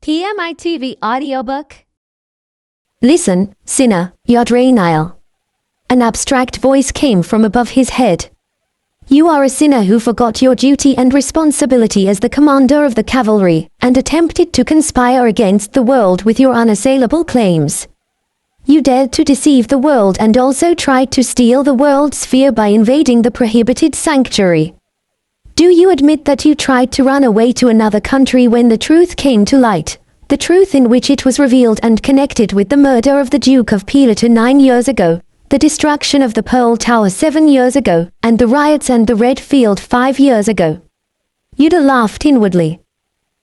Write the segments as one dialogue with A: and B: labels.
A: PMITV audiobook.
B: Listen, sinner, Yuder. An abstract voice came from above his head. You are a sinner who forgot your duty and responsibility as the commander of the cavalry, and attempted to conspire against the world with your unassailable claims. You dared to deceive the world and also tried to steal the world's sphere by invading the prohibited sanctuary. Do you admit that you tried to run away to another country when the truth came to light? The truth in which it was revealed and connected with the murder of the Duke of Pilato 9 years ago, the destruction of the Pearl Tower 7 years ago, and the riots and the Red Field 5 years ago. Yuder laughed inwardly.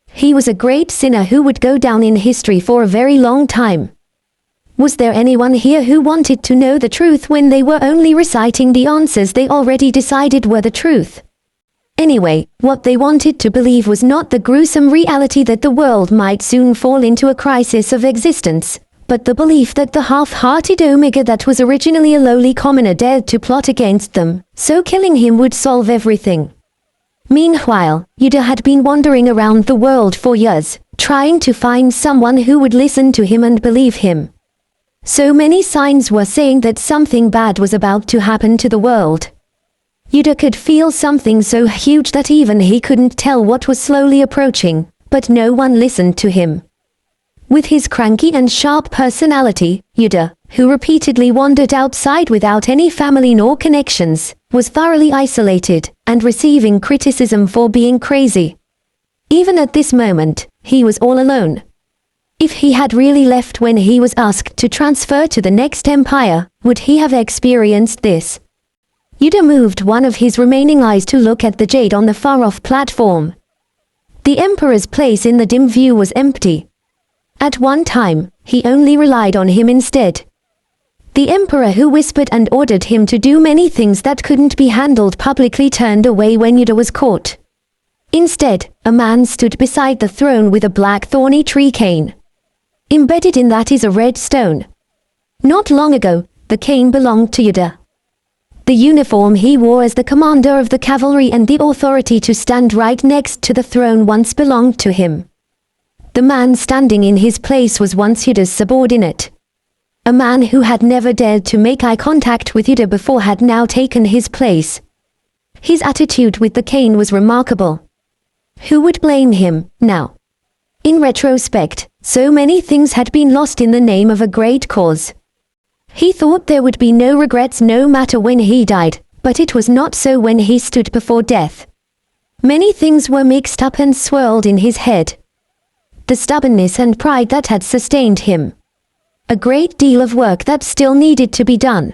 B: He was a great sinner who would go down in history for a very long time. Was there anyone here who wanted to know the truth when they were only reciting the answers they already decided were the truth? Anyway, what they wanted to believe was not the gruesome reality that the world might soon fall into a crisis of existence, but the belief that the half-hearted Omega that was originally a lowly commoner dared to plot against them, so killing him would solve everything. Meanwhile, Yuder had been wandering around the world for years, trying to find someone who would listen to him and believe him. So many signs were saying that something bad was about to happen to the world. Yuder could feel something so huge that even he couldn't tell what was slowly approaching, but no one listened to him. With his cranky and sharp personality, Yuder, who repeatedly wandered outside without any family nor connections, was thoroughly isolated, and receiving criticism for being crazy. Even at this moment, he was all alone. If he had really left when he was asked to transfer to the next empire, would he have experienced this? Yuder moved one of his remaining eyes to look at the jade on the far-off platform. The Emperor's place in the dim view was empty. At one time, he only relied on him instead. The Emperor who whispered and ordered him to do many things that couldn't be handled publicly turned away when Yuder was caught. Instead, a man stood beside the throne with a black thorny tree cane. Embedded in that is a red stone. Not long ago, the cane belonged to Yuder. The uniform he wore as the commander of the cavalry and the authority to stand right next to the throne once belonged to him. The man standing in his place was once Yuder's subordinate. A man who had never dared to make eye contact with Yuder before had now taken his place. His attitude with the cane was remarkable. Who would blame him, now? In retrospect, so many things had been lost in the name of a great cause. He thought there would be no regrets no matter when he died, but it was not so when he stood before death. Many things were mixed up and swirled in his head. The stubbornness and pride that had sustained him. A great deal of work that still needed to be done.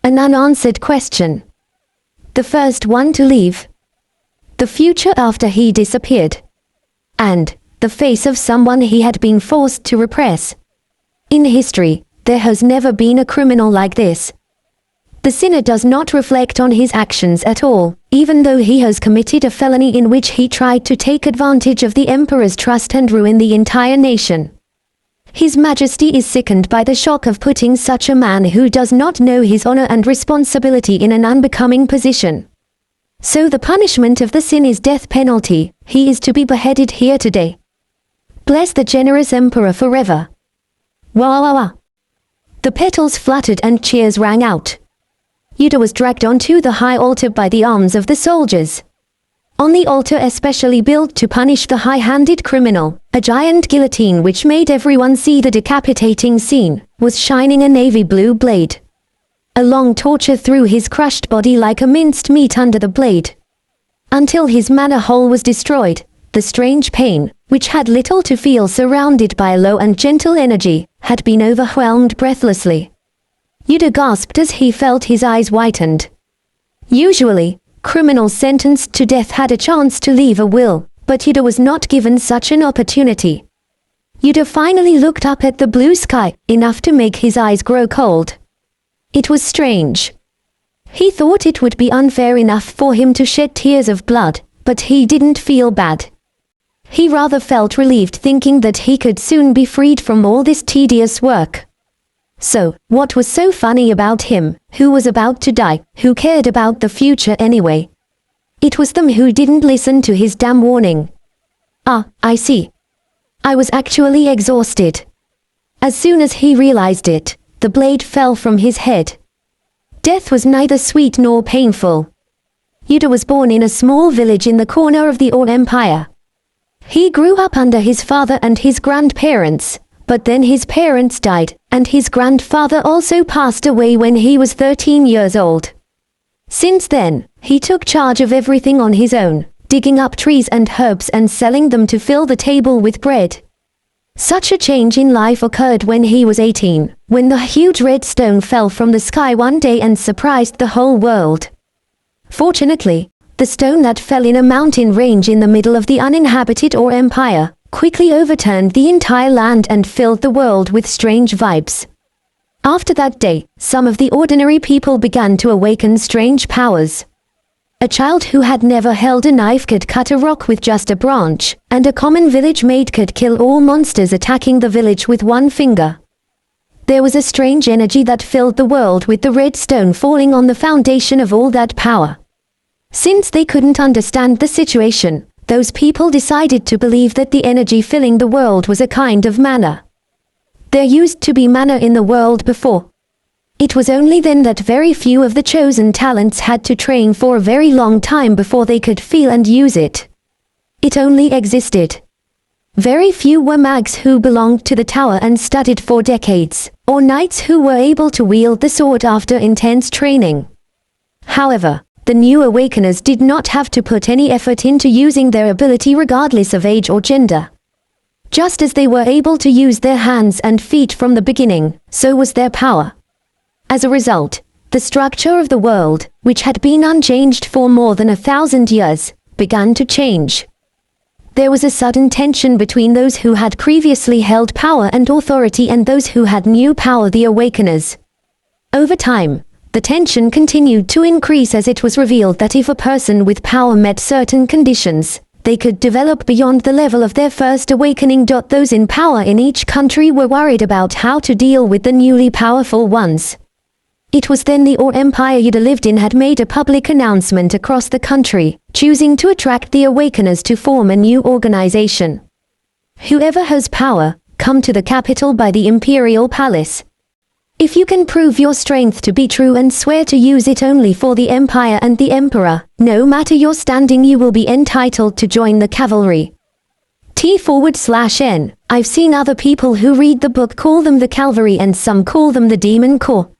B: An unanswered question. The first one to leave. The future after he disappeared. And the face of someone he had been forced to repress. In history, there has never been a criminal like this. The sinner does not reflect on his actions at all, even though he has committed a felony in which he tried to take advantage of the Emperor's trust and ruin the entire nation. His Majesty is sickened by the shock of putting such a man who does not know his honor and responsibility in an unbecoming position. So the punishment of the sin is death penalty. He is to be beheaded here today. Bless the generous Emperor forever. Wah wah wah. The petals fluttered and cheers rang out. Yuder was dragged onto the high altar by the arms of the soldiers. On the altar especially built to punish the high-handed criminal, a giant guillotine which made everyone see the decapitating scene, was shining a navy blue blade. A long torture through his crushed body like a minced meat under the blade. Until his manor hole was destroyed, the strange pain, which had little to feel surrounded by a low and gentle energy, had been overwhelmed breathlessly. Yuder gasped as he felt his eyes whitened. Usually, criminals sentenced to death had a chance to leave a will, but Yuder was not given such an opportunity. Yuder finally looked up at the blue sky, enough to make his eyes grow cold. It was strange. He thought it would be unfair enough for him to shed tears of blood, but he didn't feel bad. He rather felt relieved thinking that he could soon be freed from all this tedious work. So, what was so funny about him, who was about to die, who cared about the future anyway? It was them who didn't listen to his damn warning. Ah, I see. I was actually exhausted. As soon as he realized it, the blade fell from his head. Death was neither sweet nor painful. Yuder was born in a small village in the corner of the Or Empire. He grew up under his father and his grandparents, but then his parents died, and his grandfather also passed away when he was 13 years old. Since then, he took charge of everything on his own, digging up trees and herbs and selling them to fill the table with bread. Such a change in life occurred when he was 18, when the huge red stone fell from the sky one day and surprised the whole world. Fortunately, the stone that fell in a mountain range in the middle of the uninhabited Or Empire quickly overturned the entire land and filled the world with strange vibes. After that day, some of the ordinary people began to awaken strange powers. A child who had never held a knife could cut a rock with just a branch, and a common village maid could kill all monsters attacking the village with one finger. There was a strange energy that filled the world with the red stone falling on the foundation of all that power. Since they couldn't understand the situation, those people decided to believe that the energy filling the world was a kind of manna. There used to be manna in the world before. It was only then that very few of the chosen talents had to train for a very long time before they could feel and use it. It only existed. Very few were mags who belonged to the tower and studied for decades, or knights who were able to wield the sword after intense training. However, the new awakeners did not have to put any effort into using their ability regardless of age or gender. Just as they were able to use their hands and feet from the beginning, so was their power. As a result, the structure of the world, which had been unchanged for more than 1,000 years, began to change. There was a sudden tension between those who had previously held power and authority and those who had new power, the awakeners. Over time, the tension continued to increase as it was revealed that if a person with power met certain conditions, they could develop beyond the level of their first awakening. Those in power in each country were worried about how to deal with the newly powerful ones. It was then the Or Empire Yuder lived in had made a public announcement across the country, choosing to attract the awakeners to form a new organization. Whoever has power, come to the capital by the Imperial Palace. If you can prove your strength to be true and swear to use it only for the Empire and the Emperor, no matter your standing, you will be entitled to join the cavalry. T/N. I've seen other people who read the book call them the cavalry and some call them the demon corps.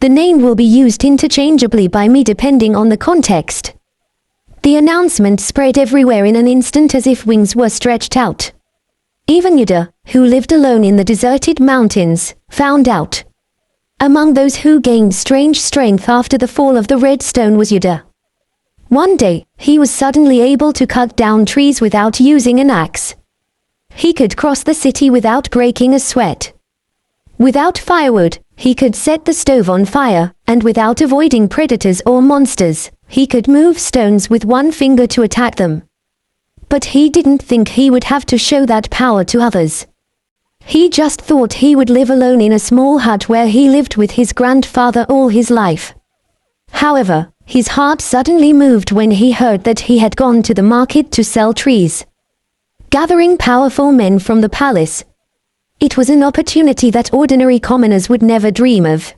B: The name will be used interchangeably by me depending on the context. The announcement spread everywhere in an instant as if wings were stretched out. Even Yuder, who lived alone in the deserted mountains, found out. Among those who gained strange strength after the fall of the red stone was Yuder. One day, he was suddenly able to cut down trees without using an axe. He could cross the city without breaking a sweat. Without firewood, he could set the stove on fire, and without avoiding predators or monsters, he could move stones with one finger to attack them. But he didn't think he would have to show that power to others. He just thought he would live alone in a small hut where he lived with his grandfather all his life. However, his heart suddenly moved when he heard that he had gone to the market to sell trees. Gathering powerful men from the palace. It was an opportunity that ordinary commoners would never dream of.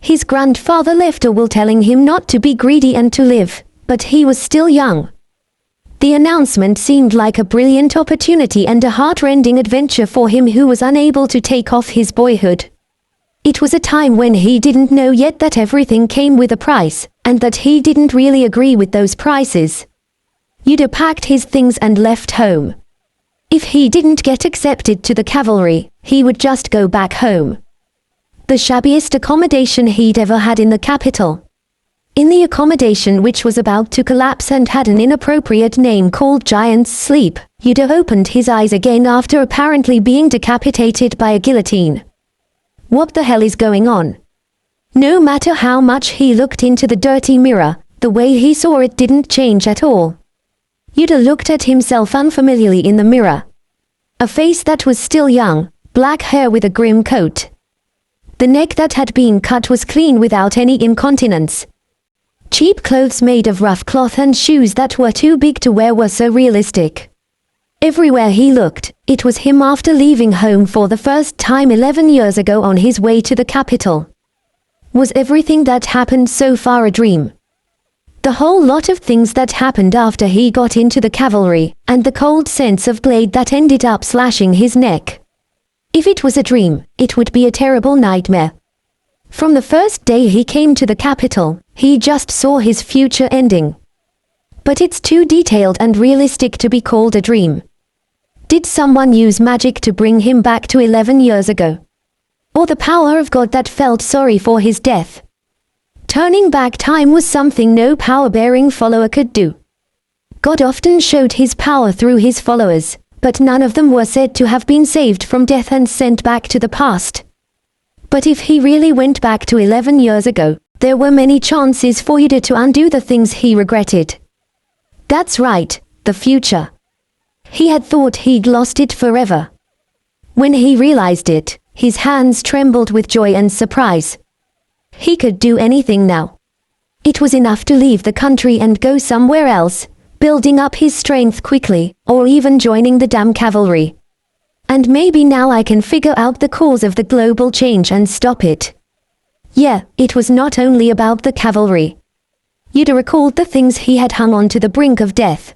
B: His grandfather left a will telling him not to be greedy and to live, but he was still young. The announcement seemed like a brilliant opportunity and a heart-rending adventure for him who was unable to take off his boyhood. It was a time when he didn't know yet that everything came with a price, and that he didn't really agree with those prices. Yuder packed his things and left home. If he didn't get accepted to the cavalry, he would just go back home. The shabbiest accommodation he'd ever had in the capital. In the accommodation which was about to collapse and had an inappropriate name called Giant's Sleep, Yuder opened his eyes again after apparently being decapitated by a guillotine. What the hell is going on? No matter how much he looked into the dirty mirror, the way he saw it didn't change at all. Yuder looked at himself unfamiliarly in the mirror. A face that was still young, black hair with a grim coat. The neck that had been cut was clean without any incontinence. Cheap clothes made of rough cloth and shoes that were too big to wear were so realistic. Everywhere he looked, it was him after leaving home for the first time 11 years ago on his way to the capital. Was everything that happened so far a dream? The whole lot of things that happened after he got into the cavalry, and the cold sense of blade that ended up slashing his neck. If it was a dream, it would be a terrible nightmare. From the first day he came to the capital, he just saw his future ending. But it's too detailed and realistic to be called a dream. Did someone use magic to bring him back to 11 years ago? Or the power of God that felt sorry for his death? Turning back time was something no power-bearing follower could do. God often showed his power through his followers, but none of them were said to have been saved from death and sent back to the past. But if he really went back to 11 years ago, there were many chances for Yuder to undo the things he regretted. That's right, the future. He had thought he'd lost it forever. When he realized it, his hands trembled with joy and surprise. He could do anything now. It was enough to leave the country and go somewhere else, building up his strength quickly, or even joining the damn cavalry. And maybe now I can figure out the cause of the global change and stop it. Yeah, it was not only about the cavalry. Yuder recalled the things he had hung on to the brink of death.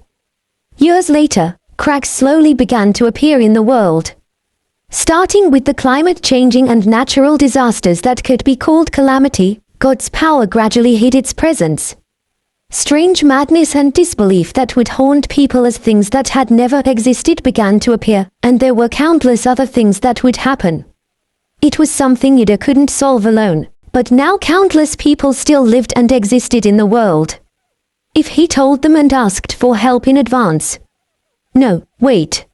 B: Years later, cracks slowly began to appear in the world. Starting with the climate changing and natural disasters that could be called calamity, God's power gradually hid its presence. Strange madness and disbelief that would haunt people as things that had never existed began to appear, and there were countless other things that would happen. It was something Yuder couldn't solve alone, but now countless people still lived and existed in the world. If he told them and asked for help in advance. No, wait.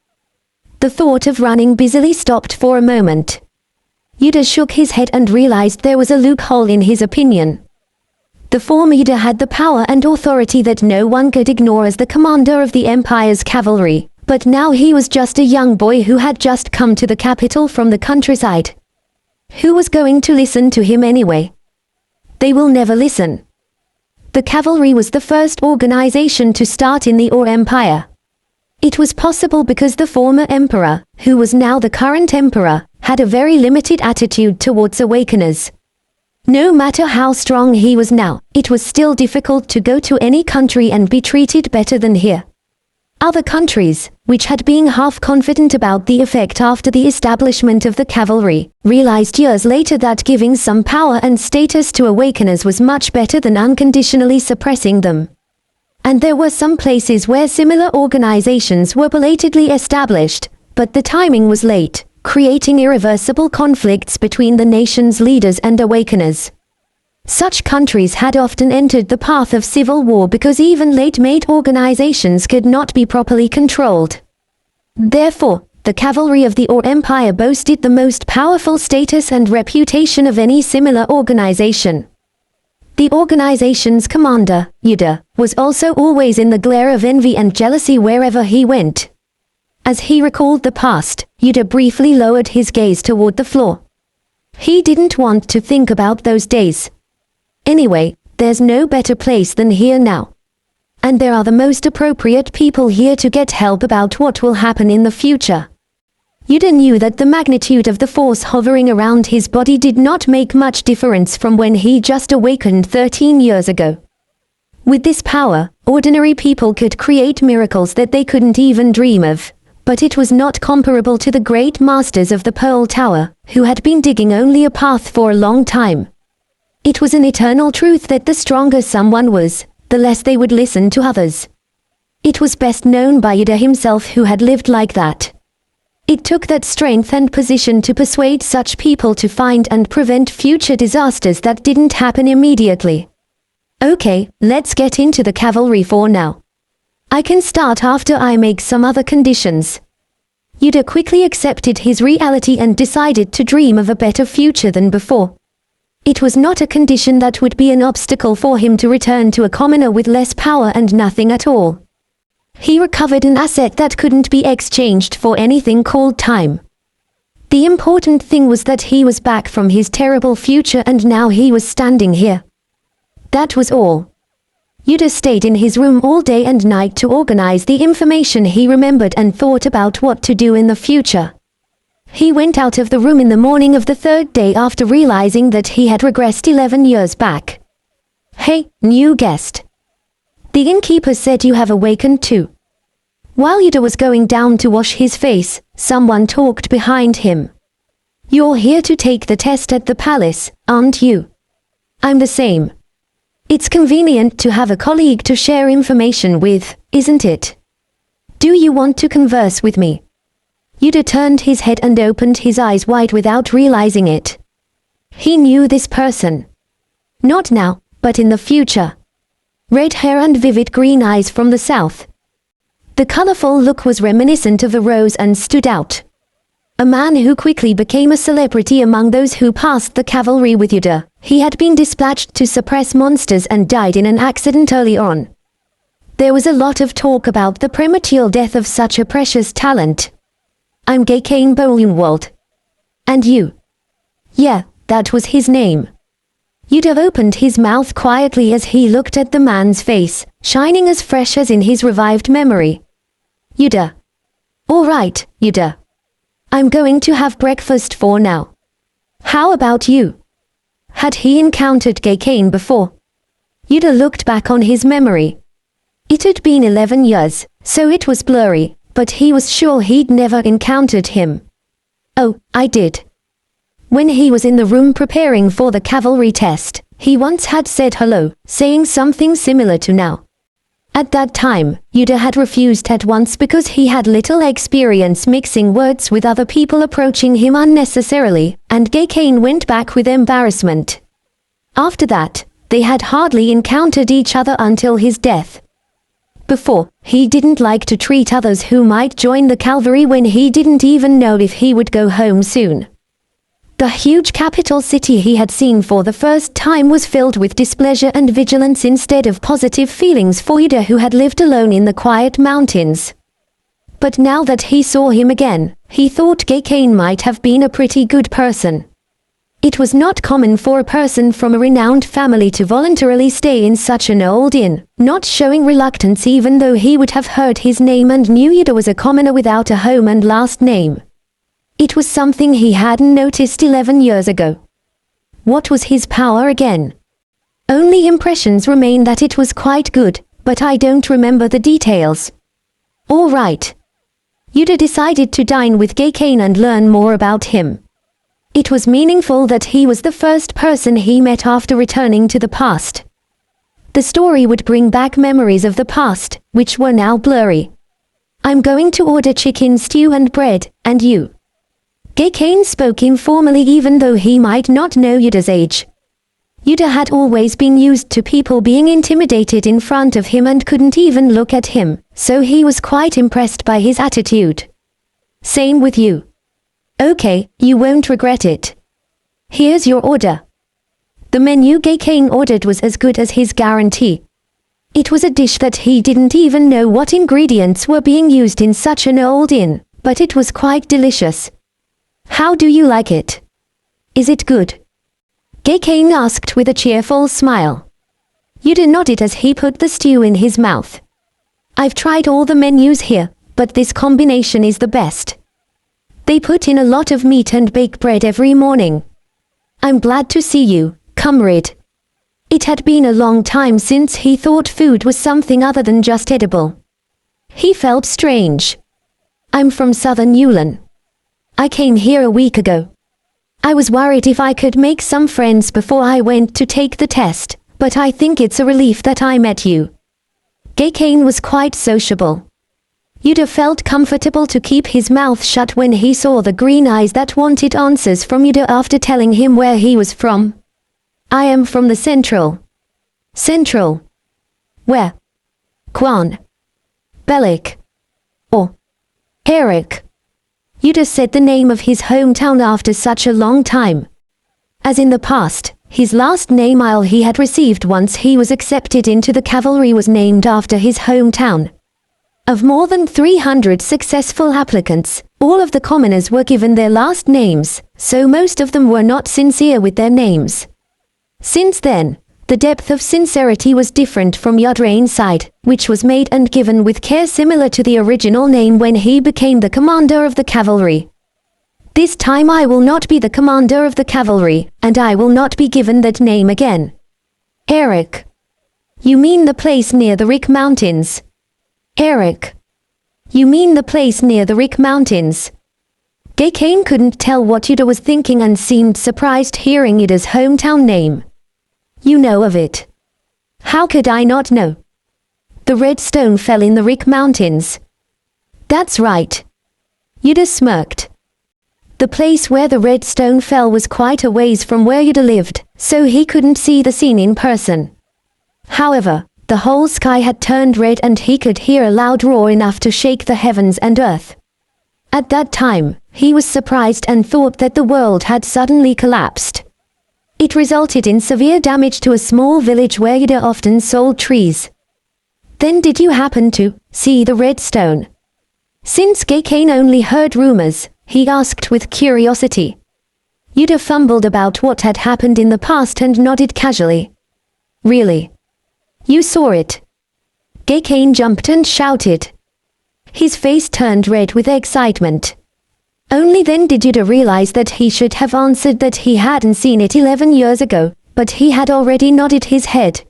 B: The thought of running busily stopped for a moment. Yuder shook his head and realized there was a loophole in his opinion. The former Yuder had the power and authority that no one could ignore as the commander of the Empire's cavalry, but now he was just a young boy who had just come to the capital from the countryside. Who was going to listen to him anyway? They will never listen. The cavalry was the first organization to start in the Empire. It was possible because the former emperor, who was now the current emperor, had a very limited attitude towards awakeners. No matter how strong he was now, it was still difficult to go to any country and be treated better than here. Other countries, which had been half confident about the effect after the establishment of the cavalry, realized years later that giving some power and status to awakeners was much better than unconditionally suppressing them. And there were some places where similar organizations were belatedly established, but the timing was late, creating irreversible conflicts between the nation's leaders and awakeners. Such countries had often entered the path of civil war because even late-made organizations could not be properly controlled. Therefore, the cavalry of the Empire boasted the most powerful status and reputation of any similar organization. The organization's commander, Yuder, was also always in the glare of envy and jealousy wherever he went. As he recalled the past, Yuder briefly lowered his gaze toward the floor. He didn't want to think about those days. Anyway, there's no better place than here now. And there are the most appropriate people here to get help about what will happen in the future. Yuder knew that the magnitude of the force hovering around his body did not make much difference from when he just awakened 13 years ago. With this power, ordinary people could create miracles that they couldn't even dream of, but it was not comparable to the great masters of the Pearl Tower, who had been digging only a path for a long time. It was an eternal truth that the stronger someone was, the less they would listen to others. It was best known by Yuder himself, who had lived like that. It took that strength and position to persuade such people to find and prevent future disasters that didn't happen immediately. Okay, let's get into the cavalry for now. I can start after I make some other conditions. Yuder quickly accepted his reality and decided to dream of a better future than before. It was not a condition that would be an obstacle for him to return to a commoner with less power and nothing at all. He recovered an asset that couldn't be exchanged for anything called time. The important thing was that he was back from his terrible future and now he was standing here. That was all. Yuder stayed in his room all day and night to organize the information he remembered and thought about what to do in the future. He went out of the room in the morning of the third day after realizing that he had regressed 11 years back. "Hey, new guest. The innkeeper said you have awakened too." While Yuder was going down to wash his face, someone talked behind him. "You're here to take the test at the palace, aren't you?" "I'm the same. It's convenient to have a colleague to share information with, isn't it? Do you want to converse with me?" Yuder turned his head and opened his eyes wide without realizing it. He knew this person. Not now, but in the future. Red hair and vivid green eyes from the south. The colorful look was reminiscent of a rose and stood out. A man who quickly became a celebrity among those who passed the cavalry with Yuder. He had been dispatched to suppress monsters and died in an accident early on. There was a lot of talk about the premature death of such a precious talent. "I'm GCash Bolinwald. And you?" "Yeah, that was his name." Yuder opened his mouth quietly as he looked at the man's face, shining as fresh as in his revived memory. "Yuder." "All right, Yuder. I'm going to have breakfast for now. How about you?" Had he encountered GCash before? Yuder looked back on his memory. It had been 11 years, so it was blurry, but he was sure he'd never encountered him. "Oh, I did. When he was in the room preparing for the cavalry test, he once had said hello, saying something similar to now. At that time, Yuder had refused at once because he had little experience mixing words with other people approaching him unnecessarily, and GCash went back with embarrassment. After that, they had hardly encountered each other until his death. Before, he didn't like to treat others who might join the cavalry when he didn't even know if he would go home soon. The huge capital city he had seen for the first time was filled with displeasure and vigilance instead of positive feelings for Yuder, who had lived alone in the quiet mountains. But now that he saw him again, he thought GCash might have been a pretty good person. It was not common for a person from a renowned family to voluntarily stay in such an old inn, not showing reluctance even though he would have heard his name and knew Yuder was a commoner without a home and last name. It was something he hadn't noticed 11 years ago. What was his power again? Only impressions remain that it was quite good, but I don't remember the details. All right. Yuder decided to dine with GCash and learn more about him. It was meaningful that he was the first person he met after returning to the past. The story would bring back memories of the past, which were now blurry. "I'm going to order chicken stew and bread, and you?" GCash spoke informally even though he might not know Yuder's age. Yuder had always been used to people being intimidated in front of him and couldn't even look at him, so he was quite impressed by his attitude. "Same with you. Okay, you won't regret it. Here's your order." The menu GCash ordered was as good as his guarantee. It was a dish that he didn't even know what ingredients were being used in such an old inn, but it was quite delicious. "How do you like it? Is it good?" GCash asked with a cheerful smile. Yuder nodded as he put the stew in his mouth. "I've tried all the menus here, but this combination is the best. They put in a lot of meat and bake bread every morning. I'm glad to see you, comrade." It had been a long time since he thought food was something other than just edible. He felt strange. "I'm from southern Yulin. I came here a week ago. I was worried if I could make some friends before I went to take the test, but I think it's a relief that I met you." GCash was quite sociable. Yuder felt comfortable to keep his mouth shut when he saw the green eyes that wanted answers from Yuder after telling him where he was from. "I am from the Central." "Central? Where?" "Quan. Belik. Or Herrick." Yuder said the name of his hometown after such a long time. As in the past, his last name he had received once he was accepted into the cavalry was named after his hometown. Of more than 300 successful applicants, all of the commoners were given their last names, so most of them were not sincere with their names. Since then, The depth of sincerity was different from Yuder's side, which was made and given with care similar to the original name when he became the commander of the cavalry. This time I will not be the commander of the cavalry, and I will not be given that name again. Eric. You mean the place near the Rick Mountains? Eric. You mean the place near the Rick Mountains? GCash couldn't tell what Yuder was thinking and seemed surprised hearing Yuder's hometown name. You know of it. How could I not know? The red stone fell in the Rick Mountains. That's right. Yuder smirked. The place where the red stone fell was quite a ways from where Yuder lived, so he couldn't see the scene in person. However, the whole sky had turned red and he could hear a loud roar enough to shake the heavens and earth. At that time, he was surprised and thought that the world had suddenly collapsed. It resulted in severe damage to a small village where Yuder often sold trees. Then did you happen to see the red stone? Since GCash only heard rumors, he asked with curiosity. Yuder fumbled about what had happened in the past and nodded casually. Really? You saw it? GCash jumped and shouted. His face turned red with excitement. Only then did Yuder realize that he should have answered that he hadn't seen it 11 years ago, but he had already nodded his head.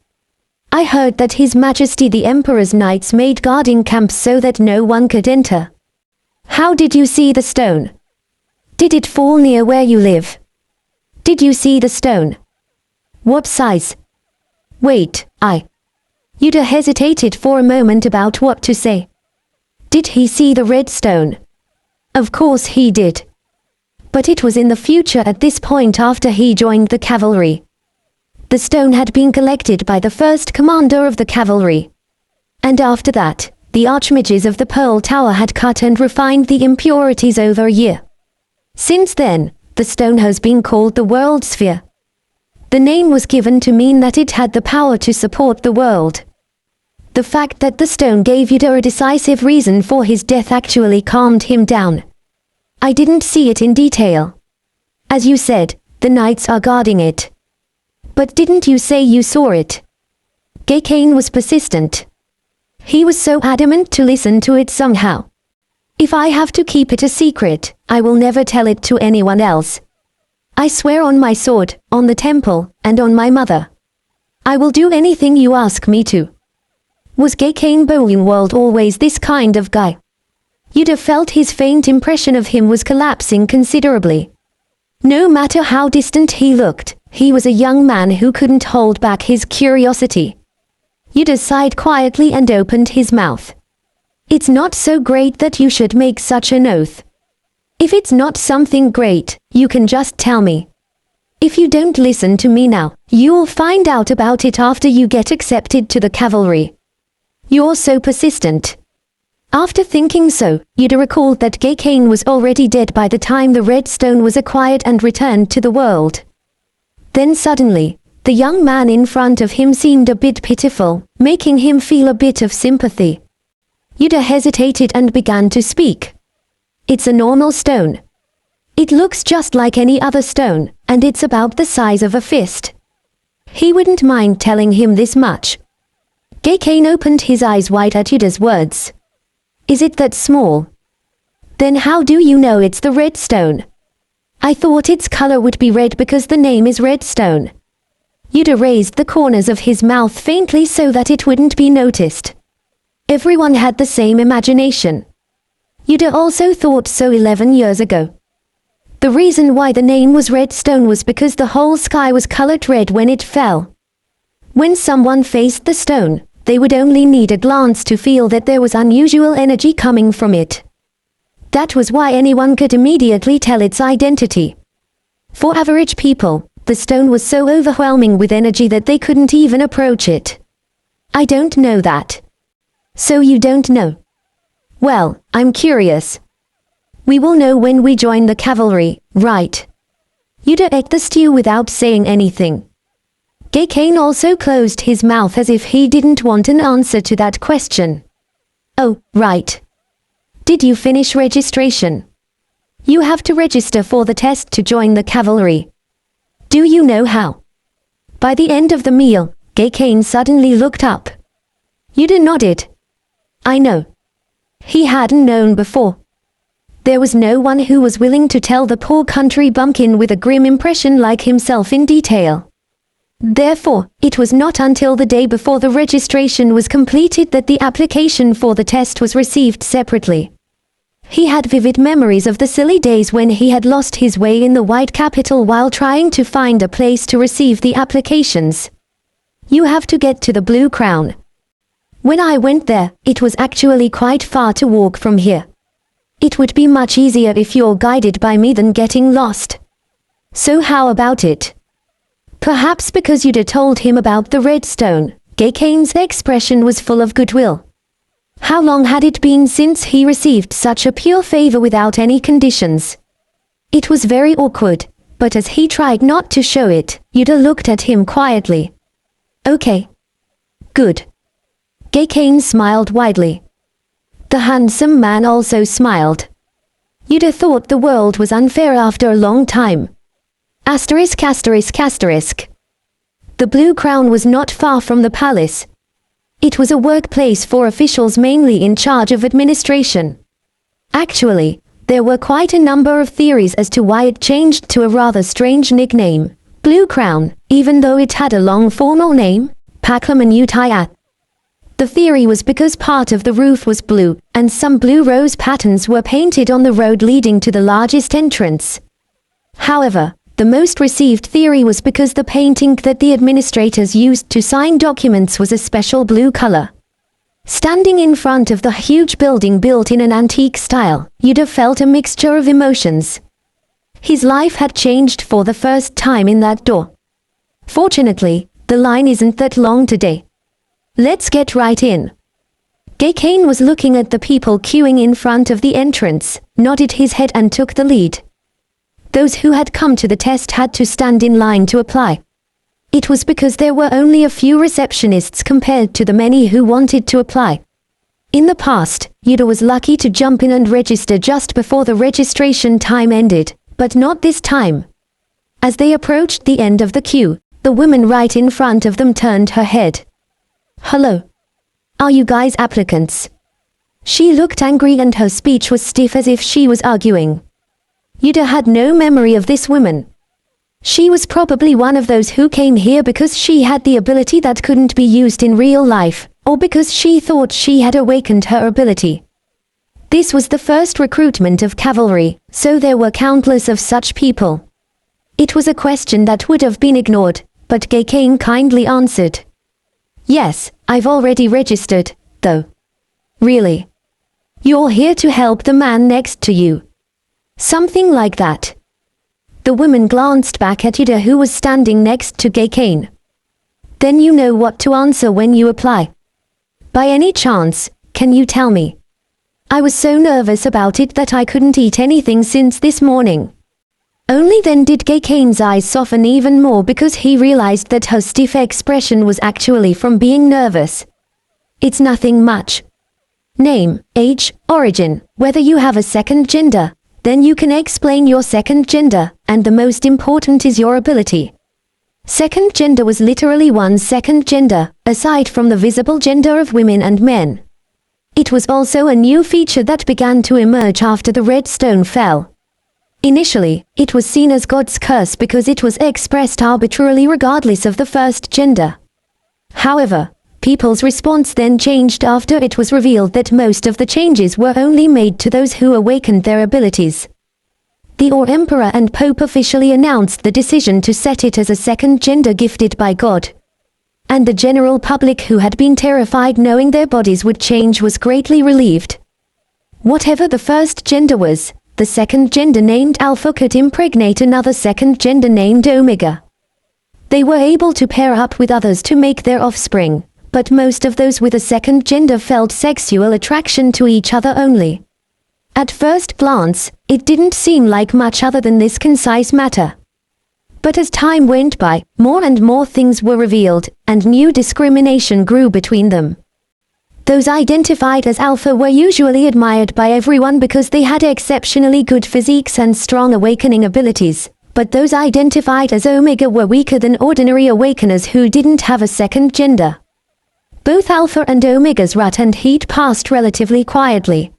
B: I heard that His Majesty the Emperor's knights made guarding camps so that no one could enter. How did you see the stone? Did it fall near where you live? Did you see the stone? What size? Wait, Yuder hesitated for a moment about what to say. Did he see the red stone? Of course he did. But it was in the future at this point after he joined the cavalry. The stone had been collected by the first commander of the cavalry. And after that, the archmages of the Pearl Tower had cut and refined the impurities over a year. Since then, the stone has been called the World Sphere. The name was given to mean that it had the power to support the world. The fact that the stone gave Yuder a decisive reason for his death actually calmed him down. I didn't see it in detail. As you said, the knights are guarding it. But didn't you say you saw it? GCash was persistent. He was so adamant to listen to it somehow. If I have to keep it a secret, I will never tell it to anyone else. I swear on my sword, on the temple, and on my mother. I will do anything you ask me to. Was GCash Bowenworld always this kind of guy? Yuder felt his faint impression of him was collapsing considerably. No matter how distant he looked, he was a young man who couldn't hold back his curiosity. Yuder sighed quietly and opened his mouth. It's not so great that you should make such an oath. If it's not something great, you can just tell me. If you don't listen to me now, you'll find out about it after you get accepted to the cavalry. You're so persistent. After thinking so, Yuder recalled that GCash was already dead by the time the red stone was acquired and returned to the world. Then suddenly, the young man in front of him seemed a bit pitiful, making him feel a bit of sympathy. Yuder hesitated and began to speak. It's a normal stone. It looks just like any other stone, and it's about the size of a fist. He wouldn't mind telling him this much. GCash opened his eyes wide at Yuder's words. Is it that small? Then how do you know it's the red stone? I thought its color would be red because the name is Redstone. Yuder raised the corners of his mouth faintly so that it wouldn't be noticed. Everyone had the same imagination. Yuder also thought so 11 years ago. The reason why the name was Redstone was because the whole sky was colored red when it fell. When someone faced the stone, they would only need a glance to feel that there was unusual energy coming from it. That was why anyone could immediately tell its identity. For average people, the stone was so overwhelming with energy that they couldn't even approach it. I don't know that. So you don't know? Well, I'm curious. We will know when we join the cavalry, right? Yuder ate the stew without saying anything. GCash also closed his mouth as if he didn't want an answer to that question. Oh, right. Did you finish registration? You have to register for the test to join the cavalry. Do you know how? By the end of the meal, GCash suddenly looked up. Yuder nodded. I know. He hadn't known before. There was no one who was willing to tell the poor country bumpkin with a grim impression like himself in detail. Therefore, it was not until the day before the registration was completed that the application for the test was received separately. He had vivid memories of the silly days when he had lost his way in the white capital while trying to find a place to receive the applications. You have to get to the Blue Crown. When I went there, it was actually quite far to walk from here. It would be much easier if you're guided by me than getting lost. So how about it? Perhaps because Yuder told him about the red stone, GCash's expression was full of goodwill. How long had it been since he received such a pure favor without any conditions? It was very awkward, but as he tried not to show it, Yuder looked at him quietly. Okay. Good. GCash smiled widely. The handsome man also smiled. Yuder thought the world was unfair after a long time. Asterisk asterisk asterisk. The Blue Crown was not far from the palace. It was a workplace for officials mainly in charge of administration. Actually, there were quite a number of theories as to why it changed to a rather strange nickname, Blue Crown, even though it had a long formal name, Paklamanutayat. The theory was because part of the roof was blue, and some blue rose patterns were painted on the road leading to the largest entrance. However, the most received theory was because the paint ink that the administrators used to sign documents was a special blue color. Standing in front of the huge building built in an antique style, Yuder felt a mixture of emotions. His life had changed for the first time in that door. Fortunately, the line isn't that long today. Let's get right in. GCash was looking at the people queuing in front of the entrance, nodded his head and took the lead. Those who had come to the test had to stand in line to apply. It was because there were only a few receptionists compared to the many who wanted to apply. In the past, Yuder was lucky to jump in and register just before the registration time ended, but not this time. As they approached the end of the queue, the woman right in front of them turned her head. Hello. Are you guys applicants? She looked angry and her speech was stiff as if she was arguing. Yuder had no memory of this woman. She was probably one of those who came here because she had the ability that couldn't be used in real life, or because she thought she had awakened her ability. This was the first recruitment of cavalry, so there were countless of such people. It was a question that would have been ignored, but GCash kindly answered. Yes, I've already registered, though. Really? You're here to help the man next to you. Something like that. The woman glanced back at Yuder who was standing next to GCash. Then you know what to answer when you apply. By any chance, can you tell me? I was so nervous about it that I couldn't eat anything since this morning. Only then did GCash's eyes soften even more because he realized that her stiff expression was actually from being nervous. It's nothing much. Name, age, origin, whether you have a second gender. Then you can explain your second gender, and the most important is your ability. Second gender was literally one's second gender, aside from the visible gender of women and men. It was also a new feature that began to emerge after the red stone fell. Initially, it was seen as God's curse because it was expressed arbitrarily regardless of the first gender. However, people's response then changed after it was revealed that most of the changes were only made to those who awakened their abilities. The Emperor and Pope officially announced the decision to set it as a second gender gifted by God. And the general public who had been terrified knowing their bodies would change was greatly relieved. Whatever the first gender was, the second gender named Alpha could impregnate another second gender named Omega. They were able to pair up with others to make their offspring. But most of those with a second gender felt sexual attraction to each other only. At first glance, it didn't seem like much other than this concise matter. But as time went by, more and more things were revealed, and new discrimination grew between them. Those identified as Alpha were usually admired by everyone because they had exceptionally good physiques and strong awakening abilities, but those identified as Omega were weaker than ordinary awakeners who didn't have a second gender. Both Alpha and Omega's rut and heat passed relatively quietly.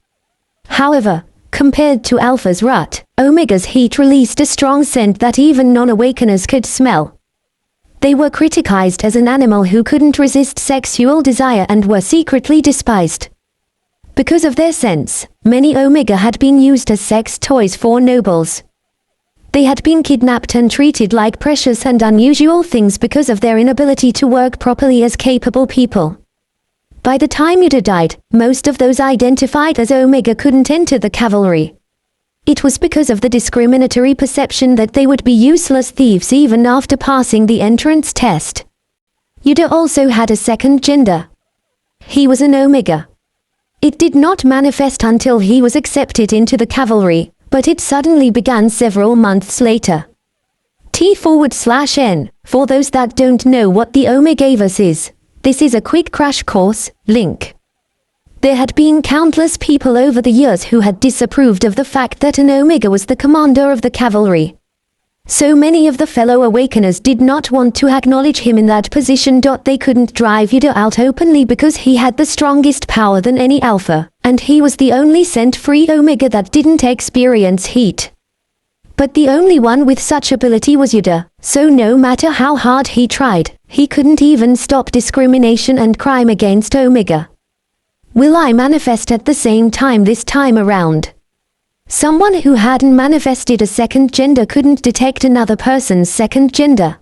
B: However, compared to Alpha's rut, Omega's heat released a strong scent that even non-awakeners could smell. They were criticized as an animal who couldn't resist sexual desire and were secretly despised. Because of their sense, many Omega had been used as sex toys for nobles. They had been kidnapped and treated like precious and unusual things because of their inability to work properly as capable people. By the time Yuder died, most of those identified as Omega couldn't enter the cavalry. It was because of the discriminatory perception that they would be useless thieves even after passing the entrance test. Yuder also had a second gender. He was an Omega. It did not manifest until he was accepted into the cavalry, but it suddenly began several months later. T/N, for those that don't know what the Omegaverse is, this is a quick crash course, link. There had been countless people over the years who had disapproved of the fact that an Omega was the commander of the cavalry. So many of the fellow Awakeners did not want to acknowledge him in that position. They couldn't drive Yuder out openly because he had the strongest power than any Alpha, and he was the only scent-free Omega that didn't experience heat. But the only one with such ability was Yuder, so no matter how hard he tried, he couldn't even stop discrimination and crime against Omega. Will I manifest at the same time this time around? Someone who hadn't manifested a second gender couldn't detect another person's second gender.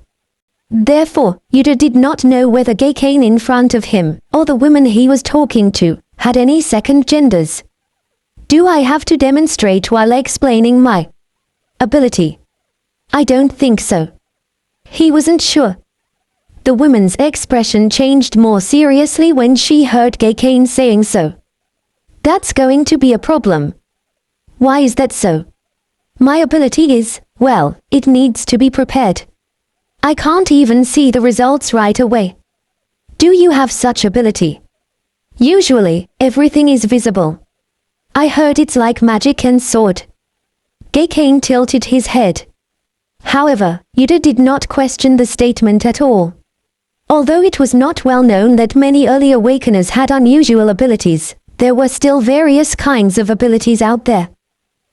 B: Therefore, Yuder did not know whether GCash in front of him, or the woman he was talking to, had any second genders. Do I have to demonstrate while explaining my ability? I don't think so. He wasn't sure. The woman's expression changed more seriously when she heard GCash saying so. That's going to be a problem. Why is that so? My ability is, well, it needs to be prepared. I can't even see the results right away. Do you have such ability? Usually, everything is visible. I heard it's like magic and sword. GCash tilted his head. However, Yuder did not question the statement at all. Although it was not well known that many early awakeners had unusual abilities, there were still various kinds of abilities out there.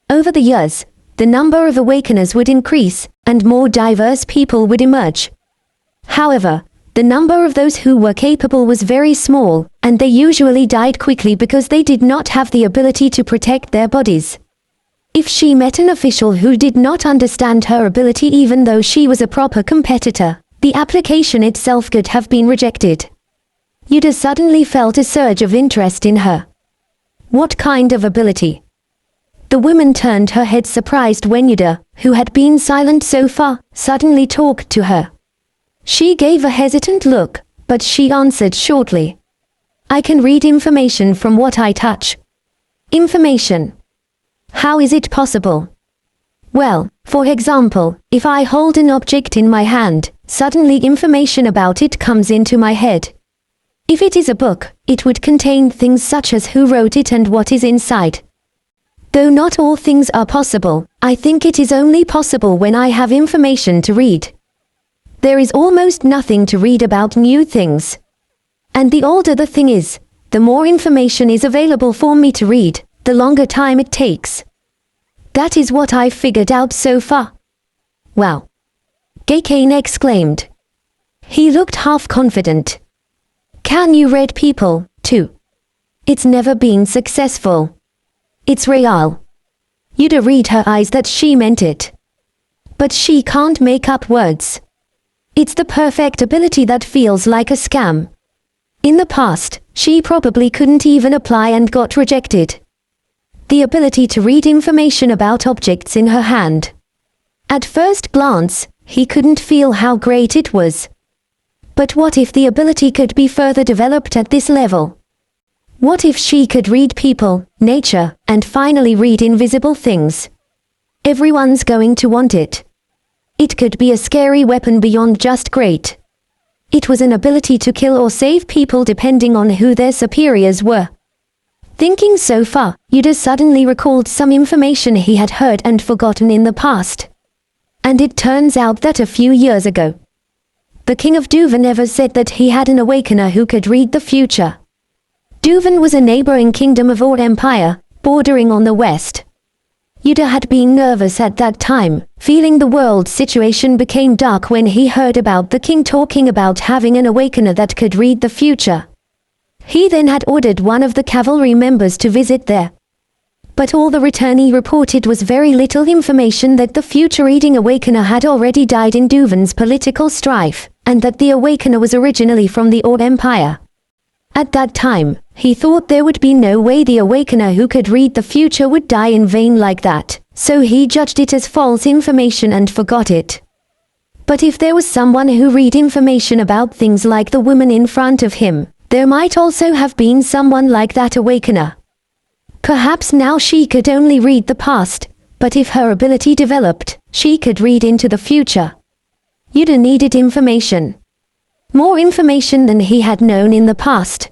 B: Over the years, the number of awakeners would increase, and more diverse people would emerge. However, the number of those who were capable was very small, and they usually died quickly because they did not have the ability to protect their bodies. If she met an official who did not understand her ability even though she was a proper competitor, the application itself could have been rejected. Yuder suddenly felt a surge of interest in her. What kind of ability? The woman turned her head surprised when Yuder, who had been silent so far, suddenly talked to her. She gave a hesitant look, but she answered shortly. I can read information from what I touch. Information. How is it possible? Well, for example, if I hold an object in my hand, suddenly information about it comes into my head. If it is a book, it would contain things such as who wrote it and what is inside. Though not all things are possible, I think it is only possible when I have information to read. There is almost nothing to read about new things. And the older the thing is, the more information is available for me to read, the longer time it takes. That is what I've figured out so far. Wow! GCash exclaimed. He looked half confident. Can you read people, too? It's never been successful. It's real. Yuder read her eyes that she meant it. But she can't make up words. It's the perfect ability that feels like a scam. In the past, she probably couldn't even apply and got rejected. The ability to read information about objects in her hand. At first glance, he couldn't feel how great it was. But what if the ability could be further developed at this level? What if she could read people, nature, and finally read invisible things? Everyone's going to want it. It could be a scary weapon beyond just great. It was an ability to kill or save people depending on who their superiors were. Thinking so far, Yuder suddenly recalled some information he had heard and forgotten in the past. And it turns out that a few years ago, the king of Duvan never said that he had an awakener who could read the future. Duvan was a neighboring kingdom of Or Empire, bordering on the west. Yuder had been nervous at that time, feeling the world situation became dark when he heard about the king talking about having an awakener that could read the future. He then had ordered one of the cavalry members to visit there. But all the returnee reported was very little information that the future reading awakener had already died in Duvan's political strife, and that the awakener was originally from the Or Empire. At that time, he thought there would be no way the awakener who could read the future would die in vain like that, so he judged it as false information and forgot it. But if there was someone who read information about things like the woman in front of him, there might also have been someone like that awakener. Perhaps now she could only read the past, but if her ability developed, she could read into the future. Yuder needed information. More information than he had known in the past.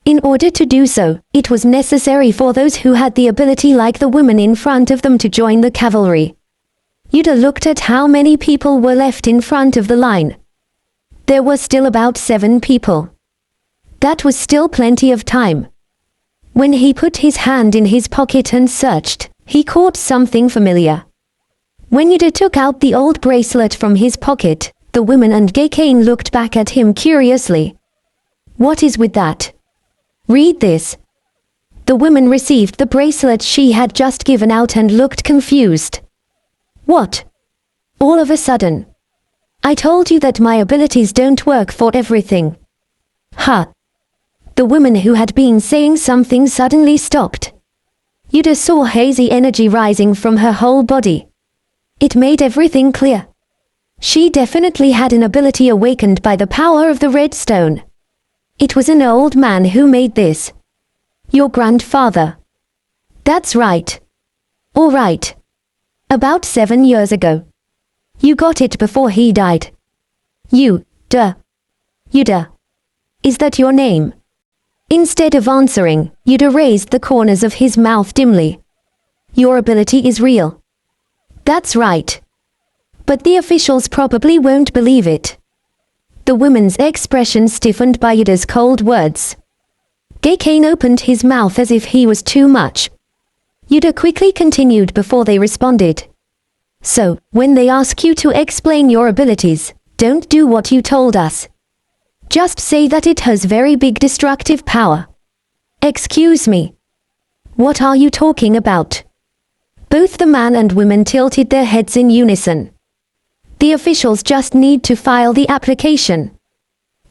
B: In order to do so, it was necessary for those who had the ability like the woman in front of them to join the cavalry. Yuder looked at how many people were left in front of the line. There were still about 7 people. That was still plenty of time. When he put his hand in his pocket and searched, he caught something familiar. When Yuder took out the old bracelet from his pocket, the woman and GCash looked back at him curiously. What is with that? Read this. The woman received the bracelet she had just given out and looked confused. What? All of a sudden. I told you that my abilities don't work for everything. Huh. The woman who had been saying something suddenly stopped. Yuder saw hazy energy rising from her whole body. It made everything clear. She definitely had an ability awakened by the power of the red stone. It was an old man who made this. Your grandfather. That's right. All right. About 7 years ago. You got it before he died. Yuder. Yuder. Is that your name? Instead of answering, Yuder raised the corners of his mouth dimly. Your ability is real. That's right. But the officials probably won't believe it. The woman's expression stiffened by Yuder's cold words. GCash opened his mouth as if he was too much. Yuder quickly continued before they responded. So, when they ask you to explain your abilities, don't do what you told us. Just say that it has very big destructive power. Excuse me. What are you talking about? Both the man and woman tilted their heads in unison. The officials just need to file the application.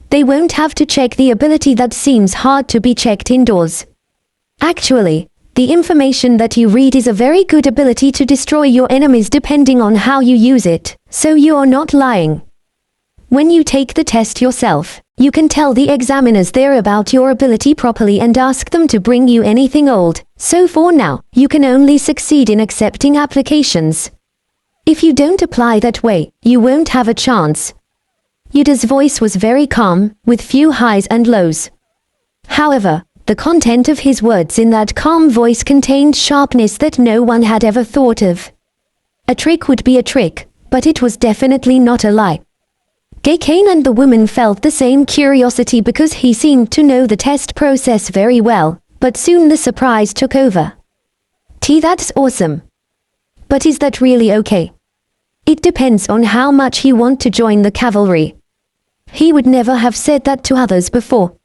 B: They won't have to check the ability that seems hard to be checked indoors. Actually, the information that you read is a very good ability to destroy your enemies depending on how you use it, so you are not lying. When you take the test yourself, you can tell the examiners there about your ability properly and ask them to bring you anything old, so for now, you can only succeed in accepting applications. If you don't apply that way, you won't have a chance. Yuder's voice was very calm, with few highs and lows. However, the content of his words in that calm voice contained sharpness that no one had ever thought of. A trick would be a trick, but it was definitely not a lie. GCash and the woman felt the same curiosity because he seemed to know the test process very well, but soon the surprise took over. That's awesome. But is that really okay? It depends on how much you want to join the cavalry. He would never have said that to others before.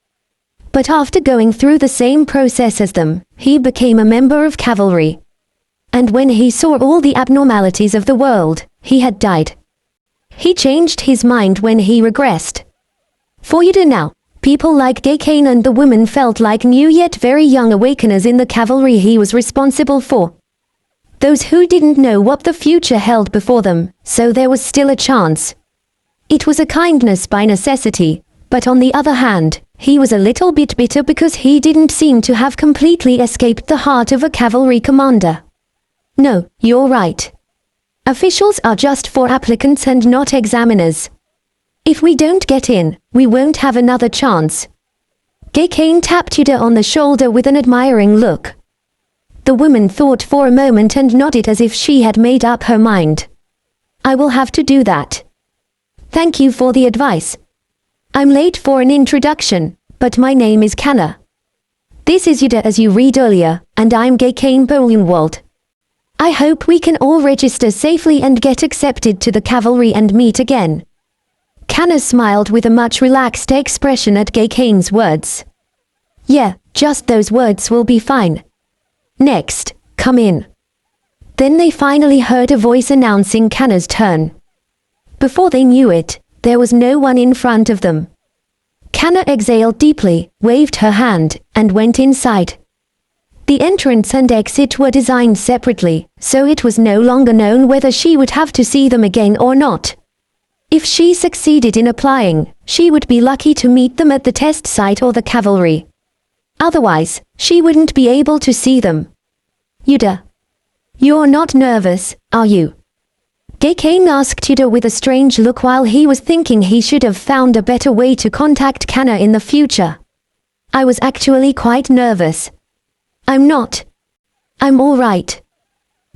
B: But after going through the same process as them, he became a member of cavalry. And when he saw all the abnormalities of the world, he had died. He changed his mind when he regressed. For Yuder now, people like GCash and the woman felt like new yet very young awakeners in the cavalry he was responsible for. Those who didn't know what the future held before them, so there was still a chance. It was a kindness by necessity, but on the other hand, he was a little bit bitter because he didn't seem to have completely escaped the heart of a cavalry commander. No, you're right. Officials are just for applicants and not examiners. If we don't get in, we won't have another chance. GCash tapped Yuder on the shoulder with an admiring look. The woman thought for a moment and nodded as if she had made up her mind. I will have to do that. Thank you for the advice. I'm late for an introduction, but my name is Kana. This is Yuder as you read earlier, and I'm GCash World. I hope we can all register safely and get accepted to the cavalry and meet again. Kana smiled with a much relaxed expression at GCash's words. Yeah, just those words will be fine. Next, come in. Then they finally heard a voice announcing Kana's turn. Before they knew it, there was no one in front of them. Kana exhaled deeply, waved her hand, and went inside. The entrance and exit were designed separately, so it was no longer known whether she would have to see them again or not. If she succeeded in applying, she would be lucky to meet them at the test site or the cavalry. Otherwise, she wouldn't be able to see them. Yuder. You're not nervous, are you? GCash asked Yuder with a strange look while he was thinking he should have found a better way to contact Kana in the future. I was actually quite nervous. I'm not. I'm all right.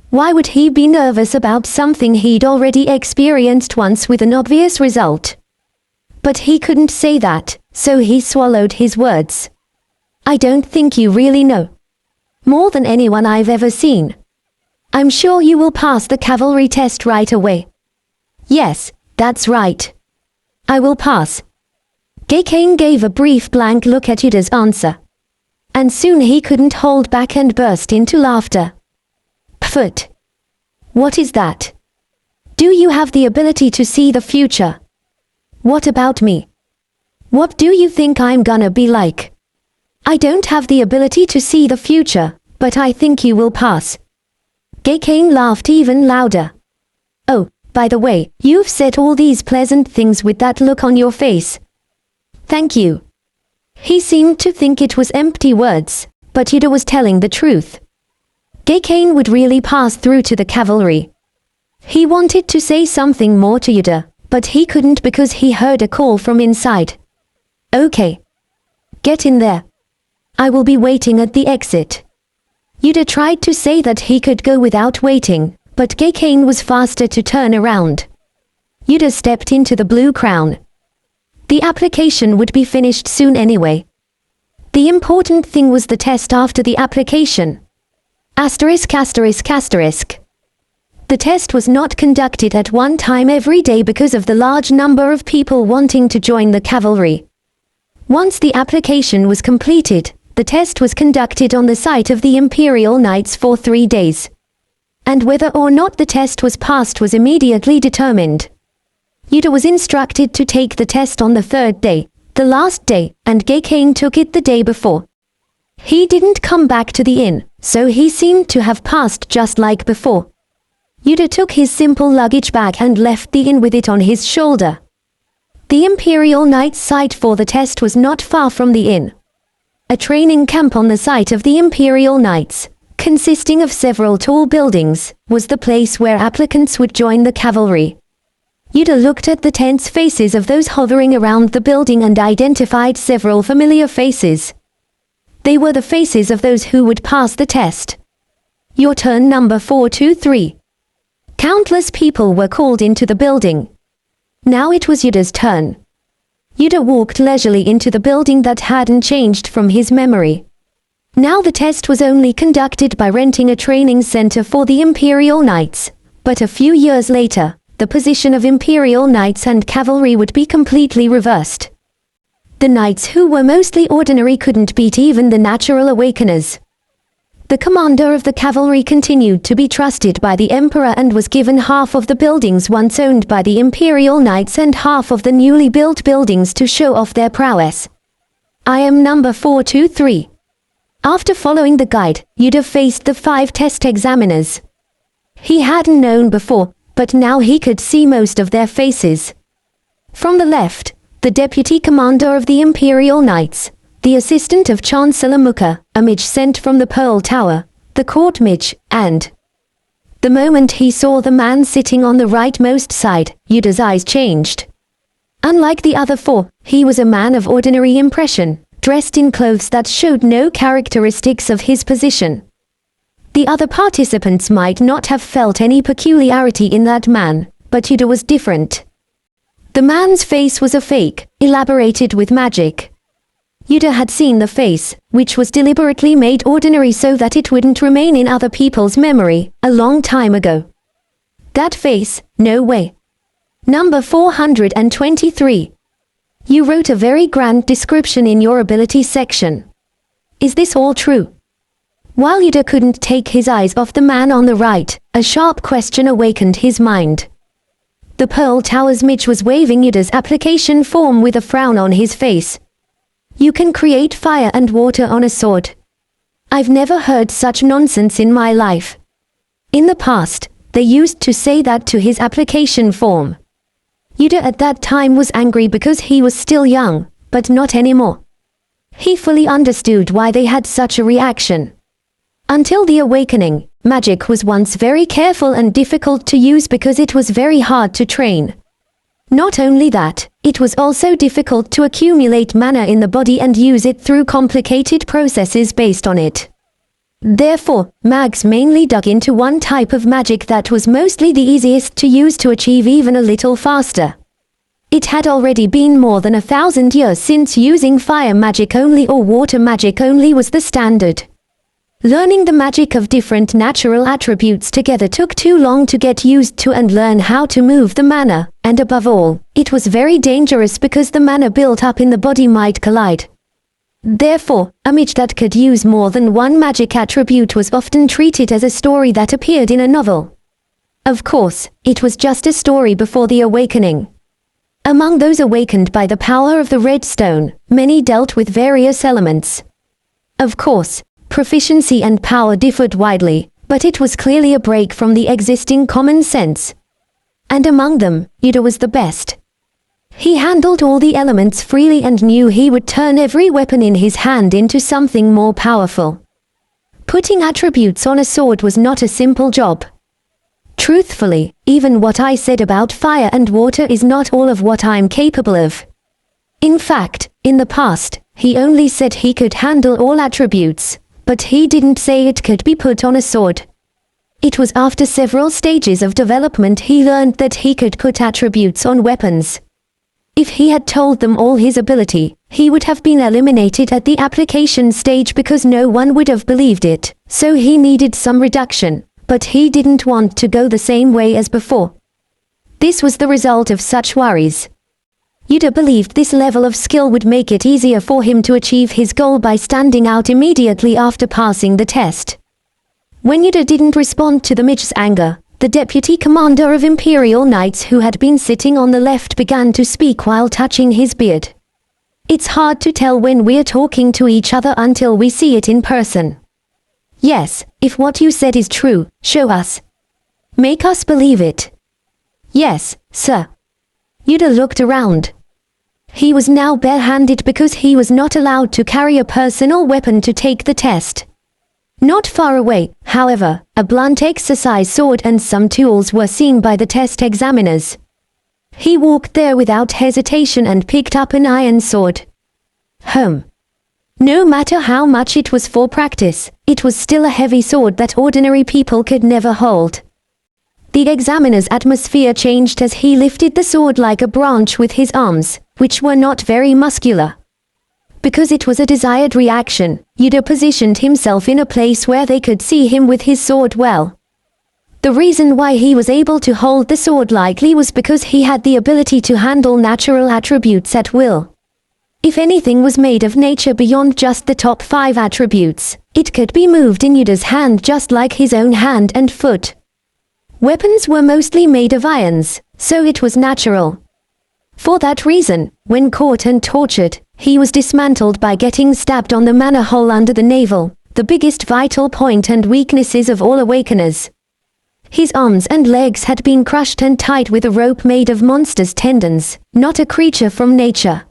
B: Why would he be nervous about something he'd already experienced once with an obvious result? But he couldn't say that, so he swallowed his words. I don't think you really know. More than anyone I've ever seen. I'm sure you will pass the cavalry test right away. Yes, that's right. I will pass. GCash gave a brief blank look at Yuder's answer. And soon he couldn't hold back and burst into laughter. Pfft. What is that? Do you have the ability to see the future? What about me? What do you think I'm gonna be like? I don't have the ability to see the future, but I think you will pass. GCash laughed even louder. Oh, by the way, you've said all these pleasant things with that look on your face. Thank you. He seemed to think it was empty words, but Yuder was telling the truth. GCash would really pass through to the cavalry. He wanted to say something more to Yuder, but he couldn't because he heard a call from inside. Okay. Get in there. I will be waiting at the exit. Yuder tried to say that he could go without waiting, but GCash was faster to turn around. Yuder stepped into the blue crown. The application would be finished soon anyway. The important thing was the test after the application. Asterisk asterisk asterisk. The test was not conducted at one time every day because of the large number of people wanting to join the cavalry. Once the application was completed, the test was conducted on the site of the Imperial Knights for 3 days. And whether or not the test was passed was immediately determined. Yuder was instructed to take the test on the 3rd day, the last day, and GCash took it the day before. He didn't come back to the inn, so he seemed to have passed just like before. Yuder took his simple luggage bag and left the inn with it on his shoulder. The Imperial Knights site for the test was not far from the inn. A training camp on the site of the Imperial Knights, consisting of several tall buildings, was the place where applicants would join the cavalry. Yuder looked at the tense faces of those hovering around the building and identified several familiar faces. They were the faces of those who would pass the test. Your turn number 423. Countless people were called into the building. Now it was Yuder's turn. Yuder walked leisurely into the building that hadn't changed from his memory. Now the test was only conducted by renting a training center for the Imperial Knights, but a few years later, the position of Imperial Knights and cavalry would be completely reversed. The knights who were mostly ordinary couldn't beat even the natural awakeners. The commander of the cavalry continued to be trusted by the emperor and was given half of the buildings once owned by the Imperial Knights and half of the newly built buildings to show off their prowess. I am number 423. After following the guide, Yuder faced the 5 test examiners. He hadn't known before, but now he could see most of their faces. From the left, the deputy commander of the Imperial Knights, the assistant of Chancellor Mukha, a mage sent from the Pearl Tower, the court mage, and... The moment he saw the man sitting on the rightmost side, Yuder's eyes changed. Unlike the other 4, he was a man of ordinary impression, dressed in clothes that showed no characteristics of his position. The other participants might not have felt any peculiarity in that man, but Yuder was different. The man's face was a fake, elaborated with magic. Yuder had seen the face, which was deliberately made ordinary so that it wouldn't remain in other people's memory, a long time ago. That face, no way. Number 423. You wrote a very grand description in your ability section. Is this all true? While Yuder couldn't take his eyes off the man on the right, a sharp question awakened his mind. The Pearl Tower's Mitch was waving Yuder's application form with a frown on his face. You can create fire and water on a sword. I've never heard such nonsense in my life. In the past, they used to say that to his application form. Yuder at that time was angry because he was still young, but not anymore. He fully understood why they had such a reaction. Until the awakening, magic was once very careful and difficult to use because it was very hard to train. Not only that, it was also difficult to accumulate mana in the body and use it through complicated processes based on it. Therefore, mags mainly dug into one type of magic that was mostly the easiest to use to achieve even a little faster. It had already been more than 1,000 years since using fire magic only or water magic only was the standard. Learning the magic of different natural attributes together took too long to get used to and learn how to move the mana, and above all, it was very dangerous because the mana built up in the body might collide. Therefore, a mage that could use more than one magic attribute was often treated as a story that appeared in a novel. Of course, it was just a story before the awakening. Among those awakened by the power of the red stone, many dealt with various elements. Of course, proficiency and power differed widely, but it was clearly a break from the existing common sense. And among them, Yuder was the best. He handled all the elements freely and knew he would turn every weapon in his hand into something more powerful. Putting attributes on a sword was not a simple job. Truthfully, even what I said about fire and water is not all of what I'm capable of. In fact, in the past, he only said he could handle all attributes, but he didn't say it could be put on a sword. It was after several stages of development he learned that he could put attributes on weapons. If he had told them all his ability, he would have been eliminated at the application stage because no one would have believed it, so he needed some reduction, but he didn't want to go the same way as before. This was the result of such worries. Yuder believed this level of skill would make it easier for him to achieve his goal by standing out immediately after passing the test. When Yuder didn't respond to the mage's anger, the deputy commander of Imperial Knights who had been sitting on the left began to speak while touching his beard. It's hard to tell when we're talking to each other until we see it in person. Yes, if what you said is true, show us. Make us believe it. Yes, sir. Yuder looked around. He was now barehanded because he was not allowed to carry a personal weapon to take the test. Not far away, however, a blunt exercise sword and some tools were seen by the test examiners. He walked there without hesitation and picked up an iron sword. No matter how much it was for practice, it was still a heavy sword that ordinary people could never hold. The examiner's atmosphere changed as he lifted the sword like a branch with his arms, which were not very muscular. Because it was a desired reaction, Yuder positioned himself in a place where they could see him with his sword well. The reason why he was able to hold the sword lightly was because he had the ability to handle natural attributes at will. If anything was made of nature beyond just the top 5 attributes, it could be moved in Yuder's hand just like his own hand and foot. Weapons were mostly made of irons, so it was natural. For that reason, when caught and tortured, he was dismantled by getting stabbed on the mana hole under the navel, the biggest vital point and weaknesses of all awakeners. His arms and legs had been crushed and tied with a rope made of monster's tendons, not a creature from nature.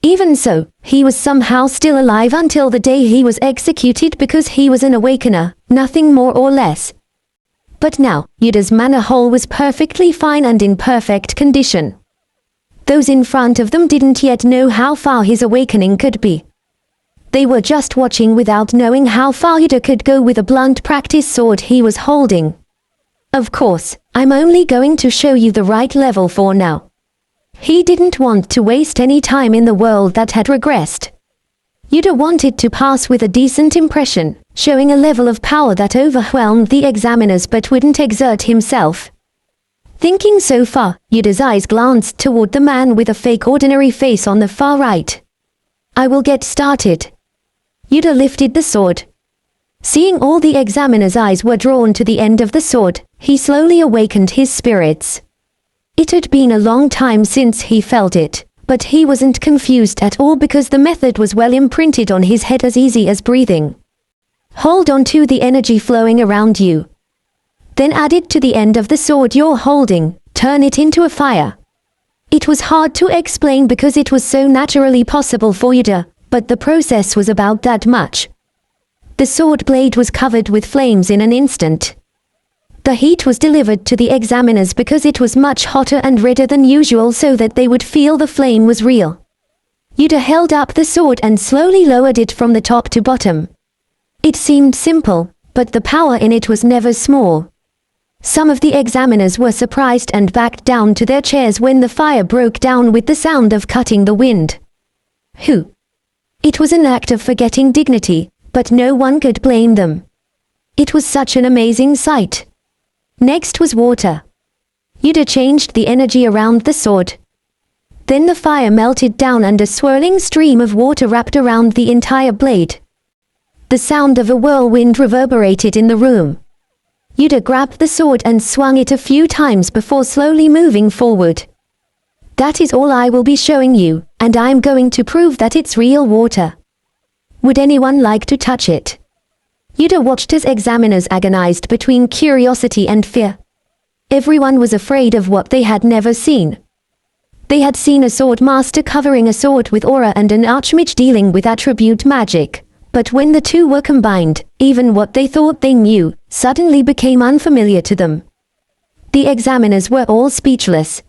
B: Even so, he was somehow still alive until the day he was executed because he was an awakener, nothing more or less. But now, Yuder's mana hole was perfectly fine and in perfect condition. Those in front of them didn't yet know how far his awakening could be. They were just watching without knowing how far Yuder could go with a blunt practice sword he was holding. Of course, I'm only going to show you the right level for now. He didn't want to waste any time in the world that had regressed. Yuder wanted to pass with a decent impression, showing a level of power that overwhelmed the examiners but wouldn't exert himself. Thinking so far, Yuder's eyes glanced toward the man with a fake ordinary face on the far right. I will get started. Yuder lifted the sword. Seeing all the examiner's eyes were drawn to the end of the sword, he slowly awakened his spirits. It had been a long time since he felt it, but he wasn't confused at all because the method was well imprinted on his head, as easy as breathing. Hold on to the energy flowing around you. Then add it to the end of the sword you're holding, turn it into a fire. It was hard to explain because it was so naturally possible for Yuder, but the process was about that much. The sword blade was covered with flames in an instant. The heat was delivered to the examiners because it was much hotter and redder than usual so that they would feel the flame was real. Yuder held up the sword and slowly lowered it from the top to bottom. It seemed simple, but the power in it was never small. Some of the examiners were surprised and backed down to their chairs when the fire broke down with the sound of cutting the wind. It was an act of forgetting dignity, but no one could blame them. It was such an amazing sight. Next was water. Yuder changed the energy around the sword. Then the fire melted down and a swirling stream of water wrapped around the entire blade. The sound of a whirlwind reverberated in the room. Yuder grabbed the sword and swung it a few times before slowly moving forward. That is all I will be showing you, and I'm going to prove that it's real water. Would anyone like to touch it? Yuder watched as examiners agonized between curiosity and fear. Everyone was afraid of what they had never seen. They had seen a sword master covering a sword with aura and an archmage dealing with attribute magic, but when the two were combined, even what they thought they knew suddenly became unfamiliar to them. The examiners were all speechless.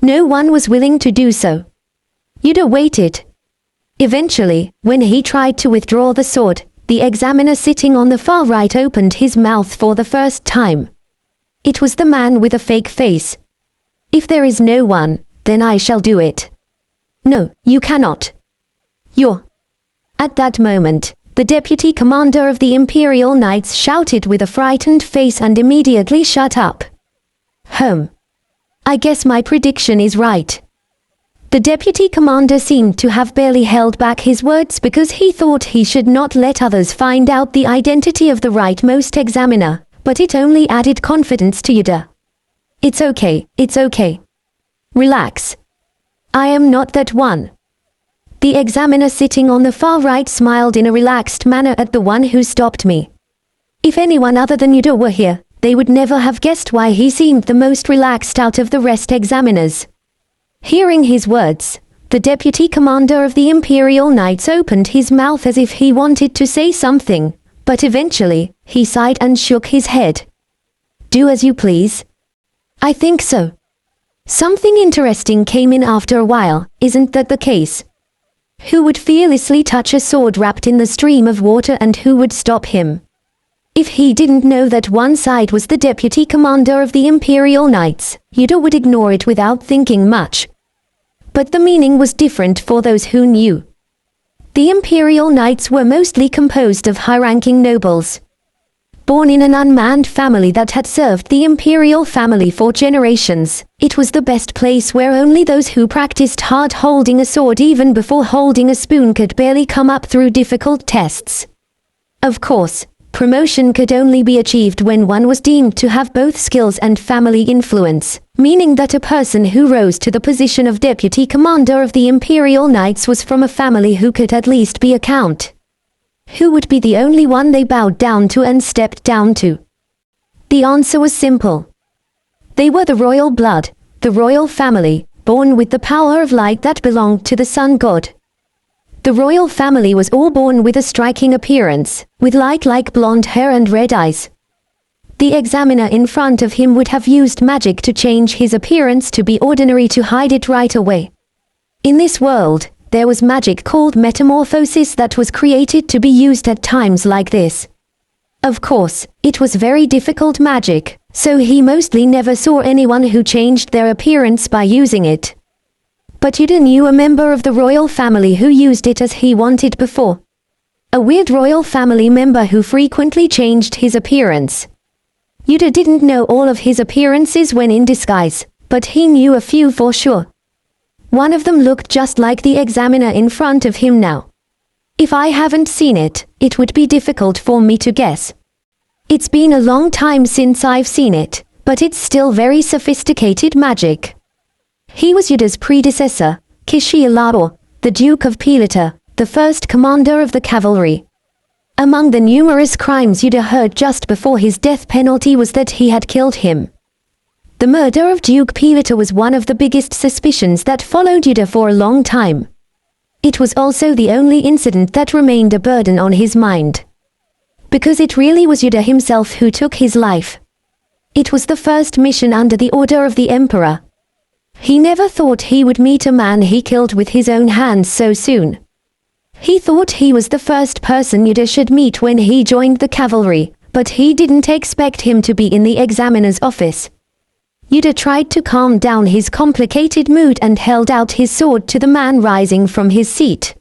B: No one was willing to do so. Yuder waited. Eventually, when he tried to withdraw the sword, the examiner sitting on the far right opened his mouth for the first time. It was the man with a fake face. If there is no one, then I shall do it. No, you cannot. You're. At that moment, the deputy commander of the Imperial Knights shouted with a frightened face and immediately shut up. I guess my prediction is right. The deputy commander seemed to have barely held back his words because he thought he should not let others find out the identity of the rightmost examiner, but it only added confidence to Yuder. It's okay. Relax. I am not that one. The examiner sitting on the far right smiled in a relaxed manner at the one who stopped me. If anyone other than Yuder were here, they would never have guessed why he seemed the most relaxed out of the rest examiners. Hearing his words, the deputy commander of the Imperial Knights opened his mouth as if he wanted to say something, but eventually, he sighed and shook his head. Do as you please. I think so. Something interesting came in after a while, isn't that the case? Who would fearlessly touch a sword wrapped in the stream of water and who would stop him? If he didn't know that one side was the deputy commander of the Imperial Knights, Yuder would ignore it without thinking much. But the meaning was different for those who knew. The Imperial Knights were mostly composed of high-ranking nobles. Born in an unmanned family that had served the Imperial family for generations, it was the best place where only those who practiced hard holding a sword even before holding a spoon could barely come up through difficult tests. Of course, promotion could only be achieved when one was deemed to have both skills and family influence, meaning that a person who rose to the position of deputy commander of the Imperial Knights was from a family who could at least be a count. Who would be the only one they bowed down to and stepped down to? The answer was simple. They were the royal blood, the royal family, born with the power of light that belonged to the sun god. The royal family was all born with a striking appearance, with light-like blonde hair and red eyes. The examiner in front of him would have used magic to change his appearance to be ordinary to hide it right away. In this world, there was magic called metamorphosis that was created to be used at times like this. Of course, it was very difficult magic, so he mostly never saw anyone who changed their appearance by using it. But Yuder knew a member of the royal family who used it as he wanted before. A weird royal family member who frequently changed his appearance. Yuder didn't know all of his appearances when in disguise, but he knew a few for sure. One of them looked just like the examiner in front of him now. If I haven't seen it, it would be difficult for me to guess. It's been a long time since I've seen it, but it's still very sophisticated magic. He was Yuder's predecessor, Kishialabo, the Duke of Pilata, the first commander of the cavalry. Among the numerous crimes Yuder heard just before his death penalty was that he had killed him. The murder of Duke Pilata was one of the biggest suspicions that followed Yuder for a long time. It was also the only incident that remained a burden on his mind. Because it really was Yuder himself who took his life. It was the first mission under the order of the Emperor. He never thought he would meet a man he killed with his own hands so soon. He thought he was the first person Yuder should meet when he joined the cavalry, but he didn't expect him to be in the examiner's office. Yuder tried to calm down his complicated mood and held out his sword to the man rising from his seat.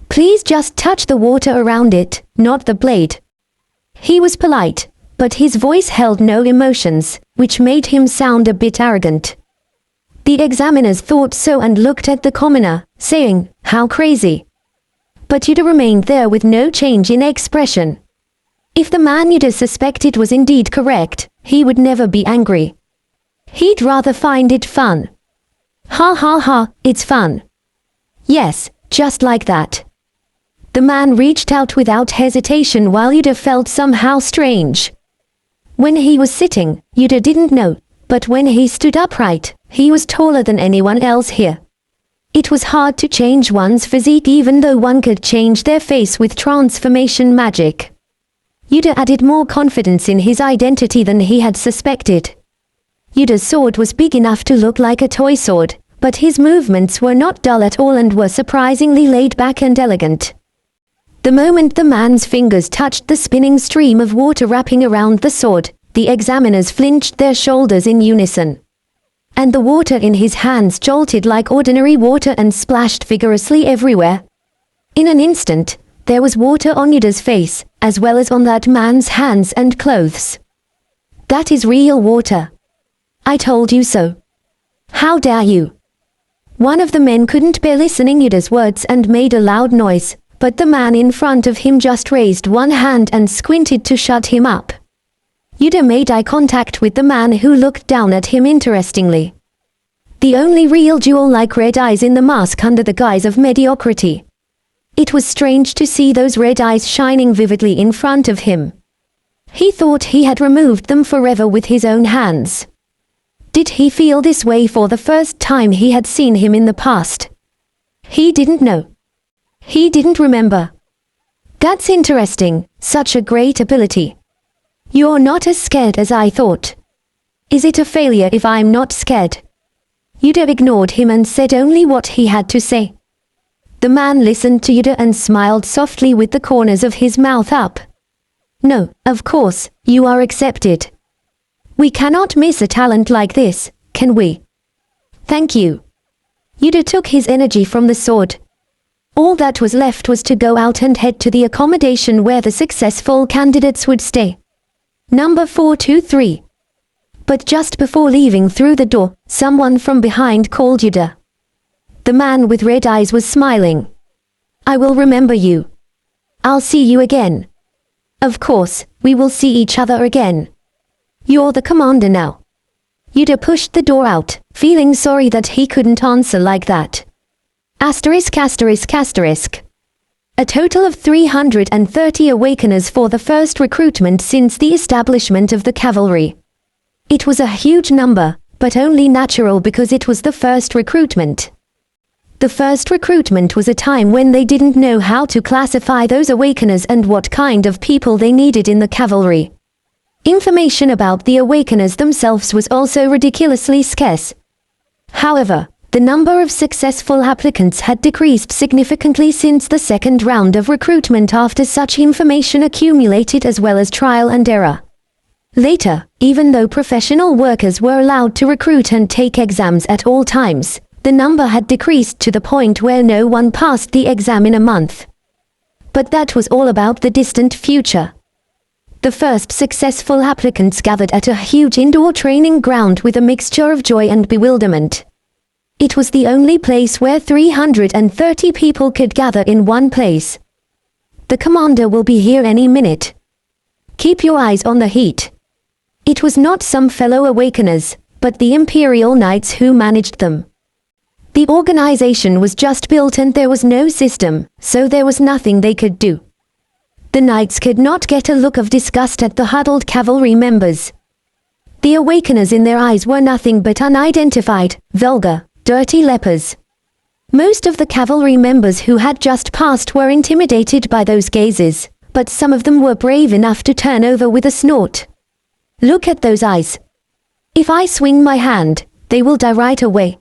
B: Please just touch the water around it, not the blade. He was polite, but his voice held no emotions, which made him sound a bit arrogant. The examiners thought so and looked at the commoner, saying, "How crazy." But Yuder remained there with no change in expression. If the man Yuder suspected was indeed correct, he would never be angry. He'd rather find it fun. Ha ha ha, it's fun. Yes, just like that. The man reached out without hesitation while Yuder felt somehow strange. When he was sitting, Yuder didn't know, but when he stood upright, he was taller than anyone else here. It was hard to change one's physique even though one could change their face with transformation magic. Yuder added more confidence in his identity than he had suspected. Yuder's sword was big enough to look like a toy sword, but his movements were not dull at all and were surprisingly laid back and elegant. The moment the man's fingers touched the spinning stream of water wrapping around the sword, the examiners flinched their shoulders in unison. And the water in his hands jolted like ordinary water and splashed vigorously everywhere. In an instant, there was water on Yuder's face, as well as on that man's hands and clothes. That is real water. I told you so. How dare you? One of the men couldn't bear listening Yuder's words and made a loud noise, but the man in front of him just raised one hand and squinted to shut him up. Yuder made eye contact with the man who looked down at him interestingly. The only real jewel-like red eyes in the mask under the guise of mediocrity. It was strange to see those red eyes shining vividly in front of him. He thought he had removed them forever with his own hands. Did he feel this way for the first time he had seen him in the past? He didn't know. He didn't remember. That's interesting, such a great ability. You're not as scared as I thought. Is it a failure if I'm not scared? Yuder ignored him and said only what he had to say. The man listened to Yuder and smiled softly with the corners of his mouth up. No, of course, you are accepted. We cannot miss a talent like this, can we? Thank you. Yuder took his energy from the sword. All that was left was to go out and head to the accommodation where the successful candidates would stay. Number 423. But just before leaving through the door, someone from behind called Yuder. The man with red eyes was smiling. I will remember you. I'll see you again. Of course, we will see each other again. You're the commander now. Yuder pushed the door out, feeling sorry that he couldn't answer like that. Asterisk asterisk asterisk. A total of 330 awakeners for the first recruitment since the establishment of the cavalry. It was a huge number, but only natural because it was the first recruitment. The first recruitment was a time when they didn't know how to classify those awakeners and what kind of people they needed in the cavalry. Information about the awakeners themselves was also ridiculously scarce. However, the number of successful applicants had decreased significantly since the second round of recruitment after such information accumulated as well as trial and error. Later, even though professional workers were allowed to recruit and take exams at all times, the number had decreased to the point where no one passed the exam in a month. But that was all about the distant future. The first successful applicants gathered at a huge indoor training ground with a mixture of joy and bewilderment. It was the only place where 330 people could gather in one place. The commander will be here any minute. Keep your eyes on the heat. It was not some fellow awakeners, but the Imperial Knights who managed them. The organization was just built and there was no system, so there was nothing they could do. The Knights could not get a look of disgust at the huddled cavalry members. The awakeners in their eyes were nothing but unidentified, vulgar, dirty lepers. Most of the cavalry members who had just passed were intimidated by those gazes, but some of them were brave enough to turn over with a snort. Look at those eyes. If I swing my hand, they will die right away.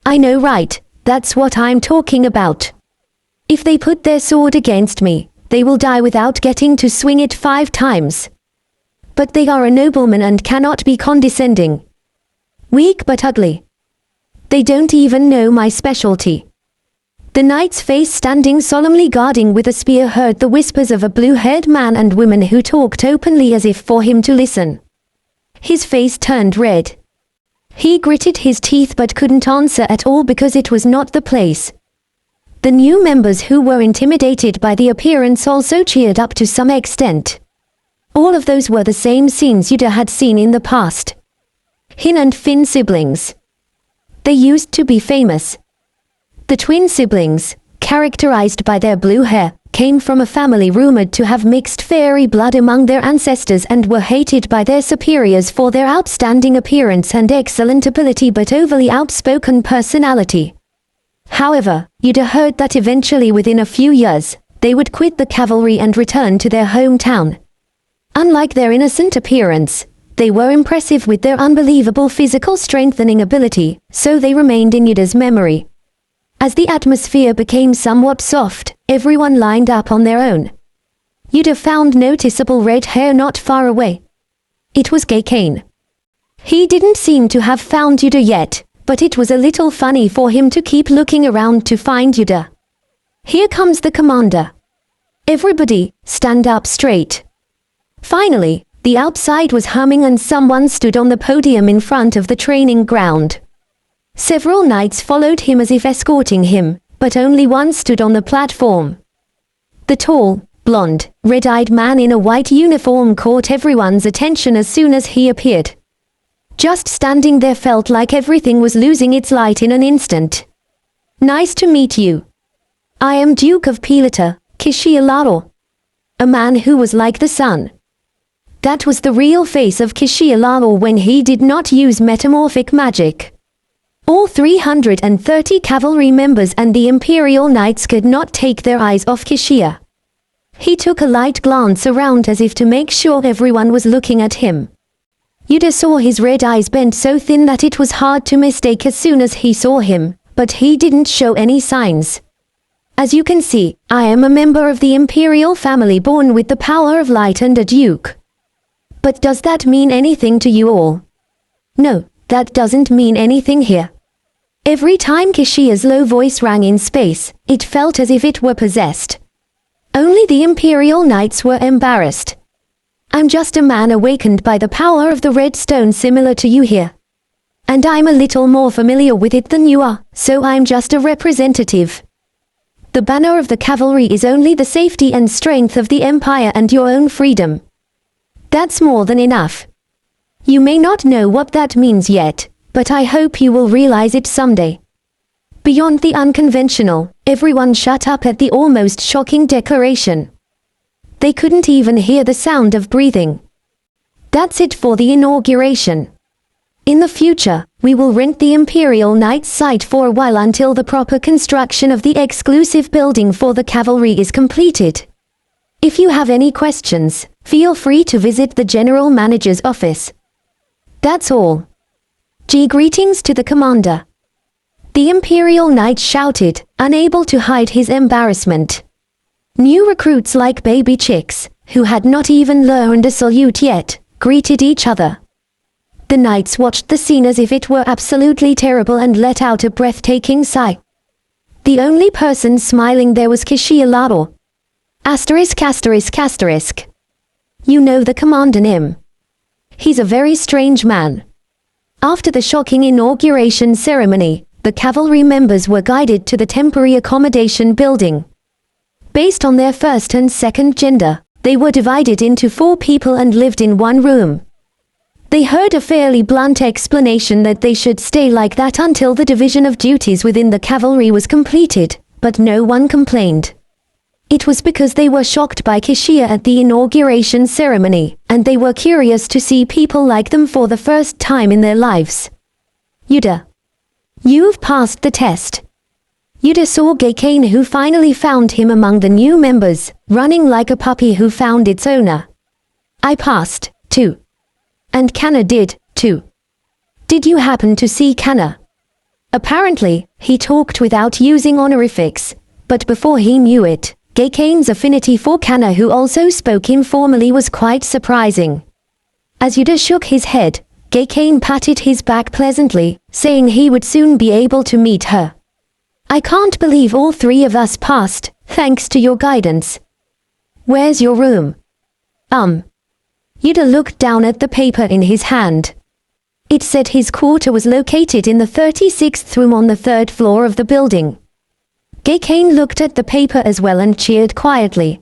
B: I know, right, that's what I'm talking about. If they put their sword against me, they will die without getting to swing it 5 times. But they are a nobleman and cannot be condescending. Weak but ugly. They don't even know my specialty. The knight's face standing solemnly guarding with a spear heard the whispers of a blue-haired man and women who talked openly as if for him to listen. His face turned red. He gritted his teeth but couldn't answer at all because it was not the place. The new members who were intimidated by the appearance also cheered up to some extent. All of those were the same scenes Yuder had seen in the past. Hin and Finn siblings. They used to be famous. The twin siblings, characterized by their blue hair, came from a family rumored to have mixed fairy blood among their ancestors and were hated by their superiors for their outstanding appearance and excellent ability but overly outspoken personality. However, Yuder heard that eventually within a few years, they would quit the cavalry and return to their hometown. Unlike their innocent appearance, they were impressive with their unbelievable physical strengthening ability, so they remained in Yuder's memory. As the atmosphere became somewhat soft, everyone lined up on their own. Yuder found noticeable red hair not far away. It was GCash. He didn't seem to have found Yuder yet, but it was a little funny for him to keep looking around to find Yuder. Here comes the commander. Everybody, stand up straight. Finally, the outside was humming and someone stood on the podium in front of the training ground. Several knights followed him as if escorting him, but only one stood on the platform. The tall, blonde, red-eyed man in a white uniform caught everyone's attention as soon as he appeared. Just standing there felt like everything was losing its light in an instant. Nice to meet you. I am Duke of Pilata, Kishialaro. A man who was like the sun. That was the real face of Kishialaro when he did not use metamorphic magic. All 330 cavalry members and the Imperial Knights could not take their eyes off Kishia. He took a light glance around as if to make sure everyone was looking at him. Yuder saw his red eyes bent so thin that it was hard to mistake as soon as he saw him, but he didn't show any signs. As you can see, I am a member of the Imperial family born with the power of light and a duke. But does that mean anything to you all? No, that doesn't mean anything here. Every time Kishia's low voice rang in space, it felt as if it were possessed. Only the Imperial Knights were embarrassed. I'm just a man awakened by the power of the red stone similar to you here. And I'm a little more familiar with it than you are, so I'm just a representative. The banner of the cavalry is only the safety and strength of the Empire and your own freedom. That's more than enough. You may not know what that means yet, but I hope you will realize it someday. Beyond the unconventional, everyone shut up at the almost shocking declaration. They couldn't even hear the sound of breathing. That's it for the inauguration. In the future, we will rent the Imperial Knights site for a while until the proper construction of the exclusive building for the cavalry is completed. If you have any questions, feel free to visit the General Manager's office. That's all. Greetings to the commander. The Imperial Knight shouted, unable to hide his embarrassment. New recruits like baby chicks, who had not even learned a salute yet, greeted each other. The knights watched the scene as if it were absolutely terrible and let out a breathtaking sigh. The only person smiling there was Kishia Lado. *****. You know the Commander Nim. He's a very strange man. After the shocking inauguration ceremony, the cavalry members were guided to the temporary accommodation building. Based on their first and second gender, they were divided into 4 people and lived in one room. They heard a fairly blunt explanation that they should stay like that until the division of duties within the cavalry was completed, but no one complained. It was because they were shocked by Kishia at the inauguration ceremony, and they were curious to see people like them for the first time in their lives. Yuder. You've passed the test. Yuder saw GCash who finally found him among the new members, running like a puppy who found its owner. I passed, too. And Kana did, too. Did you happen to see Kana? Apparently, he talked without using honorifics, but before he knew it, GCash's affinity for Kana, who also spoke informally, was quite surprising. As Yuder shook his head, GCash patted his back pleasantly, saying he would soon be able to meet her. I can't believe all 3 of us passed, thanks to your guidance. Where's your room? Yuder looked down at the paper in his hand. It said his quarter was located in the 36th room on the 3rd floor of the building. GCash looked at the paper as well and cheered quietly.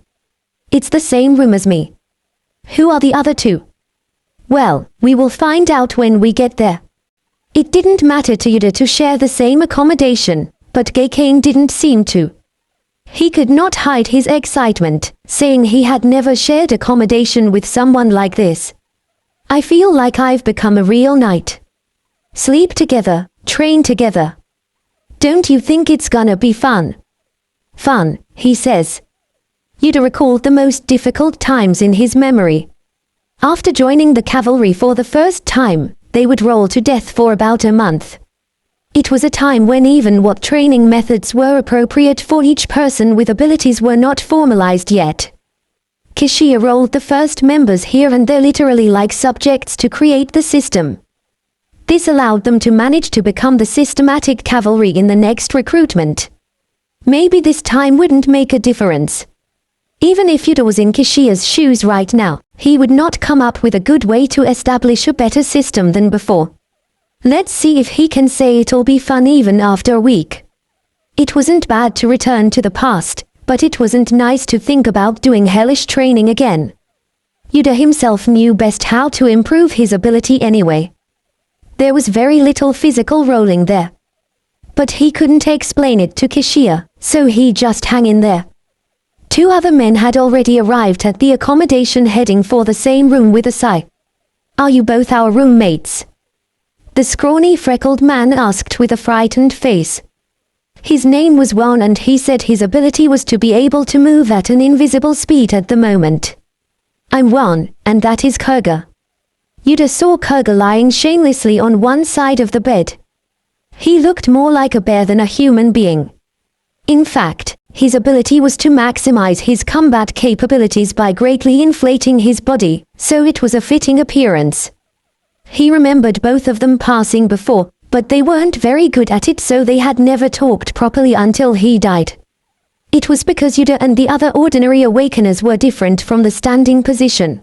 B: It's the same room as me. Who are the other 2? Well, we will find out when we get there. It didn't matter to Yuder to share the same accommodation, but GCash didn't seem to. He could not hide his excitement, saying he had never shared accommodation with someone like this. I feel like I've become a real knight. Sleep together, train together. Don't you think it's gonna be fun? Fun, he says. Yuder recalled the most difficult times in his memory. After joining the cavalry for the first time, they would roll to death for about a month. It was a time when even what training methods were appropriate for each person with abilities were not formalized yet. Kishia rolled the first members here and there literally like subjects to create the system. This allowed them to manage to become the systematic cavalry in the next recruitment. Maybe this time wouldn't make a difference. Even if Yuder was in Kishia's shoes right now, he would not come up with a good way to establish a better system than before. Let's see if he can say it'll be fun even after a week. It wasn't bad to return to the past, but it wasn't nice to think about doing hellish training again. Yuder himself knew best how to improve his ability anyway. There was very little physical rolling there. But he couldn't explain it to Kishia, so he just hung in there. 2 other men had already arrived at the accommodation heading for the same room with a sigh. Are you both our roommates? The scrawny freckled man asked with a frightened face. His name was Juan and he said his ability was to be able to move at an invisible speed at the moment. I'm Juan, and that is Kurga. Yuder saw Kurga lying shamelessly on one side of the bed. He looked more like a bear than a human being. In fact, his ability was to maximize his combat capabilities by greatly inflating his body, so it was a fitting appearance. He remembered both of them passing before, but they weren't very good at it, so they had never talked properly until he died. It was because Yuder and the other ordinary awakeners were different from the standing position.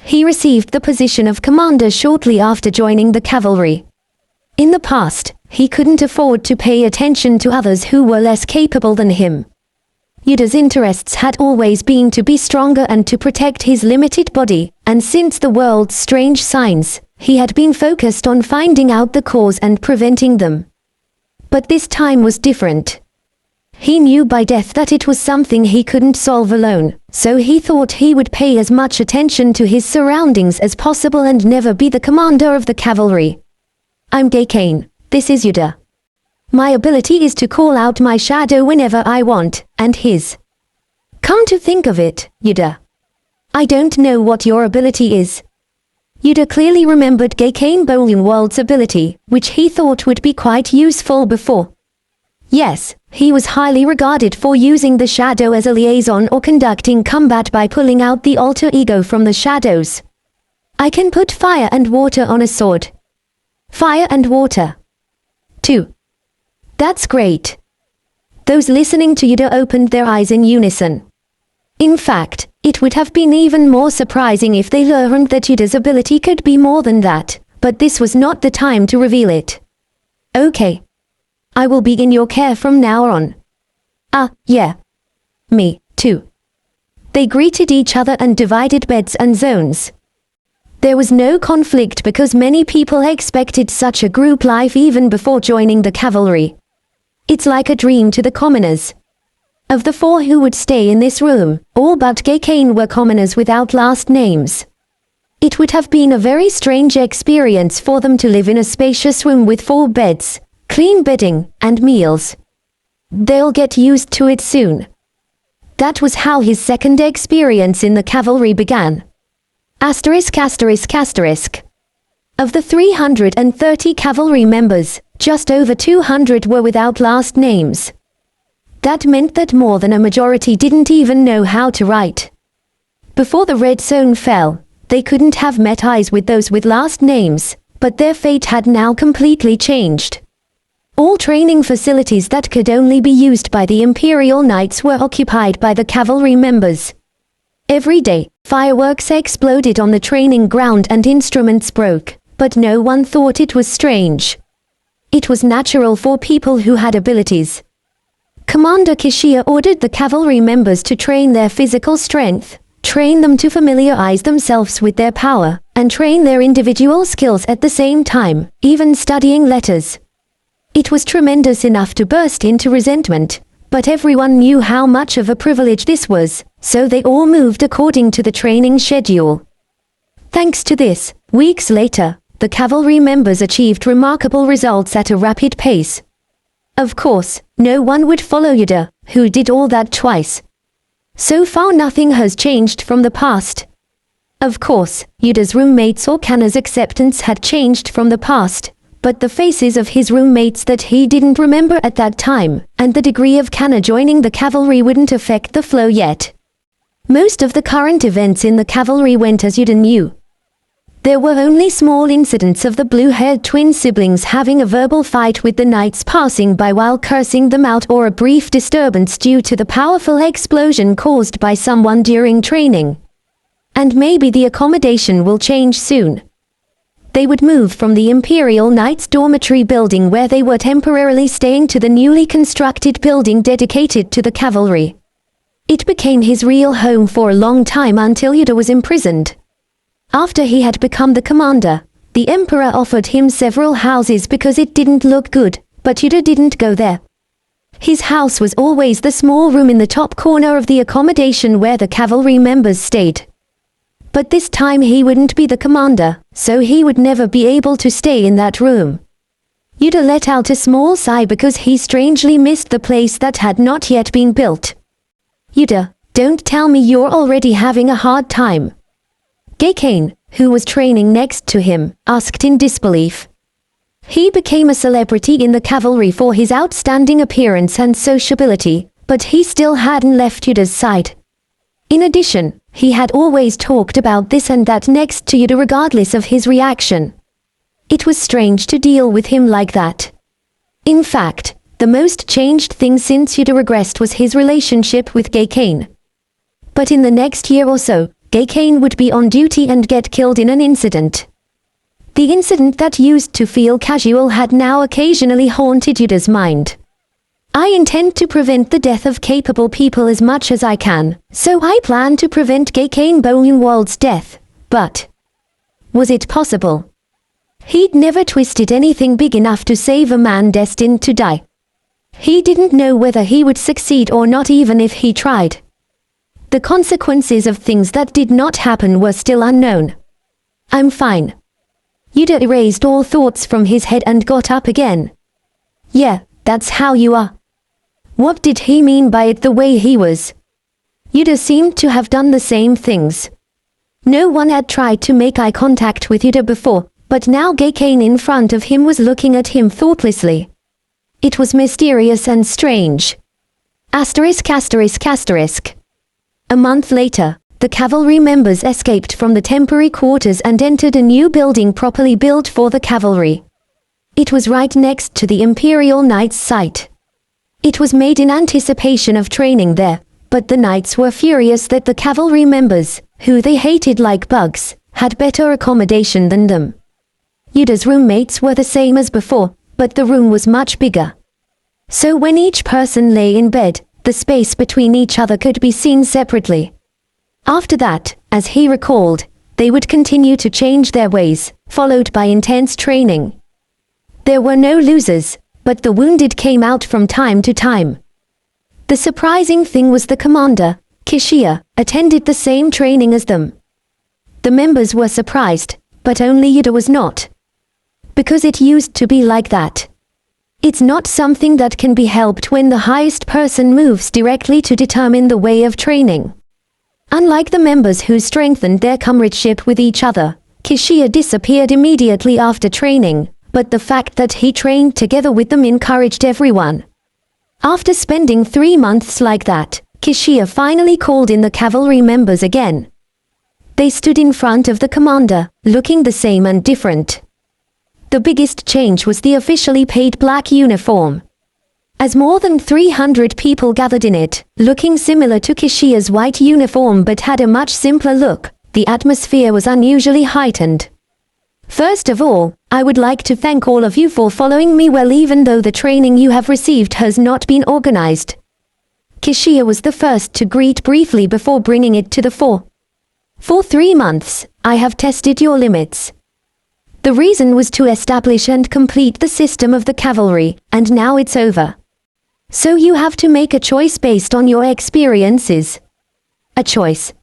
B: He received the position of commander shortly after joining the cavalry. In the past, he couldn't afford to pay attention to others who were less capable than him. Yuder's interests had always been to be stronger and to protect his limited body, and since the world's strange signs, he had been focused on finding out the cause and preventing them. But this time was different. He knew by death that it was something he couldn't solve alone, so he thought he would pay as much attention to his surroundings as possible and never be the commander of the cavalry. I'm GCash, this is Yuder. My ability is to call out my shadow whenever I want, and his. Come to think of it, Yuder. I don't know what your ability is. Yuder clearly remembered GCash Bolinwald's ability, which he thought would be quite useful before. Yes, he was highly regarded for using the shadow as a liaison or conducting combat by pulling out the alter ego from the shadows. I can put fire and water on a sword. Fire and water. 2. That's great. Those listening to Yuder opened their eyes in unison. In fact, it would have been even more surprising if they learned that Yuder's ability could be more than that, but this was not the time to reveal it. Okay. I will be in your care from now on. Yeah. Me, too. They greeted each other and divided beds and zones. There was no conflict because many people expected such a group life even before joining the cavalry. It's like a dream to the commoners. Of the 4 who would stay in this room, all but GCash were commoners without last names. It would have been a very strange experience for them to live in a spacious room with 4 beds, clean bedding, and meals. They'll get used to it soon. That was how his second experience in the cavalry began. Of the 330 cavalry members, just over 200 were without last names. That meant that more than a majority didn't even know how to write. Before the red zone fell, they couldn't have met eyes with those with last names, but their fate had now completely changed. All training facilities that could only be used by the Imperial Knights were occupied by the cavalry members. Every day, fireworks exploded on the training ground and instruments broke, but no one thought it was strange. It was natural for people who had abilities. Commander Kishia ordered the cavalry members to train their physical strength, train them to familiarize themselves with their power, and train their individual skills at the same time, even studying letters. It was tremendous enough to burst into resentment, but everyone knew how much of a privilege this was, so they all moved according to the training schedule. Thanks to this, weeks later, the cavalry members achieved remarkable results at a rapid pace. Of course, no one would follow Yuder, who did all that twice. So far nothing has changed from the past. Of course, Yuder's roommates or Kanna's acceptance had changed from the past, but the faces of his roommates that he didn't remember at that time, and the degree of Kanna joining the cavalry wouldn't affect the flow yet. Most of the current events in the cavalry went as Yuder knew. There were only small incidents of the blue-haired twin siblings having a verbal fight with the knights passing by while cursing them out, or a brief disturbance due to the powerful explosion caused by someone during training. And maybe the accommodation will change soon. They would move from the Imperial Knights dormitory building where they were temporarily staying to the newly constructed building dedicated to the cavalry. It became his real home for a long time until Yuder was imprisoned. After he had become the commander, the Emperor offered him several houses because it didn't look good, but Yuder didn't go there. His house was always the small room in the top corner of the accommodation where the cavalry members stayed. But this time he wouldn't be the commander, so he would never be able to stay in that room. Yuder let out a small sigh because he strangely missed the place that had not yet been built. Yuder, don't tell me you're already having a hard time. GCash, who was training next to him, asked in disbelief. He became a celebrity in the cavalry for his outstanding appearance and sociability, but he still hadn't left Yuder's side. In addition, he had always talked about this and that next to Yuder regardless of his reaction. It was strange to deal with him like that. In fact, the most changed thing since Yuder regressed was his relationship with GCash. But in the next year or so, GCash would be on duty and get killed in an incident. The incident that used to feel casual had now occasionally haunted Yuder's mind. I intend to prevent the death of capable people as much as I can, so I plan to prevent GCash Bowenwald's death, but was it possible? He'd never twisted anything big enough to save a man destined to die. He didn't know whether he would succeed or not even if he tried. The consequences of things that did not happen were still unknown. I'm fine. Yuder erased all thoughts from his head and got up again. Yeah, that's how you are. What did he mean by it the way he was? Yuder seemed to have done the same things. No one had tried to make eye contact with Yuder before, but now GCash in front of him was looking at him thoughtlessly. It was mysterious and strange. *****. A month later, the cavalry members escaped from the temporary quarters and entered a new building properly built for the cavalry. It was right next to the Imperial Knights' site. It was made in anticipation of training there, but the knights were furious that the cavalry members, who they hated like bugs, had better accommodation than them. Yuder's roommates were the same as before, but the room was much bigger. So when each person lay in bed, the space between each other could be seen separately. After that, as he recalled, they would continue to change their ways, followed by intense training. There were no losers, but the wounded came out from time to time. The surprising thing was the commander, Kishia, attended the same training as them. The members were surprised, but only Yuder was not. Because it used to be like that. It's not something that can be helped when the highest person moves directly to determine the way of training. Unlike the members who strengthened their comradeship with each other, Kishia disappeared immediately after training, but the fact that he trained together with them encouraged everyone. After spending 3 months like that, Kishia finally called in the cavalry members again. They stood in front of the commander, looking the same and different. The biggest change was the officially paid black uniform. As more than 300 people gathered in it, looking similar to Kishia's white uniform but had a much simpler look, the atmosphere was unusually heightened. First of all, I would like to thank all of you for following me well even though the training you have received has not been organized. Kishia was the first to greet briefly before bringing it to the fore. For 3 months, I have tested your limits. The reason was to establish and complete the system of the cavalry, and now it's over. So you have to make a choice based on your experiences. A choice?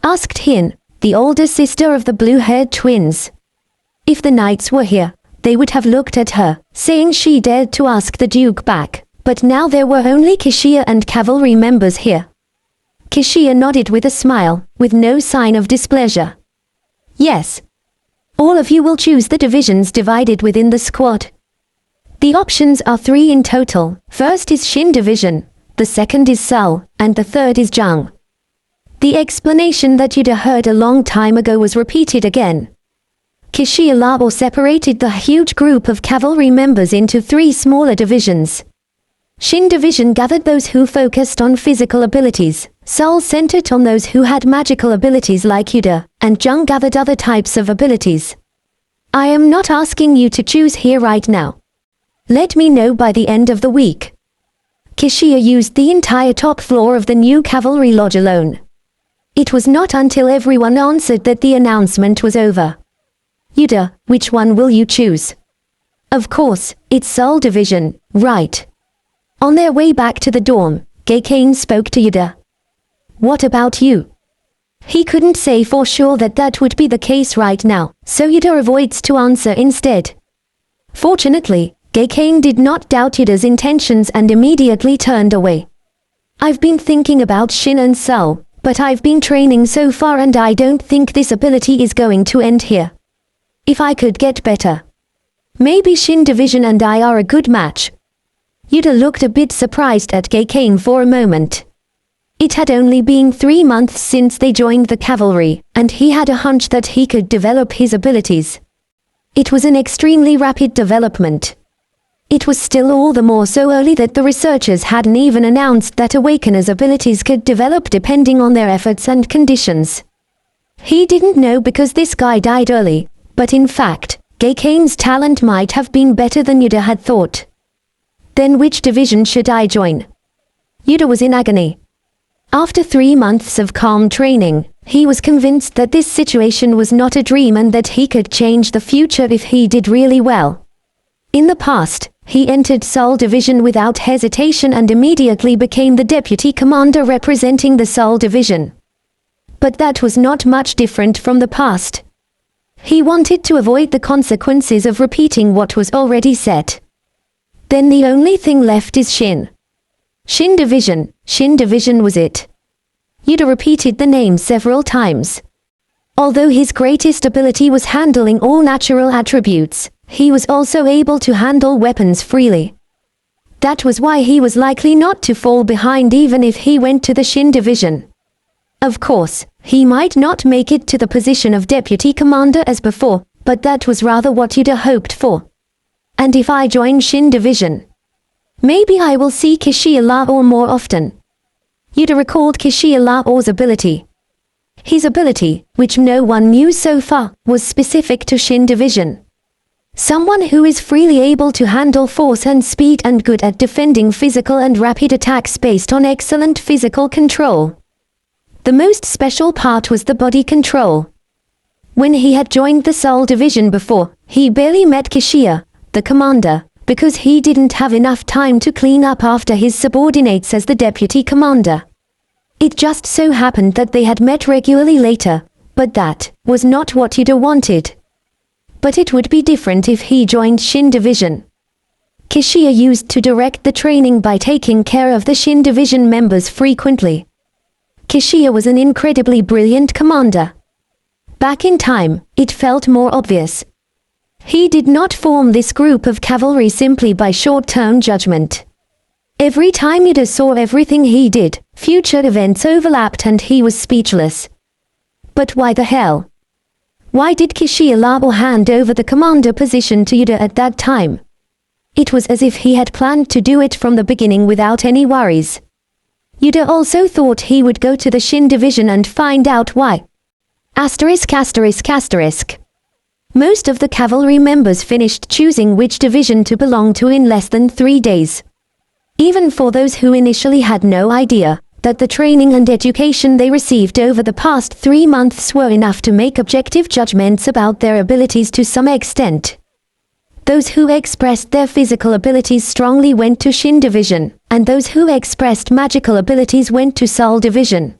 B: Asked Hin, the older sister of the blue-haired twins. If the knights were here, they would have looked at her, saying she dared to ask the Duke back, but now there were only Kishia and cavalry members here. Kishia nodded with a smile, with no sign of displeasure. Yes. All of you will choose the divisions divided within the squad. The options are 3 in total. First is Shin Division, the second is Seoul, and the third is Jung. The explanation that Yuder heard a long time ago was repeated again. Kishia Labo separated the huge group of cavalry members into 3 smaller divisions. Shin Division gathered those who focused on physical abilities, Seoul centered on those who had magical abilities like Yuder, and Jung gathered other types of abilities. I am not asking you to choose here right now. Let me know by the end of the week. Kishia used the entire top floor of the new cavalry lodge alone. It was not until everyone answered that the announcement was over. Yuder, which one will you choose? Of course, it's Seoul Division, right? On their way back to the dorm, Gaikane spoke to Yuder. What about you? He couldn't say for sure that that would be the case right now, so Yuder avoids to answer instead. Fortunately, Gaikane did not doubt Yuder's intentions and immediately turned away. I've been thinking about Shin and Seoul, but I've been training so far and I don't think this ability is going to end here. If I could get better. Maybe Shin Division and I are a good match. Yuder looked a bit surprised at Gaikane for a moment. It had only been 3 months since they joined the cavalry, and he had a hunch that he could develop his abilities. It was an extremely rapid development. It was still all the more so early that the researchers hadn't even announced that Awakener's abilities could develop depending on their efforts and conditions. He didn't know because this guy died early, but in fact, Gaikane's talent might have been better than Yuder had thought. Then which division should I join? Yuder was in agony. After 3 months of calm training, he was convinced that this situation was not a dream and that he could change the future if he did really well. In the past, he entered Seoul Division without hesitation and immediately became the deputy commander representing the Seoul Division. But that was not much different from the past. He wanted to avoid the consequences of repeating what was already said. Then the only thing left is Shin. Shin Division was it. Yuder repeated the name several times. Although his greatest ability was handling all natural attributes, he was also able to handle weapons freely. That was why he was likely not to fall behind even if he went to the Shin Division. Of course, he might not make it to the position of deputy commander as before, but that was rather what Yuder hoped for. And if I join Shin Division, maybe I will see Kishiya Lao more often. Yuder recalled Kishiya Lao's ability. His ability, which no one knew so far, was specific to Shin Division. Someone who is freely able to handle force and speed and good at defending physical and rapid attacks based on excellent physical control. The most special part was the body control. When he had joined the Seoul Division before, he barely met Kishiya, the commander, because he didn't have enough time to clean up after his subordinates as the deputy commander. It just so happened that they had met regularly later, but that was not what Yuder wanted. But it would be different if he joined Shin Division. Kishiya used to direct the training by taking care of the Shin Division members frequently. Kishiya was an incredibly brilliant commander. Back in time, it felt more obvious. He did not form this group of cavalry simply by short-term judgment. Every time Yuder saw everything he did, future events overlapped and he was speechless. But why the hell? Why did Kishiya Lao hand over the commander position to Yuder at that time? It was as if he had planned to do it from the beginning without any worries. Yuder also thought he would go to the Shin Division and find out why. Asterisk. Most of the cavalry members finished choosing which division to belong to in less than 3 days. Even for those who initially had no idea that the training and education they received over the past 3 months were enough to make objective judgments about their abilities to some extent. Those who expressed their physical abilities strongly went to Shin Division, and those who expressed magical abilities went to Seoul Division.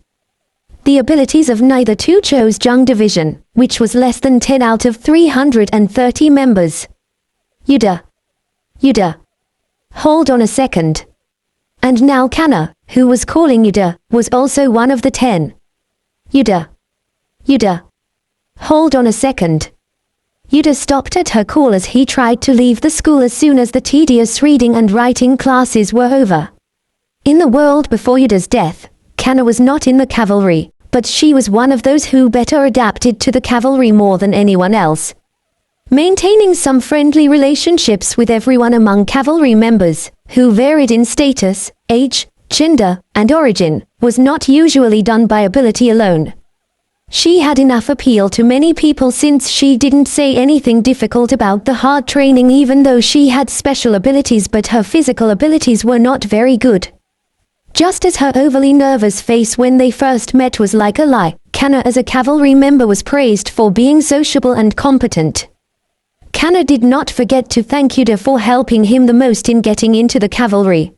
B: The abilities of neither two chose Jung Division, which was less than 10 out of 330 members. Yuder. Hold on a second. And now Kana, who was calling Yuder, was also one of the 10. Yuder. Hold on a second. Yuder stopped at her call as he tried to leave the school as soon as the tedious reading and writing classes were over. In the world before Yuder's death, Kana was not in the cavalry, but she was one of those who better adapted to the cavalry more than anyone else. Maintaining some friendly relationships with everyone among cavalry members, who varied in status, age, gender, and origin, was not usually done by ability alone. She had enough appeal to many people since she didn't say anything difficult about the hard training even though she had special abilities but her physical abilities were not very good. Just as her overly nervous face when they first met was like a lie, Kana as a cavalry member was praised for being sociable and competent. Kana did not forget to thank Yuder for helping him the most in getting into the cavalry.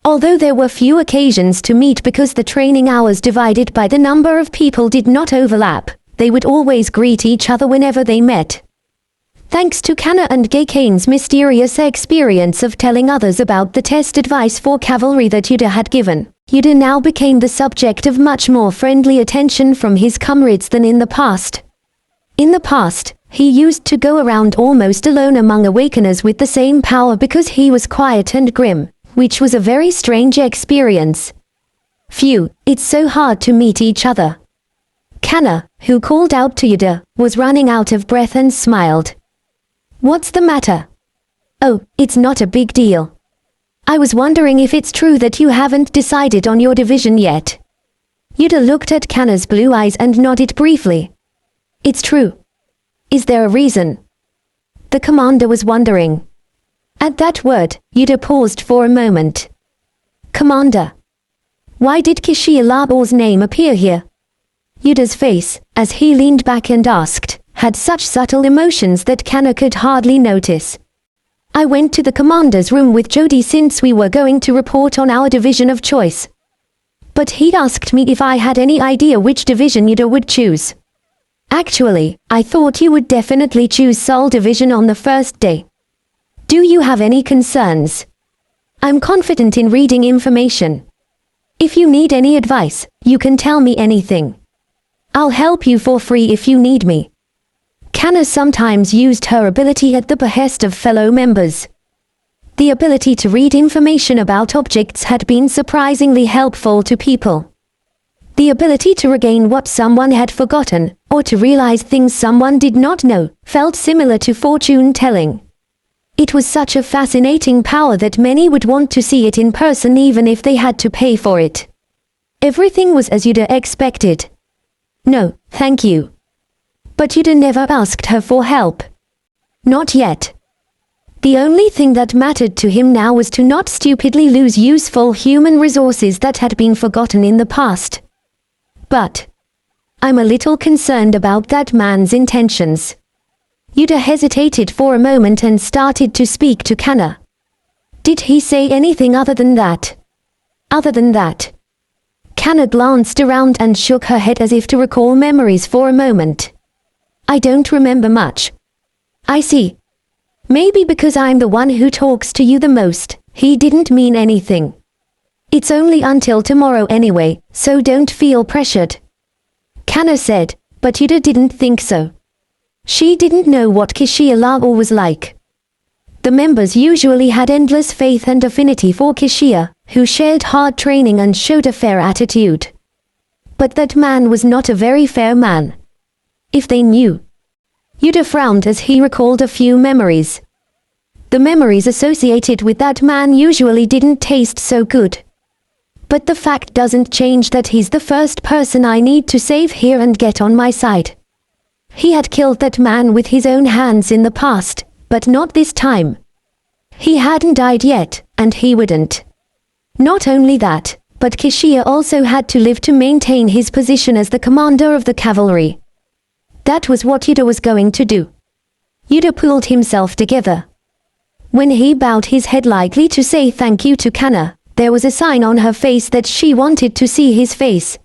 B: Although there were few occasions to meet because the training hours divided by the number of people did not overlap, they would always greet each other whenever they met. Thanks to Kana and Geikane's mysterious experience of telling others about the test advice for cavalry that Yuder had given, Yuder now became the subject of much more friendly attention from his comrades than in the past. In the past, he used to go around almost alone among awakeners with the same power because he was quiet and grim, which was a very strange experience. Phew, it's so hard to meet each other. Kana, who called out to Yuder, was running out of breath and smiled. What's the matter? Oh, it's not a big deal. I was wondering if it's true that you haven't decided on your division yet. Yuder looked at Kana's blue eyes and nodded briefly. It's true. Is there a reason? The commander was wondering. At that word, Yuder paused for a moment. Commander. Why did Kishiya Lao's name appear here? Yuder's face, as he leaned back and asked, had such subtle emotions that Kana could hardly notice. I went to the commander's room with Jody since we were going to report on our division of choice. But he'd asked me if I had any idea which division Yuder would choose. Actually, I thought you would definitely choose Seoul Division on the first day. Do you have any concerns? I'm confident in reading information. If you need any advice, you can tell me anything. I'll help you for free if you need me. Kana sometimes used her ability at the behest of fellow members. The ability to read information about objects had been surprisingly helpful to people. The ability to regain what someone had forgotten, or to realize things someone did not know, felt similar to fortune-telling. It was such a fascinating power that many would want to see it in person even if they had to pay for it. Everything was as Yuder expected. No, thank you. But Yuder never asked her for help. Not yet. The only thing that mattered to him now was to not stupidly lose useful human resources that had been forgotten in the past. But I'm a little concerned about that man's intentions. Yuder hesitated for a moment and started to speak to Kana. Did he say anything other than that? Other than that? Kana glanced around and shook her head as if to recall memories for a moment. I don't remember much. I see. Maybe because I'm the one who talks to you the most, he didn't mean anything. It's only until tomorrow anyway, so don't feel pressured. Kana said, but Yuder didn't think so. She didn't know what Kishiya was like. The members usually had endless faith and affinity for Kishiya, who shared hard training and showed a fair attitude. But that man was not a very fair man. If they knew. Yuder frowned as he recalled a few memories. The memories associated with that man usually didn't taste so good. But the fact doesn't change that he's the first person I need to save here and get on my side. He had killed that man with his own hands in the past, but not this time. He hadn't died yet, and he wouldn't. Not only that, but Kishiya also had to live to maintain his position as the commander of the cavalry. That was what Yuder was going to do. Yuder pulled himself together. When he bowed his head likely to say thank you to Kana, there was a sign on her face that she wanted to see his face.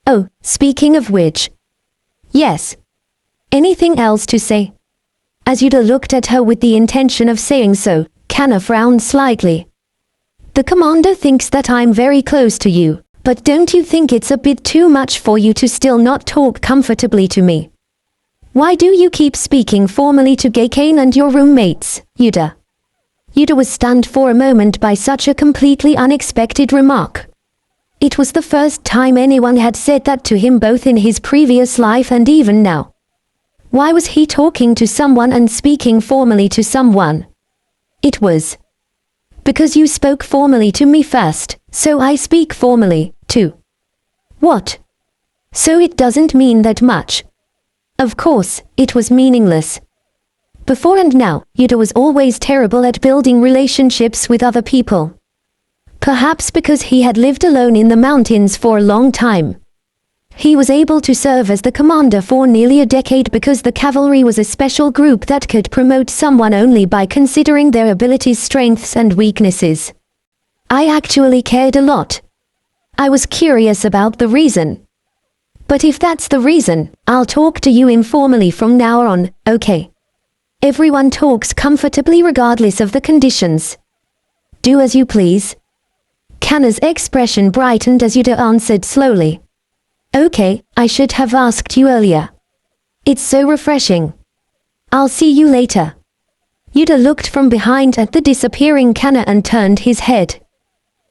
B: Oh, speaking of which. Yes. Anything else to say? As Yuder looked at her with the intention of saying so, Kana frowned slightly. The commander thinks that I'm very close to you, but don't you think it's a bit too much for you to still not talk comfortably to me? Why do you keep speaking formally to Geikane and your roommates, Yuder? Yuder was stunned for a moment by such a completely unexpected remark. It was the first time anyone had said that to him both in his previous life and even now. Why was he talking to someone and speaking formally to someone? It was because you spoke formally to me first, so I speak formally, too. What? So it doesn't mean that much. Of course, it was meaningless. Before and now, Yuder was always terrible at building relationships with other people. Perhaps because he had lived alone in the mountains for a long time. He was able to serve as the commander for nearly a decade because the cavalry was a special group that could promote someone only by considering their abilities, strengths and weaknesses. I actually cared a lot. I was curious about the reason. But if that's the reason, I'll talk to you informally from now on, okay? Everyone talks comfortably regardless of the conditions. Do as you please. Kana's expression brightened as Yuder answered slowly. Okay, I should have asked you earlier. It's so refreshing. I'll see you later. Yuder looked from behind at the disappearing Kana and turned his head.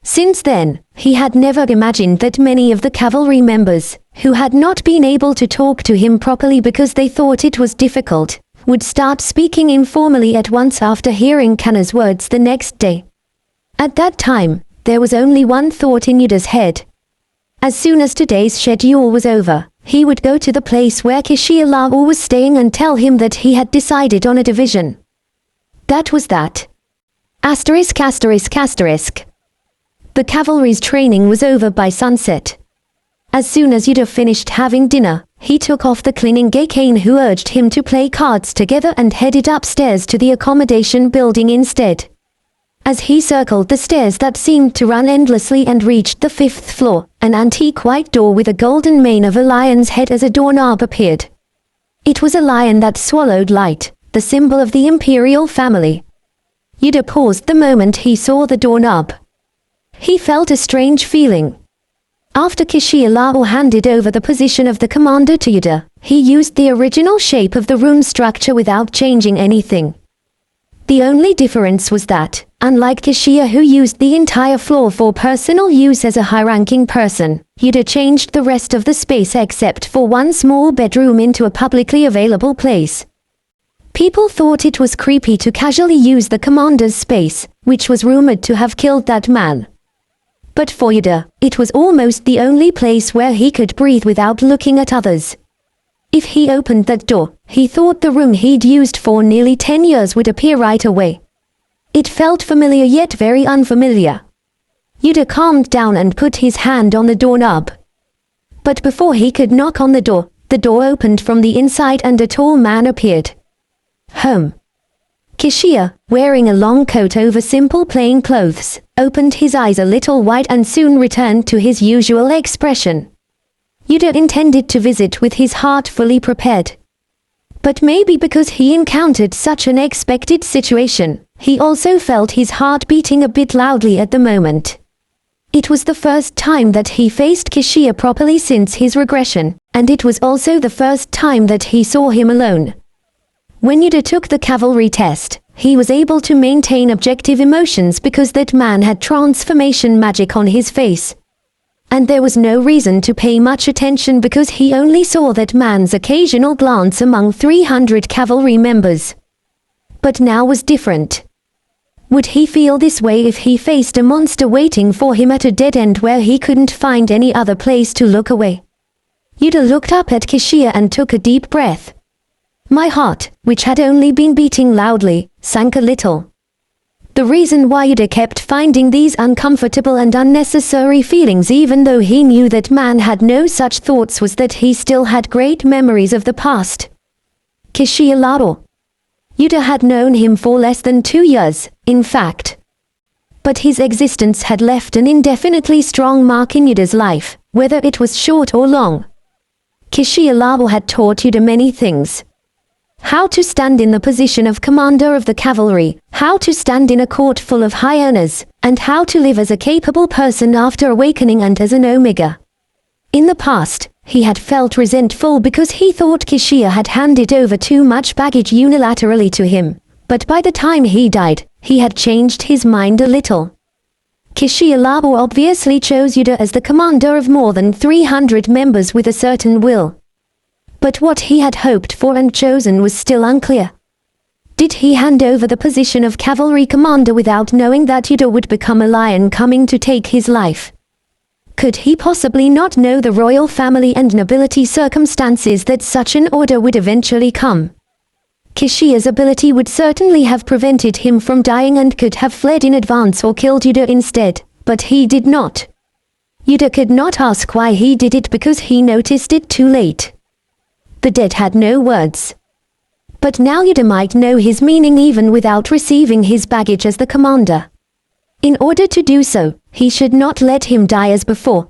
B: Since then, he had never imagined that many of the cavalry members, who had not been able to talk to him properly because they thought it was difficult, would start speaking informally at once after hearing Kana's words the next day. At that time, there was only one thought in Yuder's head. As soon as today's schedule was over, he would go to the place where Kishiya was staying and tell him that he had decided on a division. That was that. Asterisk asterisk asterisk. The cavalry's training was over by sunset. As soon as Yuder finished having dinner, he took off the cleaning Geikane who urged him to play cards together and headed upstairs to the accommodation building instead. As he circled the stairs that seemed to run endlessly and reached the 5th floor, an antique white door with a golden mane of a lion's head as a doorknob appeared. It was a lion that swallowed light, the symbol of the imperial family. Yuder paused the moment he saw the doorknob. He felt a strange feeling. After Kishiya handed over the position of the commander to Yuder, he used the original shape of the room structure without changing anything. The only difference was that, Unlike Kishia, who used the entire floor for personal use as a high-ranking person, Yuder changed the rest of the space except for one small bedroom into a publicly available place. People thought it was creepy to casually use the commander's space, which was rumored to have killed that man. But for Yuder, it was almost the only place where he could breathe without looking at others. If he opened that door, he thought the room he'd used for nearly 10 years would appear right away. It felt familiar yet very unfamiliar. Yuder calmed down and put his hand on the doorknob. But before he could knock on the door opened from the inside and a tall man appeared. Kishia, wearing a long coat over simple plain clothes, opened his eyes a little wide and soon returned to his usual expression. Yuder intended to visit with his heart fully prepared. But maybe because he encountered such an unexpected situation, he also felt his heart beating a bit loudly at the moment. It was the first time that he faced Kishia properly since his regression, and it was also the first time that he saw him alone. When Yuder took the cavalry test, he was able to maintain objective emotions because that man had transformation magic on his face. And there was no reason to pay much attention because he only saw that man's occasional glance among 300 cavalry members. But now was different. Would he feel this way if he faced a monster waiting for him at a dead end where he couldn't find any other place to look away? Yuder looked up at Kishia and took a deep breath. My heart, which had only been beating loudly, sank a little. The reason why Yuder kept finding these uncomfortable and unnecessary feelings even though he knew that man had no such thoughts was that he still had great memories of the past. Kishia Labo. Yuder had known him for less than 2 years, in fact. But his existence had left an indefinitely strong mark in Yuder's life, whether it was short or long. Kishia Labo had taught Yuder many things. How to stand in the position of commander of the cavalry, how to stand in a court full of hyenas, and how to live as a capable person after awakening and as an omega. In the past, he had felt resentful because he thought Kishia had handed over too much baggage unilaterally to him, but by the time he died, he had changed his mind a little. Kishia Labo obviously chose Yuder as the commander of more than 300 members with a certain will. But what he had hoped for and chosen was still unclear. Did he hand over the position of cavalry commander without knowing that Yuder would become a lion coming to take his life? Could he possibly not know the royal family and nobility circumstances that such an order would eventually come? Kishia's ability would certainly have prevented him from dying and could have fled in advance or killed Yuder instead, but he did not. Yuder could not ask why he did it because he noticed it too late. The dead had no words. But now Yuder might know his meaning even without receiving his baggage as the commander. In order to do so, he should not let him die as before.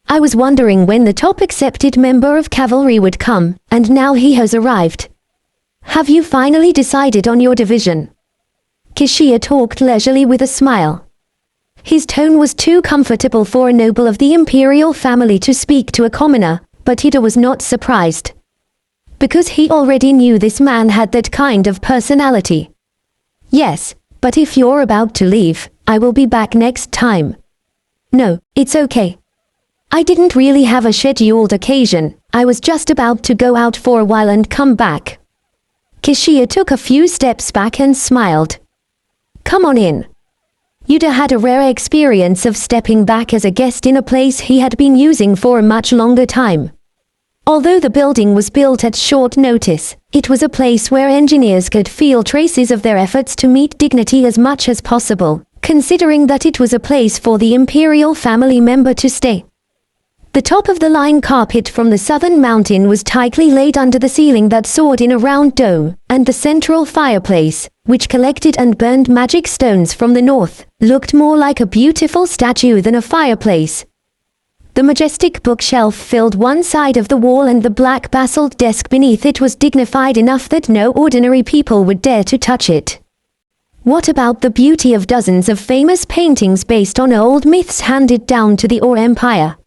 B: I was wondering when the top accepted member of cavalry would come, and now he has arrived. Have you finally decided on your division? Kishia talked leisurely with a smile. His tone was too comfortable for a noble of the imperial family to speak to a commoner, but Yuder was not surprised. Because he already knew this man had that kind of personality. Yes, but if you're about to leave, I will be back next time. No, it's okay. I didn't really have a scheduled occasion, I was just about to go out for a while and come back. Kishia took a few steps back and smiled. Come on in. Yuder had a rare experience of stepping back as a guest in a place he had been using for a much longer time. Although the building was built at short notice, it was a place where engineers could feel traces of their efforts to meet dignity as much as possible, considering that it was a place for the imperial family member to stay. The top of the line carpet from the southern mountain was tightly laid under the ceiling that soared in a round dome, and the central fireplace, which collected and burned magic stones from the north, looked more like a beautiful statue than a fireplace. The majestic bookshelf filled one side of the wall and the black basalt desk beneath it was dignified enough that no ordinary people would dare to touch it. What about the beauty of dozens of famous paintings based on old myths handed down to the Or Empire?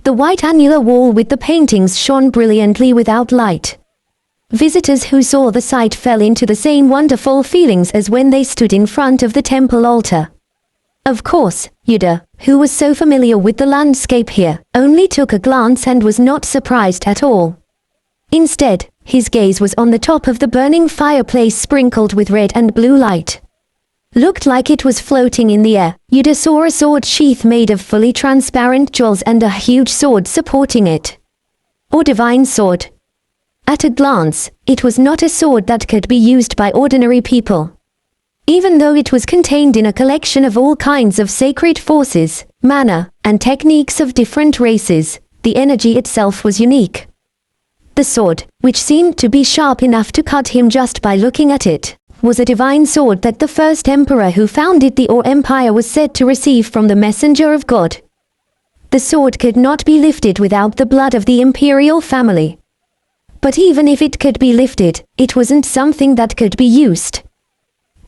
B: The white annular wall with the paintings shone brilliantly without light. Visitors who saw the sight fell into the same wonderful feelings as when they stood in front of the temple altar. Of course, Yuder, who was so familiar with the landscape here, only took a glance and was not surprised at all. Instead, his gaze was on the top of the burning fireplace sprinkled with red and blue light. Looked like it was floating in the air. Yuder saw a sword sheath made of fully transparent jewels and a huge sword supporting it. Or divine sword. At a glance, it was not a sword that could be used by ordinary people. Even though it was contained in a collection of all kinds of sacred forces, mana, and techniques of different races, the energy itself was unique. The sword, which seemed to be sharp enough to cut him just by looking at it, was a divine sword that the first emperor who founded the Or Empire was said to receive from the messenger of God. The sword could not be lifted without the blood of the imperial family. But even if it could be lifted, it wasn't something that could be used.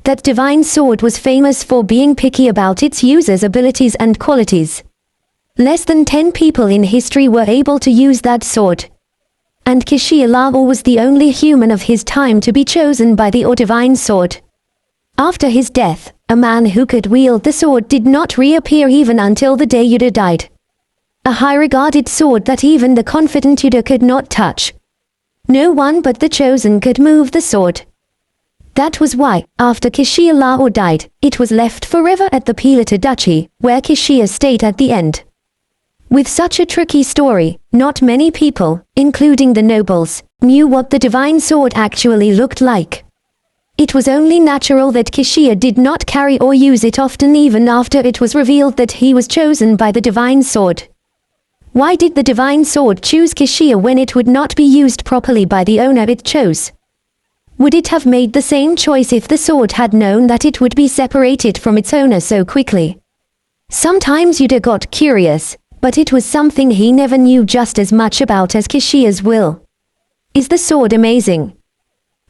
B: That divine sword was famous for being picky about its user's abilities and qualities. Less than 10 people in history were able to use that sword. And Kishialao was the only human of his time to be chosen by the Or divine sword. After his death, a man who could wield the sword did not reappear even until the day Yuder died. A high-regarded sword that even the confident Yuder could not touch. No one but the chosen could move the sword. That was why, after Kishialao died, it was left forever at the Pilata Duchy, where Kishia stayed at the end. With such a tricky story, not many people, including the nobles, knew what the divine sword actually looked like. It was only natural that Kishia did not carry or use it often even after it was revealed that he was chosen by the divine sword. Why did the divine sword choose Kishia when it would not be used properly by the owner it chose? Would it have made the same choice if the sword had known that it would be separated from its owner so quickly? Sometimes Yuder got curious, but it was something he never knew just as much about as Kishia's will. Is the sword amazing?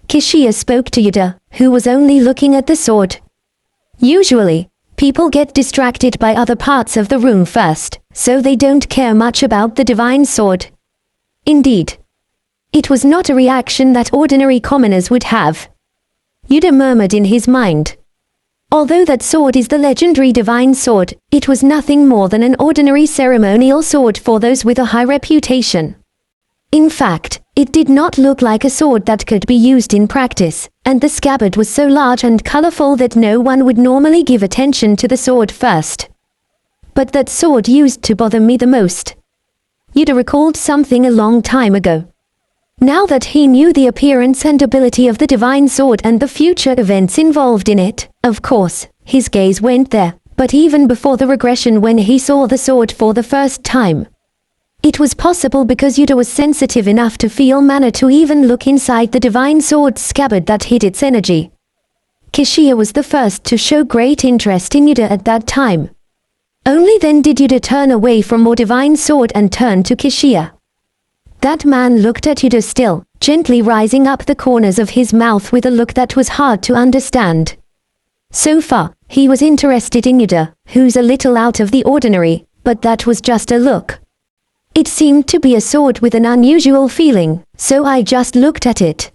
B: Kishia spoke to Yuder, who was only looking at the sword. Usually, people get distracted by other parts of the room first, so they don't care much about the divine sword. Indeed, it was not a reaction that ordinary commoners would have. Yuder murmured in his mind. Although that sword is the legendary divine sword, it was nothing more than an ordinary ceremonial sword for those with a high reputation. In fact, it did not look like a sword that could be used in practice, and the scabbard was so large and colorful that no one would normally give attention to the sword first. But that sword used to bother me the most. Yuder recalled something a long time ago. Now that he knew the appearance and ability of the divine sword and the future events involved in it, of course, his gaze went there, but even before the regression when he saw the sword for the first time. It was possible because Yuder was sensitive enough to feel mana to even look inside the divine sword's scabbard that hid its energy. Kishia was the first to show great interest in Yuder at that time. Only then did Yuder turn away from Or divine sword and turn to Kishia. That man looked at Yuder still, gently rising up the corners of his mouth with a look that was hard to understand. So far, he was interested in Yuder, who's a little out of the ordinary, but that was just a look. It seemed to be a sword with an unusual feeling, so I just looked at it.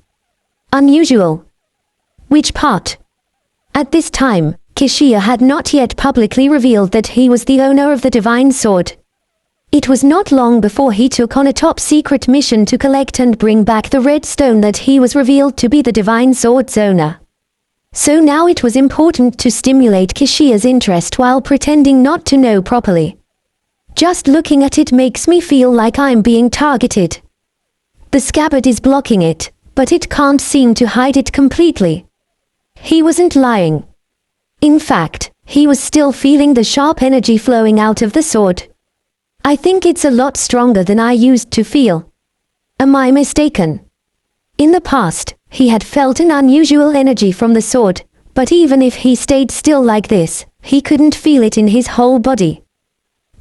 B: Unusual. Which part? At this time, Kishia had not yet publicly revealed that he was the owner of the divine sword. It was not long before he took on a top-secret mission to collect and bring back the red stone that he was revealed to be the divine sword's owner. So now it was important to stimulate Kishia's interest while pretending not to know properly. Just looking at it makes me feel like I'm being targeted. The scabbard is blocking it, but it can't seem to hide it completely. He wasn't lying. In fact, he was still feeling the sharp energy flowing out of the sword. I think it's a lot stronger than I used to feel. Am I mistaken? In the past, he had felt an unusual energy from the sword, but even if he stayed still like this, he couldn't feel it in his whole body.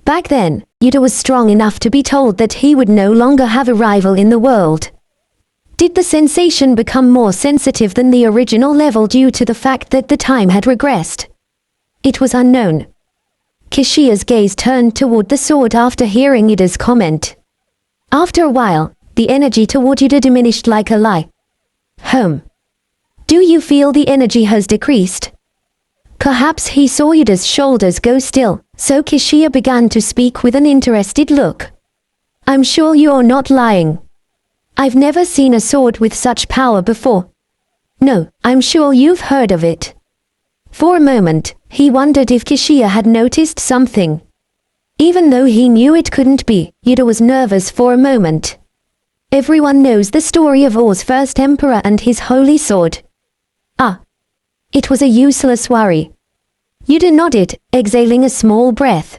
B: Back then, Yuder was strong enough to be told that he would no longer have a rival in the world. Did the sensation become more sensitive than the original level due to the fact that the time had regressed? It was unknown. Kishia's gaze turned toward the sword after hearing Yuder's comment. After a while, the energy toward Yuder diminished like a lie. Do you feel the energy has decreased? Perhaps he saw Yuder's shoulders go still, so Kishia began to speak with an interested look. I'm sure you're not lying. I've never seen a sword with such power before. No, I'm sure you've heard of it. For a moment, he wondered if Kishia had noticed something. Even though he knew it couldn't be, Yuder was nervous for a moment. Everyone knows the story of Or's first emperor and his holy sword. It was a useless worry. Yuder nodded, exhaling a small breath.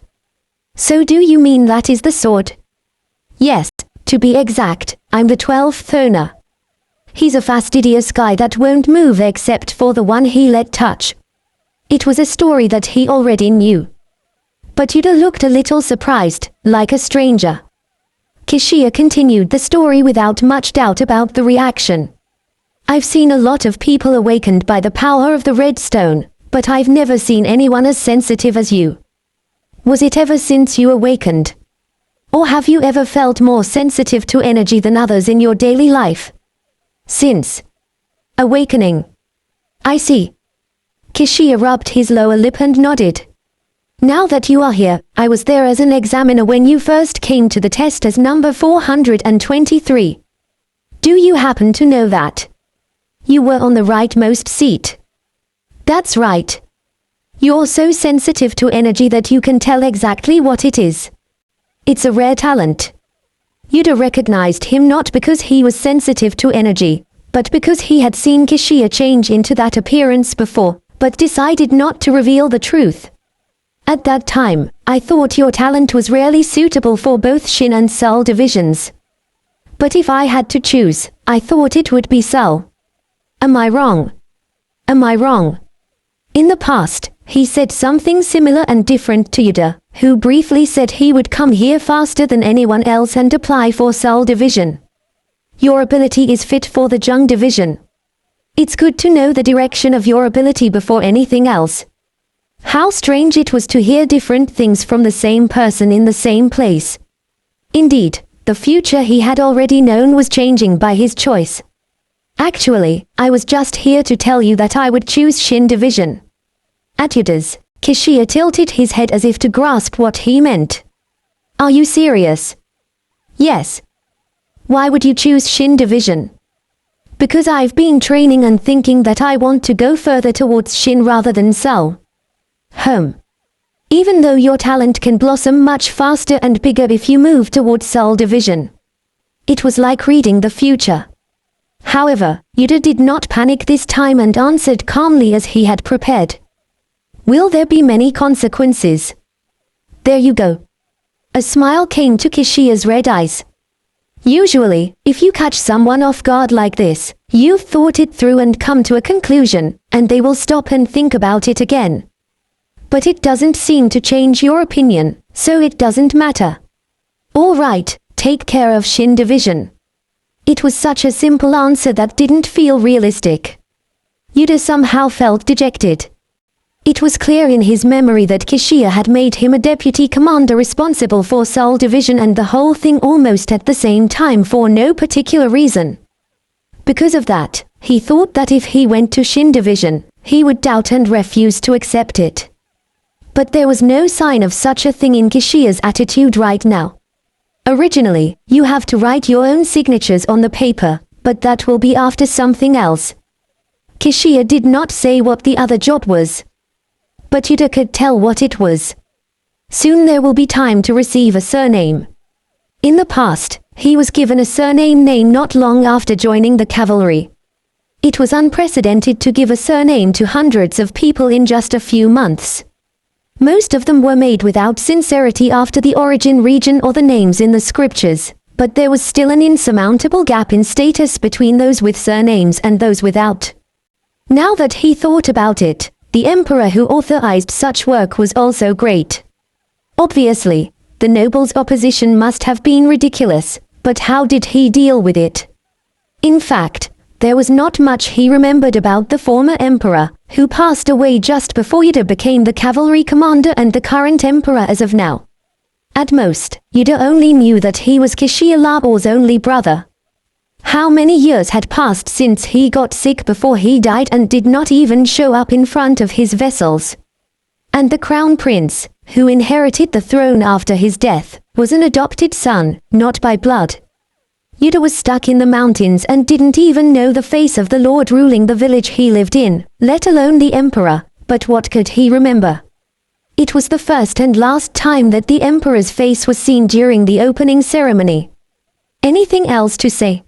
B: So do you mean that is the sword? Yes, to be exact, I'm the 12th owner. He's a fastidious guy that won't move except for the one he let touch. It was a story that he already knew. But Yuder looked a little surprised, like a stranger. Kishia continued the story without much doubt about the reaction. I've seen a lot of people awakened by the power of the red stone, but I've never seen anyone as sensitive as you. Was it ever since you awakened? Or have you ever felt more sensitive to energy than others in your daily life? Since awakening. I see. Kishia rubbed his lower lip and nodded. Now that you are here, I was there as an examiner when you first came to the test as number 423. Do you happen to know that? You were on the rightmost seat. That's right. You're so sensitive to energy that you can tell exactly what it is. It's a rare talent. Yuder recognized him not because he was sensitive to energy, but because he had seen Kishia change into that appearance before, but decided not to reveal the truth. At that time, I thought your talent was really suitable for both Shin and Seol divisions. But if I had to choose, I thought it would be Seol. Am I wrong? In the past, he said something similar and different to Yuder, who briefly said he would come here faster than anyone else and apply for Seol division. Your ability is fit for the Jung division. It's good to know the direction of your ability before anything else. How strange it was to hear different things from the same person in the same place. Indeed, the future he had already known was changing by his choice. Actually, I was just here to tell you that I would choose Shin division. At Yuder's, Kishia tilted his head as if to grasp what he meant. Are you serious? Yes. Why would you choose Shin division? Because I've been training and thinking that I want to go further towards Shin rather than Seol. Even though your talent can blossom much faster and bigger if you move towards Seol division. It was like reading the future. However, Yuder did not panic this time and answered calmly as he had prepared. Will there be many consequences? There you go. A smile came to Kishia's red eyes. Usually, if you catch someone off guard like this, you've thought it through and come to a conclusion, and they will stop and think about it again. But it doesn't seem to change your opinion, so it doesn't matter. All right, take care of Shin division. It was such a simple answer that didn't feel realistic. Yuder somehow felt dejected. It was clear in his memory that Kishia had made him a deputy commander responsible for Seol division and the whole thing almost at the same time for no particular reason. Because of that, he thought that if he went to Shin division, he would doubt and refuse to accept it. But there was no sign of such a thing in Kishia's attitude right now. Originally, you have to write your own signatures on the paper, but that will be after something else. Kishia did not say what the other job was. But Yuder could tell what it was. Soon there will be time to receive a surname. In the past, he was given a surname name not long after joining the cavalry. It was unprecedented to give a surname to hundreds of people in just a few months. Most of them were made without sincerity after the origin region or the names in the scriptures, but there was still an insurmountable gap in status between those with surnames and those without. Now that he thought about it, the emperor who authorized such work was also great. Obviously, the noble's opposition must have been ridiculous, but how did he deal with it? In fact, there was not much he remembered about the former emperor, who passed away just before Yuder became the cavalry commander and the current emperor as of now. At most, Yuder only knew that he was Kishia Laor's only brother. How many years had passed since he got sick before he died and did not even show up in front of his vessels? And the crown prince, who inherited the throne after his death, was an adopted son, not by blood. Yuder was stuck in the mountains and didn't even know the face of the lord ruling the village he lived in, let alone the emperor, but what could he remember? It was the first and last time that the emperor's face was seen during the opening ceremony. Anything else to say?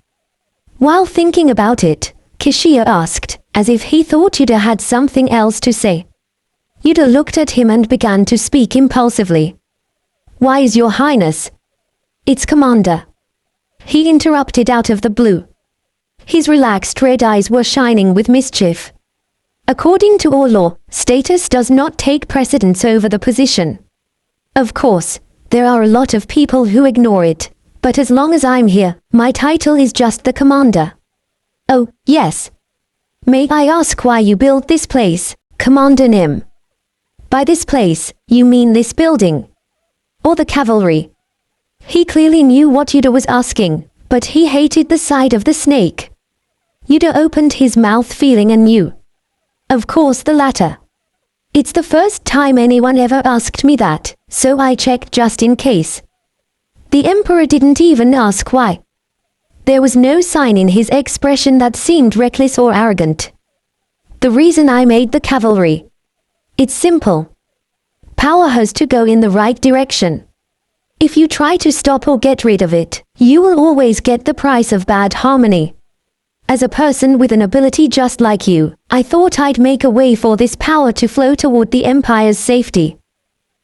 B: While thinking about it, Kishia asked, as if he thought Yuder had something else to say. Yuder looked at him and began to speak impulsively. "Why is your highness?" "It's commander." He interrupted out of the blue. His relaxed red eyes were shining with mischief. According to our law, status does not take precedence over the position. Of course, there are a lot of people who ignore it, but as long as I'm here, my title is just the commander. "Oh, yes. May I ask why you built this place, Commander Nim?" "By this place, you mean this building? Or the cavalry?" He clearly knew what Yuder was asking, but he hated the sight of the snake. Yuder opened his mouth feeling anew. "Of course the latter. It's the first time anyone ever asked me that, so I checked just in case." The emperor didn't even ask why. There was no sign in his expression that seemed reckless or arrogant. "The reason I made the cavalry. It's simple. Power has to go in the right direction. If you try to stop or get rid of it, you will always get the price of bad harmony. As a person with an ability just like you, I thought I'd make a way for this power to flow toward the Empire's safety.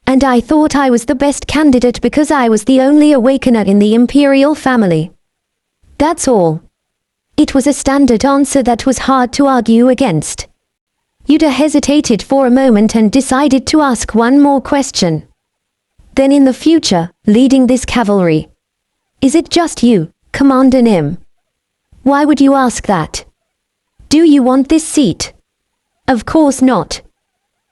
B: And I thought I was the best candidate because I was the only awakener in the imperial family. That's all." It was a standard answer that was hard to argue against. Yuder hesitated for a moment and decided to ask one more question. "Then in the future, leading this cavalry, is it just you, Commander Nim?" "Why would you ask that? Do you want this seat?" "Of course not.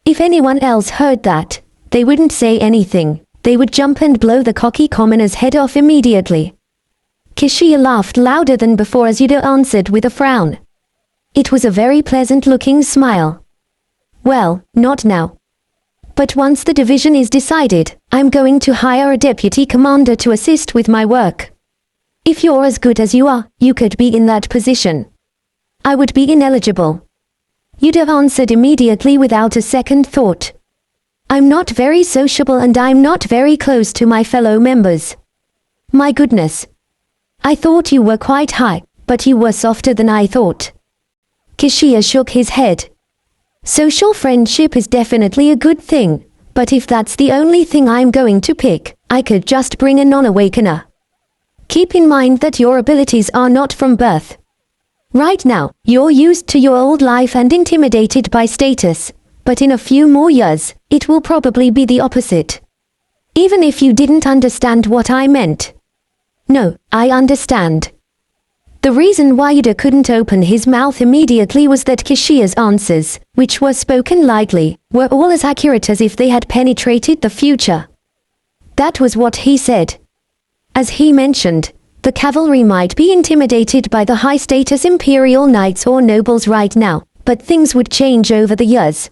B: If anyone else heard that, they wouldn't say anything. They would jump and blow the cocky commoner's head off immediately." Kishia laughed louder than before as Yuder answered with a frown. It was a very pleasant-looking smile. "Well, not now. But once the division is decided, I'm going to hire a deputy commander to assist with my work. If you're as good as you are, you could be in that position." "I would be ineligible." Yuder answered immediately without a second thought. "I'm not very sociable and I'm not very close to my fellow members." "My goodness. I thought you were quite high, but you were softer than I thought." Kishia shook his head. "Social friendship is definitely a good thing, but if that's the only thing I'm going to pick, I could just bring a non-awakener. Keep in mind that your abilities are not from birth. Right now, you're used to your old life and intimidated by status, but in a few more years, it will probably be the opposite. Even if you didn't understand what I meant." "No, I understand." The reason why Yuder couldn't open his mouth immediately was that Kishia's answers, which were spoken lightly, were all as accurate as if they had penetrated the future. That was what he said. As he mentioned, the cavalry might be intimidated by the high-status imperial knights or nobles right now, but things would change over the years.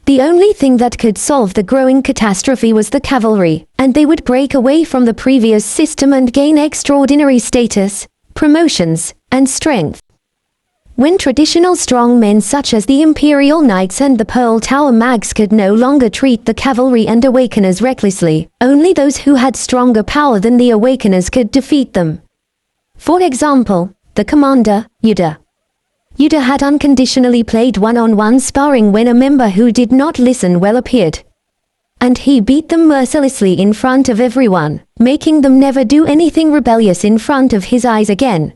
B: The only thing that could solve the growing catastrophe was the cavalry, and they would break away from the previous system and gain extraordinary status, promotions, and strength. When traditional strong men such as the Imperial Knights and the Pearl Tower Mags could no longer treat the cavalry and awakeners recklessly, only those who had stronger power than the awakeners could defeat them. For example, the commander, Yuder. Yuder had unconditionally played one-on-one sparring when a member who did not listen well appeared. And he beat them mercilessly in front of everyone, making them never do anything rebellious in front of his eyes again.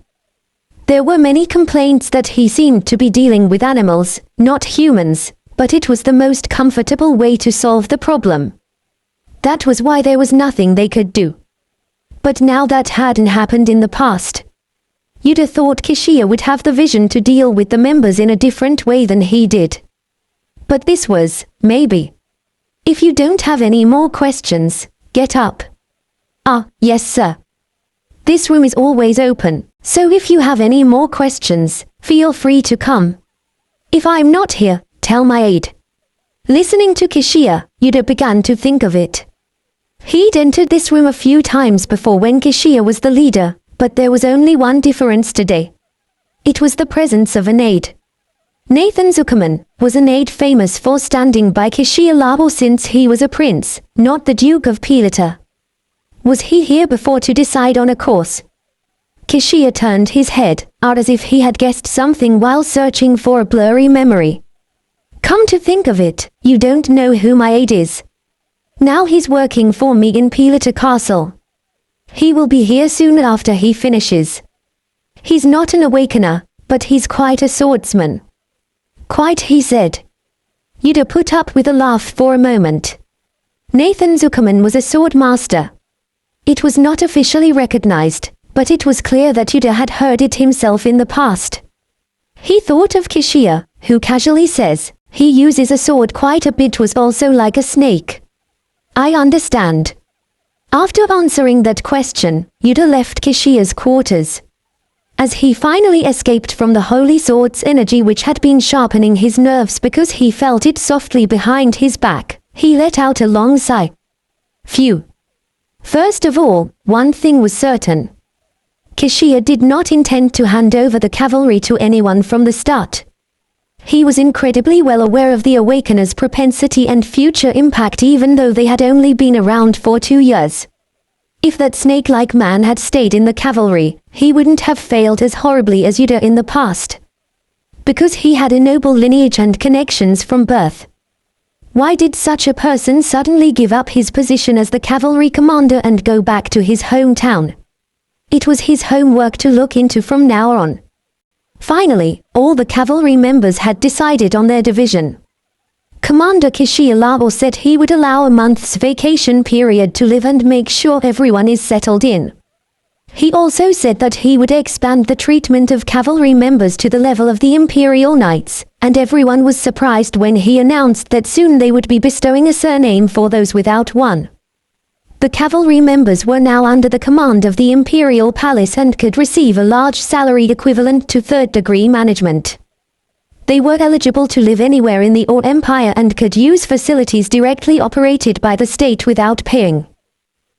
B: There were many complaints that he seemed to be dealing with animals, not humans, but it was the most comfortable way to solve the problem. That was why there was nothing they could do. But now that hadn't happened in the past. Yuder thought Kishia would have the vision to deal with the members in a different way than he did. But this was, maybe. If you don't have any more questions, get up. Ah, yes sir. This room is always open, So if you have any more questions, feel free to come. If I'm not here, tell my aide. Listening to Kishia, Yuder began to think of it. He'd entered this room a few times before when Kishia was the leader, but there was only one difference today. It was the presence of an aide. Nathan Zuckerman was an aide famous for standing by Kishia Labo since he was a prince, not the Duke of Pilata. Was he here before to decide on a course? Kishia turned his head out as if he had guessed something while searching for a blurry memory. Come to think of it, you don't know who my aide is. Now he's working for me in Pilata Castle. He will be here soon after he finishes. He's not an awakener, but he's quite a swordsman. Quite, he said. Yuder put up with a laugh for a moment. Nathan Zuckerman was a sword master. It was not officially recognized, but it was clear that Yuder had heard it himself in the past. He thought of Kishia, who casually says, he uses a sword quite a bit, was also like a snake. I understand. After answering that question, Yuder left Kishia's quarters. As he finally escaped from the holy sword's energy which had been sharpening his nerves because he felt it softly behind his back, he let out a long sigh. Phew. First of all, one thing was certain. Kishia did not intend to hand over the cavalry to anyone from the start. He was incredibly well aware of the Awakener's propensity and future impact even though they had only been around for 2 years. If that snake-like man had stayed in the cavalry, he wouldn't have failed as horribly as Yuder in the past. Because he had a noble lineage and connections from birth. Why did such a person suddenly give up his position as the cavalry commander and go back to his hometown? It was his homework to look into from now on. Finally, all the cavalry members had decided on their division. Commander Kishia Labo said he would allow a month's vacation period to live and make sure everyone is settled in. He also said that he would expand the treatment of cavalry members to the level of the Imperial Knights, and everyone was surprised when he announced that soon they would be bestowing a surname for those without one. The cavalry members were now under the command of the Imperial Palace and could receive a large salary equivalent to third-degree management. They were eligible to live anywhere in the Or Empire and could use facilities directly operated by the state without paying.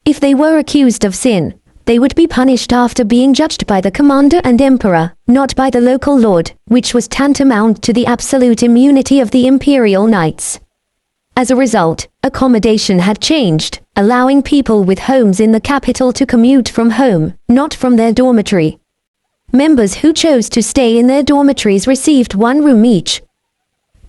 B: If they were accused of sin, they would be punished after being judged by the commander and emperor, not by the local lord, which was tantamount to the absolute immunity of the Imperial Knights. As a result, accommodation had changed, allowing people with homes in the capital to commute from home, not from their dormitory. Members who chose to stay in their dormitories received one room each.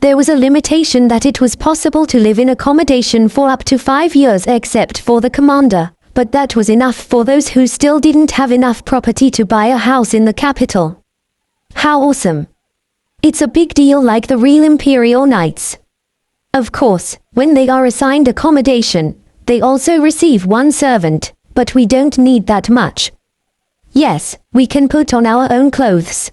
B: There was a limitation that it was possible to live in accommodation for up to 5 years except for the commander, but that was enough for those who still didn't have enough property to buy a house in the capital. How awesome! It's a big deal like the real Imperial Knights. Of course, when they are assigned accommodation, they also receive one servant, but we don't need that much. Yes, we can put on our own clothes.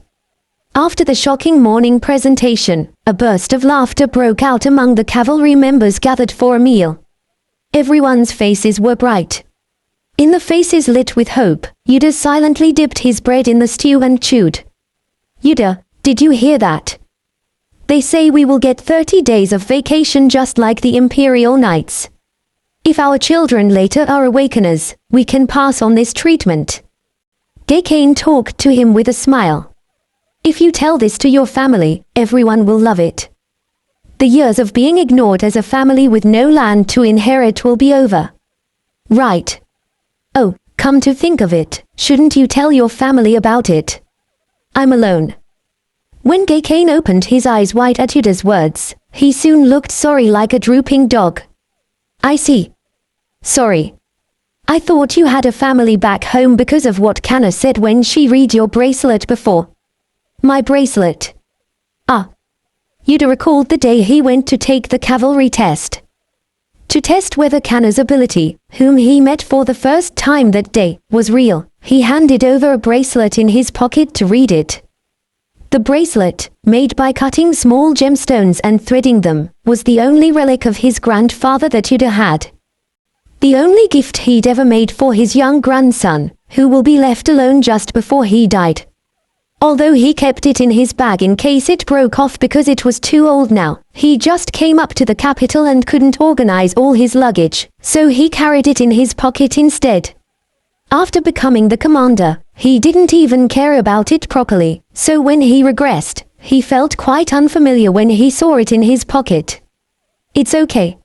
B: After the shocking morning presentation, a burst of laughter broke out among the cavalry members gathered for a meal. Everyone's faces were bright. In the faces lit with hope, Yuder silently dipped his bread in the stew and chewed. Yuder, did you hear that? They say we will get 30 days of vacation just like the Imperial Knights. If our children later are awakeners, we can pass on this treatment. Gaycane talked to him with a smile. If you tell this to your family, everyone will love it. The years of being ignored as a family with no land to inherit will be over. Right. Oh, come to think of it, shouldn't you tell your family about it? I'm alone. When Gaycane opened his eyes wide at Yuder's words, he soon looked sorry like a drooping dog. I see. Sorry. I thought you had a family back home because of what Kana said when she read your bracelet before. My bracelet. Ah. Yuder recalled the day he went to take the cavalry test. To test whether Kana's ability, whom he met for the first time that day, was real, he handed over a bracelet in his pocket to read it. The bracelet, made by cutting small gemstones and threading them, was the only relic of his grandfather that Yuder had. The only gift he'd ever made for his young grandson, who will be left alone just before he died. Although he kept it in his bag in case it broke off because it was too old now, he just came up to the capital and couldn't organize all his luggage, so he carried it in his pocket instead. After becoming the commander, he didn't even care about it properly, so when he regressed, he felt quite unfamiliar when he saw it in his pocket. It's okay.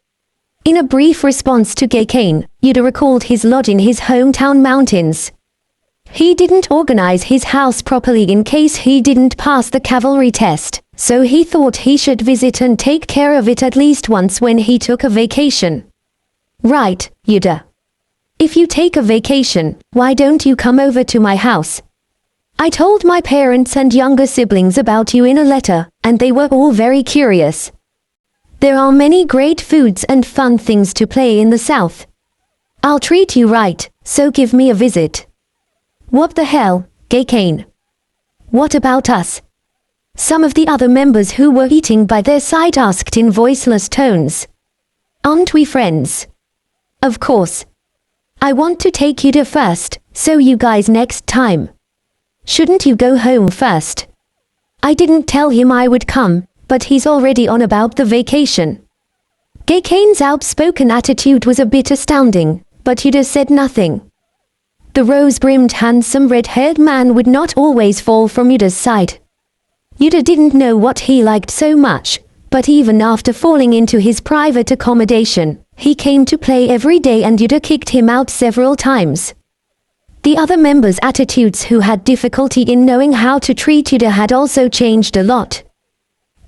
B: In a brief response to GCash, Yuder recalled his lodge in his hometown mountains. He didn't organize his house properly in case he didn't pass the cavalry test, so he thought he should visit and take care of it at least once when he took a vacation. Right, Yuder. If you take a vacation, why don't you come over to my house? I told my parents and younger siblings about you in a letter, and they were all very curious. There are many great foods and fun things to play in the south. I'll treat you right, so give me a visit. What the hell, GCash? What about us? Some of the other members who were eating by their side asked in voiceless tones. Aren't we friends? Of course. I want to take Yuder first, so you guys next time. Shouldn't you go home first? I didn't tell him I would come, but he's already on about the vacation. GCash's outspoken attitude was a bit astounding, but Yuder said nothing. The rose-brimmed handsome red-haired man would not always fall from Yuder's side. Yuder didn't know what he liked so much, but even after falling into his private accommodation, he came to play every day and Yuder kicked him out several times. The other members' attitudes who had difficulty in knowing how to treat Yuder had also changed a lot.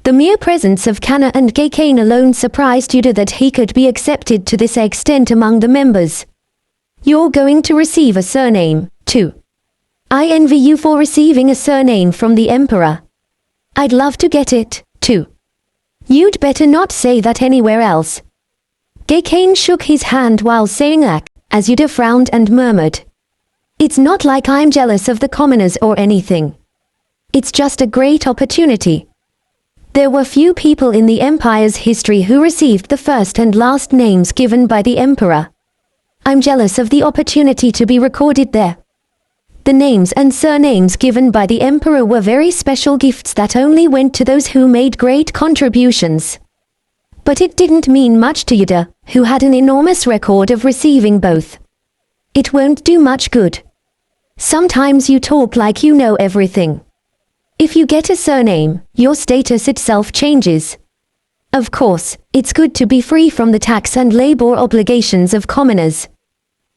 B: The mere presence of Kana and GCash alone surprised Yuder that he could be accepted to this extent among the members. You're going to receive a surname, too. I envy you for receiving a surname from the Emperor. I'd love to get it, too. You'd better not say that anywhere else. GCash shook his hand while saying that, as Yuder frowned and murmured. It's not like I'm jealous of the commoners or anything. It's just a great opportunity. There were few people in the Empire's history who received the first and last names given by the Emperor. I'm jealous of the opportunity to be recorded there. The names and surnames given by the Emperor were very special gifts that only went to those who made great contributions. But it didn't mean much to Yuder, who had an enormous record of receiving both. It won't do much good. Sometimes you talk like you know everything. If you get a surname, your status itself changes. Of course, it's good to be free from the tax and labor obligations of commoners.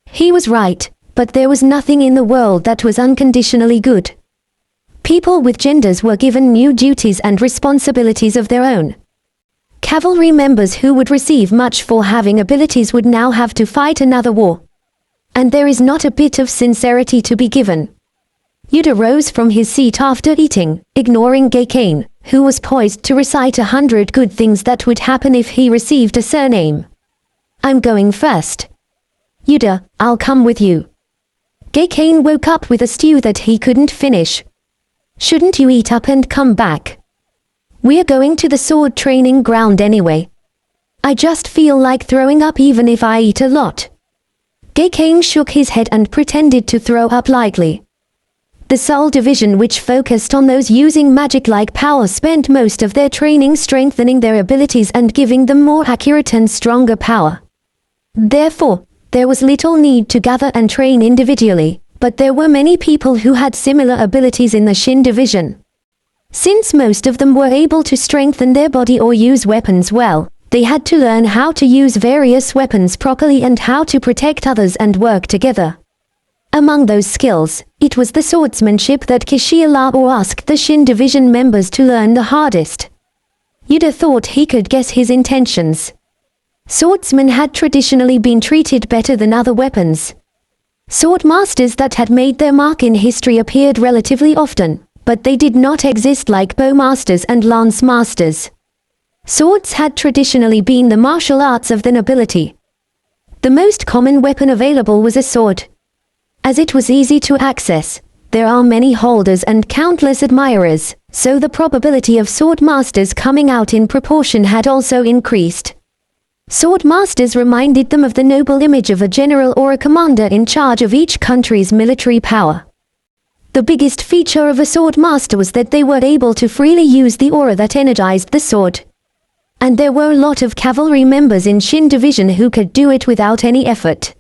B: He was right, but there was nothing in the world that was unconditionally good. People with genders were given new duties and responsibilities of their own. Cavalry members who would receive much for having abilities would now have to fight another war. And there is not a bit of sincerity to be given. Yuder rose from his seat after eating, ignoring GCash, who was poised to recite 100 good things that would happen if he received a surname. I'm going first. Yuder, I'll come with you. GCash woke up with a stew that he couldn't finish. Shouldn't you eat up and come back? We're going to the sword training ground anyway. I just feel like throwing up even if I eat a lot. GCash shook his head and pretended to throw up lightly. The Soul Division, which focused on those using magic-like power, spent most of their training strengthening their abilities and giving them more accurate and stronger power. Therefore, there was little need to gather and train individually, but there were many people who had similar abilities in the Shin Division. Since most of them were able to strengthen their body or use weapons well, they had to learn how to use various weapons properly and how to protect others and work together. Among those skills, it was the swordsmanship that Kishialao asked the Shin Division members to learn the hardest. Yuder thought he could guess his intentions. Swordsmen had traditionally been treated better than other weapons. Swordmasters that had made their mark in history appeared relatively often, but they did not exist like bowmasters and lance masters. Swords had traditionally been the martial arts of the nobility. The most common weapon available was a sword. As it was easy to access, there are many holders and countless admirers, so the probability of sword masters coming out in proportion had also increased. Sword masters reminded them of the noble image of a general or a commander in charge of each country's military power. The biggest feature of a sword master was that they were able to freely use the aura that energized the sword. And there were a lot of cavalry members in Shin Division who could do it without any effort.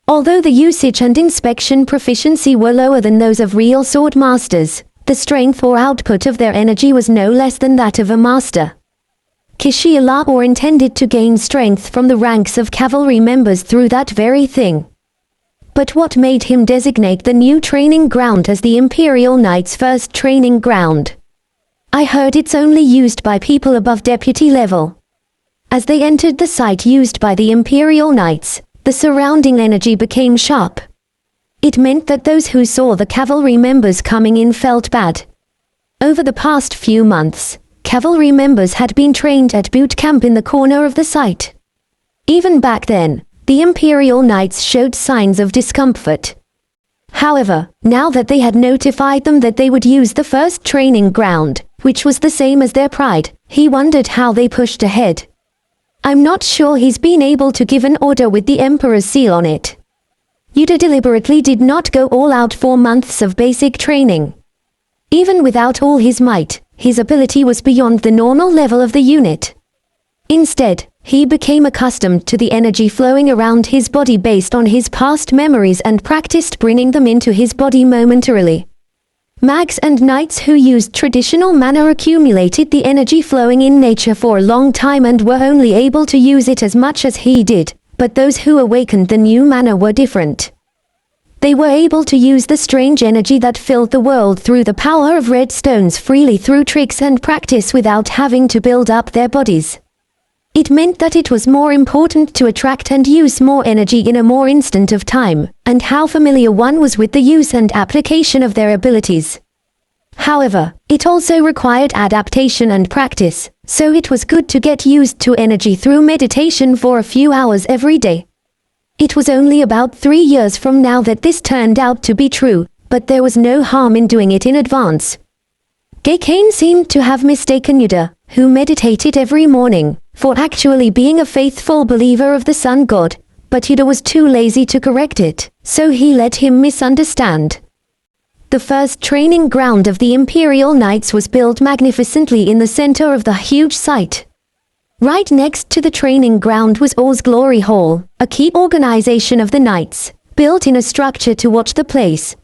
B: Although the usage and inspection proficiency were lower than those of real sword masters, the strength or output of their energy was no less than that of a master. Kishiela or intended to gain strength from the ranks of cavalry members through that very thing. But what made him designate the new training ground as the Imperial Knights' first training ground? I heard it's only used by people above deputy level. As they entered the site used by the Imperial Knights, the surrounding energy became sharp. It meant that those who saw the cavalry members coming in felt bad. Over the past few months, cavalry members had been trained at boot camp in the corner of the site. Even back then, the Imperial Knights showed signs of discomfort. However, now that they had notified them that they would use the first training ground, which was the same as their pride, he wondered how they pushed ahead. I'm not sure he's been able to give an order with the Emperor's seal on it. Yuder deliberately did not go all out for months of basic training. Even without all his might, his ability was beyond the normal level of the unit. Instead, he became accustomed to the energy flowing around his body based on his past memories and practiced bringing them into his body momentarily. Mags and knights who used traditional mana accumulated the energy flowing in nature for a long time and were only able to use it as much as he did, but those who awakened the new mana were different. They were able to use the strange energy that filled the world through the power of red stones freely through tricks and practice without having to build up their bodies. It meant that it was more important to attract and use more energy in a more instant of time, and how familiar one was with the use and application of their abilities. However, it also required adaptation and practice, so it was good to get used to energy through meditation for a few hours every day. It was only about 3 years from now that this turned out to be true, but there was no harm in doing it in advance. Geikane seemed to have mistaken Yuder, who meditated every morning, for actually being a faithful believer of the Sun God, but Yuder was too lazy to correct it, so he let him misunderstand. The first training ground of the Imperial Knights was built magnificently in the center of the huge site. Right next to the training ground was Or's Glory Hall, a key organization of the Knights, built in a structure to watch the place.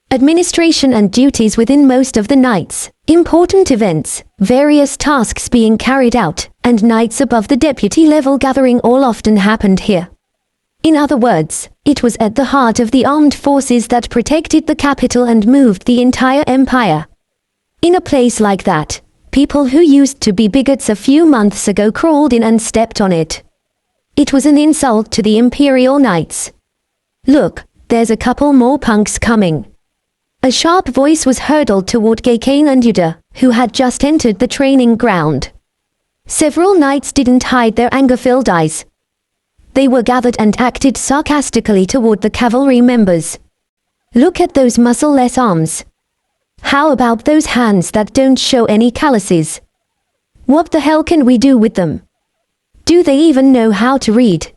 B: Administration and duties within most of the Knights, important events, various tasks being carried out, and Knights above the deputy level gathering all often happened here. In other words, it was at the heart of the armed forces that protected the capital and moved the entire empire. In a place like that, people who used to be bigots a few months ago crawled in and stepped on it. It was an insult to the Imperial Knights. Look, there's a couple more punks coming. A sharp voice was hurled toward Geikane and Yuder, who had just entered the training ground. Several knights didn't hide their anger-filled eyes. They were gathered and acted sarcastically toward the cavalry members. Look at those muscle-less arms. How about those hands that don't show any calluses? What the hell can we do with them? Do they even know how to read?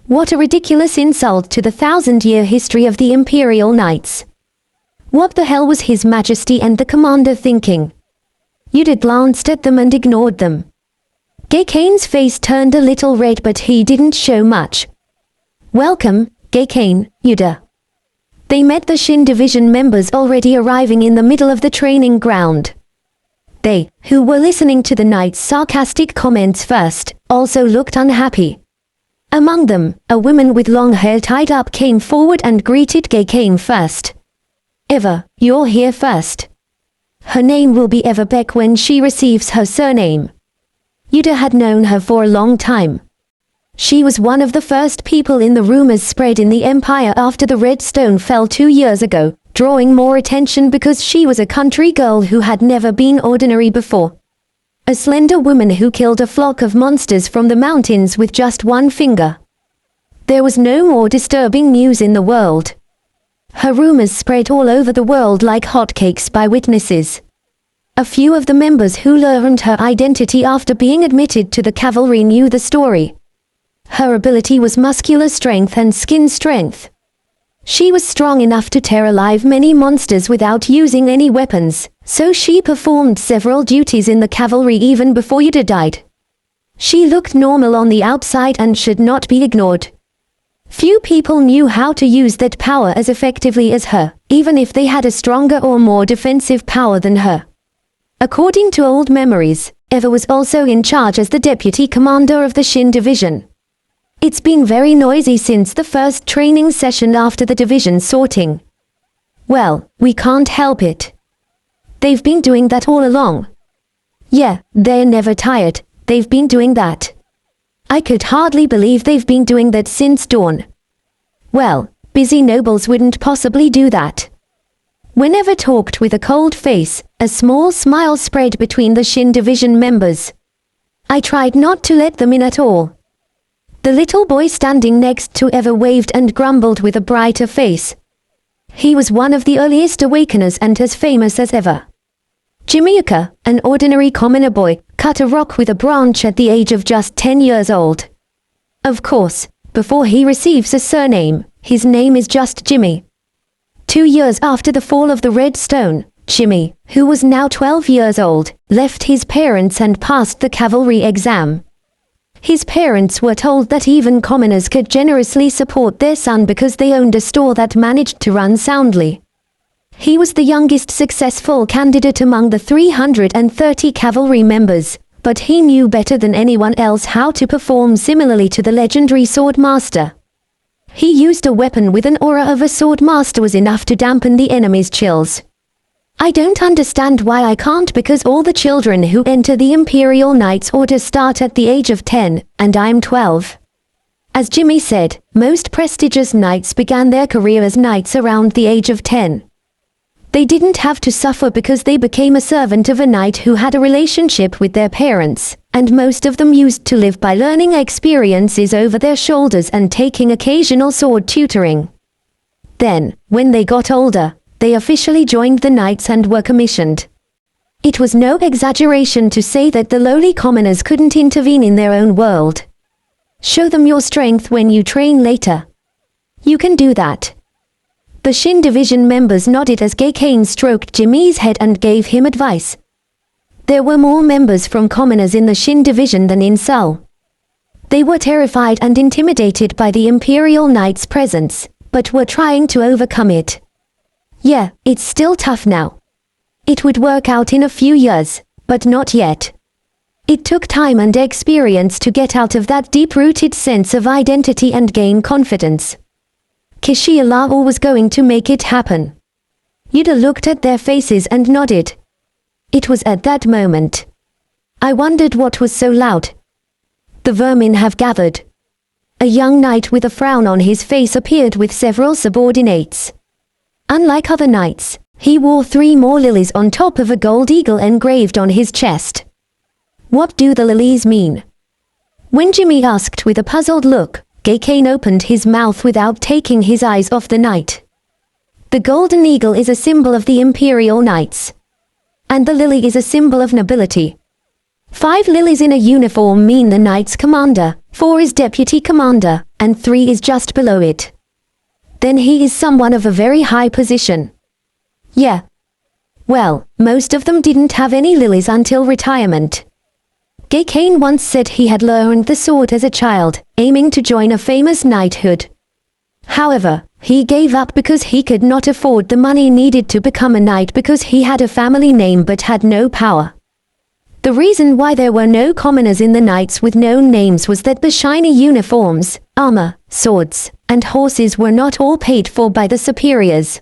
B: What a ridiculous insult to the 1,000-year history of the Imperial Knights. What the hell was His Majesty and the commander thinking? Yuder glanced at them and ignored them. Geikane's face turned a little red, but he didn't show much. Welcome, Geikane, Yuder. They met the Shin Division members already arriving in the middle of the training ground. They, who were listening to the Knights' sarcastic comments first, also looked unhappy. Among them, a woman with long hair tied up came forward and greeted Geikane first. Eva, you're here first. Her name will be Eva Beck when she receives her surname. Yuder had known her for a long time. She was one of the first people in the rumors spread in the Empire after the Red Stone fell 2 years ago, drawing more attention because she was a country girl who had never been ordinary before. A slender woman who killed a flock of monsters from the mountains with just one finger. There was no more disturbing news in the world. Her rumors spread all over the world like hotcakes by witnesses. A few of the members who learned her identity after being admitted to the cavalry knew the story. her ability was muscular strength and skin strength. She was strong enough to tear alive many monsters without using any weapons, so she performed several duties in the cavalry even before Yuder died. She looked normal on the outside and should not be ignored. Few people knew how to use that power as effectively as her, even if they had a stronger or more defensive power than her. According to old memories, Eva was also in charge as the deputy commander of the Shin division. It's been very noisy since the first training session after the division sorting. Well, we can't help it. They've been doing that all along. Yeah, they're never tired, they've been doing that. I could hardly believe they've been doing that since dawn. Well, busy nobles wouldn't possibly do that. Whenever talked with a cold face, a small smile spread between the Shin division members. I tried not to let them in at all. The little boy standing next to Eva waved and grumbled with a brighter face. He was one of the earliest awakeners and as famous as ever. Jimmy, an ordinary commoner boy, cut a rock with a branch at the age of just 10 years old. Of course, before he receives a surname, his name is just Jimmy. 2 years after the fall of the Red Stone, Jimmy, who was now 12 years old, left his parents and passed the cavalry exam. His parents were told that even commoners could generously support their son because they owned a store that managed to run soundly. He was the youngest successful candidate among the 330 cavalry members, but he knew better than anyone else how to perform similarly to the legendary sword master. He used a weapon with an aura of a sword master was enough to dampen the enemy's chills. I don't understand why I can't because all the children who enter the Imperial Knights Order start at the age of 10, and I'm 12. As Jimmy said, most prestigious knights began their career as knights around the age of 10. They didn't have to suffer because they became a servant of a knight who had a relationship with their parents, and most of them used to live by learning experiences over their shoulders and taking occasional sword tutoring. Then, when they got older, they officially joined the knights and were commissioned. It was no exaggeration to say that the lowly commoners couldn't intervene in their own world. Show them your strength when you train later. You can do that. The Shin division members nodded as GCash stroked Jimmy's head and gave him advice. There were more members from commoners in the Shin division than in Seoul. They were terrified and intimidated by the Imperial Knight's presence, but were trying to overcome it. Yeah, it's still tough now. It would work out in a few years, but not yet. It took time and experience to get out of that deep-rooted sense of identity and gain confidence. Kishialao was going to make it happen. Yuder looked at their faces and nodded. It was at that moment. I wondered what was so loud. The vermin have gathered. A young knight with a frown on his face appeared with several subordinates. Unlike other knights, he wore 3 more lilies on top of a gold eagle engraved on his chest. What do the lilies mean? When Jimmy asked with a puzzled look, GCash opened his mouth without taking his eyes off the knight. The golden eagle is a symbol of the Imperial Knights. And the lily is a symbol of nobility. 5 lilies in a uniform mean the knight's commander, 4 is deputy commander, and 3 is just below it. Then he is someone of a very high position. Yeah. Well, most of them didn't have any lilies until retirement. GCash once said he had learned the sword as a child, aiming to join a famous knighthood. However, he gave up because he could not afford the money needed to become a knight because he had a family name but had no power. The reason why there were no commoners in the knights with known names was that the shiny uniforms, armor, swords, and horses were not all paid for by the superiors.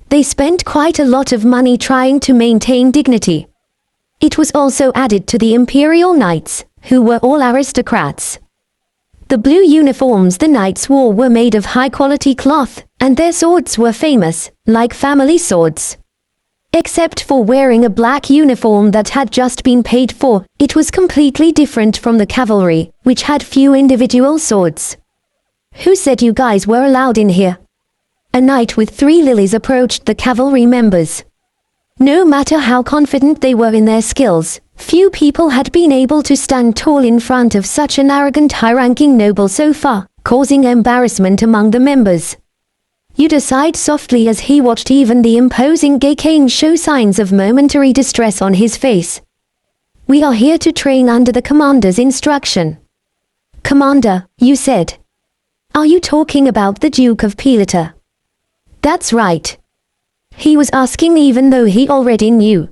B: They spent quite a lot of money trying to maintain dignity. It was also added to the Imperial Knights, who were all aristocrats. The blue uniforms the knights wore were made of high-quality cloth, and their swords were famous, like family swords. Except for wearing a black uniform that had just been paid for, it was completely different from the cavalry, which had few individual swords. Who said you guys were allowed in here? A knight with 3 lilies approached the cavalry members. No matter how confident they were in their skills, Few people had been able to stand tall in front of such an arrogant high-ranking noble so far, causing embarrassment among the members. Yuder sighed softly as he watched even the imposing GCash show signs of momentary distress on his face. We are here to train under the commander's instruction. Commander, you said. Are you talking about the Duke of Pilata? That's right. He was asking even though he already knew.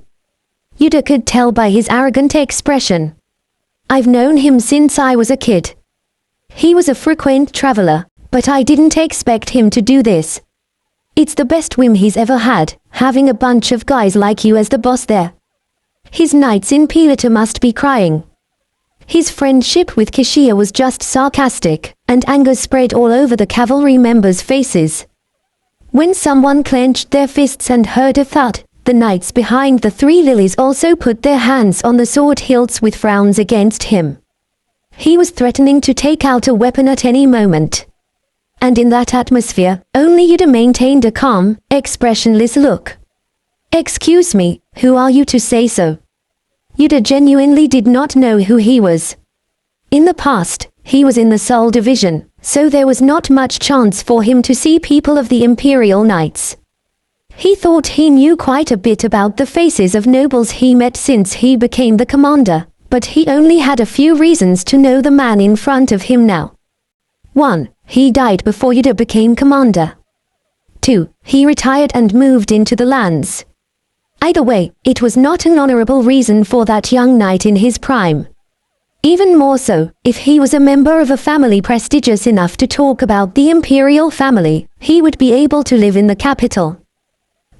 B: Yuder could tell by his arrogant expression. I've known him since I was a kid. He was a frequent traveler, but I didn't expect him to do this. It's the best whim he's ever had, having a bunch of guys like you as the boss there. His knights in Pilata must be crying. His friendship with Kishia was just sarcastic, and anger spread all over the cavalry members' faces. When someone clenched their fists and heard a thud, the knights behind the three lilies also put their hands on the sword hilts with frowns against him. He was threatening to take out a weapon at any moment. And in that atmosphere, only Yuder maintained a calm, expressionless look. Excuse me, who are you to say so? Yuder genuinely did not know who he was. In the past, he was in the Soul Division, so there was not much chance for him to see people of the Imperial Knights. He thought he knew quite a bit about the faces of nobles he met since he became the commander, but he only had a few reasons to know the man in front of him now. 1. He died before Yuder became commander. 2. He retired and moved into the lands. Either way, it was not an honorable reason for that young knight in his prime. Even more so, if he was a member of a family prestigious enough to talk about the imperial family, he would be able to live in the capital.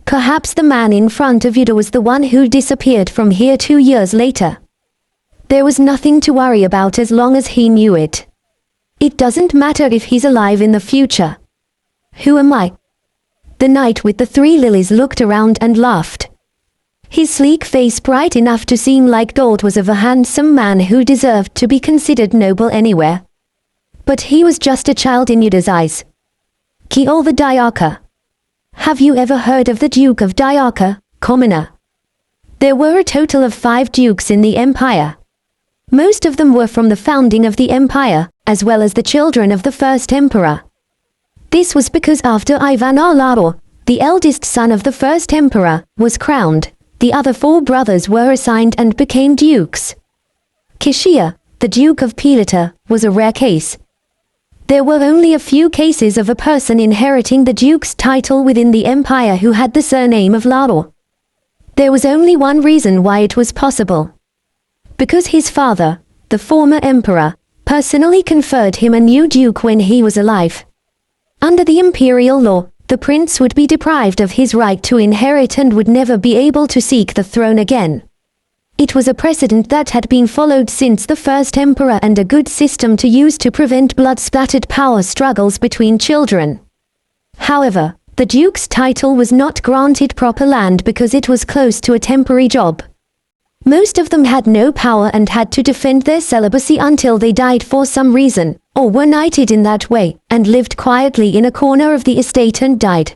B: Perhaps the man in front of Yuder was the one who disappeared from here 2 years later. There was nothing to worry about as long as he knew it. It doesn't matter if he's alive in the future. Who am I? The knight with the three lilies looked around and laughed. His sleek face bright enough to seem like gold was of a handsome man who deserved to be considered noble anywhere. But he was just a child in Yuder's eyes. Kiol the Diarca. Have you ever heard of the Duke of Diarca, commoner? There were a total of 5 dukes in the empire. Most of them were from the founding of the empire, as well as the children of the first emperor. This was because after Ivan Alaro, the eldest son of the first emperor, was crowned, the other 4 brothers were assigned and became dukes. Kishia, the Duke of Pilata, was a rare case. There were only a few cases of a person inheriting the duke's title within the empire who had the surname of Laro. There was only one reason why it was possible. Because his father, the former emperor, personally conferred him a new duke when he was alive. Under the imperial law, the prince would be deprived of his right to inherit and would never be able to seek the throne again. It was a precedent that had been followed since the first emperor and a good system to use to prevent blood-splattered power struggles between children. However, the duke's title was not granted proper land because it was close to a temporary job. Most of them had no power and had to defend their celibacy until they died for some reason, or were knighted in that way, and lived quietly in a corner of the estate and died.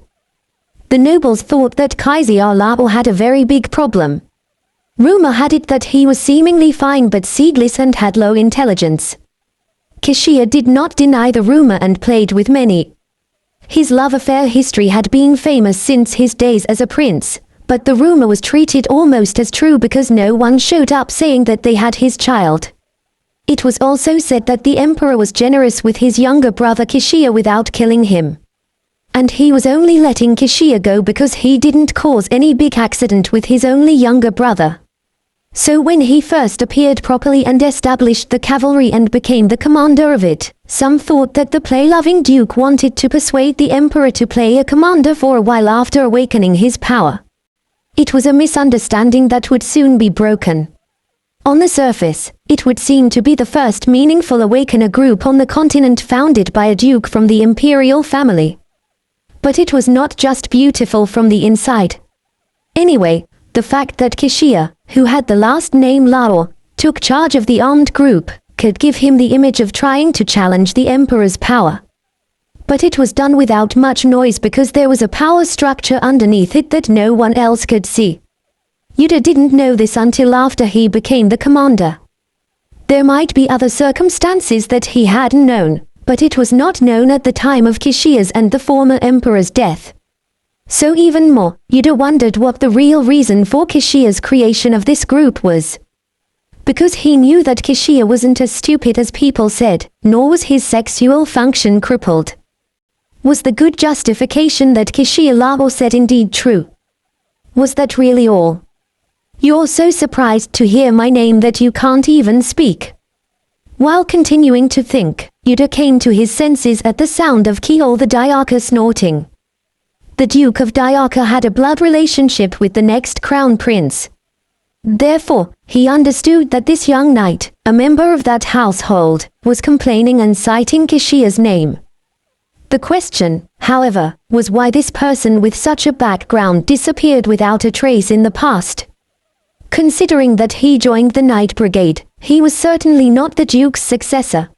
B: The nobles thought that Kaiser Labo had a very big problem. Rumor had it that he was seemingly fine but seedless and had low intelligence. Kishia did not deny the rumor and played with many. His love affair history had been famous since his days as a prince, but the rumor was treated almost as true because no one showed up saying that they had his child. It was also said that the emperor was generous with his younger brother Kishia without killing him. And he was only letting Kishia go because he didn't cause any big accident with his only younger brother. So when he first appeared properly and established the cavalry and became the commander of it, some thought that the play-loving duke wanted to persuade the emperor to play a commander for a while after awakening his power. It was a misunderstanding that would soon be broken. On the surface, it would seem to be the first meaningful awakener group on the continent founded by a duke from the imperial family. But it was not just beautiful from the inside. Anyway, the fact that Kishia, who had the last name Lao, took charge of the armed group, could give him the image of trying to challenge the emperor's power. But it was done without much noise because there was a power structure underneath it that no one else could see. Yuder didn't know this until after he became the commander. There might be other circumstances that he hadn't known, but it was not known at the time of Kishia's and the former emperor's death. So even more, Yuder wondered what the real reason for Kishia's creation of this group was. Because he knew that Kishia wasn't as stupid as people said, nor was his sexual function crippled. Was the good justification that Kishia Lao said indeed true? Was that really all? You're so surprised to hear my name that you can't even speak. While continuing to think, Yuder came to his senses at the sound of Keol the Dayaka snorting. The Duke of Dayaka had a blood relationship with the next crown prince. Therefore, he understood that this young knight, a member of that household, was complaining and citing Kishia's name. The question, however, was why this person with such a background disappeared without a trace in the past. Considering that he joined the Knight Brigade, he was certainly not the Duke's successor.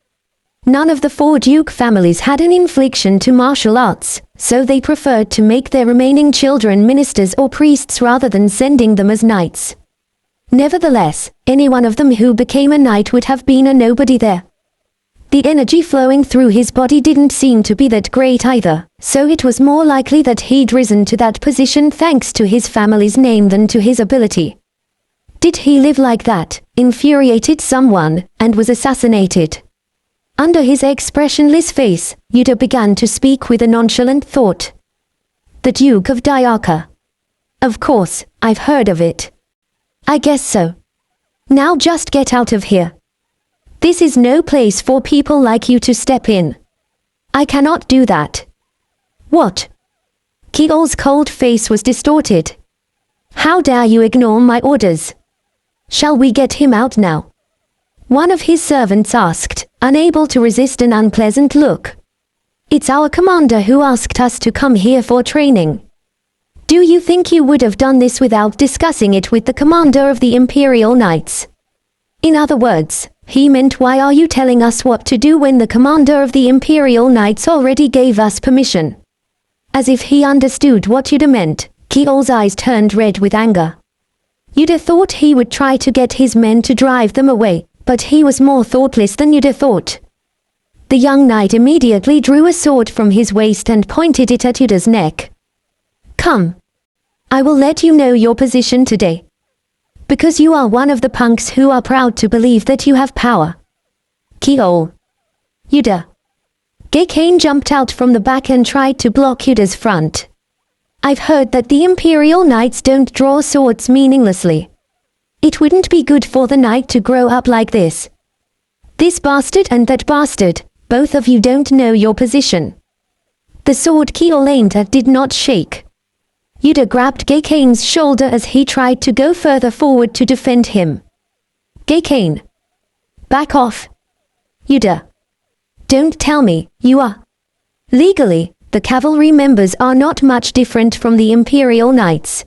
B: None of the 4 Duke families had an infliction to martial arts, so they preferred to make their remaining children ministers or priests rather than sending them as knights. Nevertheless, any one of them who became a knight would have been a nobody there. The energy flowing through his body didn't seem to be that great either, so it was more likely that he'd risen to that position thanks to his family's name than to his ability. Did he live like that, infuriated someone, and was assassinated? Under his expressionless face, Yuder began to speak with a nonchalant thought. The Duke of Dayaka. Of course, I've heard of it. I guess so. Now just get out of here. This is no place for people like you to step in. I cannot do that. What? Keol's cold face was distorted. How dare you ignore my orders? Shall we get him out now? One of his servants asked, unable to resist an unpleasant look. It's our commander who asked us to come here for training. Do you think you would have done this without discussing it with the commander of the Imperial Knights? In other words, he meant why are you telling us what to do when the commander of the Imperial Knights already gave us permission? As if he understood what Yuder meant, Keol's eyes turned red with anger. Yuder thought he would try to get his men to drive them away, but he was more thoughtless than Yuder thought. The young knight immediately drew a sword from his waist and pointed it at Yuder's neck. Come. I will let you know your position today. Because you are one of the punks who are proud to believe that you have power. Keol. Yuder. Gekane jumped out from the back and tried to block Yuder's front. I've heard that the Imperial Knights don't draw swords meaninglessly. It wouldn't be good for the knight to grow up like this. This bastard and that bastard, both of you don't know your position. The sword Keol aimed at did not shake. Yuder grabbed Gekane's shoulder as he tried to go further forward to defend him. Gekane. Back off. Yuder. Don't tell me, you are. Legally, the cavalry members are not much different from the Imperial Knights.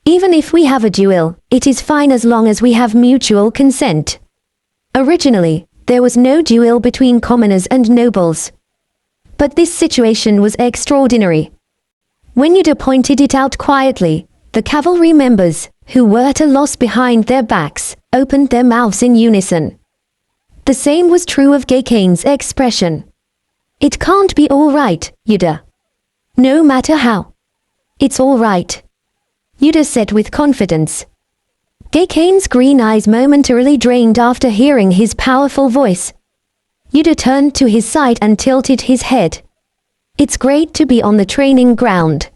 B: Even if we have a duel, it is fine as long as we have mutual consent. Originally, there was no duel between commoners and nobles. But this situation was extraordinary. When Yuder pointed it out quietly, the cavalry members, who were at a loss behind their backs, opened their mouths in unison. The same was true of Gekane's expression. It can't be all right, Yuder. No matter how. It's all right. Yuder said with confidence. Gekane's green eyes momentarily drained after hearing his powerful voice. Yuder turned to his side and tilted his head. It's great to be on the training ground.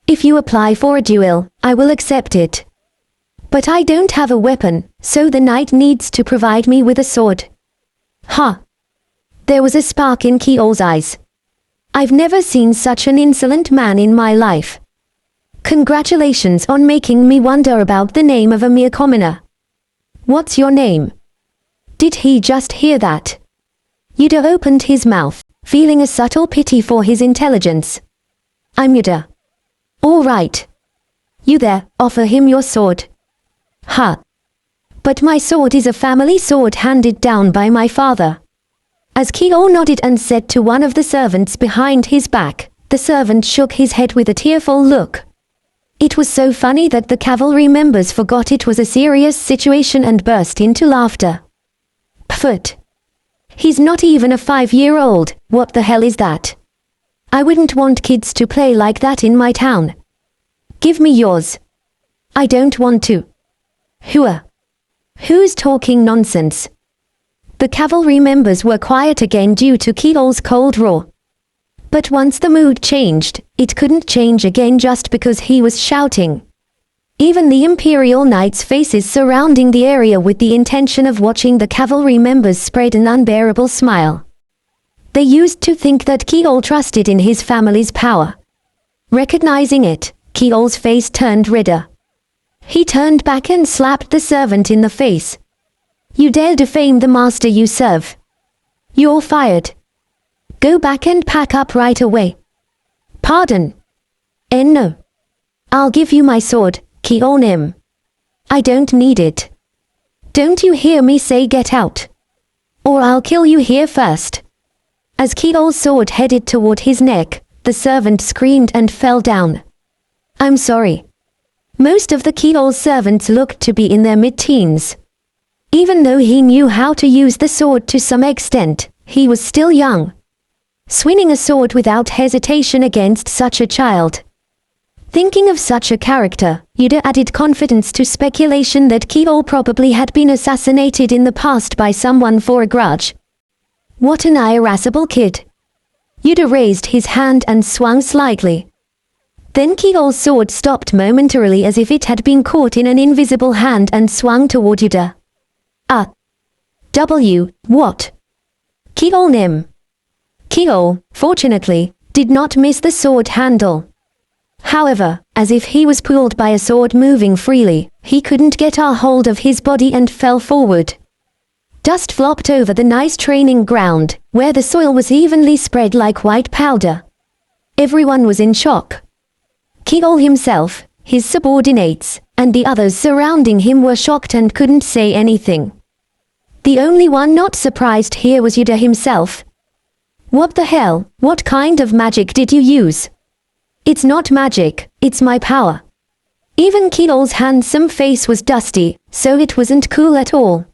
B: If you apply for a duel, I will accept it. But I don't have a weapon, so the knight needs to provide me with a sword. Huh. There was a spark in Keol's eyes. I've never seen such an insolent man in my life. Congratulations on making me wonder about the name of a mere commoner. What's your name? Did he just hear that? Yuder opened his mouth, feeling a subtle pity for his intelligence. I'm Yuder. All right. You there, offer him your sword. Huh. But my sword is a family sword handed down by my father. As Keol nodded and said to one of the servants behind his back, the servant shook his head with a tearful look. It was so funny that the cavalry members forgot it was a serious situation and burst into laughter. Pfft. He's not even a 5-year-old, what the hell is that? I wouldn't want kids to play like that in my town. Give me yours. I don't want to. Who's talking nonsense? The cavalry members were quiet again due to Keel's cold roar. But once the mood changed, it couldn't change again just because he was shouting. Even the Imperial Knights' faces surrounding the area with the intention of watching the cavalry members spread an unbearable smile. They used to think that Keel trusted in his family's power. Recognizing it, Keel's face turned redder. He turned back and slapped the servant in the face. You dare defame the master you serve. You're fired. Go back and pack up right away. Pardon? No. I'll give you my sword, Keonim. I don't need it. Don't you hear me say get out? Or I'll kill you here first. As Keel's sword headed toward his neck, the servant screamed and fell down. I'm sorry. Most of the Keel's servants looked to be in their mid-teens. Even though he knew how to use the sword to some extent, he was still young. Swinging a sword without hesitation against such a child. Thinking of such a character, Yuder added confidence to speculation that Keel probably had been assassinated in the past by someone for a grudge. What an irascible kid. Yuder raised his hand and swung slightly. Then Keel's sword stopped momentarily as if it had been caught in an invisible hand and swung toward Yuder. What? Keel Nim. Keel, fortunately, did not miss the sword handle. However, as if he was pulled by a sword moving freely, he couldn't get a hold of his body and fell forward. Dust flopped over the nice training ground, where the soil was evenly spread like white powder. Everyone was in shock. Keel himself, his subordinates, and the others surrounding him were shocked and couldn't say anything. The only one not surprised here was Yuder himself. What the hell, what kind of magic did you use? It's not magic, it's my power. Even Keel's handsome face was dusty, so it wasn't cool at all.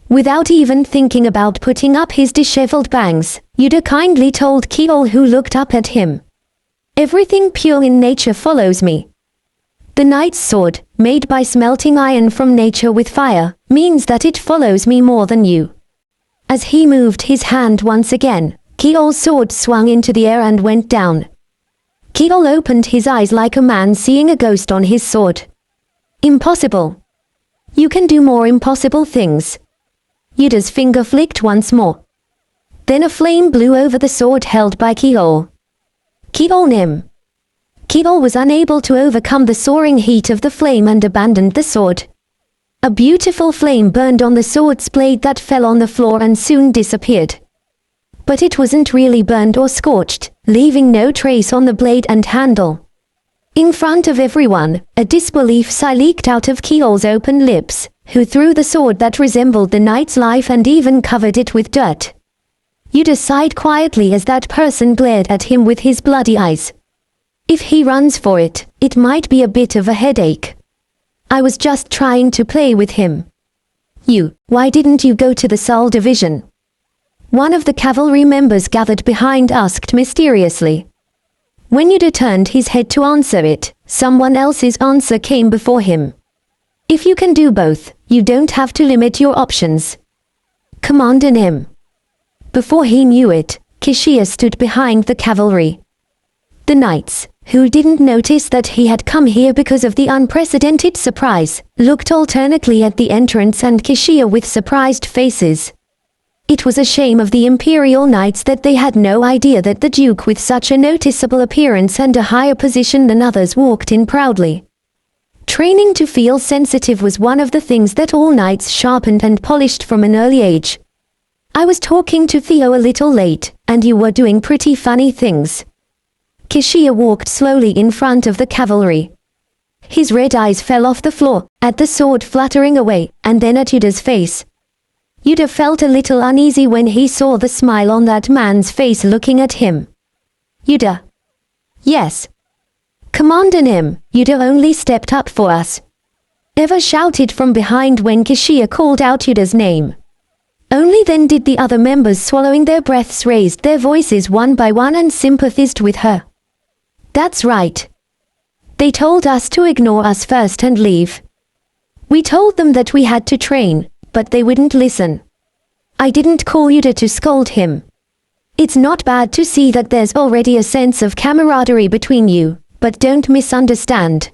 B: Without even thinking about putting up his disheveled bangs, Yuder kindly told Keel, who looked up at him. Everything pure in nature follows me. The knight's sword, made by smelting iron from nature with fire, means that it follows me more than you. As he moved his hand once again, Keel's sword swung into the air and went down. Keel opened his eyes like a man seeing a ghost on his sword. Impossible. You can do more impossible things. Yuder's finger flicked once more. Then a flame blew over the sword held by Keel. Keel Nim. Keel was unable to overcome the soaring heat of the flame and abandoned the sword. A beautiful flame burned on the sword's blade that fell on the floor and soon disappeared. But it wasn't really burned or scorched, leaving no trace on the blade and handle. In front of everyone, a disbelief sigh leaked out of Keel's open lips, who threw the sword that resembled the knight's life and even covered it with dirt. Yuder sighed quietly as that person glared at him with his bloody eyes. If he runs for it, it might be a bit of a headache. I was just trying to play with him. Why didn't you go to the Sol division? One of the cavalry members gathered behind asked mysteriously. When Yuder turned his head to answer it, someone else's answer came before him. If you can do both, you don't have to limit your options. Commander Nim. Before he knew it, Kishia stood behind the cavalry. The knights, who didn't notice that he had come here because of the unprecedented surprise, looked alternately at the entrance and Kishia with surprised faces. It was a shame of the Imperial Knights that they had no idea that the Duke with such a noticeable appearance and a higher position than others walked in proudly. Training to feel sensitive was one of the things that all knights sharpened and polished from an early age. I was talking to Theo a little late, and you were doing pretty funny things. Kishia walked slowly in front of the cavalry. His red eyes fell off the floor, at the sword fluttering away, and then at Yuder's face. Yuder felt a little uneasy when he saw the smile on that man's face looking at him. Yuder. Yes. Commander Nim, Yuder only stepped up for us. Eva shouted from behind when Kishia called out Yuder's name. Only then did the other members, swallowing their breaths, raised their voices one by one and sympathized with her. That's right. They told us to ignore us first and leave. We told them that we had to train, but they wouldn't listen. I didn't call Yuder to scold him. It's not bad to see that there's already a sense of camaraderie between you, but don't misunderstand.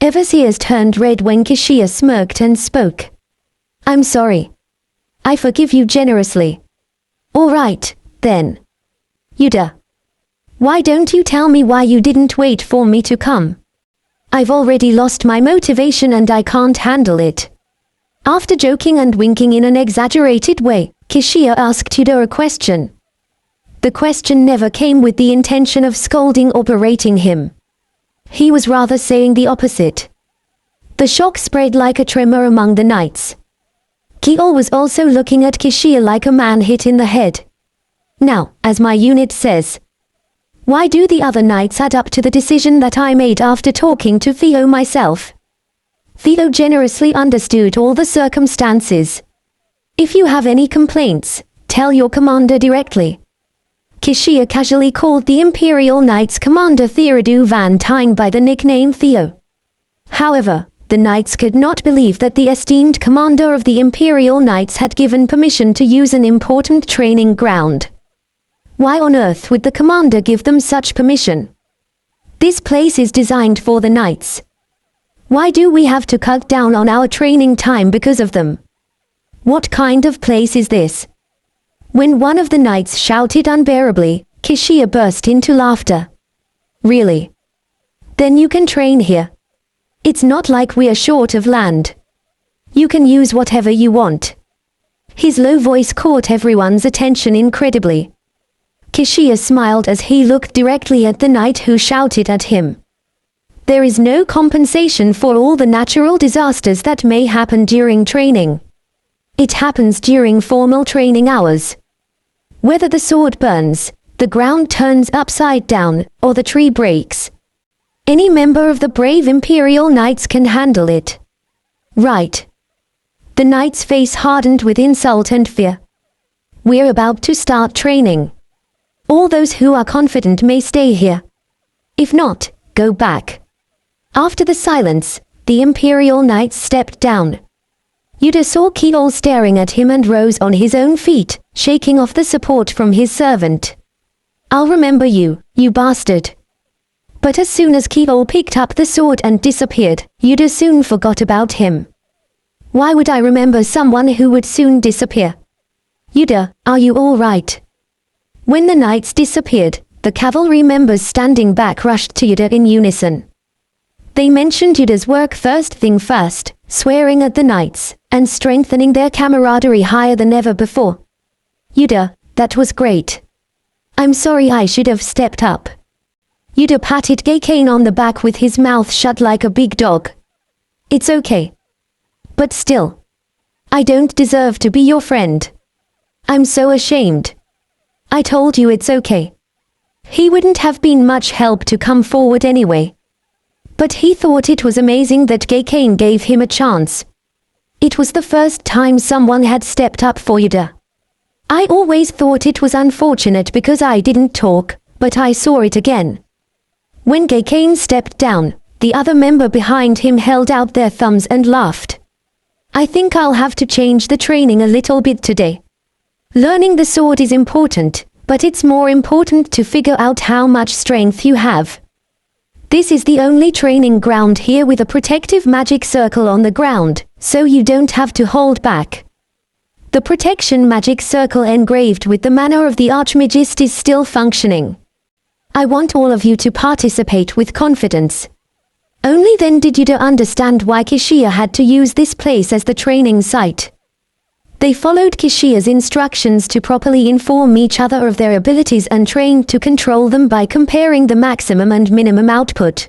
B: Eva's ears turned red when Kishia smirked and spoke. I'm sorry. I forgive you generously. All right, then. Yuder. Why don't you tell me why you didn't wait for me to come? I've already lost my motivation and I can't handle it. After joking and winking in an exaggerated way, Kishia asked Yuder a question. The question never came with the intention of scolding or berating him. He was rather saying the opposite. The shock spread like a tremor among the knights. Kiol was also looking at Kishia like a man hit in the head. Now, as my unit says, why do the other knights add up to the decision that I made after talking to Theo myself? Theo generously understood all the circumstances. If you have any complaints, tell your commander directly. Kishia casually called the Imperial Knights Commander Theodore Van Tyne by the nickname Theo. However, the knights could not believe that the esteemed commander of the Imperial Knights had given permission to use an important training ground. Why on earth would the commander give them such permission? This place is designed for the knights. Why do we have to cut down on our training time because of them? What kind of place is this? When one of the knights shouted unbearably, Kishia burst into laughter. Really? Then you can train here. It's not like we are short of land. You can use whatever you want. His low voice caught everyone's attention incredibly. Kishia smiled as he looked directly at the knight who shouted at him. There is no compensation for all the natural disasters that may happen during training. It happens during formal training hours. Whether the sword burns, the ground turns upside down, or the tree breaks. Any member of the brave Imperial Knights can handle it. Right. The knight's face hardened with insult and fear. We're about to start training. All those who are confident may stay here. If not, go back. After the silence, the Imperial Knights stepped down. Yuder saw Kiol staring at him and rose on his own feet, shaking off the support from his servant. I'll remember you, you bastard. But as soon as Kiol picked up the sword and disappeared, Yuder soon forgot about him. Why would I remember someone who would soon disappear? Yuder, are you all right? When the knights disappeared, the cavalry members standing back rushed to Yuder in unison. They mentioned Yuder's work first thing first, swearing at the knights, and strengthening their camaraderie higher than ever before. Yuder, that was great. I'm sorry I should have stepped up. Yuder patted Gakane on the back with his mouth shut like a big dog. It's okay. But still. I don't deserve to be your friend. I'm so ashamed. I told you it's okay. He wouldn't have been much help to come forward anyway. But he thought it was amazing that Gakane gave him a chance. It was the first time someone had stepped up for Yuder. I always thought it was unfortunate because I didn't talk, but I saw it again. When Gakane stepped down, the other member behind him held out their thumbs and laughed. I think I'll have to change the training a little bit today. Learning the sword is important, but it's more important to figure out how much strength you have. This is the only training ground here with a protective magic circle on the ground, so you don't have to hold back. The protection magic circle engraved with the manner of the Archmagist is still functioning. I want all of you to participate with confidence. Only then did Yuder understand why Kishia had to use this place as the training site. They followed Kishia's instructions to properly inform each other of their abilities and trained to control them by comparing the maximum and minimum output.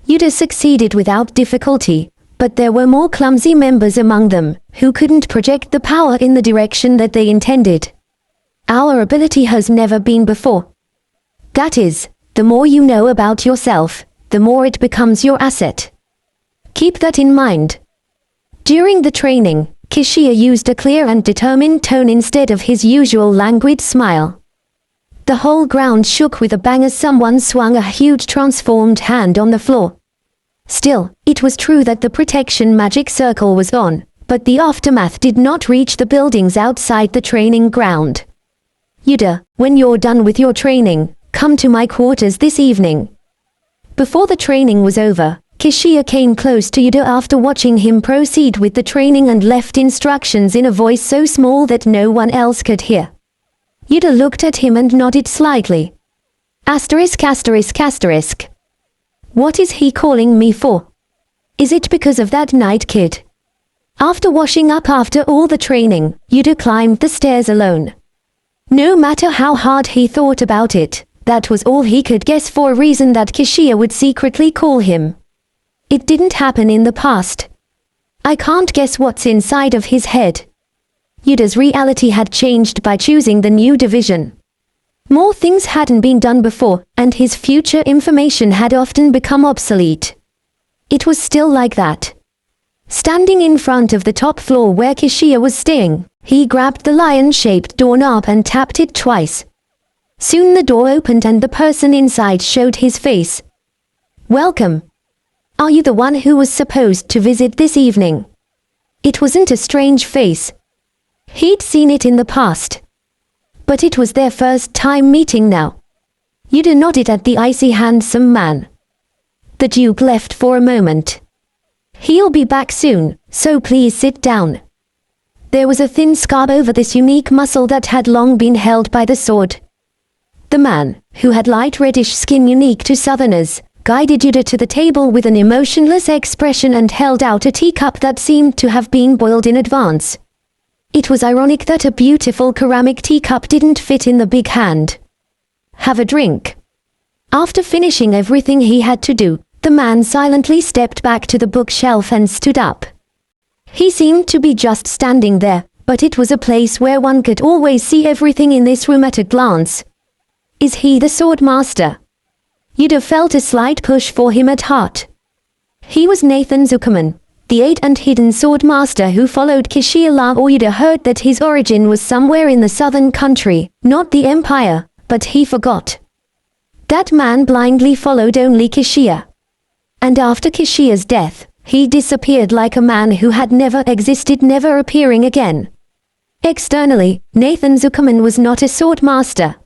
B: Yuder succeeded without difficulty, but there were more clumsy members among them, who couldn't project the power in the direction that they intended. Our ability has never been before. That is, the more you know about yourself, the more it becomes your asset. Keep that in mind. During the training, Kishiya used a clear and determined tone instead of his usual languid smile. The whole ground shook with a bang as someone swung a huge transformed hand on the floor. Still, it was true that the protection magic circle was on, but the aftermath did not reach the buildings outside the training ground. Yuder, when you're done with your training, come to my quarters this evening. Before the training was over, Kishiya came close to Yuder after watching him proceed with the training and left instructions in a voice so small that no one else could hear. Yuder looked at him and nodded slightly. Asterisk asterisk asterisk. What is he calling me for? Is it because of that night kid? After washing up after all the training, Yuder climbed the stairs alone. No matter how hard he thought about it, that was all he could guess for a reason that Kishiya would secretly call him. It didn't happen in the past. I can't guess what's inside of his head. Yuder's reality had changed by choosing the new division. More things hadn't been done before, and his future information had often become obsolete. It was still like that. Standing in front of the top floor where Kishiya was staying, he grabbed the lion-shaped doorknob and tapped it twice. Soon the door opened and the person inside showed his face. Welcome. Are you the one who was supposed to visit this evening? It wasn't a strange face. He'd seen it in the past. But it was their first time meeting now. Yuder nodded at the icy handsome man. The Duke left for a moment. He'll be back soon, so please sit down. There was a thin scar over this unique muscle that had long been held by the sword. The man, who had light reddish skin unique to southerners, guided Yuder to the table with an emotionless expression and held out a teacup that seemed to have been boiled in advance. It was ironic that a beautiful ceramic teacup didn't fit in the big hand. Have a drink. After finishing everything he had to do, the man silently stepped back to the bookshelf and stood up. He seemed to be just standing there, but it was a place where one could always see everything in this room at a glance. Is he the sword master? Yuder felt a slight push for him at heart. He was Nathan Zuckerman, the 8 and hidden sword master who followed Kishiya La. Yuder heard that his origin was somewhere in the southern country, not the empire, but he forgot. That man blindly followed only Kishiya. And after Kishiya's death, he disappeared like a man who had never existed, never appearing again. Externally, Nathan Zuckerman was not a sword master.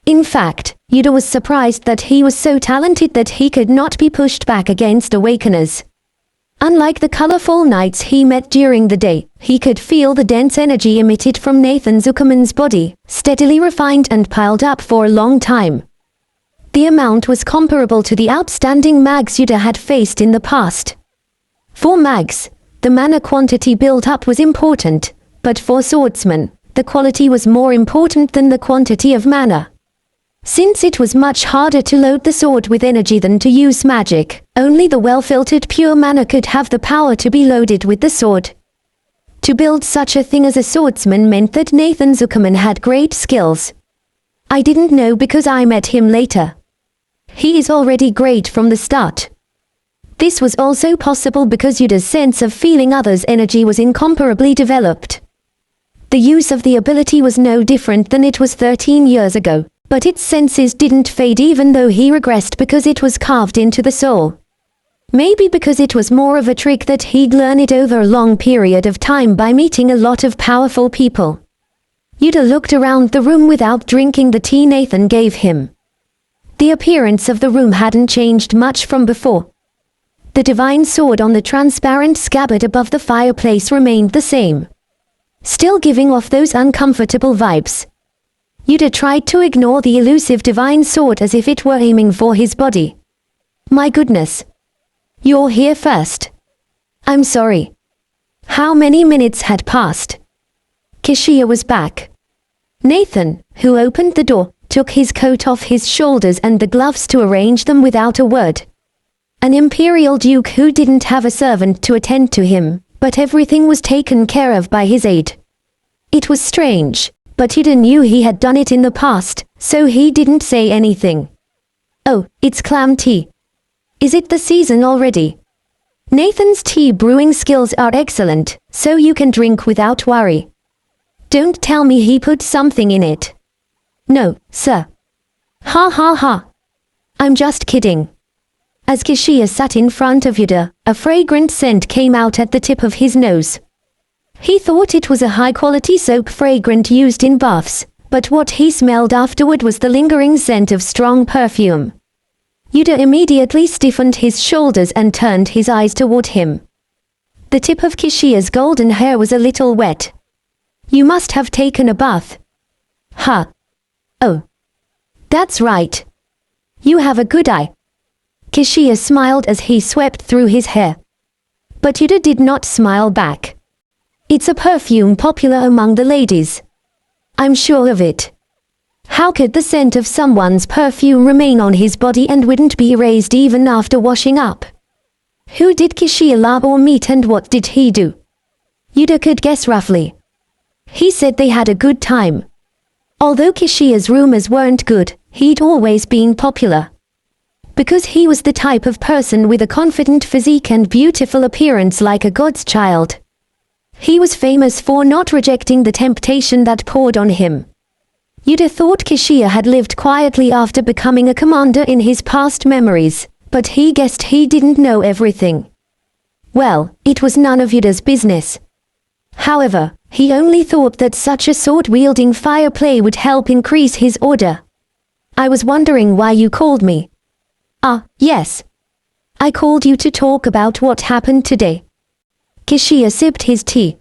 B: In fact, Yuder was surprised that he was so talented that he could not be pushed back against awakeners. Unlike the colorful knights he met during the day, he could feel the dense energy emitted from Nathan Zuckerman's body, steadily refined and piled up for a long time. The amount was comparable to the outstanding mags Yuder had faced in the past. For mags, the mana quantity built up was important, but for swordsmen, the quality was more important than the quantity of mana. Since it was much harder to load the sword with energy than to use magic, only the well-filtered pure mana could have the power to be loaded with the sword. To build such a thing as a swordsman meant that Nathan Zuckerman had great skills. I didn't know because I met him later. He is already great from the start. This was also possible because Yuder's sense of feeling others' energy was incomparably developed. The use of the ability was no different than it was 13 years ago. But its senses didn't fade even though he regressed because it was carved into the soul. Maybe because it was more of a trick that he'd learned it over a long period of time by meeting a lot of powerful people. Yuder looked around the room without drinking the tea Nathan gave him. The appearance of the room hadn't changed much from before. The divine sword on the transparent scabbard above the fireplace remained the same, still giving off those uncomfortable vibes. Yuder tried to ignore the elusive divine sword as if it were aiming for his body. My goodness. You're here first. I'm sorry. How many minutes had passed? Kishiya was back. Nathan, who opened the door, took his coat off his shoulders and the gloves to arrange them without a word. An imperial duke who didn't have a servant to attend to him, but everything was taken care of by his aide. It was strange. But Yuder knew he had done it in the past, so he didn't say anything. Oh, it's clam tea. Is it the season already? Nathan's tea brewing skills are excellent, so you can drink without worry. Don't tell me he put something in it. No, sir. Ha ha ha. I'm just kidding. As Kishia sat in front of Yuder, a fragrant scent came out at the tip of his nose. He thought it was a high-quality soap fragrant used in baths, but what he smelled afterward was the lingering scent of strong perfume. Yuder immediately stiffened his shoulders and turned his eyes toward him. The tip of Kishia's golden hair was a little wet. You must have taken a bath. Huh. Oh. That's right. You have a good eye. Kishia smiled as he swept through his hair. But Yuder did not smile back. It's a perfume popular among the ladies. I'm sure of it. How could the scent of someone's perfume remain on his body and wouldn't be erased even after washing up? Who did Kishia love or meet and what did he do? Yuder could guess roughly. He said they had a good time. Although Kishia's rumors weren't good, he'd always been popular. Because he was the type of person with a confident physique and beautiful appearance like a god's child. He was famous for not rejecting the temptation that poured on him. Yuder thought Kishia had lived quietly after becoming a commander in his past memories, but he guessed he didn't know everything. Well, it was none of Yuder's business. However, he only thought that such a sword-wielding fire play would help increase his order. I was wondering why you called me. Ah, yes. I called you to talk about what happened today. Kishia sipped his tea.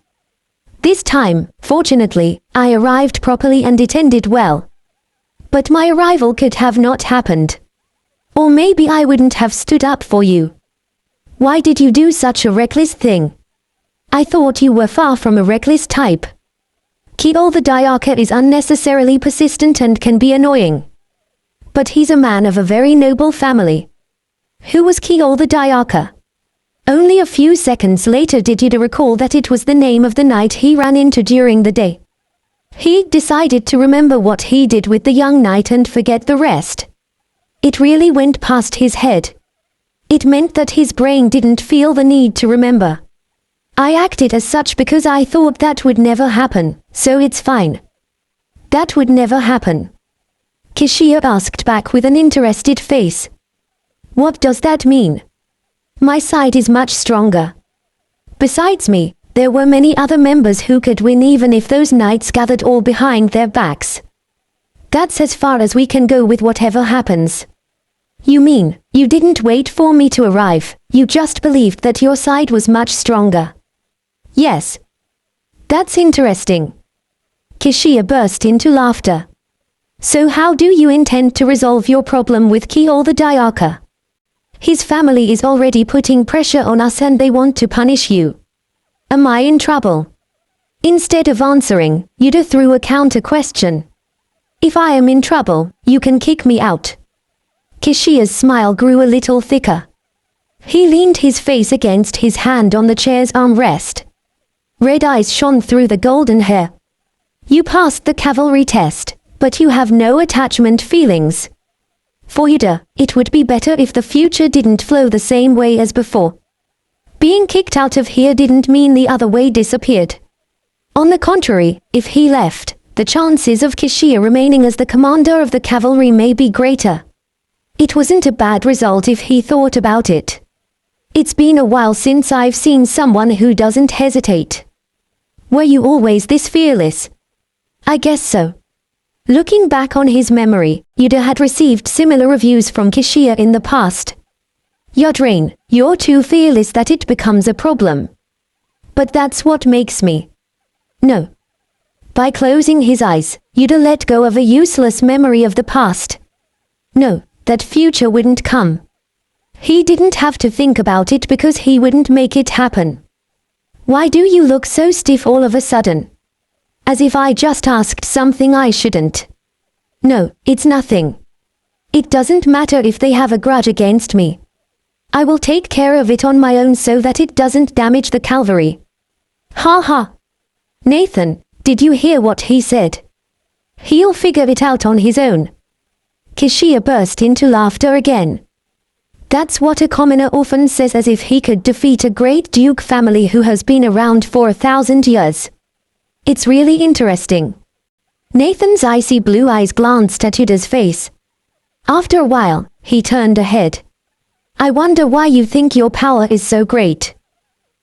B: This time, fortunately, I arrived properly and it ended well. But my arrival could have not happened. Or maybe I wouldn't have stood up for you. Why did you do such a reckless thing? I thought you were far from a reckless type. Kiol the Diarca is unnecessarily persistent and can be annoying. But he's a man of a very noble family. Who was Kiol the Diarca? Only a few seconds later did Yuder recall that it was the name of the knight he ran into during the day. He decided to remember what he did with the young knight and forget the rest. It really went past his head. It meant that his brain didn't feel the need to remember. I acted as such because I thought that would never happen, so it's fine. That would never happen. Kishia asked back with an interested face. What does that mean? My side is much stronger. Besides me, there were many other members who could win even if those knights gathered all behind their backs. That's as far as we can go with whatever happens. You mean, you didn't wait for me to arrive, you just believed that your side was much stronger. Yes. That's interesting. Kishia burst into laughter. So how do you intend to resolve your problem with Kiol the Diarca? His family is already putting pressure on us and they want to punish you. Am I in trouble? Instead of answering, Yuder threw a counter question. If I am in trouble, you can kick me out. Kishia's smile grew a little thicker. He leaned his face against his hand on the chair's armrest. Red eyes shone through the golden hair. You passed the cavalry test, but you have no attachment feelings. For Yuder, it would be better if the future didn't flow the same way as before. Being kicked out of here didn't mean the other way disappeared. On the contrary, if he left, the chances of Kishia remaining as the commander of the cavalry may be greater. It wasn't a bad result if he thought about it. It's been a while since I've seen someone who doesn't hesitate. Were you always this fearless? I guess so. Looking back on his memory, Yuder had received similar reviews from Kishia in the past. Yudrain, you're too fearless that it becomes a problem. But that's what makes me. No. By closing his eyes, Yuder let go of a useless memory of the past. No, that future wouldn't come. He didn't have to think about it because he wouldn't make it happen. Why do you look so stiff all of a sudden? As if I just asked something I shouldn't. No, it's nothing. It doesn't matter if they have a grudge against me. I will take care of it on my own so that it doesn't damage the cavalry. Ha ha. Nathan, did you hear what he said? He'll figure it out on his own. Kishia burst into laughter again. That's what a commoner often says, as if he could defeat a great duke family who has been around for 1,000 years. It's really interesting. Nathan's icy blue eyes glanced at Yuder's face. After a while, he turned ahead. I wonder why you think your power is so great.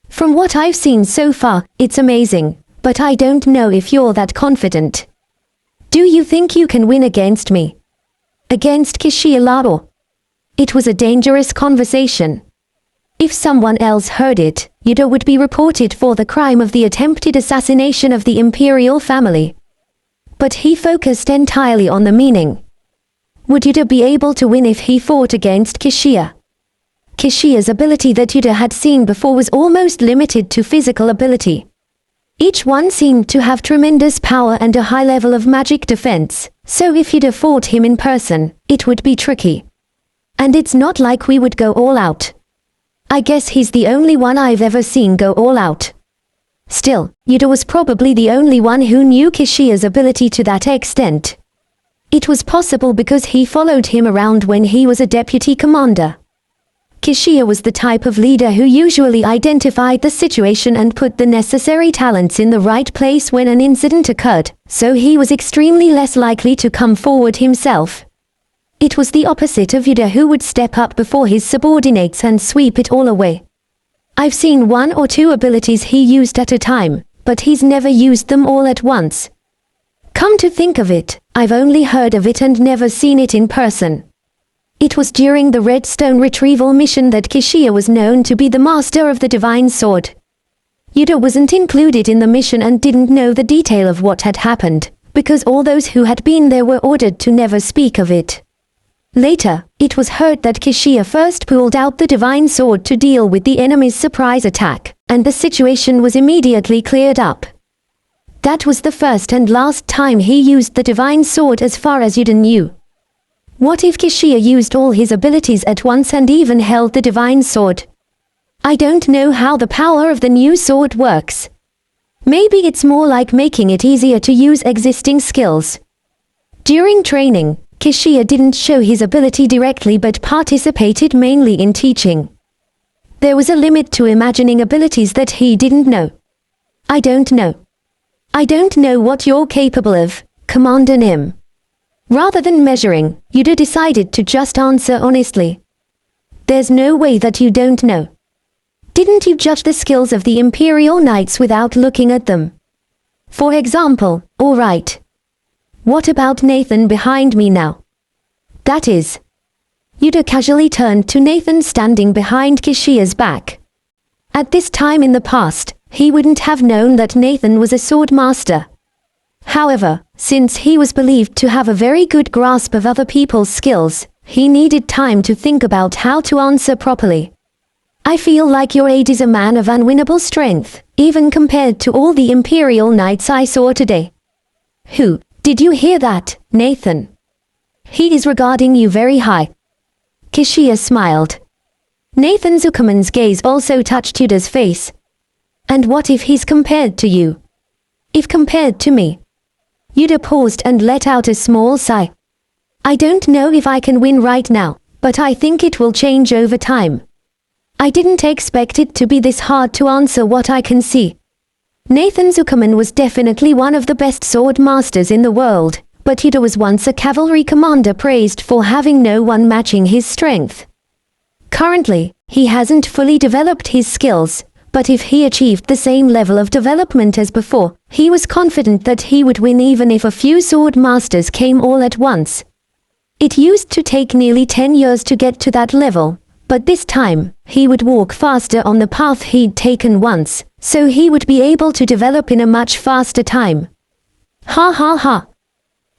B: From what I've seen so far, it's amazing, but I don't know if you're that confident. Do you think you can win against me? Against Kishiya? It was a dangerous conversation. If someone else heard it, Yuder would be reported for the crime of the attempted assassination of the imperial family. But he focused entirely on the meaning. Would Yuder be able to win if he fought against Kishiya? Kishiya's ability that Yuder had seen before was almost limited to physical ability. Each one seemed to have tremendous power and a high level of magic defense, so if Yuder fought him in person, it would be tricky. And it's not like we would go all out. I guess he's the only one I've ever seen go all out. Still, Yuder was probably the only one who knew Kishiya's ability to that extent. It was possible because he followed him around when he was a deputy commander. Kishiya was the type of leader who usually identified the situation and put the necessary talents in the right place when an incident occurred, so he was extremely less likely to come forward himself. It was the opposite of Yuder, who would step up before his subordinates and sweep it all away. I've seen 1 or 2 abilities he used at a time, but he's never used them all at once. Come to think of it, I've only heard of it and never seen it in person. It was during the Redstone retrieval mission that Kishiya was known to be the master of the divine sword. Yuder wasn't included in the mission and didn't know the detail of what had happened, because all those who had been there were ordered to never speak of it. Later, it was heard that Kishiya first pulled out the divine sword to deal with the enemy's surprise attack, and the situation was immediately cleared up. That was the first and last time he used the divine sword as far as Yuder knew. What if Kishiya used all his abilities at once and even held the divine sword? I don't know how the power of the new sword works. Maybe it's more like making it easier to use existing skills. During training, Kishiya didn't show his ability directly but participated mainly in teaching. There was a limit to imagining abilities that he didn't know. I don't know. I don't know what you're capable of, Commander Nim. Rather than measuring, Yuder decided to just answer honestly. There's no way that you don't know. Didn't you judge the skills of the Imperial Knights without looking at them? For example, all right. What about Nathan behind me now? That is. Yuder casually turned to Nathan standing behind Kishiya's back. At this time in the past, he wouldn't have known that Nathan was a sword master. However, since he was believed to have a very good grasp of other people's skills, he needed time to think about how to answer properly. I feel like your aide is a man of unwinnable strength, even compared to all the Imperial Knights I saw today. Who? Did you hear that, Nathan? He is regarding you very high. Kishiya smiled. Nathan Zuckerman's gaze also touched Yuder's face. And what if he's compared to you? If compared to me? Yuder paused and let out a small sigh. I don't know if I can win right now, but I think it will change over time. I didn't expect it to be this hard to answer what I can see. Nathan Zuckerman was definitely one of the best sword masters in the world, but Yuder was once a cavalry commander praised for having no one matching his strength. Currently, he hasn't fully developed his skills, but if he achieved the same level of development as before, he was confident that he would win even if a few sword masters came all at once. It used to take nearly 10 years to get to that level, but this time, he would walk faster on the path he'd taken once, so he would be able to develop in a much faster time. Ha ha ha.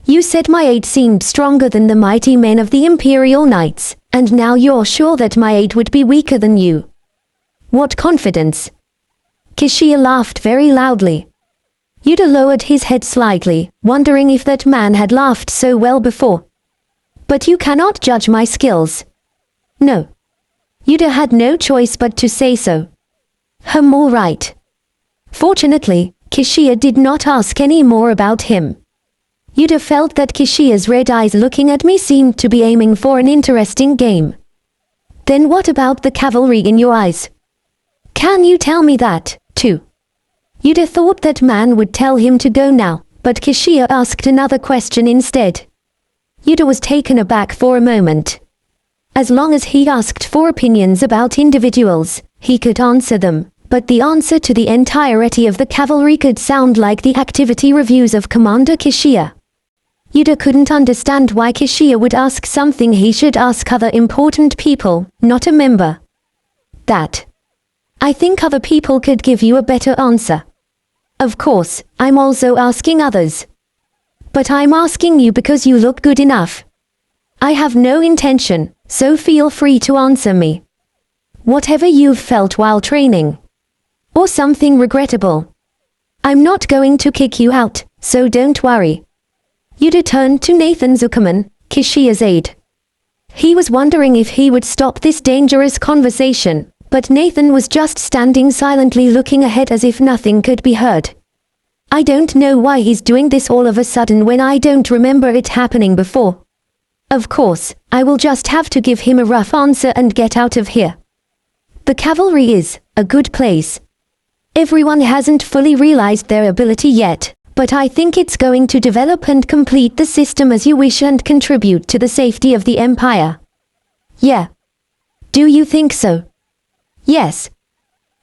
B: You said my aide seemed stronger than the mighty men of the Imperial Knights, and now you're sure that my aide would be weaker than you. What confidence! Kishiya laughed very loudly. Yuder lowered his head slightly, wondering if that man had laughed so well before. But you cannot judge my skills. No. Yuder had no choice but to say so. All right. Fortunately, Kishiya did not ask any more about him. Yuder felt that Kishiya's red eyes looking at me seemed to be aiming for an interesting game. Then what about the cavalry in your eyes? Can you tell me that, too? Yuder thought that man would tell him to go now, but Kishia asked another question instead. Yuder was taken aback for a moment. As long as he asked for opinions about individuals, he could answer them, but the answer to the entirety of the cavalry could sound like the activity reviews of Commander Kishia. Yuder couldn't understand why Kishia would ask something he should ask other important people, not a member. That. I think other people could give you a better answer. Of course, I'm also asking others. But I'm asking you because you look good enough. I have no intention, so feel free to answer me. Whatever you've felt while training. Or something regrettable. I'm not going to kick you out, so don't worry. Yuder turned to Nathan Zuckerman, Kishia's aide. He was wondering if he would stop this dangerous conversation, but Nathan was just standing silently looking ahead as if nothing could be heard. I don't know why he's doing this all of a sudden when I don't remember it happening before. Of course, I will just have to give him a rough answer and get out of here. The cavalry is a good place. Everyone hasn't fully realized their ability yet, but I think it's going to develop and complete the system as you wish and contribute to the safety of the Empire. Yeah. Do you think so? Yes.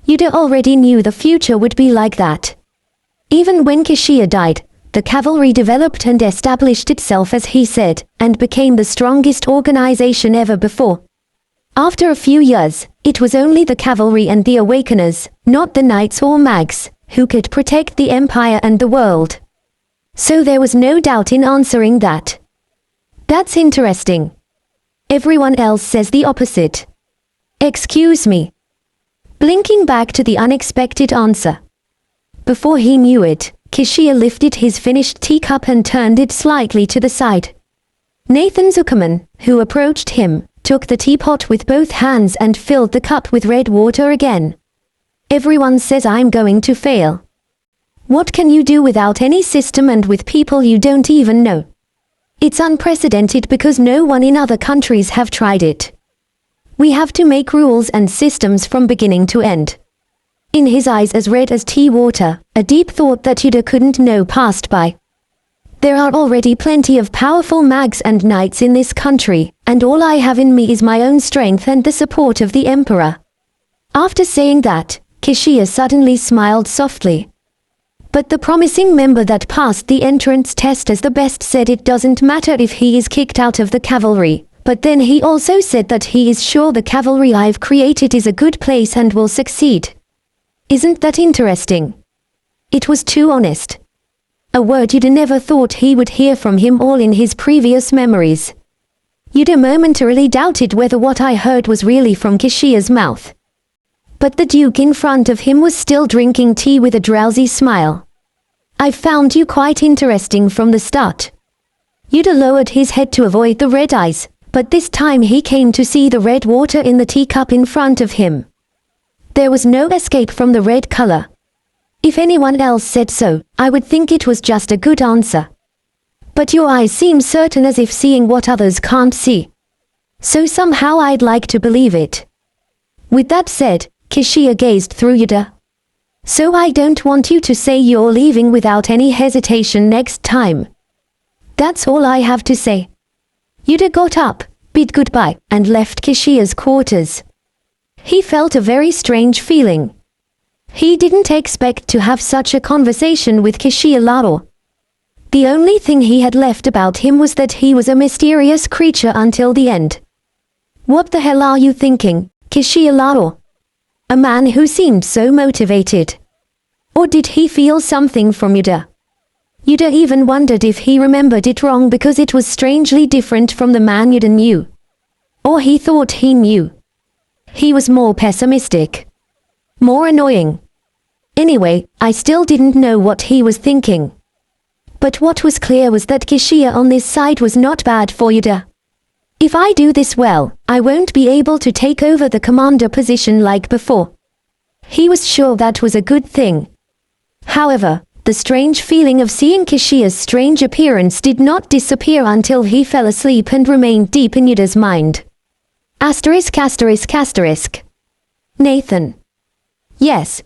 B: Yuder already knew the future would be like that. Even when Kishia died, the cavalry developed and established itself as he said, and became the strongest organization ever before. After a few years, it was only the cavalry and the awakeners, not the knights or mags, who could protect the Empire and the world. So there was no doubt in answering that. That's interesting. Everyone else says the opposite. Excuse me. Blinking back to the unexpected answer. Before he knew it, Kishia lifted his finished teacup and turned it slightly to the side. Nathan Zuckerman, who approached him, took the teapot with both hands and filled the cup with red water again. Everyone says I'm going to fail. What can you do without any system and with people you don't even know? It's unprecedented because no one in other countries have tried it. We have to make rules and systems from beginning to end. In his eyes as red as tea water, a deep thought that Yuder couldn't know passed by. There are already plenty of powerful mags and knights in this country, and all I have in me is my own strength and the support of the Emperor. After saying that, Kishia suddenly smiled softly. But the promising member that passed the entrance test as the best said it doesn't matter if he is kicked out of the cavalry, but then he also said that he is sure the cavalry I've created is a good place and will succeed. Isn't that interesting? It was too honest. A word Yuder never thought he would hear from him all in his previous memories. Yuder momentarily doubted whether what I heard was really from Kishia's mouth. But the Duke in front of him was still drinking tea with a drowsy smile. I found you quite interesting from the start. Yuder lowered his head to avoid the red eyes, but this time he came to see the red water in the teacup in front of him. There was no escape from the red color. If anyone else said so, I would think it was just a good answer. But your eyes seem certain as if seeing what others can't see. So somehow I'd like to believe it. With that said, Kishia gazed through Yuder. So I don't want you to say you're leaving without any hesitation next time. That's all I have to say. Yuder got up, bid goodbye, and left Kishia's quarters. He felt a very strange feeling. He didn't expect to have such a conversation with Kishia Lao. The only thing he had left about him was that he was a mysterious creature until the end. What the hell are you thinking, Kishia Lao? A man who seemed so motivated. Or did he feel something from Yuder? Yuder even wondered if he remembered it wrong because it was strangely different from the man Yuder knew. Or he thought he knew. He was more pessimistic. More annoying. Anyway, I still didn't know what he was thinking. But what was clear was that Kishia on this side was not bad for Yuder. If I do this well, I won't be able to take over the commander position like before. He was sure that was a good thing. However, the strange feeling of seeing Kishia's strange appearance did not disappear until he fell asleep and remained deep in Yuder's mind. *****. Nathan. Yes.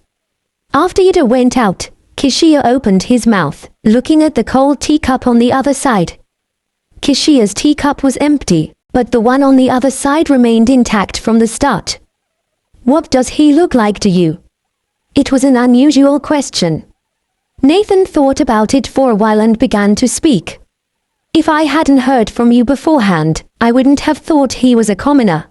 B: After Yuder went out, Kishia opened his mouth, looking at the cold teacup on the other side. Kishia's teacup was empty, but the one on the other side remained intact from the start. What does he look like to you? It was an unusual question. Nathan thought about it for a while and began to speak. If I hadn't heard from you beforehand, I wouldn't have thought he was a commoner.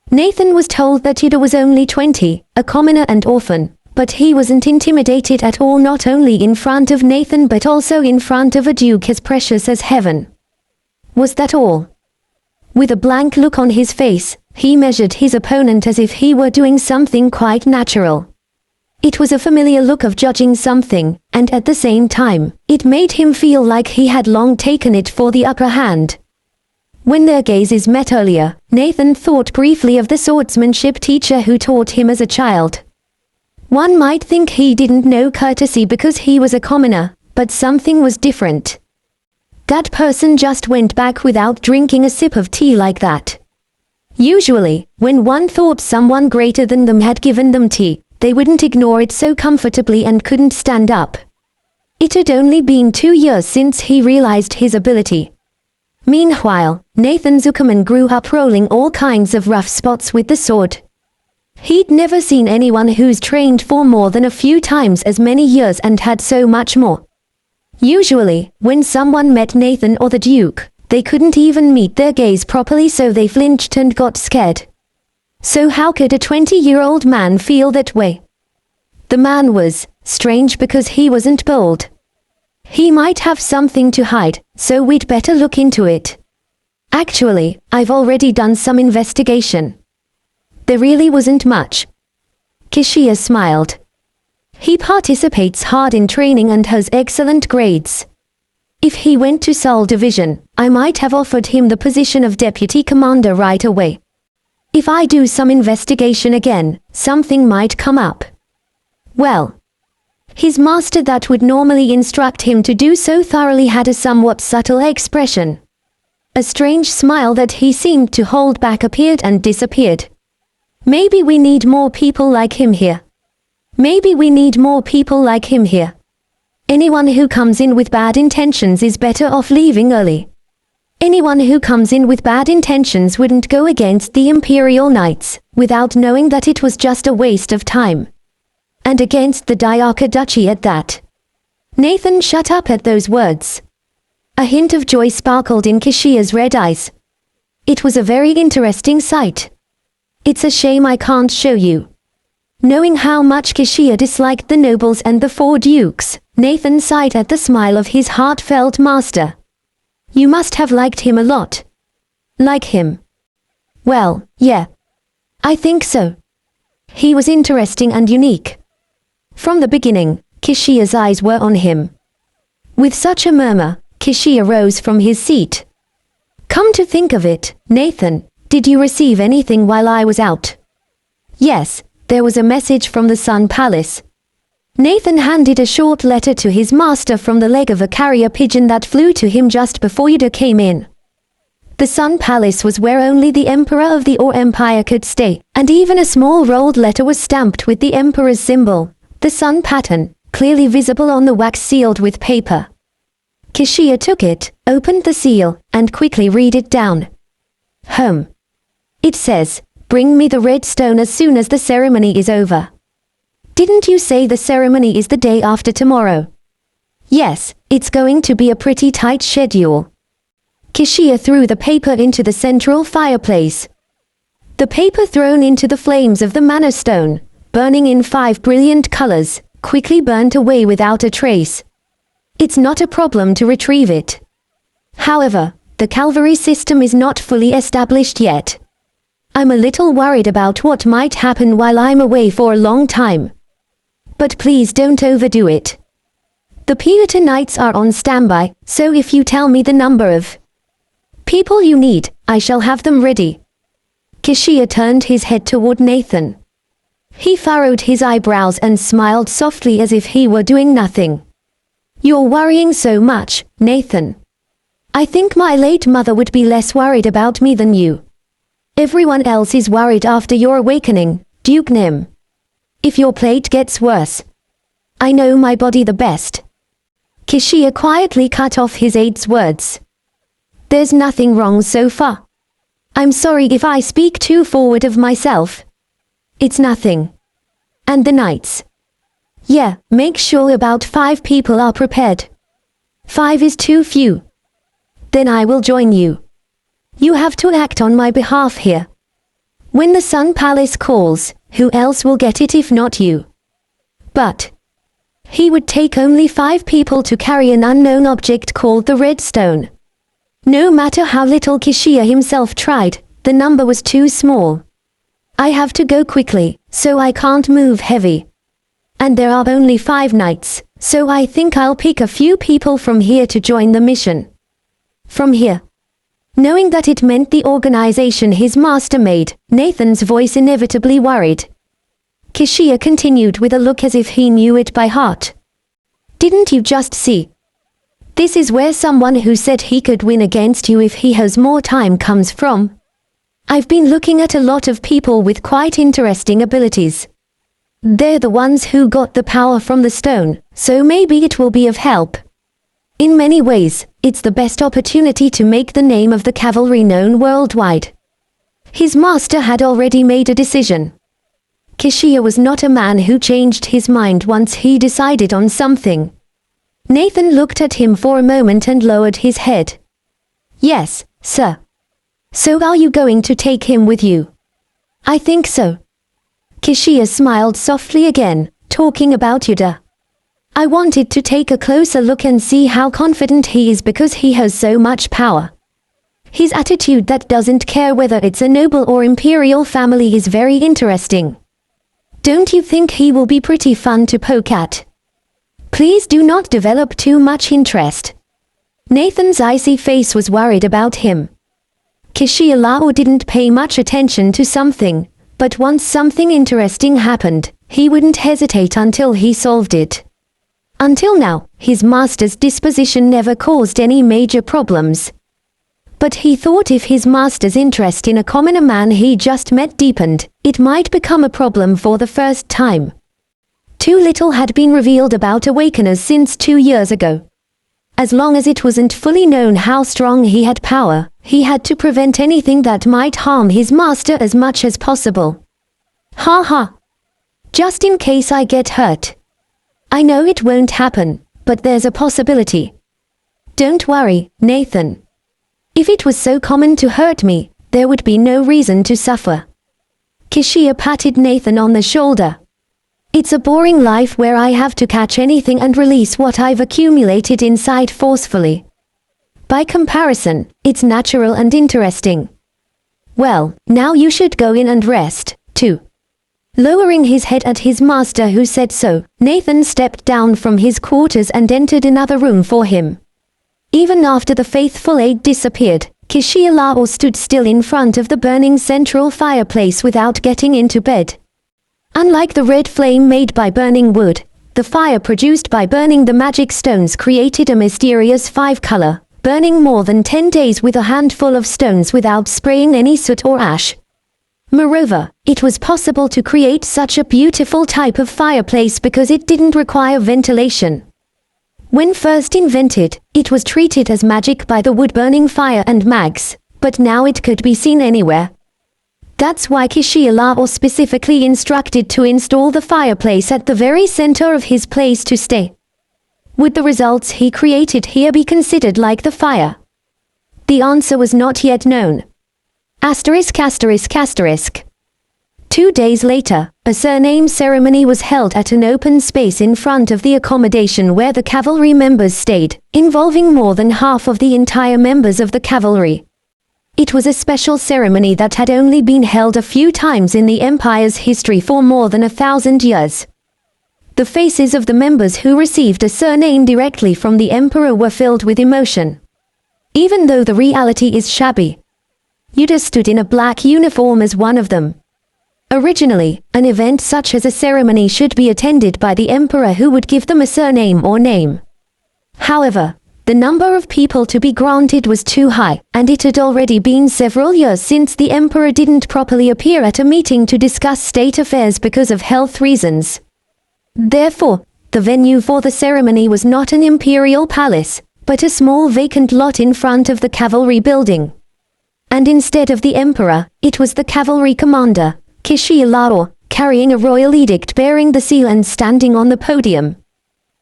B: Nathan was told that Yuder was only 20, a commoner and orphan, but he wasn't intimidated at all, not only in front of Nathan but also in front of a duke as precious as heaven. Was that all? With a blank look on his face, he measured his opponent as if he were doing something quite natural. It was a familiar look of judging something, and at the same time, it made him feel like he had long taken it for the upper hand. When their gazes met earlier, Nathan thought briefly of the swordsmanship teacher who taught him as a child. One might think he didn't know courtesy because he was a commoner, but something was different. That person just went back without drinking a sip of tea like that. Usually, when one thought someone greater than them had given them tea, they wouldn't ignore it so comfortably and couldn't stand up. It had only been 2 years since he realized his ability. Meanwhile, Nathan Zuckerman grew up rolling all kinds of rough spots with the sword. He'd never seen anyone who's trained for more than a few times as many years and had so much more. Usually, when someone met Nathan or the Duke, they couldn't even meet their gaze properly, so they flinched and got scared. So how could a 20-year-old man feel that way? The man was strange because he wasn't bold. He might have something to hide, so we'd better look into it. Actually, I've already done some investigation. There really wasn't much. Kishia smiled. He participates hard in training and has excellent grades. If he went to Seoul Division, I might have offered him the position of deputy commander right away. If I do some investigation again, something might come up. Well, his master that would normally instruct him to do so thoroughly had a somewhat subtle expression. A strange smile that he seemed to hold back appeared and disappeared. Maybe we need more people like him here. Maybe we need more people like him here. Anyone who comes in with bad intentions is better off leaving early. Anyone who comes in with bad intentions wouldn't go against the Imperial Knights, without knowing that it was just a waste of time. And against the Diarca Duchy at that. Nathan shut up at those words. A hint of joy sparkled in Kishia's red eyes. It was a very interesting sight. It's a shame I can't show you. Knowing how much Kishia disliked the nobles and the 4 dukes, Nathan sighed at the smile of his heartfelt master. You must have liked him a lot. Like him? Well, yeah. I think so. He was interesting and unique. From the beginning, Kishia's eyes were on him. With such a murmur, Kishia rose from his seat. Come to think of it, Nathan, did you receive anything while I was out? Yes, there was a message from the Sun Palace. Nathan handed a short letter to his master from the leg of a carrier pigeon that flew to him just before Yuder came in. The Sun Palace was where only the Emperor of the Or Empire could stay, and even a small rolled letter was stamped with the Emperor's symbol, the sun pattern, clearly visible on the wax sealed with paper. Kishia took it, opened the seal, and quickly read it down. It says, bring me the red stone as soon as the ceremony is over. Didn't you say the ceremony is the day after tomorrow? Yes, it's going to be a pretty tight schedule. Kishia threw the paper into the central fireplace. The paper thrown into the flames of the Manor Stone, burning in 5 brilliant colors, quickly burnt away without a trace. It's not a problem to retrieve it. However, the cavalry system is not fully established yet. I'm a little worried about what might happen while I'm away for a long time. But please don't overdo it. The Piota Knights are on standby, so if you tell me the number of people you need, I shall have them ready. Kishia turned his head toward Nathan. He furrowed his eyebrows and smiled softly as if he were doing nothing. You're worrying so much, Nathan. I think my late mother would be less worried about me than you. Everyone else is worried after your awakening, Duke Nim. If your plate gets worse, I know my body the best. Kishia quietly cut off his aide's words. There's nothing wrong so far. I'm sorry if I speak too forward of myself. It's nothing. And the knights. Yeah, make sure about 5 people are prepared. 5 is too few. Then I will join you. You have to act on my behalf here. When the Sun Palace calls, who else will get it if not you? But he would take only 5 people to carry an unknown object called the Red Stone. No matter how little Kishia himself tried, the number was too small. I have to go quickly, so I can't move heavy. And there are only 5 knights, so I think I'll pick a few people from here to join the mission. From here. Knowing that it meant the organization his master made, Nathan's voice inevitably worried. Kishia continued with a look as if he knew it by heart. Didn't you just see? This is where someone who said he could win against you if he has more time comes from. I've been looking at a lot of people with quite interesting abilities. They're the ones who got the power from the stone, so maybe it will be of help. In many ways, it's the best opportunity to make the name of the cavalry known worldwide. His master had already made a decision. Kishia was not a man who changed his mind once he decided on something. Nathan looked at him for a moment and lowered his head. Yes, sir. So are you going to take him with you? I think so. Kishia smiled softly again, talking about Yuder. I wanted to take a closer look and see how confident he is because he has so much power. His attitude that doesn't care whether it's a noble or imperial family is very interesting. Don't you think he will be pretty fun to poke at? Please do not develop too much interest. Nathan's icy face was worried about him. Kishia Lao didn't pay much attention to something, but once something interesting happened, he wouldn't hesitate until he solved it. Until now, his master's disposition never caused any major problems. But he thought if his master's interest in a commoner man he just met deepened, it might become a problem for the first time. Too little had been revealed about Awakeners since 2 years ago. As long as it wasn't fully known how strong he had power, he had to prevent anything that might harm his master as much as possible. Ha ha! Just in case I get hurt. I know it won't happen, but there's a possibility. Don't worry, Nathan. If it was so common to hurt me, there would be no reason to suffer. Kishia patted Nathan on the shoulder. It's a boring life where I have to catch anything and release what I've accumulated inside forcefully. By comparison, it's natural and interesting. Well, now you should go in and rest, too. Lowering his head at his master who said so, Nathan stepped down from his quarters and entered another room for him. Even after the faithful aide disappeared, Kishia Lao stood still in front of the burning central fireplace without getting into bed. Unlike the red flame made by burning wood, the fire produced by burning the magic stones created a mysterious 5-color, burning more than 10 days with a handful of stones without spraying any soot or ash. Moreover, it was possible to create such a beautiful type of fireplace because it didn't require ventilation. When first invented, it was treated as magic by the wood-burning fire and mags, but now it could be seen anywhere. That's why Kishia Lao specifically instructed to install the fireplace at the very center of his place to stay. Would the results he created here be considered like the fire? The answer was not yet known. Asterisk asterisk asterisk. 2 days later, a surname ceremony was held at an open space in front of the accommodation where the cavalry members stayed, involving more than half of the entire members of the cavalry. It was a special ceremony that had only been held a few times in the Empire's history for more than 1,000 years. The faces of the members who received a surname directly from the Emperor were filled with emotion. Even though the reality is shabby, Yuder stood in a black uniform as one of them. Originally, an event such as a ceremony should be attended by the emperor who would give them a surname or name. However, The number of people to be granted was too high, and it had already been several years since the emperor didn't properly appear at a meeting to discuss state affairs because of health reasons. Therefore, the venue for the ceremony was not an imperial palace, but a small vacant lot in front of the cavalry building. And instead of the emperor, it was the cavalry commander, Kishiya, carrying a royal edict bearing the seal and standing on the podium.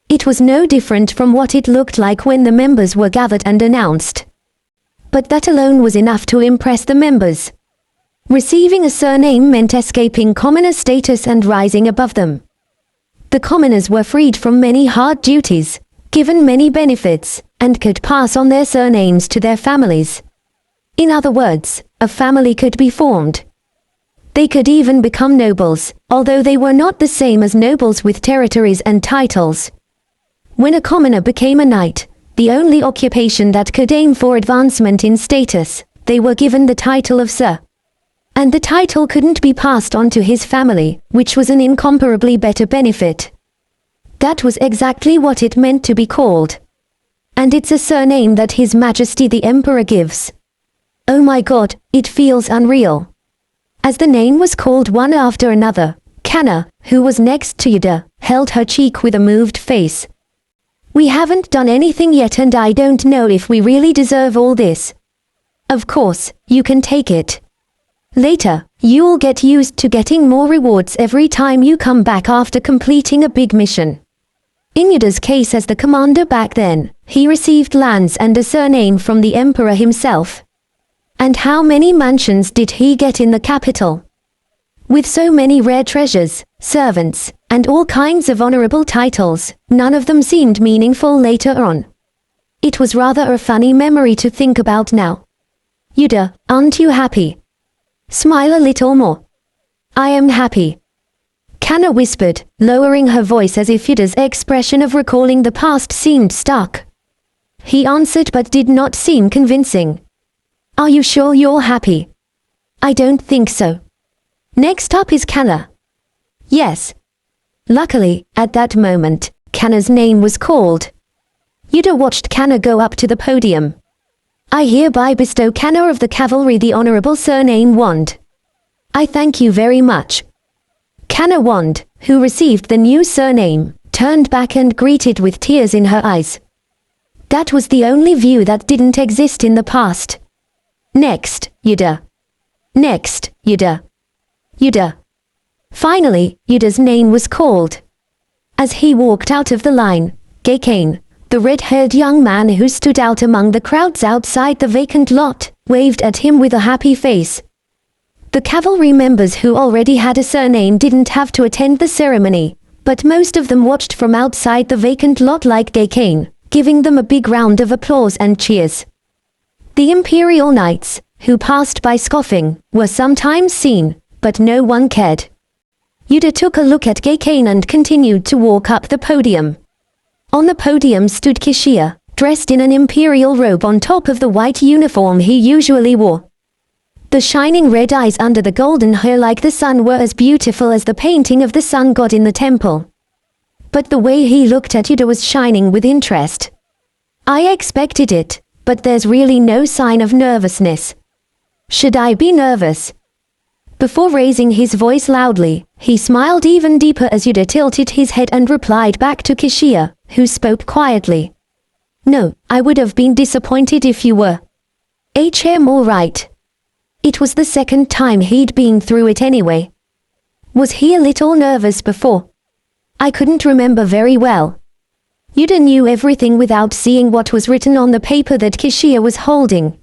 B: It was no different from what it looked like when the members were gathered and announced. But that alone was enough to impress the members. Receiving a surname meant escaping commoner status and rising above them. The commoners were freed from many hard duties, given many benefits, and could pass on their surnames to their families. In other words, a family could be formed. They could even become nobles, although they were not the same as nobles with territories and titles. When a commoner became a knight, the only occupation that could aim for advancement in status, they were given the title of Sir. And the title couldn't be passed on to his family, which was an incomparably better benefit. That was exactly what it meant to be called. And it's a surname that His Majesty the Emperor gives. Oh my God, it feels unreal. As the name was called one after another, Kanna, who was next to Yuder, held her cheek with a moved face. We haven't done anything yet and I don't know if we really deserve all this. Of course, you can take it. Later, you'll get used to getting more rewards every time you come back after completing a big mission. In Yuder's case as the commander back then, he received lands and a surname from the emperor himself. And how many mansions did he get in the capital? With so many rare treasures, servants, and all kinds of honorable titles, none of them seemed meaningful later on. It was rather a funny memory to think about now. Yuder, aren't you happy? Smile a little more. I am happy. Kanna whispered, lowering her voice as if Yuder's expression of recalling the past seemed stuck. He answered but did not seem convincing. Are you sure you're happy? I don't think so. Next up is Kanna. Yes. Luckily, at that moment, Kanna's name was called. Yuder watched Kanna go up to the podium. I hereby bestow Kanna of the Cavalry the honorable surname Wand. I thank you very much. Kanna Wand, who received the new surname, turned back and greeted with tears in her eyes. That was the only view that didn't exist in the past. Next, Yuder. Next, Yuder. Yuder. Finally, Yuder's name was called. As he walked out of the line, GCash, the red-haired young man who stood out among the crowds outside the vacant lot, waved at him with a happy face. The cavalry members who already had a surname didn't have to attend the ceremony, but most of them watched from outside the vacant lot like GCash, giving them a big round of applause and cheers. The imperial knights, who passed by scoffing, were sometimes seen, but no one cared. Yuder took a look at GCash and continued to walk up the podium. On the podium stood Kishiya, dressed in an imperial robe on top of the white uniform he usually wore. The shining red eyes under the golden hair like the sun were as beautiful as the painting of the sun god in the temple. But the way he looked at Yuder was shining with interest. I expected it, but there's really no sign of nervousness. Should I be nervous? Before raising his voice loudly, he smiled even deeper as Yuder tilted his head and replied back to Kishiya, who spoke quietly. No, I would have been disappointed if you were. All right. It was the second time he'd been through it anyway. Was he a little nervous before? I couldn't remember very well. Yuder knew everything without seeing what was written on the paper that Kishiya was holding.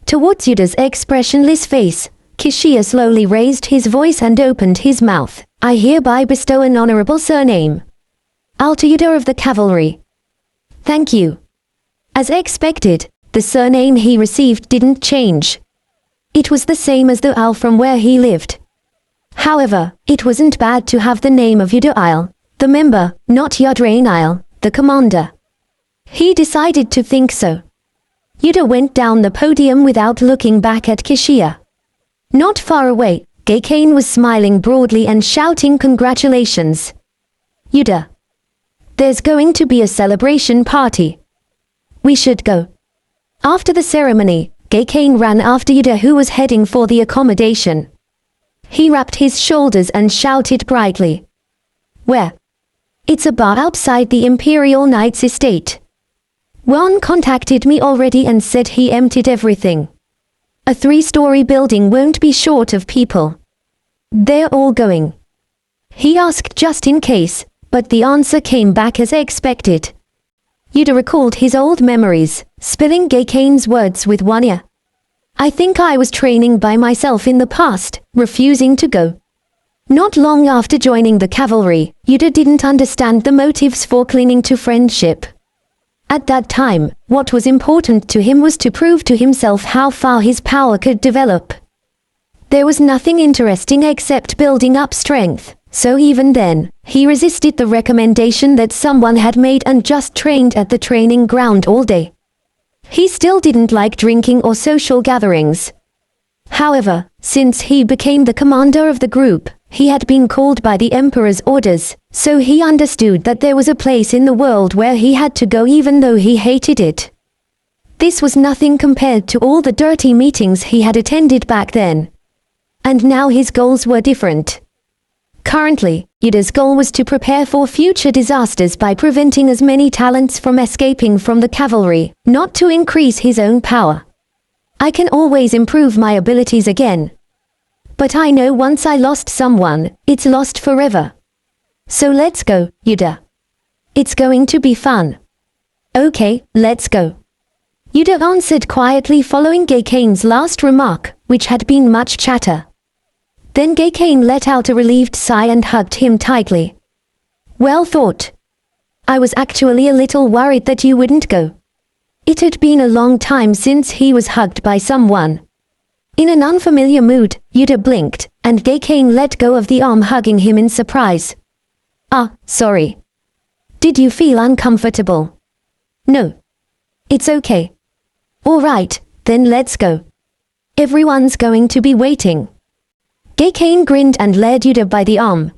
B: Towards Yuder's expressionless face, Kishiya slowly raised his voice and opened his mouth. I hereby bestow an honorable surname. Yuder of the Cavalry. Thank you. As expected, the surname he received didn't change. It was the same as the Al from where he lived. However, it wasn't bad to have the name of Yuder Al, the member, not Yuder Al, the commander. He decided to think so. Yuder went down the podium without looking back at Kishiya. Not far away, GCash was smiling broadly and shouting congratulations. Yuder. There's going to be a celebration party. we should go. After the ceremony, GCash ran after Yuder, who was heading for the accommodation. He wrapped his shoulders and shouted brightly. Where? It's a bar outside the Imperial Knights estate. Juan contacted me already and said he emptied everything. A 3-story building won't be short of people. They're all going. He asked just in case, but the answer came back as expected. Yuder recalled his old memories, spilling GCash's words with one ear. I think I was training by myself in the past, refusing to go. Not long after joining the cavalry, Yuder didn't understand the motives for clinging to friendship. At that time, what was important to him was to prove to himself how far his power could develop. There was nothing interesting except building up strength, so even then, he resisted the recommendation that someone had made and just trained at the training ground all day. He still didn't like drinking or social gatherings. However, since he became the commander of the group, he had been called by the Emperor's orders, so he understood that there was a place in the world where he had to go even though he hated it. This was nothing compared to all the dirty meetings he had attended back then. And now his goals were different. Currently, Yuder's goal was to prepare for future disasters by preventing as many talents from escaping from the cavalry, not to increase his own power. I can always improve my abilities again. But I know once I lost someone, it's lost forever. So let's go, Yuder. It's going to be fun. Okay, let's go. Yuder answered quietly, following GCash's last remark, which had been much chatter. Then GCash let out a relieved sigh and hugged him tightly. Well thought. I was actually a little worried that you wouldn't go. It had been a long time since he was hugged by someone. In an unfamiliar mood, Yuder blinked, and GCash let go of the arm hugging him in surprise. Ah, sorry. Did you feel uncomfortable? No. It's okay. All right, then let's go. Everyone's going to be waiting. GCash grinned and led Yuder by the arm.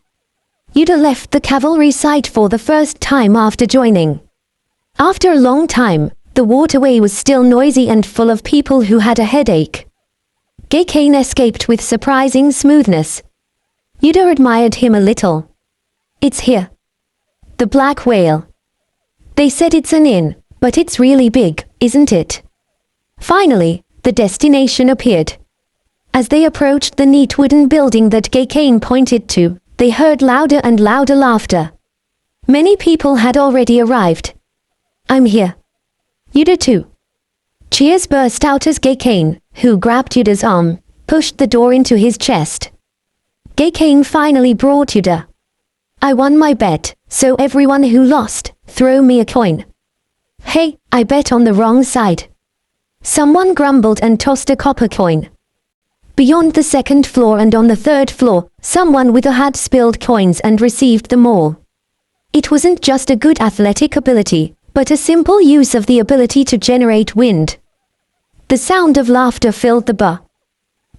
B: Yuder left the cavalry site for the first time after joining. After a long time, the waterway was still noisy and full of people who had a headache. GCash escaped with surprising smoothness. Yuder admired him a little. It's here. The Black Whale. They said it's an inn, but it's really big, isn't it? Finally, the destination appeared. As they approached the neat wooden building that GCash pointed to, they heard louder and louder laughter. Many people had already arrived. I'm here. Yuder too. Cheers burst out as GCash, who grabbed Yuder's arm, pushed the door into his chest. GCash finally brought Yuder. I won my bet, so everyone who lost, throw me a coin. Hey, I bet on the wrong side. Someone grumbled and tossed a copper coin. Beyond the second floor and on the third floor, someone with a had spilled coins and received them all. It wasn't just a good athletic ability, but a simple use of the ability to generate wind. The sound of laughter filled the bar.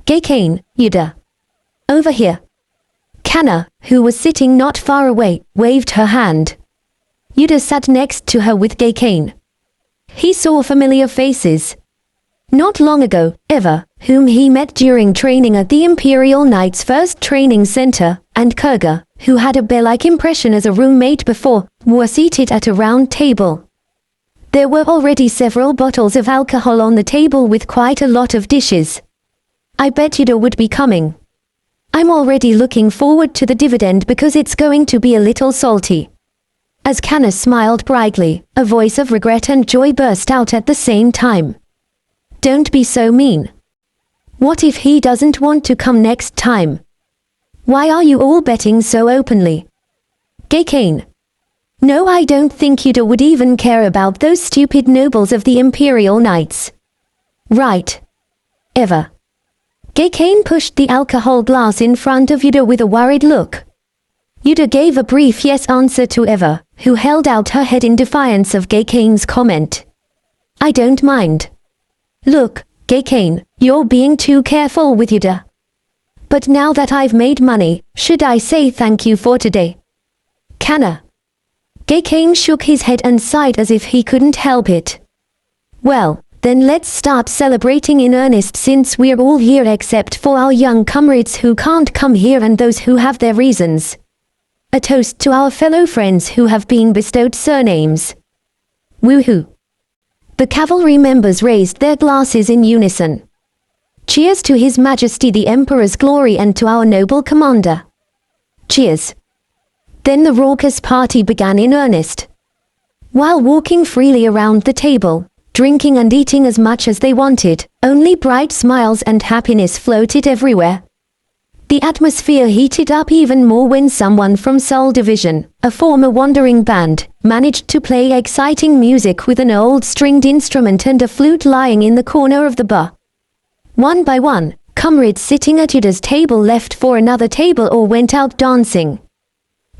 B: GCash, Yuder. Over here. Kanna, who was sitting not far away, waved her hand. Yuder sat next to her with GCash. He saw familiar faces. Not long ago, Eva, whom he met during training at the Imperial Knights' first training center, and Kurga, who had a bear-like impression as a roommate before, were seated at a round table. There were already several bottles of alcohol on the table with quite a lot of dishes. I bet Yuder would be coming. I'm already looking forward to the dividend because it's going to be a little salty. As Kanna smiled brightly, a voice of regret and joy burst out at the same time. Don't be so mean. What if he doesn't want to come next time? Why are you all betting so openly? GCash. No, I don't think Yuder would even care about those stupid nobles of the Imperial Knights. Right. Eva. GCash pushed the alcohol glass in front of Yuder with a worried look. Yuder gave a brief yes answer to Eva, who held out her head in defiance of GCash's comment. I don't mind. Look, GCash, you're being too careful with Yuder. But now that I've made money, should I say thank you for today? Kanna. GCash shook his head and sighed as if he couldn't help it. Well, then let's start celebrating in earnest since we're all here except for our young comrades who can't come here and those who have their reasons. A toast to our fellow friends who have been bestowed surnames. Woohoo! The cavalry members raised their glasses in unison. Cheers to His Majesty the Emperor's glory and to our noble commander. Cheers. Then the raucous party began in earnest. While walking freely around the table, drinking and eating as much as they wanted, only bright smiles and happiness floated everywhere. The atmosphere heated up even more when someone from Seoul Division, a former wandering band, managed to play exciting music with an old stringed instrument and a flute lying in the corner of the bar. One by one, comrades sitting at Yuder's table left for another table or went out dancing.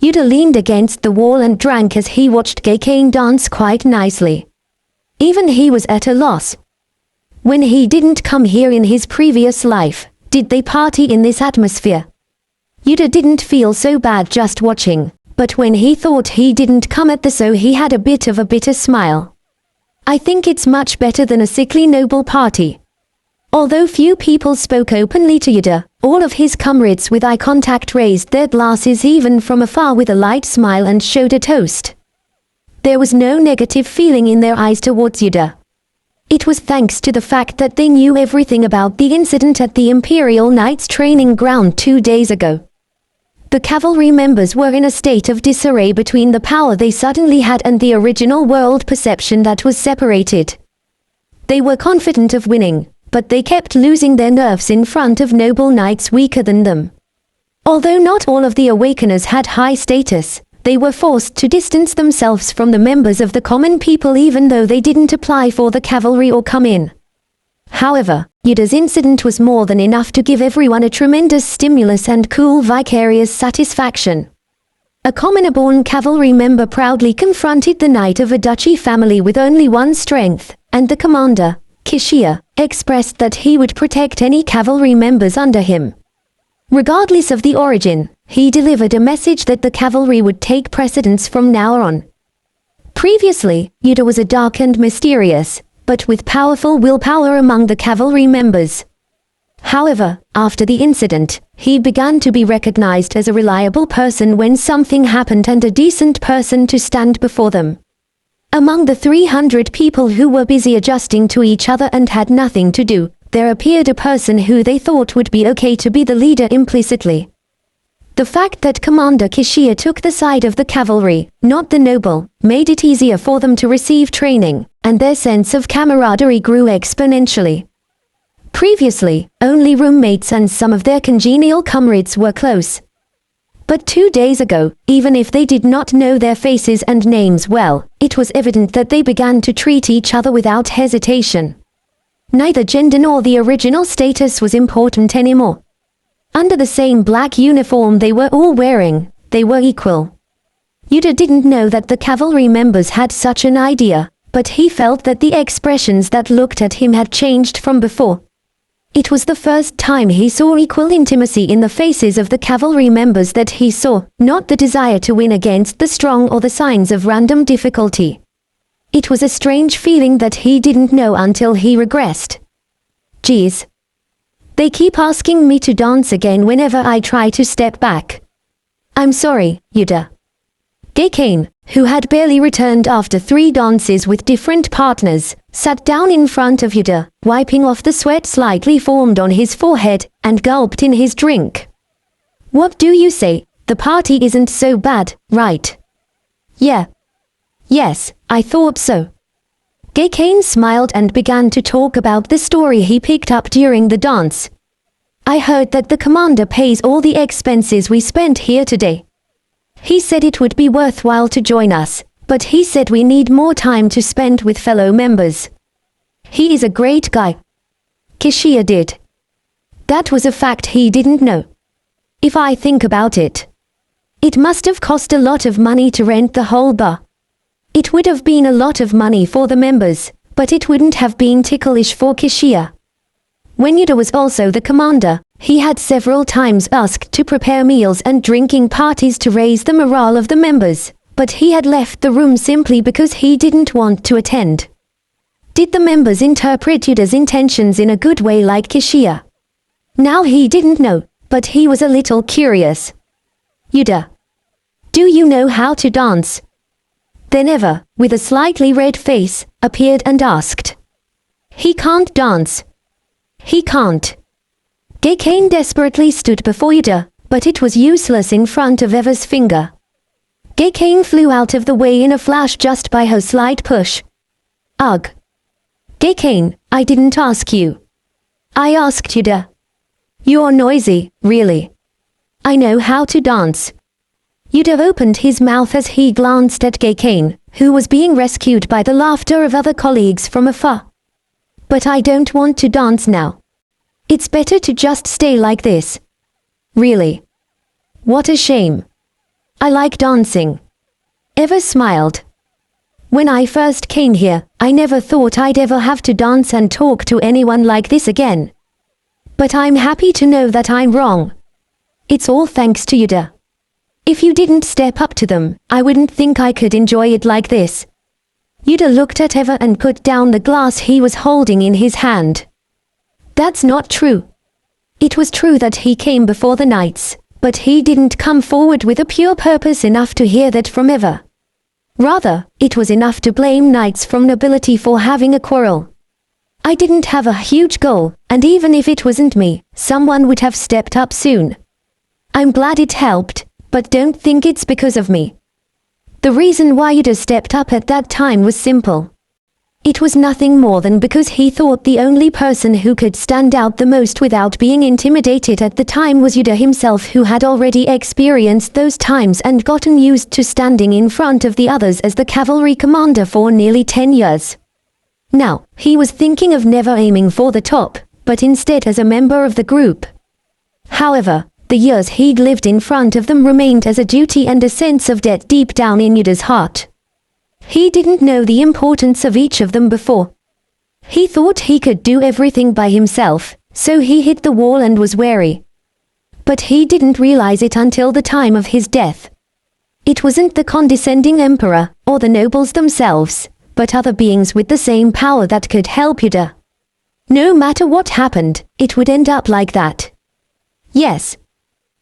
B: Yuder leaned against the wall and drank as he watched GCash dance quite nicely. Even he was at a loss. When he didn't come here in his previous life, did they party in this atmosphere? Yuder didn't feel so bad just watching, but when he thought he didn't come at the show he had a bit of a bitter smile. I think it's much better than a sickly noble party. Although few people spoke openly to Yuder, all of his comrades with eye contact raised their glasses even from afar with a light smile and showed a toast. There was no negative feeling in their eyes towards Yuder. It was thanks to the fact that they knew everything about the incident at the Imperial Knights training ground 2 days ago. The cavalry members were in a state of disarray between the power they suddenly had and the original world perception that was separated. They were confident of winning, but they kept losing their nerves in front of noble knights weaker than them. Although not all of the Awakeners had high status, they were forced to distance themselves from the members of the common people even though they didn't apply for the cavalry or come in. However, Yuder's incident was more than enough to give everyone a tremendous stimulus and cool vicarious satisfaction. A commoner-born cavalry member proudly confronted the knight of a duchy family with only one strength, and the commander, Kishia, expressed that he would protect any cavalry members under him. Regardless of the origin, he delivered a message that the cavalry would take precedence from now on. Previously, Yuder was a dark and mysterious, but with powerful willpower among the cavalry members. However, after the incident, he began to be recognized as a reliable person when something happened and a decent person to stand before them. Among the 300 people who were busy adjusting to each other and had nothing to do, there appeared a person who they thought would be okay to be the leader implicitly. The fact that Commander Kishia took the side of the cavalry, not the noble, made it easier for them to receive training, and their sense of camaraderie grew exponentially. Previously, only roommates and some of their congenial comrades were close. But 2 days ago, even if they did not know their faces and names well, it was evident that they began to treat each other without hesitation. Neither gender nor the original status was important anymore. Under the same black uniform they were all wearing, they were equal. Yuder didn't know that the cavalry members had such an idea, but he felt that the expressions that looked at him had changed from before. It was the first time he saw equal intimacy in the faces of the cavalry members that he saw, not the desire to win against the strong or the signs of random difficulty. It was a strange feeling that he didn't know until he regressed. Geez. They keep asking me to dance again whenever I try to step back. I'm sorry, Yuder. GCash, who had barely returned after 3 dances with different partners, sat down in front of Yuder, wiping off the sweat slightly formed on his forehead, and gulped in his drink. What do you say? The party isn't so bad, right? Yeah. Yes, I thought so. GCash smiled and began to talk about the story he picked up during the dance. I heard that the commander pays all the expenses we spent here today. He said it would be worthwhile to join us, but he said we need more time to spend with fellow members. He is a great guy. Kishia did. That was a fact he didn't know. If I think about it, it must have cost a lot of money to rent the whole bar. It would have been a lot of money for the members, but it wouldn't have been ticklish for Kishia. When Yuder was also the commander, he had several times asked to prepare meals and drinking parties to raise the morale of the members, but he had left the room simply because he didn't want to attend. Did the members interpret Yuder's intentions in a good way like Kishia? Now he didn't know, but he was a little curious. Yuder, do you know how to dance? Then Eva, with a slightly red face, appeared and asked. He can't dance. He can't. GCash desperately stood before Yuder, but it was useless in front of Eva's finger. GCash flew out of the way in a flash just by her slight push. Ugh. GCash, I didn't ask you. I asked Yuder. You're noisy, really. I know how to dance. Yuder opened his mouth as he glanced at GCash, who was being rescued by the laughter of other colleagues from afar. But I don't want to dance now. It's better to just stay like this. Really. What a shame. I like dancing. Eva smiled. When I first came here, I never thought I'd ever have to dance and talk to anyone like this again. But I'm happy to know that I'm wrong. It's all thanks to Yuder. If you didn't step up to them, I wouldn't think I could enjoy it like this. Yuder looked at Eva and put down the glass he was holding in his hand. That's not true. It was true that he came before the knights, but he didn't come forward with a pure purpose enough to hear that from Eva. Rather, it was enough to blame knights from nobility for having a quarrel. I didn't have a huge goal, and even if it wasn't me, someone would have stepped up soon. I'm glad it helped, but don't think it's because of me. The reason why Yuder stepped up at that time was simple. It was nothing more than because he thought the only person who could stand out the most without being intimidated at the time was Yuder himself, who had already experienced those times and gotten used to standing in front of the others as the cavalry commander for nearly 10 years. Now, he was thinking of never aiming for the top, but instead as a member of the group. However, the years he'd lived in front of them remained as a duty and a sense of debt deep down in Yuder's heart. He didn't know the importance of each of them before. He thought he could do everything by himself, so he hit the wall and was wary. But he didn't realize it until the time of his death. It wasn't the condescending emperor, or the nobles themselves, but other beings with the same power that could help Yuder. No matter what happened, it would end up like that. Yes.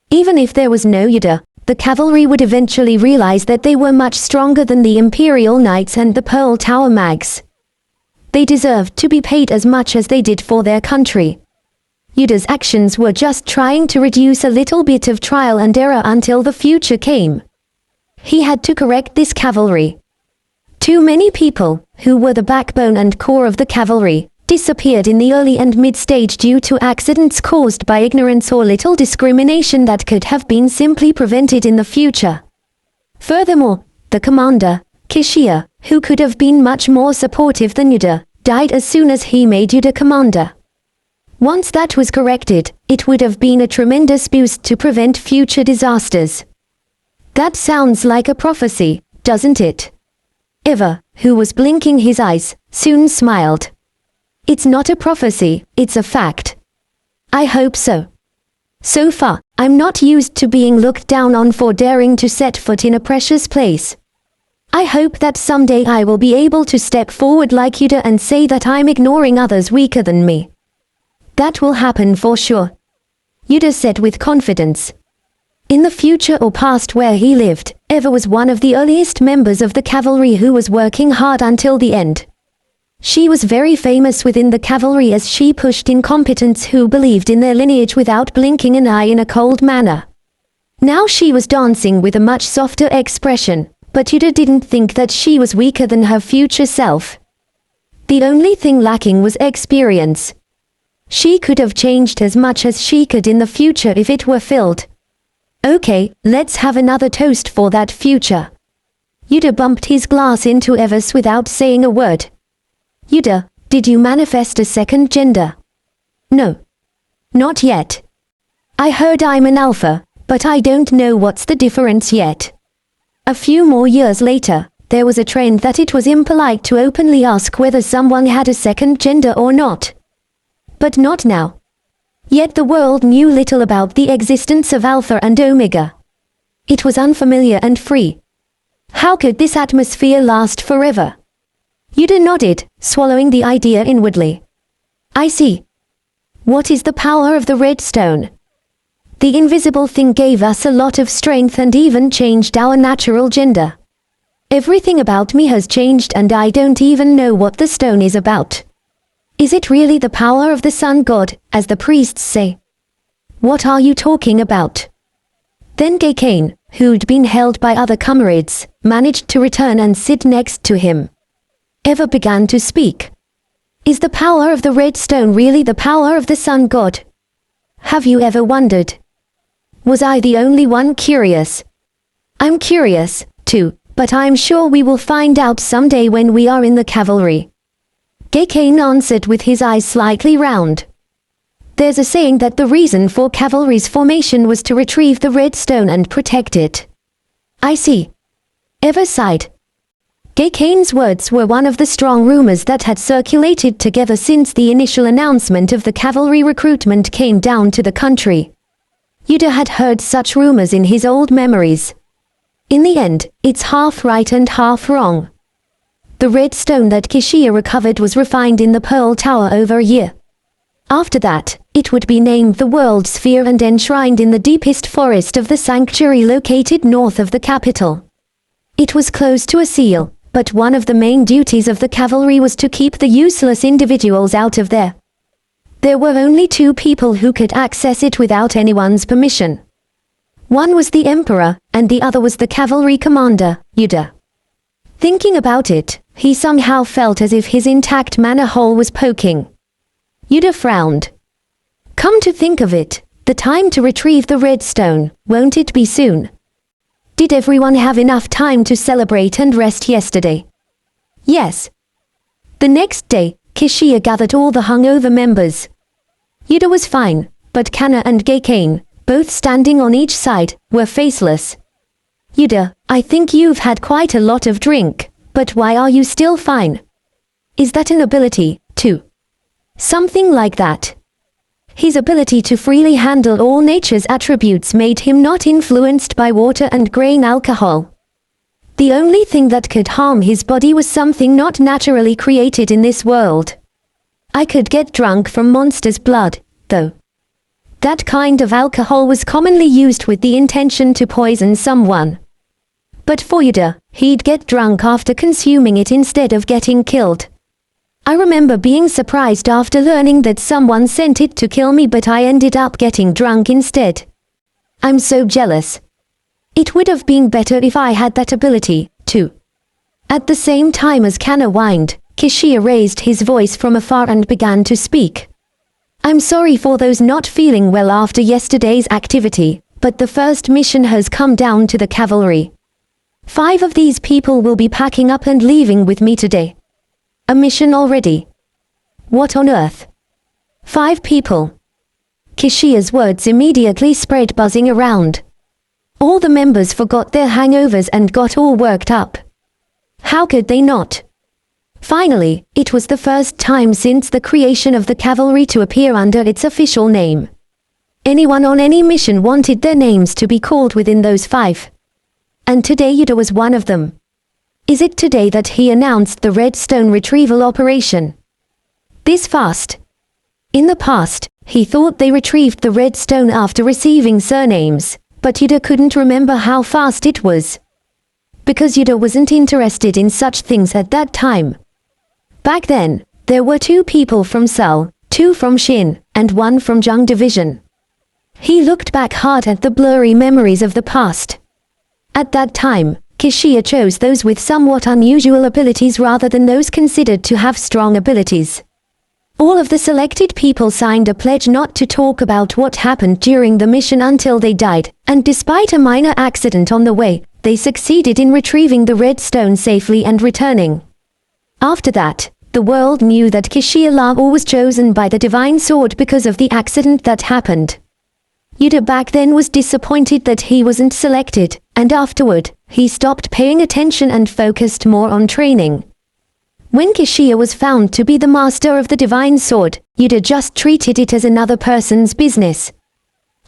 B: Even if there was no Yuder, the cavalry would eventually realize that they were much stronger than the Imperial Knights and the Pearl Tower Mags. They deserved to be paid as much as they did for their country. Yuder's actions were just trying to reduce a little bit of trial and error until the future came. He had to correct this cavalry. Too many people, who were the backbone and core of the cavalry, disappeared in the early and mid-stage due to accidents caused by ignorance or little discrimination that could have been simply prevented in the future. Furthermore, the commander, Kishia, who could have been much more supportive than Yuder, died as soon as he made Yuder commander. Once that was corrected, it would have been a tremendous boost to prevent future disasters. That sounds like a prophecy, doesn't it? Eva, who was blinking his eyes, soon smiled. It's not a prophecy, it's a fact. I hope so. So far, I'm not used to being looked down on for daring to set foot in a precious place. I hope that someday I will be able to step forward like Yuder and say that I'm ignoring others weaker than me. That will happen for sure. Yuder said with confidence. In the future or past where he lived, Eva was one of the earliest members of the cavalry who was working hard until the end. She was very famous within the cavalry as she pushed incompetents who believed in their lineage without blinking an eye in a cold manner. Now she was dancing with a much softer expression, but Yuder didn't think that she was weaker than her future self. The only thing lacking was experience. She could have changed as much as she could in the future if it were filled. Okay, let's have another toast for that future. Yuder bumped his glass into Eva's without saying a word. Yuder, did you manifest a second gender? No. Not yet. I heard I'm an alpha, but I don't know what's the difference yet. A few more years later, there was a trend that it was impolite to openly ask whether someone had a second gender or not. But not now. Yet the world knew little about the existence of Alpha and Omega. It was unfamiliar and free. How could this atmosphere last forever? Yuder nodded, swallowing the idea inwardly. I see. What is the power of the red stone? The invisible thing gave us a lot of strength and even changed our natural gender. Everything about me has changed and I don't even know what the stone is about. Is it really the power of the sun god, as the priests say? What are you talking about? Then Gacane, who'd been held by other comrades, managed to return and sit next to him. Eva began to speak. Is the power of the red stone really the power of the sun god? Have you ever wondered? Was I the only one curious? I'm curious, too, but I'm sure we will find out someday when we are in the cavalry. Gacane answered with his eyes slightly round. There's a saying that the reason for cavalry's formation was to retrieve the red stone and protect it. I see. Eva sighed. Gacane's words were one of the strong rumors that had circulated together since the initial announcement of the cavalry recruitment came down to the country. Yuder had heard such rumors in his old memories. In the end, it's half right and half wrong. The red stone that Kishia recovered was refined in the Pearl Tower over a year. After that, it would be named the World Sphere and enshrined in the deepest forest of the sanctuary located north of the capital. It was close to a seal, but one of the main duties of the cavalry was to keep the useless individuals out of there. There were only 2 people who could access it without anyone's permission. One was the Emperor, and the other was the cavalry commander, Yuder. Thinking about it, he somehow felt as if his intact manor hole was poking. Yuder frowned. Come to think of it, the time to retrieve the red stone, won't it be soon? Did everyone have enough time to celebrate and rest yesterday? Yes. The next day, Kishia gathered all the hungover members. Yuder was fine, but Kana and Gacane, both standing on each side, were faceless. Yuder, I think you've had quite a lot of drink, but why are you still fine? Is that an ability, too? Something like that. His ability to freely handle all nature's attributes made him not influenced by water and grain alcohol. The only thing that could harm his body was something not naturally created in this world. I could get drunk from monster's blood, though. That kind of alcohol was commonly used with the intention to poison someone. But for Yuder, he'd get drunk after consuming it instead of getting killed. I remember being surprised after learning that someone sent it to kill me, but I ended up getting drunk instead. I'm so jealous. It would have been better if I had that ability, too. At the same time as Kana whined, Kishia raised his voice from afar and began to speak. I'm sorry for those not feeling well after yesterday's activity, but the first mission has come down to the cavalry. 5 of these people will be packing up and leaving with me today. A mission already? What on earth? 5 people. Kishia's words immediately spread buzzing around. All the members forgot their hangovers and got all worked up. How could they not? Finally, it was the first time since the creation of the cavalry to appear under its official name. Anyone on any mission wanted their names to be called within those 5. And today Yuder was one of them. Is it today that he announced the red stone retrieval operation? This fast? In the past, he thought they retrieved the red stone after receiving surnames, but Yuder couldn't remember how fast it was. Because Yuder wasn't interested in such things at that time. Back then, there were 2 people from Seoul, 2 from Shin, and 1 from Jung Division. He looked back hard at the blurry memories of the past. At that time, Kishia chose those with somewhat unusual abilities rather than those considered to have strong abilities. All of the selected people signed a pledge not to talk about what happened during the mission until they died, and despite a minor accident on the way, they succeeded in retrieving the red stone safely and returning. After that, the world knew that Kishia Lao was chosen by the divine sword because of the accident that happened. Yuder back then was disappointed that he wasn't selected, and afterward, he stopped paying attention and focused more on training. When Kishia was found to be the master of the divine sword, Yuder just treated it as another person's business.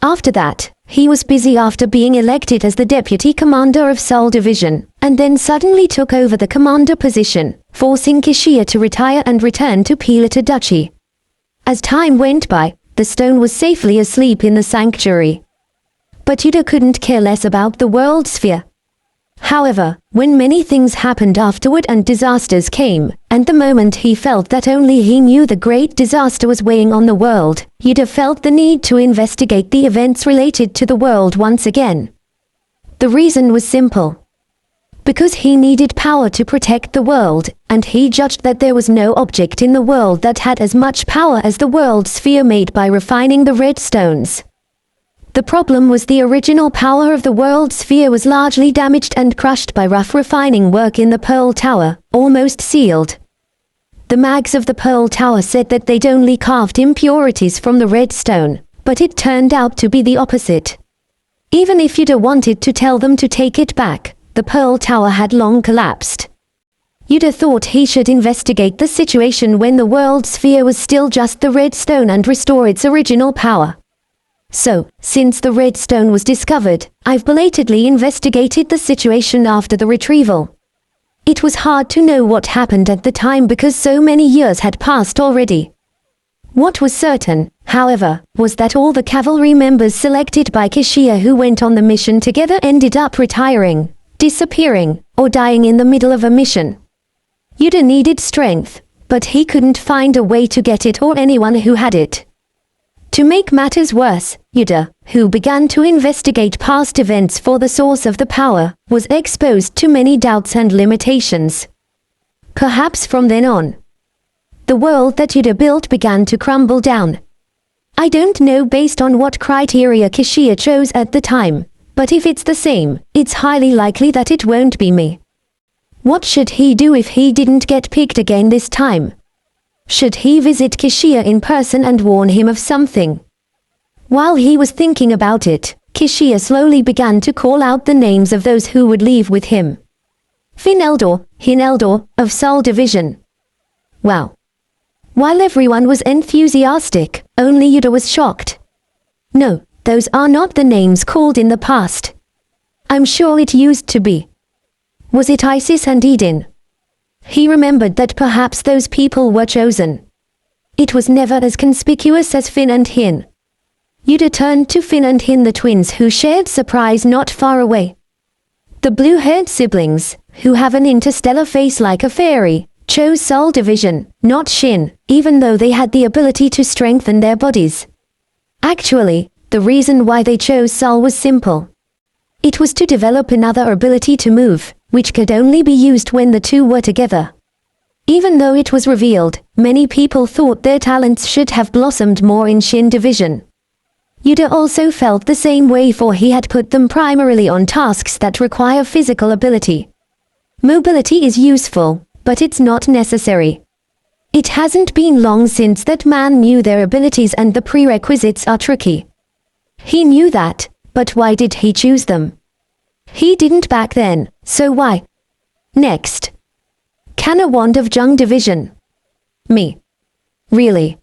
B: After that, he was busy after being elected as the deputy commander of Seoul Division, and then suddenly took over the commander position, forcing Kishia to retire and return to Pilata Duchy. As time went by, the stone was safely asleep in the sanctuary. But Yuder couldn't care less about the world sphere. However, when many things happened afterward and disasters came, and the moment he felt that only he knew the great disaster was weighing on the world, Yuder felt the need to investigate the events related to the world once again. The reason was simple. Because he needed power to protect the world, and he judged that there was no object in the world that had as much power as the world sphere made by refining the red stones. The problem was the original power of the world sphere was largely damaged and crushed by rough refining work in the Pearl Tower, almost sealed. The mags of the Pearl Tower said that they'd only carved impurities from the red stone, but it turned out to be the opposite. Even if Yuder wanted to tell them to take it back, the Pearl Tower had long collapsed. Yuder thought he should investigate the situation when the world sphere was still just the red stone and restore its original power. So, since the red stone was discovered, I've belatedly investigated the situation after the retrieval. It was hard to know what happened at the time because so many years had passed already. What was certain, however, was that all the cavalry members selected by Kishia who went on the mission together ended up retiring, disappearing, or dying in the middle of a mission. Yuder needed strength, but he couldn't find a way to get it or anyone who had it. To make matters worse, Yuder, who began to investigate past events for the source of the power, was exposed to many doubts and limitations. Perhaps from then on, the world that Yuder built began to crumble down. I don't know based on what criteria Kishia chose at the time, but if it's the same, it's highly likely that it won't be me. What should he do if he didn't get picked again this time? Should he visit Kishia in person and warn him of something? While he was thinking about it, Kishia slowly began to call out the names of those who would leave with him. Fineldor, Hineldor, of Sol Division. Wow. While everyone was enthusiastic, only Yuder was shocked. No, those are not the names called in the past. I'm sure it used to be. Was it Isis and Eden? He remembered that perhaps those people were chosen. It was never as conspicuous as Finn and Hin. Yuder turned to Finn and Hin, the twins who shared surprise not far away. The blue-haired siblings, who have an interstellar face like a fairy, chose Sol Division, not Shin, even though they had the ability to strengthen their bodies. Actually, the reason why they chose Sol was simple. It was to develop another ability to move, which could only be used when the two were together. Even though it was revealed, many people thought their talents should have blossomed more in Shin Division. Yuder also felt the same way, for he had put them primarily on tasks that require physical ability. Mobility is useful, but it's not necessary. It hasn't been long since that man knew their abilities and the prerequisites are tricky. He knew that, but why did he choose them? He didn't back then, so why? Next. Kana Wand of Jung Division. Me. Really?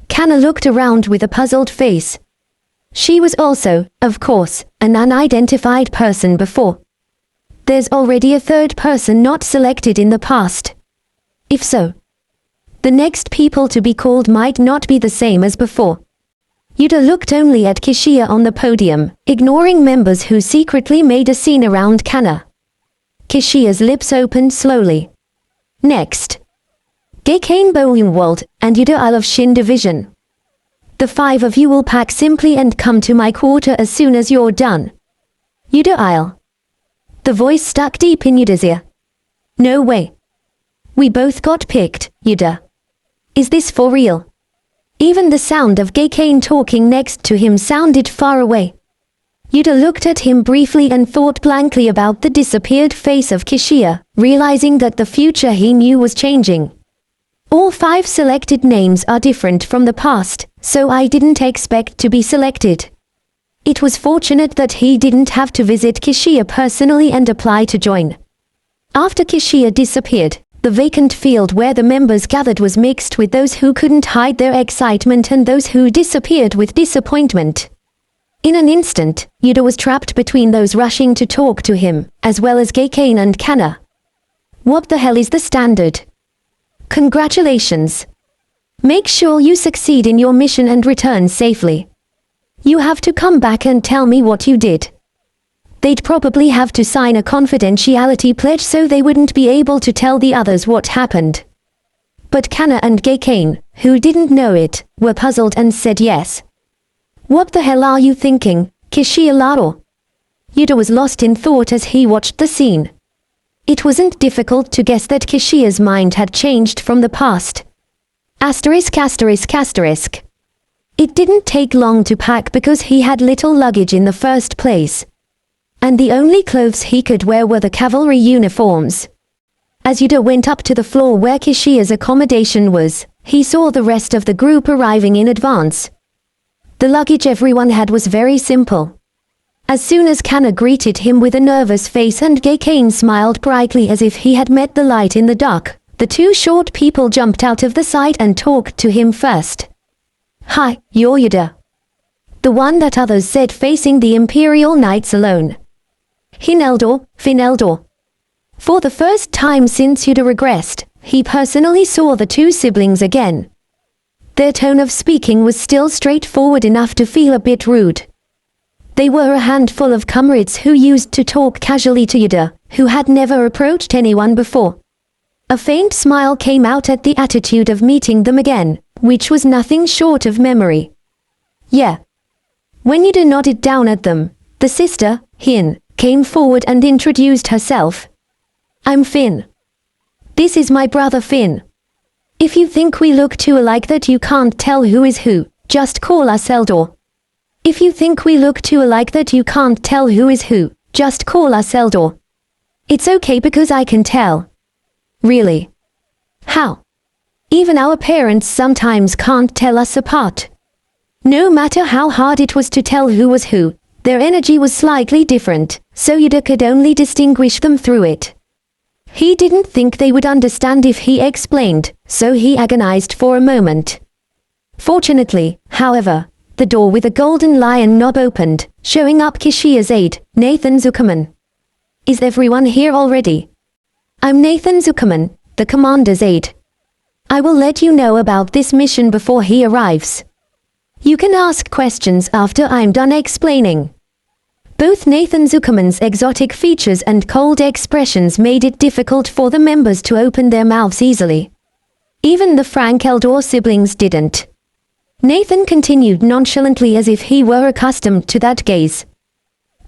B: Kana looked around with a puzzled face. She was also, of course, an unidentified person before. There's already a third person not selected in the past. If so, the next people to be called might not be the same as before. Yuder looked only at Kishia on the podium, ignoring members who secretly made a scene around Kana. Kishia's lips opened slowly. Next. Gekane Bowenwald and Yuder Isle of Shin Division. The 5 of you will pack simply and come to my quarter as soon as you're done. Yuder Isle. The voice stuck deep in Yuder's ear. No way. We both got picked, Yuder. Is this for real? Even the sound of Gekane talking next to him sounded far away. Yuder looked at him briefly and thought blankly about the disappeared face of Kishia, realizing that the future he knew was changing. All 5 selected names are different from the past, so I didn't expect to be selected. It was fortunate that he didn't have to visit Kishia personally and apply to join. After Kishia disappeared, the vacant field where the members gathered was mixed with those who couldn't hide their excitement and those who disappeared with disappointment. In an instant, Yuder was trapped between those rushing to talk to him, as well as Gakane and Kana. What the hell is the standard? Congratulations. Make sure you succeed in your mission and return safely. You have to come back and tell me what you did. They'd probably have to sign a confidentiality pledge so they wouldn't be able to tell the others what happened. But Kana and Gakane, who didn't know it, were puzzled and said yes. What the hell are you thinking, Kishiya Laro? Yuder was lost in thought as he watched the scene. It wasn't difficult to guess that Kishiya's mind had changed from the past. Asterisk asterisk asterisk. It didn't take long to pack because he had little luggage in the first place. And the only clothes he could wear were the cavalry uniforms. As Yuder went up to the floor where Kishiya's accommodation was, he saw the rest of the group arriving in advance. The luggage everyone had was very simple. As soon as Kana greeted him with a nervous face and Gakane smiled brightly as if he had met the light in the dark, the two short people jumped out of the sight and talked to him first. Hi, you're Yuder. The one that others said facing the Imperial Knights alone. Fineldor. For the first time since Yuder regressed, he personally saw the two siblings again. Their tone of speaking was still straightforward enough to feel a bit rude. They were a handful of comrades who used to talk casually to Yuder, who had never approached anyone before. A faint smile came out at the attitude of meeting them again, which was nothing short of memory. Yeah. When Yuder nodded down at them, the sister, Hin, came forward and introduced herself. I'm Finn. This is my brother Finn. If you think we look too alike that you can't tell who is who, just call us Eldor. If you think we look too alike that you can't tell who is who, just call us Eldor. It's okay because I can tell. Really? How? Even our parents sometimes can't tell us apart. No matter how hard it was to tell who was who, their energy was slightly different, so Yuder could only distinguish them through it. He didn't think they would understand if he explained, so he agonized for a moment. Fortunately, however, the door with a golden lion knob opened, showing up Kishiya's aide, Nathan Zuckerman. Is everyone here already? I'm Nathan Zuckerman, the commander's aide. I will let you know about this mission before he arrives. You can ask questions after I'm done explaining. Both Nathan Zuckerman's exotic features and cold expressions made it difficult for the members to open their mouths easily. Even the Frank Eldor siblings didn't. Nathan continued nonchalantly as if he were accustomed to that gaze.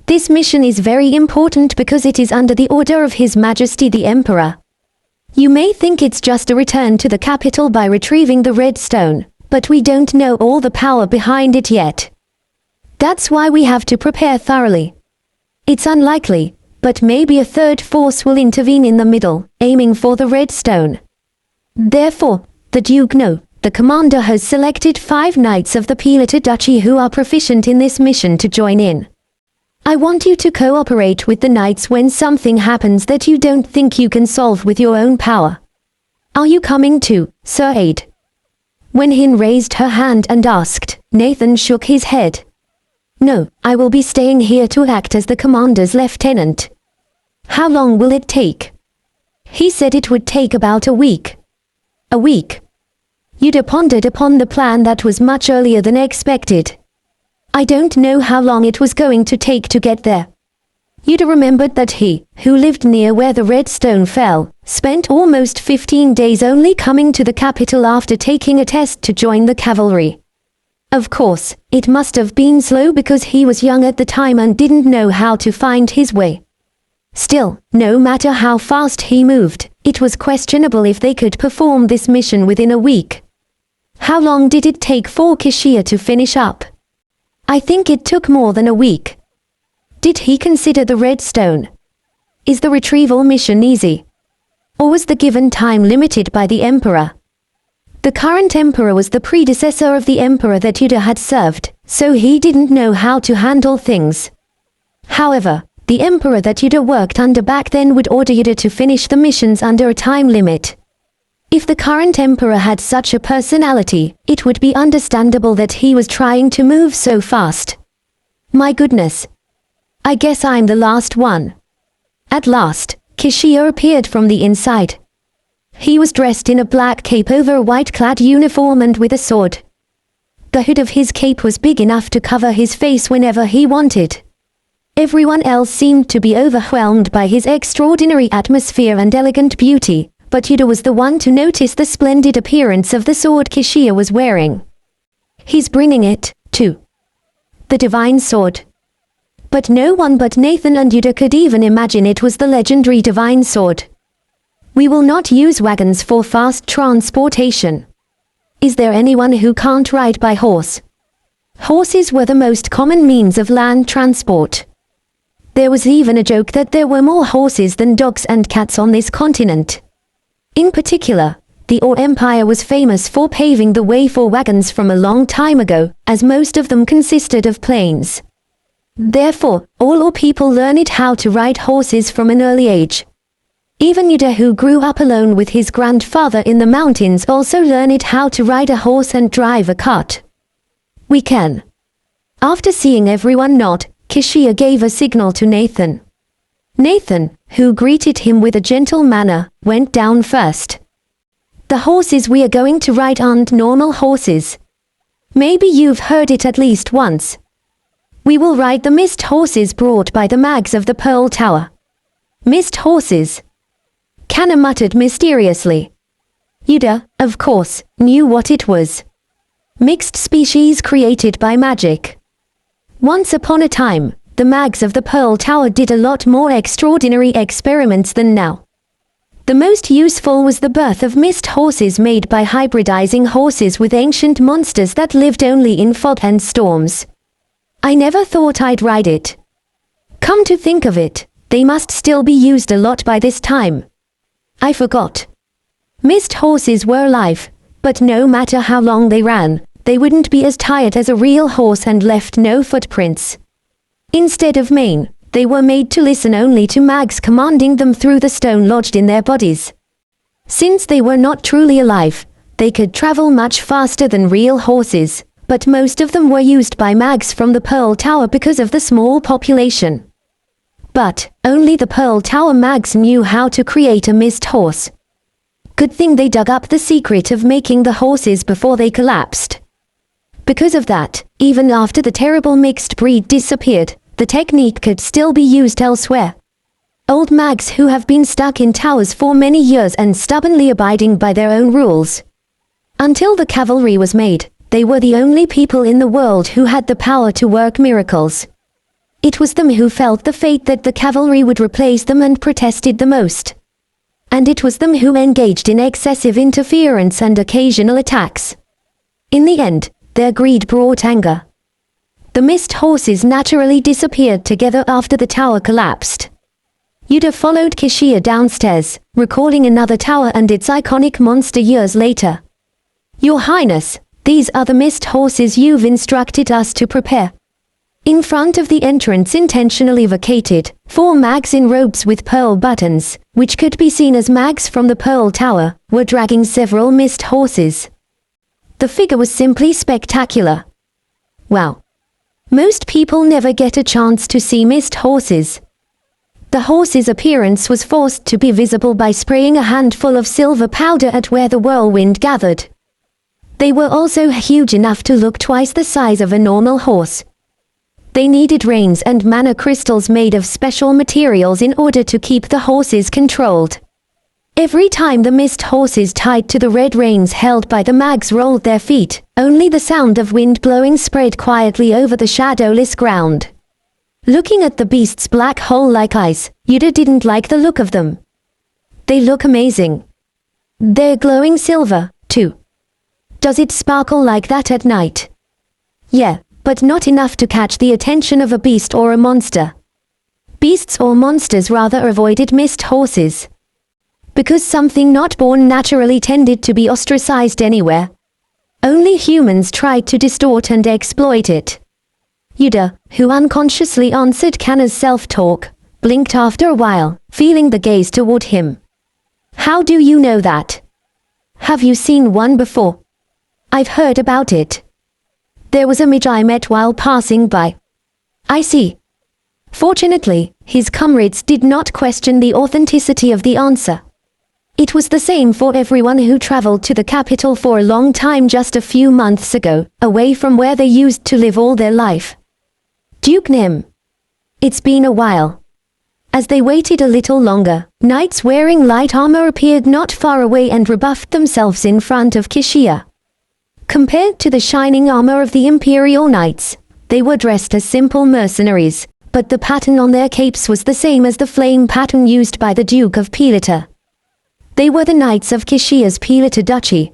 B: This mission is very important because it is under the order of His Majesty the Emperor. You may think it's just a return to the capital by retrieving the red stone, but we don't know all the power behind it yet. That's why we have to prepare thoroughly. It's unlikely, but maybe a third force will intervene in the middle, aiming for the red stone. Therefore, the the commander has selected 5 knights of the Pilata Duchy who are proficient in this mission to join in. I want you to cooperate with the knights when something happens that you don't think you can solve with your own power. Are you coming too, Sir Aide? When Hin raised her hand and asked, Nathan shook his head. No, I will be staying here to act as the commander's lieutenant. How long will it take? He said it would take about a week. A week? Yuder pondered upon the plan that was much earlier than expected. I don't know how long it was going to take to get there. Yuder remembered that he, who lived near where the red stone fell, spent almost 15 days only coming to the capital after taking a test to join the cavalry. Of course, it must have been slow because he was young at the time and didn't know how to find his way. Still, no matter how fast he moved, it was questionable if they could perform this mission within a week. How long did it take for Kishiya to finish up? I think it took more than a week. Did he consider the red stone? Is the retrieval mission easy? Or was the given time limited by the Emperor? The current Emperor was the predecessor of the Emperor that Yuder had served, so he didn't know how to handle things. However, the Emperor that Yuder worked under back then would order Yuder to finish the missions under a time limit. If the current Emperor had such a personality, it would be understandable that he was trying to move so fast. My goodness. I guess I'm the last one. At last, Kishia appeared from the inside. He was dressed in a black cape over a white-clad uniform and with a sword. The hood of his cape was big enough to cover his face whenever he wanted. Everyone else seemed to be overwhelmed by his extraordinary atmosphere and elegant beauty, but Yuder was the one to notice the splendid appearance of the sword Kishia was wearing. He's bringing it, too. The divine sword. But no one but Nathan and Yuder could even imagine it was the legendary divine sword. We will not use wagons for fast transportation. Is there anyone who can't ride by horse? Horses were the most common means of land transport. There was even a joke that there were more horses than dogs and cats on this continent. In particular, the Or Empire was famous for paving the way for wagons from a long time ago, as most of them consisted of plains. Therefore, all Or people learned how to ride horses from an early age. Even Yuder, who grew up alone with his grandfather in the mountains, also learned how to ride a horse and drive a cart. We can. After seeing everyone nod, Kishia gave a signal to Nathan. Nathan, who greeted him with a gentle manner, went down first. The horses we are going to ride aren't normal horses. Maybe you've heard it at least once. We will ride the mist horses brought by the mags of the Pearl Tower. Mist horses. Kana muttered mysteriously. Yuder, of course, knew what it was. Mixed species created by magic. Once upon a time, the mags of the Pearl Tower did a lot more extraordinary experiments than now. The most useful was the birth of mist horses made by hybridizing horses with ancient monsters that lived only in fog and storms. I never thought I'd ride it. Come to think of it, they must still be used a lot by this time. I forgot. Mist horses were alive, but no matter how long they ran, they wouldn't be as tired as a real horse and left no footprints. Instead of mane, they were made to listen only to mags commanding them through the stone lodged in their bodies. Since they were not truly alive, they could travel much faster than real horses, but most of them were used by mags from the Pearl Tower because of the small population. But only the Pearl Tower mags knew how to create a mist horse. Good thing they dug up the secret of making the horses before they collapsed. Because of that, even after the terrible mixed breed disappeared, the technique could still be used elsewhere. Old mags who have been stuck in towers for many years and stubbornly abiding by their own rules. Until the cavalry was made, they were the only people in the world who had the power to work miracles. It was them who felt the fate that the cavalry would replace them and protested the most. And it was them who engaged in excessive interference and occasional attacks. In the end, their greed brought anger. The mist horses naturally disappeared together after the tower collapsed. Yuder followed Kishia downstairs, recalling another tower and its iconic monster years later. Your Highness, these are the mist horses you've instructed us to prepare. In front of the entrance, intentionally vacated, 4 mags in robes with pearl buttons, which could be seen as mags from the Pearl Tower, were dragging several mist horses. The figure was simply spectacular. Wow. Most people never get a chance to see mist horses. The horse's appearance was forced to be visible by spraying a handful of silver powder at where the whirlwind gathered. They were also huge enough to look twice the size of a normal horse. They needed reins and mana crystals made of special materials in order to keep the horses controlled. Every time the mist horses tied to the red reins held by the mags rolled their feet, only the sound of wind blowing spread quietly over the shadowless ground. Looking at the beast's black hole-like eyes, Yuder didn't like the look of them. They look amazing. They're glowing silver, too. Does it sparkle like that at night? Yeah, but not enough to catch the attention of a beast or a monster. Beasts or monsters rather avoided mist horses. Because something not born naturally tended to be ostracized anywhere. Only humans tried to distort and exploit it. Yuder, who unconsciously answered Kana's self-talk, blinked after a while, feeling the gaze toward him. How do you know that? Have you seen one before? I've heard about it. There was a mage I met while passing by. I see. Fortunately, his comrades did not question the authenticity of the answer. It was the same for everyone who traveled to the capital for a long time just a few months ago, away from where they used to live all their life. Duke Nim. It's been a while. As they waited a little longer, knights wearing light armor appeared not far away and rebuffed themselves in front of Kishia. Compared to the shining armor of the Imperial Knights, they were dressed as simple mercenaries, but the pattern on their capes was the same as the flame pattern used by the Duke of Pilita. They were the Knights of Kishia's Pilita Duchy.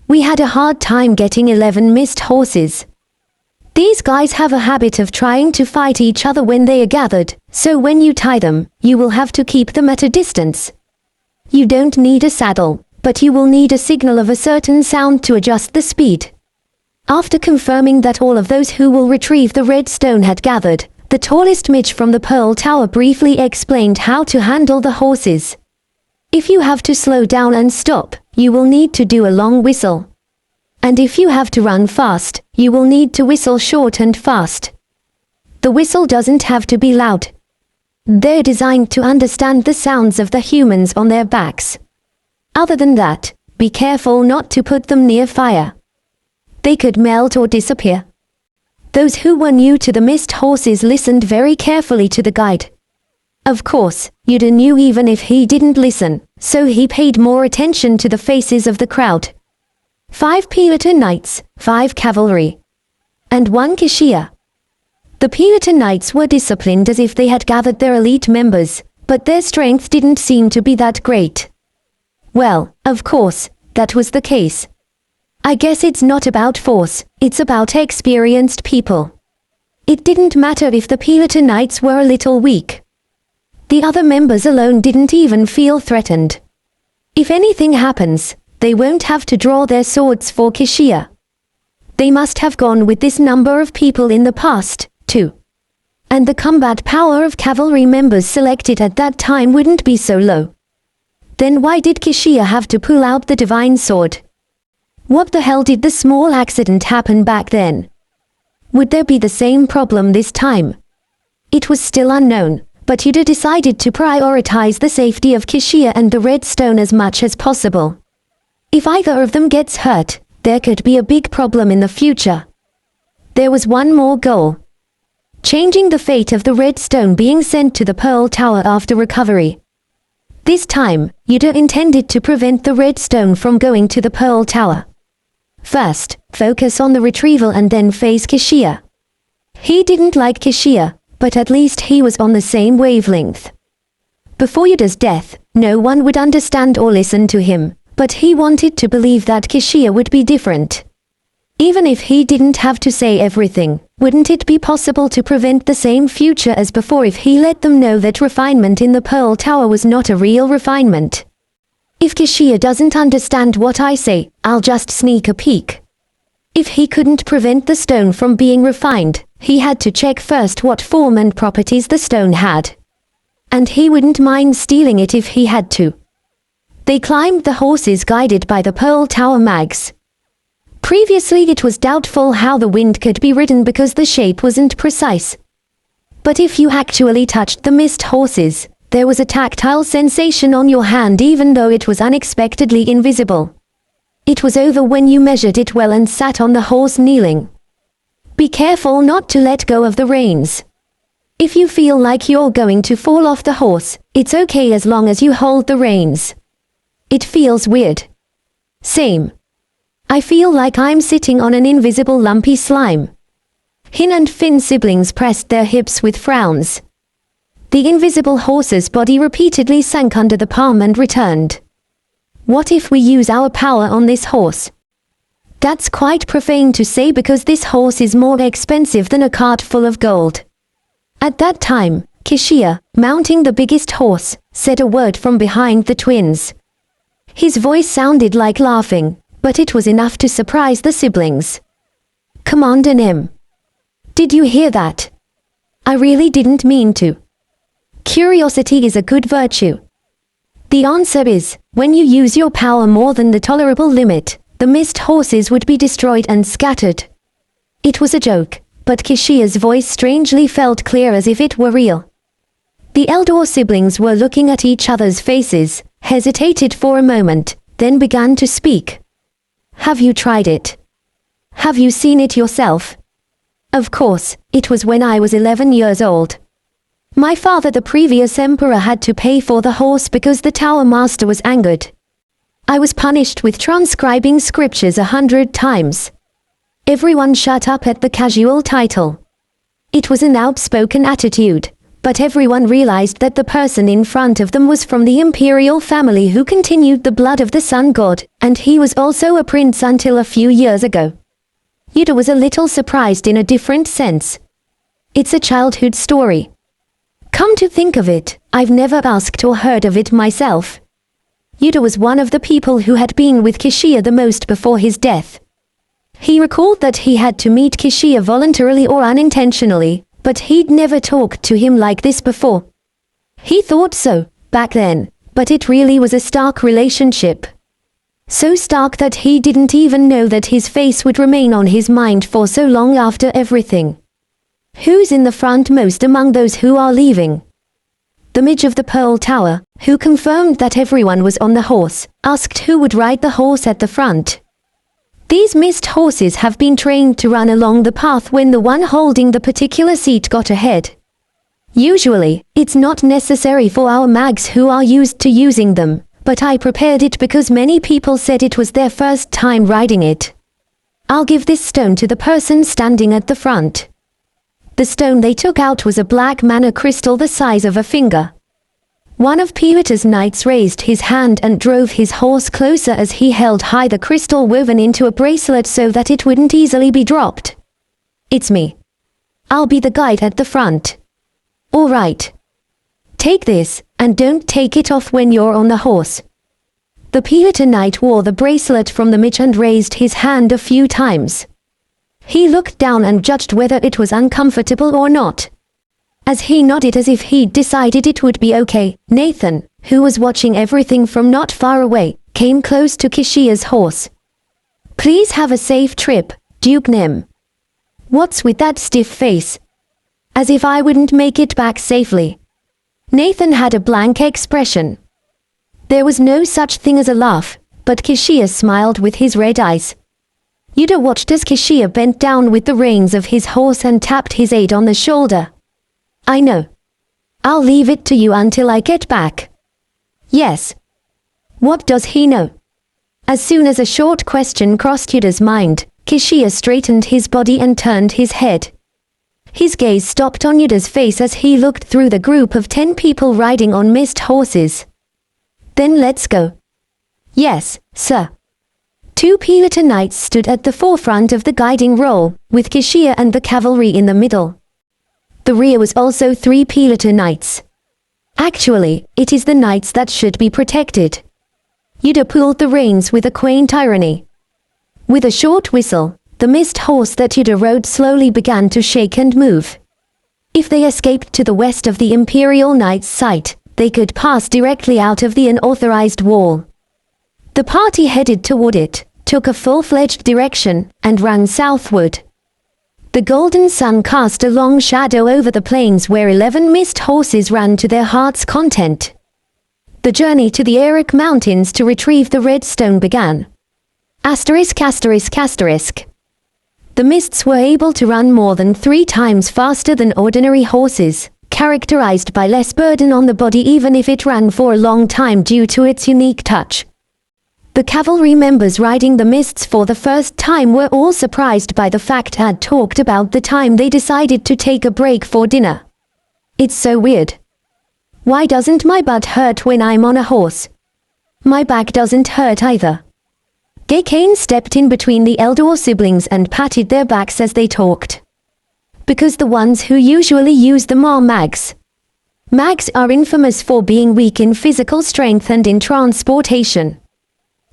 B: We had a hard time getting 11 mist horses. These guys have a habit of trying to fight each other when they are gathered, so when you tie them, you will have to keep them at a distance. You don't need a saddle, but you will need a signal of a certain sound to adjust the speed. After confirming that all of those who will retrieve the red stone had gathered, the tallest midge from the Pearl Tower briefly explained how to handle the horses. If you have to slow down and stop, you will need to do a long whistle. And if you have to run fast, you will need to whistle short and fast. The whistle doesn't have to be loud. They're designed to understand the sounds of the humans on their backs. Other than that, be careful not to put them near fire. They could melt or disappear. Those who were new to the mist horses listened very carefully to the guide. Of course, Yuder knew even if he didn't listen, so he paid more attention to the faces of the crowd. 5 Pilita Knights, 5 cavalry, and 1 Kishia. The Pilita Knights were disciplined as if they had gathered their elite members, but their strength didn't seem to be that great. Well, of course, that was the case. I guess it's not about force, it's about experienced people. It didn't matter if the Pilita Knights were a little weak. The other members alone didn't even feel threatened. If anything happens, they won't have to draw their swords for Kishia. They must have gone with this number of people in the past, too. And the combat power of cavalry members selected at that time wouldn't be so low. Then why did Kishia have to pull out the divine sword? What the hell did the small accident happen back then? Would there be the same problem this time? It was still unknown, but Yuder decided to prioritize the safety of Kishia and the red stone as much as possible. If either of them gets hurt, there could be a big problem in the future. There was one more goal. Changing the fate of the red stone being sent to the Pearl Tower after recovery. This time, Yuder intended to prevent the red stone from going to the Pearl Tower. First, focus on the retrieval and then face Kishia. He didn't like Kishia, but at least he was on the same wavelength. Before Yuder's death, no one would understand or listen to him, but he wanted to believe that Kishia would be different. Even if he didn't have to say everything, wouldn't it be possible to prevent the same future as before if he let them know that refinement in the Pearl Tower was not a real refinement? If Kishia doesn't understand what I say, I'll just sneak a peek. If he couldn't prevent the stone from being refined, he had to check first what form and properties the stone had. And he wouldn't mind stealing it if he had to. They climbed the horses guided by the Pearl Tower mags. Previously it was doubtful how the wind could be ridden because the shape wasn't precise. But if you actually touched the mist horses, there was a tactile sensation on your hand even though it was unexpectedly invisible. It was over when you measured it well and sat on the horse kneeling. Be careful not to let go of the reins. If you feel like you're going to fall off the horse, it's okay as long as you hold the reins. It feels weird. Same. I feel like I'm sitting on an invisible lumpy slime. Hin and Finn siblings pressed their hips with frowns. The invisible horse's body repeatedly sank under the palm and returned. What if we use our power on this horse? That's quite profane to say because this horse is more expensive than a cart full of gold. At that time, Kishia, mounting the biggest horse, said a word from behind the twins. His voice sounded like laughing, but it was enough to surprise the siblings. Commander Nim. Did you hear that? I really didn't mean to. Curiosity is a good virtue. The answer is, when you use your power more than the tolerable limit, the mist horses would be destroyed and scattered. It was a joke, but Kishia's voice strangely felt clear as if it were real. The elder siblings were looking at each other's faces, hesitated for a moment, then began to speak. Have you tried it? Have you seen it yourself? Of course, it was when I was 11 years old. My father, the previous emperor, had to pay for the horse because the tower master was angered. I was punished with transcribing scriptures 100 times. Everyone shut up at the casual title. It was an outspoken attitude, but everyone realized that the person in front of them was from the imperial family who continued the blood of the sun god, and he was also a prince until a few years ago. Yuder was a little surprised in a different sense. It's a childhood story. Come to think of it, I've never asked or heard of it myself. Yuder was one of the people who had been with Kishia the most before his death. He recalled that he had to meet Kishia voluntarily or unintentionally, but he'd never talked to him like this before. He thought so, back then, but it really was a stark relationship. So stark that he didn't even know that his face would remain on his mind for so long after everything. Who's in the front most among those who are leaving? The mage of the Pearl Tower, who confirmed that everyone was on the horse, asked who would ride the horse at the front. These mist horses have been trained to run along the path when the one holding the particular seat got ahead. Usually, it's not necessary for our mags who are used to using them, but I prepared it because many people said it was their first time riding it. I'll give this stone to the person standing at the front. The stone they took out was a black mana crystal the size of a finger. One of Peter's knights raised his hand and drove his horse closer as he held high the crystal woven into a bracelet so that it wouldn't easily be dropped. It's me. I'll be the guide at the front. All right. Take this, and don't take it off when you're on the horse. The Peter knight wore the bracelet from the mage and raised his hand a few times. He looked down and judged whether it was uncomfortable or not. As he nodded as if he'd decided it would be okay, Nathan, who was watching everything from not far away, came close to Kishia's horse. Please have a safe trip, Duke Nim. What's with that stiff face? As if I wouldn't make it back safely. Nathan had a blank expression. There was no such thing as a laugh, but Kishia smiled with his red eyes. Yuder watched as Kishia bent down with the reins of his horse and tapped his aide on the shoulder. I know. I'll leave it to you until I get back. Yes. What does he know? As soon as a short question crossed Yuder's mind, Kishia straightened his body and turned his head. His gaze stopped on Yuder's face as he looked through the group of 10 people riding on mist horses. Then let's go. Yes, sir. 2 Peter knights stood at the forefront of the guiding role, with Kishia and the cavalry in the middle. The rear was also 3 Peter knights. Actually, it is the knights that should be protected. Yuder pulled the reins with a quaint irony. With a short whistle, the mist horse that Yuder rode slowly began to shake and move. If they escaped to the west of the Imperial Knight's sight, they could pass directly out of the unauthorized wall. The party headed toward it, took a full-fledged direction, and ran southward. The golden sun cast a long shadow over the plains where 11 mist horses ran to their heart's content. The journey to the Eric Mountains to retrieve the red stone began. Asterisk asterisk asterisk. The mists were able to run more than 3 times faster than ordinary horses, characterized by less burden on the body even if it ran for a long time due to its unique touch. The cavalry members riding the mists for the first time were all surprised by the fact I'd talked about the time they decided to take a break for dinner. It's so weird. Why doesn't my butt hurt when I'm on a horse? My back doesn't hurt either. Gaycane stepped in between the elder siblings and patted their backs as they talked. Because the ones who usually use them are mags. Mags are infamous for being weak in physical strength and in transportation.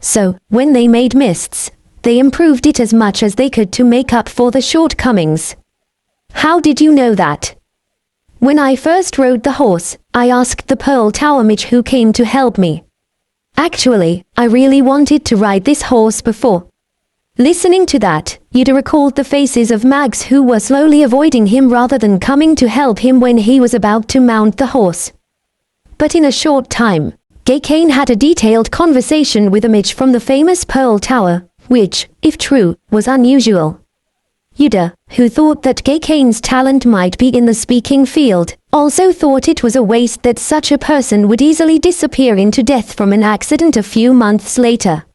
B: So, when they made mists, they improved it as much as they could to make up for the shortcomings. How did you know that? When I first rode the horse, I asked the Pearl Tower mage who came to help me. Actually, I really wanted to ride this horse before. Listening to that, Yuder recalled the faces of mags who were slowly avoiding him rather than coming to help him when he was about to mount the horse. But in a short time, GCash had a detailed conversation with a mage from the famous Pearl Tower, which, if true, was unusual. Yuder, who thought that GCash's talent might be in the speaking field, also thought it was a waste that such a person would easily disappear into death from an accident a few months later.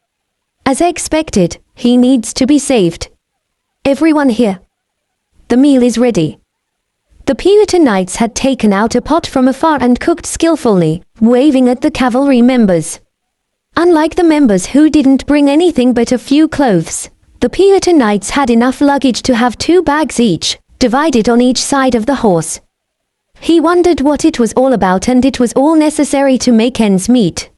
B: As expected, he needs to be saved. Everyone here. The meal is ready. The Puritan knights had taken out a pot from afar and cooked skillfully, waving at the cavalry members. Unlike the members who didn't bring anything but a few clothes, the Puritan knights had enough luggage to have 2 bags each, divided on each side of the horse. He wondered what it was all about, and it was all necessary to make ends meet.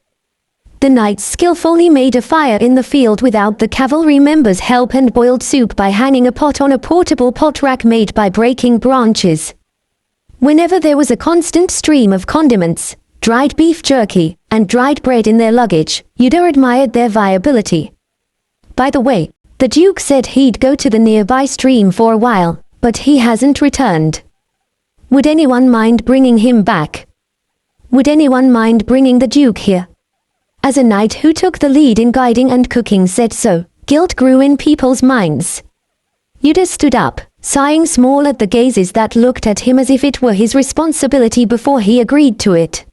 B: The knights skillfully made a fire in the field without the cavalry members' help and boiled soup by hanging a pot on a portable pot rack made by breaking branches. Whenever there was a constant stream of condiments, dried beef jerky, and dried bread in their luggage, Yuder admired their viability. By the way, the Duke said he'd go to the nearby stream for a while, but he hasn't returned. Would anyone mind bringing him back? Would anyone mind bringing the Duke here? As a knight who took the lead in guiding and cooking said so, guilt grew in people's minds. Yuder stood up, sighing small at the gazes that looked at him as if it were his responsibility before he agreed to it.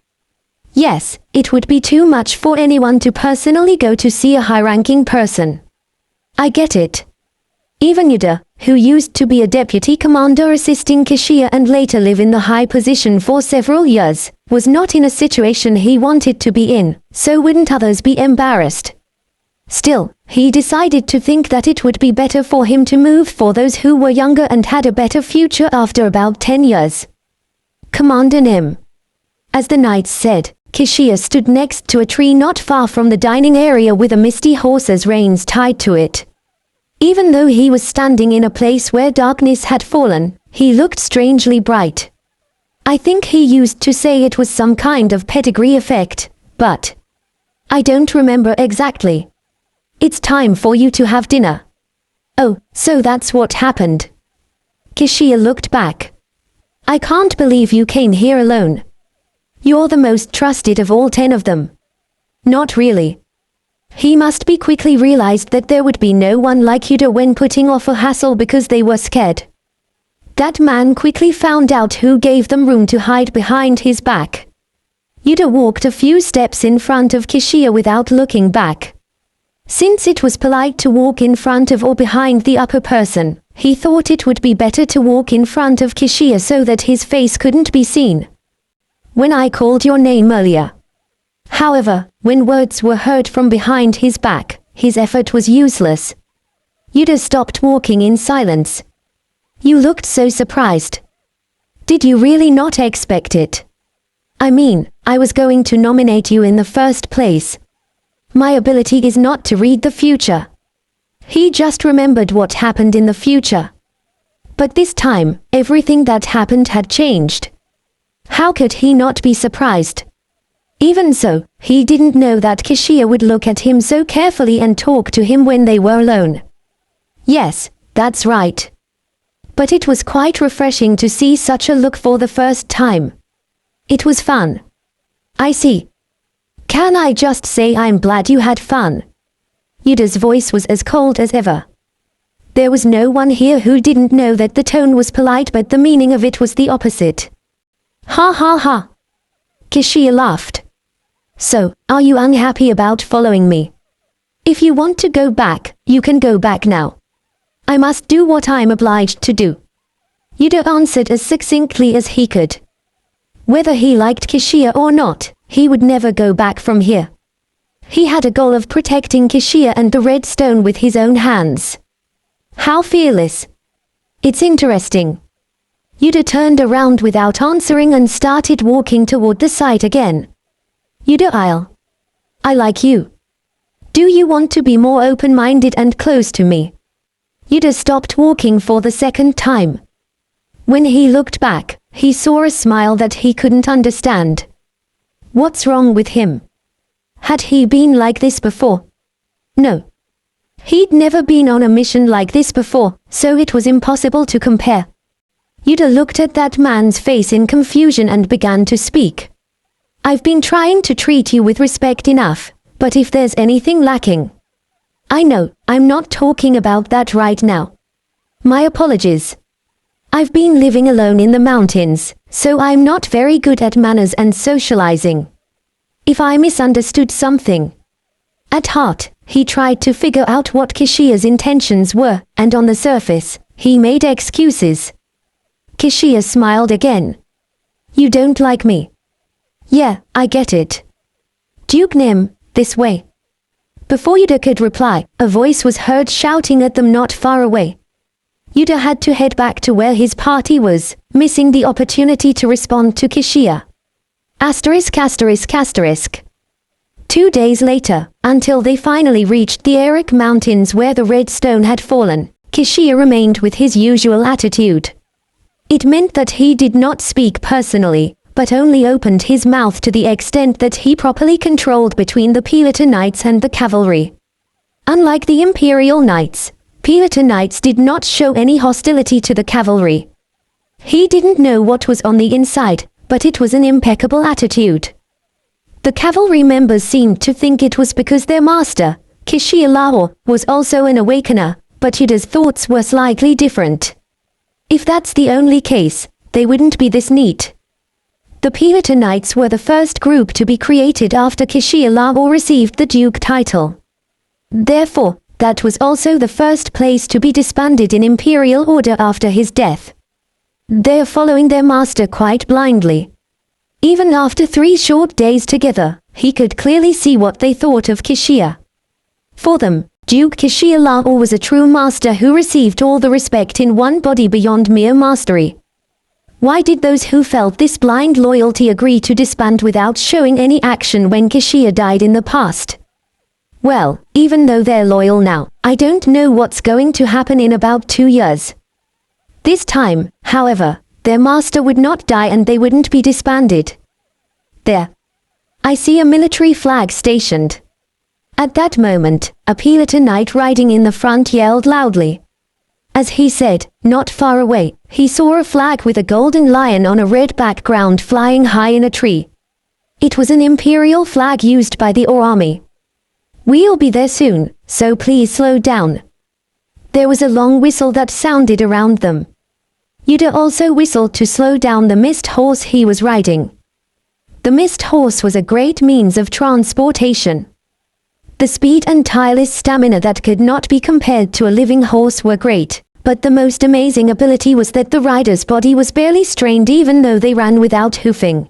B: Yes, it would be too much for anyone to personally go to see a high-ranking person. I get it. Even Yuder, who used to be a deputy commander assisting Kashia and later live in the high position for several years, was not in a situation he wanted to be in, so wouldn't others be embarrassed? Still, he decided to think that it would be better for him to move for those who were younger and had a better future after about 10 years. Commander Nim. As the knights said, Kashia stood next to a tree not far from the dining area with a misty horse's reins tied to it. Even though he was standing in a place where darkness had fallen, he looked strangely bright. I think he used to say it was some kind of pedigree effect, but I don't remember exactly. It's time for you to have dinner. Oh, so that's what happened. Kashia looked back. I can't believe you came here alone. You're the most trusted of all 10 of them. Not really. He must be quickly realized that there would be no one like Yuder when putting off a hassle because they were scared. That man quickly found out who gave them room to hide behind his back. Yuder walked a few steps in front of Kashia without looking back. Since it was polite to walk in front of or behind the upper person, he thought it would be better to walk in front of Kashia so that his face couldn't be seen. When I called your name earlier. However, when words were heard from behind his back, his effort was useless. Yuder stopped walking in silence. You looked so surprised. Did you really not expect it? I mean, I was going to nominate you in the first place. My ability is not to read the future. He just remembered what happened in the future. But this time, everything that happened had changed. How could he not be surprised? Even so, he didn't know that Kashia would look at him so carefully and talk to him when they were alone. Yes, that's right. But it was quite refreshing to see such a look for the first time. It was fun. I see. Can I just say I'm glad you had fun? Yuder's voice was as cold as ever. There was no one here who didn't know that the tone was polite but the meaning of it was the opposite. Ha ha ha. Kashia laughed. So, are you unhappy about following me? If you want to go back, you can go back now. I must do what I'm obliged to do. Yuder answered as succinctly as he could. Whether he liked Kashia or not, he would never go back from here. He had a goal of protecting Kashia and the red stone with his own hands. How fearless. It's interesting. Yuder turned around without answering and started walking toward the site again. Yuder, I like you. Do you want to be more open-minded and close to me? Yuder stopped walking for the second time. When he looked back, he saw a smile that he couldn't understand. What's wrong with him? Had he been like this before? No. He'd never been on a mission like this before, so it was impossible to compare. Yuder looked at that man's face in confusion and began to speak. I've been trying to treat you with respect enough, but if there's anything lacking... I know, I'm not talking about that right now. My apologies. I've been living alone in the mountains, so I'm not very good at manners and socializing. If I misunderstood something... At heart, he tried to figure out what Kishia's intentions were, and on the surface, he made excuses. Kishia smiled again. You don't like me? Yeah, I get it. Duke Nim, this way. Before Yuder could reply, a voice was heard shouting at them not far away. Yuder had to head back to where his party was, missing the opportunity to respond to Kishia. Asterisk asterisk asterisk. 2 days later, until they finally reached the Eric Mountains where the red stone had fallen, Kishia remained with his usual attitude. It meant that he did not speak personally, but only opened his mouth to the extent that he properly controlled between the Pelota Knights and the cavalry. Unlike the Imperial Knights, Pelota Knights did not show any hostility to the cavalry. He didn't know what was on the inside, but it was an impeccable attitude. The cavalry members seemed to think it was because their master, Kishia Lahore, was also an awakener, but Yuder's thoughts were slightly different. If that's the only case, they wouldn't be this neat. The Pelota Knights were the first group to be created after Kishia Lahore received the Duke title. Therefore, that was also the first place to be disbanded in Imperial order after his death. They are following their master quite blindly. Even after 3 short days together, he could clearly see what they thought of Kishia. For them, Duke Kishia Lahore was a true master who received all the respect in one body beyond mere mastery. Why did those who felt this blind loyalty agree to disband without showing any action when Kishia died in the past? Well, even though they're loyal now, I don't know what's going to happen in about 2 years. This time, however, their master would not die and they wouldn't be disbanded. There. I see a military flag stationed. At that moment, a Pelota Knight riding in the front yelled loudly. As he said, not far away, he saw a flag with a golden lion on a red background flying high in a tree. It was an imperial flag used by the Or army. We'll be there soon, so please slow down. There was a long whistle that sounded around them. Yuder also whistled to slow down the mist horse he was riding. The mist horse was a great means of transportation. The speed and tireless stamina that could not be compared to a living horse were great, but the most amazing ability was that the rider's body was barely strained even though they ran without hoofing.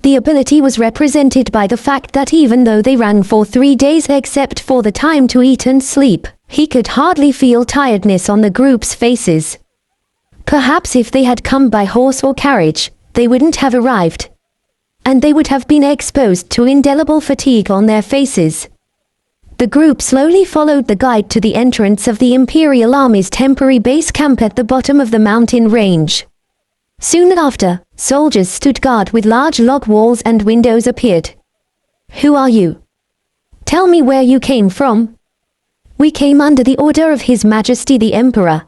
B: The ability was represented by the fact that even though they ran for 3 days except for the time to eat and sleep, he could hardly feel tiredness on the group's faces. Perhaps if they had come by horse or carriage, they wouldn't have arrived. And they would have been exposed to indelible fatigue on their faces. The group slowly followed the guide to the entrance of the Imperial Army's temporary base camp at the bottom of the mountain range. Soon after, soldiers stood guard with large log walls and windows appeared. Who are you? Tell me where you came from. We came under the order of His Majesty the Emperor.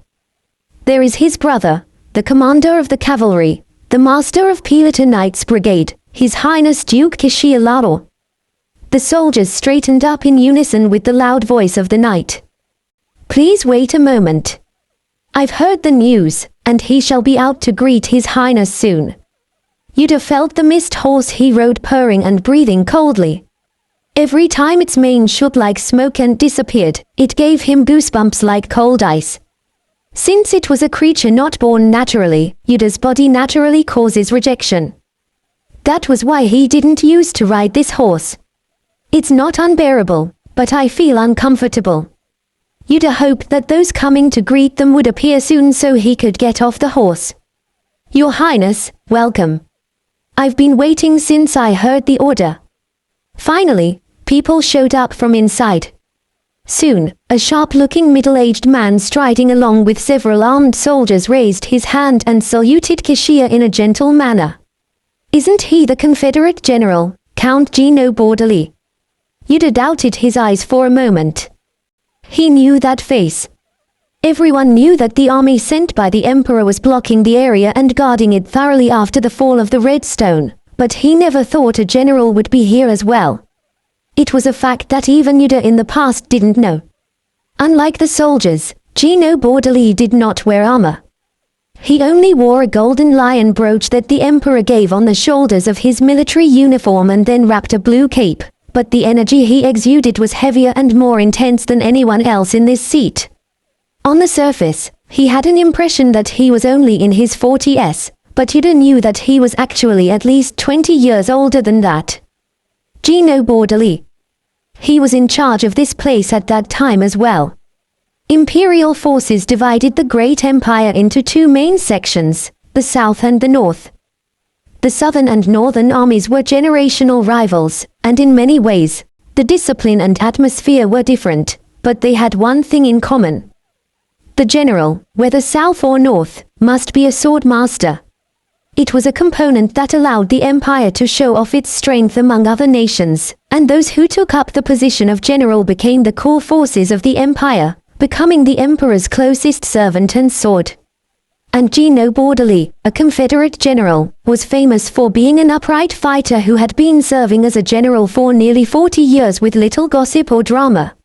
B: There is his brother, the commander of the cavalry, the master of Pelota Knights Brigade, His Highness Duke Kishia Lahore. The soldiers straightened up in unison with the loud voice of the knight. Please wait a moment. I've heard the news, and he shall be out to greet His Highness soon. Yuder felt the mist horse he rode purring and breathing coldly. Every time its mane shook like smoke and disappeared, it gave him goosebumps like cold ice. Since it was a creature not born naturally, Yuder's body naturally causes rejection. That was why he didn't use to ride this horse. It's not unbearable, but I feel uncomfortable. Yuder hoped that those coming to greet them would appear soon so he could get off the horse. Your Highness, welcome. I've been waiting since I heard the order. Finally, people showed up from inside. Soon, a sharp-looking middle-aged man striding along with several armed soldiers raised his hand and saluted Kishia in a gentle manner. Isn't he the Confederate General, Count Gino Bordelli? Yuder doubted his eyes for a moment. He knew that face. Everyone knew that the army sent by the Emperor was blocking the area and guarding it thoroughly after the fall of the Red Stone, but he never thought a general would be here as well. It was a fact that even Yuder in the past didn't know. Unlike the soldiers, Gino Bordelli did not wear armor. He only wore a golden lion brooch that the Emperor gave on the shoulders of his military uniform and then wrapped a blue cape, but the energy he exuded was heavier and more intense than anyone else in this seat. On the surface, he had an impression that he was only in his 40s, but Yuder knew that he was actually at least 20 years older than that. Gino Bordelli. He was in charge of this place at that time as well. Imperial forces divided the Great Empire into two main sections, the South and the North. The Southern and Northern armies were generational rivals, and in many ways, the discipline and atmosphere were different, but they had one thing in common. The general, whether South or North, must be a sword master. It was a component that allowed the empire to show off its strength among other nations, and those who took up the position of general became the core forces of the empire, becoming the emperor's closest servant and sword. And Gino Bordelli, a Confederate general, was famous for being an upright fighter who had been serving as a general for nearly 40 years with little gossip or drama.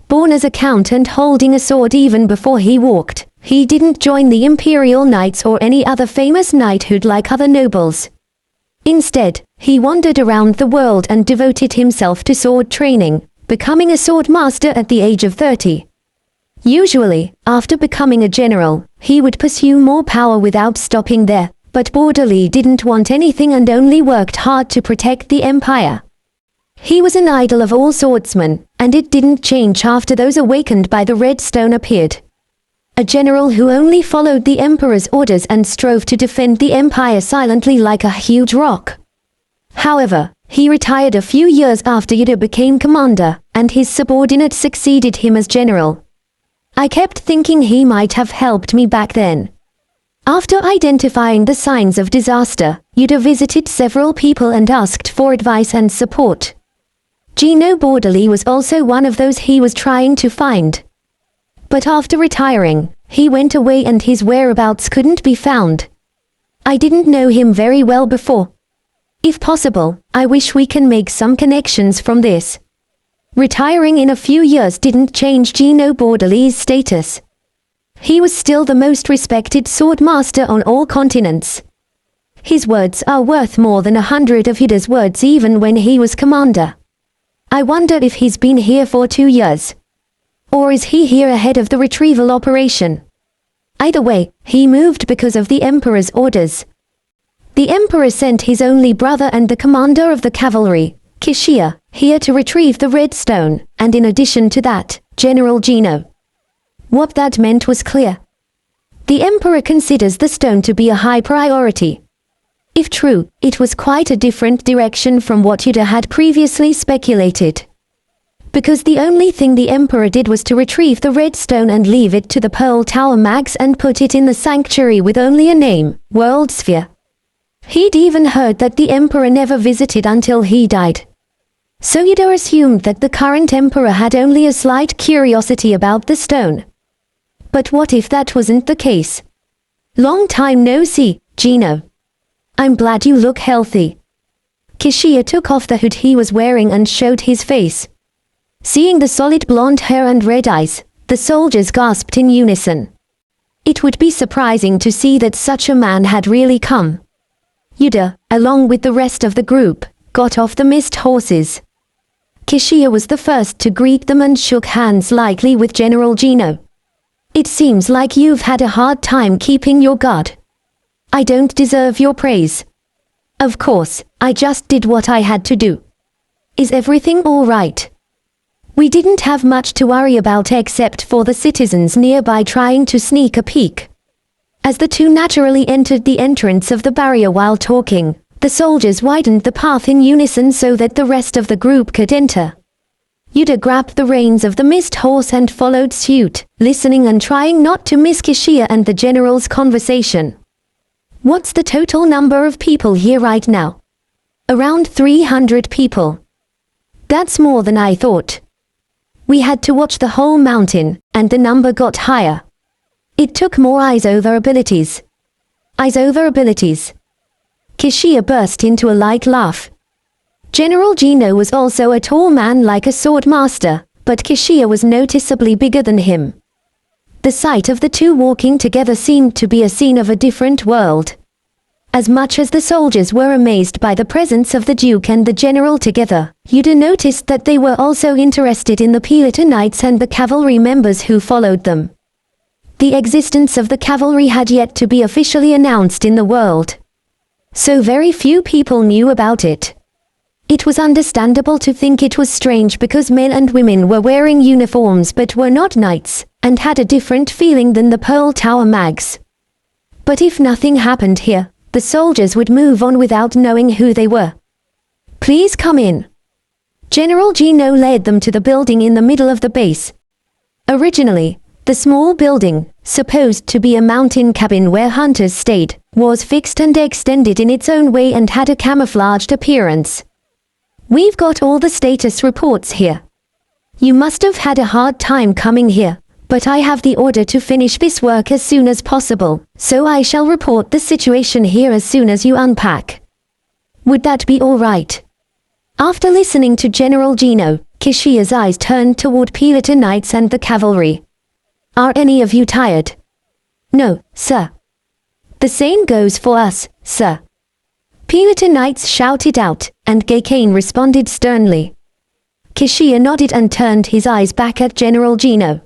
B: Born as a count and holding a sword even before he walked, he didn't join the Imperial Knights or any other famous knighthood like other nobles. Instead, he wandered around the world and devoted himself to sword training, becoming a sword master at the age of 30. Usually, after becoming a general, he would pursue more power without stopping there, but Bordelli didn't want anything and only worked hard to protect the empire. He was an idol of all swordsmen, and it didn't change after those awakened by the Red Stone appeared. A general who only followed the emperor's orders and strove to defend the empire silently like a huge rock. However, he retired a few years after Yuder became commander, and his subordinate succeeded him as general. I kept thinking he might have helped me back then. After identifying the signs of disaster, Yuder visited several people and asked for advice and support. Gino Bordelli was also one of those he was trying to find. But after retiring, he went away and his whereabouts couldn't be found. I didn't know him very well before. If possible, I wish we can make some connections from this. Retiring in a few years didn't change Gino Bordelli's status. He was still the most respected sword master on all continents. His words are worth more than 100 of Yuder's words even when he was commander. I wonder if he's been here for 2 years. Or is he here ahead of the retrieval operation? Either way, he moved because of the Emperor's orders. The Emperor sent his only brother and the commander of the cavalry, Kishia, here to retrieve the Red Stone, and in addition to that, General Gino. What that meant was clear. The Emperor considers the stone to be a high priority. If true, it was quite a different direction from what Yuder had previously speculated. Because the only thing the Emperor did was to retrieve the Red Stone and leave it to the Pearl Tower mags and put it in the sanctuary with only a name, World Sphere. He'd even heard that the Emperor never visited until he died. So Yuder assumed that the current Emperor had only a slight curiosity about the stone. But what if that wasn't the case? Long time no see, Gino. I'm glad you look healthy. Kishia took off the hood he was wearing and showed his face. Seeing the solid blonde hair and red eyes, the soldiers gasped in unison. It would be surprising to see that such a man had really come. Yuder, along with the rest of the group, got off the mist horses. Kishia was the first to greet them and shook hands lightly with General Gino. It seems like you've had a hard time keeping your guard. I don't deserve your praise. Of course, I just did what I had to do. Is everything all right? We didn't have much to worry about except for the citizens nearby trying to sneak a peek. As the two naturally entered the entrance of the barrier while talking, the soldiers widened the path in unison so that the rest of the group could enter. Yuder grabbed the reins of the mist horse and followed suit, listening and trying not to miss Kishia and the general's conversation. What's the total number of people here right now? Around 300 people. That's more than I thought. We had to watch the whole mountain, and the number got higher. It took more eyes over abilities. Eyes over abilities. Kishiya burst into a light laugh. General Gino was also a tall man like a sword master, but Kishiya was noticeably bigger than him. The sight of the two walking together seemed to be a scene of a different world. As much as the soldiers were amazed by the presence of the Duke and the General together, Yuder noticed that they were also interested in the Pelita Knights and the cavalry members who followed them. The existence of the cavalry had yet to be officially announced in the world. So very few people knew about it. It was understandable to think it was strange because men and women were wearing uniforms but were not knights, and had a different feeling than the Pearl Tower mags. But if nothing happened here, the soldiers would move on without knowing who they were. Please come in. General Gino led them to the building in the middle of the base. Originally, the small building, supposed to be a mountain cabin where hunters stayed, was fixed and extended in its own way and had a camouflaged appearance. We've got all the status reports here. You must have had a hard time coming here, but I have the order to finish this work as soon as possible, so I shall report the situation here as soon as you unpack. Would that be all right? After listening to General Gino, Kishiya's eyes turned toward Pelita Knights and the cavalry. Are any of you tired? No, sir. The same goes for us, sir. Pelita Knights shouted out, and Geikane responded sternly. Kishiya nodded and turned his eyes back at General Gino.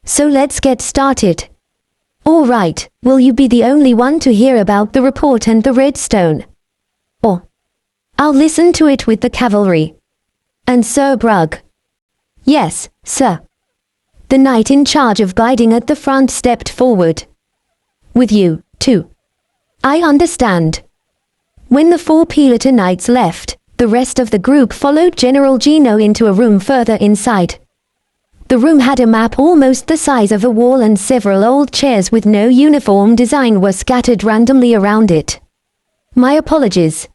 B: So let's get started. All right, will you be the only one to hear about the report and the redstone? Or I'll listen to it with the cavalry. And Sir Brugg? Yes, sir. The knight in charge of guiding at the front stepped forward. With you, too. I understand. When the 4 Pelita Knights left, the rest of the group followed General Gino into a room further inside. The room had a map almost the size of a wall, and several old chairs with no uniform design were scattered randomly around it. My apologies.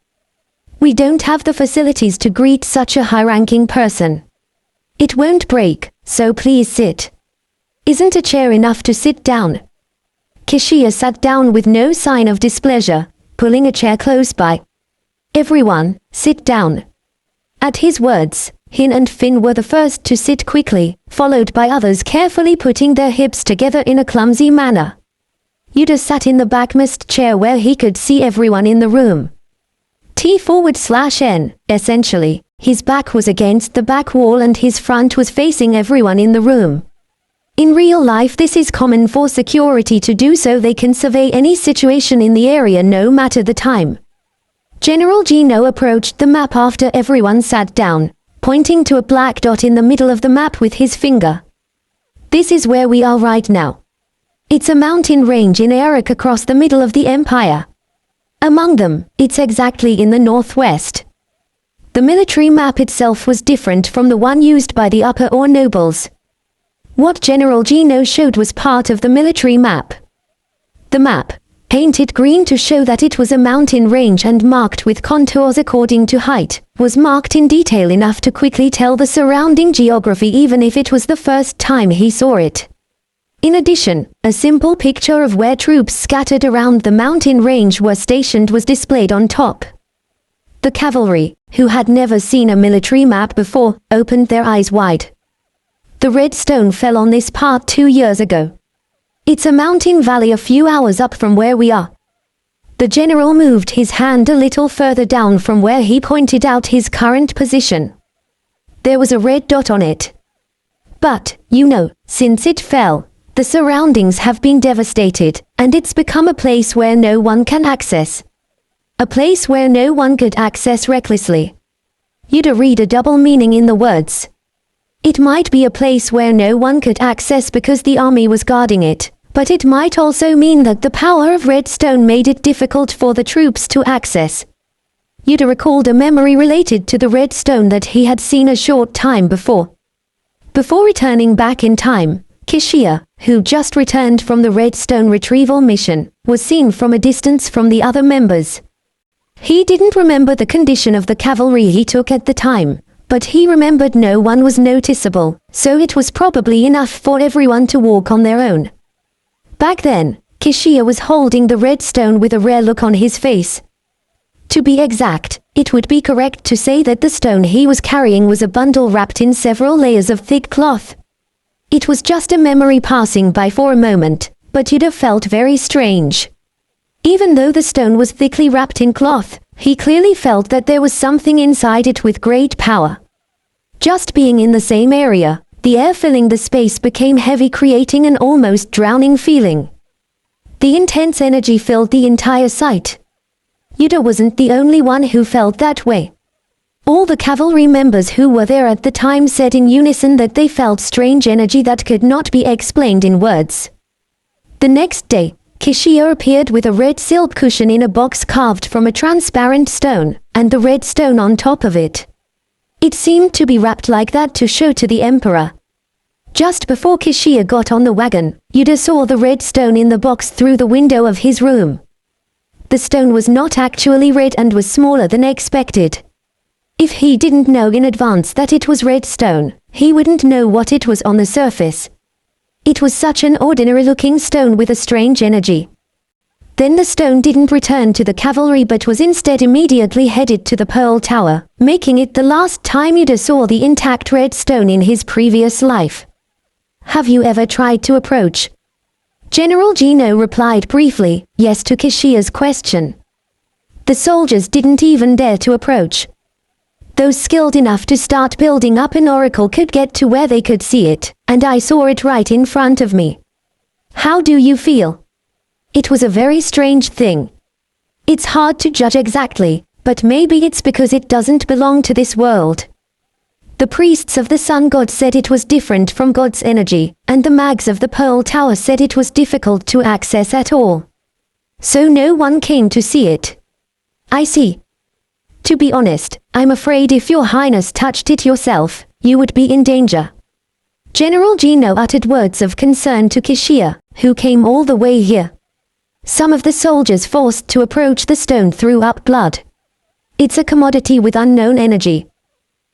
B: We don't have the facilities to greet such a high-ranking person. It won't break, so please sit. Isn't a chair enough to sit down? Kishiya sat down with no sign of displeasure, pulling a chair close by. Everyone, sit down. At his words, Hin and Finn were the first to sit quickly, followed by others carefully putting their hips together in a clumsy manner. Yuder sat in the backmost chair where he could see everyone in the room. T/N, essentially, his back was against the back wall and his front was facing everyone in the room. In real life, this is common for security to do so they can survey any situation in the area no matter the time. General Gino approached the map after everyone sat down, pointing to a black dot in the middle of the map with his finger. This is where we are right now. It's a mountain range in Eric across the middle of the empire. Among them, it's exactly in the northwest. The military map itself was different from the one used by the upper or nobles. What General Gino showed was part of the military map. The map, painted green to show that it was a mountain range and marked with contours according to height, was marked in detail enough to quickly tell the surrounding geography even if it was the first time he saw it. In addition, a simple picture of where troops scattered around the mountain range were stationed was displayed on top. The cavalry, who had never seen a military map before, opened their eyes wide. The redstone fell on this part 2 years ago. It's a mountain valley a few hours up from where we are. The general moved his hand a little further down from where he pointed out his current position. There was a red dot on it. But, since it fell, the surroundings have been devastated, and it's become a place where no one can access. A place where no one could access recklessly. Yuder read a double meaning in the words. It might be a place where no one could access because the army was guarding it, but it might also mean that the power of redstone made it difficult for the troops to access. Yuder recalled a memory related to the redstone that he had seen a short time before. Before returning back in time, Kishiya, who just returned from the redstone retrieval mission, was seen from a distance from the other members. He didn't remember the condition of the cavalry he took at the time, But he remembered no one was noticeable, so it was probably enough for everyone to walk on their own. Back then, Kishia was holding the red stone with a rare look on his face. To be exact, it would be correct to say that the stone he was carrying was a bundle wrapped in several layers of thick cloth. It was just a memory passing by for a moment, but Yuder felt very strange. Even though the stone was thickly wrapped in cloth, he clearly felt that there was something inside it with great power. Just being in the same area, the air filling the space became heavy, creating an almost drowning feeling. The intense energy filled the entire site. Yuder wasn't the only one who felt that way. All the cavalry members who were there at the time said in unison that they felt strange energy that could not be explained in words. The next day, Kishia appeared with a red silk cushion in a box carved from a transparent stone, and the red stone on top of it. It seemed to be wrapped like that to show to the emperor. Just before Kishia got on the wagon, Yuder saw the red stone in the box through the window of his room. The stone was not actually red and was smaller than expected. If he didn't know in advance that it was red stone, he wouldn't know what it was on the surface. It was such an ordinary-looking stone with a strange energy. Then the stone didn't return to the cavalry but was instead immediately headed to the Pearl Tower, making it the last time Yuder saw the intact red stone in his previous life. "Have you ever tried to approach?" General Gino replied briefly, yes to Kishia's question. The soldiers didn't even dare to approach. Those skilled enough to start building up an oracle could get to where they could see it, and I saw it right in front of me. How do you feel? It was a very strange thing. It's hard to judge exactly, but maybe it's because it doesn't belong to this world. The priests of the Sun God said it was different from God's energy, and the mags of the Pearl Tower said it was difficult to access at all. So no one came to see it. I see. To be honest, I'm afraid if your highness touched it yourself, you would be in danger. General Gino uttered words of concern to Kishia, who came all the way here. Some of the soldiers forced to approach the stone threw up blood. It's a commodity with unknown energy.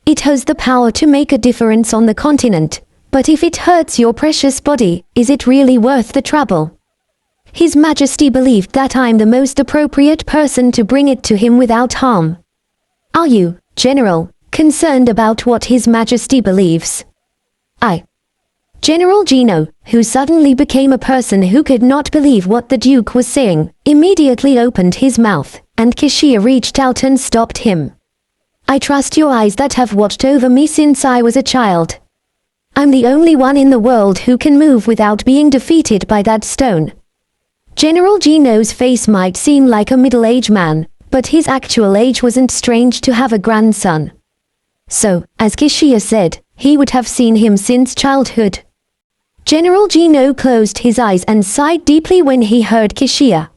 B: It has the power to make a difference on the continent, but if it hurts your precious body, is it really worth the trouble? His Majesty believed that I'm the most appropriate person to bring it to him without harm. Are you, General, concerned about what His Majesty believes? General Gino, who suddenly became a person who could not believe what the Duke was saying, immediately opened his mouth, and Kishia reached out and stopped him. I trust your eyes that have watched over me since I was a child. I'm the only one in the world who can move without being defeated by that stone. General Gino's face might seem like a middle-aged man, but his actual age wasn't strange to have a grandson. So, as Kishia said, he would have seen him since childhood. General Gino closed his eyes and sighed deeply when he heard Kishia.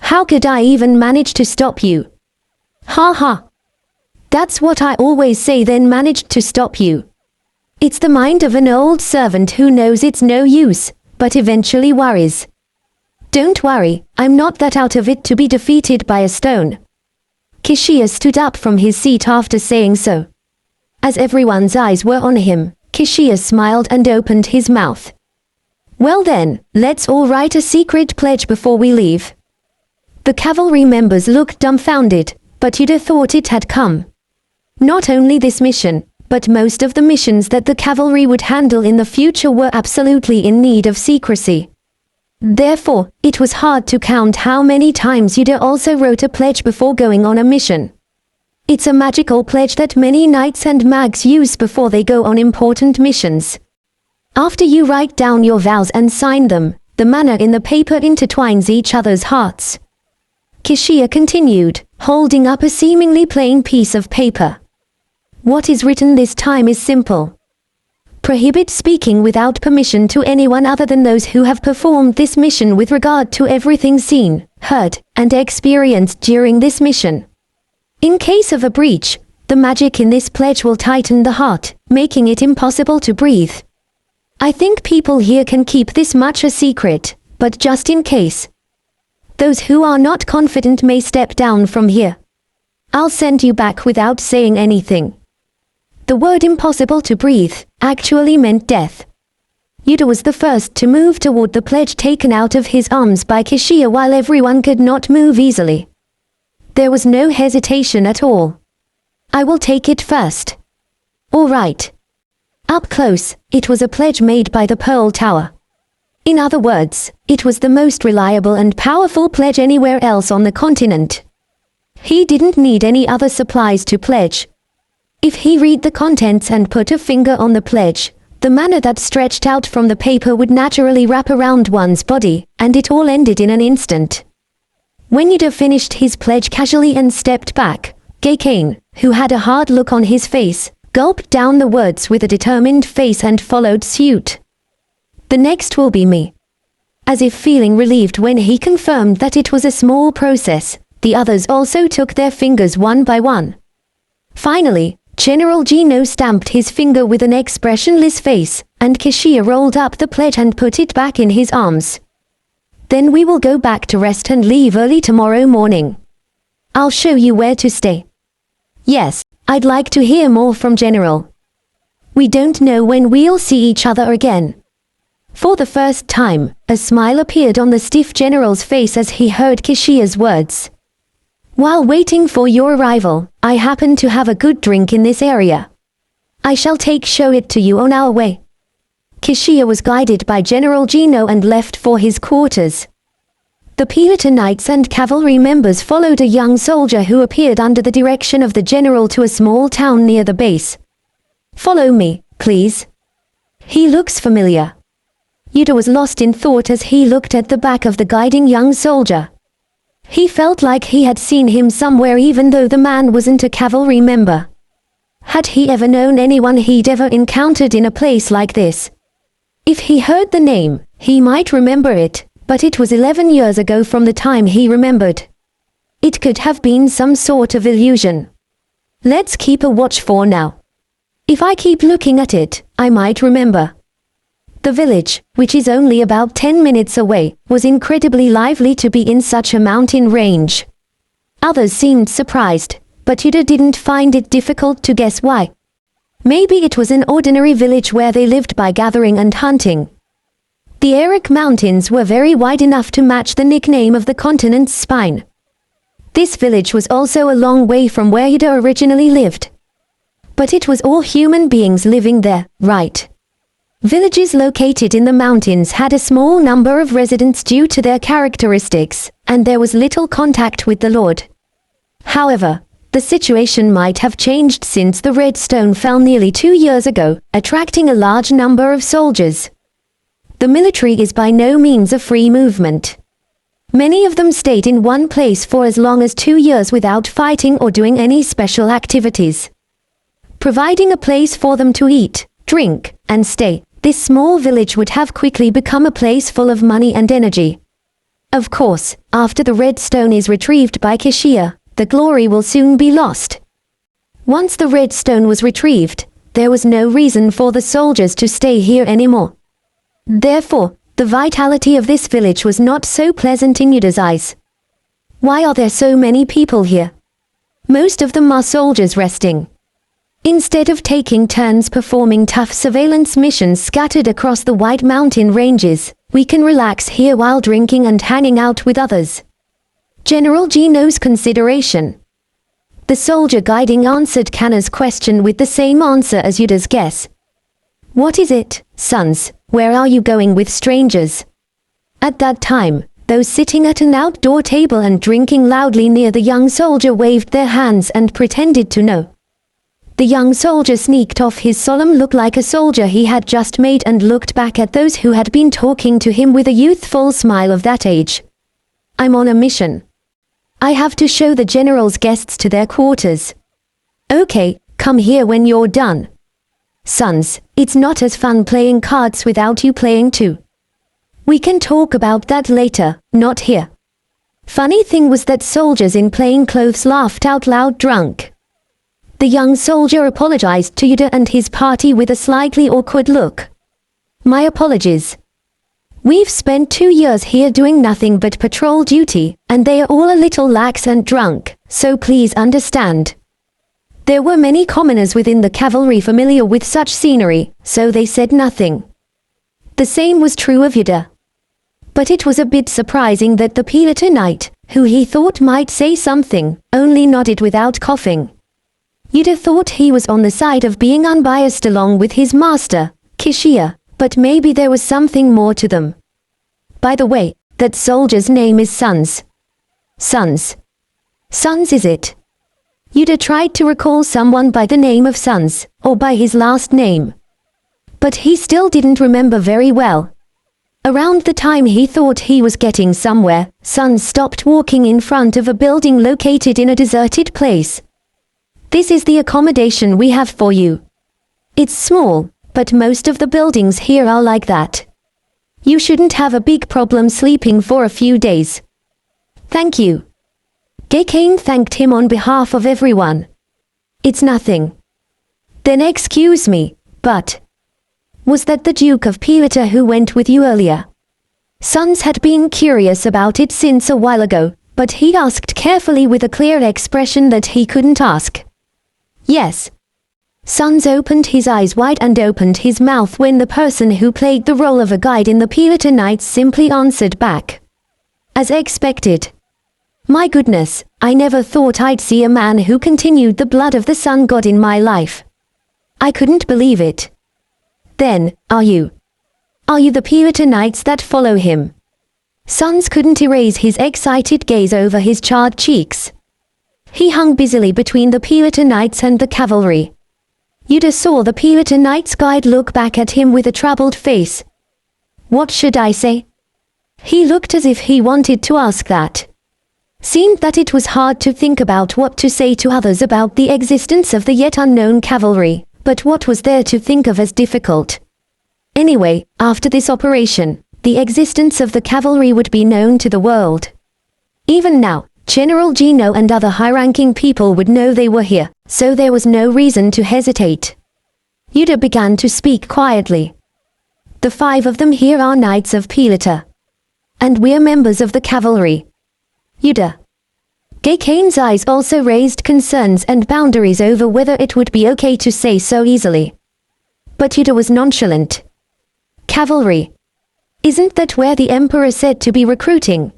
B: How could I even manage to stop you? Ha ha. That's what I always say, then managed to stop you. It's the mind of an old servant who knows it's no use, but eventually worries. Don't worry, I'm not that out of it to be defeated by a stone. Kishia stood up from his seat after saying so. As everyone's eyes were on him, Kishia smiled and opened his mouth. Well then, let's all write a secret pledge before we leave. The cavalry members looked dumbfounded, but Yuder thought it had come. Not only this mission, but most of the missions that the cavalry would handle in the future were absolutely in need of secrecy. Therefore, it was hard to count how many times Yuder also wrote a pledge before going on a mission. It's a magical pledge that many knights and mags use before they go on important missions. After you write down your vows and sign them, the mana in the paper intertwines each other's hearts. Kishia continued, holding up a seemingly plain piece of paper. What is written this time is simple. Prohibit speaking without permission to anyone other than those who have performed this mission with regard to everything seen, heard, and experienced during this mission. In case of a breach, the magic in this pledge will tighten the heart, making it impossible to breathe. I think people here can keep this much a secret, but just in case. Those who are not confident may step down from here. I'll send you back without saying anything. The word impossible to breathe actually meant death. Yuder was the first to move toward the pledge taken out of his arms by Kishia while everyone could not move easily. There was no hesitation at all. I will take it first. All right. Up close, it was a pledge made by the Pearl Tower. In other words, it was the most reliable and powerful pledge anywhere else on the continent. He didn't need any other supplies to pledge. If he read the contents and put a finger on the pledge, the manner that stretched out from the paper would naturally wrap around one's body, and it all ended in an instant. When Yuder finished his pledge casually and stepped back, Gakane, who had a hard look on his face, gulped down the words with a determined face and followed suit. The next will be me. As if feeling relieved when he confirmed that it was a small process, the others also took their fingers one by one. Finally, General Gino stamped his finger with an expressionless face, and Kishia rolled up the pledge and put it back in his arms. Then we will go back to rest and leave early tomorrow morning. I'll show you where to stay. Yes, I'd like to hear more from General. We don't know when we'll see each other again. For the first time, a smile appeared on the stiff general's face as he heard Kishia's words. While waiting for your arrival, I happen to have a good drink in this area. I shall show it to you on our way. Kishia was guided by General Gino and left for his quarters. The Pilota Knights and cavalry members followed a young soldier who appeared under the direction of the general to a small town near the base. Follow me, please. He looks familiar. Yuder was lost in thought as he looked at the back of the guiding young soldier. He felt like he had seen him somewhere even though the man wasn't a cavalry member. Had he ever known anyone he'd ever encountered in a place like this? If he heard the name, he might remember it, but it was 11 years ago from the time he remembered. It could have been some sort of illusion. Let's keep a watch for now. If I keep looking at it, I might remember. The village, which is only about 10 minutes away, was incredibly lively to be in such a mountain range. Others seemed surprised, but Yuder didn't find it difficult to guess why. Maybe it was an ordinary village where they lived by gathering and hunting. The Arak Mountains were very wide enough to match the nickname of the continent's spine. This village was also a long way from where Yuder originally lived. But it was all human beings living there, right? Villages located in the mountains had a small number of residents due to their characteristics, and there was little contact with the Lord. However, the situation might have changed since the Red Stone fell nearly 2 years ago, attracting a large number of soldiers. The military is by no means a free movement. Many of them stayed in one place for as long as 2 years without fighting or doing any special activities. Providing a place for them to eat, drink, and stay, this small village would have quickly become a place full of money and energy. Of course, after the Red Stone is retrieved by Kishia, the glory will soon be lost. Once the Red Stone was retrieved, there was no reason for the soldiers to stay here anymore. Therefore, the vitality of this village was not so pleasant in Yuder's eyes. Why are there so many people here? Most of them are soldiers resting. Instead of taking turns performing tough surveillance missions scattered across the wide mountain ranges, we can relax here while drinking and hanging out with others. General Gino's consideration. The soldier guiding answered Kanna's question with the same answer as Yuder's guess. What is it, sons? Where are you going with strangers? At that time, those sitting at an outdoor table and drinking loudly near the young soldier waved their hands and pretended to know. The young soldier sneaked off his solemn look like a soldier he had just made and looked back at those who had been talking to him with a youthful smile of that age. I'm on a mission. I have to show the general's guests to their quarters. Okay, come here when you're done. Sons, it's not as fun playing cards without you playing too. We can talk about that later, not here. Funny thing was that soldiers in plain clothes laughed out loud drunk. The young soldier apologized to Yuder and his party with a slightly awkward look. My apologies. We've spent 2 years here doing nothing but patrol duty, and they are all a little lax and drunk, so please understand. There were many commoners within the cavalry familiar with such scenery, so they said nothing. The same was true of Yuder. But it was a bit surprising that the Pilater knight, who he thought might say something, only nodded without coughing. Yuder thought he was on the side of being unbiased along with his master, Kishia, but maybe there was something more to them. By the way, that soldier's name is Sons. Sons. Sons is it? Yuder tried to recall someone by the name of Sons, or by his last name. But he still didn't remember very well. Around the time he thought he was getting somewhere, Sons stopped walking in front of a building located in a deserted place. This is the accommodation we have for you. It's small, but most of the buildings here are like that. You shouldn't have a big problem sleeping for a few days. Thank you. GCash thanked him on behalf of everyone. It's nothing. Then excuse me, but... was that the Duke of Pilater who went with you earlier? Sons had been curious about it since a while ago, but he asked carefully with a clear expression that he couldn't ask. Yes. Sons opened his eyes wide and opened his mouth when the person who played the role of a guide in the Pilater Knights simply answered back. As expected. My goodness, I never thought I'd see a man who continued the blood of the sun god in my life. I couldn't believe it. Then, are you the Pilater Knights that follow him? Sons couldn't erase his excited gaze over his charred cheeks. He hung busily between the Pilater Knights and the cavalry. Yuder saw the Pilater Knight's guide look back at him with a troubled face. What should I say? He looked as if he wanted to ask that. Seemed that it was hard to think about what to say to others about the existence of the yet unknown cavalry, but what was there to think of as difficult? Anyway, after this operation, the existence of the cavalry would be known to the world. Even now, General Gino and other high-ranking people would know they were here, so there was no reason to hesitate. Yuder began to speak quietly. The 5 of them here are Knights of Pilater. And we're members of the cavalry. Yuder. GCash's eyes also raised concerns and boundaries over whether it would be okay to say so easily. But Yuder was nonchalant. Cavalry. Isn't that where the Emperor said to be recruiting?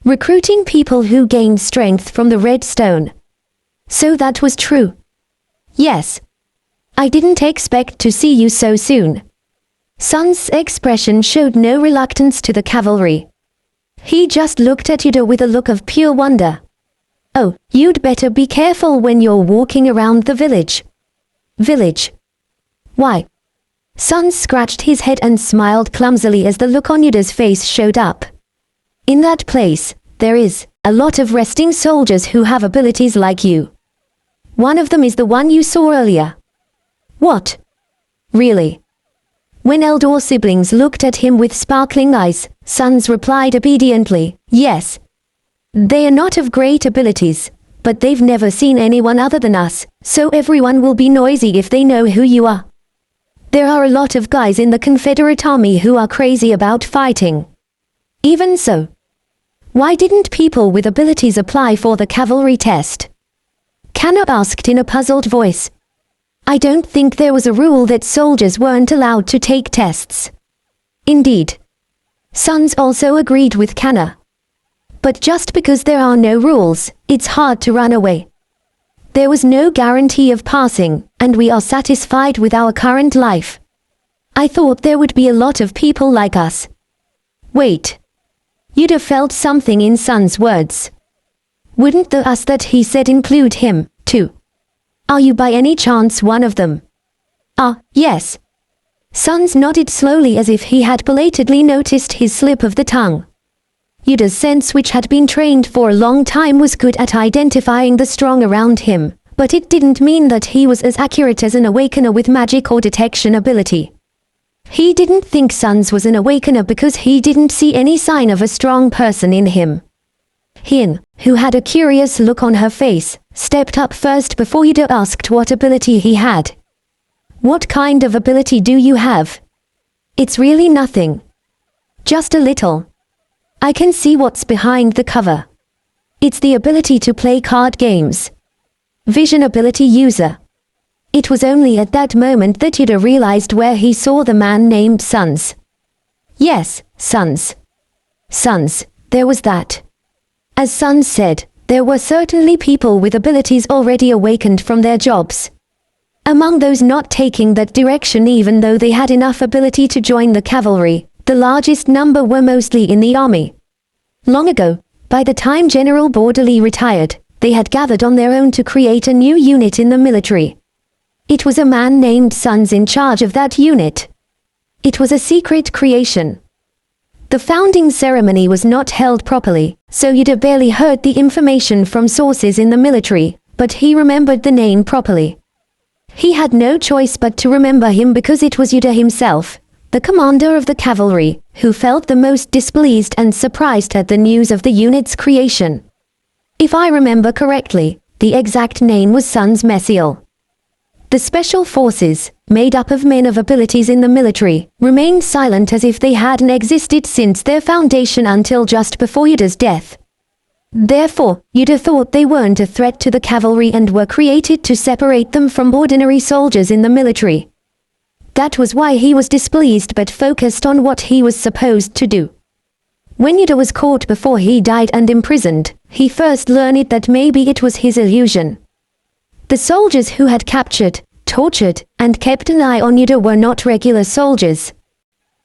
B: Recruiting people who gained strength from the red stone. So that was true. Yes. I didn't expect to see you so soon. Sun's expression showed no reluctance to the cavalry. He just looked at Yuder with a look of pure wonder. Oh, you'd better be careful when you're walking around the village. Village? Why? Sun scratched his head and smiled clumsily as the look on Yuder's face showed up. In that place, there is a lot of resting soldiers who have abilities like you. One of them is the one you saw earlier. What? Really? When Eldor siblings looked at him with sparkling eyes, Sons replied obediently, yes. They are not of great abilities, but they've never seen anyone other than us, so everyone will be noisy if they know who you are. There are a lot of guys in the Confederate Army who are crazy about fighting. Even so. Why didn't people with abilities apply for the cavalry test? Kanna asked in a puzzled voice. I don't think there was a rule that soldiers weren't allowed to take tests. Indeed. Sons also agreed with Kanna. But just because there are no rules, it's hard to run away. There was no guarantee of passing, and we are satisfied with our current life. I thought there would be a lot of people like us. Wait. Yuder felt something in Sun's words. Wouldn't the us that he said include him, too? Are you by any chance one of them? Yes. Sons nodded slowly as if he had belatedly noticed his slip of the tongue. Yuder's sense, which had been trained for a long time, was good at identifying the strong around him, but it didn't mean that he was as accurate as an awakener with magic or detection ability. He didn't think Sons was an awakener because he didn't see any sign of a strong person in him. Hin, who had a curious look on her face, stepped up first before Yuder asked what ability he had. What kind of ability do you have? It's really nothing. Just a little. I can see what's behind the cover. It's the ability to play card games. vision ability user. It was only at that moment that Yuder realized where he saw the man named Sons. Yes, Sons. Sons, there was that. As Sons said, there were certainly people with abilities already awakened from their jobs. Among those not taking that direction even though they had enough ability to join the cavalry, the largest number were mostly in the army. Long ago, by the time General Borderly retired, they had gathered on their own to create a new unit in the military. It was a man named Sons in charge of that unit. It was a secret creation. The founding ceremony was not held properly, so Yuder barely heard the information from sources in the military, but he remembered the name properly. He had no choice but to remember him because it was Yuder himself, the commander of the cavalry, who felt the most displeased and surprised at the news of the unit's creation. If I remember correctly, the exact name was Sons Messiel. The special forces, made up of men of abilities in the military, remained silent as if they hadn't existed since their foundation until just before Yuder's death. Therefore, Yuder thought they weren't a threat to the cavalry and were created to separate them from ordinary soldiers in the military. That was why he was displeased but focused on what he was supposed to do. When Yuder was caught before he died and imprisoned, he first learned that maybe it was his illusion. The soldiers who had captured, tortured, and kept an eye on Yuder were not regular soldiers.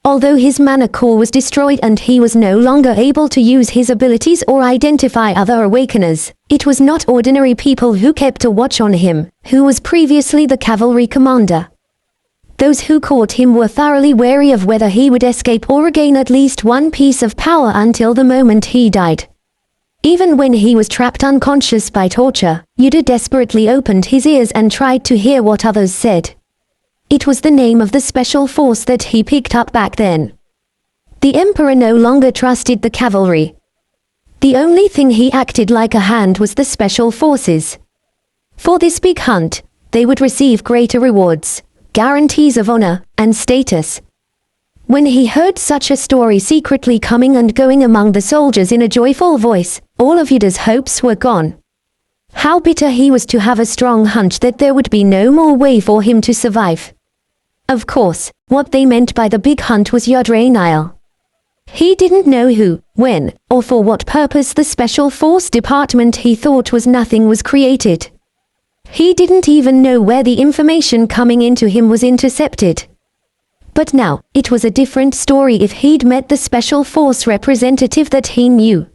B: Although his mana core was destroyed and he was no longer able to use his abilities or identify other awakeners, it was not ordinary people who kept a watch on him, who was previously the cavalry commander. Those who caught him were thoroughly wary of whether he would escape or regain at least one piece of power until the moment he died. Even when he was trapped unconscious by torture, Yuder desperately opened his ears and tried to hear what others said. It was the name of the special force that he picked up back then. The Emperor no longer trusted the cavalry. The only thing he acted like a hand was the special forces. For this big hunt, they would receive greater rewards, guarantees of honor, and status. When he heard such a story secretly coming and going among the soldiers in a joyful voice, all of Yuder's hopes were gone. How bitter he was to have a strong hunch that there would be no more way for him to survive. Of course, what they meant by the big hunt was Yuder. He didn't know who, when, or for what purpose the Special Force Department he thought was nothing was created. He didn't even know where the information coming into him was intercepted. But now, it was a different story if he'd met the Special Force representative that he knew.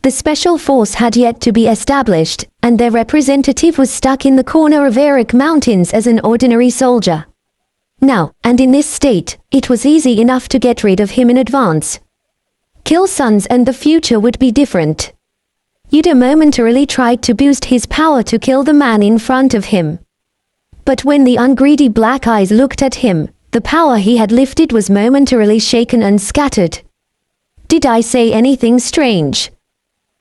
B: The Special Force had yet to be established, and their representative was stuck in the corner of Eric Mountains as an ordinary soldier. Now, and in this state, it was easy enough to get rid of him in advance. Kill Sons and the future would be different. Yuder momentarily tried to boost his power to kill the man in front of him. But when the ungreedy black eyes looked at him, the power he had lifted was momentarily shaken and scattered. Did I say anything strange?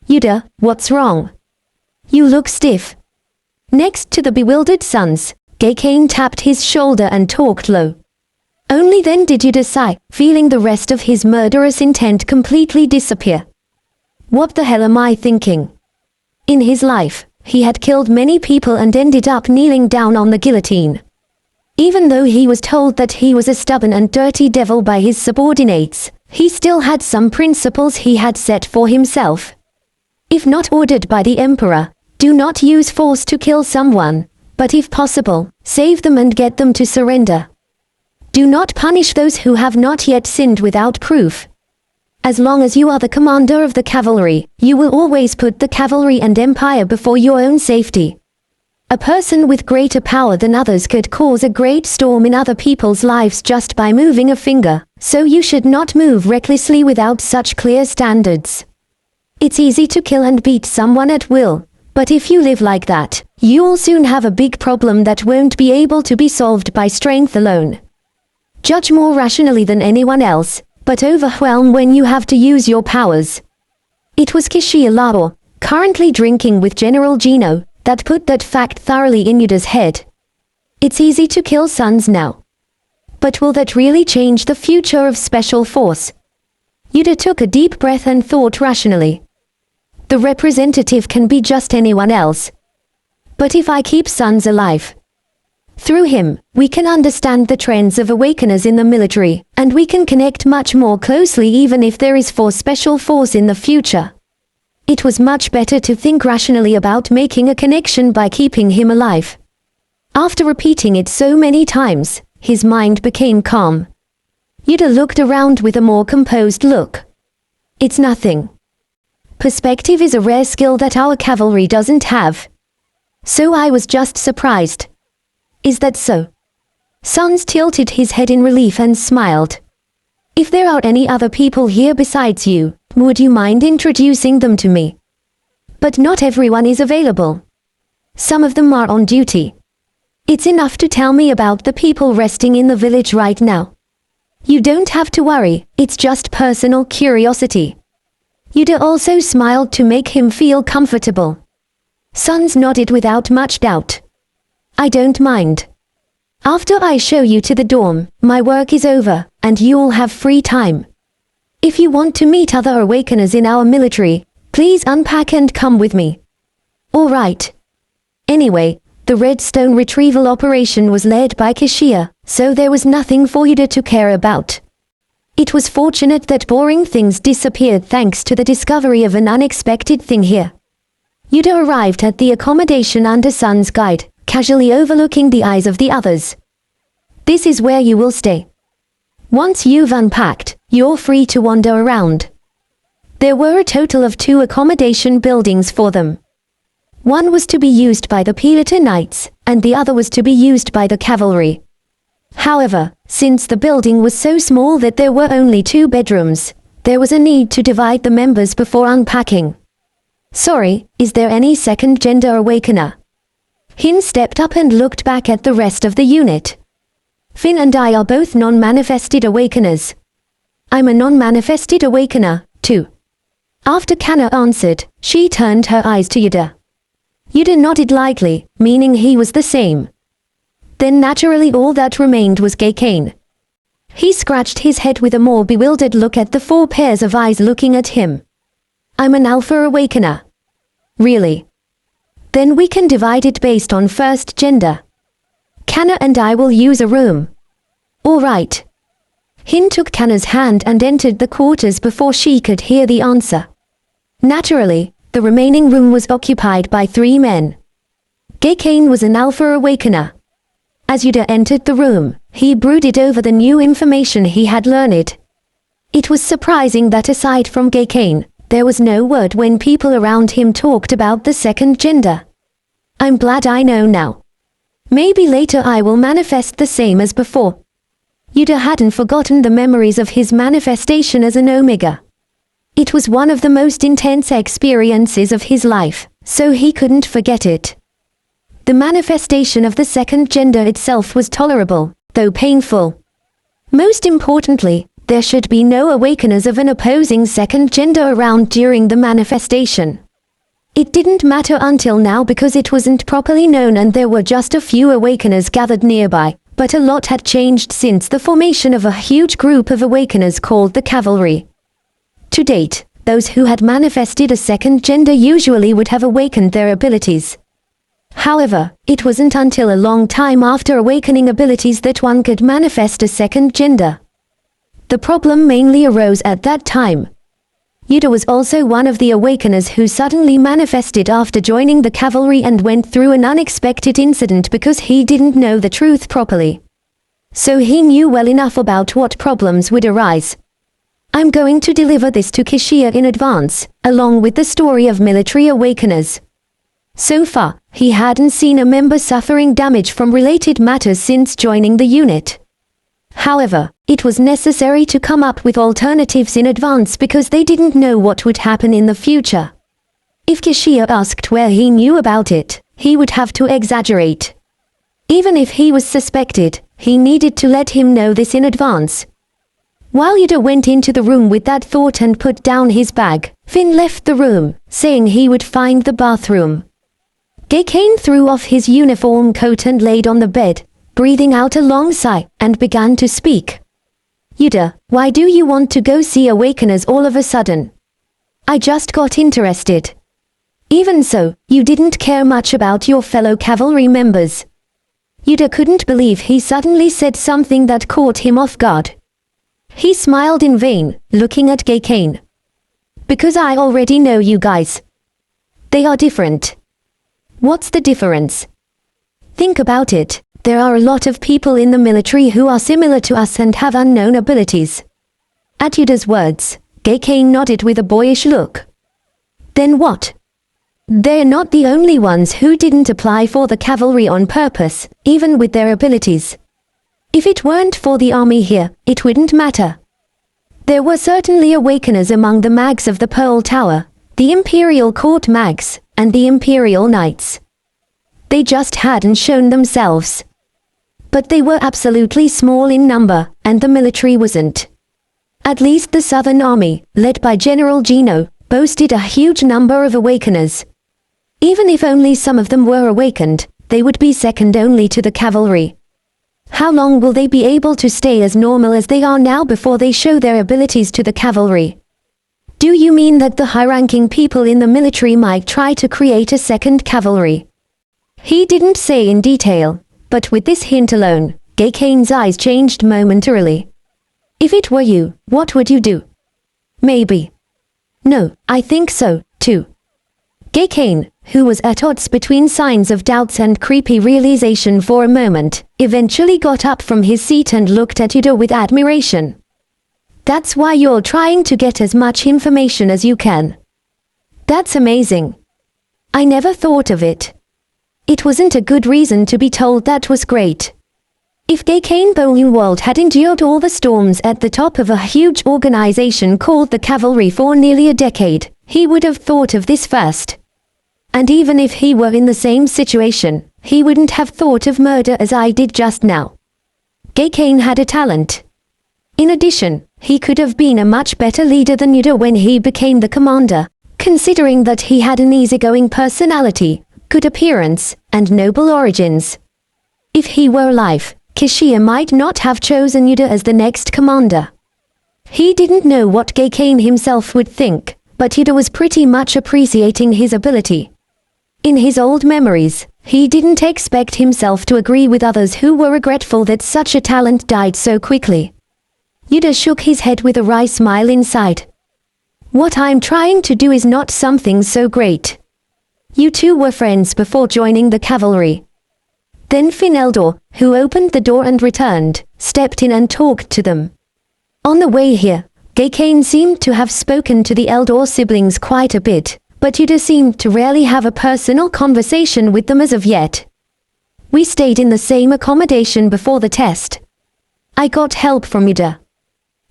B: Yuder, what's wrong? You look stiff. Next to the bewildered Sons, GCash tapped his shoulder and talked low. Only then did Yuder sigh, feeling the rest of his murderous intent completely disappear. What the hell am I thinking? In his life, he had killed many people and ended up kneeling down on the guillotine. Even though he was told that he was a stubborn and dirty devil by his subordinates, he still had some principles he had set for himself. If not ordered by the Emperor, do not use force to kill someone, but if possible, save them and get them to surrender. Do not punish those who have not yet sinned without proof. As long as you are the commander of the cavalry, you will always put the cavalry and empire before your own safety. A person with greater power than others could cause a great storm in other people's lives just by moving a finger, so you should not move recklessly without such clear standards. It's easy to kill and beat someone at will, but if you live like that, you'll soon have a big problem that won't be able to be solved by strength alone. Judge more rationally than anyone else, but overwhelm when you have to use your powers. It was Kishialao, currently drinking with General Gino, that put that fact thoroughly in Yuder's head. It's easy to kill Sons now. But will that really change the future of Special Force? Yuder took a deep breath and thought rationally. The representative can be just anyone else. But if I keep Sons alive, through him, we can understand the trends of awakeners in the military, and we can connect much more closely even if there is for special force in the future. It was much better to think rationally about making a connection by keeping him alive. After repeating it so many times, his mind became calm. Yuder looked around with a more composed look. It's nothing. Perspective is a rare skill that our cavalry doesn't have. So I was just surprised. Is that so? Sons tilted his head in relief and smiled. If there are any other people here besides you, would you mind introducing them to me? But not everyone is available. Some of them are on duty. It's enough to tell me about the people resting in the village right now. You don't have to worry, it's just personal curiosity. Yuder also smiled to make him feel comfortable. Sons nodded without much doubt. I don't mind. After I show you to the dorm, my work is over, and you'll have free time. If you want to meet other awakeners in our military, please unpack and come with me. All right. Anyway, the redstone retrieval operation was led by Kashia, so there was nothing for Yuder to care about. It was fortunate that boring things disappeared thanks to the discovery of an unexpected thing here. Yuder arrived at the accommodation under Sun's guide, casually overlooking the eyes of the others. This is where you will stay. Once you've unpacked, you're free to wander around. There were a total of 2 accommodation buildings for them. One was to be used by the Pilator Knights, and the other was to be used by the cavalry. However, since the building was so small that there were only 2 bedrooms, there was a need to divide the members before unpacking. Sorry, is there any second gender awakener? Hin stepped up and looked back at the rest of the unit. Finn and I are both non-manifested awakeners. I'm a non-manifested awakener, too. After Kanna answered, she turned her eyes to Yuder. Yuder nodded lightly, meaning he was the same. Then naturally all that remained was Gakane. He scratched his head with a more bewildered look at the 4 pairs of eyes looking at him. I'm an Alpha Awakener. Really? Then we can divide it based on first gender. Kanna and I will use a room. All right. Hin took Kanna's hand and entered the quarters before she could hear the answer. Naturally, the remaining room was occupied by 3 men. Gakane was an Alpha Awakener. As Yuder entered the room, he brooded over the new information he had learned. It was surprising that aside from Gakane, there was no word when people around him talked about the second gender. I'm glad I know now. Maybe later I will manifest the same as before. Yuder hadn't forgotten the memories of his manifestation as an Omega. It was one of the most intense experiences of his life, so he couldn't forget it. The manifestation of the second gender itself was tolerable, though painful. Most importantly, there should be no awakeners of an opposing second gender around during the manifestation. It didn't matter until now because it wasn't properly known and there were just a few awakeners gathered nearby, but a lot had changed since the formation of a huge group of awakeners called the cavalry. To date, those who had manifested a second gender usually would have awakened their abilities. However, it wasn't until a long time after awakening abilities that one could manifest a second gender. The problem mainly arose at that time. Yuder was also one of the awakeners who suddenly manifested after joining the cavalry and went through an unexpected incident because he didn't know the truth properly. So he knew well enough about what problems would arise. I'm going to deliver this to Kashia in advance, along with the story of military awakeners. So far, he hadn't seen a member suffering damage from related matters since joining the unit. However, it was necessary to come up with alternatives in advance because they didn't know what would happen in the future. If Kashia asked where he knew about it, he would have to exaggerate. Even if he was suspected, he needed to let him know this in advance. While Yuder went into the room with that thought and put down his bag, Finn left the room, saying he would find the bathroom. Gakane threw off his uniform coat and laid on the bed, breathing out a long sigh, and began to speak. Yuder, why do you want to go see awakeners all of a sudden? I just got interested. Even so, you didn't care much about your fellow cavalry members. Yuder couldn't believe he suddenly said something that caught him off guard. He smiled in vain, looking at GCash. Because I already know you guys. They are different. What's the difference? Think about it. There are a lot of people in the military who are similar to us and have unknown abilities. At Yuder's words, GCash nodded with a boyish look. Then what? They're not the only ones who didn't apply for the cavalry on purpose, even with their abilities. If it weren't for the army here, it wouldn't matter. There were certainly awakeners among the mags of the Pearl Tower, the Imperial Court mags, and the Imperial Knights. They just hadn't shown themselves. But they were absolutely small in number, and the military wasn't. At least the Southern Army, led by General Gino, boasted a huge number of awakeners. Even if only some of them were awakened, they would be second only to the cavalry. How long will they be able to stay as normal as they are now before they show their abilities to the cavalry? Do you mean that the high-ranking people in the military might try to create a second cavalry? He didn't say in detail, but with this hint alone, GCash's eyes changed momentarily. If it were you, what would you do? Maybe. No, I think so, too. GCash, who was at odds between signs of doubts and creepy realization for a moment, eventually got up from his seat and looked at Yuder with admiration. That's why you're trying to get as much information as you can. That's amazing. I never thought of it. It wasn't a good reason to be told that was great. If GCash Bowenwald had endured all the storms at the top of a huge organization called the Cavalry for nearly a decade, he would have thought of this first. And even if he were in the same situation, he wouldn't have thought of murder as I did just now. GCash had a talent. In addition, he could have been a much better leader than Yuder when he became the commander, considering that he had an easygoing personality, good appearance, and noble origins. If he were alive, Kishia might not have chosen Yuder as the next commander. He didn't know what GCash himself would think, but Yuder was pretty much appreciating his ability. In his old memories, he didn't expect himself to agree with others who were regretful that such a talent died so quickly. Yuder shook his head with a wry smile inside. What I'm trying to do is not something so great. You two were friends before joining the cavalry. Then Finn Eldor, who opened the door and returned, stepped in and talked to them. On the way here, GCash seemed to have spoken to the Eldor siblings quite a bit, but Yuder seemed to rarely have a personal conversation with them as of yet. We stayed in the same accommodation before the test. I got help from Yuder.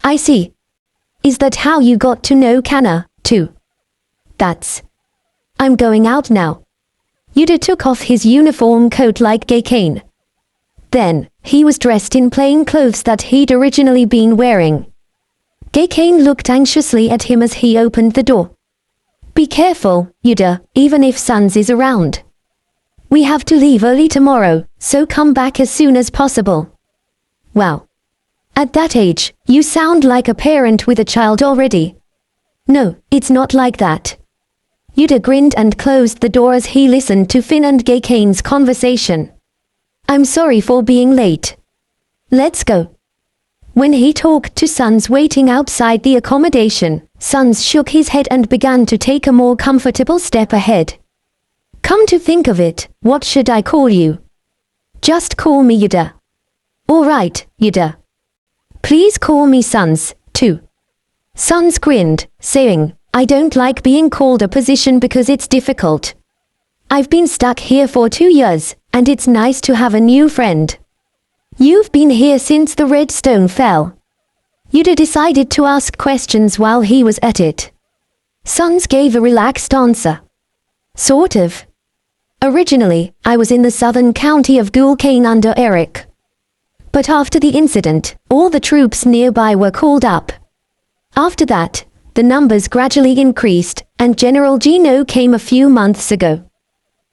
B: I see. Is that how you got to know Kana, too? That's... I'm going out now. Yuder took off his uniform coat like GCash. Then, he was dressed in plain clothes that he'd originally been wearing. GCash looked anxiously at him as he opened the door. Be careful, Yuder, even if Sons is around. We have to leave early tomorrow, so come back as soon as possible. Wow. At that age, you sound like a parent with a child already. No, it's not like that. Yuder grinned and closed the door as he listened to Finn and GCash's conversation. I'm sorry for being late. Let's go. When he talked to Sons waiting outside the accommodation, Sons shook his head and began to take a more comfortable step ahead. Come to think of it, what should I call you? Just call me Yuder. All right, Yuder. Please call me Sons, too. Sons grinned, saying, I don't like being called a position because it's difficult. I've been stuck here for 2 years, and it's nice to have a new friend. You've been here since the red stone fell. Yuder decided to ask questions while he was at it. Sons gave a relaxed answer. Sort of. Originally, I was in the southern county of Gulkane under Eric. But after the incident, all the troops nearby were called up. After that, the numbers gradually increased, and General Gino came a few months ago.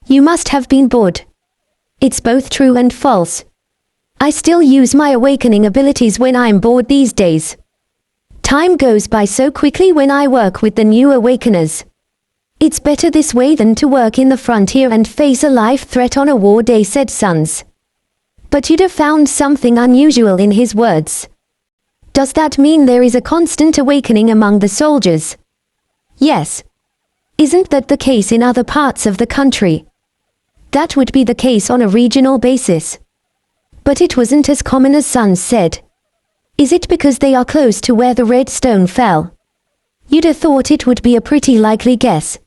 B: You must have been bored. It's both true and false. I still use my awakening abilities when I'm bored these days. Time goes by so quickly when I work with the new awakeners. It's better this way than to work in the frontier and face a life threat on a war day, said Sons. But Yuder found something unusual in his words. Does that mean there is a constant awakening among the soldiers? Yes. Isn't that the case in other parts of the country? That would be the case on a regional basis. But it wasn't as common as Sons said. Is it because they are close to where the red stone fell? Yuder thought it would be a pretty likely guess.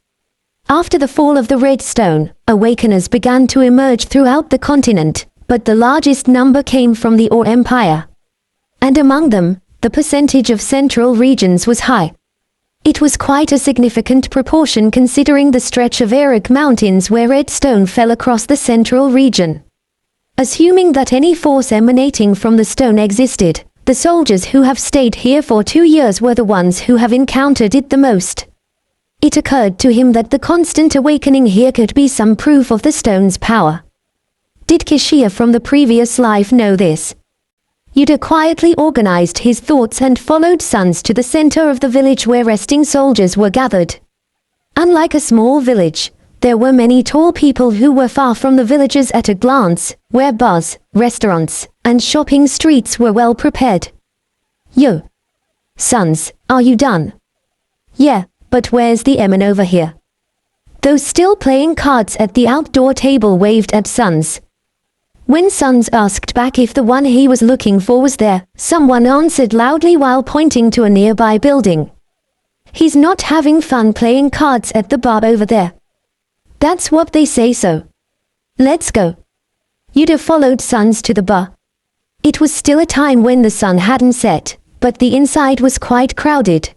B: After the fall of the red stone, awakeners began to emerge throughout the continent, but the largest number came from the Or Empire. And among them, the percentage of central regions was high. It was quite a significant proportion considering the stretch of arid mountains where red stone fell across the central region. Assuming that any force emanating from the stone existed, the soldiers who have stayed here for 2 years were the ones who have encountered it the most. It occurred to him that the constant awakening here could be some proof of the stone's power. Did Kishia from the previous life know this? Yuder quietly organized his thoughts and followed Sons to the center of the village where resting soldiers were gathered. Unlike a small village, there were many tall people who were far from the villagers at a glance, where bars, restaurants, and shopping streets were well prepared. Yo. Sons, are you done? Yeah, but where's the Emin over here? Those still playing cards at the outdoor table waved at Sons. When Sons asked back if the one he was looking for was there, someone answered loudly while pointing to a nearby building. He's not having fun playing cards at the bar over there. That's what they say so. Let's go. Yuder followed Sons to the bar. It was still a time when the sun hadn't set, but the inside was quite crowded.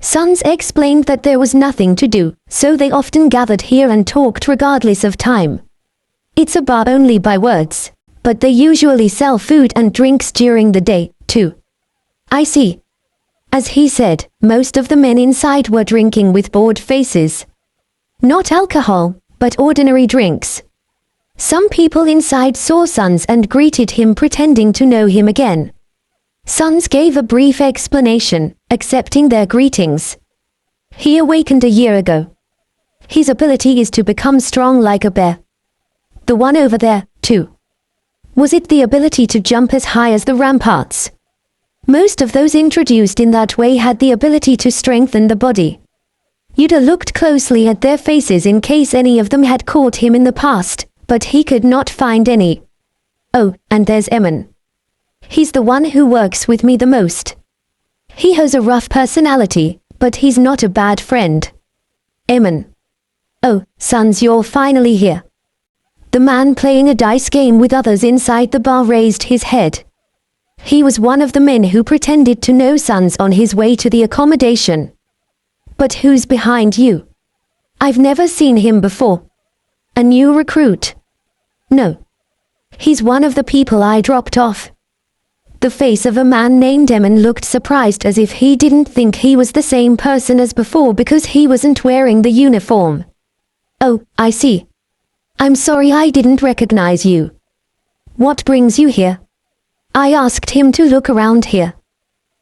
B: Sons explained that there was nothing to do, so they often gathered here and talked regardless of time. It's a bar only by words, but they usually sell food and drinks during the day, too. I see. As he said, most of the men inside were drinking with bored faces. Not alcohol, but ordinary drinks. Some people inside saw Sons and greeted him pretending to know him again. Sons gave a brief explanation, accepting their greetings. He awakened a year ago. His ability is to become strong like a bear. The one over there, too. Was it the ability to jump as high as the ramparts? Most of those introduced in that way had the ability to strengthen the body. Yuder looked closely at their faces in case any of them had caught him in the past, but he could not find any. Oh, and there's Emin. He's the one who works with me the most. He has a rough personality, but he's not a bad friend. Emin. Oh, Sons, you're finally here. The man playing a dice game with others inside the bar raised his head. He was one of the men who pretended to know Sons on his way to the accommodation. But who's behind you? I've never seen him before. A new recruit? No. He's one of the people I dropped off. The face of a man named Emin looked surprised as if he didn't think he was the same person as before because he wasn't wearing the uniform. Oh, I see. I'm sorry I didn't recognize you. What brings you here? I asked him to look around here.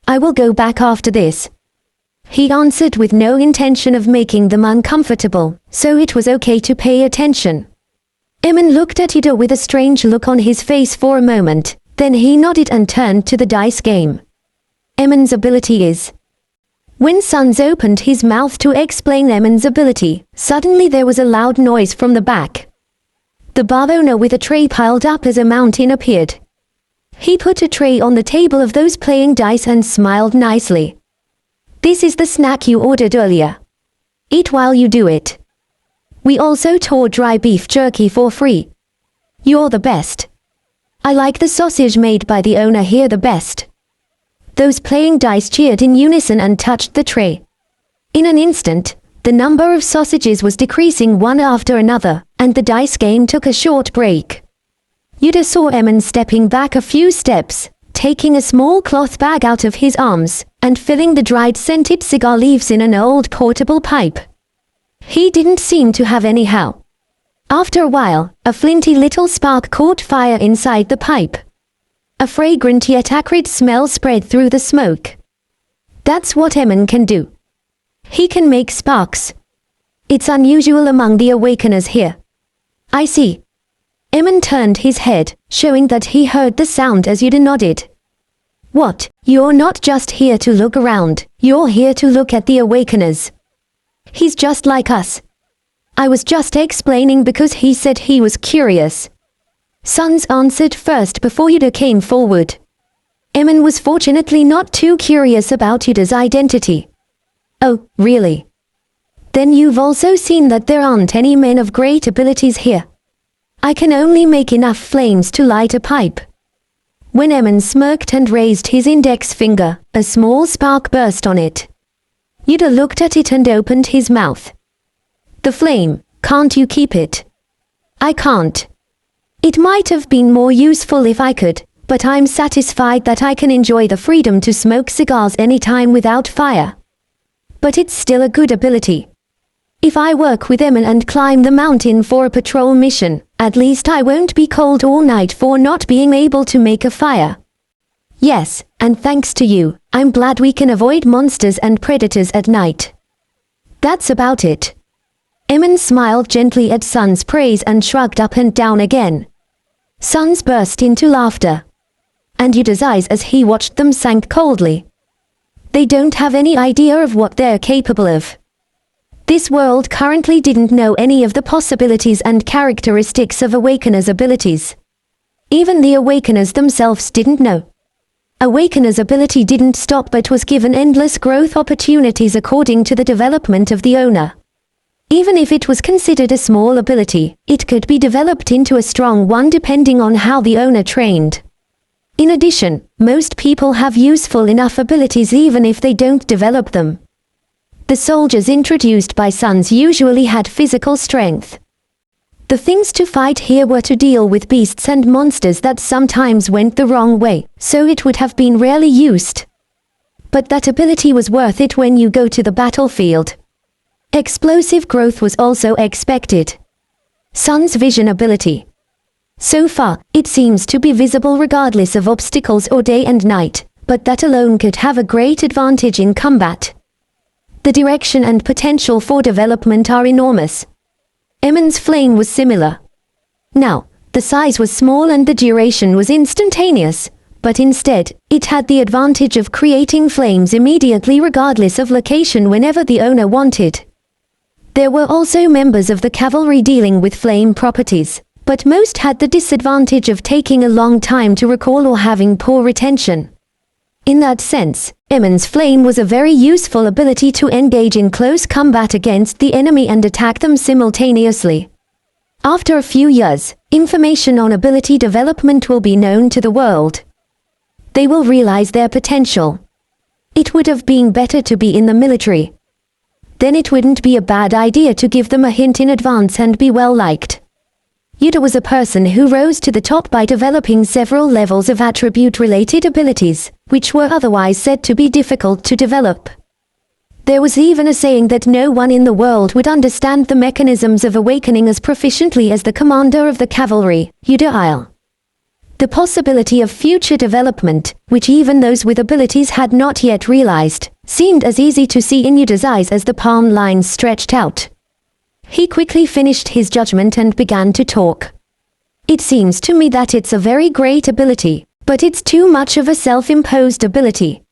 B: I will go back after this. He answered with no intention of making them uncomfortable, so it was okay to pay attention. Emin looked at Yuder with a strange look on his face for a moment. Then he nodded and turned to the dice game. Emin's ability is. When Sons opened his mouth to explain Emin's ability, suddenly there was a loud noise from the back. The bar owner with a tray piled up as a mountain appeared. He put a tray on the table of those playing dice and smiled nicely. This is the snack you ordered earlier. Eat while you do it. We also tore dry beef jerky for free. You're the best. I like the sausage made by the owner here the best. Those playing dice cheered in unison and touched the tray. In an instant, the number of sausages was decreasing one after another, and the dice game took a short break. Yuder saw Emin stepping back a few steps, taking a small cloth bag out of his arms, and filling the dried scented cigar leaves in an old portable pipe. He didn't seem to have any how. After a while, a flinty little spark caught fire inside the pipe. A fragrant yet acrid smell spread through the smoke. That's what Emin can do. He can make sparks. It's unusual among the awakeners here. I see. Emin turned his head, showing that he heard the sound as Yuder nodded. What, you're not just here to look around, you're here to look at the awakeners. He's just like us. I was just explaining because he said he was curious. Sons answered first before Yuder came forward. Emin was fortunately not too curious about Yuder's identity. Oh, really? Then you've also seen that there aren't any men of great abilities here. I can only make enough flames to light a pipe. When Emin smirked and raised his index finger, a small spark burst on it. Yuder looked at it and opened his mouth. The flame, can't you keep it? I can't. It might have been more useful if I could, but I'm satisfied that I can enjoy the freedom to smoke cigars anytime without fire. But it's still a good ability. If I work with Emin and climb the mountain for a patrol mission, at least I won't be cold all night for not being able to make a fire. Yes, and thanks to you, I'm glad we can avoid monsters and predators at night. That's about it. Emin smiled gently at Sun's praise and shrugged up and down again. Sons burst into laughter. And Yuder's eyes as he watched them sank coldly. They don't have any idea of what they're capable of. This world currently didn't know any of the possibilities and characteristics of Awakener's abilities. Even the Awakeners themselves didn't know. Awakener's ability didn't stop but was given endless growth opportunities according to the development of the owner. Even if it was considered a small ability, it could be developed into a strong one depending on how the owner trained. In addition, most people have useful enough abilities even if they don't develop them. The soldiers introduced by Sons usually had physical strength. The things to fight here were to deal with beasts and monsters that sometimes went the wrong way, so it would have been rarely used. But that ability was worth it when you go to the battlefield. Explosive growth was also expected. Sun's vision ability. So far, it seems to be visible regardless of obstacles or day and night, but that alone could have a great advantage in combat. The direction and potential for development are enormous. Emin's flame was similar. Now, the size was small and the duration was instantaneous, but instead, it had the advantage of creating flames immediately regardless of location whenever the owner wanted. There were also members of the cavalry dealing with flame properties, but most had the disadvantage of taking a long time to recall or having poor retention. In that sense, Emin's flame was a very useful ability to engage in close combat against the enemy and attack them simultaneously. After a few years, information on ability development will be known to the world. They will realize their potential. It would have been better to be in the military. Then it wouldn't be a bad idea to give them a hint in advance and be well liked. Yuder was a person who rose to the top by developing several levels of attribute-related abilities, which were otherwise said to be difficult to develop. There was even a saying that no one in the world would understand the mechanisms of awakening as proficiently as the commander of the cavalry, Yuder. The possibility of future development, which even those with abilities had not yet realized, seemed as easy to see in Yuder's eyes as the palm lines stretched out. He quickly finished his judgment and began to talk. It seems to me that it's a very great ability, but it's too much of a self-imposed ability.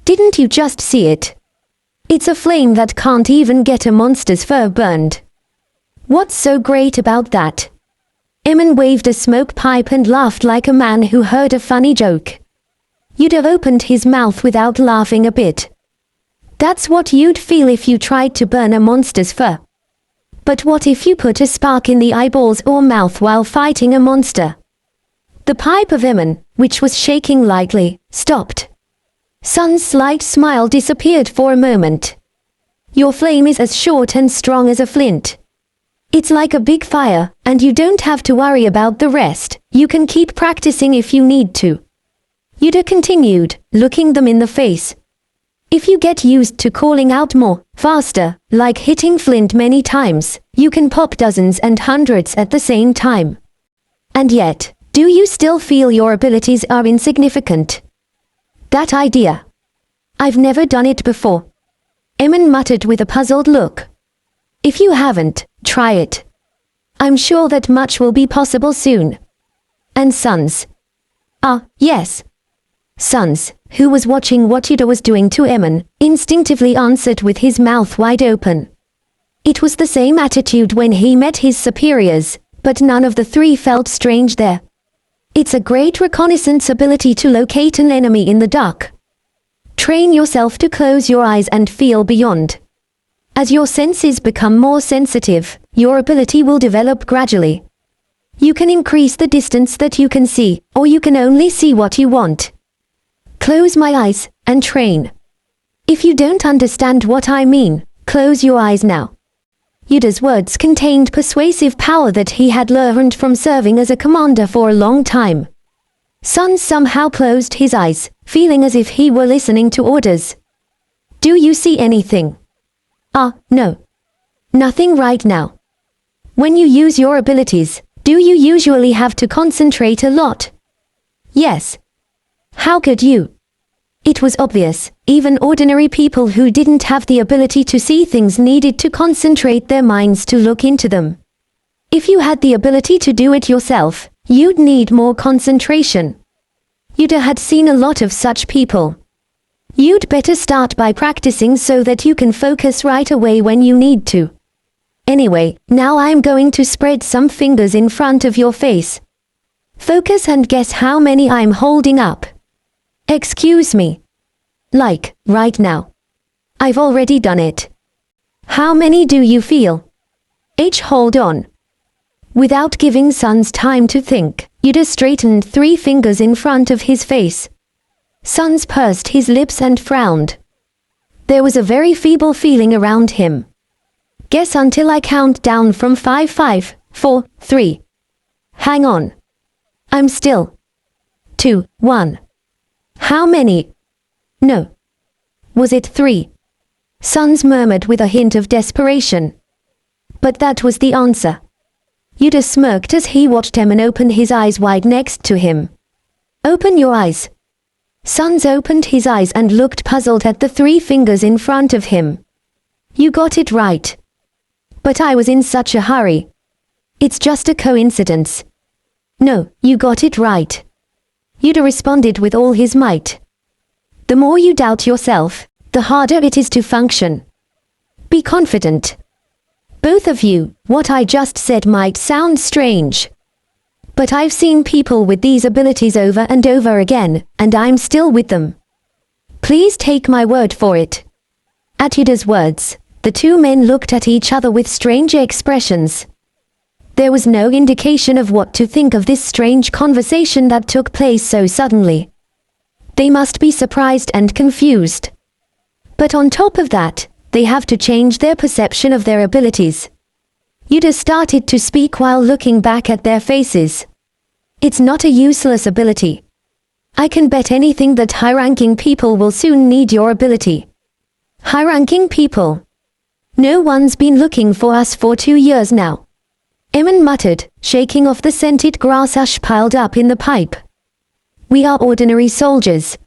B: Didn't you just see it? It's a flame that can't even get a monster's fur burned. What's so great about that? Emin waved a smoke pipe and laughed like a man who heard a funny joke. Yuder opened his mouth without laughing a bit. That's what you'd feel if you tried to burn a monster's fur. But what if you put a spark in the eyeballs or mouth while fighting a monster? The pipe of Emin, which was shaking lightly, stopped. Sun's slight smile disappeared for a moment. Your flame is as short and strong as a flint. It's like a big fire, and you don't have to worry about the rest. You can keep practicing if you need to. Yuder continued, looking them in the face. If you get used to calling out more, faster, like hitting flint many times, you can pop dozens and hundreds at the same time. And yet, do you still feel your abilities are insignificant? That idea. I've never done it before. Emin muttered with a puzzled look. If you haven't, try it. I'm sure that much will be possible soon. And Sons. Ah, yes. Sons, who was watching what Yuder was doing to Emin, instinctively answered with his mouth wide open. It was the same attitude when he met his superiors, but none of the three felt strange there. It's a great reconnaissance ability to locate an enemy in the dark. Train yourself to close your eyes and feel beyond. As your senses become more sensitive, your ability will develop gradually. You can increase the distance that you can see, or you can only see what you want. Close my eyes, and train. If you don't understand what I mean, close your eyes now. Yuder's words contained persuasive power that he had learned from serving as a commander for a long time. Sons somehow closed his eyes, feeling as if he were listening to orders. Do you see anything? Ah, no. Nothing right now. When you use your abilities, do you usually have to concentrate a lot? Yes. How could you? It was obvious, even ordinary people who didn't have the ability to see things needed to concentrate their minds to look into them. If you had the ability to do it yourself, you'd need more concentration. Yuder had seen a lot of such people. You'd better start by practicing so that you can focus right away when you need to. Anyway, now I'm going to spread some fingers in front of your face. Focus and guess how many I'm holding up. Excuse me. Like, right now. I've already done it. How many do you feel? Hold on. Without giving Sons time to think, Yuder straightened 3 fingers in front of his face. Sons pursed his lips and frowned. There was a very feeble feeling around him. Guess until I count down from 5, 5, 4, 3. Hang on. I'm still. 2, 1. How many? No. Was it 3? Sons murmured with a hint of desperation. But that was the answer. Yuder smirked as he watched Emin open his eyes wide next to him. Open your eyes. Sons opened his eyes and looked puzzled at the 3 fingers in front of him. You got it right. But I was in such a hurry. It's just a coincidence. No, you got it right. Yuder responded with all his might. The more you doubt yourself, the harder it is to function. Be confident. Both of you, what I just said might sound strange. But I've seen people with these abilities over and over again, and I'm still with them. Please take my word for it. At Yuder's words, the 2 men looked at each other with strange expressions. There was no indication of what to think of this strange conversation that took place so suddenly. They must be surprised and confused. But on top of that, they have to change their perception of their abilities. Yuder started to speak while looking back at their faces. It's not a useless ability. I can bet anything that high-ranking people will soon need your ability. High-ranking people? No one's been looking for us for 2 years now. Emin muttered, shaking off the scented grass ash piled up in the pipe. We are ordinary soldiers.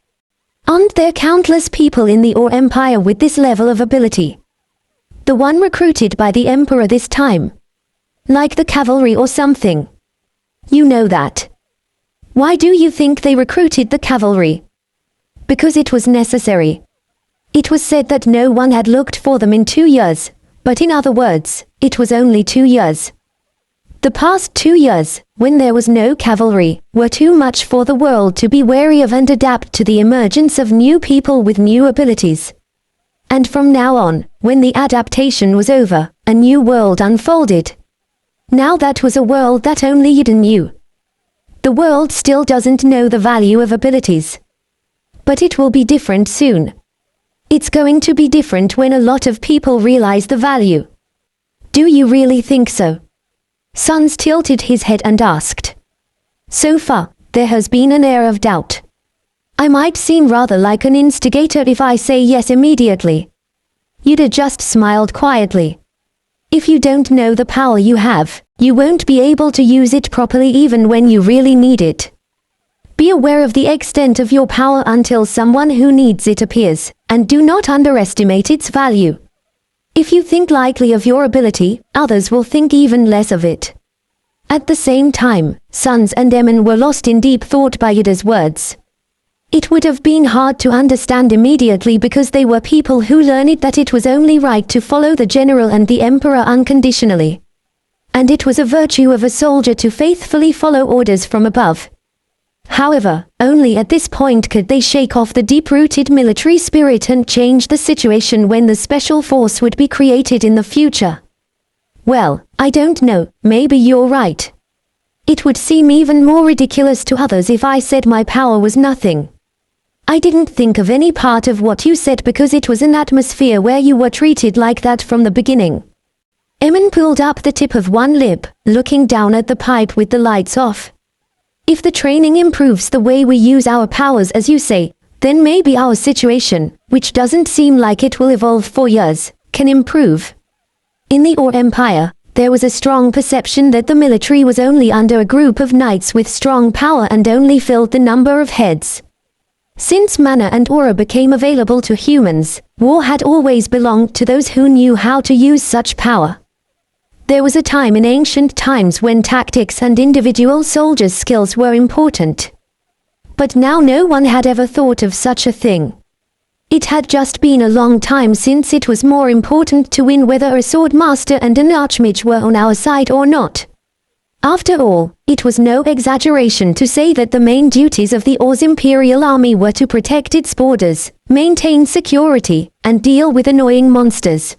B: Aren't there countless people in the Or Empire with this level of ability? The one recruited by the Emperor this time. Like the cavalry or something. You know that. Why do you think they recruited the cavalry? Because it was necessary. It was said that no one had looked for them in 2 years, but in other words, it was only 2 years. The past 2 years, when there was no cavalry, were too much for the world to be wary of and adapt to the emergence of new people with new abilities. And from now on, when the adaptation was over, a new world unfolded. Now that was a world that only Yuder knew. The world still doesn't know the value of abilities. But it will be different soon. It's going to be different when a lot of people realize the value. Do you really think so? Sons tilted his head and asked. So far, there has been an air of doubt. I might seem rather like an instigator if I say yes immediately. Yuder just smiled quietly. If you don't know the power you have, you won't be able to use it properly even when you really need it. Be aware of the extent of your power until someone who needs it appears, and do not underestimate its value. If you think lightly of your ability, others will think even less of it. At the same time, Sons and Emin were lost in deep thought by Yuder's words. It would have been hard to understand immediately because they were people who learned that it was only right to follow the general and the emperor unconditionally. And it was a virtue of a soldier to faithfully follow orders from above. However, only at this point could they shake off the deep-rooted military spirit and change the situation when the special force would be created in the future. Well, I don't know, maybe you're right. It would seem even more ridiculous to others if I said my power was nothing. I didn't think of any part of what you said because it was an atmosphere where you were treated like that from the beginning. Emin pulled up the tip of one lip, looking down at the pipe with the lights off. If the training improves the way we use our powers as you say, then maybe our situation, which doesn't seem like it will evolve for years, can improve. In the Or Empire, there was a strong perception that the military was only under a group of knights with strong power and only filled the number of heads. Since mana and aura became available to humans, war had always belonged to those who knew how to use such power. There was a time in ancient times when tactics and individual soldiers' skills were important. But now no one had ever thought of such a thing. It had just been a long time since it was more important to win whether a sword master and an archmage were on our side or not. After all, it was no exaggeration to say that the main duties of the Or's imperial army were to protect its borders, maintain security, and deal with annoying monsters.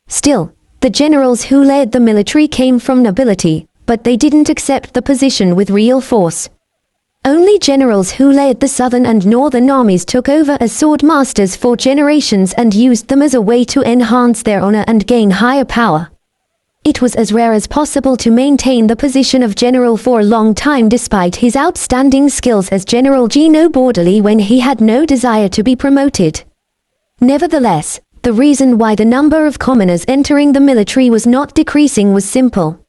B: Still, the generals who led the military came from nobility, but they didn't accept the position with real force. Only generals who led the southern and northern armies took over as sword masters for generations and used them as a way to enhance their honor and gain higher power. It was as rare as possible to maintain the position of general for a long time despite his outstanding skills as General Gino Bordelli when he had no desire to be promoted. Nevertheless, the reason why the number of commoners entering the military was not decreasing was simple.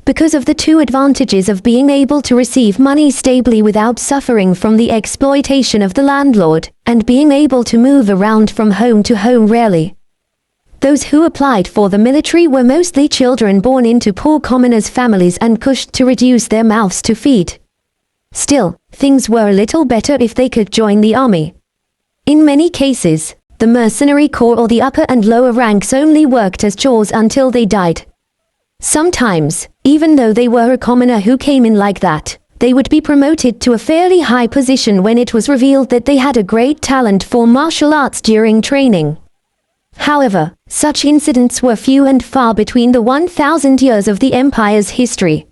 B: Because of the two advantages of being able to receive money stably without suffering from the exploitation of the landlord, and being able to move around from home to home rarely. Those who applied for the military were mostly children born into poor commoners' families and pushed to reduce their mouths to feed. Still, things were a little better if they could join the army. In many cases, the mercenary corps or the upper and lower ranks only worked as chores until they died. Sometimes, even though they were a commoner who came in like that, they would be promoted to a fairly high position when it was revealed that they had a great talent for martial arts during training. However, such incidents were few and far between the 1,000 years of the Empire's history.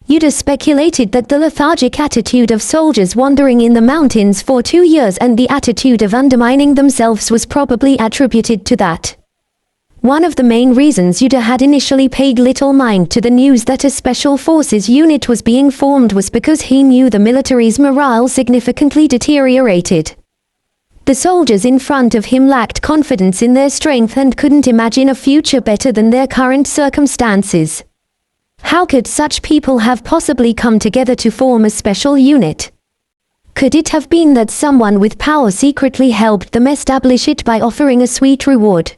B: Yuder speculated that the lethargic attitude of soldiers wandering in the mountains for 2 years and the attitude of undermining themselves was probably attributed to that. One of the main reasons Yuder had initially paid little mind to the news that a special forces unit was being formed was because he knew the military's morale significantly deteriorated. The soldiers in front of him lacked confidence in their strength and couldn't imagine a future better than their current circumstances. How could such people have possibly come together to form a special unit? Could it have been that someone with power secretly helped them establish it by offering a sweet reward?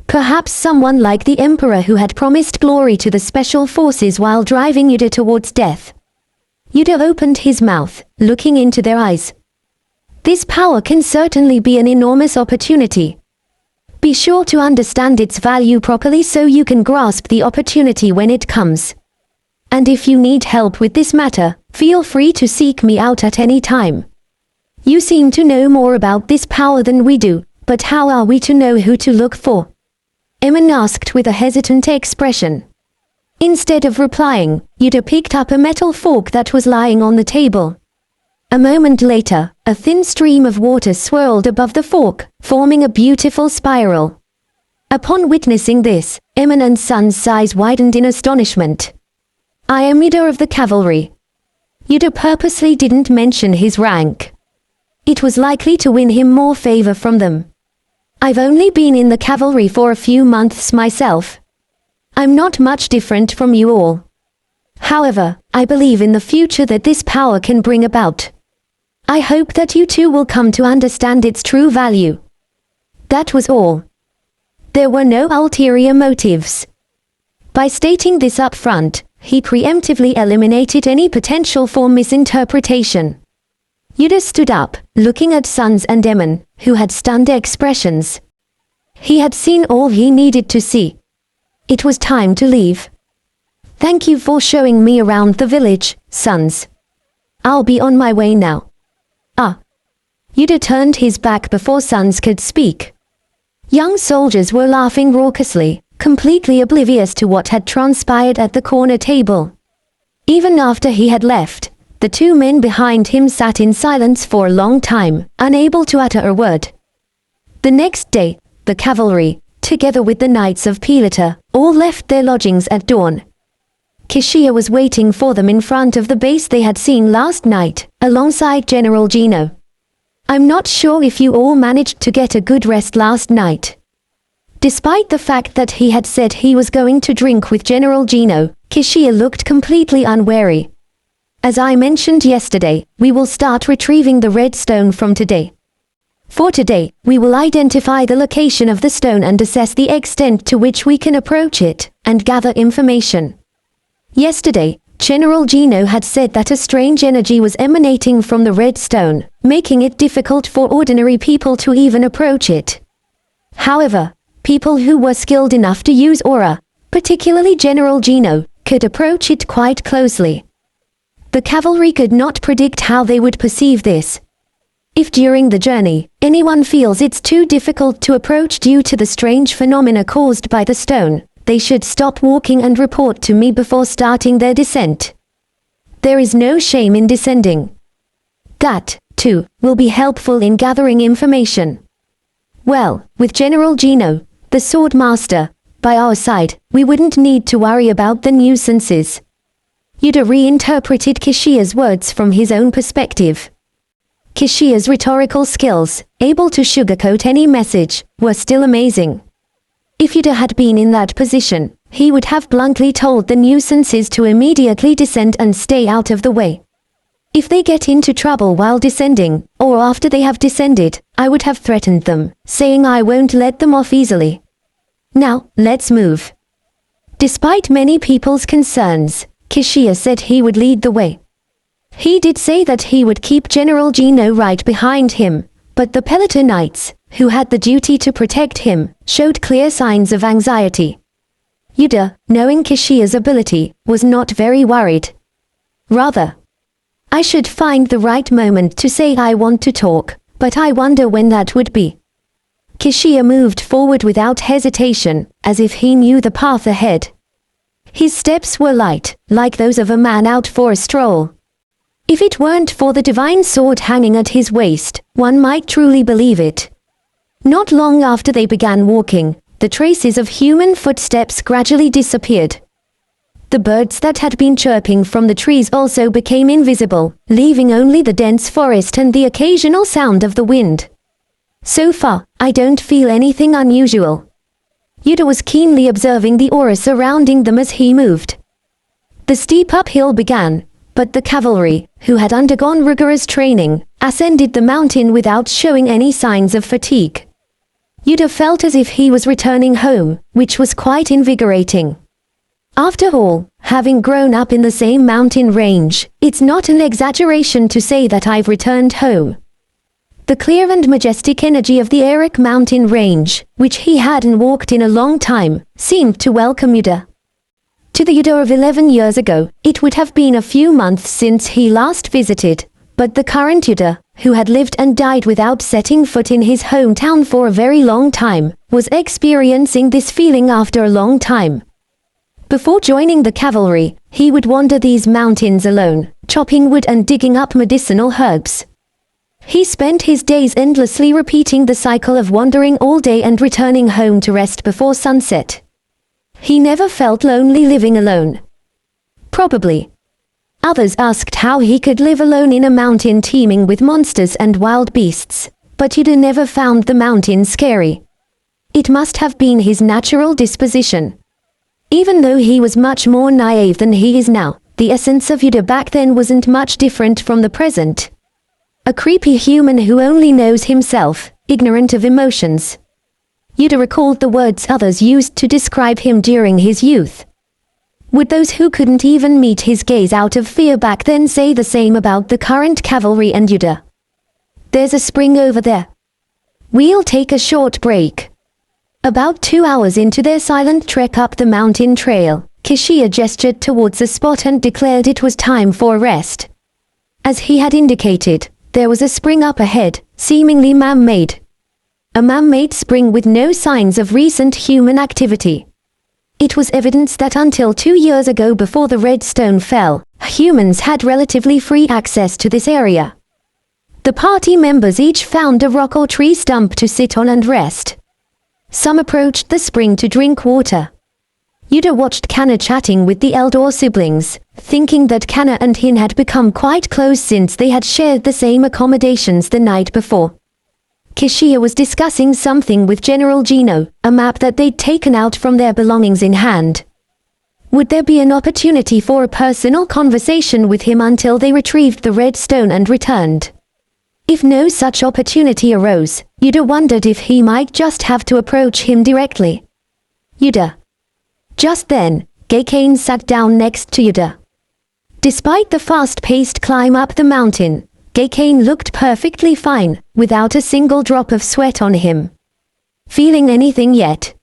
B: Perhaps someone like the Emperor who had promised glory to the special forces while driving Yuder towards death. Yuder opened his mouth, looking into their eyes. This power can certainly be an enormous opportunity. Be sure to understand its value properly so you can grasp the opportunity when it comes. And if you need help with this matter, feel free to seek me out at any time. You seem to know more about this power than we do, but how are we to know who to look for? Emin asked with a hesitant expression. Instead of replying, Yuder picked up a metal fork that was lying on the table. A moment later, a thin stream of water swirled above the fork, forming a beautiful spiral. Upon witnessing this, Emin and Sons' eyes widened in astonishment. I am Yuder of the cavalry. Yuder purposely didn't mention his rank. It was likely to win him more favor from them. I've only been in the cavalry for a few months myself. I'm not much different from you all. However, I believe in the future that this power can bring about. I hope that you too will come to understand its true value. That was all. There were no ulterior motives. By stating this up front, he preemptively eliminated any potential for misinterpretation. Yuder stood up, looking at Sons and Demon, who had stunned expressions. He had seen all he needed to see. It was time to leave. Thank you for showing me around the village, Sons. I'll be on my way now. Yuder turned his back before Sons could speak. Young soldiers were laughing raucously, completely oblivious to what had transpired at the corner table. Even after he had left, the two men behind him sat in silence for a long time, unable to utter a word. The next day, the cavalry, together with the Knights of Pilata, all left their lodgings at dawn. Kishia was waiting for them in front of the base they had seen last night, alongside General Gino. I'm not sure if you all managed to get a good rest last night. Despite the fact that he had said he was going to drink with General Gino, Kishia looked completely unwary. As I mentioned yesterday, we will start retrieving the red stone from today. For today, we will identify the location of the stone and assess the extent to which we can approach it, and gather information. Yesterday, General Gino had said that a strange energy was emanating from the red stone, making it difficult for ordinary people to even approach it. However, people who were skilled enough to use aura, particularly General Gino, could approach it quite closely. The cavalry could not predict how they would perceive this. If during the journey, anyone feels it's too difficult to approach due to the strange phenomena caused by the stone, they should stop walking and report to me before starting their descent. There is no shame in descending. That, too, will be helpful in gathering information. Well, with General Gino, the Sword Master, by our side, we wouldn't need to worry about the nuisances. Yuder reinterpreted Kishia's words from his own perspective. Kishia's rhetorical skills, able to sugarcoat any message, were still amazing. If Yuder had been in that position, he would have bluntly told the nuisances to immediately descend and stay out of the way. If they get into trouble while descending, or after they have descended, I would have threatened them, saying I won't let them off easily. Now, let's move. Despite many people's concerns, Kishia said he would lead the way. He did say that he would keep General Gino right behind him, but the Pelota Knights, who had the duty to protect him, showed clear signs of anxiety. Yuder, knowing Kishia's ability, was not very worried. Rather, I should find the right moment to say I want to talk, but I wonder when that would be. Kishia moved forward without hesitation, as if he knew the path ahead. His steps were light, like those of a man out for a stroll. If it weren't for the divine sword hanging at his waist, one might truly believe it. Not long after they began walking, the traces of human footsteps gradually disappeared. The birds that had been chirping from the trees also became invisible, leaving only the dense forest and the occasional sound of the wind. So far, I don't feel anything unusual. Yuder was keenly observing the aura surrounding them as he moved. The steep uphill began, but the cavalry, who had undergone rigorous training, ascended the mountain without showing any signs of fatigue. Yuder felt as if he was returning home, which was quite invigorating. After all, having grown up in the same mountain range, it's not an exaggeration to say that I've returned home. The clear and majestic energy of the Eric mountain range, which he hadn't walked in a long time, seemed to welcome Yuder. To the Yuder of 11 years ago, it would have been a few months since he last visited, but the current Yuder, who had lived and died without setting foot in his hometown for a very long time, was experiencing this feeling after a long time. Before joining the cavalry, he would wander these mountains alone, chopping wood and digging up medicinal herbs. He spent his days endlessly repeating the cycle of wandering all day and returning home to rest before sunset. He never felt lonely living alone. Probably. Others asked how he could live alone in a mountain teeming with monsters and wild beasts, but Yuder never found the mountain scary. It must have been his natural disposition. Even though he was much more naive than he is now, the essence of Yuder back then wasn't much different from the present. A creepy human who only knows himself, ignorant of emotions. Yuder recalled the words others used to describe him during his youth. Would those who couldn't even meet his gaze out of fear back then say the same about the current cavalry and Yuder? There's a spring over there. We'll take a short break. About 2 hours into their silent trek up the mountain trail, Kishia gestured towards a spot and declared it was time for a rest. As he had indicated, there was a spring up ahead, seemingly man-made. A man-made spring with no signs of recent human activity. It was evidence that until 2 years ago, before the red stone fell, humans had relatively free access to this area. The party members each found a rock or tree stump to sit on and rest. Some approached the spring to drink water. Yuder watched Kana chatting with the elder siblings, thinking that Kana and Hin had become quite close since they had shared the same accommodations the night before. Kishia was discussing something with General Gino, a map that they'd taken out from their belongings in hand. Would there be an opportunity for a personal conversation with him until they retrieved the red stone and returned? If no such opportunity arose, Yuder wondered if he might just have to approach him directly. Yuder. Just then, Gakane sat down next to Yuder. Despite the fast-paced climb up the mountain, Gakane looked perfectly fine, without a single drop of sweat on him. Feeling anything yet?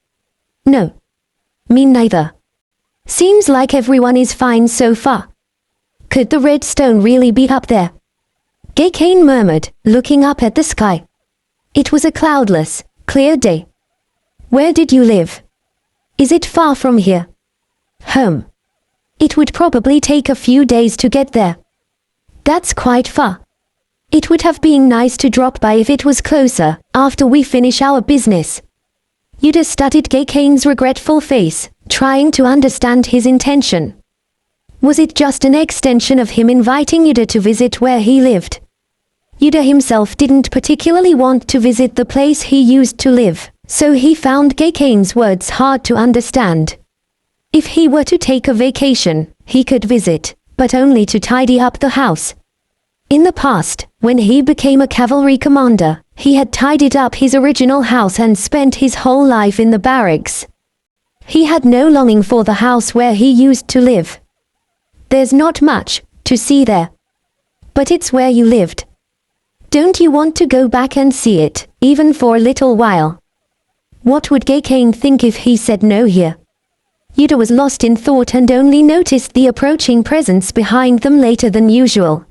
B: No. Me neither. Seems like everyone is fine so far. Could the red stone really be up there? Gakane murmured, looking up at the sky. It was a cloudless, clear day. Where did you live? Is it far from here? Home. It would probably take a few days to get there. That's quite far. It would have been nice to drop by if it was closer, after we finish our business. Yuder studied Gakane's regretful face, trying to understand his intention. Was it just an extension of him inviting Yuder to visit where he lived? Yuder himself didn't particularly want to visit the place he used to live, so he found Gakane's words hard to understand. If he were to take a vacation, he could visit, but only to tidy up the house. In the past, when he became a cavalry commander, he had tidied up his original house and spent his whole life in the barracks. He had no longing for the house where he used to live. There's not much to see there. But it's where you lived. Don't you want to go back and see it, even for a little while? What would Gakane think if he said no here? Yuder was lost in thought and only noticed the approaching presence behind them later than usual.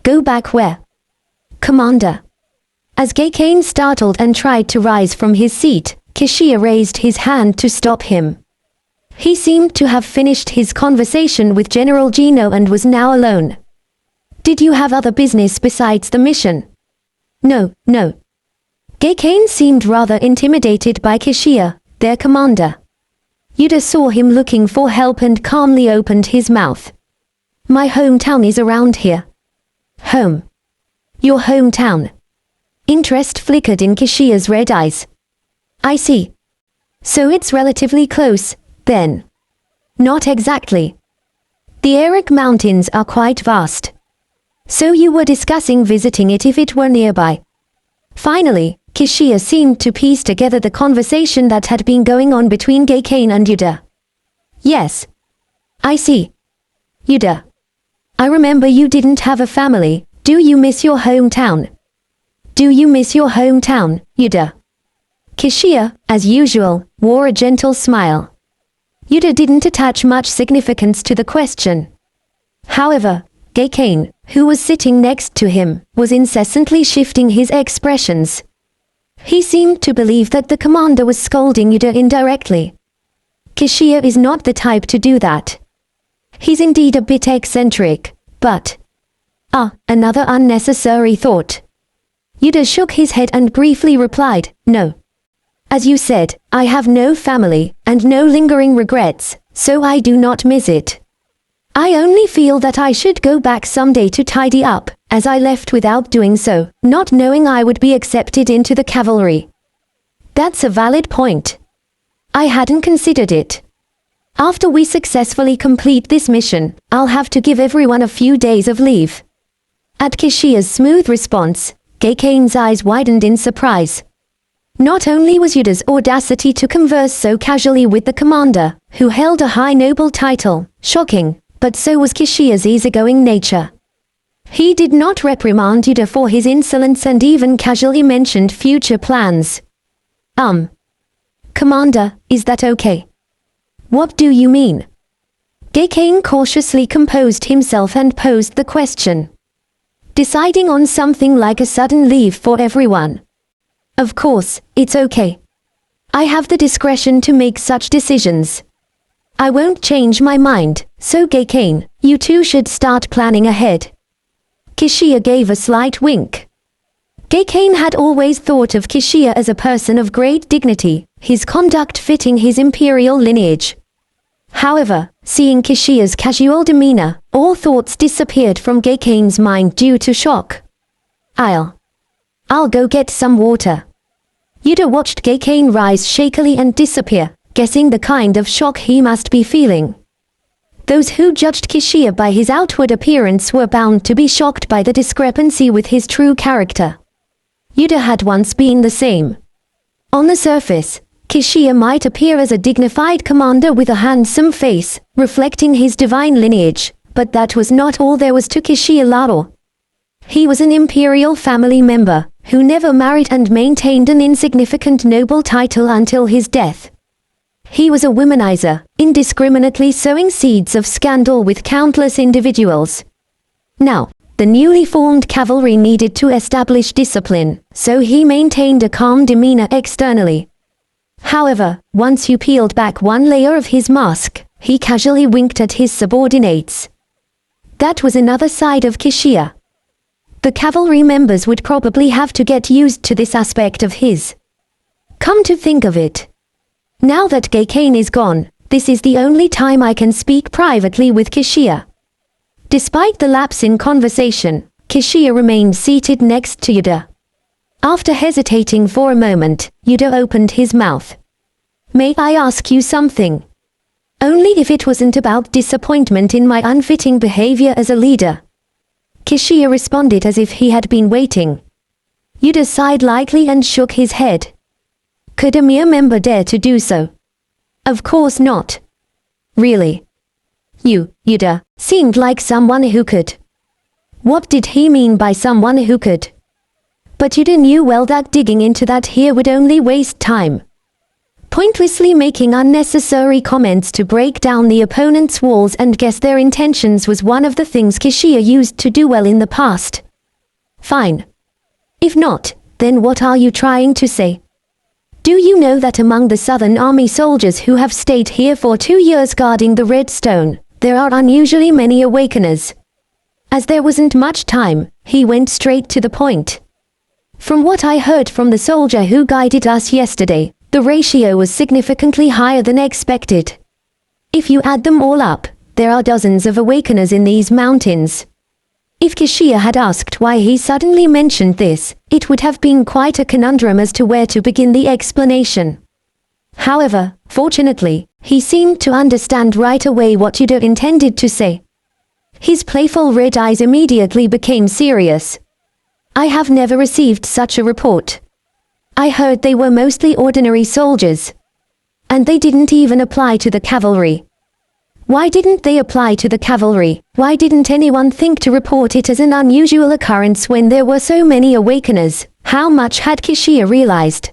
B: Go back where? Commander. As Gakane startled and tried to rise from his seat, Kishia raised his hand to stop him. He seemed to have finished his conversation with General Gino and was now alone. Did you have other business besides the mission? No. Gakane seemed rather intimidated by Kishia, their commander. Yuder saw him looking for help and calmly opened his mouth. My hometown is around here. Home. Your hometown. Interest flickered in Kishia's red eyes. I see. So it's relatively close, then. Not exactly. The Arak Mountains are quite vast. So you were discussing visiting it if it were nearby. Finally, Kishia seemed to piece together the conversation that had been going on between Gakane and Yuder. Yes. I see. Yuder. I remember you didn't have a family. Do you miss your hometown? Do you miss your hometown, Yuder? Kishia, as usual, wore a gentle smile. Yuder didn't attach much significance to the question. However, Gakane, who was sitting next to him, was incessantly shifting his expressions. He seemed to believe that the commander was scolding Yuder indirectly. Kishia is not the type to do that. He's indeed a bit eccentric, but... another unnecessary thought. Yuder shook his head and briefly replied, no. As you said, I have no family, and no lingering regrets, so I do not miss it. I only feel that I should go back someday to tidy up, as I left without doing so, not knowing I would be accepted into the cavalry. That's a valid point. I hadn't considered it. After we successfully complete this mission, I'll have to give everyone a few days of leave. At Kishia's smooth response, Gakane's eyes widened in surprise. Not only was Yuder's audacity to converse so casually with the commander, who held a high noble title, shocking, but so was Kishiya's easygoing nature. He did not reprimand Yuder for his insolence and even casually mentioned future plans. Commander, is that okay? What do you mean? GCash cautiously composed himself and posed the question, deciding on something like a sudden leave for everyone. Of course, it's okay. I have the discretion to make such decisions. I won't change my mind, so GCash, you two should start planning ahead. Kishiya gave a slight wink. GCash had always thought of Kishiya as a person of great dignity, his conduct fitting his imperial lineage. However, seeing Kishiya's casual demeanor, all thoughts disappeared from GCash's mind due to shock. I'll go get some water. Yuder watched GCash rise shakily and disappear, guessing the kind of shock he must be feeling. Those who judged Kishiya by his outward appearance were bound to be shocked by the discrepancy with his true character. Yuder had once been the same. On the surface, Kishiya might appear as a dignified commander with a handsome face, reflecting his divine lineage, but that was not all there was to Kishiya Lao. He was an imperial family member, who never married and maintained an insignificant noble title until his death. He was a womanizer, indiscriminately sowing seeds of scandal with countless individuals. Now, the newly formed cavalry needed to establish discipline, so he maintained a calm demeanor externally. However, once you peeled back one layer of his mask, he casually winked at his subordinates. That was another side of Kishiya. The cavalry members would probably have to get used to this aspect of his. Come to think of it, now that GCash is gone, this is the only time I can speak privately with Kishiya. Despite the lapse in conversation, Kishiya remained seated next to Yuder. After hesitating for a moment, Yuder opened his mouth. May I ask you something? Only if it wasn't about disappointment in my unfitting behavior as a leader. Kishiya responded as if he had been waiting. Yuder sighed lightly and shook his head. Could a mere member dare to do so? Of course not. Really? You, Yuder, seemed like someone who could. What did he mean by someone who could? But Yuder knew well that digging into that here would only waste time. Pointlessly making unnecessary comments to break down the opponent's walls and guess their intentions was one of the things Kishiya used to do well in the past. Fine. If not, then what are you trying to say? Do you know that among the Southern Army soldiers who have stayed here for 2 years guarding the Red Stone, there are unusually many awakeners? As there wasn't much time, he went straight to the point. From what I heard from the soldier who guided us yesterday, the ratio was significantly higher than expected. If you add them all up, there are dozens of awakeners in these mountains. If Kishiya had asked why he suddenly mentioned this, it would have been quite a conundrum as to where to begin the explanation. However, fortunately, he seemed to understand right away what Yuder intended to say. His playful red eyes immediately became serious. I have never received such a report. I heard they were mostly ordinary soldiers. And they didn't even apply to the cavalry. Why didn't they apply to the cavalry? Why didn't anyone think to report it as an unusual occurrence when there were so many awakeners? How much had Kishiya realized?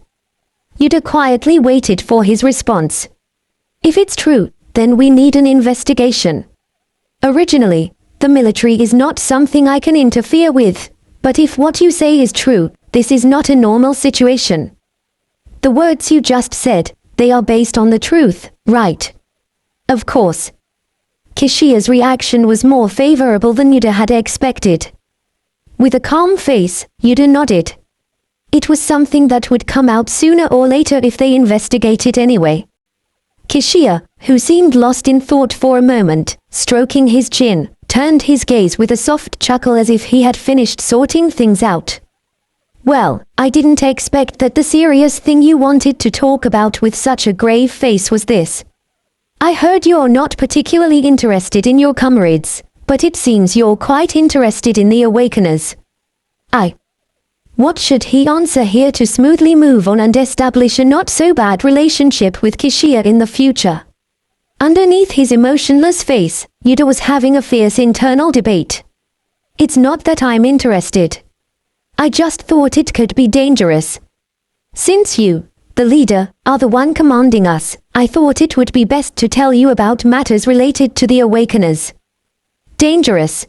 B: Yuder quietly waited for his response. If it's true, then we need an investigation. Originally, the military is not something I can interfere with, but if what you say is true, this is not a normal situation. The words you just said, they are based on the truth, right? Of course. Kishiya's reaction was more favorable than Yuder had expected. With a calm face, Yuder nodded. It was something that would come out sooner or later if they investigated anyway. Kishiya, who seemed lost in thought for a moment, stroking his chin, turned his gaze with a soft chuckle as if he had finished sorting things out. Well, I didn't expect that the serious thing you wanted to talk about with such a grave face was this. I heard you're not particularly interested in your comrades, but it seems you're quite interested in the awakeners. What should he answer here to smoothly move on and establish a not-so-bad relationship with Kishia in the future? Underneath his emotionless face, Yuder was having a fierce internal debate. It's not that I'm interested. I just thought it could be dangerous. Since you, the leader, are the one commanding us, I thought it would be best to tell you about matters related to the Awakeners. Dangerous.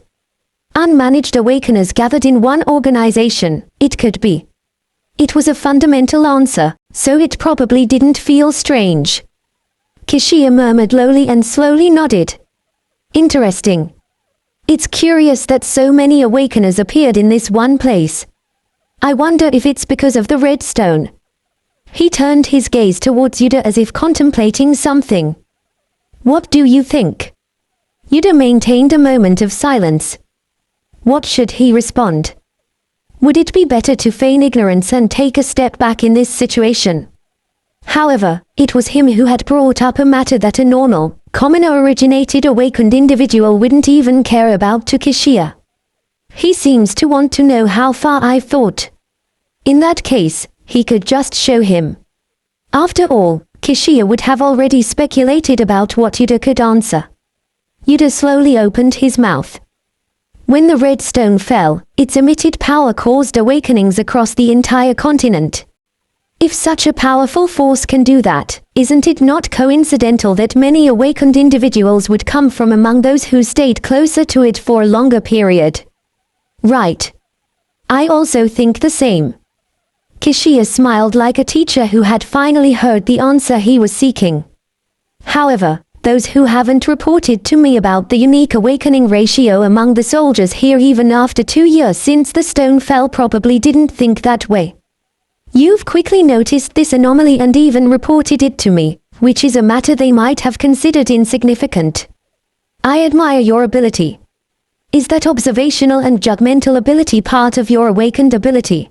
B: Unmanaged Awakeners gathered in one organization, it could be. It was a fundamental answer, so it probably didn't feel strange. Kishia murmured lowly and slowly nodded. Interesting. It's curious that so many Awakeners appeared in this one place. I wonder if it's because of the red stone. He turned his gaze towards Yuder as if contemplating something. What do you think? Yuder maintained a moment of silence. What should he respond? Would it be better to feign ignorance and take a step back in this situation? However, it was him who had brought up a matter that a normal, commoner-originated awakened individual wouldn't even care about to Kishia. He seems to want to know how far I've thought. In that case, he could just show him. After all, Kishia would have already speculated about what Yuder could answer. Yuder slowly opened his mouth. When the red stone fell, its emitted power caused awakenings across the entire continent. If such a powerful force can do that, isn't it not coincidental that many awakened individuals would come from among those who stayed closer to it for a longer period? Right. I also think the same. Kishia smiled like a teacher who had finally heard the answer he was seeking. However, those who haven't reported to me about the unique awakening ratio among the soldiers here even after 2 years since the stone fell probably didn't think that way. You've quickly noticed this anomaly and even reported it to me, which is a matter they might have considered insignificant. I admire your ability. Is that observational and judgmental ability part of your awakened ability?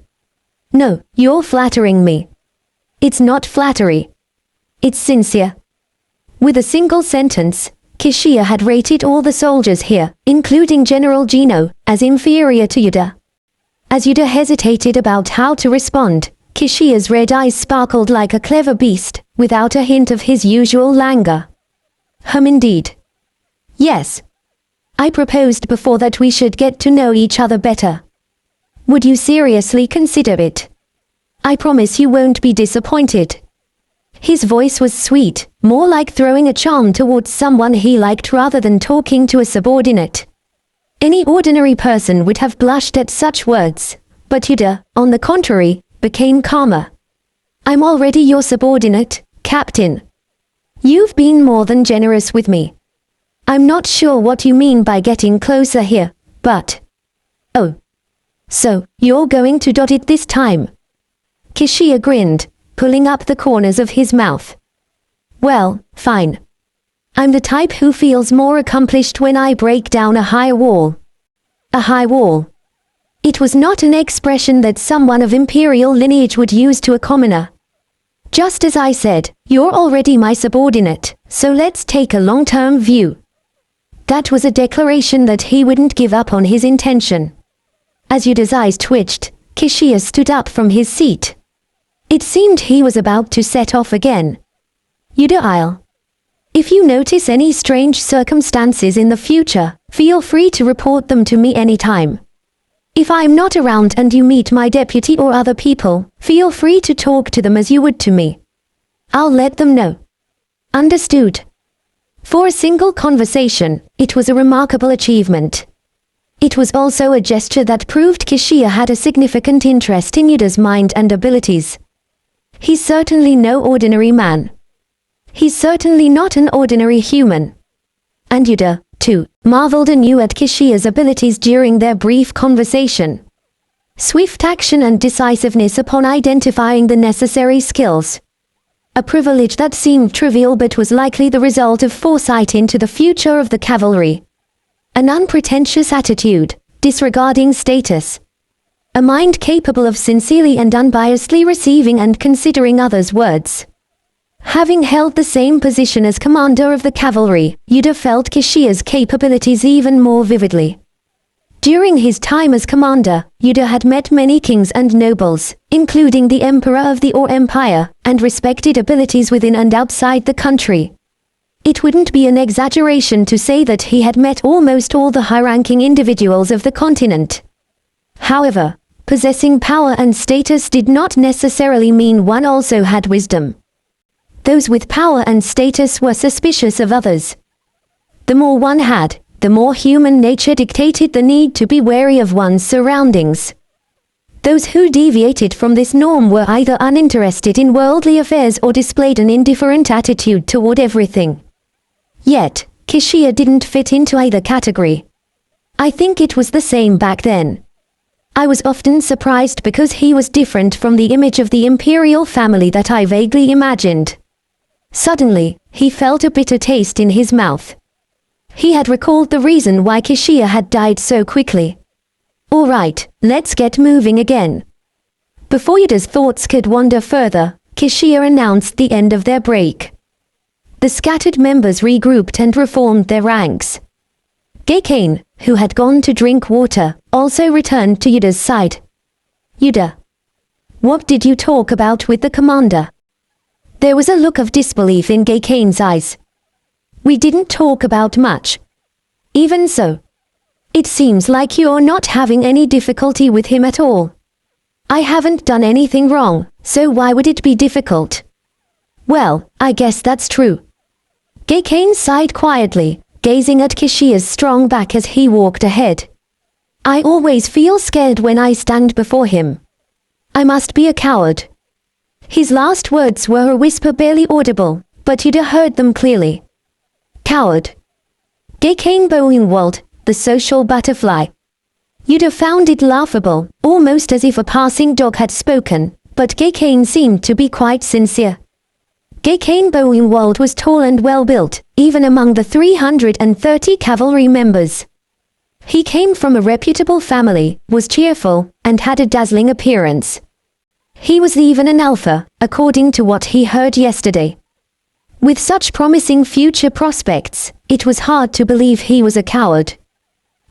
B: No, you're flattering me. It's not flattery. It's sincere. With a single sentence, Kishia had rated all the soldiers here, including General Gino, as inferior to Yuder. As Yuder hesitated about how to respond, Kishia's red eyes sparkled like a clever beast, without a hint of his usual languor. Indeed. Yes. I proposed before that we should get to know each other better. Would you seriously consider it? I promise you won't be disappointed. His voice was sweet, more like throwing a charm towards someone he liked rather than talking to a subordinate. Any ordinary person would have blushed at such words, but Yuder, on the contrary, became calmer. I'm already your subordinate, Captain. You've been more than generous with me. I'm not sure what you mean by getting closer here, but... Oh. So, you're going to dot it this time? Kishia grinned, pulling up the corners of his mouth. Well, fine. I'm the type who feels more accomplished when I break down a high wall. A high wall. It was not an expression that someone of imperial lineage would use to a commoner. Just as I said, you're already my subordinate, so let's take a long-term view. That was a declaration that he wouldn't give up on his intention. As Yuder's eyes twitched, Kishia stood up from his seat. It seemed he was about to set off again. Yuder, if you notice any strange circumstances in the future, feel free to report them to me anytime. If I'm not around and you meet my deputy or other people, feel free to talk to them as you would to me. I'll let them know. Understood. For a single conversation, it was a remarkable achievement. It was also a gesture that proved Kishia had a significant interest in Yuder's mind and abilities. He's certainly no ordinary man. He's certainly not an ordinary human. And Yuder, too, marveled anew at Kishia's abilities during their brief conversation. Swift action and decisiveness upon identifying the necessary skills. A privilege that seemed trivial but was likely the result of foresight into the future of the cavalry. An unpretentious attitude, disregarding status. A mind capable of sincerely and unbiasedly receiving and considering others' words. Having held the same position as commander of the cavalry, Yuder felt Kishia's capabilities even more vividly. During his time as commander, Yuder had met many kings and nobles, including the emperor of the Or Empire, and respected abilities within and outside the country. It wouldn't be an exaggeration to say that he had met almost all the high-ranking individuals of the continent. However, possessing power and status did not necessarily mean one also had wisdom. Those with power and status were suspicious of others. The more one had, the more human nature dictated the need to be wary of one's surroundings. Those who deviated from this norm were either uninterested in worldly affairs or displayed an indifferent attitude toward everything. Yet, Kishia didn't fit into either category. I think it was the same back then. I was often surprised because he was different from the image of the imperial family that I vaguely imagined. Suddenly, he felt a bitter taste in his mouth. He had recalled the reason why Kishia had died so quickly. All right, let's get moving again. Before Yuder's thoughts could wander further, Kishia announced the end of their break. The scattered members regrouped and reformed their ranks. Gaycane, who had gone to drink water, also returned to Yuder's side. Yuder, what did you talk about with the commander? There was a look of disbelief in Gaycane's eyes. We didn't talk about much. Even so, it seems like you're not having any difficulty with him at all. I haven't done anything wrong, so why would it be difficult? Well, I guess that's true. Gaycane sighed quietly, gazing at Kishia's strong back as he walked ahead. I always feel scared when I stand before him. I must be a coward. His last words were a whisper barely audible, but Yuder heard them clearly. Coward. Gaycane Bowenwald, the social butterfly. Yuder found it laughable, almost as if a passing dog had spoken, but Gaycane seemed to be quite sincere. Gaycane Bowenwald was tall and well-built, even among the 330 cavalry members. He came from a reputable family, was cheerful, and had a dazzling appearance. He was even an alpha, according to what he heard yesterday. With such promising future prospects, it was hard to believe he was a coward.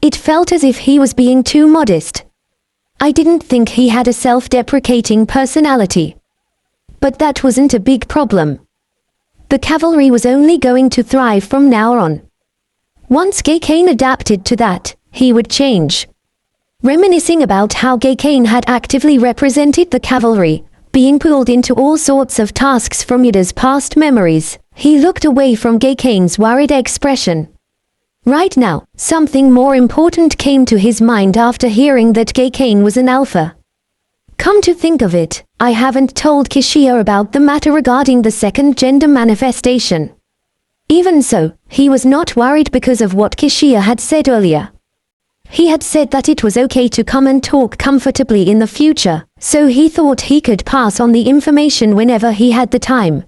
B: It felt as if he was being too modest. I didn't think he had a self-deprecating personality. But that wasn't a big problem. The cavalry was only going to thrive from now on. Once Gaycane adapted to that, he would change. Reminiscing about how Gaycane had actively represented the cavalry, being pulled into all sorts of tasks from Yuder's past memories, he looked away from Gaycane's worried expression. Right now, something more important came to his mind after hearing that Gaycane was an alpha. Come to think of it, I haven't told Kishia about the matter regarding the second gender manifestation. Even so, he was not worried because of what Kishia had said earlier. He had said that it was okay to come and talk comfortably in the future, so he thought he could pass on the information whenever he had the time.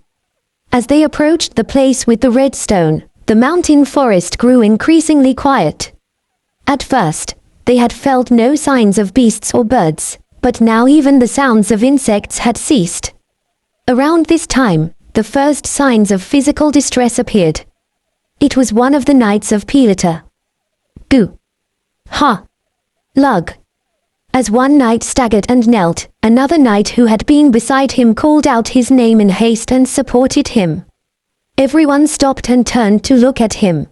B: As they approached the place with the red stone, the mountain forest grew increasingly quiet. At first, they had felt no signs of beasts or birds, but now even the sounds of insects had ceased. Around this time, the first signs of physical distress appeared. It was one of the knights of Pilata. Gu. Ha. Lug. As one knight staggered and knelt, another knight who had been beside him called out his name in haste and supported him. Everyone stopped and turned to look at him.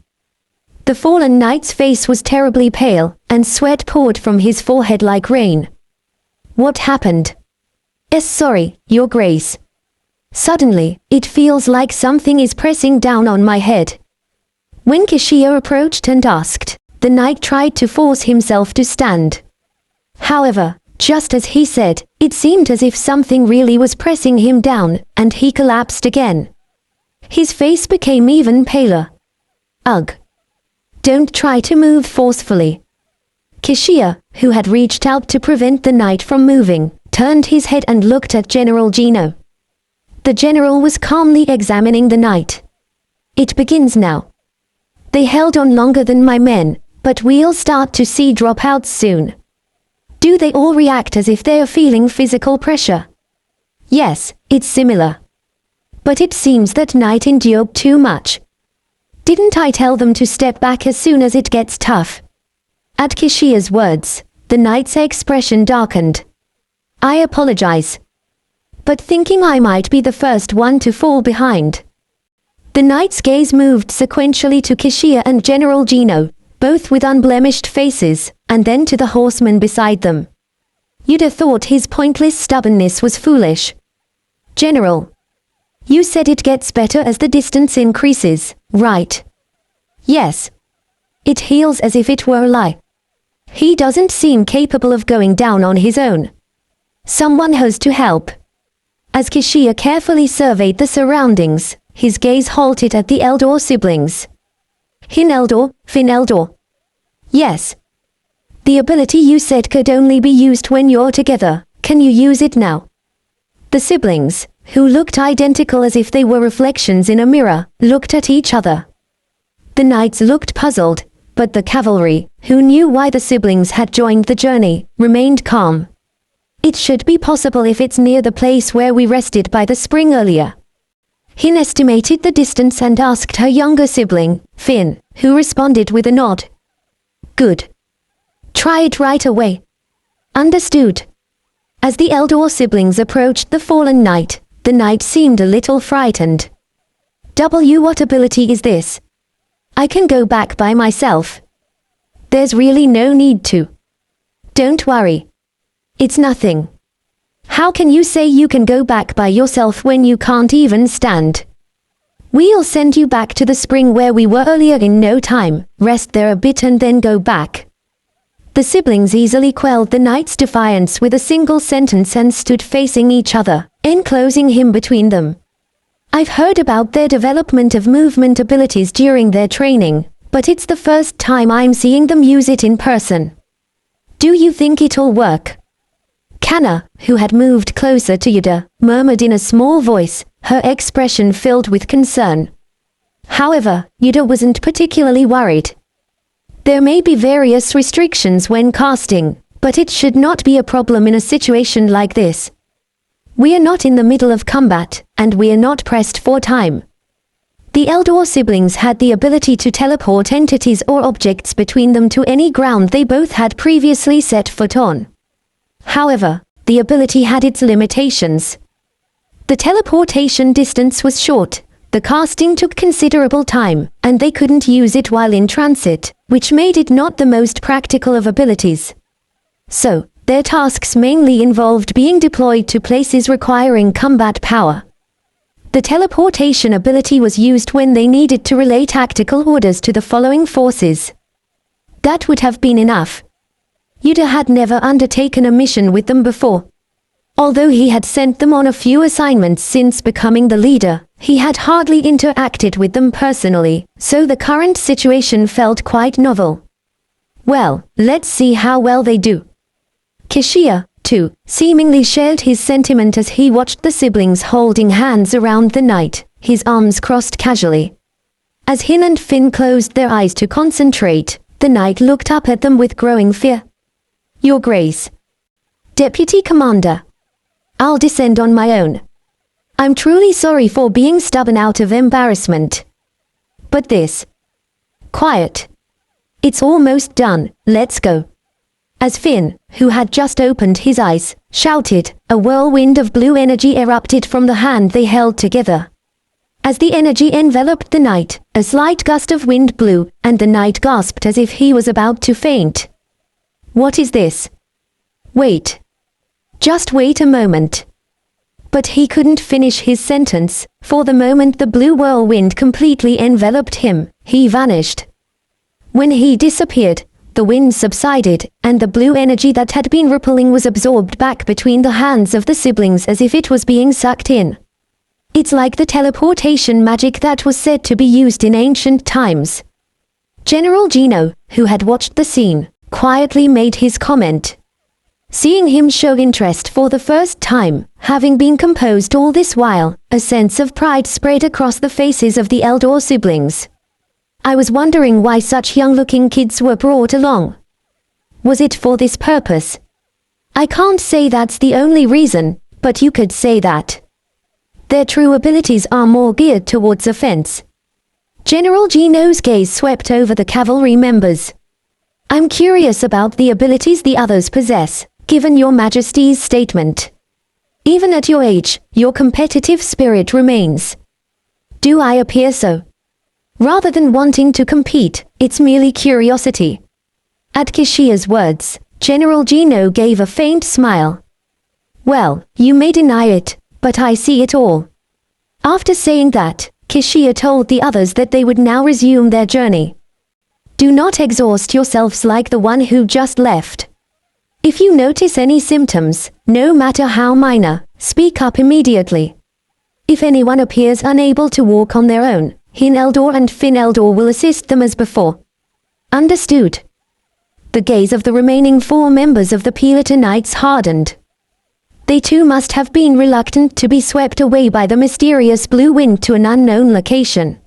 B: The fallen knight's face was terribly pale, and sweat poured from his forehead like rain. What happened? Sorry, Your Grace. Suddenly, it feels like something is pressing down on my head. When Kishia approached and asked, the knight tried to force himself to stand. However, just as he said, it seemed as if something really was pressing him down, and he collapsed again. His face became even paler. Ugh. Don't try to move forcefully. Kishia, who had reached out to prevent the knight from moving, turned his head and looked at General Gino. The general was calmly examining the knight. It begins now. They held on longer than my men, but we'll start to see dropouts soon. Do they all react as if they are feeling physical pressure? Yes, it's similar. But it seems that knight endured too much. Didn't I tell them to step back as soon as it gets tough? At Kishia's words, the knight's expression darkened. I apologize. But thinking I might be the first one to fall behind. The knight's gaze moved sequentially to Kishia and General Gino, both with unblemished faces, and then to the horseman beside them. Yuder thought his pointless stubbornness was foolish. General. You said it gets better as the distance increases, right? Yes. It heals as if it were a lie. He doesn't seem capable of going down on his own. Someone has to help. As Kishia carefully surveyed the surroundings, his gaze halted at the Eldor siblings. Hin Eldor, Fin Eldor. Yes. The ability you said could only be used when you're together, can you use it now? The siblings, who looked identical as if they were reflections in a mirror, looked at each other. The knights looked puzzled, but the cavalry, who knew why the siblings had joined the journey, remained calm. It should be possible if it's near the place where we rested by the spring earlier. Hin estimated the distance and asked her younger sibling, Finn, who responded with a nod. Good. Try it right away. Understood. As the Eldor siblings approached the fallen knight, the knight seemed a little frightened. What ability is this? I can go back by myself. There's really no need to. Don't worry. It's nothing. How can you say you can go back by yourself when you can't even stand? We'll send you back to the spring where we were earlier in no time, rest there a bit and then go back. The siblings easily quelled the knight's defiance with a single sentence and stood facing each other, enclosing him between them. I've heard about their development of movement abilities during their training, but it's the first time I'm seeing them use it in person. Do you think it'll work? Kanna, who had moved closer to Yuder, murmured in a small voice, her expression filled with concern. However, Yuder wasn't particularly worried. There may be various restrictions when casting, but it should not be a problem in a situation like this. We are not in the middle of combat, and we are not pressed for time. The Eldor siblings had the ability to teleport entities or objects between them to any ground they both had previously set foot on. However, the ability had its limitations. The teleportation distance was short, the casting took considerable time, and they couldn't use it while in transit, which made it not the most practical of abilities. So, their tasks mainly involved being deployed to places requiring combat power. The teleportation ability was used when they needed to relay tactical orders to the following forces. That would have been enough. Yuder had never undertaken a mission with them before. Although he had sent them on a few assignments since becoming the leader, he had hardly interacted with them personally, so the current situation felt quite novel. Well, let's see how well they do. Kishia, too, seemingly shared his sentiment as he watched the siblings holding hands around the knight, his arms crossed casually. As Hin and Finn closed their eyes to concentrate, the knight looked up at them with growing fear. Your Grace. Deputy Commander. I'll descend on my own. I'm truly sorry for being stubborn out of embarrassment. But this. Quiet. It's almost done, let's go. As Finn, who had just opened his eyes, shouted, a whirlwind of blue energy erupted from the hand they held together. As the energy enveloped the knight, a slight gust of wind blew, and the knight gasped as if he was about to faint. What is this? Wait. Just wait a moment. But he couldn't finish his sentence, for the moment the blue whirlwind completely enveloped him, he vanished. When he disappeared, the wind subsided, and the blue energy that had been rippling was absorbed back between the hands of the siblings as if it was being sucked in. It's like the teleportation magic that was said to be used in ancient times. General Gino, who had watched the scene, quietly made his comment. Seeing him show interest for the first time, having been composed all this while, a sense of pride spread across the faces of the Eldor siblings. I was wondering why such young-looking kids were brought along. Was it for this purpose? I can't say that's the only reason, but you could say that. Their true abilities are more geared towards offense. General Gino's gaze swept over the cavalry members. I'm curious about the abilities the others possess, given your Majesty's statement. Even at your age, your competitive spirit remains. Do I appear so? Rather than wanting to compete, it's merely curiosity. At Kishia's words, General Gino gave a faint smile. Well, you may deny it, but I see it all. After saying that, Kishia told the others that they would now resume their journey. Do not exhaust yourselves like the one who just left. If you notice any symptoms, no matter how minor, speak up immediately. If anyone appears unable to walk on their own, Hin Eldor and Fin Eldor will assist them as before. Understood. The gaze of the remaining 4 members of the Pelota Knights hardened. They too must have been reluctant to be swept away by the mysterious blue wind to an unknown location.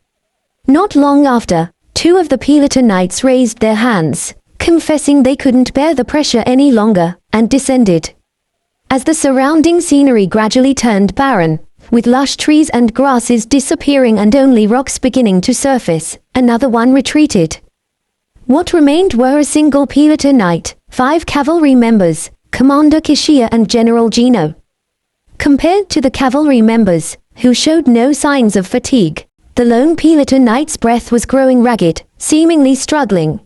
B: Not long after, 2 of the Pelota Knights raised their hands, confessing they couldn't bear the pressure any longer, and descended. As the surrounding scenery gradually turned barren, with lush trees and grasses disappearing and only rocks beginning to surface, another one retreated. What remained were a single Pelota Knight, 5 cavalry members, Commander Kishia and General Gino. Compared to the cavalry members, who showed no signs of fatigue, the lone Pelota Knight's breath was growing ragged, seemingly struggling.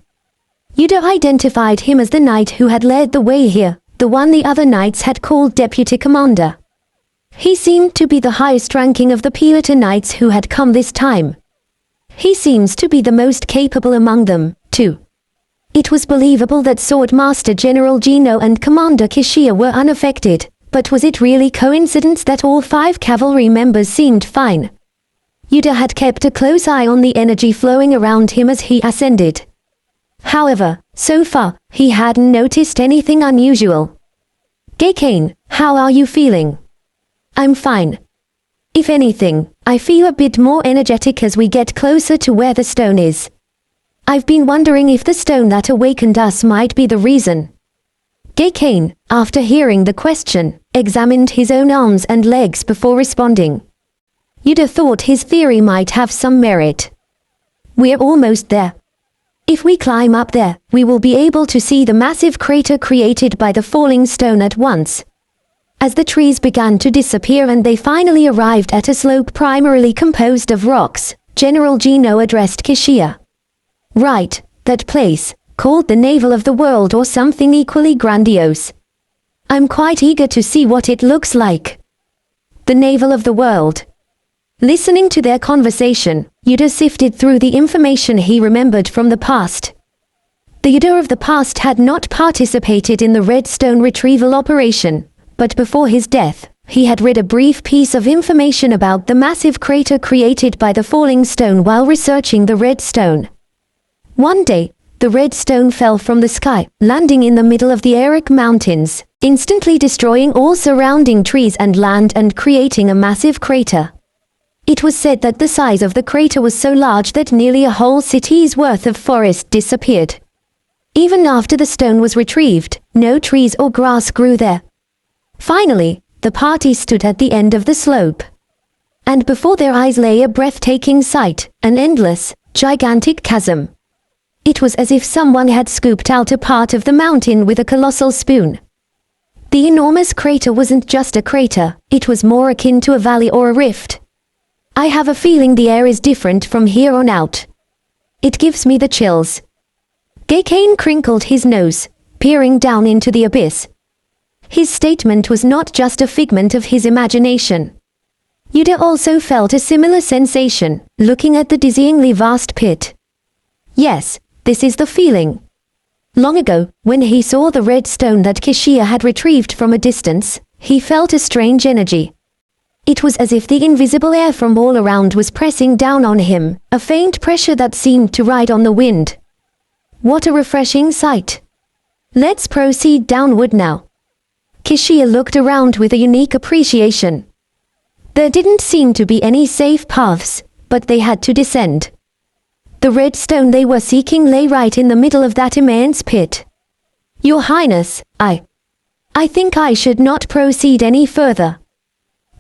B: Yuder identified him as the knight who had led the way here, the one the other knights had called Deputy Commander. He seemed to be the highest ranking of the Pelota Knights who had come this time. He seems to be the most capable among them, too. It was believable that Swordmaster General Gino and Commander Kishia were unaffected, but was it really coincidence that all 5 cavalry members seemed fine? Yuder had kept a close eye on the energy flowing around him as he ascended. However, so far, he hadn't noticed anything unusual. Gekane, how are you feeling? I'm fine. If anything, I feel a bit more energetic as we get closer to where the stone is. I've been wondering if the stone that awakened us might be the reason. Gekane, after hearing the question, examined his own arms and legs before responding. Yuder thought his theory might have some merit. We're almost there. If we climb up there, we will be able to see the massive crater created by the falling stone at once. As the trees began to disappear and they finally arrived at a slope primarily composed of rocks, General Gino addressed Kishia. Right, that place, called the Navel of the World or something equally grandiose. I'm quite eager to see what it looks like. The Navel of the World. Listening to their conversation, Yuder sifted through the information he remembered from the past. The Yuder of the past had not participated in the Redstone retrieval operation, but before his death, he had read a brief piece of information about the massive crater created by the falling stone while researching the Redstone. One day, the Redstone fell from the sky, landing in the middle of the Eric Mountains, instantly destroying all surrounding trees and land and creating a massive crater. It was said that the size of the crater was so large that nearly a whole city's worth of forest disappeared. Even after the stone was retrieved, no trees or grass grew there. Finally, the party stood at the end of the slope. And before their eyes lay a breathtaking sight, an endless, gigantic chasm. It was as if someone had scooped out a part of the mountain with a colossal spoon. The enormous crater wasn't just a crater, it was more akin to a valley or a rift. I have a feeling the air is different from here on out. It gives me the chills. Gekane crinkled his nose, peering down into the abyss. His statement was not just a figment of his imagination. Yuder also felt a similar sensation, looking at the dizzyingly vast pit. Yes, this is the feeling. Long ago, when he saw the red stone that Kishia had retrieved from a distance, he felt a strange energy. It was as if the invisible air from all around was pressing down on him, a faint pressure that seemed to ride on the wind. What a refreshing sight. Let's proceed downward now. Kishia looked around with a unique appreciation. There didn't seem to be any safe paths, but they had to descend. The red stone they were seeking lay right in the middle of that immense pit. Your Highness, I think I should not proceed any further.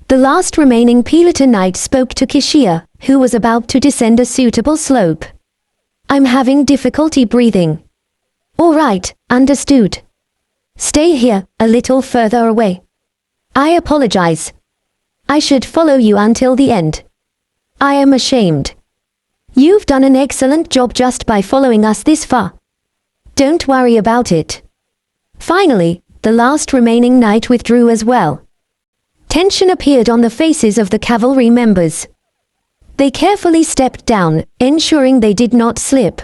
B: The last remaining Pelota Knight spoke to Kishia, who was about to descend a suitable slope. I'm having difficulty breathing. All right, understood. Stay here, a little further away. I apologize. I should follow you until the end. I am ashamed. You've done an excellent job just by following us this far. Don't worry about it. Finally, the last remaining knight withdrew as well. Tension appeared on the faces of the cavalry members. They carefully stepped down, ensuring they did not slip.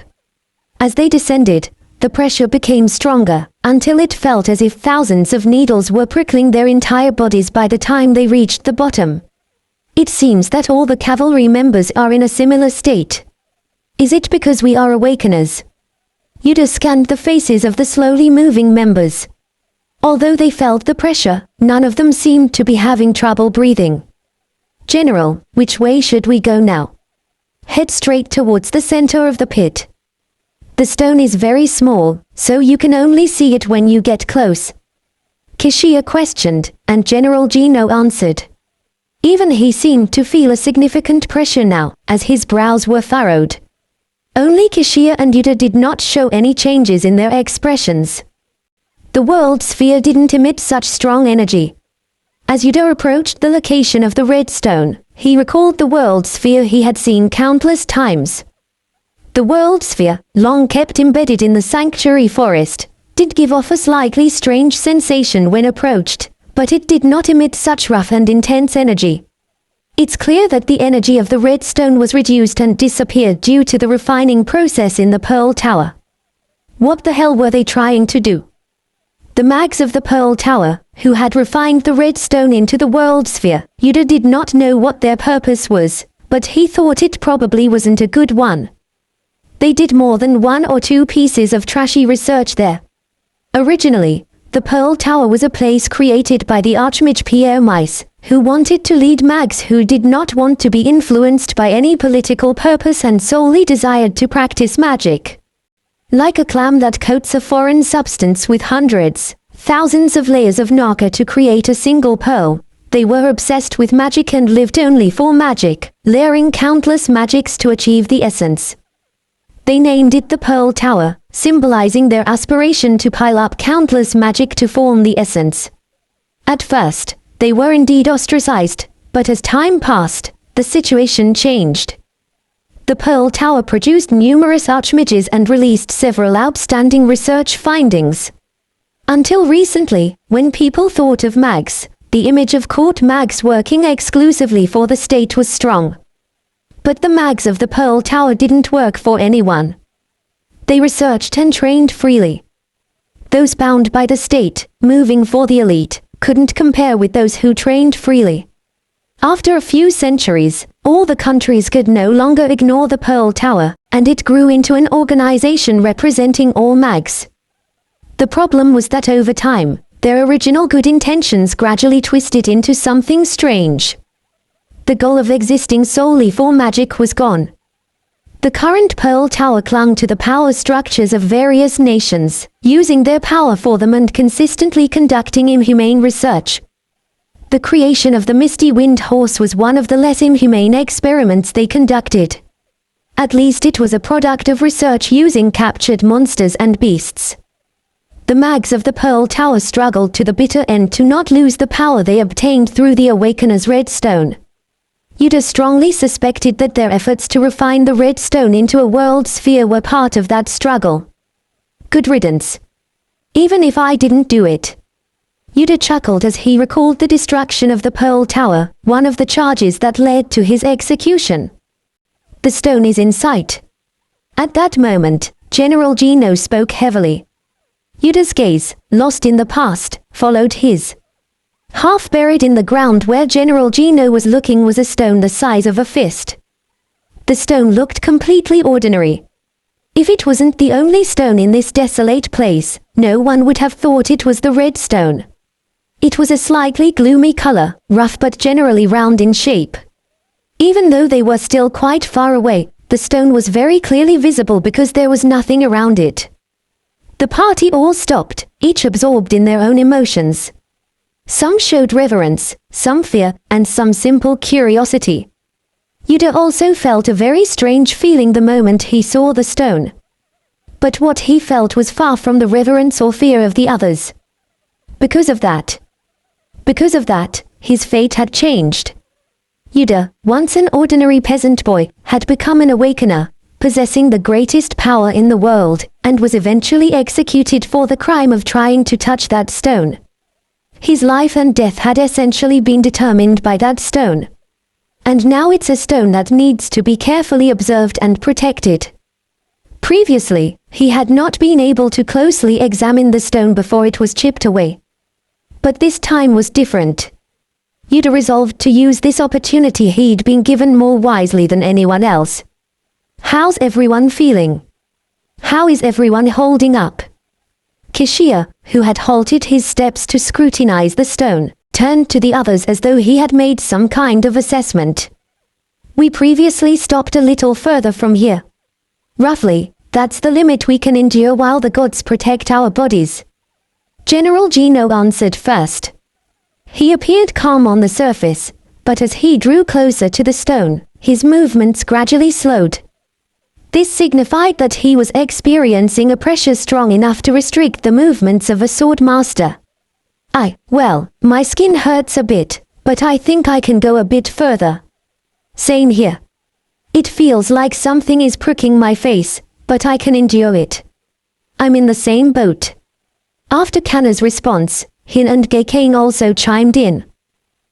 B: As they descended, the pressure became stronger, until it felt as if thousands of needles were prickling their entire bodies by the time they reached the bottom. It seems that all the cavalry members are in a similar state. Is it because we are awakeners? Yuder scanned the faces of the slowly moving members. Although they felt the pressure, none of them seemed to be having trouble breathing. General, which way should we go now? Head straight towards the center of the pit. The stone is very small, so you can only see it when you get close. Kishia questioned, and General Gino answered. Even he seemed to feel a significant pressure now, as his brows were furrowed. Only Kishia and Yuder did not show any changes in their expressions. The world sphere didn't emit such strong energy. As Yuder approached the location of the red stone, he recalled the world sphere he had seen countless times. The world sphere, long kept embedded in the sanctuary forest, did give off a slightly strange sensation when approached, but it did not emit such rough and intense energy. It's clear that the energy of the red stone was reduced and disappeared due to the refining process in the Pearl Tower. What the hell were they trying to do? The mags of the Pearl Tower, who had refined the red stone into the world sphere, Yuder did not know what their purpose was, but he thought it probably wasn't a good one. They did more than 1 or 2 pieces of trashy research there. Originally, the Pearl Tower was a place created by the Archmage Pierre Mice, who wanted to lead mags who did not want to be influenced by any political purpose and solely desired to practice magic. Like a clam that coats a foreign substance with hundreds, thousands of layers of nacre to create a single pearl, they were obsessed with magic and lived only for magic, layering countless magics to achieve the essence. They named it the Pearl Tower, symbolizing their aspiration to pile up countless magic to form the essence. At first, they were indeed ostracized, but as time passed, the situation changed. The Pearl Tower produced numerous archmages and released several outstanding research findings. Until recently, when people thought of mags, the image of court mags working exclusively for the state was strong. But the mags of the Pearl Tower didn't work for anyone. They researched and trained freely. Those bound by the state, moving for the elite, couldn't compare with those who trained freely. After a few centuries, all the countries could no longer ignore the Pearl Tower, and it grew into an organization representing all mags. The problem was that over time, their original good intentions gradually twisted into something strange. The goal of existing solely for magic was gone. The current Pearl Tower clung to the power structures of various nations, using their power for them and consistently conducting inhumane research. The creation of the Misty Wind Horse was one of the less inhumane experiments they conducted. At least it was a product of research using captured monsters and beasts. The mags of the Pearl Tower struggled to the bitter end to not lose the power they obtained through the Awakener's Red Stone. Yuder strongly suspected that their efforts to refine the red stone into a world sphere were part of that struggle. Good riddance. Even if I didn't do it. Yuder chuckled as he recalled the destruction of the Pearl Tower, one of the charges that led to his execution. The stone is in sight. At that moment, General Gino spoke heavily. Yuder's gaze, lost in the past, followed his. Half buried in the ground where General Gino was looking was a stone the size of a fist. The stone looked completely ordinary. If it wasn't the only stone in this desolate place, no one would have thought it was the red stone. It was a slightly gloomy color, rough but generally round in shape. Even though they were still quite far away, the stone was very clearly visible because there was nothing around it. The party all stopped, each absorbed in their own emotions. Some showed reverence, some fear, and some simple curiosity. Yuder also felt a very strange feeling the moment he saw the stone. But what he felt was far from the reverence or fear of the others. Because of that, his fate had changed. Yuder, once an ordinary peasant boy, had become an awakener, possessing the greatest power in the world, and was eventually executed for the crime of trying to touch that stone. His life and death had essentially been determined by that stone. And now it's a stone that needs to be carefully observed and protected. Previously, he had not been able to closely examine the stone before it was chipped away. But this time was different. Yuder resolved to use this opportunity he'd been given more wisely than anyone else. How's everyone feeling? How is everyone holding up? Kishia, who had halted his steps to scrutinize the stone, turned to the others as though he had made some kind of assessment. We previously stopped a little further from here. Roughly, that's the limit we can endure while the gods protect our bodies. General Gino answered first. He appeared calm on the surface, but as he drew closer to the stone, his movements gradually slowed. This signified that he was experiencing a pressure strong enough to restrict the movements of a sword master. Well, my skin hurts a bit, but I think I can go a bit further. Same here. It feels like something is pricking my face, but I can endure it. I'm in the same boat. After Kanna's response, Hin and Gekane also chimed in.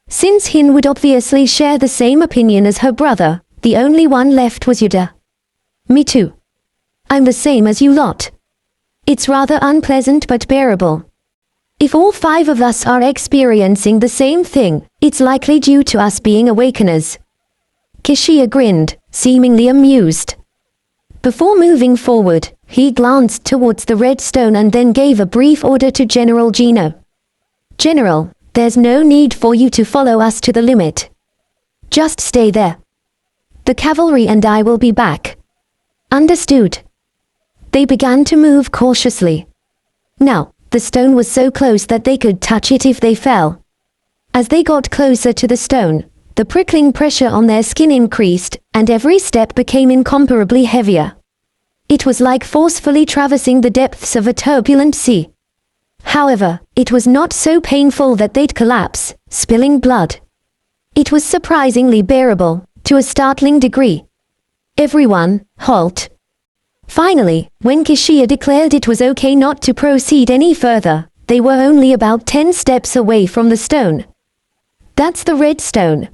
B: Since Hin would obviously share the same opinion as her brother, the only one left was Yuder. Me too. I'm the same as you lot. It's rather unpleasant but bearable. If all 5 of us are experiencing the same thing, it's likely due to us being awakeners. Kishia grinned, seemingly amused. Before moving forward, he glanced towards the red stone and then gave a brief order to General Gino. General, there's no need for you to follow us to the limit. Just stay there. The cavalry and I will be back. Understood. They began to move cautiously. Now, the stone was so close that they could touch it if they fell. As they got closer to the stone, the prickling pressure on their skin increased, and every step became incomparably heavier. It was like forcefully traversing the depths of a turbulent sea. However, it was not so painful that they'd collapse, spilling blood. It was surprisingly bearable, to a startling degree. Everyone, halt. Finally, when Kishia declared it was okay not to proceed any further, they were only about 10 steps away from the stone. That's the red stone.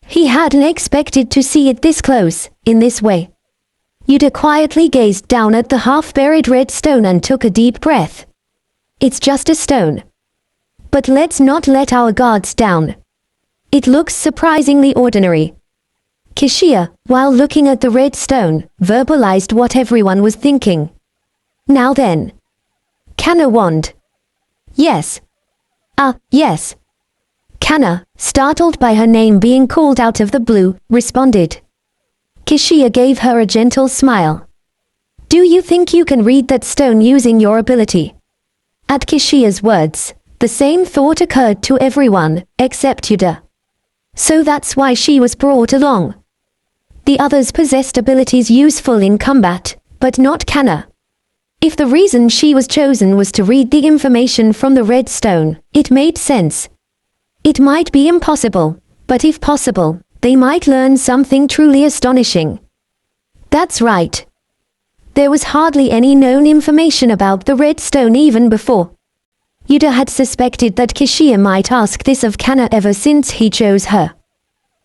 B: He hadn't expected to see it this close, in this way. Yuder quietly gazed down at the half-buried red stone and took a deep breath. It's just a stone. But let's not let our guards down. It looks surprisingly ordinary. Kishia, while looking at the red stone, verbalized what everyone was thinking. Now then. Kanna wand. Yes. Yes. Kanna, startled by her name being called out of the blue, responded. Kishia gave her a gentle smile. Do you think you can read that stone using your ability? At Kishia's words, the same thought occurred to everyone, except Yuder. So that's why she was brought along. The others possessed abilities useful in combat, but not Kanna. If the reason she was chosen was to read the information from the red stone, it made sense. It might be impossible, but if possible, they might learn something truly astonishing. That's right. There was hardly any known information about the red stone even before. Yuder had suspected that Kishia might ask this of Kanna ever since he chose her.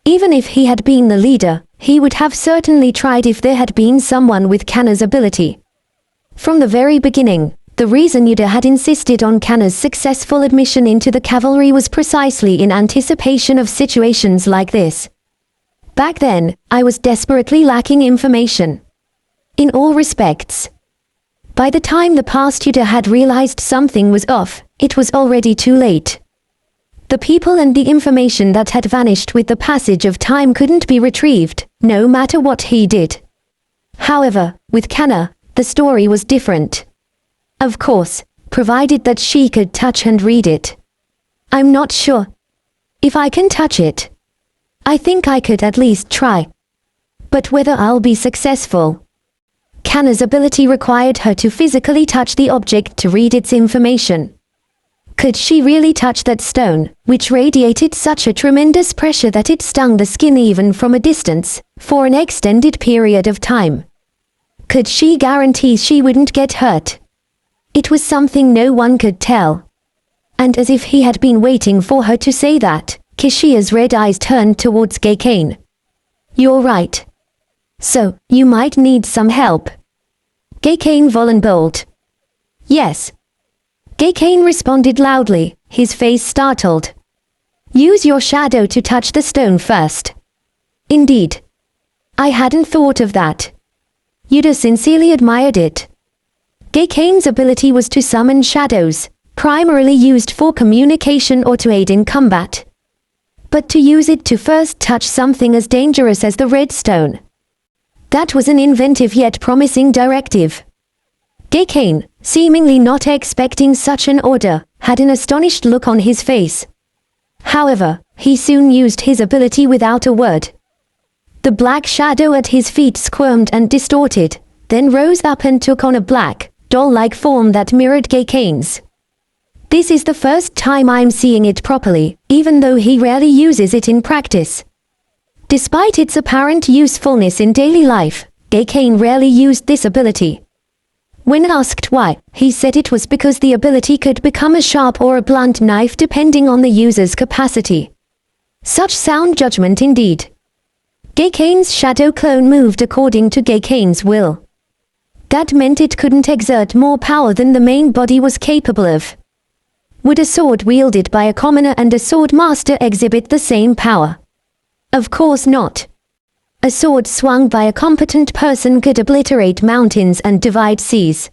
B: Even if he had been the leader, he would have certainly tried if there had been someone with Kanna's ability. From the very beginning, the reason Yuder had insisted on Kanna's successful admission into the cavalry was precisely in anticipation of situations like this. Back then, I was desperately lacking information. In all respects. By the time the past Yuder had realized something was off, it was already too late. The people and the information that had vanished with the passage of time couldn't be retrieved, no matter what he did. However, with Kanna, the story was different. Of course, provided that she could touch and read it. I'm not sure. If I can touch it, I think I could at least try. But whether I'll be successful? Kanna's ability required her to physically touch the object to read its information. Could she really touch that stone, which radiated such a tremendous pressure that it stung the skin even from a distance, for an extended period of time? Could she guarantee she wouldn't get hurt? It was something no one could tell. And as if he had been waiting for her to say that, Kishia's red eyes turned towards Geikane. You're right. So, you might need some help. Geikane volunteered. Yes. Geikane responded loudly, his face startled. Use your shadow to touch the stone first. Indeed. I hadn't thought of that. Yuder sincerely admired it. Geikane's ability was to summon shadows, primarily used for communication or to aid in combat. But to use it to first touch something as dangerous as the red stone. That was an inventive yet promising directive. Geikane, seemingly not expecting such an order, had an astonished look on his face. However, he soon used his ability without a word. The black shadow at his feet squirmed and distorted, then rose up and took on a black, doll-like form that mirrored Geikane's. This is the first time I'm seeing it properly, even though he rarely uses it in practice. Despite its apparent usefulness in daily life, Geikane rarely used this ability. When asked why, he said it was because the ability could become a sharp or a blunt knife depending on the user's capacity. Such sound judgment indeed. Geikane's shadow clone moved according to Geikane's will. That meant it couldn't exert more power than the main body was capable of. Would a sword wielded by a commoner and a sword master exhibit the same power? Of course not. A sword swung by a competent person could obliterate mountains and divide seas.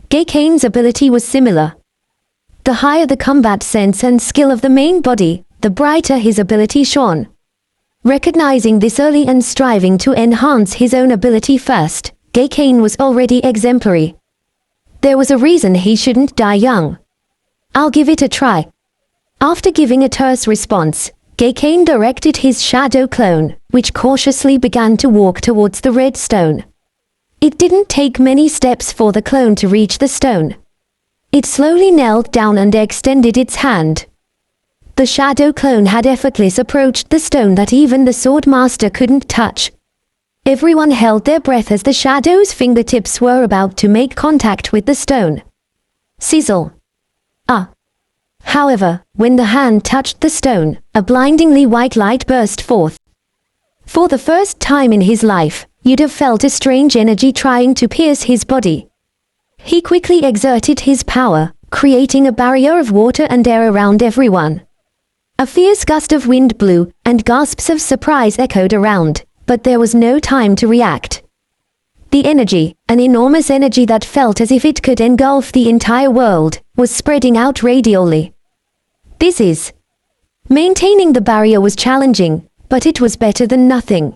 B: Geikane's ability was similar. The higher the combat sense and skill of the main body, the brighter his ability shone. Recognizing this early and striving to enhance his own ability first, Geikane was already exemplary. There was a reason he shouldn't die young. I'll give it a try. After giving a terse response, Geikane directed his shadow clone, which cautiously began to walk towards the red stone. It didn't take many steps for the clone to reach the stone. It slowly knelt down and extended its hand. The shadow clone had effortlessly approached the stone that even the sword master couldn't touch. Everyone held their breath as the shadow's fingertips were about to make contact with the stone. Sizzle. However, when the hand touched the stone, a blindingly white light burst forth. For the first time in his life, Yuder felt a strange energy trying to pierce his body. He quickly exerted his power, creating a barrier of water and air around everyone. A fierce gust of wind blew, and gasps of surprise echoed around, but there was no time to react. The energy, an enormous energy that felt as if it could engulf the entire world, was spreading out radially. Maintaining the barrier was challenging, but it was better than nothing.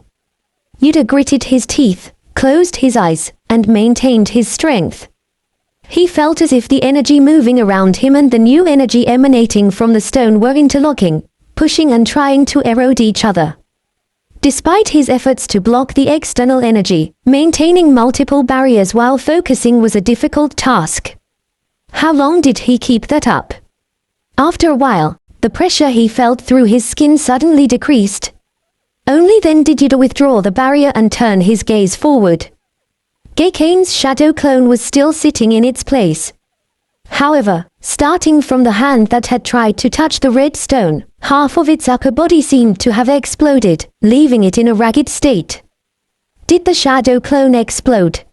B: Yuder gritted his teeth, closed his eyes, and maintained his strength. He felt as if the energy moving around him and the new energy emanating from the stone were interlocking, pushing and trying to erode each other. Despite his efforts to block the external energy, maintaining multiple barriers while focusing was a difficult task. How long did he keep that up? After a while, the pressure he felt through his skin suddenly decreased. Only then did Yuder withdraw the barrier and turn his gaze forward. Geikane's shadow clone was still sitting in its place. However, starting from the hand that had tried to touch the red stone, half of its upper body seemed to have exploded, leaving it in a ragged state. Did the shadow clone explode?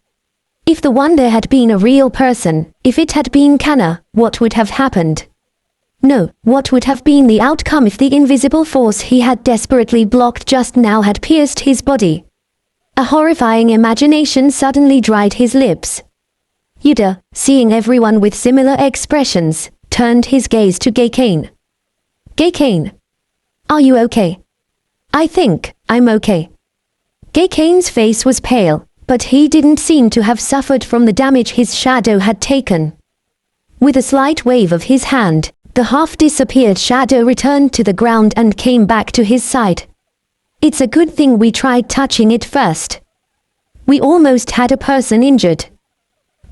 B: If the one there had been a real person, if it had been Kanna, what would have happened? No, what would have been the outcome if the invisible force he had desperately blocked just now had pierced his body? A horrifying imagination suddenly dried his lips. Yuder, seeing everyone with similar expressions, turned his gaze to Geikane. Geikane. Are you okay? I think I'm okay. Geikane's face was pale, but he didn't seem to have suffered from the damage his shadow had taken. With a slight wave of his hand, the half-disappeared shadow returned to the ground and came back to his side. It's a good thing we tried touching it first. We almost had a person injured.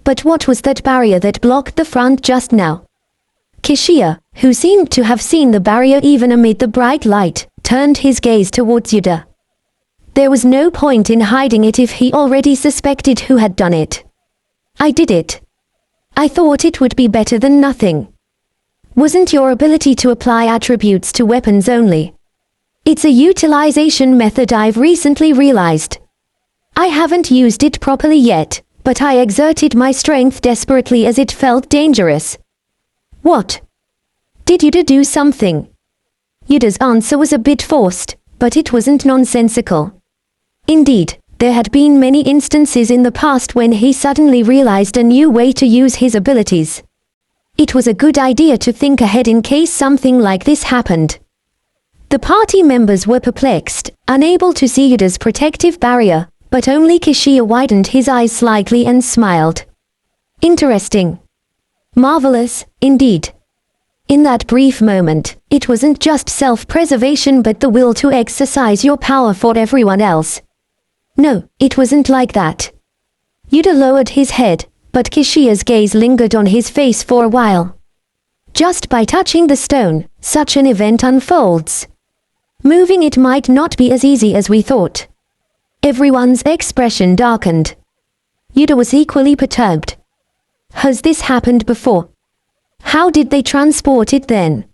B: But what was that barrier that blocked the front just now? Kishia, who seemed to have seen the barrier even amid the bright light, turned his gaze towards Yuder. There was no point in hiding it if he already suspected who had done it. I did it. I thought it would be better than nothing. Wasn't your ability to apply attributes to weapons only? It's a utilization method I've recently realized. I haven't used it properly yet, but I exerted my strength desperately as it felt dangerous. What? Did Yuder do something? Yuder's answer was a bit forced, but it wasn't nonsensical. Indeed, there had been many instances in the past when he suddenly realized a new way to use his abilities. It was a good idea to think ahead in case something like this happened. The party members were perplexed, unable to see Yuder's protective barrier, but only Kishia widened his eyes slightly and smiled. Interesting. Marvelous, indeed. In that brief moment, it wasn't just self-preservation but the will to exercise your power for everyone else. No, it wasn't like that. Yuder lowered his head, but Kishia's gaze lingered on his face for a while. Just by touching the stone, such an event unfolds. Moving it might not be as easy as we thought. Everyone's expression darkened. Yuder was equally perturbed. Has this happened before? How did they transport it then?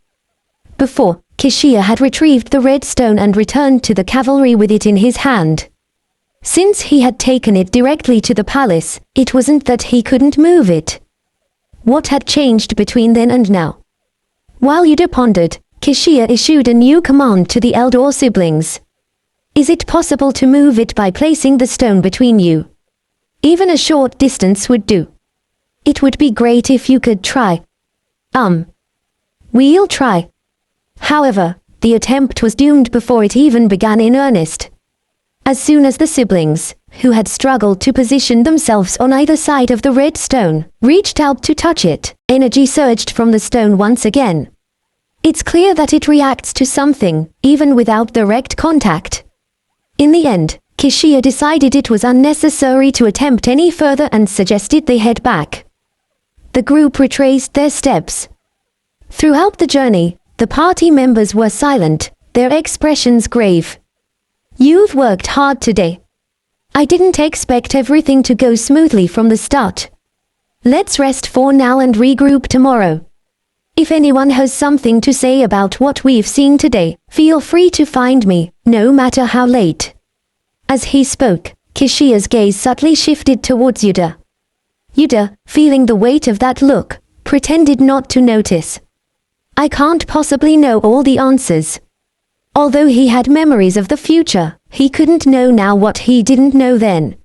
B: Before, Kishia had retrieved the red stone and returned to the cavalry with it in his hand. Since he had taken it directly to the palace, it wasn't that he couldn't move it. What had changed between then and now? While Yuder pondered, Kishia issued a new command to the elder siblings. Is it possible to move it by placing the stone between you? Even a short distance would do. It would be great if you could try. We'll try. However, the attempt was doomed before it even began in earnest. As soon as the siblings, who had struggled to position themselves on either side of the red stone, reached out to touch it, energy surged from the stone once again. It's clear that it reacts to something, even without direct contact. In the end, Kishia decided it was unnecessary to attempt any further and suggested they head back. The group retraced their steps. Throughout the journey, the party members were silent, their expressions grave. You've worked hard today. I didn't expect everything to go smoothly from the start. Let's rest for now and regroup tomorrow. If anyone has something to say about what we've seen today, feel free to find me, no matter how late. As he spoke, Kishia's gaze subtly shifted towards Yuder. Yuder, feeling the weight of that look, pretended not to notice. I can't possibly know all the answers. Although he had memories of the future, he couldn't know now what he didn't know then.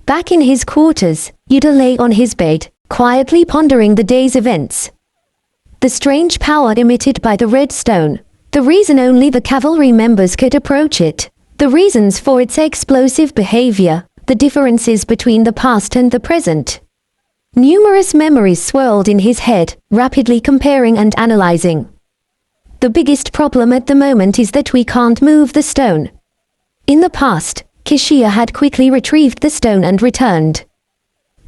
B: Back in his quarters, Yuder lay on his bed, quietly pondering the day's events. The strange power emitted by the red stone, the reason only the cavalry members could approach it, the reasons for its explosive behavior, the differences between the past and the present. Numerous memories swirled in his head, rapidly comparing and analyzing. The biggest problem at the moment is that we can't move the stone. In the past, Kishia had quickly retrieved the stone and returned.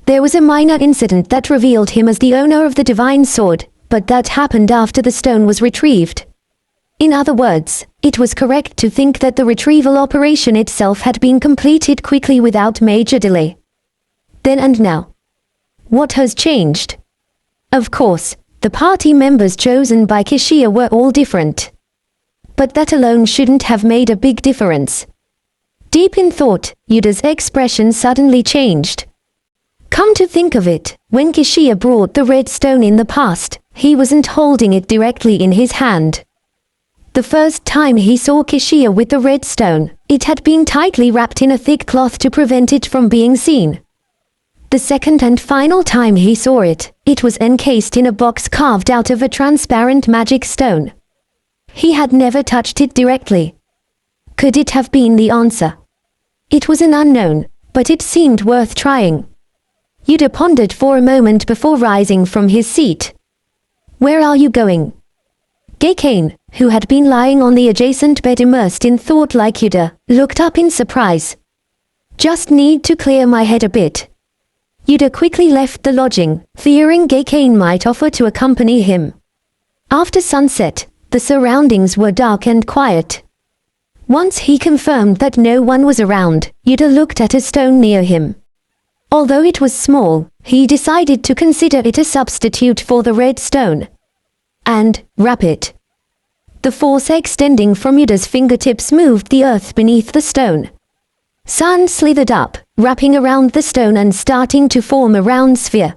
B: There was a minor incident that revealed him as the owner of the divine sword, but that happened after the stone was retrieved. In other words, it was correct to think that the retrieval operation itself had been completed quickly without major delay. Then and now. What has changed? Of course, the party members chosen by Kishia were all different. But that alone shouldn't have made a big difference. Deep in thought, Yuder's expression suddenly changed. Come to think of it, when Kishia brought the red stone in the past, he wasn't holding it directly in his hand. The first time he saw Kishia with the red stone, it had been tightly wrapped in a thick cloth to prevent it from being seen. The second and final time he saw it, it was encased in a box carved out of a transparent magic stone. He had never touched it directly. Could it have been the answer? It was an unknown, but it seemed worth trying. Yuder pondered for a moment before rising from his seat. Where are you going? Gakane, who had been lying on the adjacent bed immersed in thought like Yuder, looked up in surprise. Just need to clear my head a bit. Yuder quickly left the lodging, fearing GCash might offer to accompany him. After sunset, the surroundings were dark and quiet. Once he confirmed that no one was around, Yuder looked at a stone near him. Although it was small, he decided to consider it a substitute for the red stone. And wrap it. The force extending from Yuder's fingertips moved the earth beneath the stone. Sand slithered up, wrapping around the stone and starting to form a round sphere.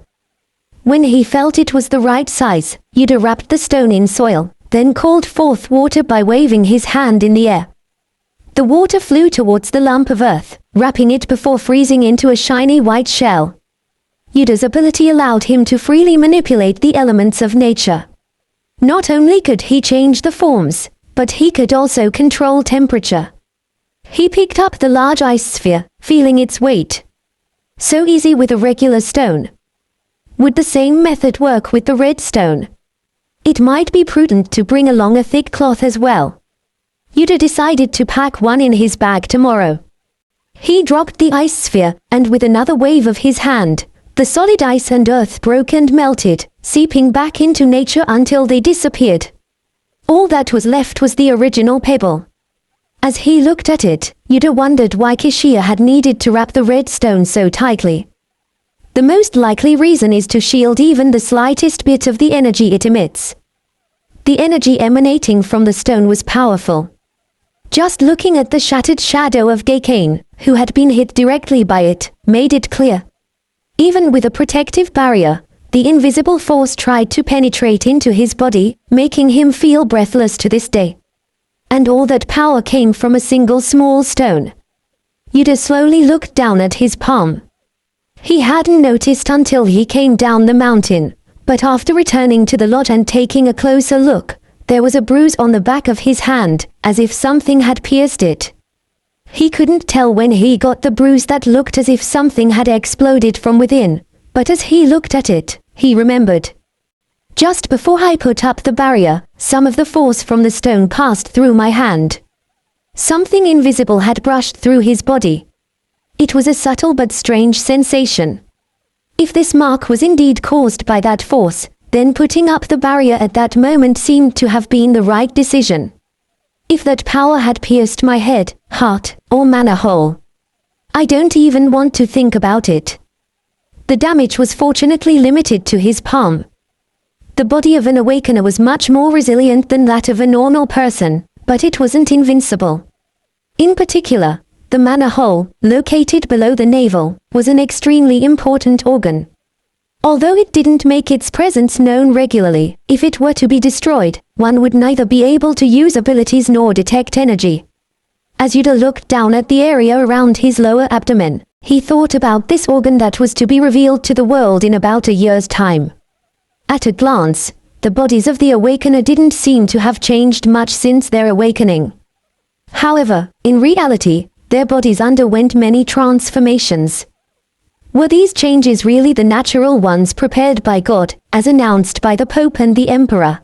B: When he felt it was the right size, Yuder wrapped the stone in soil, then called forth water by waving his hand in the air. The water flew towards the lump of earth, wrapping it before freezing into a shiny white shell. Yuder's ability allowed him to freely manipulate the elements of nature. Not only could he change the forms, but he could also control temperature. He picked up the large ice sphere, feeling its weight. So easy with a regular stone. Would the same method work with the red stone? It might be prudent to bring along a thick cloth as well. Yuder decided to pack one in his bag tomorrow. He dropped the ice sphere, and with another wave of his hand, the solid ice and earth broke and melted, seeping back into nature until they disappeared. All that was left was the original pebble. As he looked at it, Yuder wondered why GCash had needed to wrap the red stone so tightly. The most likely reason is to shield even the slightest bit of the energy it emits. The energy emanating from the stone was powerful. Just looking at the shattered shadow of GCash, who had been hit directly by it, made it clear. Even with a protective barrier, the invisible force tried to penetrate into his body, making him feel breathless to this day. And all that power came from a single small stone. Yuder slowly looked down at his palm. He hadn't noticed until he came down the mountain, but after returning to the lodge and taking a closer look, there was a bruise on the back of his hand, as if something had pierced it. He couldn't tell when he got the bruise that looked as if something had exploded from within, but as he looked at it, he remembered. Just before I put up the barrier, some of the force from the stone passed through my hand. Something invisible had brushed through his body. It was a subtle but strange sensation. If this mark was indeed caused by that force, then putting up the barrier at that moment seemed to have been the right decision. If that power had pierced my head, heart, or mana hole. I don't even want to think about it. The damage was fortunately limited to his palm. The body of an awakener was much more resilient than that of a normal person, but it wasn't invincible. In particular, the mana hole, located below the navel, was an extremely important organ. Although it didn't make its presence known regularly, if it were to be destroyed, one would neither be able to use abilities nor detect energy. As Yuder looked down at the area around his lower abdomen, he thought about this organ that was to be revealed to the world in about a year's time. At a glance, the bodies of the awakener didn't seem to have changed much since their awakening. However, in reality, their bodies underwent many transformations. Were these changes really the natural ones prepared by God, as announced by the Pope and the Emperor?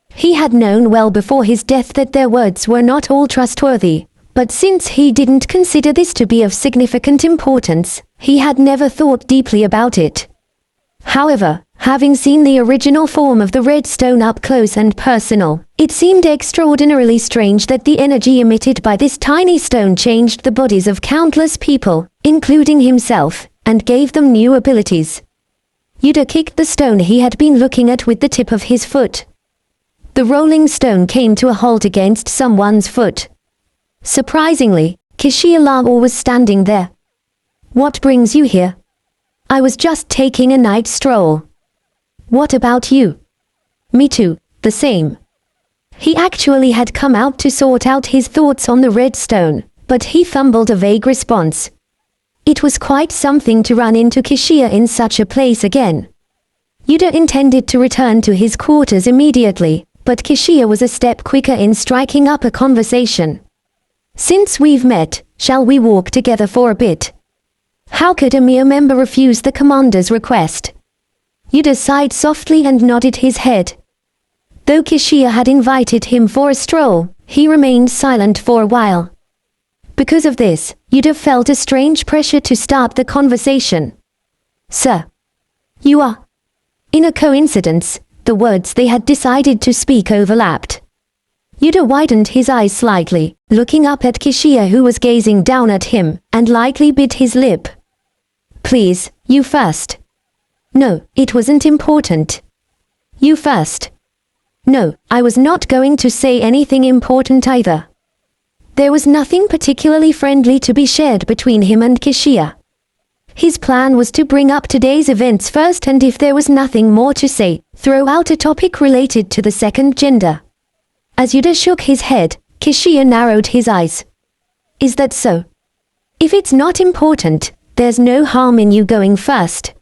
B: He had known well before his death that their words were not all trustworthy, but since he didn't consider this to be of significant importance, he had never thought deeply about it. However, having seen the original form of the red stone up close and personal, it seemed extraordinarily strange that the energy emitted by this tiny stone changed the bodies of countless people, including himself, and gave them new abilities. Yuder kicked the stone he had been looking at with the tip of his foot. The rolling stone came to a halt against someone's foot. Surprisingly, GCash was standing there. "What brings you here?" "I was just taking a night stroll." "What about you?" "Me too, the same." He actually had come out to sort out his thoughts on the red stone, but he fumbled a vague response. It was quite something to run into GCash in such a place again. Yuder intended to return to his quarters immediately, but GCash was a step quicker in striking up a conversation. "Since we've met, shall we walk together for a bit?" How could a mere member refuse the commander's request? Yuder sighed softly and nodded his head. Though GCash had invited him for a stroll, he remained silent for a while. Because of this, Yuder felt a strange pressure to start the conversation. Sir. You are. In a coincidence, the words they had decided to speak overlapped. Yuder widened his eyes slightly, looking up at Kishia, who was gazing down at him, and lightly bit his lip. Please, you first. No, it wasn't important. You first. No, I was not going to say anything important either. There was nothing particularly friendly to be shared between him and Kishia. His plan was to bring up today's events first, and if there was nothing more to say, throw out a topic related to the second gender. As Yuder shook his head, Kishia narrowed his eyes. Is that so? If it's not important, there's no harm in you going first.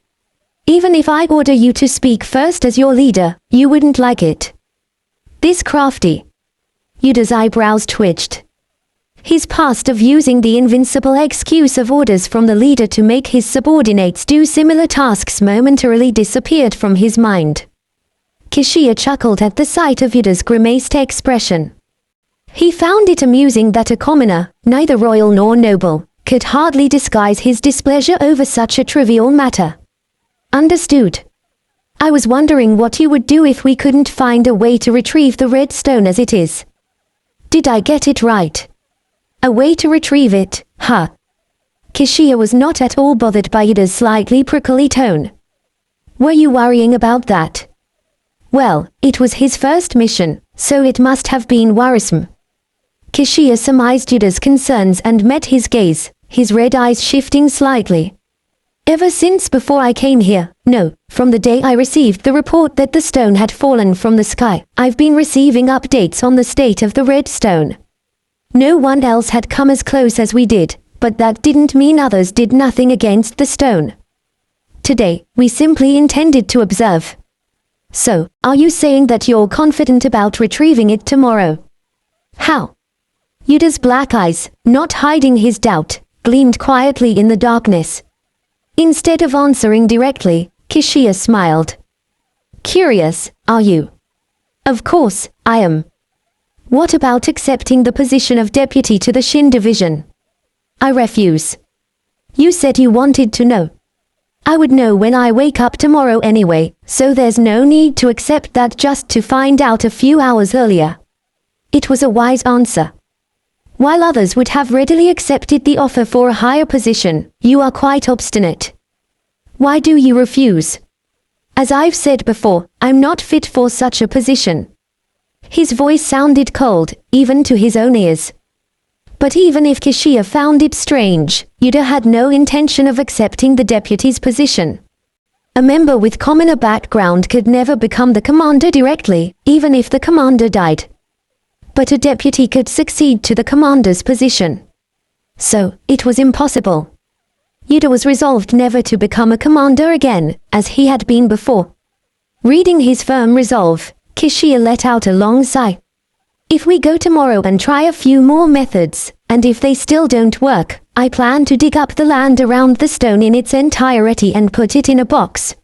B: Even if I order you to speak first as your leader, you wouldn't like it. This crafty. Yuder's eyebrows twitched. His past of using the invincible excuse of orders from the leader to make his subordinates do similar tasks momentarily disappeared from his mind. Kishia chuckled at the sight of Yuder's grimaced expression. He found it amusing that a commoner, neither royal nor noble, could hardly disguise his displeasure over such a trivial matter. Understood. I was wondering what you would do if we couldn't find a way to retrieve the red stone as it is. Did I get it right? A way to retrieve it, huh? Kishia was not at all bothered by Yuder's slightly prickly tone. Were you worrying about that? Well, it was his first mission, so it must have been worrisome. Kishia surmised Yuder's concerns and met his gaze, his red eyes shifting slightly. Ever since before I came here, no, from the day I received the report that the stone had fallen from the sky, I've been receiving updates on the state of the red stone. No one else had come as close as we did, but that didn't mean others did nothing against the stone. Today, we simply intended to observe. So, are you saying that you're confident about retrieving it tomorrow? How? Yuder's black eyes, not hiding his doubt, gleamed quietly in the darkness. Instead of answering directly, Kishia smiled. Curious, are you? Of course, I am. What about accepting the position of deputy to the Shin division? I refuse. You said you wanted to know. I would know when I wake up tomorrow anyway, so there's no need to accept that just to find out a few hours earlier. It was a wise answer. While others would have readily accepted the offer for a higher position, you are quite obstinate. Why do you refuse? As I've said before, I'm not fit for such a position. His voice sounded cold, even to his own ears. But even if Kishia found it strange, Yuder had no intention of accepting the deputy's position. A member with commoner background could never become the commander directly, even if the commander died. But a deputy could succeed to the commander's position. So, it was impossible. Yuder was resolved never to become a commander again, as he had been before. Reading his firm resolve, Kishia let out a long sigh. If we go tomorrow and try a few more methods, and if they still don't work, I plan to dig up the land around the stone in its entirety and put it in a box.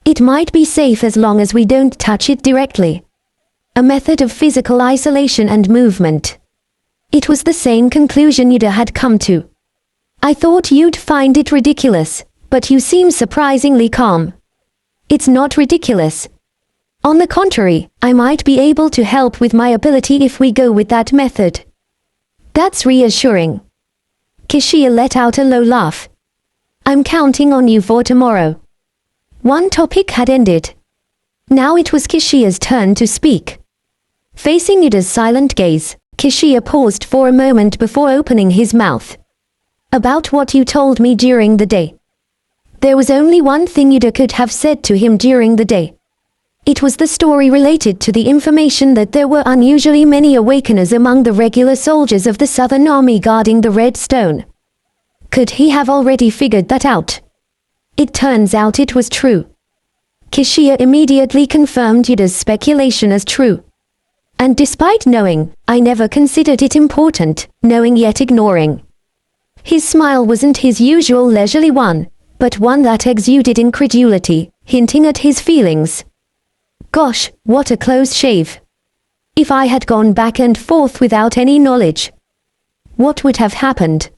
B: It might be safe as long as we don't touch it directly. A method of physical isolation and movement. It was the same conclusion Yuder had come to. I thought you'd find it ridiculous, but you seem surprisingly calm. It's not ridiculous. On the contrary, I might be able to help with my ability if we go with that method. That's reassuring. Kishia let out a low laugh. I'm counting on you for tomorrow. One topic had ended. Now it was Kishia's turn to speak. Facing Yuder's silent gaze, Kishia paused for a moment before opening his mouth. About what you told me during the day. There was only one thing Yuder could have said to him during the day. It was the story related to the information that there were unusually many awakeners among the regular soldiers of the Southern Army guarding the Red Stone. Could he have already figured that out? It turns out it was true. Kishia immediately confirmed Yuder's speculation as true. And despite knowing, I never considered it important, knowing yet ignoring. His smile wasn't his usual leisurely one, but one that exuded incredulity, hinting at his feelings. Gosh, what a close shave. If I had gone back and forth without any knowledge. What would have happened?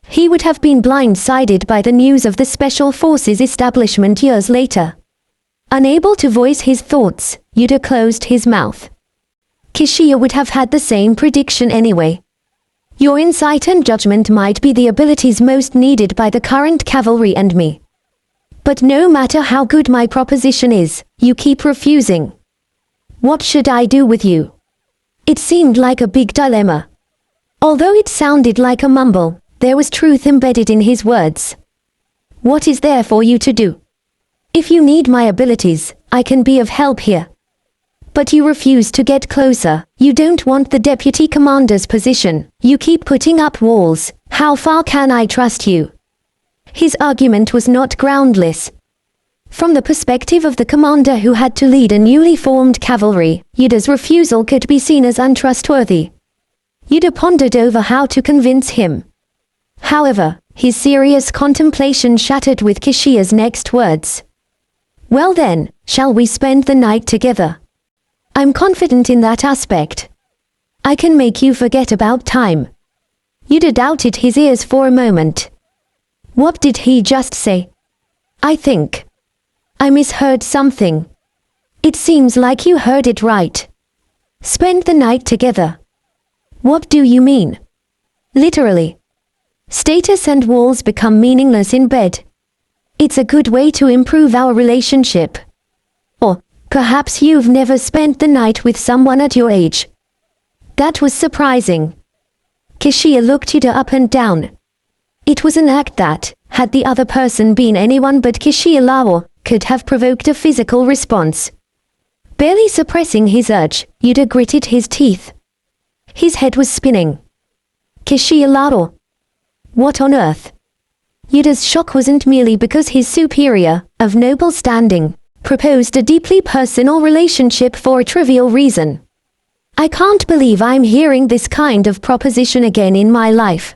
B: He would have been blindsided by the news of the Special Forces establishment years later. Unable to voice his thoughts, Yuder closed his mouth. Kishiya would have had the same prediction anyway. Your insight and judgment might be the abilities most needed by the current cavalry and me. But no matter how good my proposition is, you keep refusing. What should I do with you? It seemed like a big dilemma. Although it sounded like a mumble, there was truth embedded in his words. What is there for you to do? If you need my abilities, I can be of help here. But you refuse to get closer, you don't want the deputy commander's position, you keep putting up walls, how far can I trust you? His argument was not groundless. From the perspective of the commander who had to lead a newly formed cavalry, Yuder's refusal could be seen as untrustworthy. Yuder pondered over how to convince him. However, his serious contemplation shattered with Kishiya's next words. Well then, shall we spend the night together? I'm confident in that aspect. I can make you forget about time. Yuder doubted his ears for a moment. What did he just say? I think I misheard something. It seems like you heard it right. Spend the night together. What do you mean? Literally. Status and walls become meaningless in bed. It's a good way to improve our relationship. Or, perhaps you've never spent the night with someone at your age. That was surprising. Kishiya looked Yuder up and down. It was an act that, had the other person been anyone but Kishiya Lao, could have provoked a physical response. Barely suppressing his urge, Yuder gritted his teeth. His head was spinning. Kishiya Lao. What on earth? Yuder's shock wasn't merely because his superior, of noble standing, proposed a deeply personal relationship for a trivial reason. I can't believe I'm hearing this kind of proposition again in my life.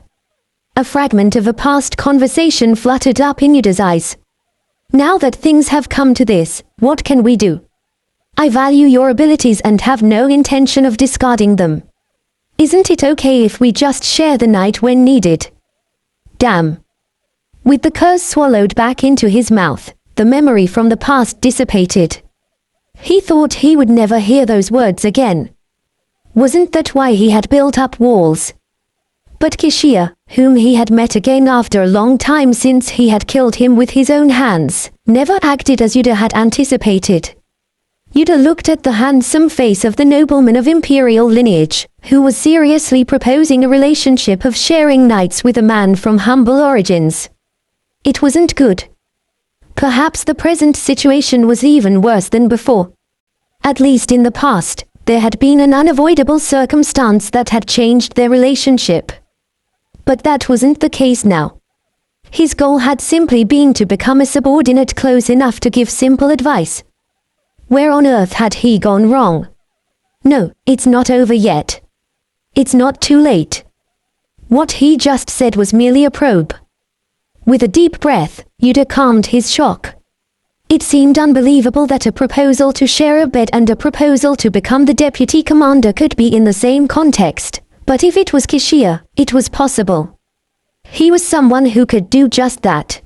B: A fragment of a past conversation fluttered up in Yuder's eyes. Now that things have come to this, what can we do? I value your abilities and have no intention of discarding them. Isn't it okay if we just share the night when needed? Damn. With the curse swallowed back into his mouth, the memory from the past dissipated. He thought he would never hear those words again. Wasn't that why he had built up walls? But Kishiya, whom he had met again after a long time since he had killed him with his own hands, never acted as Yuder had anticipated. Yuder looked at the handsome face of the nobleman of imperial lineage, who was seriously proposing a relationship of sharing nights with a man from humble origins. It wasn't good. Perhaps the present situation was even worse than before. At least in the past, there had been an unavoidable circumstance that had changed their relationship. But that wasn't the case now. His goal had simply been to become a subordinate close enough to give simple advice. Where on earth had he gone wrong? No, it's not over yet. It's not too late. What he just said was merely a probe. With a deep breath, Yuder calmed his shock. It seemed unbelievable that a proposal to share a bed and a proposal to become the deputy commander could be in the same context, but if it was Kishiya, it was possible. He was someone who could do just that.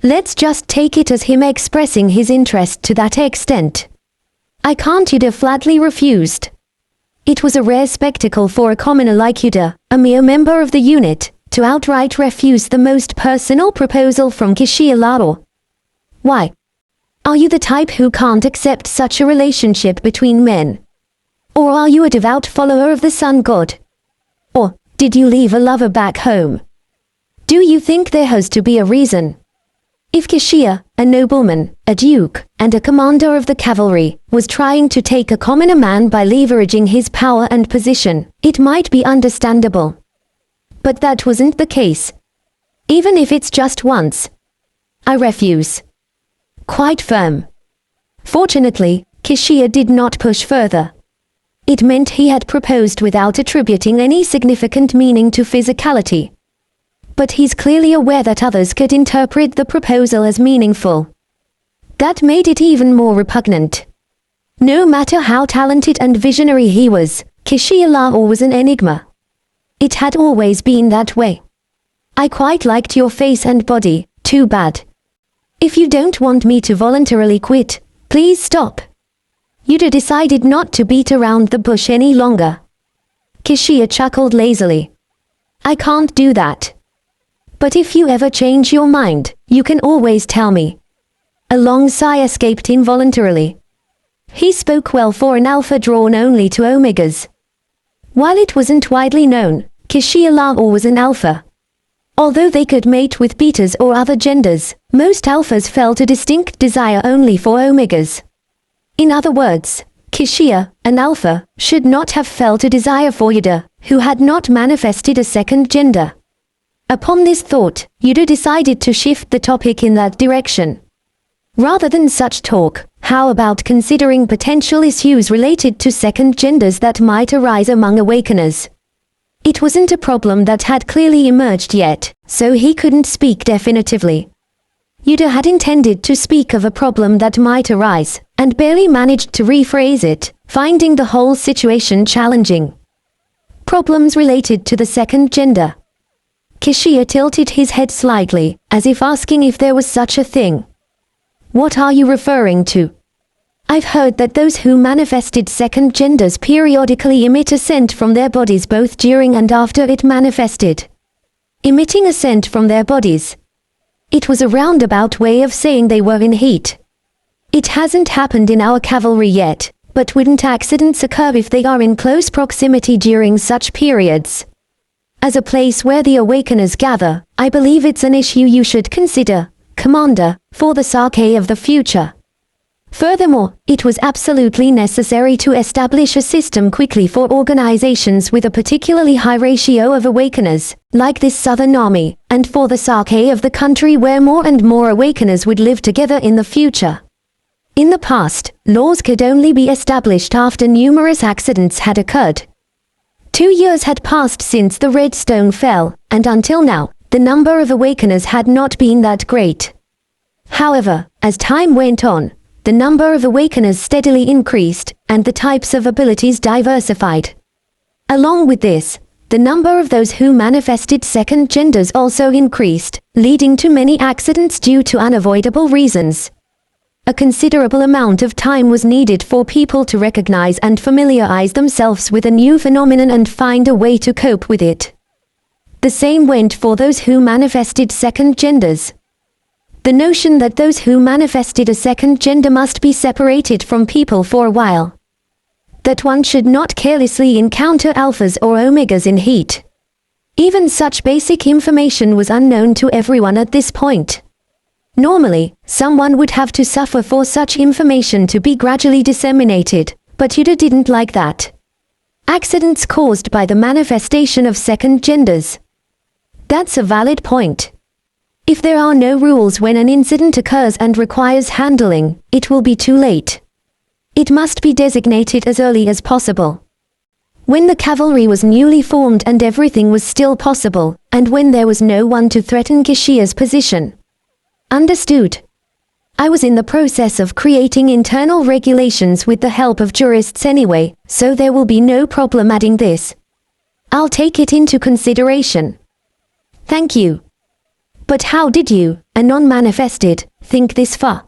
B: Let's just take it as him expressing his interest to that extent. I can't. Yuder flatly refused. It was a rare spectacle for a commoner like Yuder, a mere member of the unit, to outright refuse the most personal proposal from Kishiya Lao. Why? Are you the type who can't accept such a relationship between men? Or are you a devout follower of the sun god? Or, did you leave a lover back home? Do you think there has to be a reason? If Kishiya, a nobleman, a duke, and a commander of the cavalry, was trying to take a commoner man by leveraging his power and position, it might be understandable. But that wasn't the case. Even if it's just once. I refuse. Quite firm. Fortunately, Kishiya did not push further. It meant he had proposed without attributing any significant meaning to physicality. But he's clearly aware that others could interpret the proposal as meaningful. That made it even more repugnant. No matter how talented and visionary he was, Kishiya Lao was an enigma. It had always been that way. I quite liked your face and body, too bad. If you don't want me to voluntarily quit, please stop. Yuder decided not to beat around the bush any longer. Kishia chuckled lazily. I can't do that. But if you ever change your mind, you can always tell me. A long sigh escaped involuntarily. He spoke well for an alpha drawn only to omegas. While it wasn't widely known, Kishia Lahore was an alpha. Although they could mate with betas or other genders, most alphas felt a distinct desire only for omegas. In other words, Kishia, an alpha, should not have felt a desire for Yuder, who had not manifested a second gender. Upon this thought, Yuder decided to shift the topic in that direction. Rather than such talk, how about considering potential issues related to second genders that might arise among awakeners? It wasn't a problem that had clearly emerged yet, so he couldn't speak definitively. Yuder had intended to speak of a problem that might arise, and barely managed to rephrase it, finding the whole situation challenging. Problems related to the second gender. Kishia tilted his head slightly, as if asking if there was such a thing. What are you referring to? I've heard that those who manifested second genders periodically emit a scent from their bodies both during and after it manifested. Emitting a scent from their bodies. It was a roundabout way of saying they were in heat. It hasn't happened in our cavalry yet, but wouldn't accidents occur if they are in close proximity during such periods? As a place where the awakeners gather, I believe it's an issue you should consider, Commander, for the Sake of the future. Furthermore, it was absolutely necessary to establish a system quickly for organizations with a particularly high ratio of awakeners, like this Southern Army, and for the Sake of the country where more and more awakeners would live together in the future. In the past, laws could only be established after numerous accidents had occurred. 2 years had passed since the Red Stone fell, and until now, the number of awakeners had not been that great. However, as time went on, the number of awakeners steadily increased, and the types of abilities diversified. Along with this, the number of those who manifested second genders also increased, leading to many accidents due to unavoidable reasons. A considerable amount of time was needed for people to recognize and familiarize themselves with a new phenomenon and find a way to cope with it. The same went for those who manifested second genders. The notion that those who manifested a second gender must be separated from people for a while. That one should not carelessly encounter alphas or omegas in heat. Even such basic information was unknown to everyone at this point. Normally, someone would have to suffer for such information to be gradually disseminated, but Yuder didn't like that. Accidents caused by the manifestation of second genders. That's a valid point. If there are no rules when an incident occurs and requires handling, it will be too late. It must be designated as early as possible. When the cavalry was newly formed and everything was still possible, and when there was no one to threaten Kishia's position. Understood. I was in the process of creating internal regulations with the help of jurists anyway, so there will be no problem adding this. I'll take it into consideration. Thank you. But how did you, a non-manifested, think this far?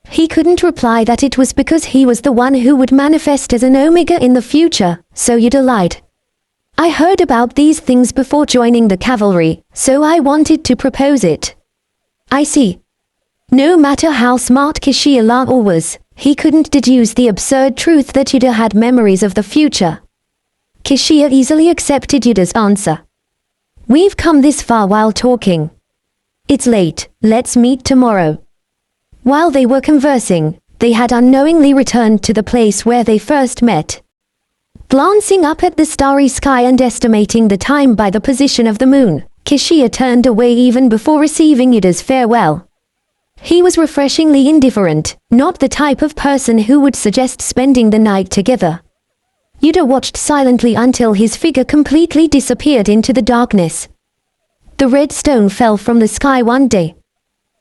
B: He couldn't reply that it was because he was the one who would manifest as an Omega in the future, so Yuder lied. I heard about these things before joining the cavalry, so I wanted to propose it. I see. No matter how smart Kishia Lahore was, he couldn't deduce the absurd truth that Yuder had memories of the future. Kishia easily accepted Yuder's answer. We've come this far while talking. It's late, let's meet tomorrow. While they were conversing, they had unknowingly returned to the place where they first met. Glancing up at the starry sky and estimating the time by the position of the moon, Kishia turned away even before receiving Yuder's farewell. He was refreshingly indifferent, not the type of person who would suggest spending the night together. Yuder watched silently until his figure completely disappeared into the darkness. The red stone fell from the sky one day.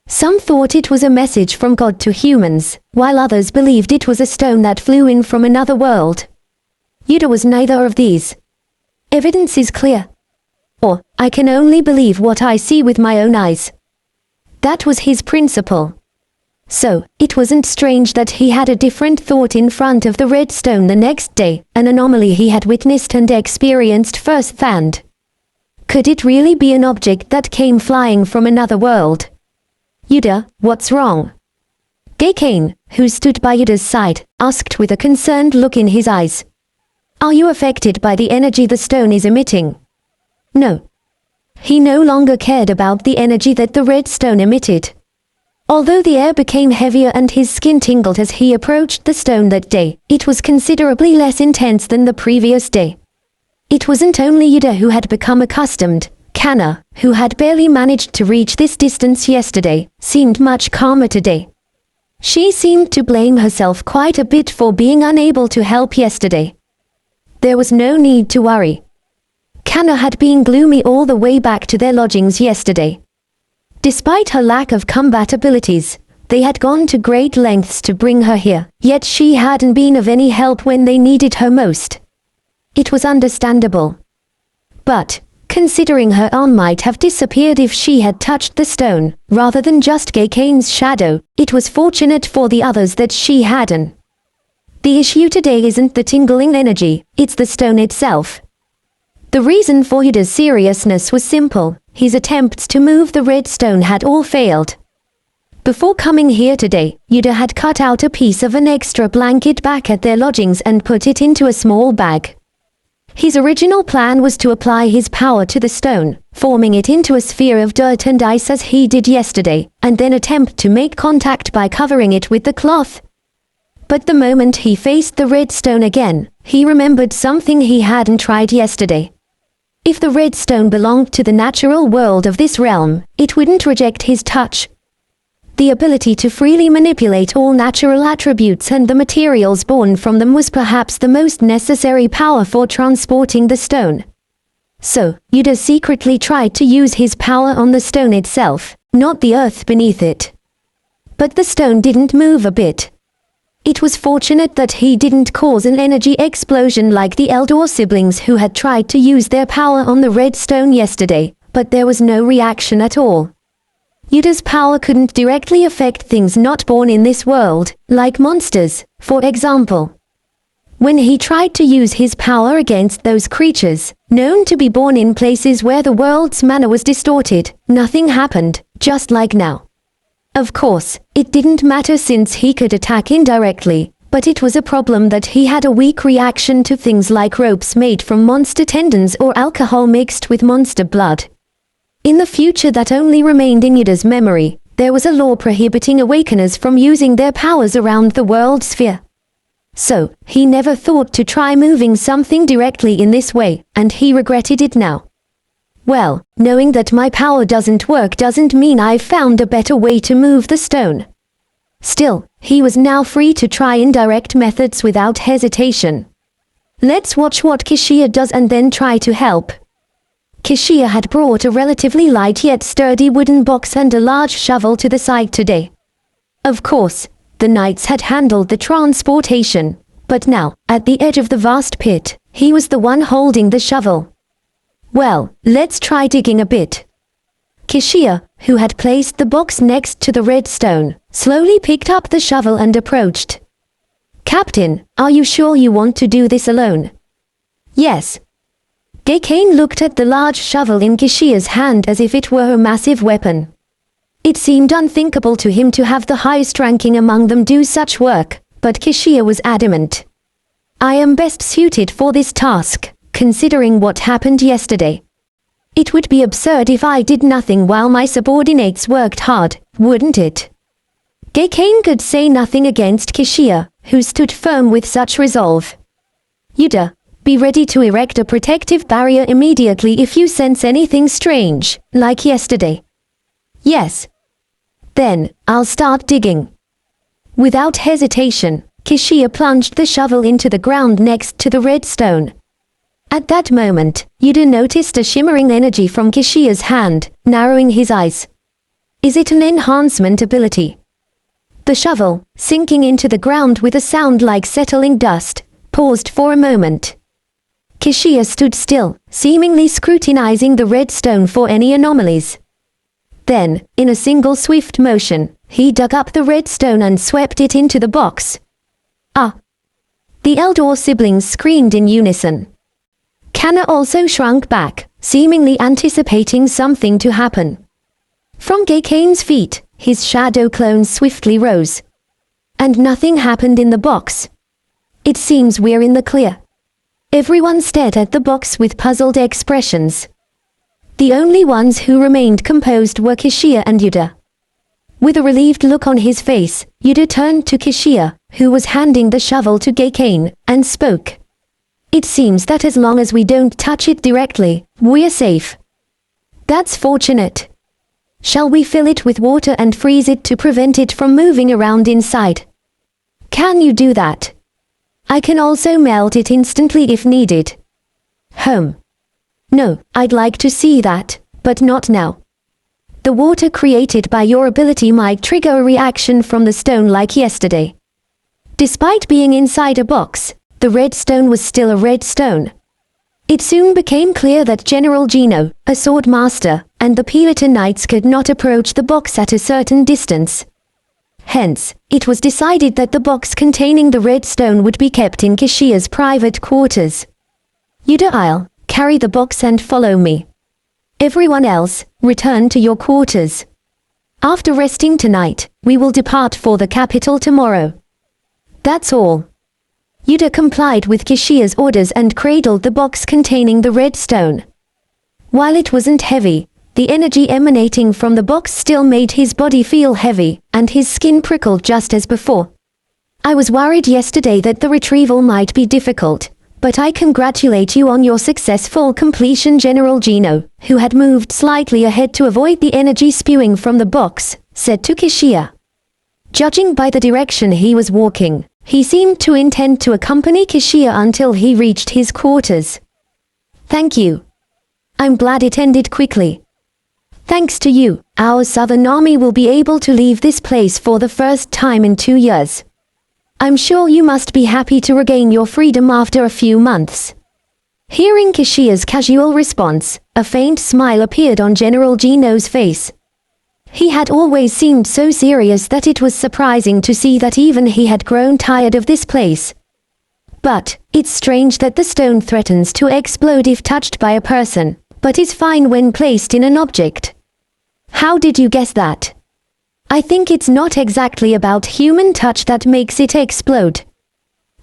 B: Some thought it was a message from God to humans, while others believed it was a stone that flew in from another world. Yuder was neither of these. Evidence is clear. Or, I can only believe what I see with my own eyes. That was his principle. So, it wasn't strange that he had a different thought in front of the red stone the next day, an anomaly he had witnessed and experienced firsthand. Could it really be an object that came flying from another world? Yuder, what's wrong? GCash, who stood by Yuder's side, asked with a concerned look in his eyes. Are you affected by the energy the stone is emitting? No. He no longer cared about the energy that the red stone emitted. Although the air became heavier and his skin tingled as he approached the stone that day, it was considerably less intense than the previous day. It wasn't only Yuder who had become accustomed. Kana, who had barely managed to reach this distance yesterday, seemed much calmer today. She seemed to blame herself quite a bit for being unable to help yesterday. There was no need to worry. Kana had been gloomy all the way back to their lodgings yesterday. Despite her lack of combat abilities, they had gone to great lengths to bring her here, yet she hadn't been of any help when they needed her most. It was understandable. But, considering her arm might have disappeared if she had touched the stone, rather than just GCash's shadow, it was fortunate for the others that she hadn't. The issue today isn't the tingling energy, it's the stone itself. The reason for Yuder's seriousness was simple. His attempts to move the red stone had all failed. Before coming here today, Yuder had cut out a piece of an extra blanket back at their lodgings and put it into a small bag. His original plan was to apply his power to the stone, forming it into a sphere of dirt and ice as he did yesterday, and then attempt to make contact by covering it with the cloth. But the moment he faced the red stone again, he remembered something he hadn't tried yesterday. If the red stone belonged to the natural world of this realm, it wouldn't reject his touch. The ability to freely manipulate all natural attributes and the materials born from them was perhaps the most necessary power for transporting the stone. So, Yuder secretly tried to use his power on the stone itself, not the earth beneath it. But the stone didn't move a bit. It was fortunate that he didn't cause an energy explosion like the Eldor siblings who had tried to use their power on the red stone yesterday, but there was no reaction at all. Yuder's power couldn't directly affect things not born in this world, like monsters, for example. When he tried to use his power against those creatures, known to be born in places where the world's mana was distorted, nothing happened, just like now. Of course, it didn't matter since he could attack indirectly, but it was a problem that he had a weak reaction to things like ropes made from monster tendons or alcohol mixed with monster blood. In the future that only remained in Yuder's memory, there was a law prohibiting awakeners from using their powers around the world sphere. So, he never thought to try moving something directly in this way, and he regretted it now. Well, knowing that my power doesn't work doesn't mean I've found a better way to move the stone. Still, he was now free to try indirect methods without hesitation. Let's watch what Kishia does and then try to help. Kishia had brought a relatively light yet sturdy wooden box and a large shovel to the side today. Of course, the knights had handled the transportation, but now, at the edge of the vast pit, he was the one holding the shovel. Well, let's try digging a bit. Kishia, who had placed the box next to the red stone, slowly picked up the shovel and approached. Captain, are you sure you want to do this alone? Yes. GCash looked at the large shovel in Kishia's hand as if it were a massive weapon. It seemed unthinkable to him to have the highest ranking among them do such work, but Kishia was adamant. I am best suited for this task, considering what happened yesterday. It would be absurd if I did nothing while my subordinates worked hard, wouldn't it? GCash could say nothing against Kishia, who stood firm with such resolve. Yuder, be ready to erect a protective barrier immediately if you sense anything strange, like yesterday. Yes. Then, I'll start digging. Without hesitation, Kishia plunged the shovel into the ground next to the red stone. At that moment, Yuder noticed a shimmering energy from Kishia's hand, narrowing his eyes. Is it an enhancement ability? The shovel, sinking into the ground with a sound like settling dust, paused for a moment. Kishia stood still, seemingly scrutinizing the red stone for any anomalies. Then, in a single swift motion, he dug up the red stone and swept it into the box. Ah! The elder siblings screamed in unison. Kana also shrunk back, seemingly anticipating something to happen. From Gekane's feet, his shadow clones swiftly rose. And nothing happened in the box. It seems we're in the clear. Everyone stared at the box with puzzled expressions. The only ones who remained composed were Kishia and Yuder. With a relieved look on his face, Yuder turned to Kishia, who was handing the shovel to Gekane, and spoke. It seems that as long as we don't touch it directly, we're safe. That's fortunate. Shall we fill it with water and freeze it to prevent it from moving around inside? Can you do that? I can also melt it instantly if needed. No, I'd like to see that, but not now. The water created by your ability might trigger a reaction from the stone like yesterday. Despite being inside a box, the red stone was still a red stone. It soon became clear that General Gino, a sword master, and the Pelota Knights could not approach the box at a certain distance. Hence, it was decided that the box containing the red stone would be kept in Kishia's private quarters. Yuder, I'll carry the box and follow me. Everyone else, return to your quarters. After resting tonight, we will depart for the capital tomorrow. That's all. Yuder complied with Kishia's orders and cradled the box containing the red stone. While it wasn't heavy, the energy emanating from the box still made his body feel heavy, and his skin prickled just as before. I was worried yesterday that the retrieval might be difficult, but I congratulate you on your successful completion, General Gino, who had moved slightly ahead to avoid the energy spewing from the box, said to Kishia. Judging by the direction he was walking, he seemed to intend to accompany Kishia until he reached his quarters. Thank you. I'm glad it ended quickly. Thanks to you, our Southern Army will be able to leave this place for the first time in 2 years. I'm sure you must be happy to regain your freedom after a few months. Hearing Kishia's casual response, a faint smile appeared on General Gino's face. He had always seemed so serious that it was surprising to see that even he had grown tired of this place. But, it's strange that the stone threatens to explode if touched by a person, but is fine when placed in an object. How did you guess that? I think it's not exactly about human touch that makes it explode.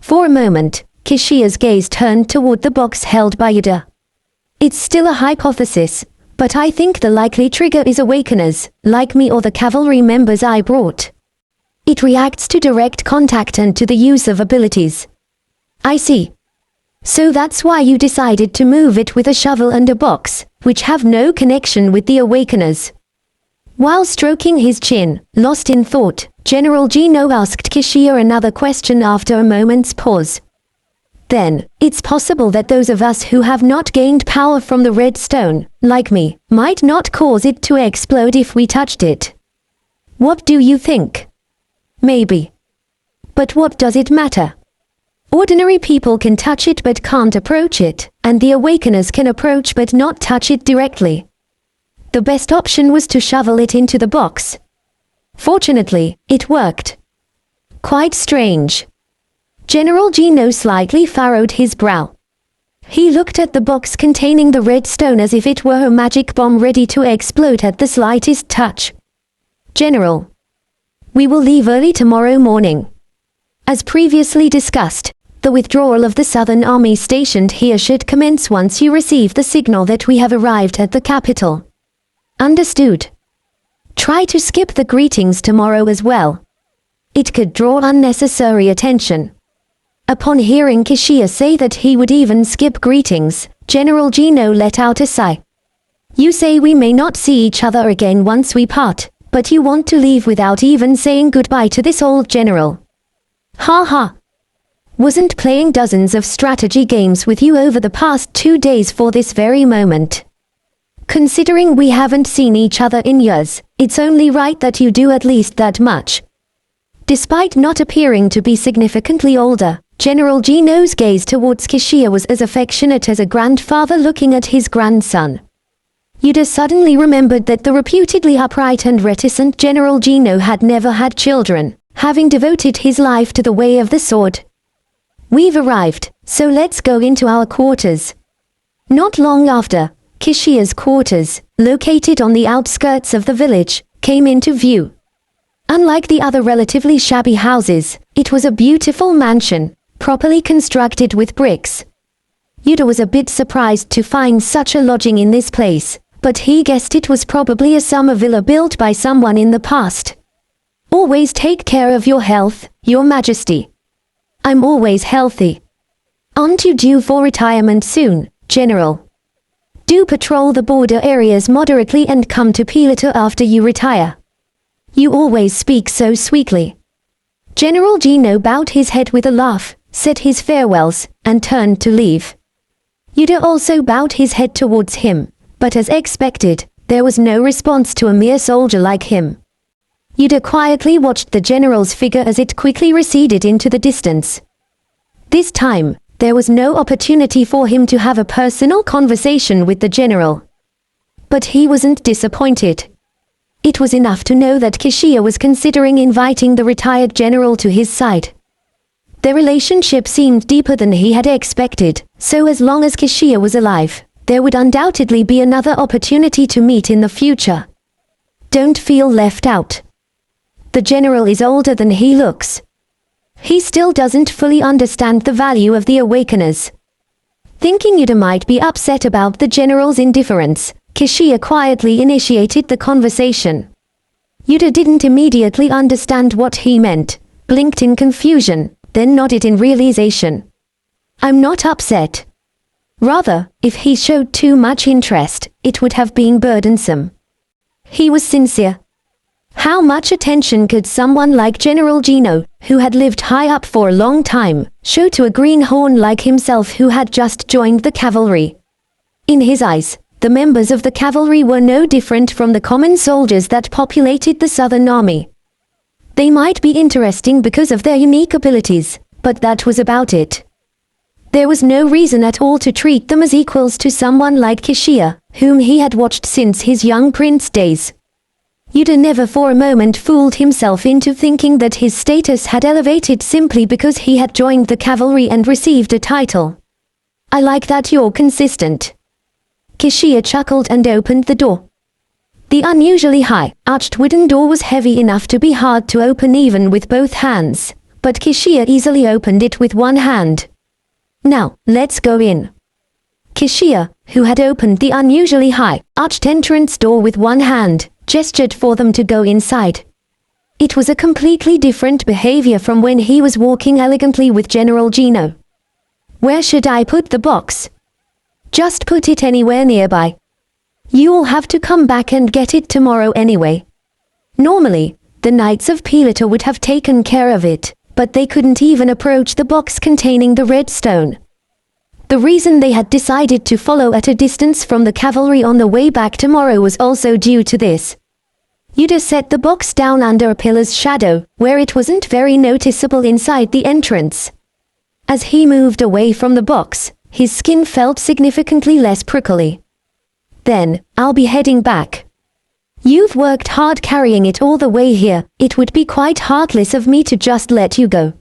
B: For a moment, Kishia's gaze turned toward the box held by Yuder. It's still a hypothesis, but I think the likely trigger is awakeners, like me or the cavalry members I brought. It reacts to direct contact and to the use of abilities. I see. So that's why you decided to move it with a shovel and a box, which have no connection with the awakeners. While stroking his chin, lost in thought, General Gino asked Kishia another question after a moment's pause. Then, it's possible that those of us who have not gained power from the red stone, like me, might not cause it to explode if we touched it. What do you think? Maybe. But what does it matter? Ordinary people can touch it but can't approach it, and the awakeners can approach but not touch it directly. The best option was to shovel it into the box. Fortunately, it worked. Quite strange. General Gino slightly furrowed his brow. He looked at the box containing the red stone as if it were a magic bomb ready to explode at the slightest touch. General, we will leave early tomorrow morning. As previously discussed, the withdrawal of the Southern Army stationed here should commence once you receive the signal that we have arrived at the capital. Understood. Try to skip the greetings tomorrow as well. It could draw unnecessary attention. Upon hearing Kishia say that he would even skip greetings, General Gino let out a sigh. You say we may not see each other again once we part, but you want to leave without even saying goodbye to this old general. Ha ha. Wasn't playing dozens of strategy games with you over the past 2 days for this very moment. Considering we haven't seen each other in years, it's only right that you do at least that much. Despite not appearing to be significantly older, General Gino's gaze towards Kishia was as affectionate as a grandfather looking at his grandson. Yuder suddenly remembered that the reputedly upright and reticent General Gino had never had children, having devoted his life to the way of the sword. "We've arrived, so let's go into our quarters." Not long after, Kishia's quarters, located on the outskirts of the village, came into view. Unlike the other relatively shabby houses, it was a beautiful mansion, properly constructed with bricks. Yuder was a bit surprised to find such a lodging in this place, but he guessed it was probably a summer villa built by someone in the past. "Always take care of your health, Your Majesty." "I'm always healthy." "Aren't you due for retirement soon, General?" "Do patrol the border areas moderately and come to Pilato after you retire." "You always speak so sweetly." General Gino bowed his head with a laugh, said his farewells, and turned to leave. Yuder also bowed his head towards him, but as expected, there was no response to a mere soldier like him. Yuder quietly watched the general's figure as it quickly receded into the distance. This time, there was no opportunity for him to have a personal conversation with the general. But he wasn't disappointed. It was enough to know that Kishia was considering inviting the retired general to his side. Their relationship seemed deeper than he had expected, so as long as Kishia was alive, there would undoubtedly be another opportunity to meet in the future. Don't feel left out. The general is older than he looks. He still doesn't fully understand the value of the Awakeners. Thinking Yuder might be upset about the general's indifference, Kishia quietly initiated the conversation. Yuder didn't immediately understand what he meant, blinked in confusion, then nodded in realization. "I'm not upset." Rather, if he showed too much interest, it would have been burdensome. He was sincere. How much attention could someone like General Gino, who had lived high up for a long time, show to a greenhorn like himself who had just joined the cavalry? In his eyes, the members of the cavalry were no different from the common soldiers that populated the Southern Army. They might be interesting because of their unique abilities, but that was about it. There was no reason at all to treat them as equals to someone like Kishia, whom he had watched since his young prince days. Yuder never for a moment fooled himself into thinking that his status had elevated simply because he had joined the cavalry and received a title. "I like that you're consistent." Kishia chuckled and opened the door. The unusually high, arched wooden door was heavy enough to be hard to open even with both hands, but Kishia easily opened it with one hand. "Now, let's go in." Kishia, who had opened the unusually high, arched entrance door with one hand, gestured for them to go inside. It was a completely different behavior from when he was walking elegantly with General Gino. "Where should I put the box?" "Just put it anywhere nearby. You'll have to come back and get it tomorrow anyway." Normally, the Knights of Pilato would have taken care of it, but they couldn't even approach the box containing the red stone. The reason they had decided to follow at a distance from the cavalry on the way back tomorrow was also due to this. Yuder set the box down under a pillar's shadow, where it wasn't very noticeable inside the entrance. As he moved away from the box, his skin felt significantly less prickly. "Then, I'll be heading back. You've worked hard carrying it all the way here, it would be quite heartless of me to just let you go.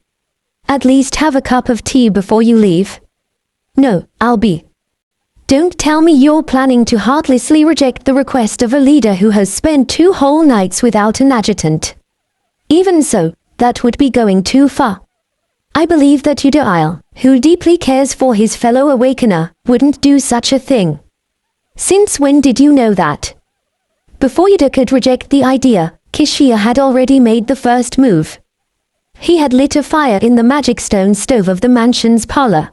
B: At least have a cup of tea before you leave." "No, I'll be." "Don't tell me you're planning to heartlessly reject the request of a leader who has spent 2 whole nights without an adjutant. Even so, that would be going too far. I believe that Yuder, who deeply cares for his fellow Awakener, wouldn't do such a thing." "Since when did you know that?" Before Yuder could reject the idea, Kishia had already made the first move. He had lit a fire in the magic stone stove of the mansion's parlor.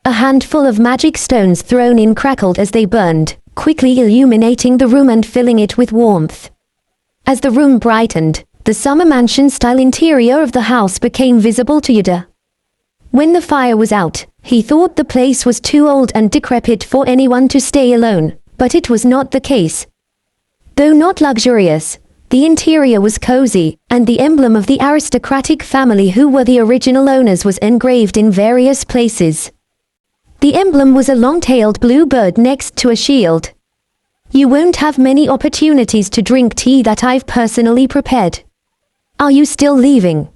B: A handful of magic stones thrown in crackled as they burned, quickly illuminating the room and filling it with warmth. As the room brightened, the summer mansion-style interior of the house became visible to Yuder. When the fire was out, he thought the place was too old and decrepit for anyone to stay alone, but it was not the case. Though not luxurious, The interior was cozy, and the emblem of the aristocratic family who were the original owners was engraved in various places. The emblem was a long-tailed blue bird next to a shield. You won't have many opportunities to drink tea that I've personally prepared. Are you still leaving?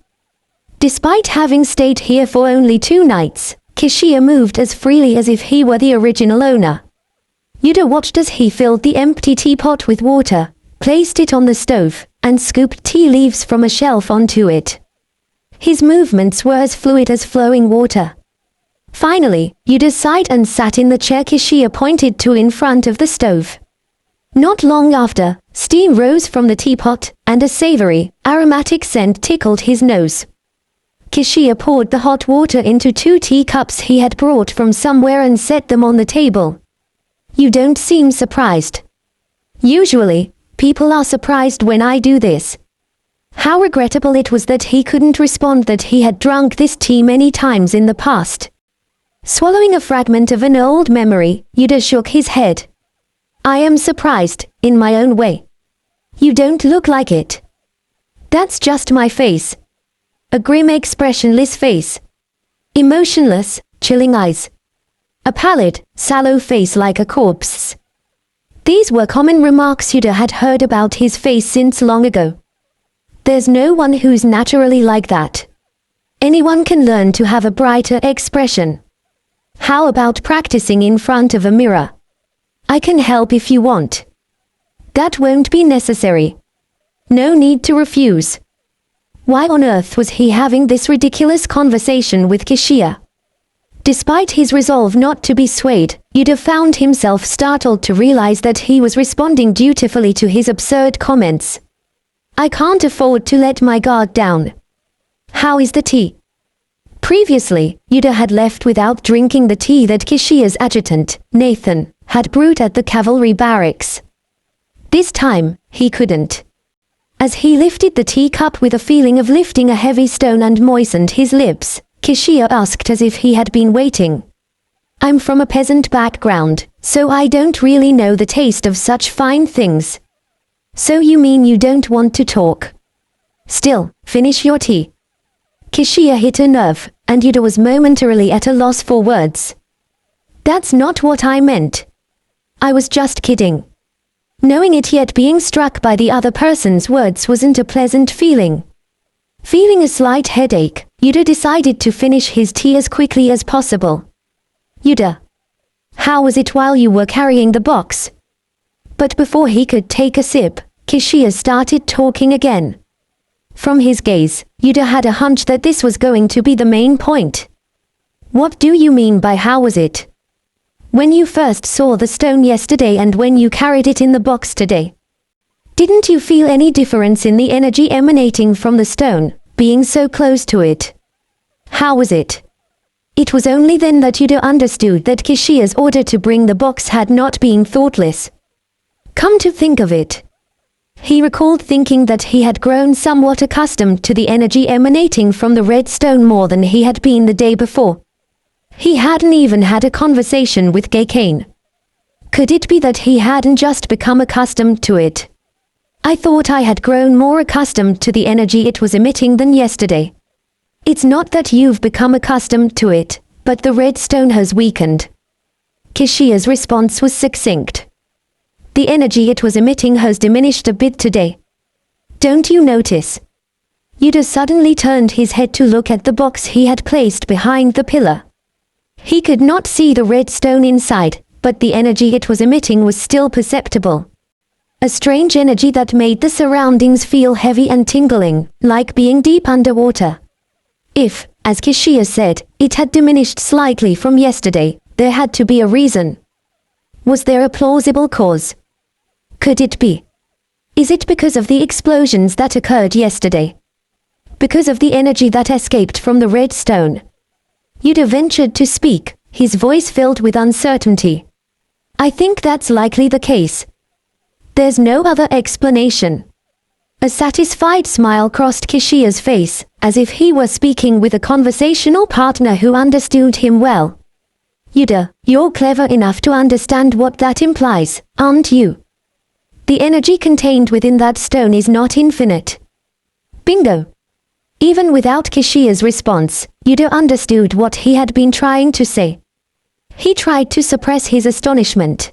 B: Despite having stayed here for only 2 nights, Kishia moved as freely as if he were the original owner. Yuder watched as he filled the empty teapot with water, placed it on the stove, and scooped tea leaves from a shelf onto it. His movements were as fluid as flowing water. Finally, Yuder sighed and sat in the chair Kishia pointed to in front of the stove. Not long after, steam rose from the teapot, and a savory, aromatic scent tickled his nose. Kishia poured the hot water into 2 teacups he had brought from somewhere and set them on the table. You don't seem surprised. Usually, people are surprised when I do this. How regrettable it was that he couldn't respond that he had drunk this tea many times in the past. Swallowing a fragment of an old memory, Yuder shook his head. I am surprised, in my own way. You don't look like it. That's just my face. A grim expressionless face. Emotionless, chilling eyes. A pallid, sallow face like a corpse's. These were common remarks Yuder had heard about his face since long ago. There's no one who's naturally like that. Anyone can learn to have a brighter expression. How about practicing in front of a mirror? I can help if you want. That won't be necessary. No need to refuse. Why on earth was he having this ridiculous conversation with Kishia? Despite his resolve not to be swayed, Yuder found himself startled to realize that he was responding dutifully to his absurd comments. I can't afford to let my guard down. How is the tea? Previously, Yuder had left without drinking the tea that Kishia's adjutant, Nathan, had brewed at the cavalry barracks. This time, he couldn't. As he lifted the teacup with a feeling of lifting a heavy stone and moistened his lips, Kishia asked as if he had been waiting. I'm from a peasant background, so I don't really know the taste of such fine things. So you mean you don't want to talk? Still, finish your tea. Kishia hit a nerve, and Yuder was momentarily at a loss for words. That's not what I meant. I was just kidding. Knowing it yet being struck by the other person's words wasn't a pleasant feeling. Feeling a slight headache, Yuder decided to finish his tea as quickly as possible. Yuder. How was it while you were carrying the box? But before he could take a sip, Kishia started talking again. From his gaze, Yuder had a hunch that this was going to be the main point. What do you mean by how was it? When you first saw the stone yesterday and when you carried it in the box today. Didn't you feel any difference in the energy emanating from the stone, being so close to it? How was it? It was only then that Yuder understood that Kishia's order to bring the box had not been thoughtless. Come to think of it. He recalled thinking that he had grown somewhat accustomed to the energy emanating from the red stone more than he had been the day before. He hadn't even had a conversation with GCash. Could it be that he hadn't just become accustomed to it? I thought I had grown more accustomed to the energy it was emitting than yesterday. It's not that you've become accustomed to it, but the red stone has weakened. Kishia's response was succinct. The energy it was emitting has diminished a bit today. Don't you notice? Yuder suddenly turned his head to look at the box he had placed behind the pillar. He could not see the red stone inside, but the energy it was emitting was still perceptible. A strange energy that made the surroundings feel heavy and tingling, like being deep underwater. If, as Kishia said, it had diminished slightly from yesterday, there had to be a reason. Was there a plausible cause? Could it be? Is it because of the explosions that occurred yesterday? Because of the energy that escaped from the red stone? Yuder ventured to speak, his voice filled with uncertainty. I think that's likely the case. There's no other explanation. A satisfied smile crossed Kishia's face, as if he were speaking with a conversational partner who understood him well. Yuder, you're clever enough to understand what that implies, aren't you? The energy contained within that stone is not infinite. Bingo! Even without Kishiya's response, Yuder understood what he had been trying to say. He tried to suppress his astonishment.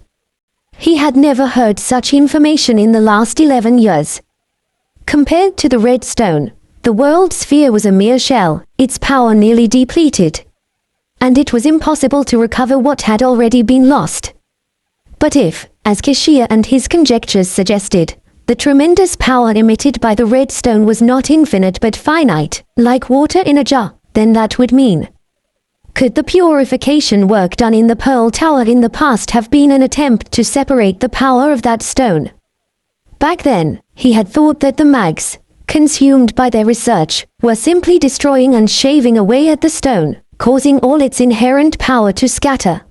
B: He had never heard such information in the last 11 years. Compared to the red stone, the world sphere was a mere shell, its power nearly depleted. And it was impossible to recover what had already been lost. But if, as Kishiya and his conjectures suggested, the tremendous power emitted by the red stone was not infinite but finite, like water in a jar, then that would mean, could the purification work done in the Pearl Tower in the past have been an attempt to separate the power of that stone? Back then, he had thought that the mags, consumed by their research, were simply destroying and shaving away at the stone, causing all its inherent power to scatter.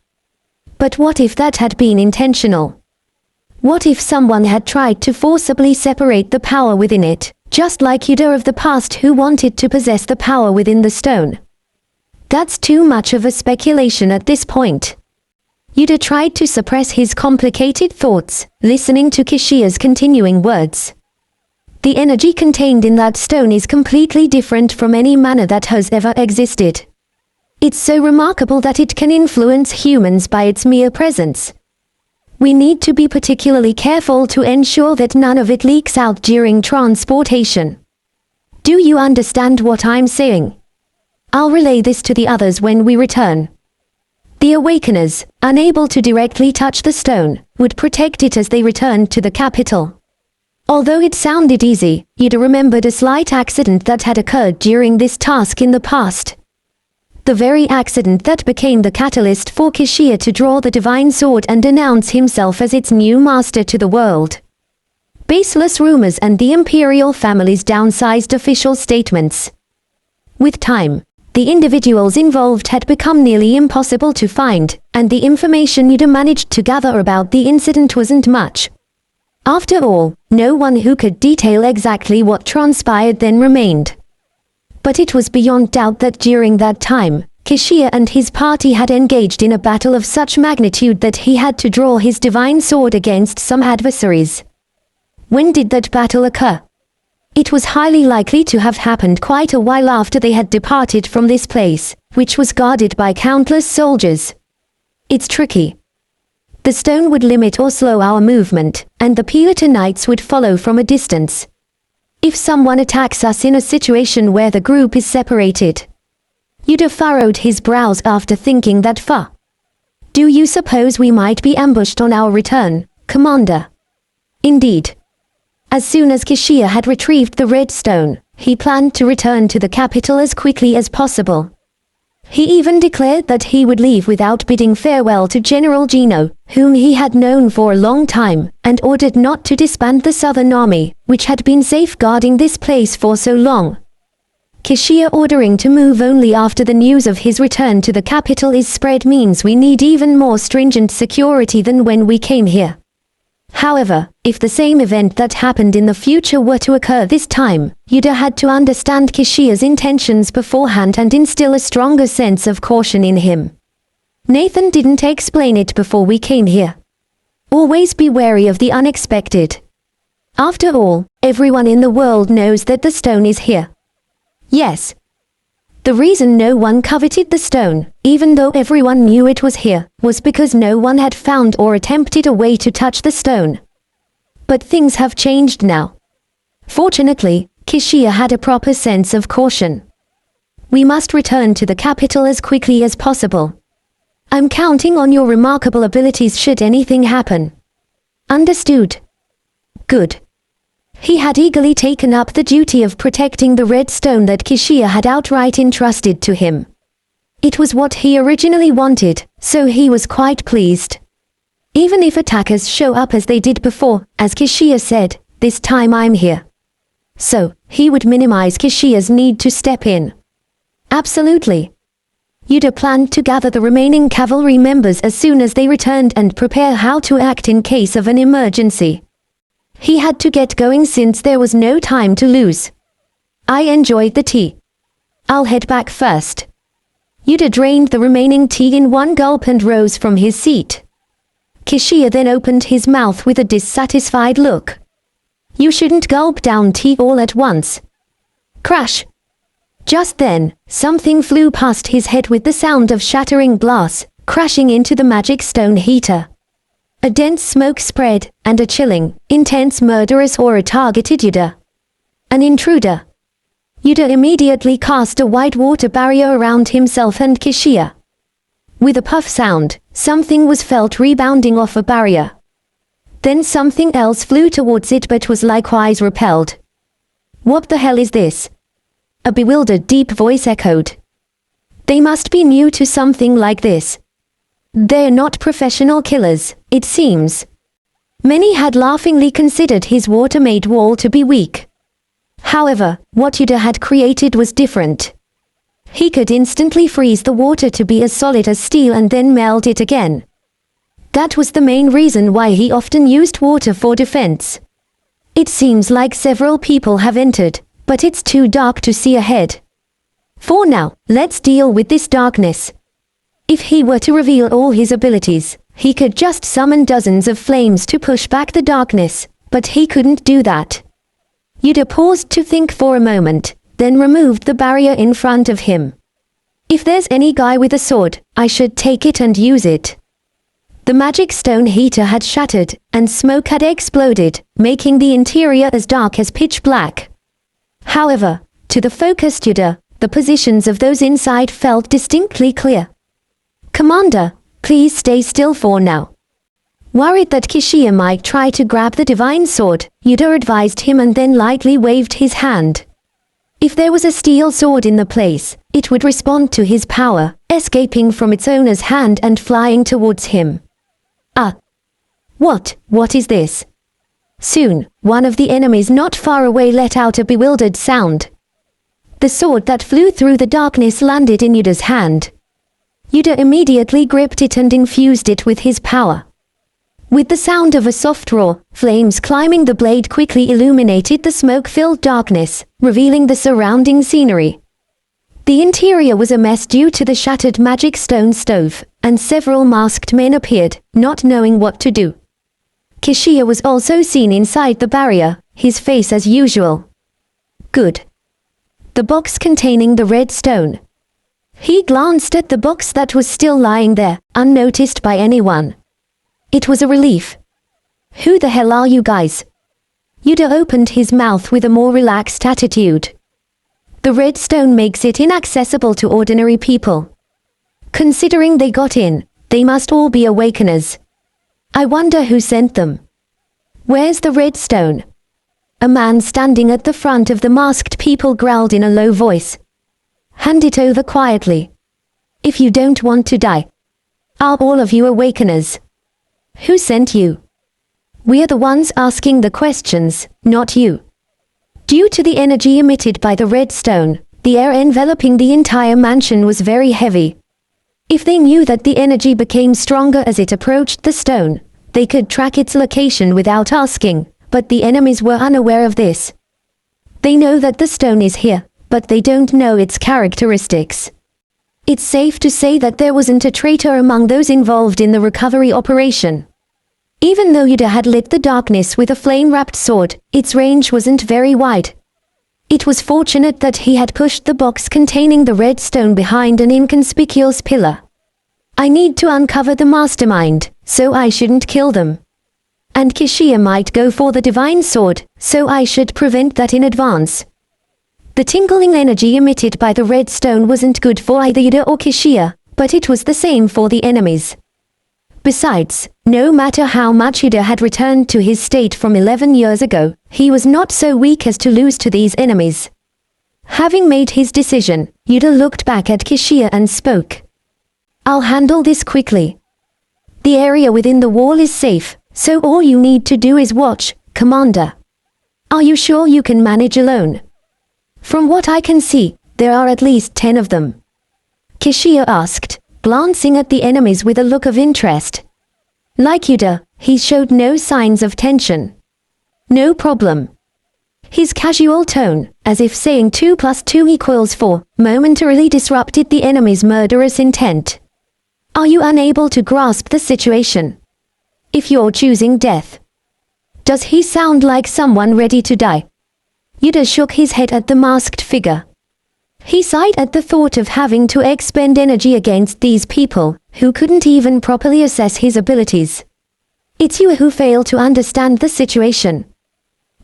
B: But what if that had been intentional? What if someone had tried to forcibly separate the power within it, just like Yuder of the past who wanted to possess the power within the stone? That's too much of a speculation at this point. Yuder tried to suppress his complicated thoughts, listening to Kishiya's continuing words. The energy contained in that stone is completely different from any mana that has ever existed. It's so remarkable that it can influence humans by its mere presence. We need to be particularly careful to ensure that none of it leaks out during transportation. Do you understand what I'm saying? I'll relay this to the others when we return. The Awakeners, unable to directly touch the stone, would protect it as they returned to the capital. Although it sounded easy, Yuder remembered a slight accident that had occurred during this task in the past. The very accident that became the catalyst for Kishiya to draw the divine sword and announce himself as its new master to the world. Baseless rumors and the imperial family's downsized official statements. With time, the individuals involved had become nearly impossible to find, and the information Yuder managed to gather about the incident wasn't much. After all, no one who could detail exactly what transpired then remained. But it was beyond doubt that during that time, Kishiya and his party had engaged in a battle of such magnitude that he had to draw his divine sword against some adversaries. When did that battle occur? It was highly likely to have happened quite a while after they had departed from this place, which was guarded by countless soldiers. It's tricky. The stone would limit or slow our movement, and the Piota Knights would follow from a distance. If someone attacks us in a situation where the group is separated. Yuder furrowed his brows after thinking that far. Do you suppose we might be ambushed on our return, Commander? Indeed. As soon as Kishiya had retrieved the red stone, he planned to return to the capital as quickly as possible. He even declared that he would leave without bidding farewell to General Gino, whom he had known for a long time, and ordered not to disband the Southern Army, which had been safeguarding this place for so long. Kishiya ordering to move only after the news of his return to the capital is spread means we need even more stringent security than when we came here. However, if the same event that happened in the future were to occur this time, Yuder had to understand Kishiya's intentions beforehand and instill a stronger sense of caution in him. Nathan didn't explain it before we came here. Always be wary of the unexpected. After all, everyone in the world knows that the stone is here. Yes. The reason no one coveted the stone, even though everyone knew it was here, was because no one had found or attempted a way to touch the stone. But things have changed now. Fortunately, Kishiya had a proper sense of caution. We must return to the capital as quickly as possible. I'm counting on your remarkable abilities should anything happen. Understood. Good. He had eagerly taken up the duty of protecting the red stone that Kishiya had outright entrusted to him. It was what he originally wanted, so he was quite pleased. Even if attackers show up as they did before, as Kishiya said, this time I'm here. So, he would minimize Kishiya's need to step in. Absolutely. Yuder planned to gather the remaining cavalry members as soon as they returned and prepare how to act in case of an emergency. He had to get going since there was no time to lose. I enjoyed the tea. I'll head back first. Yuder drained the remaining tea in one gulp and rose from his seat. Kishia then opened his mouth with a dissatisfied look. You shouldn't gulp down tea all at once. Crash! Just then, something flew past his head with the sound of shattering glass, crashing into the magic stone heater. A dense smoke spread, and a chilling, intense murderous aura targeted Yuder. An intruder. Yuder immediately cast a white water barrier around himself and Kishia. With a puff sound, something was felt rebounding off a barrier. Then something else flew towards it but was likewise repelled. What the hell is this? A bewildered deep voice echoed. They must be new to something like this. They're not professional killers, it seems. Many had laughingly considered his water-made wall to be weak. However, what Yuder had created was different. He could instantly freeze the water to be as solid as steel and then melt it again. That was the main reason why he often used water for defense. It seems like several people have entered, but it's too dark to see ahead. For now, let's deal with this darkness. If he were to reveal all his abilities, he could just summon dozens of flames to push back the darkness, but he couldn't do that. Yuder paused to think for a moment, then removed the barrier in front of him. If there's any guy with a sword, I should take it and use it. The magic stone heater had shattered, and smoke had exploded, making the interior as dark as pitch black. However, to the focused Yuder, the positions of those inside felt distinctly clear. Commander, please stay still for now. Worried that Kishia might try to grab the divine sword, Yuder advised him and then lightly waved his hand. If there was a steel sword in the place, it would respond to his power, escaping from its owner's hand and flying towards him. Ah! What is this? Soon, one of the enemies not far away let out a bewildered sound. The sword that flew through the darkness landed in Yuder's hand. Yuder immediately gripped it and infused it with his power. With the sound of a soft roar, flames climbing the blade quickly illuminated the smoke-filled darkness, revealing the surrounding scenery. The interior was a mess due to the shattered magic stone stove, and several masked men appeared, not knowing what to do. Kishia was also seen inside the barrier, his face as usual. Good. The box containing the red stone. He glanced at the box that was still lying there, unnoticed by anyone. It was a relief. Who the hell are you guys? Yuder opened his mouth with a more relaxed attitude. The red stone makes it inaccessible to ordinary people. Considering they got in, they must all be awakeners. I wonder who sent them. Where's the red stone? A man standing at the front of the masked people growled in a low voice. Hand it over quietly. If you don't want to die. Are all of you awakeners? Who sent you? We're the ones asking the questions, not you. Due to the energy emitted by the red stone, the air enveloping the entire mansion was very heavy. If they knew that the energy became stronger as it approached the stone, they could track its location without asking, but the enemies were unaware of this. They know that the stone is here, but they don't know its characteristics. It's safe to say that there wasn't a traitor among those involved in the recovery operation. Even though Yuder had lit the darkness with a flame-wrapped sword, its range wasn't very wide. It was fortunate that he had pushed the box containing the red stone behind an inconspicuous pillar. I need to uncover the mastermind, so I shouldn't kill them. And Kishia might go for the divine sword, so I should prevent that in advance. The tingling energy emitted by the red stone wasn't good for either Yuder or Kishia, but it was the same for the enemies. Besides, no matter how much Yuder had returned to his state from 11 years ago, he was not so weak as to lose to these enemies. Having made his decision, Yuder looked back at Kishia and spoke. I'll handle this quickly. The area within the wall is safe, so all you need to do is watch, Commander. Are you sure you can manage alone? From what I can see, there are at least 10 of them. Kishia asked, glancing at the enemies with a look of interest. Like Yuder, he showed no signs of tension. No problem. His casual tone, as if saying 2 + 2 = 4, momentarily disrupted the enemy's murderous intent. Are you unable to grasp the situation? If you're choosing death. Does he sound like someone ready to die? Yuder shook his head at the masked figure. He sighed at the thought of having to expend energy against these people, who couldn't even properly assess his abilities. It's you who fail to understand the situation.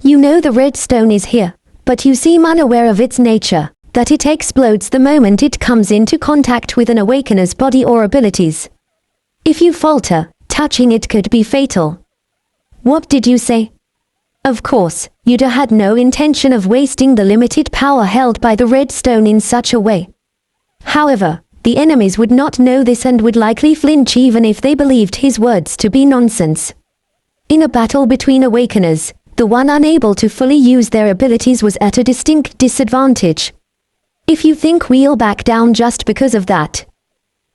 B: You know the red stone is here, but you seem unaware of its nature, that it explodes the moment it comes into contact with an awakener's body or abilities. If you falter, touching it could be fatal. What did you say? Of course, Yuder had no intention of wasting the limited power held by the red stone in such a way. However, the enemies would not know this and would likely flinch even if they believed his words to be nonsense. In a battle between awakeners, the one unable to fully use their abilities was at a distinct disadvantage. If you think we'll back down just because of that,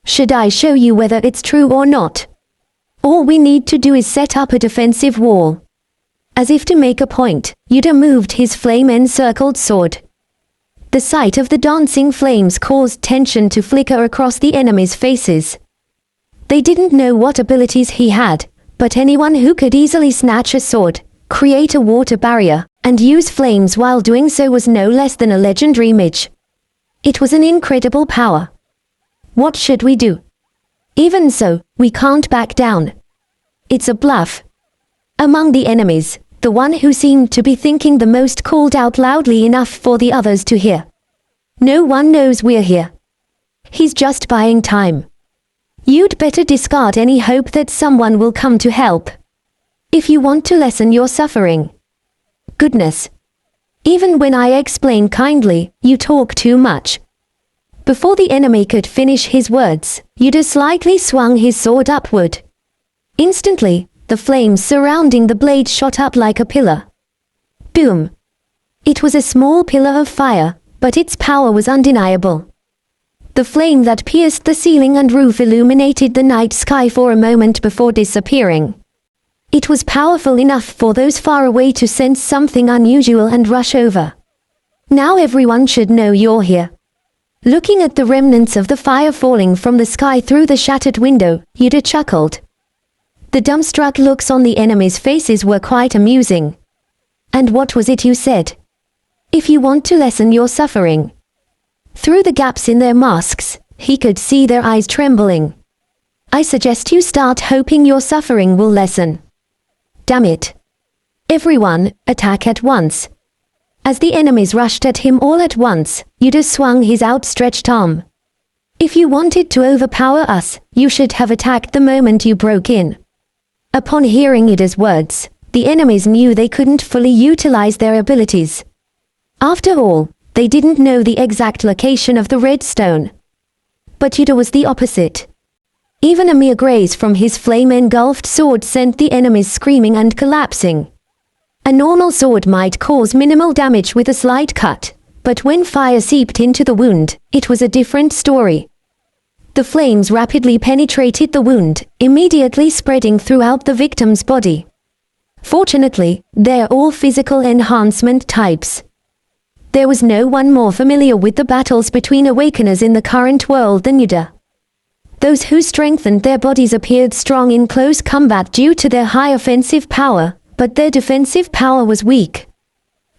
B: should I show you whether it's true or not? All we need to do is set up a defensive wall. As if to make a point, Yuder moved his flame-encircled sword. The sight of the dancing flames caused tension to flicker across the enemies' faces. They didn't know what abilities he had, but anyone who could easily snatch a sword, create a water barrier, and use flames while doing so was no less than a legendary mage. It was an incredible power. What should we do? Even so, we can't back down. It's a bluff. Among the enemies, the one who seemed to be thinking the most called out loudly enough for the others to hear. No one knows we're here. He's just buying time. You'd better discard any hope that someone will come to help. If you want to lessen your suffering. Goodness. Even when I explain kindly, you talk too much. Before the enemy could finish his words, Yuder slightly swung his sword upward. Instantly, the flames surrounding the blade shot up like a pillar. Boom! It was a small pillar of fire, but its power was undeniable. The flame that pierced the ceiling and roof illuminated the night sky for a moment before disappearing. It was powerful enough for those far away to sense something unusual and rush over. Now everyone should know you're here. Looking at the remnants of the fire falling from the sky through the shattered window, Yuder chuckled. The dumbstruck looks on the enemies' faces were quite amusing. And what was it you said? If you want to lessen your suffering. Through the gaps in their masks, he could see their eyes trembling. I suggest you start hoping your suffering will lessen. Damn it. Everyone, attack at once. As the enemies rushed at him all at once, Yuder swung his outstretched arm. If you wanted to overpower us, you should have attacked the moment you broke in. Upon hearing Yuder's words, the enemies knew they couldn't fully utilize their abilities. After all, they didn't know the exact location of the red stone. But Yuder was the opposite. Even a mere graze from his flame-engulfed sword sent the enemies screaming and collapsing. A normal sword might cause minimal damage with a slight cut, but when fire seeped into the wound, it was a different story. The flames rapidly penetrated the wound, immediately spreading throughout the victim's body. Fortunately, they're all physical enhancement types. There was no one more familiar with the battles between awakeners in the current world than Yuder. Those who strengthened their bodies appeared strong in close combat due to their high offensive power, but their defensive power was weak.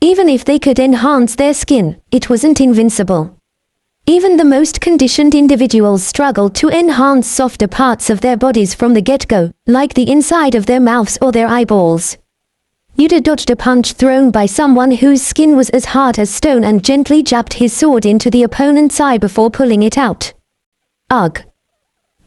B: Even if they could enhance their skin, it wasn't invincible. Even the most conditioned individuals struggled to enhance softer parts of their bodies from the get-go, like the inside of their mouths or their eyeballs. Yuder dodged a punch thrown by someone whose skin was as hard as stone and gently jabbed his sword into the opponent's eye before pulling it out. Ugh.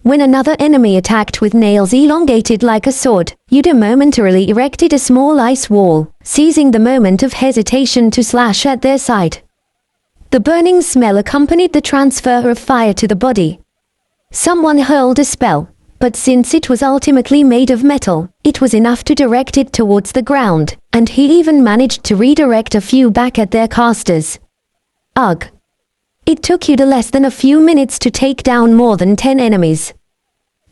B: When another enemy attacked with nails elongated like a sword, Yuder momentarily erected a small ice wall, seizing the moment of hesitation to slash at their side. The burning smell accompanied the transfer of fire to the body. Someone hurled a spell, but since it was ultimately made of metal, it was enough to direct it towards the ground, and he even managed to redirect a few back at their casters. Ugh. It took Yuder less than a few minutes to take down more than 10 enemies.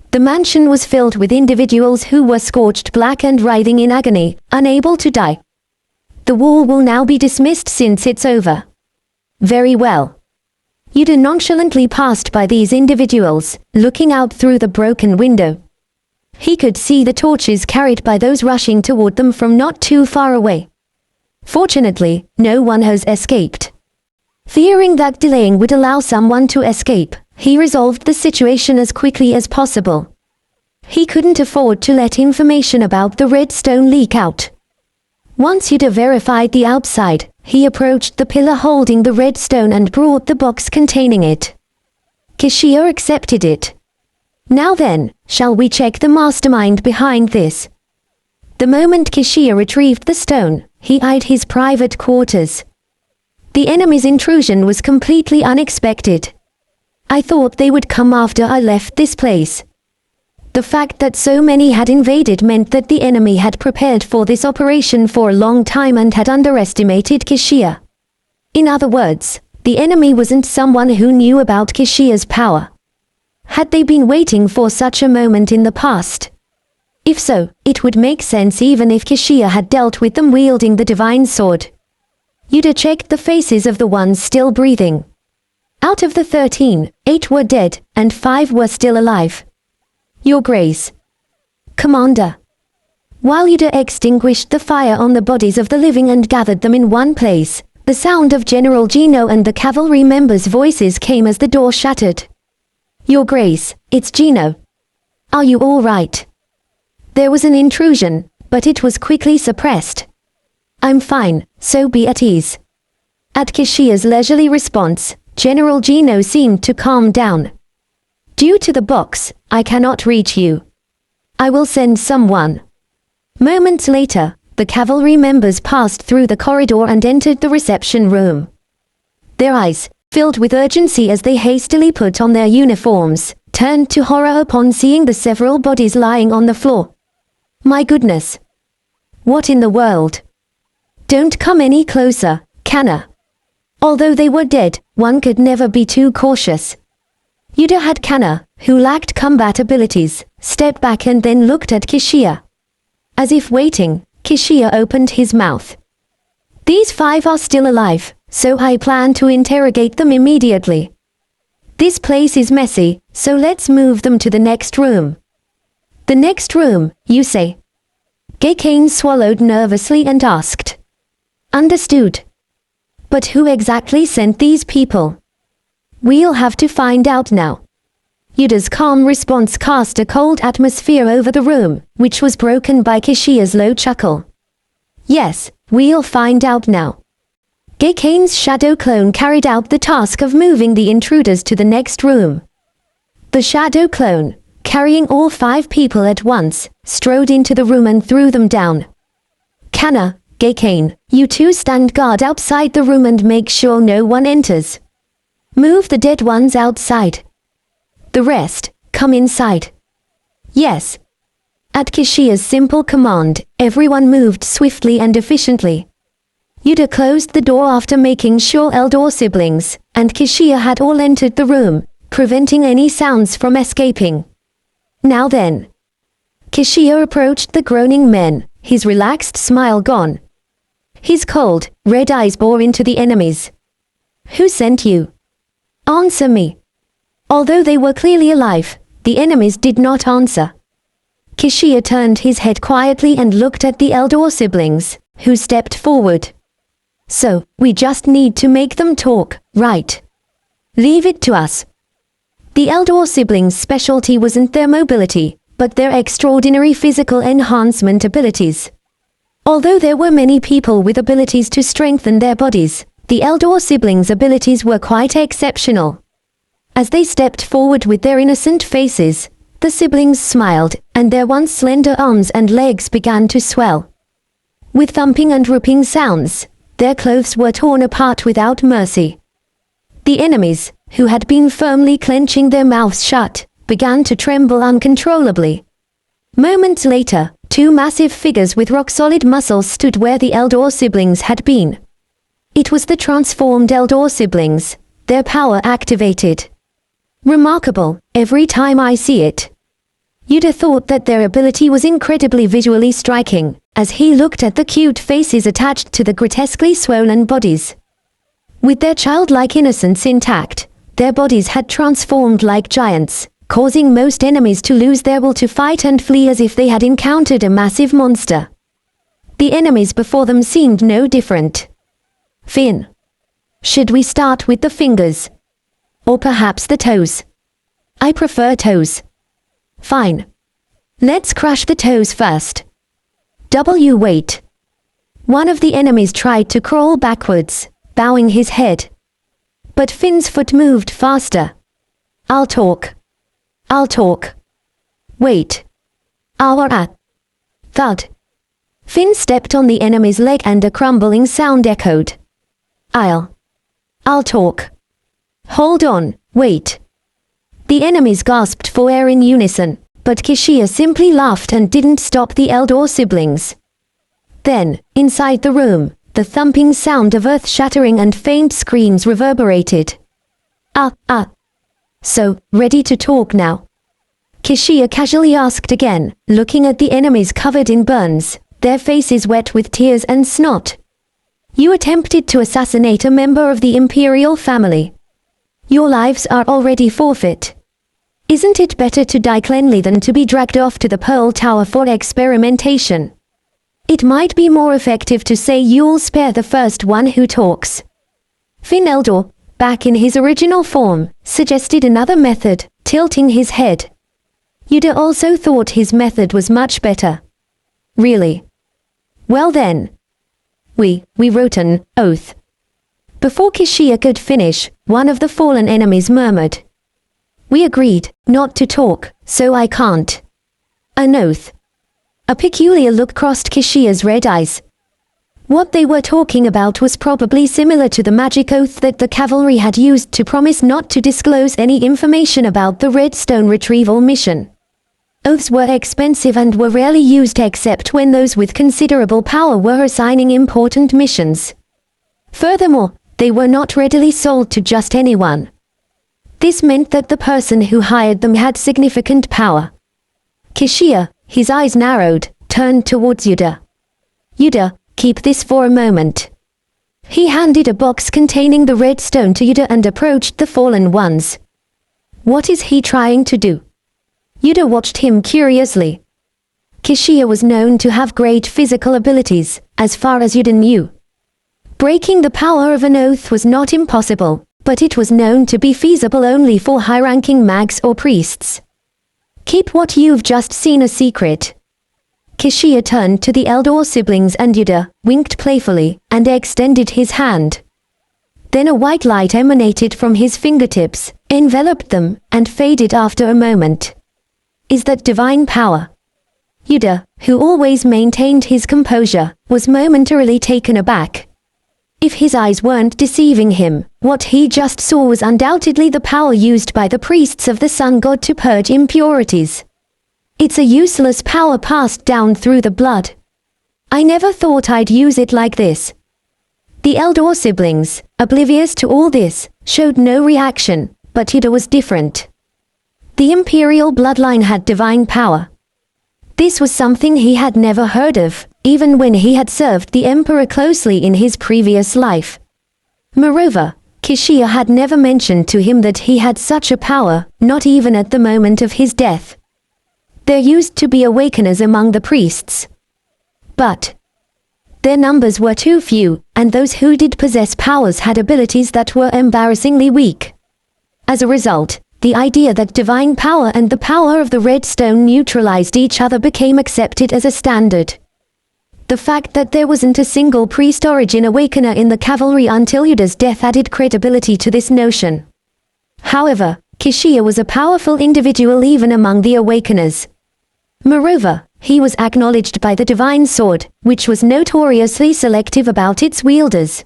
B: The mansion was filled with individuals who were scorched black and writhing in agony, unable to die. The war will now be dismissed since it's over. Very well. Yuder nonchalantly passed by these individuals, looking out through the broken window. He could see the torches carried by those rushing toward them from not too far away. Fortunately, no one has escaped. Fearing that delaying would allow someone to escape, he resolved the situation as quickly as possible. He couldn't afford to let information about the red stone leak out. Once Yuder verified the outside, he approached the pillar holding the red stone and brought the box containing it. Kishia accepted it. Now then, shall we check the mastermind behind this? The moment Kishia retrieved the stone, he eyed his private quarters. The enemy's intrusion was completely unexpected. I thought they would come after I left this place. The fact that so many had invaded meant that the enemy had prepared for this operation for a long time and had underestimated Kishia. In other words, the enemy wasn't someone who knew about Kishia's power. Had they been waiting for such a moment in the past? If so, it would make sense even if Kishia had dealt with them wielding the divine sword. Yuder checked the faces of the ones still breathing. Out of the 13, 8 were dead, and 5 were still alive. Your Grace. Commander. While Yuder extinguished the fire on the bodies of the living and gathered them in one place, the sound of General Gino and the cavalry members' voices came as the door shattered. Your Grace, it's Gino. Are you all right? There was an intrusion, but it was quickly suppressed. I'm fine, so be at ease. At Kishia's leisurely response, General Gino seemed to calm down. Due to the box, I cannot reach you. I will send someone. Moments later, the cavalry members passed through the corridor and entered the reception room. Their eyes, filled with urgency as they hastily put on their uniforms, turned to horror upon seeing the several bodies lying on the floor. My goodness! What in the world? Don't come any closer, Kanna. Although they were dead, one could never be too cautious. Yuder had Kanna, who lacked combat abilities, step back and then looked at Kishia. As if waiting, Kishia opened his mouth. These 5 are still alive, so I plan to interrogate them immediately. This place is messy, so let's move them to the next room. The next room, you say? Gakane swallowed nervously and asked. Understood. But who exactly sent these people? We'll have to find out now. Yuder's calm response cast a cold atmosphere over the room, which was broken by Kishia's low chuckle. Yes, we'll find out now. Gakane's shadow clone carried out the task of moving the intruders to the next room. The shadow clone, carrying all 5 people at once, strode into the room and threw them down. Kanna, Gakane, you 2 stand guard outside the room and make sure no one enters. Move the dead ones outside. The rest, come inside. Yes. At Kishia's simple command, everyone moved swiftly and efficiently. Yuder closed the door after making sure Eldor siblings and Kishia had all entered the room, preventing any sounds from escaping. Now then. Kishia approached the groaning men, his relaxed smile gone. His cold, red eyes bore into the enemies. Who sent you? Answer me. Although they were clearly alive, the enemies did not answer. Kishia turned his head quietly and looked at the Eldor siblings, who stepped forward. So, we just need to make them talk, right? Leave it to us. The Eldor siblings' specialty wasn't their mobility, but their extraordinary physical enhancement abilities. Although there were many people with abilities to strengthen their bodies, the Eldor siblings' abilities were quite exceptional. As they stepped forward with their innocent faces, the siblings smiled, and their once slender arms and legs began to swell. With thumping and ripping sounds, their clothes were torn apart without mercy. The enemies, who had been firmly clenching their mouths shut, began to tremble uncontrollably. Moments later, 2 massive figures with rock-solid muscles stood where the Eldor siblings had been. It was the transformed Eldor siblings, their power activated. Remarkable, every time I see it. Yuder thought that their ability was incredibly visually striking, as he looked at the cute faces attached to the grotesquely swollen bodies. With their childlike innocence intact, their bodies had transformed like giants, causing most enemies to lose their will to fight and flee as if they had encountered a massive monster. The enemies before them seemed no different. Finn. Should we start with the fingers? Or perhaps the toes? I prefer toes. Fine. Let's crush the toes first. Wait. One of the enemies tried to crawl backwards, bowing his head. But Finn's foot moved faster. I'll talk. Wait. Thud. Finn stepped on the enemy's leg and a crumbling sound echoed. I'll talk. Hold on, wait. The enemies gasped for air in unison, but Kishia simply laughed and didn't stop the Eldor siblings. Then, inside the room, the thumping sound of earth-shattering and faint screams reverberated. So, ready to talk now? Kishia casually asked again, looking at the enemies covered in burns, their faces wet with tears and snot. You attempted to assassinate a member of the Imperial family. Your lives are already forfeit. Isn't it better to die cleanly than to be dragged off to the Pearl Tower for experimentation? It might be more effective to say you'll spare the first one who talks. Finn Eldor, back in his original form, suggested another method, tilting his head. Yuder also thought his method was much better. Really? Well then. We wrote an oath. Before Kishia could finish, one of the fallen enemies murmured. We agreed not to talk, so I can't. An oath. A peculiar look crossed Kishia's red eyes. What they were talking about was probably similar to the magic oath that the cavalry had used to promise not to disclose any information about the Redstone retrieval mission. Oaths were expensive and were rarely used except when those with considerable power were assigning important missions. Furthermore, they were not readily sold to just anyone. This meant that the person who hired them had significant power. Kishia, his eyes narrowed, turned towards Yuder. Yuder, keep this for a moment. He handed a box containing the redstone to Yuder and approached the fallen ones. What is he trying to do? Yuder watched him curiously. Kishia was known to have great physical abilities, as far as Yuder knew. Breaking the power of an oath was not impossible, but it was known to be feasible only for high-ranking mags or priests. Keep what you've just seen a secret. Kishia turned to the Eldor siblings and Yuder, winked playfully, and extended his hand. Then a white light emanated from his fingertips, enveloped them, and faded after a moment. Is that divine power? Yuder, who always maintained his composure, was momentarily taken aback. If his eyes weren't deceiving him, what he just saw was undoubtedly the power used by the priests of the sun god to purge impurities. It's a useless power passed down through the blood. I never thought I'd use it like this. The Eldor siblings, oblivious to all this, showed no reaction, but Yuder was different. The Imperial bloodline had divine power. This was something he had never heard of, even when he had served the Emperor closely in his previous life. Moreover, Kishia had never mentioned to him that he had such a power, not even at the moment of his death. There used to be awakeners among the priests. But their numbers were too few, and those who did possess powers had abilities that were embarrassingly weak. As a result, the idea that divine power and the power of the redstone neutralized each other became accepted as a standard. The fact that there wasn't a single priest origin awakener in the cavalry until Yuder's death added credibility to this notion. However, Kishia was a powerful individual even among the awakeners. Moreover, he was acknowledged by the divine sword, which was notoriously selective about its wielders.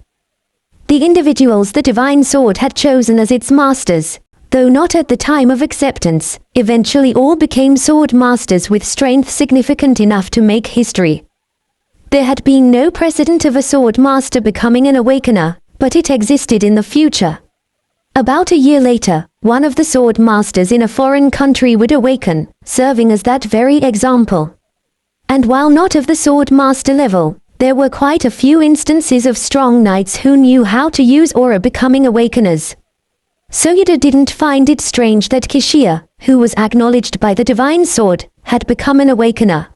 B: The individuals the divine sword had chosen as its masters, though not at the time of acceptance, eventually all became sword masters with strength significant enough to make history. There had been no precedent of a sword master becoming an awakener, but it existed in the future. About a year later, one of the sword masters in a foreign country would awaken, serving as that very example. And while not of the sword master level, there were quite a few instances of strong knights who knew how to use aura becoming awakeners. So Yuder didn't find it strange that Kishia, who was acknowledged by the divine sword, had become an awakener.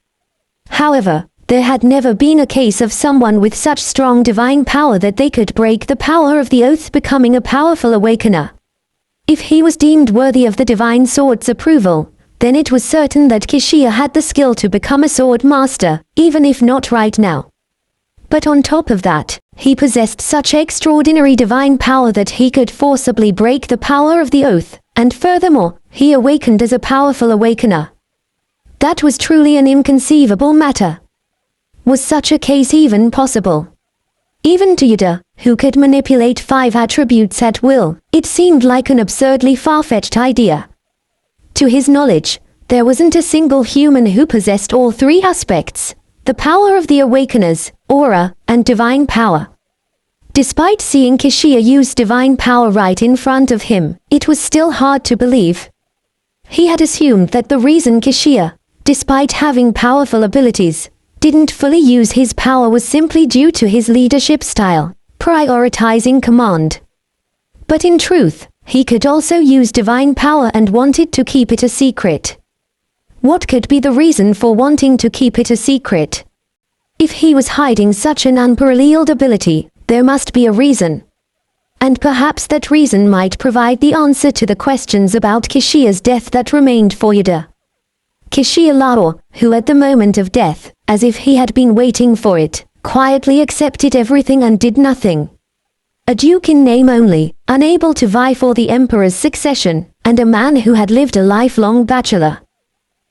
B: However, there had never been a case of someone with such strong divine power that they could break the power of the oath, becoming a powerful awakener. If he was deemed worthy of the divine sword's approval, then it was certain that Kishia had the skill to become a sword master, even if not right now. But on top of that, he possessed such extraordinary divine power that he could forcibly break the power of the oath, and furthermore, he awakened as a powerful awakener. That was truly an inconceivable matter. Was such a case even possible? Even to Yuder, who could manipulate 5 attributes at will, it seemed like an absurdly far-fetched idea. To his knowledge, there wasn't a single human who possessed all 3 aspects: the power of the awakeners, aura, and divine power. Despite seeing Kishia use divine power right in front of him, it was still hard to believe. He had assumed that the reason Kishia, despite having powerful abilities, didn't fully use his power was simply due to his leadership style, prioritizing command. But in truth, he could also use divine power and wanted to keep it a secret. What could be the reason for wanting to keep it a secret? If he was hiding such an unparalleled ability, there must be a reason. And perhaps that reason might provide the answer to the questions about Kishia's death that remained for Yuder. Kishia Lao, who at the moment of death, as if he had been waiting for it, quietly accepted everything and did nothing. A duke in name only, unable to vie for the emperor's succession, and a man who had lived a lifelong bachelor.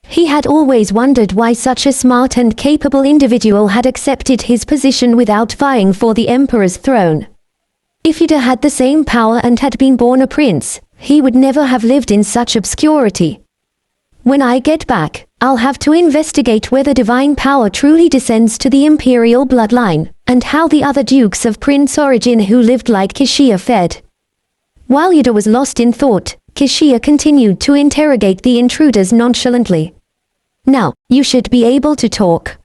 B: He had always wondered why such a smart and capable individual had accepted his position without vying for the emperor's throne. If Yuder had the same power and had been born a prince, he would never have lived in such obscurity. When I get back, I'll have to investigate whether divine power truly descends to the imperial bloodline, and how the other dukes of prince origin who lived like Kishia fared. While Yuder was lost in thought, Kishia continued to interrogate the intruders nonchalantly. Now, you should be able to talk.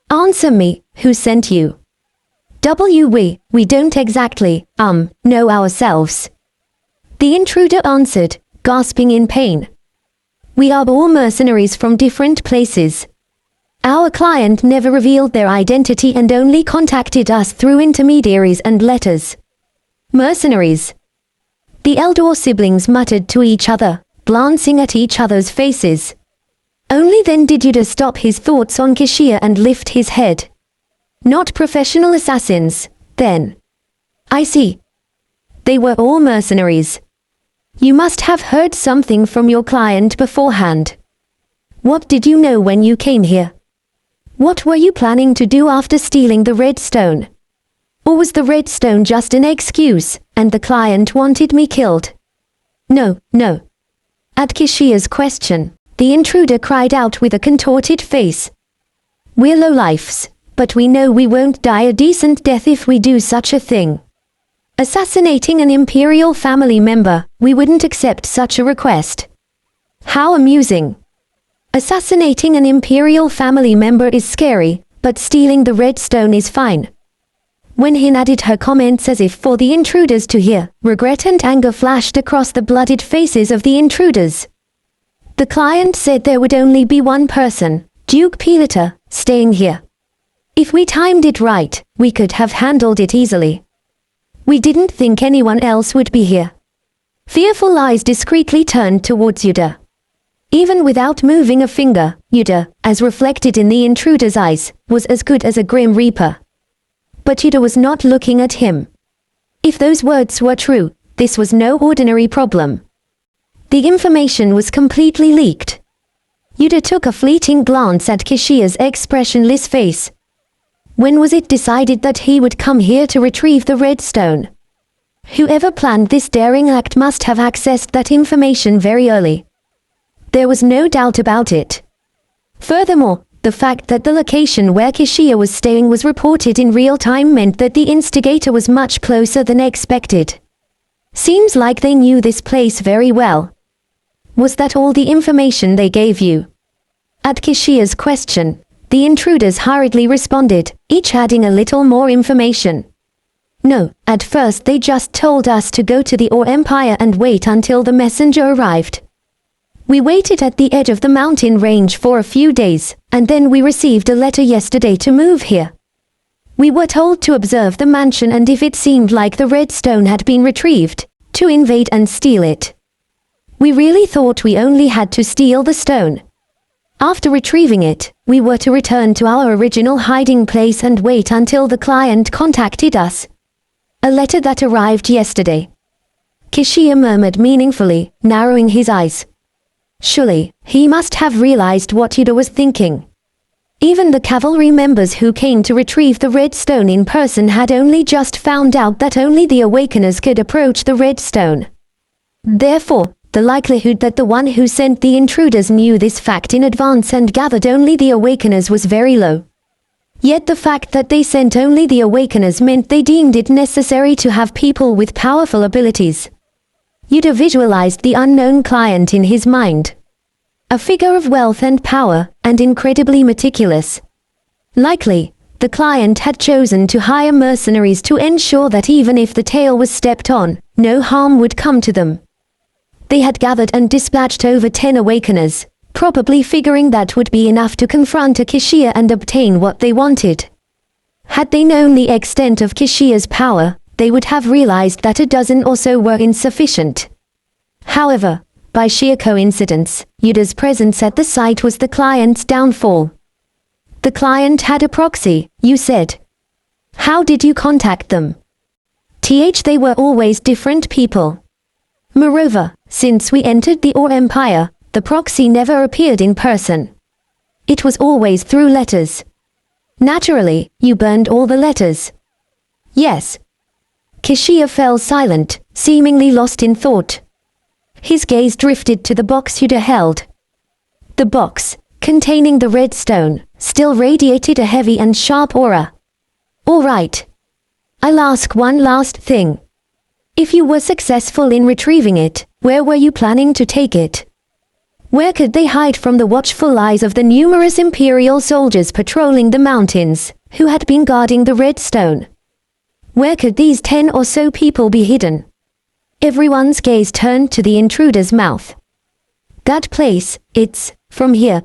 B: Answer me, who sent you? We don't exactly, know ourselves. The intruder answered, gasping in pain. We are all mercenaries from different places. Our client never revealed their identity and only contacted us through intermediaries and letters. Mercenaries. The elder siblings muttered to each other, glancing at each other's faces. Only then did Yuder stop his thoughts on Kishia and lift his head. Not professional assassins, then. I see. They were all mercenaries. You must have heard something from your client beforehand. What did you know when you came here? What were you planning to do after stealing the red stone? Or was the red stone just an excuse, and the client wanted me killed? No. At Kishia's question, the intruder cried out with a contorted face. We're lowlifes, but we know we won't die a decent death if we do such a thing. Assassinating an imperial family member, we wouldn't accept such a request. How amusing. Assassinating an imperial family member is scary, but stealing the red stone is fine. When Hin added her comments as if for the intruders to hear, regret and anger flashed across the blooded faces of the intruders. The client said there would only be one person, Duke Pilita, staying here. If we timed it right, we could have handled it easily. We didn't think anyone else would be here. Fearful eyes discreetly turned towards Yuder. Even without moving a finger, Yuder, as reflected in the intruder's eyes, was as good as a grim reaper. But Yuder was not looking at him. If those words were true, this was no ordinary problem. The information was completely leaked. Yuder took a fleeting glance at Kishia's expressionless face. When was it decided that he would come here to retrieve the red stone? Whoever planned this daring act must have accessed that information very early. There was no doubt about it. Furthermore, the fact that the location where Kishia was staying was reported in real time meant that the instigator was much closer than expected. Seems like they knew this place very well. Was that all the information they gave you? At Kishia's question, the intruders hurriedly responded, each adding a little more information. No, at first they just told us to go to the Or Empire and wait until the messenger arrived. We waited at the edge of the mountain range for a few days, and then we received a letter yesterday to move here. We were told to observe the mansion, and if it seemed like the red stone had been retrieved, to invade and steal it. We really thought we only had to steal the stone. After retrieving it, we were to return to our original hiding place and wait until the client contacted us. A letter that arrived yesterday. Kishiya murmured meaningfully, narrowing his eyes. Surely, he must have realized what Yuder was thinking. Even the cavalry members who came to retrieve the red stone in person had only just found out that only the awakeners could approach the red stone. Therefore, the likelihood that the one who sent the intruders knew this fact in advance and gathered only the awakeners was very low. Yet the fact that they sent only the awakeners meant they deemed it necessary to have people with powerful abilities. Yuder visualized the unknown client in his mind. A figure of wealth and power, and incredibly meticulous. Likely, the client had chosen to hire mercenaries to ensure that even if the tail was stepped on, no harm would come to them. They had gathered and dispatched over 10 awakeners, probably figuring that would be enough to confront a Kishiya and obtain what they wanted. Had they known the extent of Kishiya's power, they would have realized that a dozen or so were insufficient. However, by sheer coincidence, Yuder's presence at the site was the client's downfall. The client had a proxy, you said. How did you contact them? They were always different people. Moreover, since we entered the Or Empire, the proxy never appeared in person. It was always through letters. Naturally, you burned all the letters. Yes. Kishiya fell silent, seemingly lost in thought. His gaze drifted to the box Yuder held. The box, containing the red stone, still radiated a heavy and sharp aura. All right. I'll ask one last thing. If you were successful in retrieving it, where were you planning to take it? Where could they hide from the watchful eyes of the numerous Imperial soldiers patrolling the mountains, who had been guarding the red stone? Where could these 10 or so people be hidden? Everyone's gaze turned to the intruder's mouth. That place, it's, from here,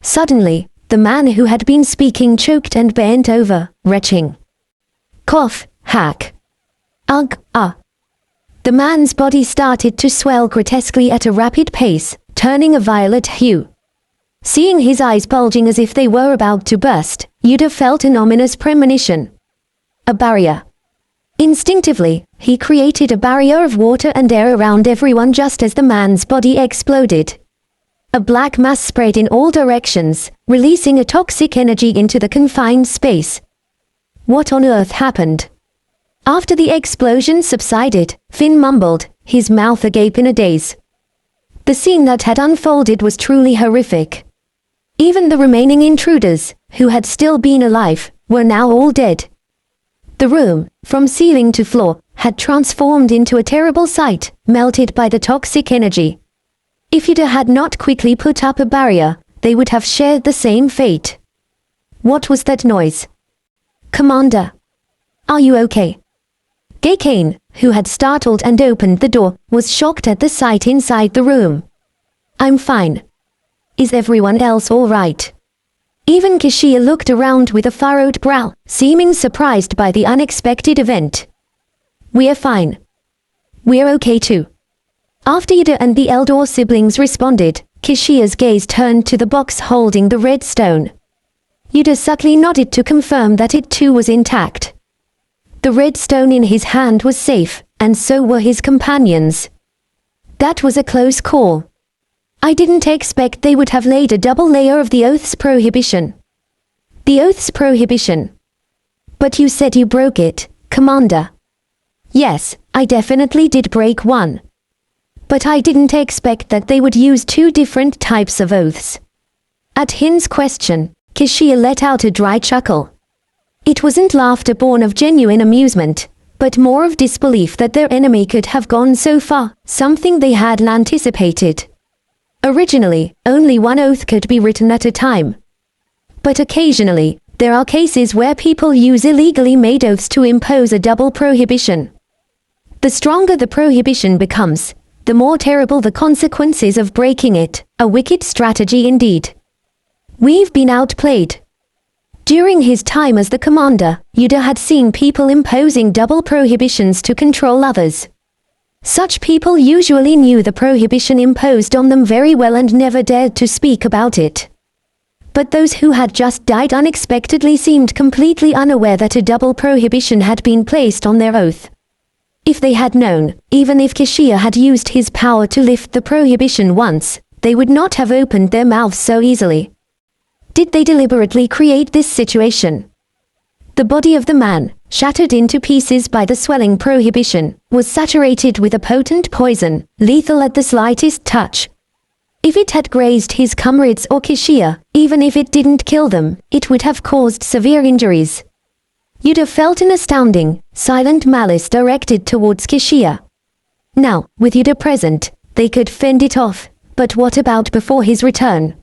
B: Suddenly, the man who had been speaking choked and bent over, retching. Cough, hack. The man's body started to swell grotesquely at a rapid pace, turning a violet hue. Seeing his eyes bulging as if they were about to burst, Yuder felt an ominous premonition. A barrier. Instinctively, he created a barrier of water and air around everyone just as the man's body exploded. A black mass spread in all directions, releasing a toxic energy into the confined space. What on earth happened? After the explosion subsided, Finn mumbled, his mouth agape in a daze. The scene that had unfolded was truly horrific. Even the remaining intruders, who had still been alive, were now all dead. The room, from ceiling to floor, had transformed into a terrible sight, melted by the toxic energy. If Yuder had not quickly put up a barrier, they would have shared the same fate. What was that noise? Commander. Are you okay? Gakane, who had startled and opened the door, was shocked at the sight inside the room. I'm fine. Is everyone else all right? Even Kishiya looked around with a furrowed brow, seeming surprised by the unexpected event. We're fine. We're okay too. After Yuder and the Eldor siblings responded, Kishiya's gaze turned to the box holding the red stone. Yuder subtly nodded to confirm that it too was intact. The red stone in his hand was safe, and so were his companions. That was a close call. I didn't expect they would have laid a double layer of the Oath's prohibition. The Oath's prohibition. But you said you broke it, Commander. Yes, I definitely did break one. But I didn't expect that they would use two different types of oaths. At Hin's question, Kishiya let out a dry chuckle. It wasn't laughter born of genuine amusement, but more of disbelief that their enemy could have gone so far, something they hadn't anticipated. Originally, only one oath could be written at a time. But occasionally, there are cases where people use illegally made oaths to impose a double prohibition. The stronger the prohibition becomes, the more terrible the consequences of breaking it. A wicked strategy indeed. We've been outplayed. During his time as the commander, Yuder had seen people imposing double prohibitions to control others. Such people usually knew the prohibition imposed on them very well and never dared to speak about it. But those who had just died unexpectedly seemed completely unaware that a double prohibition had been placed on their oath. If they had known, even if Kishia had used his power to lift the prohibition once, they would not have opened their mouths so easily. Did they deliberately create this situation? The body of the man, shattered into pieces by the swelling prohibition, was saturated with a potent poison, lethal at the slightest touch. If it had grazed his comrades or Kishia, even if it didn't kill them, it would have caused severe injuries. Yuder felt an astounding, silent malice directed towards Kishia. Now, with Yuder present, they could fend it off, but what about before his return?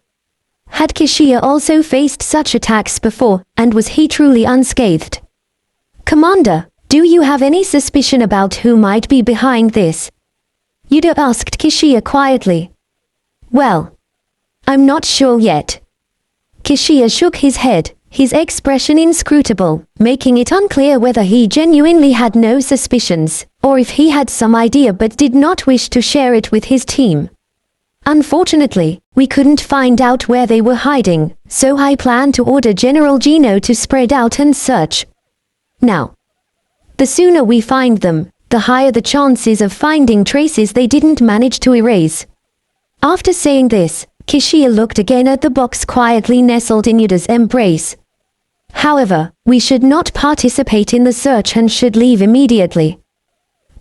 B: Had Kishia also faced such attacks before, and was he truly unscathed? Commander, do you have any suspicion about who might be behind this? Yuder asked Kishia quietly. Well, I'm not sure yet. Kishia shook his head, his expression inscrutable, making it unclear whether he genuinely had no suspicions, or if he had some idea but did not wish to share it with his team. Unfortunately, we couldn't find out where they were hiding, so I plan to order General Gino to spread out and search. Now, the sooner we find them, the higher the chances of finding traces they didn't manage to erase. After saying this, Kishia looked again at the box quietly nestled in Yuder's embrace. However, we should not participate in the search and should leave immediately.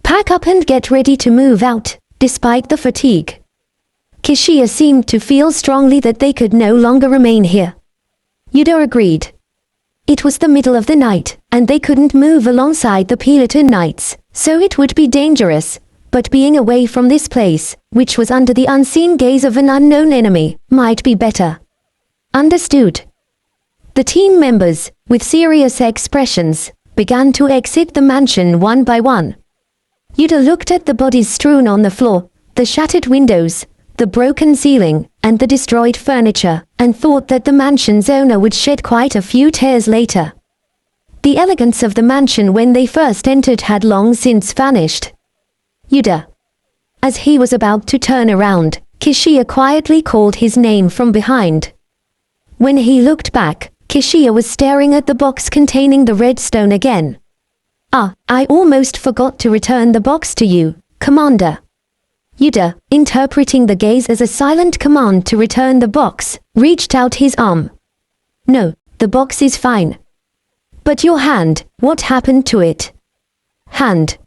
B: Pack up and get ready to move out, despite the fatigue. Kishia seemed to feel strongly that they could no longer remain here. Yuder agreed. It was the middle of the night, and they couldn't move alongside the Piloton Knights, so it would be dangerous. But being away from this place, which was under the unseen gaze of an unknown enemy, might be better. Understood. The team members, with serious expressions, began to exit the mansion one by one. Yuder looked at the bodies strewn on the floor, the shattered windows, the broken ceiling, and the destroyed furniture, and thought that the mansion's owner would shed quite a few tears later. The elegance of the mansion when they first entered had long since vanished. Yuder. As he was about to turn around, Kishia quietly called his name from behind. When he looked back, Kishia was staring at the box containing the red stone again. Ah, I almost forgot to return the box to you, Commander. Yuder, interpreting the gaze as a silent command to return the box, reached out his arm. No, the box is fine. But your hand, what happened to it? Hand.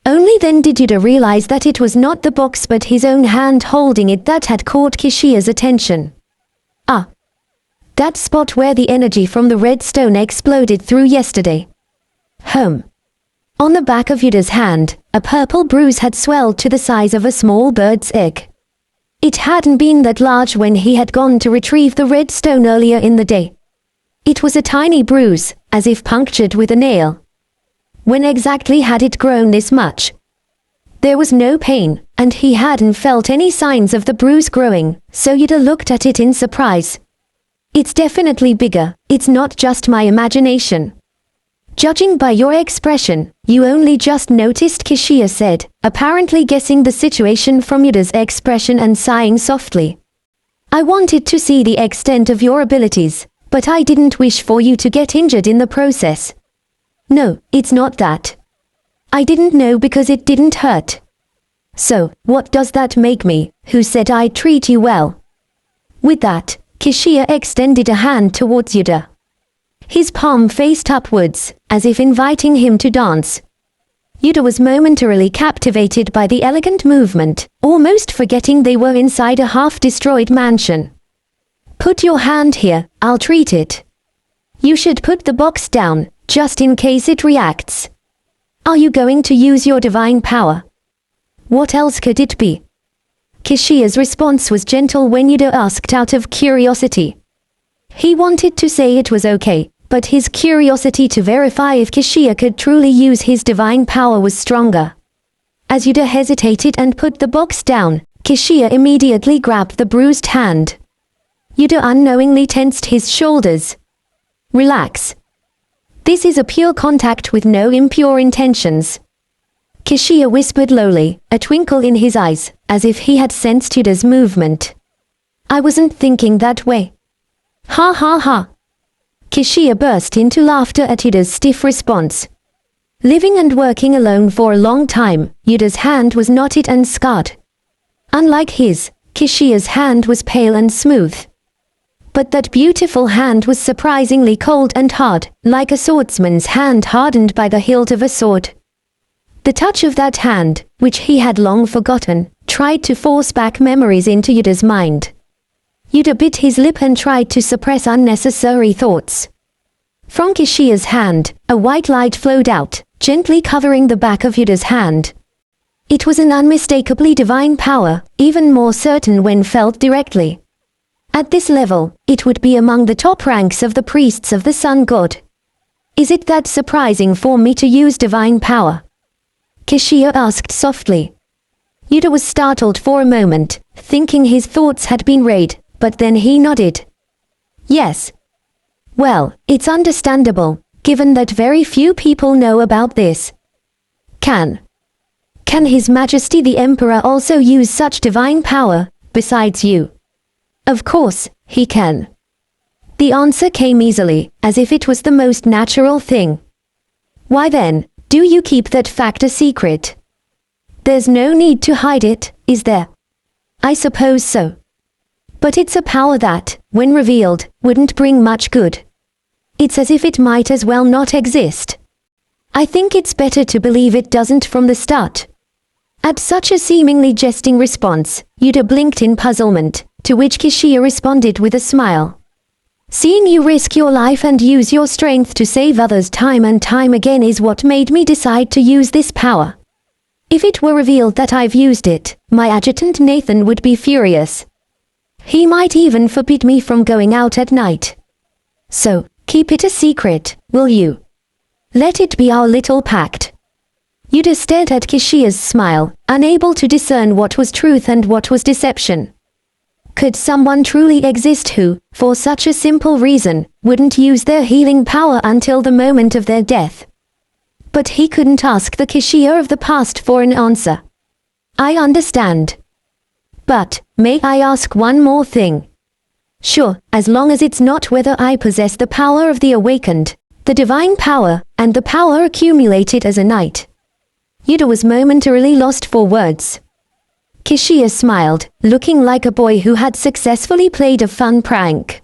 B: Only then did Yuder realize that it was not the box but his own hand holding it that had caught Kishia's attention. Ah. That spot where the energy from the red stone exploded through yesterday. Home. On the back of Yuder's hand, a purple bruise had swelled to the size of a small bird's egg. It hadn't been that large when he had gone to retrieve the red stone earlier in the day. It was a tiny bruise, as if punctured with a nail. When exactly had it grown this much? There was no pain, and he hadn't felt any signs of the bruise growing, so Yuder looked at it in surprise. It's definitely bigger, it's not just my imagination. Judging by your expression, you only just noticed, Kishia said, apparently guessing the situation from Yuder's expression and sighing softly. I wanted to see the extent of your abilities, but I didn't wish for you to get injured in the process. No, it's not that. I didn't know because it didn't hurt. So, what does that make me, who said I'd treat you well? With that, Kishia extended a hand towards Yuder. His palm faced upwards, as if inviting him to dance. Yuder was momentarily captivated by the elegant movement, almost forgetting they were inside a half-destroyed mansion. Put your hand here, I'll treat it. You should put the box down, just in case it reacts. Are you going to use your divine power? What else could it be? Kishia's response was gentle when Yuder asked out of curiosity. He wanted to say it was okay, but his curiosity to verify if Kishia could truly use his divine power was stronger. As Yuder hesitated and put the box down, Kishia immediately grabbed the bruised hand. Yuder unknowingly tensed his shoulders. Relax. This is a pure contact with no impure intentions. Kishia whispered lowly, a twinkle in his eyes, as if he had sensed Yuder's movement. I wasn't thinking that way. Ha ha ha. Kishia burst into laughter at Yuder's stiff response. Living and working alone for a long time, Yuder's hand was knotted and scarred. Unlike his, Kishia's hand was pale and smooth. But that beautiful hand was surprisingly cold and hard, like a swordsman's hand hardened by the hilt of a sword. The touch of that hand, which he had long forgotten, tried to force back memories into Yuder's mind. Yuder bit his lip and tried to suppress unnecessary thoughts. From Kishia's hand, a white light flowed out, gently covering the back of Yuder's hand. It was an unmistakably divine power, even more certain when felt directly. At this level, it would be among the top ranks of the priests of the Sun God. Is it that surprising for me to use divine power? Kishia asked softly. Yuder was startled for a moment, thinking his thoughts had been read, but then he nodded. Yes. Well, it's understandable, given that very few people know about this. Can His Majesty the Emperor also use such divine power, besides you? Of course, he can. The answer came easily, as if it was the most natural thing. Why then, do you keep that fact a secret? There's no need to hide it, is there? I suppose so. But it's a power that, when revealed, wouldn't bring much good. It's as if it might as well not exist. I think it's better to believe it doesn't from the start. At such a seemingly jesting response, Yuder blinked in puzzlement, to which Kishia responded with a smile. Seeing you risk your life and use your strength to save others time and time again is what made me decide to use this power. If it were revealed that I've used it, my adjutant Nathan would be furious. He might even forbid me from going out at night. So, keep it a secret, will you? Let it be our little pact. Yuder stared at Kishia's smile, unable to discern what was truth and what was deception. Could someone truly exist who, for such a simple reason, wouldn't use their healing power until the moment of their death? But he couldn't ask the Kishia of the past for an answer. I understand. But, may I ask one more thing? Sure, as long as it's not whether I possess the power of the awakened, the divine power, and the power accumulated as a knight. Yuder was momentarily lost for words. Kishia smiled, looking like a boy who had successfully played a fun prank.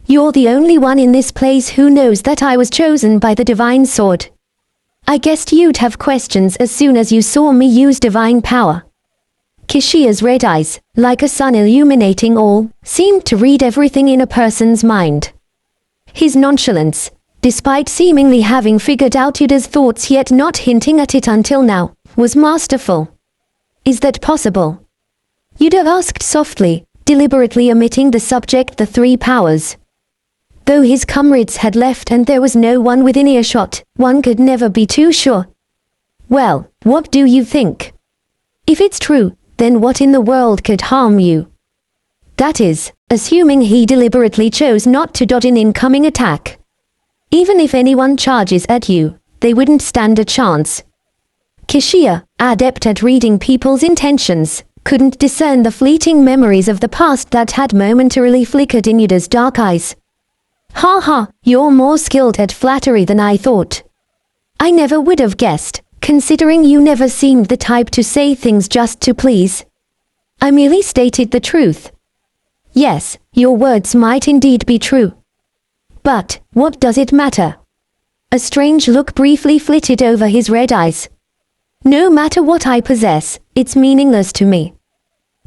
B: You're the only one in this place who knows that I was chosen by the divine sword. I guessed you'd have questions as soon as you saw me use divine power. Kishia's red eyes, like a sun illuminating all, seemed to read everything in a person's mind. His nonchalance, despite seemingly having figured out Yuder's thoughts yet not hinting at it until now, was masterful. Is that possible? Yuder asked softly, deliberately omitting the subject the three powers. Though his comrades had left and there was no one within earshot, one could never be too sure. Well, what do you think? If it's true, then what in the world could harm you? That is, assuming he deliberately chose not to dodge an incoming attack. Even if anyone charges at you, they wouldn't stand a chance. Kishia, adept at reading people's intentions, couldn't discern the fleeting memories of the past that had momentarily flickered in Yuder's dark eyes. Ha ha, you're more skilled at flattery than I thought. I never would have guessed, considering you never seemed the type to say things just to please. I merely stated the truth. Yes, your words might indeed be true. But, what does it matter? A strange look briefly flitted over his red eyes. No matter what I possess, it's meaningless to me.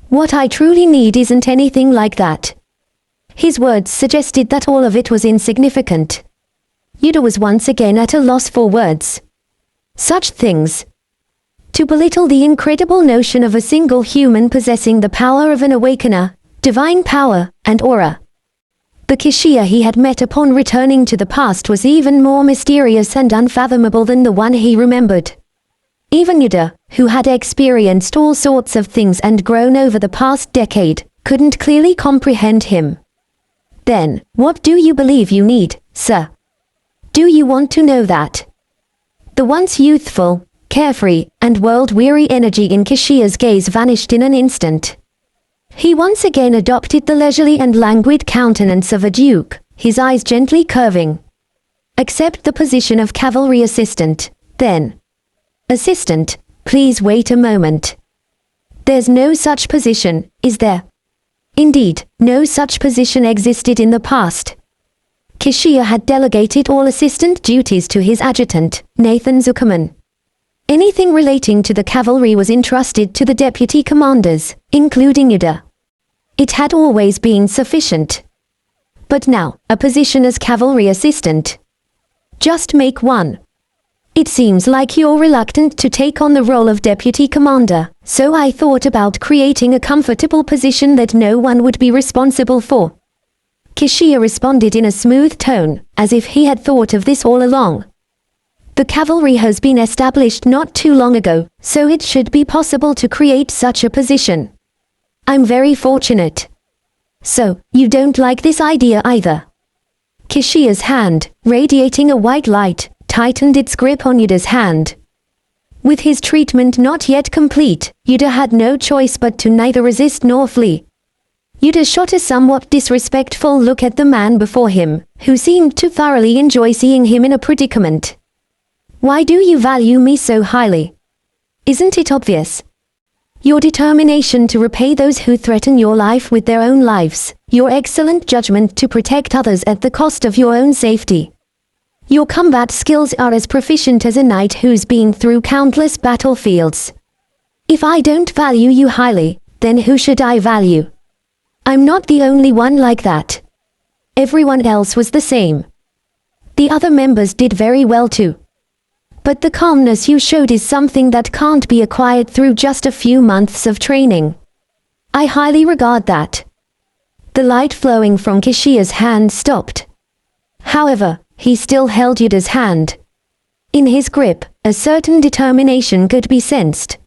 B: What I truly need isn't anything like that. His words suggested that all of it was insignificant. Yuder was once again at a loss for words. Such things. To belittle the incredible notion of a single human possessing the power of an awakener, divine power, and aura. The Kishia he had met upon returning to the past was even more mysterious and unfathomable than the one he remembered. Even Yuder, who had experienced all sorts of things and grown over the past decade, couldn't clearly comprehend him. Then, what do you believe you need, sir? Do you want to know that? The once youthful, carefree, and world-weary energy in Kishiya's gaze vanished in an instant. He once again adopted the leisurely and languid countenance of a duke, his eyes gently curving. Accept the position of cavalry assistant, then. Assistant, please wait a moment. There's no such position, is there? Indeed, no such position existed in the past. Kishiya had delegated all assistant duties to his adjutant, Nathan Zuckerman. Anything relating to the cavalry was entrusted to the deputy commanders, including Yuder. It had always been sufficient. But now, a position as cavalry assistant. Just make one. It seems like you're reluctant to take on the role of deputy commander, so I thought about creating a comfortable position that no one would be responsible for. Kishiya responded in a smooth tone, as if he had thought of this all along. The cavalry has been established not too long ago, so it should be possible to create such a position. I'm very fortunate. So, you don't like this idea either? Kishiya's hand, radiating a white light, tightened its grip on Yuder's hand. With his treatment not yet complete, Yuder had no choice but to neither resist nor flee. Yuder shot a somewhat disrespectful look at the man before him, who seemed to thoroughly enjoy seeing him in a predicament. Why do you value me so highly? Isn't it obvious? Your determination to repay those who threaten your life with their own lives, your excellent judgment to protect others at the cost of your own safety. Your combat skills are as proficient as a knight who's been through countless battlefields. If I don't value you highly, then who should I value? I'm not the only one like that. Everyone else was the same. The other members did very well too. But the calmness you showed is something that can't be acquired through just a few months of training. I highly regard that. The light flowing from Kishiya's hand stopped. However, he still held Yuder's hand. In his grip, a certain determination could be sensed.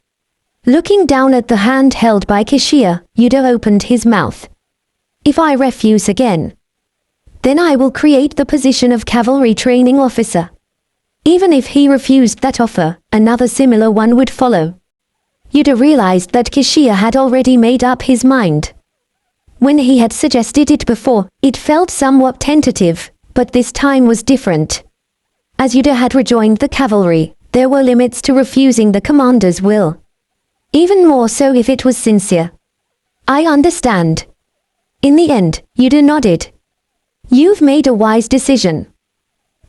B: Looking down at the hand held by Kishiya, Yuder opened his mouth. If I refuse again, then I will create the position of cavalry training officer. Even if he refused that offer, another similar one would follow. Yuder realized that Kishiya had already made up his mind. When he had suggested it before, it felt somewhat tentative, but this time was different. As Yuder had rejoined the cavalry, there were limits to refusing the commander's will. Even more so if it was sincere. I understand. In the end, Yuder nodded. You've made a wise decision.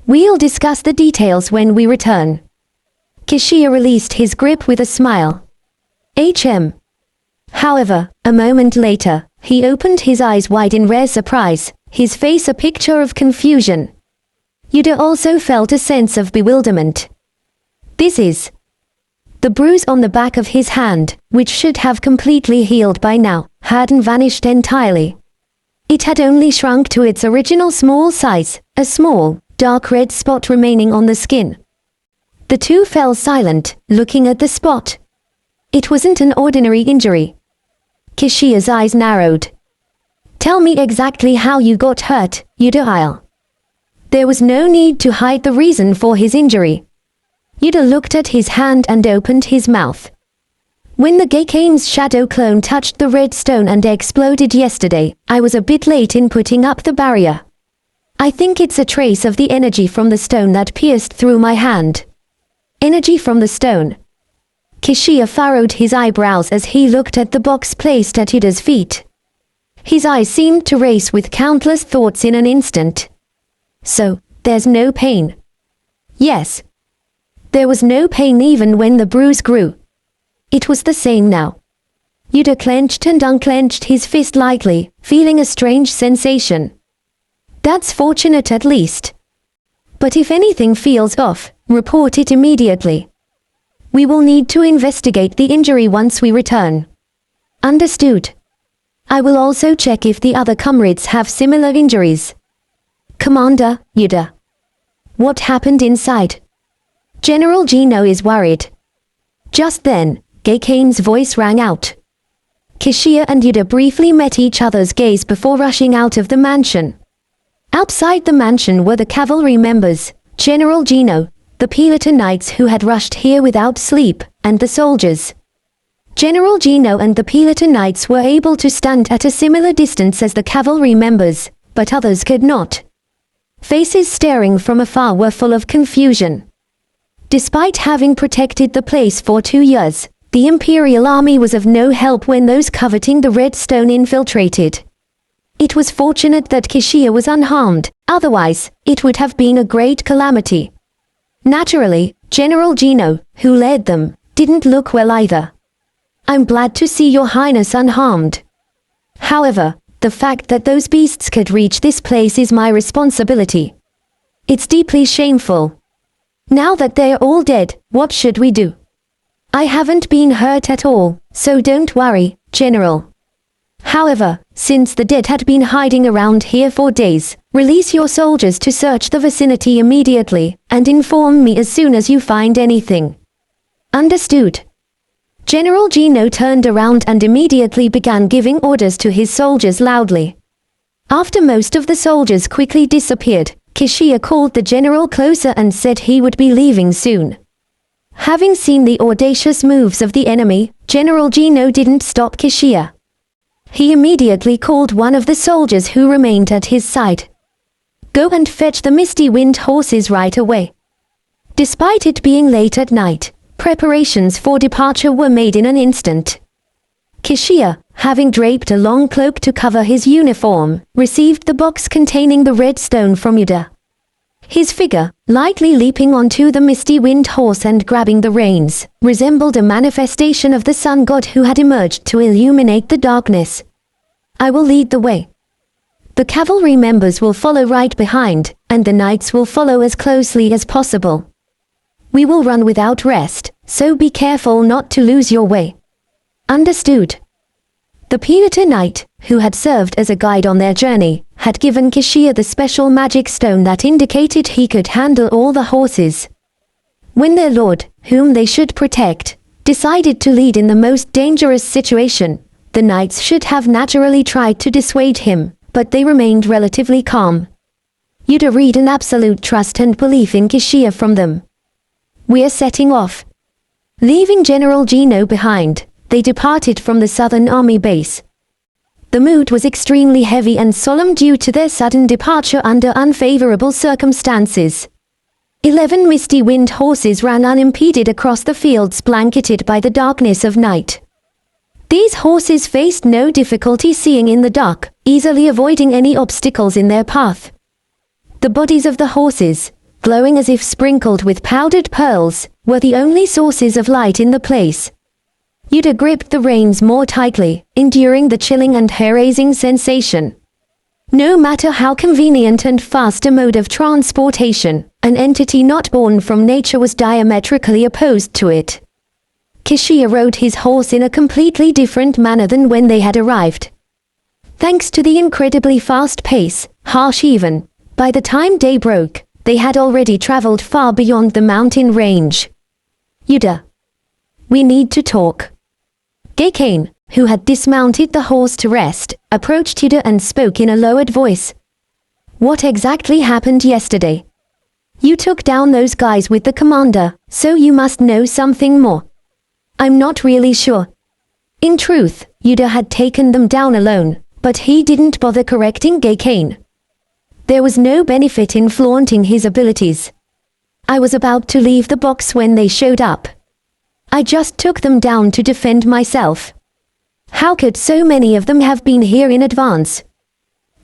B: We'll discuss the details when we return. Kishiya released his grip with a smile. However, a moment later, he opened his eyes wide in rare surprise, his face a picture of confusion. Yuder also felt a sense of bewilderment. This is... The bruise on the back of his hand, which should have completely healed by now, hadn't vanished entirely. It had only shrunk to its original small size, a small, dark red spot remaining on the skin. The two fell silent, looking at the spot. It wasn't an ordinary injury. Kishiya's eyes narrowed. Tell me exactly how you got hurt, Yuder. There was no need to hide the reason for his injury. Yuder looked at his hand and opened his mouth. When the Gekane's shadow clone touched the red stone and exploded yesterday, I was a bit late in putting up the barrier. I think it's a trace of the energy from the stone that pierced through my hand. Energy from the stone. Kishiya furrowed his eyebrows as he looked at the box placed at Yuder's feet. His eyes seemed to race with countless thoughts in an instant. So, there's no pain. Yes. There was no pain even when the bruise grew. It was the same now. Yuder clenched and unclenched his fist lightly, feeling a strange sensation. That's fortunate at least. But if anything feels off, report it immediately. We will need to investigate the injury once we return. Understood. I will also check if the other comrades have similar injuries. Commander, Yuder. What happened inside? General Gino is worried. Just then, Gaykane's voice rang out. Kishia and Yuder briefly met each other's gaze before rushing out of the mansion. Outside the mansion were the cavalry members, General Gino, the Pelota Knights who had rushed here without sleep, and the soldiers. General Gino and the Pelota Knights were able to stand at a similar distance as the cavalry members, but others could not. Faces staring from afar were full of confusion. Despite having protected the place for 2 years, the Imperial Army was of no help when those coveting the Red Stone infiltrated. It was fortunate that Kishia was unharmed, otherwise, it would have been a great calamity. Naturally, General Gino, who led them, didn't look well either. I'm glad to see your highness unharmed. However, the fact that those beasts could reach this place is my responsibility. It's deeply shameful. Now that they're all dead, what should we do? I haven't been hurt at all, so don't worry, General. However, since the dead had been hiding around here for days, release your soldiers to search the vicinity immediately, and inform me as soon as you find anything. Understood. General Gino turned around and immediately began giving orders to his soldiers loudly. After most of the soldiers quickly disappeared, Kishia called the general closer and said he would be leaving soon. Having seen the audacious moves of the enemy, General Gino didn't stop Kishia. He immediately called one of the soldiers who remained at his side. Go and fetch the Misty Wind horses right away. Despite it being late at night, preparations for departure were made in an instant. Kishia, having draped a long cloak to cover his uniform, received the box containing the red stone from Yuder. His figure, lightly leaping onto the Misty Wind horse and grabbing the reins, resembled a manifestation of the sun god who had emerged to illuminate the darkness. I will lead the way. The cavalry members will follow right behind, and the knights will follow as closely as possible. We will run without rest, so be careful not to lose your way. Understood. The Pelota Knight, who had served as a guide on their journey, had given Kishia the special magic stone that indicated he could handle all the horses. When their lord, whom they should protect, decided to lead in the most dangerous situation, the knights should have naturally tried to dissuade him, but they remained relatively calm. Yuder read an absolute trust and belief in Kishia from them. We're setting off. Leaving General Gino behind, they departed from the Southern Army base. The mood was extremely heavy and solemn due to their sudden departure under unfavorable circumstances. 11 Misty Wind horses ran unimpeded across the fields blanketed by the darkness of night. These horses faced no difficulty seeing in the dark, easily avoiding any obstacles in their path. The bodies of the horses, glowing as if sprinkled with powdered pearls, were the only sources of light in the place. Yuder gripped the reins more tightly, enduring the chilling and hair-raising sensation. No matter how convenient and fast a mode of transportation, an entity not born from nature was diametrically opposed to it. Kishia rode his horse in a completely different manner than when they had arrived. Thanks to the incredibly fast pace, harsh even, by the time day broke, they had already traveled far beyond the mountain range. Yuder. We need to talk. Gaycane, who had dismounted the horse to rest, approached Yuder and spoke in a lowered voice. What exactly happened yesterday? You took down those guys with the commander, so you must know something more. I'm not really sure. In truth, Yuder had taken them down alone, but he didn't bother correcting Gaycane. There was no benefit in flaunting his abilities. I was about to leave the box when they showed up. I just took them down to defend myself. How could so many of them have been here in advance?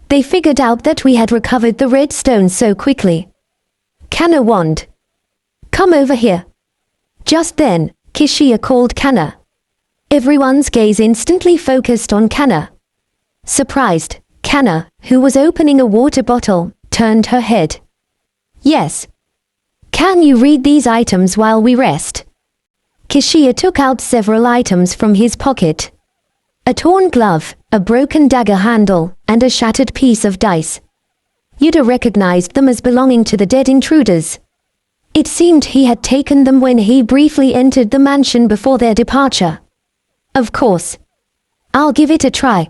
B: They figured out that we had recovered the red stone so quickly. Kana wand. Come over here. Just then, Kishia called Kana. Everyone's gaze instantly focused on Kana. Surprised, Kana, who was opening a water bottle, turned her head. Yes. Can you read these items while we rest? Kishia took out several items from his pocket. A torn glove, a broken dagger handle, and a shattered piece of dice. Yuder recognized them as belonging to the dead intruders. It seemed he had taken them when he briefly entered the mansion before their departure. Of course. I'll give it a try.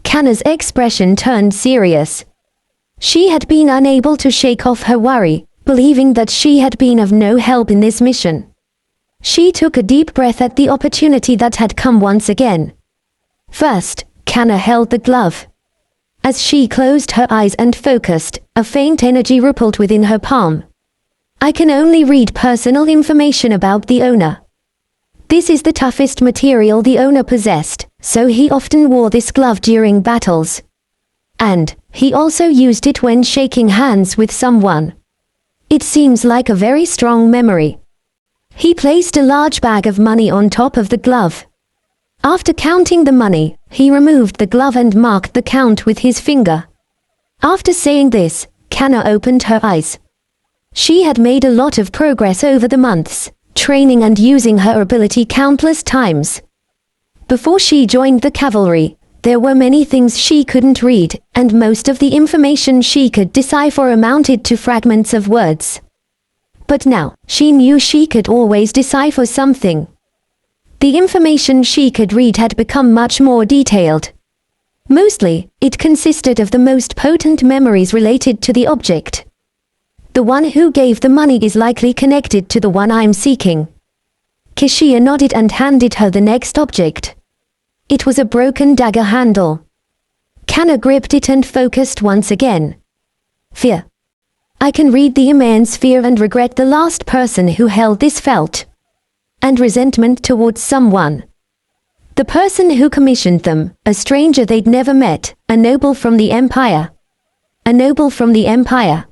B: Kanna's expression turned serious. She had been unable to shake off her worry, believing that she had been of no help in this mission. She took a deep breath at the opportunity that had come once again. First, Kanna held the glove. As she closed her eyes and focused, a faint energy rippled within her palm. I can only read personal information about the owner. This is the toughest material the owner possessed, so he often wore this glove during battles. And he also used it when shaking hands with someone. It seems like a very strong memory. He placed a large bag of money on top of the glove. After counting the money, he removed the glove and marked the count with his finger. After saying this, Kanna opened her eyes. She had made a lot of progress over the months, training and using her ability countless times. Before she joined the cavalry, there were many things she couldn't read, and most of the information she could decipher amounted to fragments of words. But now, she knew she could always decipher something. The information she could read had become much more detailed. Mostly, it consisted of the most potent memories related to the object. The one who gave the money is likely connected to the one I'm seeking. Kishia nodded and handed her the next object. It was a broken dagger handle. Kanna gripped it and focused once again. Fear. I can read the immense fear and regret the last person who held this felt. And resentment towards someone. The person who commissioned them, a stranger they'd never met, a noble from the Empire. A noble from the Empire.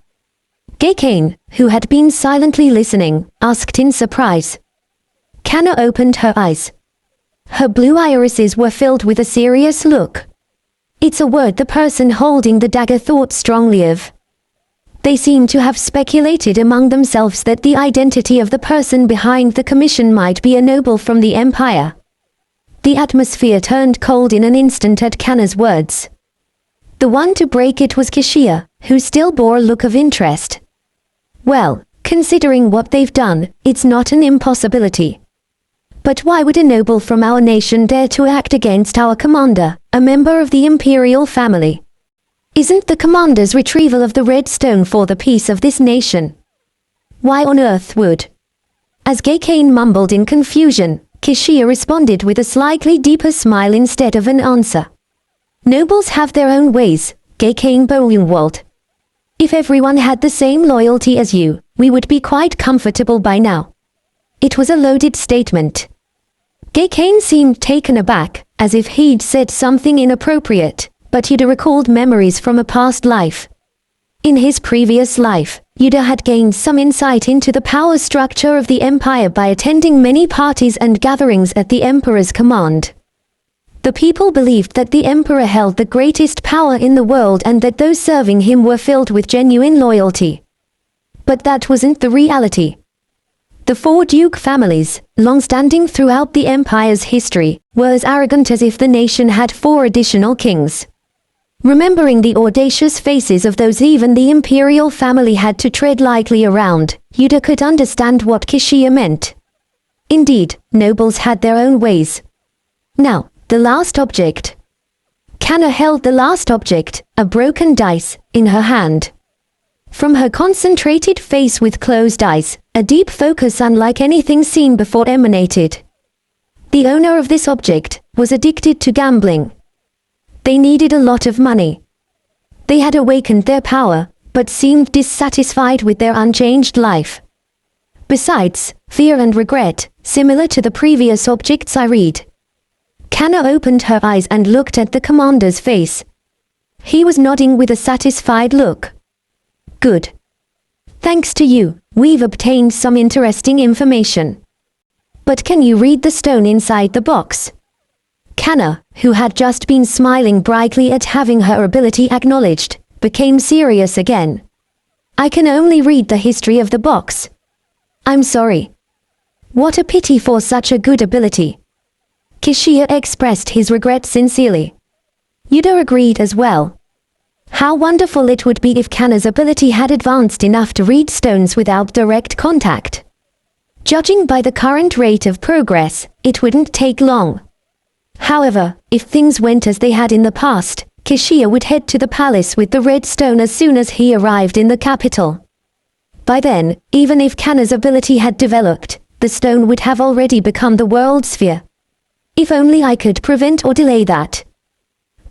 B: Gakane, who had been silently listening, asked in surprise. Kanna opened her eyes. Her blue irises were filled with a serious look. It's a word the person holding the dagger thought strongly of. They seemed to have speculated among themselves that the identity of the person behind the commission might be a noble from the Empire. The atmosphere turned cold in an instant at Kanna's words. The one to break it was Kishia, who still bore a look of interest. Well, considering what they've done, it's not an impossibility. But why would a noble from our nation dare to act against our commander, a member of the imperial family? Isn't the commander's retrieval of the red stone for the peace of this nation? Why on earth would? As Gakane mumbled in confusion, Kishia responded with a slightly deeper smile instead of an answer. Nobles have their own ways, Gakane Bowenwald. If everyone had the same loyalty as you, we would be quite comfortable by now. It was a loaded statement. Gakane seemed taken aback, as if he'd said something inappropriate, but Yuder recalled memories from a past life. In his previous life, Yuder had gained some insight into the power structure of the Empire by attending many parties and gatherings at the Emperor's command. The people believed that the Emperor held the greatest power in the world and that those serving him were filled with genuine loyalty. But that wasn't the reality. The four Duke families, long-standing throughout the Empire's history, were as arrogant as if the nation had 4 additional kings. Remembering the audacious faces of those even the imperial family had to tread lightly around, Yuder could understand what Kishia meant. Indeed, nobles had their own ways. Now, the last object. Kanna held the last object, a broken dice, in her hand. From her concentrated face with closed eyes, a deep focus unlike anything seen before emanated. The owner of this object was addicted to gambling. They needed a lot of money. They had awakened their power, but seemed dissatisfied with their unchanged life. Besides, fear and regret, similar to the previous objects I read. Kanna opened her eyes and looked at the commander's face. He was nodding with a satisfied look. Good. Thanks to you, we've obtained some interesting information. But can you read the stone inside the box? Kanna, who had just been smiling brightly at having her ability acknowledged, became serious again. I can only read the history of the box. I'm sorry. What a pity for such a good ability. Kishia expressed his regret sincerely. Yuder agreed as well. How wonderful it would be if Kanna's ability had advanced enough to read stones without direct contact. Judging by the current rate of progress, it wouldn't take long. However, if things went as they had in the past, Kishia would head to the palace with the red stone as soon as he arrived in the capital. By then, even if Kanna's ability had developed, the stone would have already become the world sphere. If only I could prevent or delay that.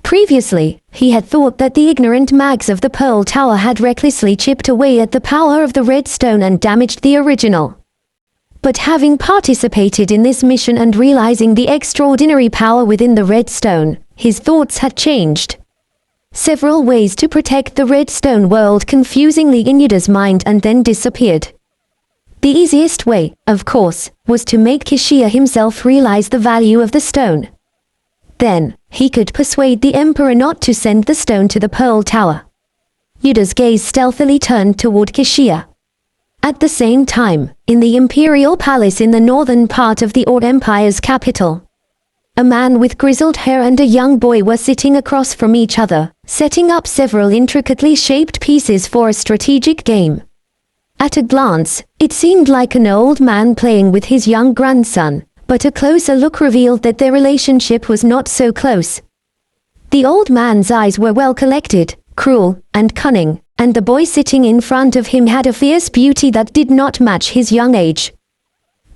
B: Previously, he had thought that the ignorant mags of the Pearl Tower had recklessly chipped away at the power of the red stone and damaged the original. But having participated in this mission and realizing the extraordinary power within the red stone, his thoughts had changed. Several ways to protect the red stone whirled confusingly in Yuder's mind and then disappeared. The easiest way, of course, was to make Kishia himself realize the value of the stone. Then, he could persuade the Emperor not to send the stone to the Pearl Tower. Yuder's gaze stealthily turned toward Kishia. At the same time, in the Imperial Palace in the northern part of the Or Empire's capital, a man with grizzled hair and a young boy were sitting across from each other, setting up several intricately shaped pieces for a strategic game. At a glance, it seemed like an old man playing with his young grandson, but a closer look revealed that their relationship was not so close. The old man's eyes were well collected, cruel, and cunning, and the boy sitting in front of him had a fierce beauty that did not match his young age.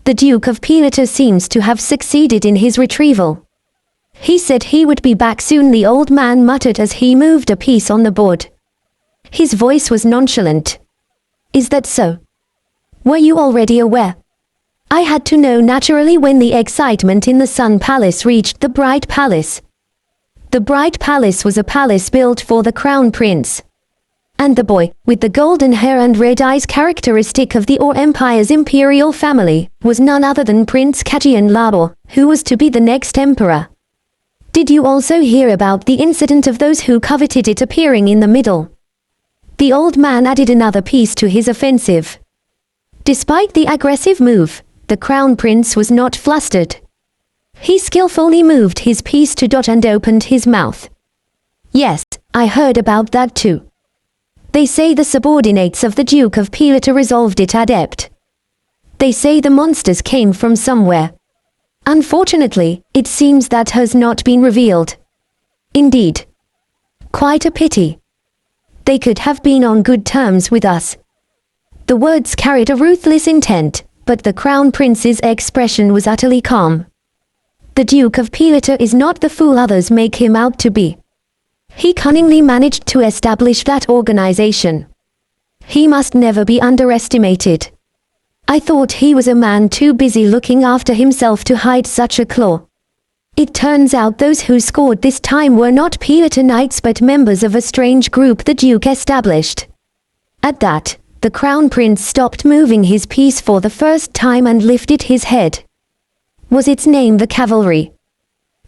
B: The Duke of Pilato seems to have succeeded in his retrieval. He said he would be back soon, the old man muttered as he moved a piece on the board. His voice was nonchalant. Is that so? Were you already aware? I had to know naturally when the excitement in the Sun Palace reached the Bright Palace. The Bright Palace was a palace built for the Crown Prince. And the boy, with the golden hair and red eyes characteristic of the Or Empire's imperial family, was none other than Prince Kajian Labor, who was to be the next emperor. Did you also hear about the incident of those who coveted it appearing in the middle? The old man added another piece to his offensive. Despite the aggressive move, the Crown Prince was not flustered. He skillfully moved his piece to dot and opened his mouth. Yes, I heard about that too. They say the subordinates of the Duke of Pilato resolved it adept. They say the monsters came from somewhere. Unfortunately, it seems that has not been revealed. Indeed. Quite a pity. They could have been on good terms with us. The words carried a ruthless intent, but the Crown Prince's expression was utterly calm. The Duke of Pilato is not the fool others make him out to be. He cunningly managed to establish that organization. He must never be underestimated. I thought he was a man too busy looking after himself to hide such a claw. It turns out those who scored this time were not Pilato Knights but members of a strange group the Duke established. At that, the Crown Prince stopped moving his piece for the first time and lifted his head. Was its name the Cavalry?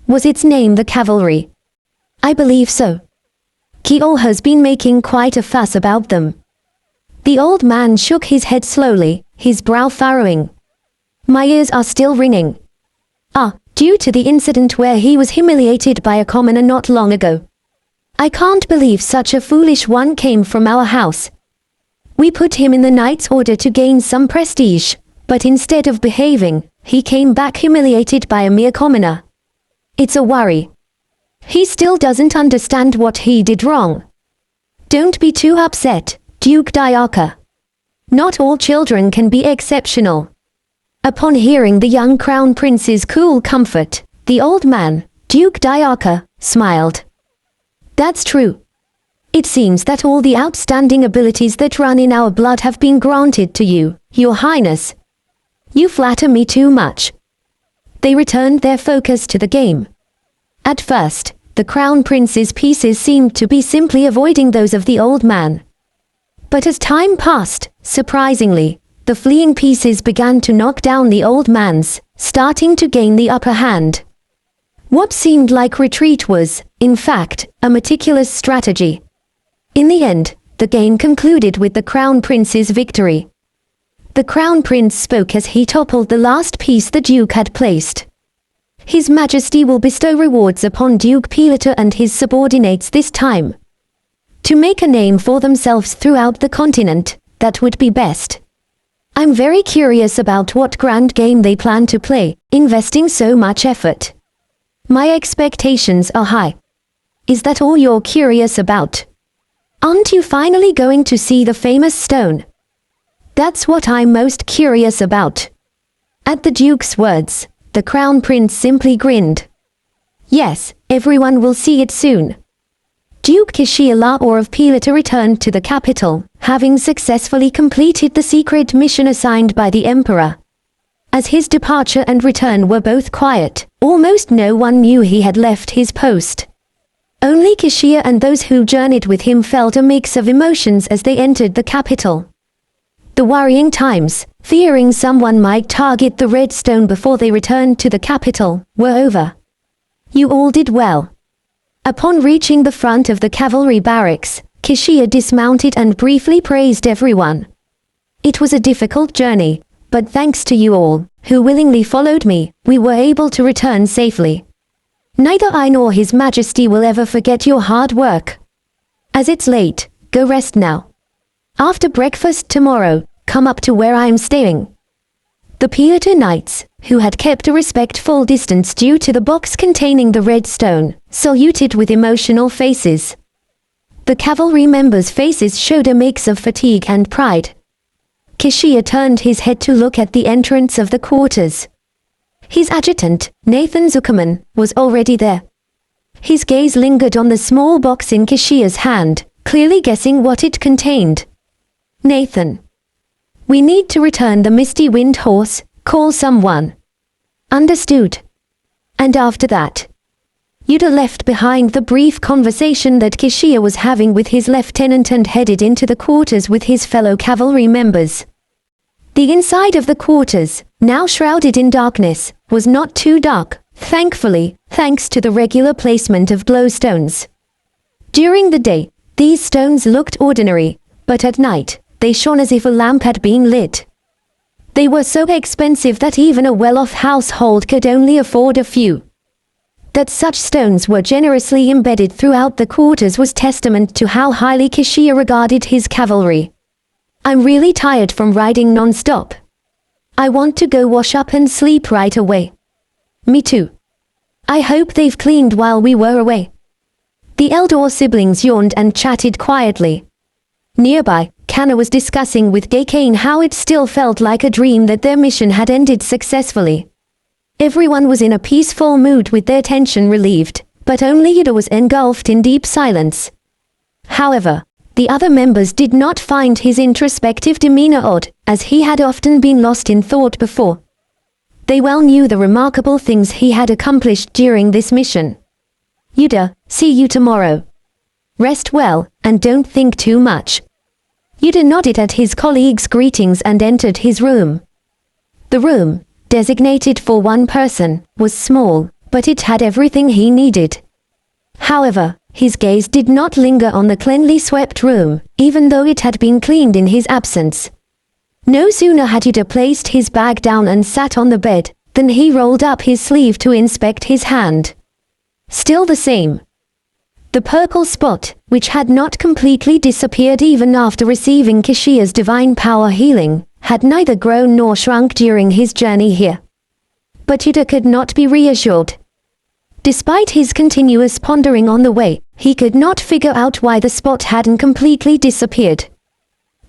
B: Was its name the Cavalry? I believe so. Kiol has been making quite a fuss about them. The old man shook his head slowly, his brow furrowing. My ears are still ringing. Due to the incident where he was humiliated by a commoner not long ago. I can't believe such a foolish one came from our house. We put him in the Knight's Order to gain some prestige, but instead of behaving, he came back humiliated by a mere commoner. It's a worry. He still doesn't understand what he did wrong. Don't be too upset, Duke Diarca. Not all children can be exceptional. Upon hearing the young Crown Prince's cool comfort, the old man, Duke Diarca, smiled. That's true. It seems that all the outstanding abilities that run in our blood have been granted to you, Your Highness. You flatter me too much. They returned their focus to the game. At first, the Crown Prince's pieces seemed to be simply avoiding those of the old man. But as time passed, surprisingly, the fleeing pieces began to knock down the old man's, starting to gain the upper hand. What seemed like retreat was, in fact, a meticulous strategy. In the end, the game concluded with the Crown Prince's victory. The Crown Prince spoke as he toppled the last piece the Duke had placed. His Majesty will bestow rewards upon Duke Pilato and his subordinates this time. To make a name for themselves throughout the continent, that would be best. I'm very curious about what grand game they plan to play, investing so much effort. My expectations are high. Is that all you're curious about? Aren't you finally going to see the famous stone? That's what I'm most curious about. At the Duke's words, the Crown Prince simply grinned. Yes, everyone will see it soon. Duke Kishiya of Pilata returned to the capital, having successfully completed the secret mission assigned by the Emperor. As his departure and return were both quiet, almost no one knew he had left his post. Only Kishiya and those who journeyed with him felt a mix of emotions as they entered the capital. The worrying times, fearing someone might target the red stone before they returned to the capital, were over. You all did well. Upon reaching the front of the cavalry barracks, Kishiya dismounted and briefly praised everyone. It was a difficult journey, but thanks to you all, who willingly followed me, we were able to return safely. Neither I nor His Majesty will ever forget your hard work. As it's late, go rest now. After breakfast tomorrow, come up to where I am staying. The Pilata Knights, who had kept a respectful distance due to the box containing the red stone, saluted with emotional faces. The cavalry members' faces showed a mix of fatigue and pride. Kishiya turned his head to look at the entrance of the quarters. His adjutant, Nathan Zuckerman, was already there. His gaze lingered on the small box in Kishiya's hand, clearly guessing what it contained. Nathan. We need to return the Misty Wind Horse, call someone. Understood. And after that, Yuder left behind the brief conversation that Kishiya was having with his lieutenant and headed into the quarters with his fellow cavalry members. The inside of the quarters, now shrouded in darkness, was not too dark, thankfully, thanks to the regular placement of glowstones. During the day, these stones looked ordinary, but at night, they shone as if a lamp had been lit. They were so expensive that even a well-off household could only afford a few. That such stones were generously embedded throughout the quarters was testament to how highly Kishiya regarded his cavalry. I'm really tired from riding non-stop. I want to go wash up and sleep right away. Me too. I hope they've cleaned while we were away. The elder siblings yawned and chatted quietly. Nearby, Kana was discussing with Gakane how it still felt like a dream that their mission had ended successfully. Everyone was in a peaceful mood with their tension relieved, but only Yuder was engulfed in deep silence. However, the other members did not find his introspective demeanor odd, as he had often been lost in thought before. They well knew the remarkable things he had accomplished during this mission. Yuder, see you tomorrow. Rest well, and don't think too much. Yuder nodded at his colleagues' greetings and entered his room. The room, designated for one person, was small, but it had everything he needed. However, his gaze did not linger on the cleanly swept room, even though it had been cleaned in his absence. No sooner had Yuder placed his bag down and sat on the bed, than he rolled up his sleeve to inspect his hand. Still the same. The purple spot, which had not completely disappeared even after receiving Kishiya's divine power healing, had neither grown nor shrunk during his journey here. But Yuder could not be reassured. Despite his continuous pondering on the way, he could not figure out why the spot hadn't completely disappeared.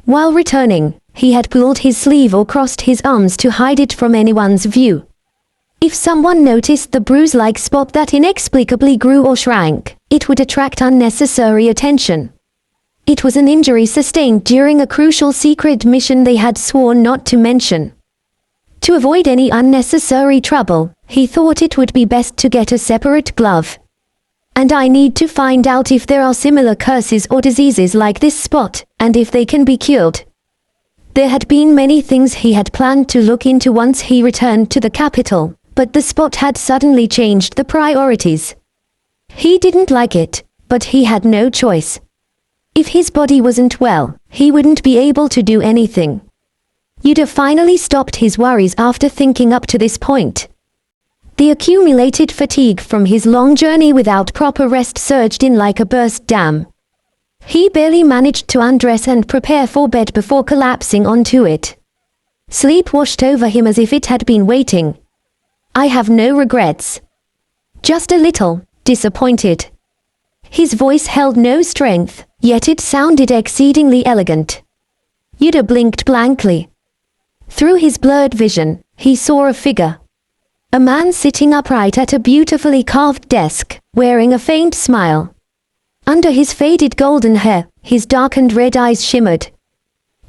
B: While returning, he had pulled his sleeve or crossed his arms to hide it from anyone's view. If someone noticed the bruise-like spot that inexplicably grew or shrank, it would attract unnecessary attention. It was an injury sustained during a crucial secret mission they had sworn not to mention. To avoid any unnecessary trouble, he thought it would be best to get a separate glove. And I need to find out if there are similar curses or diseases like this spot, and if they can be cured. There had been many things he had planned to look into once he returned to the capital, but the spot had suddenly changed the priorities. He didn't like it, but he had no choice. If his body wasn't well, he wouldn't be able to do anything. Yuder finally stopped his worries after thinking up to this point. The accumulated fatigue from his long journey without proper rest surged in like a burst dam. He barely managed to undress and prepare for bed before collapsing onto it. Sleep washed over him as if it had been waiting. I have no regrets. Just a little disappointed. His voice held no strength, yet it sounded exceedingly elegant. Yuder blinked blankly. Through his blurred vision, he saw a figure. A man sitting upright at a beautifully carved desk, wearing a faint smile. Under his faded golden hair, his darkened red eyes shimmered.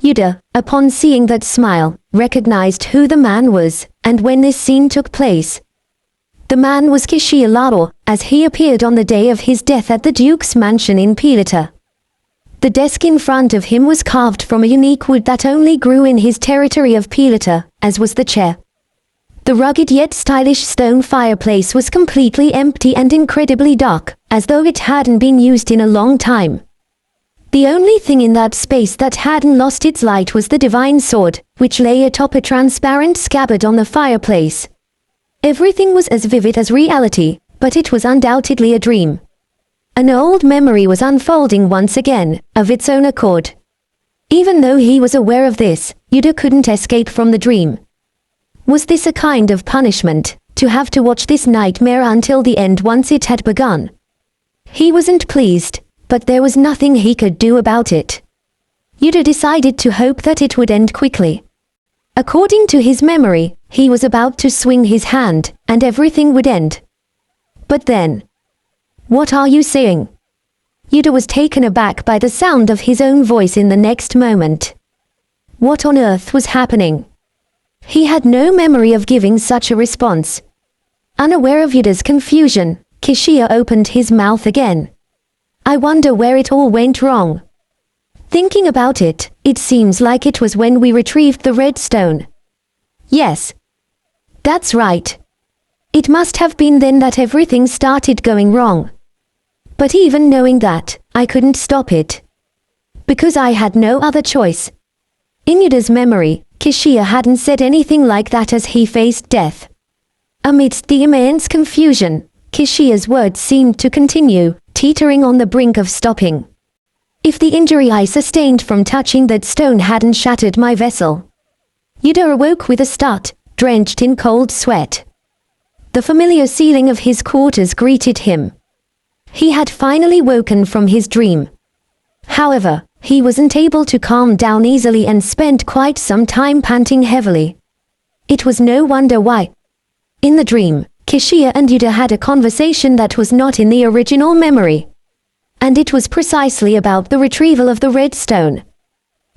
B: Yuder, upon seeing that smile, recognized who the man was, and when this scene took place. The man was Kishiya, as he appeared on the day of his death at the Duke's mansion in Pilata. The desk in front of him was carved from a unique wood that only grew in his territory of Pilata, as was the chair. The rugged yet stylish stone fireplace was completely empty and incredibly dark, as though it hadn't been used in a long time. The only thing in that space that hadn't lost its light was the divine sword, which lay atop a transparent scabbard on the fireplace. Everything was as vivid as reality, but it was undoubtedly a dream. An old memory was unfolding once again, of its own accord. Even though he was aware of this, Yuder couldn't escape from the dream. Was this a kind of punishment, to have to watch this nightmare until the end once it had begun? He wasn't pleased, but there was nothing he could do about it. Yuder decided to hope that it would end quickly. According to his memory, he was about to swing his hand, and everything would end. But then... What are you saying? Yuder was taken aback by the sound of his own voice in the next moment. What on earth was happening? He had no memory of giving such a response. Unaware of Yuder's confusion, Kishiya opened his mouth again. I wonder where it all went wrong. Thinking about it, it seems like it was when we retrieved the red stone. Yes. That's right. It must have been then that everything started going wrong. But even knowing that, I couldn't stop it. Because I had no other choice. In Yuder's memory, Kishiya hadn't said anything like that as he faced death. Amidst the immense confusion, Kishiya's words seemed to continue, teetering on the brink of stopping. If the injury I sustained from touching that stone hadn't shattered my vessel. Yuder awoke with a start, drenched in cold sweat. The familiar ceiling of his quarters greeted him. He had finally woken from his dream. However, he wasn't able to calm down easily and spent quite some time panting heavily. It was no wonder why. In the dream, Kishiya and Yuder had a conversation that was not in the original memory. And it was precisely about the retrieval of the red stone.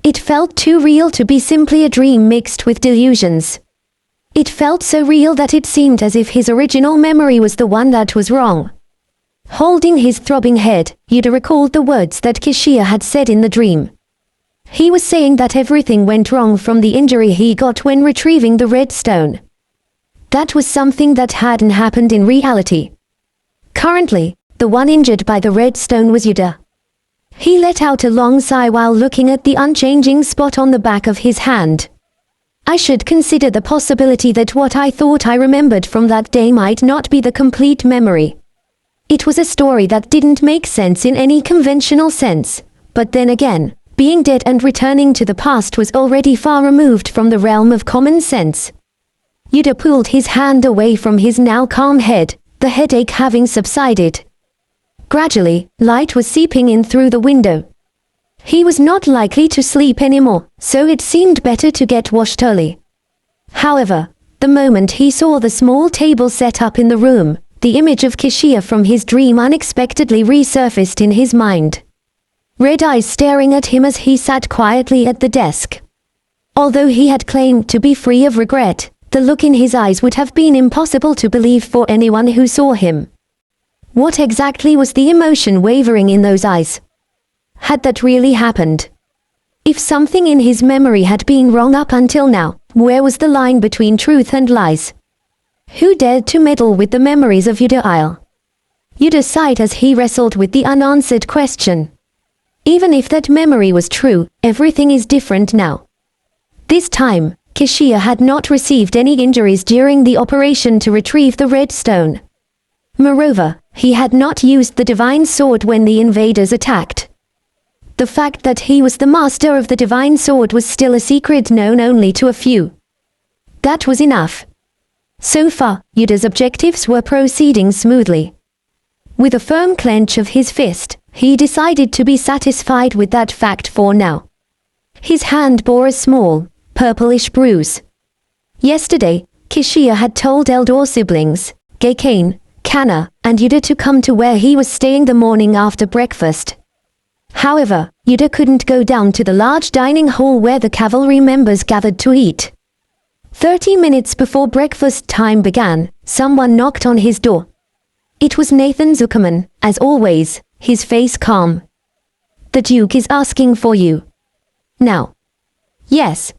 B: It felt too real to be simply a dream mixed with delusions. It felt so real that it seemed as if his original memory was the one that was wrong. Holding his throbbing head, Yuder recalled the words that Kishiya had said in the dream. He was saying that everything went wrong from the injury he got when retrieving the red stone. That was something that hadn't happened in reality. Currently, the one injured by the red stone was Yuder. He let out a long sigh while looking at the unchanging spot on the back of his hand. I should consider the possibility that what I thought I remembered from that day might not be the complete memory. It was a story that didn't make sense in any conventional sense, but then again, being dead and returning to the past was already far removed from the realm of common sense. Yuder pulled his hand away from his now calm head, the headache having subsided. Gradually, light was seeping in through the window. He was not likely to sleep anymore, so it seemed better to get washed early. However, the moment he saw the small table set up in the room, the image of Kishiya from his dream unexpectedly resurfaced in his mind. Red eyes staring at him as he sat quietly at the desk. Although he had claimed to be free of regret, the look in his eyes would have been impossible to believe for anyone who saw him. What exactly was the emotion wavering in those eyes? Had that really happened? If something in his memory had been wrong up until now, where was the line between truth and lies? Who dared to meddle with the memories of Yuder? Yuder sighed as he wrestled with the unanswered question. Even if that memory was true, everything is different now. This time, Kishiya had not received any injuries during the operation to retrieve the red stone. Moreover, he had not used the divine sword when the invaders attacked. The fact that he was the master of the divine sword was still a secret known only to a few. That was enough. So far, Yuder's objectives were proceeding smoothly. With a firm clench of his fist, he decided to be satisfied with that fact for now. His hand bore a small, purplish bruise. Yesterday, Kishia had told elder siblings, Gakane, Kana, and Yuder to come to where he was staying the morning after breakfast. However, Yuder couldn't go down to the large dining hall where the cavalry members gathered to eat. 30 minutes before breakfast time began, someone knocked on his door. It was Nathan Zuckerman, as always, his face calm. "The Duke is asking for you." "Now?" "Yes."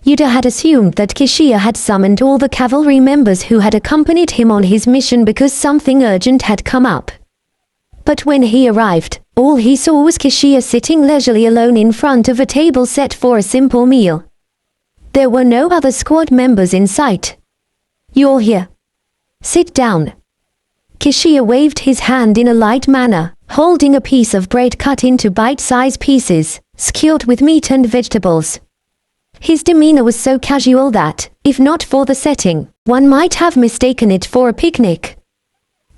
B: Yuder had assumed that Kishia had summoned all the cavalry members who had accompanied him on his mission because something urgent had come up. But when he arrived, all he saw was Kishia sitting leisurely alone in front of a table set for a simple meal. There were no other squad members in sight. "You're here. Sit down." Kishia waved his hand in a light manner, holding a piece of bread cut into bite-sized pieces, skewered with meat and vegetables. His demeanor was so casual that, if not for the setting, one might have mistaken it for a picnic.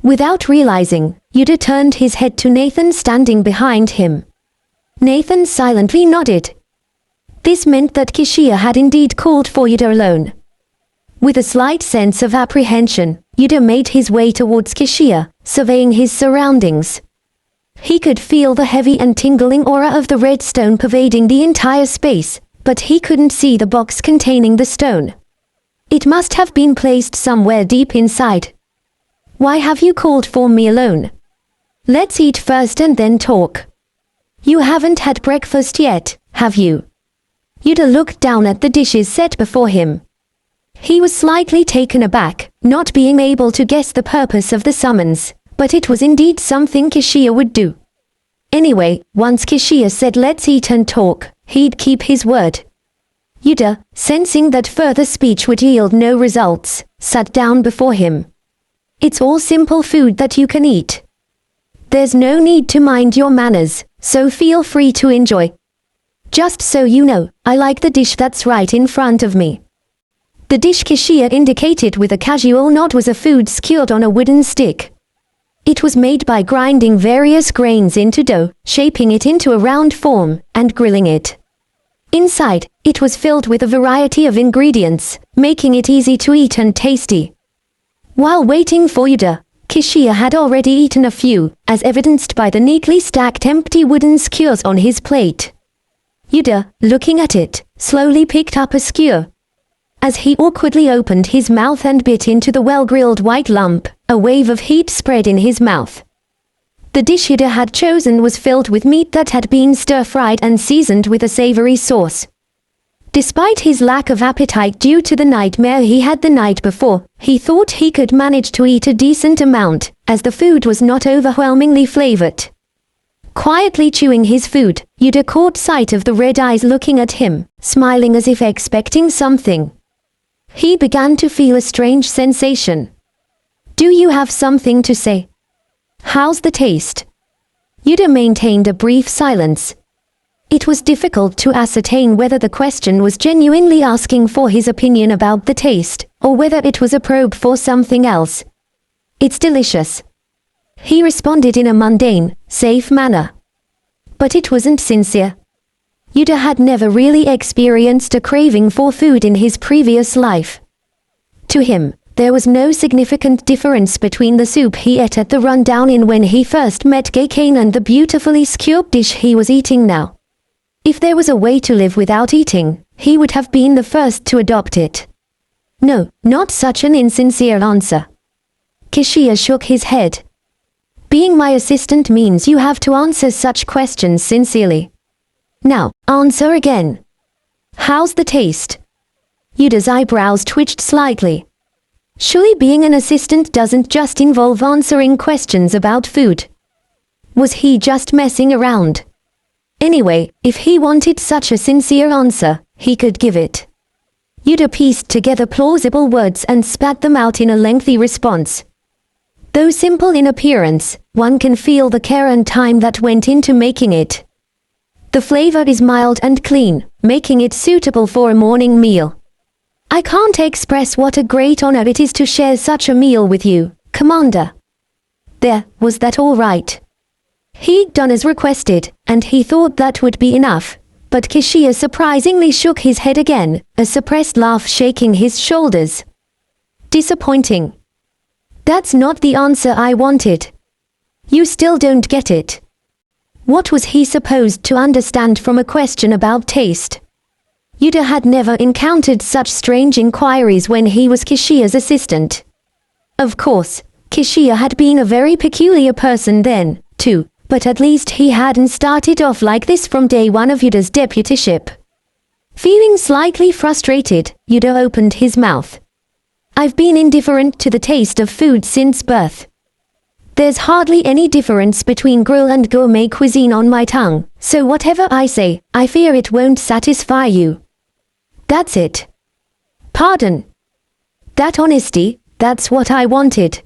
B: Without realizing, Yuder turned his head to Nathan standing behind him. Nathan silently nodded. This meant that Kishia had indeed called for Yuder alone. With a slight sense of apprehension, Yuder made his way towards Kishia, surveying his surroundings. He could feel the heavy and tingling aura of the red stone pervading the entire space, but he couldn't see the box containing the stone. It must have been placed somewhere deep inside. "Why have you called for me alone? Let's eat first and then talk." "You haven't had breakfast yet, have you?" Yuder looked down at the dishes set before him. He was slightly taken aback, not being able to guess the purpose of the summons, but it was indeed something Kishia would do. Anyway, once Kishia said let's eat and talk, he'd keep his word. Yuder, sensing that further speech would yield no results, sat down before him. "It's all simple food that you can eat. There's no need to mind your manners, so feel free to enjoy. Just so you know, I like the dish that's right in front of me." The dish Kishia indicated with a casual nod was a food skewered on a wooden stick. It was made by grinding various grains into dough, shaping it into a round form, and grilling it. Inside, it was filled with a variety of ingredients, making it easy to eat and tasty. While waiting for Yuder, Kishia had already eaten a few, as evidenced by the neatly stacked empty wooden skewers on his plate. Yuder, looking at it, slowly picked up a skewer. As he awkwardly opened his mouth and bit into the well-grilled white lump, a wave of heat spread in his mouth. The dish Yuder had chosen was filled with meat that had been stir-fried and seasoned with a savory sauce. Despite his lack of appetite due to the nightmare he had the night before, he thought he could manage to eat a decent amount, as the food was not overwhelmingly flavored. Quietly chewing his food, Yuder caught sight of the red eyes looking at him, smiling as if expecting something. He began to feel a strange sensation. "Do you have something to say? How's the taste?" Yuder maintained a brief silence. It was difficult to ascertain whether the question was genuinely asking for his opinion about the taste, or whether it was a probe for something else. "It's delicious," he responded in a mundane, safe manner. But it wasn't sincere. Yuder had never really experienced a craving for food in his previous life. To him, there was no significant difference between the soup he ate at the rundown inn when he first met Gakane and the beautifully skewered dish he was eating now. If there was a way to live without eating, he would have been the first to adopt it. No, not such an insincere answer. Kishia shook his head. "Being my assistant means you have to answer such questions sincerely. Now, answer again. How's the taste?" Yuder's eyebrows twitched slightly. Surely being an assistant doesn't just involve answering questions about food. Was he just messing around? Anyway, if he wanted such a sincere answer, he could give it. Yuder pieced together plausible words and spat them out in a lengthy response. Though simple in appearance, one can feel the care and time that went into making it. The flavor is mild and clean, making it suitable for a morning meal. I can't express what a great honor it is to share such a meal with you, Commander. There, was that all right? He'd done as requested, and he thought that would be enough, but Kishia surprisingly shook his head again, a suppressed laugh shaking his shoulders. Disappointing. That's not the answer I wanted. You still don't get it. What was he supposed to understand from a question about taste? Yuder had never encountered such strange inquiries when he was Kishia's assistant. Of course, Kishia had been a very peculiar person then, too, but at least he hadn't started off like this from day one of Yuder's deputyship. Feeling slightly frustrated, Yuder opened his mouth. I've been indifferent to the taste of food since birth. There's hardly any difference between grill and gourmet cuisine on my tongue, so whatever I say, I fear it won't satisfy you. That's it. Pardon. That honesty, that's what I wanted.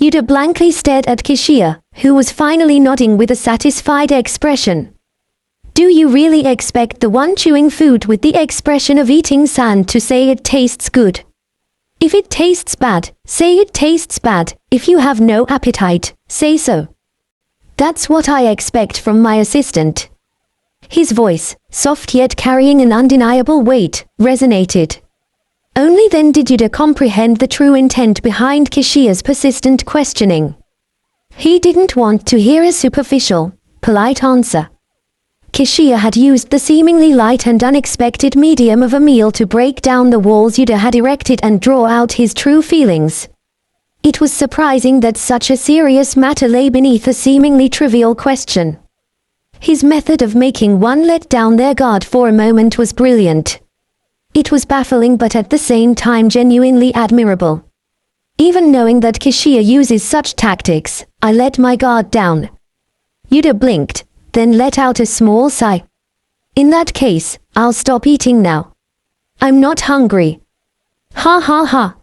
B: Yuder blankly stared at Kishia, who was finally nodding with a satisfied expression. Do you really expect the one chewing food with the expression of eating sand to say it tastes good? If it tastes bad, say it tastes bad. If you have no appetite, say so. That's what I expect from my assistant. His voice, soft yet carrying an undeniable weight, resonated. Only then did Yuder comprehend the true intent behind Kishia's persistent questioning. He didn't want to hear a superficial, polite answer. Kishia had used the seemingly light and unexpected medium of a meal to break down the walls Yuder had erected and draw out his true feelings. It was surprising that such a serious matter lay beneath a seemingly trivial question. His method of making one let down their guard for a moment was brilliant. It was baffling but at the same time genuinely admirable. Even knowing that Kishia uses such tactics, I let my guard down. Yuder blinked, then let out a small sigh. In that case, I'll stop eating now. I'm not hungry. Ha ha ha.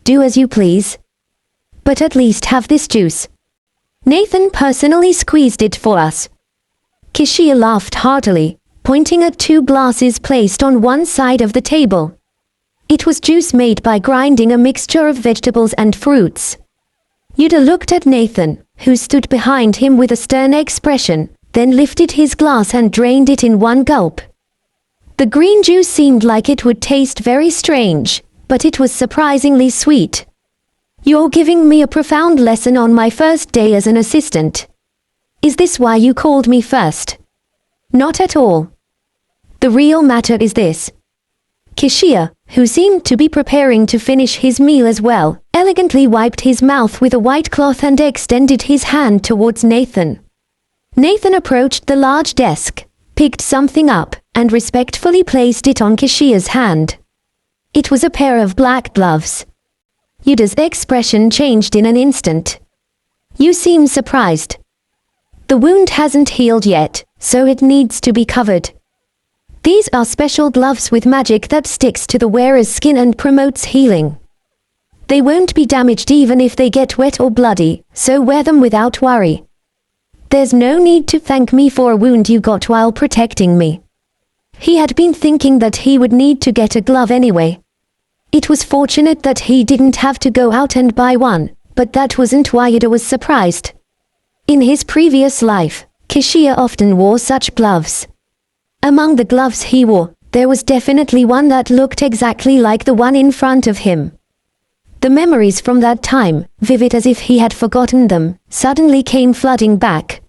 B: Do as you please. But at least have this juice. Nathan personally squeezed it for us. Kishia laughed heartily, pointing at 2 glasses placed on one side of the table. It was juice made by grinding a mixture of vegetables and fruits. Yuder looked at Nathan, who stood behind him with a stern expression, then lifted his glass and drained it in one gulp. The green juice seemed like it would taste very strange, but it was surprisingly sweet. You're giving me a profound lesson on my first day as an assistant. Is this why you called me first? Not at all. The real matter is this. Kishia, who seemed to be preparing to finish his meal as well, elegantly wiped his mouth with a white cloth and extended his hand towards Nathan. Nathan approached the large desk, picked something up, and respectfully placed it on Kishia's hand. It was a pair of black gloves. Yuder's expression changed in an instant. You seem surprised. The wound hasn't healed yet, so it needs to be covered. These are special gloves with magic that sticks to the wearer's skin and promotes healing. They won't be damaged even if they get wet or bloody, so wear them without worry. There's no need to thank me for a wound you got while protecting me. He had been thinking that he would need to get a glove anyway. It was fortunate that he didn't have to go out and buy one, but that wasn't why Yuder was surprised. In his previous life, Kishia often wore such gloves. Among the gloves he wore, there was definitely one that looked exactly like the one in front of him. The memories from that time, vivid as if he had forgotten them, suddenly came flooding back.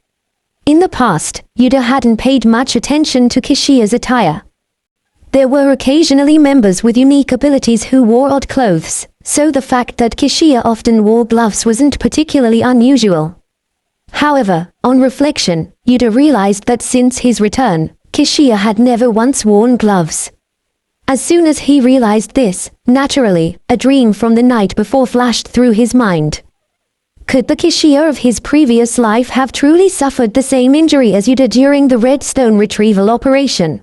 B: In the past, Yuder hadn't paid much attention to Kishia's attire. There were occasionally members with unique abilities who wore odd clothes, so the fact that Kishia often wore gloves wasn't particularly unusual. However, on reflection, Yuder realized that since his return, Kishia had never once worn gloves. As soon as he realized this, naturally, a dream from the night before flashed through his mind. Could the Kishia of his previous life have truly suffered the same injury as Yuder during the redstone retrieval operation?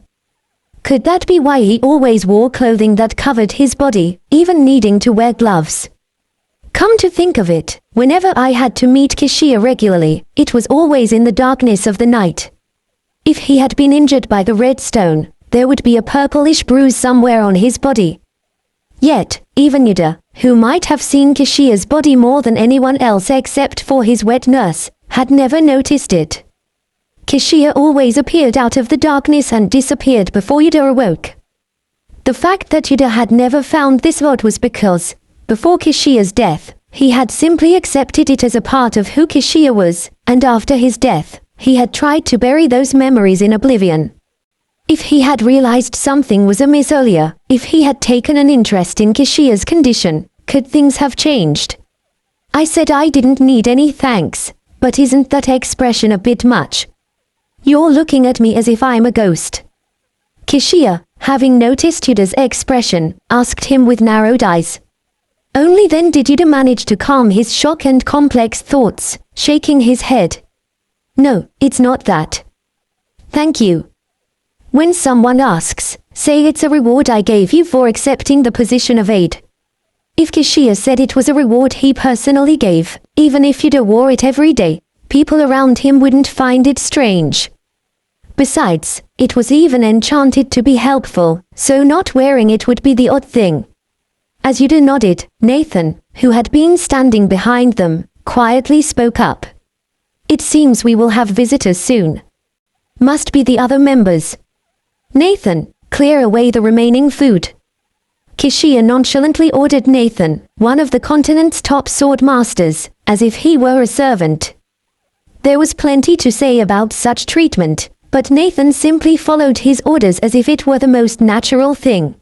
B: Could that be why he always wore clothing that covered his body, even needing to wear gloves? Come to think of it, whenever I had to meet Kishia regularly, it was always in the darkness of the night. If he had been injured by the red stone, there would be a purplish bruise somewhere on his body. Yet, even Yuder, who might have seen Kishia's body more than anyone else except for his wet nurse, had never noticed it. Kishia always appeared out of the darkness and disappeared before Yuder awoke. The fact that Yuder had never found this odd was because, before Kishia's death, he had simply accepted it as a part of who Kishia was, and after his death, he had tried to bury those memories in oblivion. If he had realized something was amiss earlier, if he had taken an interest in Kishia's condition, could things have changed? I said I didn't need any thanks, but isn't that expression a bit much? You're looking at me as if I'm a ghost. Kishia, having noticed Yuder's expression, asked him with narrowed eyes. Only then did Yuder manage to calm his shock and complex thoughts, shaking his head. No, it's not that. Thank you. When someone asks, say it's a reward I gave you for accepting the position of aide. If Kishia said it was a reward he personally gave, even if Yuder wore it every day, people around him wouldn't find it strange. Besides, it was even enchanted to be helpful, so not wearing it would be the odd thing. As Yuder nodded, Nathan, who had been standing behind them, quietly spoke up. It seems we will have visitors soon. Must be the other members. Nathan, clear away the remaining food. Kishia nonchalantly ordered Nathan, one of the continent's top sword masters, as if he were a servant. There was plenty to say about such treatment, but Nathan simply followed his orders as if it were the most natural thing.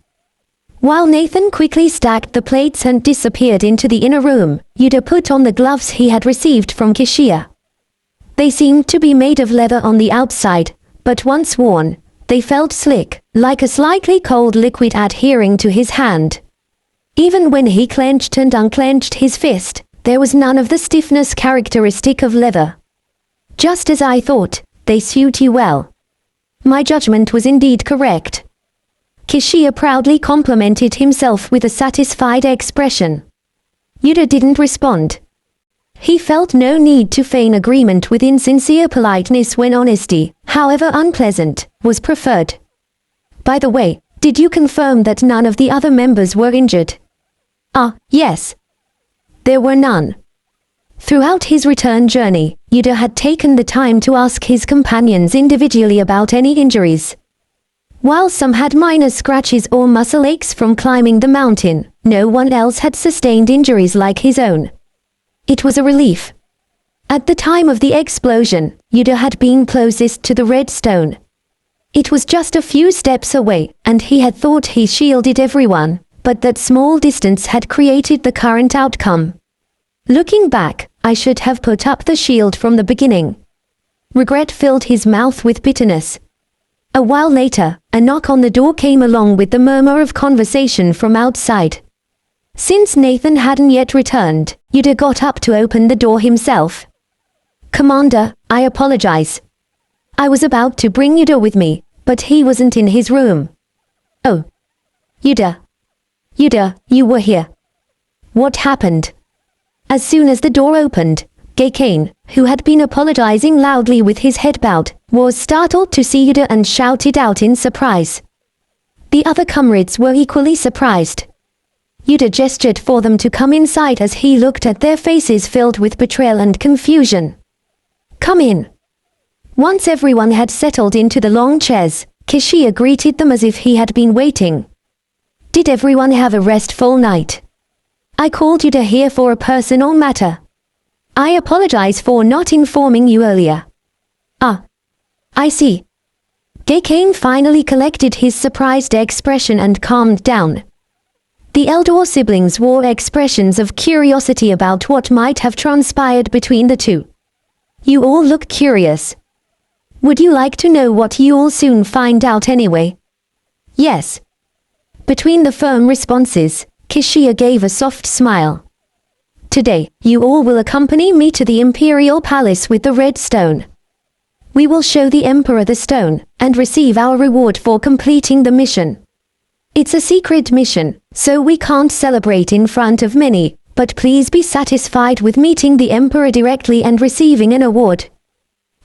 B: While Nathan quickly stacked the plates and disappeared into the inner room, Yuder put on the gloves he had received from Kishia. They seemed to be made of leather on the outside, but once worn, they felt slick, like a slightly cold liquid adhering to his hand. Even when he clenched and unclenched his fist, there was none of the stiffness characteristic of leather. Just as I thought, they suit you well. My judgment was indeed correct. Kishia proudly complimented himself with a satisfied expression. Yuder didn't respond. He felt no need to feign agreement with insincere politeness when honesty, however unpleasant, was preferred. By the way, did you confirm that none of the other members were injured? Yes. There were none. Throughout his return journey, Yuder had taken the time to ask his companions individually about any injuries. While some had minor scratches or muscle aches from climbing the mountain, no one else had sustained injuries like his own. It was a relief. At the time of the explosion, Yuder had been closest to the red stone. It was just a few steps away, and he had thought he shielded everyone, but that small distance had created the current outcome. Looking back, I should have put up the shield from the beginning. Regret filled his mouth with bitterness. A while later, a knock on the door came along with the murmur of conversation from outside. Since Nathan hadn't yet returned, Yuder got up to open the door himself. Commander, I apologize. I was about to bring Yuder with me, but he wasn't in his room. Oh. Yuder. Yuder, you were here. What happened? As soon as the door opened, Gakane, who had been apologizing loudly with his head bowed, was startled to see Yuder and shouted out in surprise. The other comrades were equally surprised. Yuder gestured for them to come inside as he looked at their faces filled with betrayal and confusion. Come in. Once everyone had settled into the long chairs, Kishia greeted them as if he had been waiting. Did everyone have a restful night? I called Yuder here for a personal matter. I apologize for not informing you earlier. I see. Gakane finally collected his surprised expression and calmed down. The elder siblings wore expressions of curiosity about what might have transpired between the two. You all look curious. Would you like to know what you'll soon find out anyway? Yes. Between the firm responses, Kishia gave a soft smile. Today, you all will accompany me to the Imperial Palace with the red stone. We will show the Emperor the stone, and receive our reward for completing the mission. It's a secret mission, so we can't celebrate in front of many, but please be satisfied with meeting the Emperor directly and receiving an award.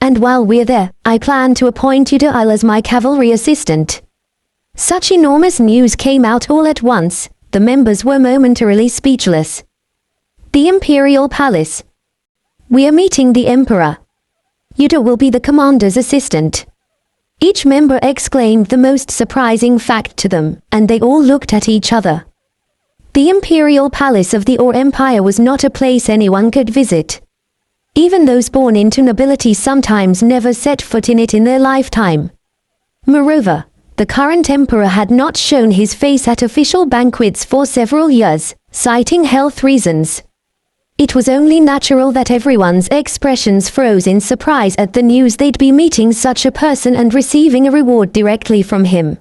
B: And while we're there, I plan to appoint Yuder as my cavalry assistant." Such enormous news came out all at once. The members were momentarily speechless. The Imperial Palace. "We are meeting the Emperor. Yuder will be the commander's assistant." Each member exclaimed the most surprising fact to them, and they all looked at each other. The Imperial Palace of the Or Empire was not a place anyone could visit. Even those born into nobility sometimes never set foot in it in their lifetime. Moreover, the current emperor had not shown his face at official banquets for several years, citing health reasons. It was only natural that everyone's expressions froze in surprise at the news they'd be meeting such a person and receiving a reward directly from him.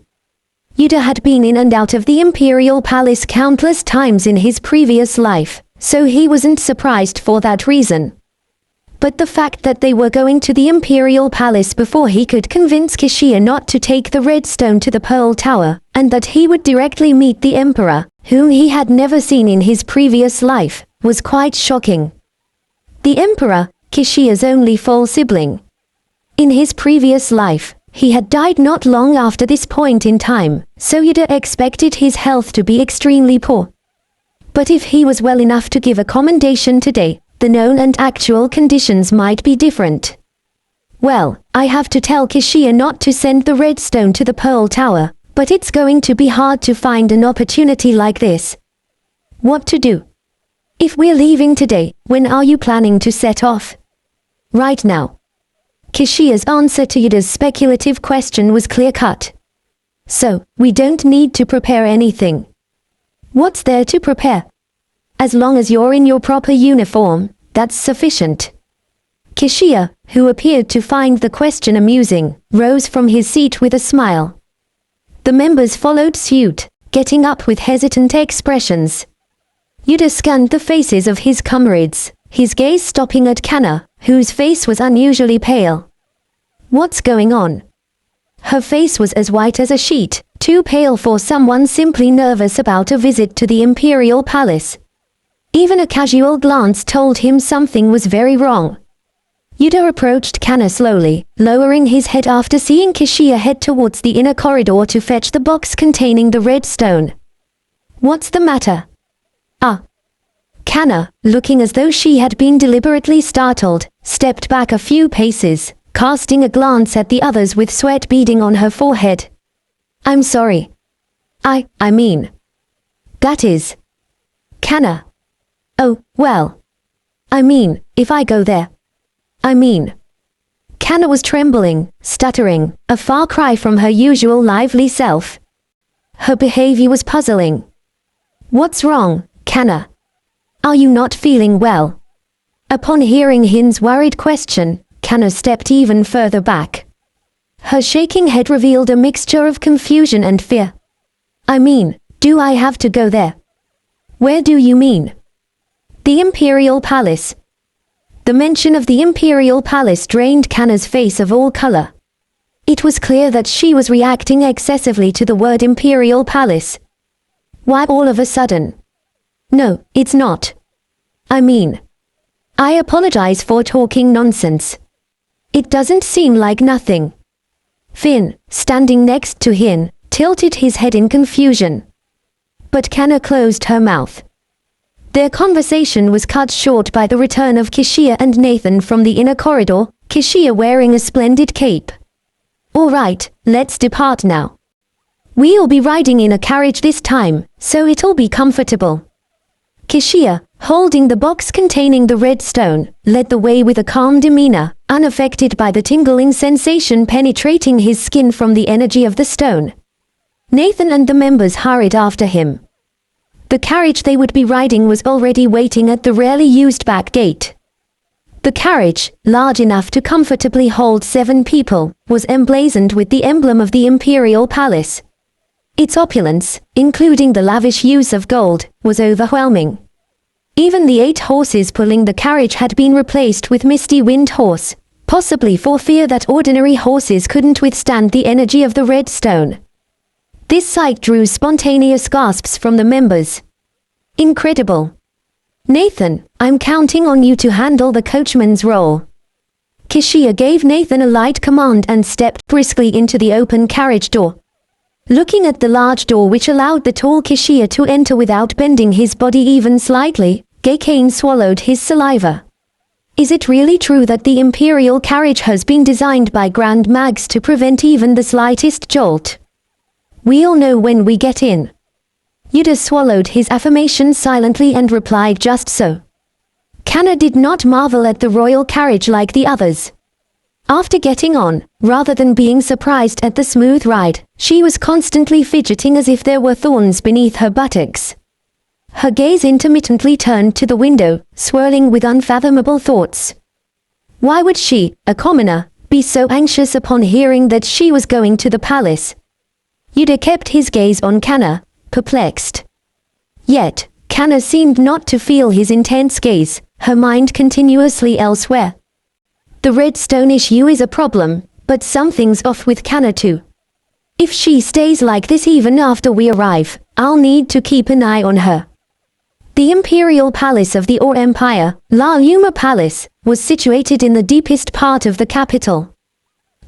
B: Yuder had been in and out of the Imperial Palace countless times in his previous life, so he wasn't surprised for that reason. But the fact that they were going to the Imperial Palace before he could convince Kishia not to take the red stone to the Pearl Tower, and that he would directly meet the Emperor, whom he had never seen in his previous life, was quite shocking. The Emperor, Kishia's only full sibling. In his previous life, he had died not long after this point in time, so Yuder expected his health to be extremely poor. But if he was well enough to give a commendation today, the known and actual conditions might be different. "Well, I have to tell Kishia not to send the red stone to the Pearl Tower, but it's going to be hard to find an opportunity like this. What to do? If we're leaving today, when are you planning to set off?" "Right now." Kishia's answer to Yuder's speculative question was clear-cut. "So, we don't need to prepare anything." "What's there to prepare? As long as you're in your proper uniform, that's sufficient." Kishia, who appeared to find the question amusing, rose from his seat with a smile. The members followed suit, getting up with hesitant expressions. Yuder scanned the faces of his comrades, his gaze stopping at Kanna, whose face was unusually pale. "What's going on?" Her face was as white as a sheet, too pale for someone simply nervous about a visit to the Imperial Palace. Even a casual glance told him something was very wrong. Yuder approached Kanna slowly, lowering his head after seeing Kishia head towards the inner corridor to fetch the box containing the red stone. "What's the matter?" "Ah." Kanna, looking as though she had been deliberately startled, stepped back a few paces, casting a glance at the others with sweat beading on her forehead. "I'm sorry. I mean. That is." Kanna. "Oh, well. I mean, if I go there. I mean." Kanna was trembling, stuttering, a far cry from her usual lively self. Her behavior was puzzling. "What's wrong, Kanna? Are you not feeling well?" Upon hearing Hin's worried question, Kanna stepped even further back. Her shaking head revealed a mixture of confusion and fear. "I mean, do I have to go there?" "Where do you mean?" "The Imperial Palace." The mention of the Imperial Palace drained Kanna's face of all color. It was clear that she was reacting excessively to the word Imperial Palace. "Why all of a sudden?" "No, it's not. I mean. I apologize for talking nonsense. It doesn't seem like nothing." Finn, standing next to Hin, tilted his head in confusion. But Kanna closed her mouth. Their conversation was cut short by the return of Kishia and Nathan from the inner corridor, Kishia wearing a splendid cape. "All right, let's depart now. We'll be riding in a carriage this time, so it'll be comfortable." Kishia, holding the box containing the red stone, led the way with a calm demeanor, unaffected by the tingling sensation penetrating his skin from the energy of the stone. Nathan and the members hurried after him. The carriage they would be riding was already waiting at the rarely used back gate. The carriage, large enough to comfortably hold 7 people, was emblazoned with the emblem of the Imperial Palace. Its opulence, including the lavish use of gold, was overwhelming. Even the 8 horses pulling the carriage had been replaced with Misty Wind Horse, possibly for fear that ordinary horses couldn't withstand the energy of the red stone. This sight drew spontaneous gasps from the members. "Incredible. Nathan, I'm counting on you to handle the coachman's role." Kishia gave Nathan a light command and stepped briskly into the open carriage door. Looking at the large door which allowed the tall Kishia to enter without bending his body even slightly, Gaycain swallowed his saliva. Is it really true that the Imperial carriage has been designed by Grand Mags to prevent even the slightest jolt? We'll know when we get in. Yuder swallowed his affirmation silently and replied just so. Kanna did not marvel at the royal carriage like the others. After getting on, rather than being surprised at the smooth ride, she was constantly fidgeting as if there were thorns beneath her buttocks. Her gaze intermittently turned to the window, swirling with unfathomable thoughts. Why would she, a commoner, be so anxious upon hearing that she was going to the palace? Yuder kept his gaze on Kanna, perplexed. Yet, Kanna seemed not to feel his intense gaze, her mind continuously elsewhere. The redstone issue is a problem, but something's off with Kanna too. If she stays like this even after we arrive, I'll need to keep an eye on her. The Imperial Palace of the Or Empire, La Yuma Palace, was situated in the deepest part of the capital.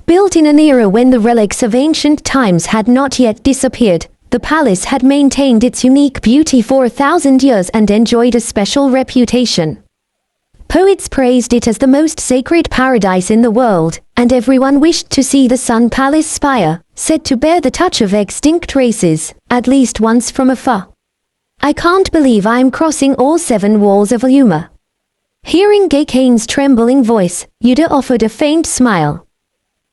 B: Built in an era when the relics of ancient times had not yet disappeared, the palace had maintained its unique beauty for 1,000 years and enjoyed a special reputation. Poets praised it as the most sacred paradise in the world, and everyone wished to see the Sun Palace spire, said to bear the touch of extinct races, at least once from afar. I can't believe I'm crossing all 7 walls of Yuma. Hearing Gaycain's trembling voice, Yuder offered a faint smile.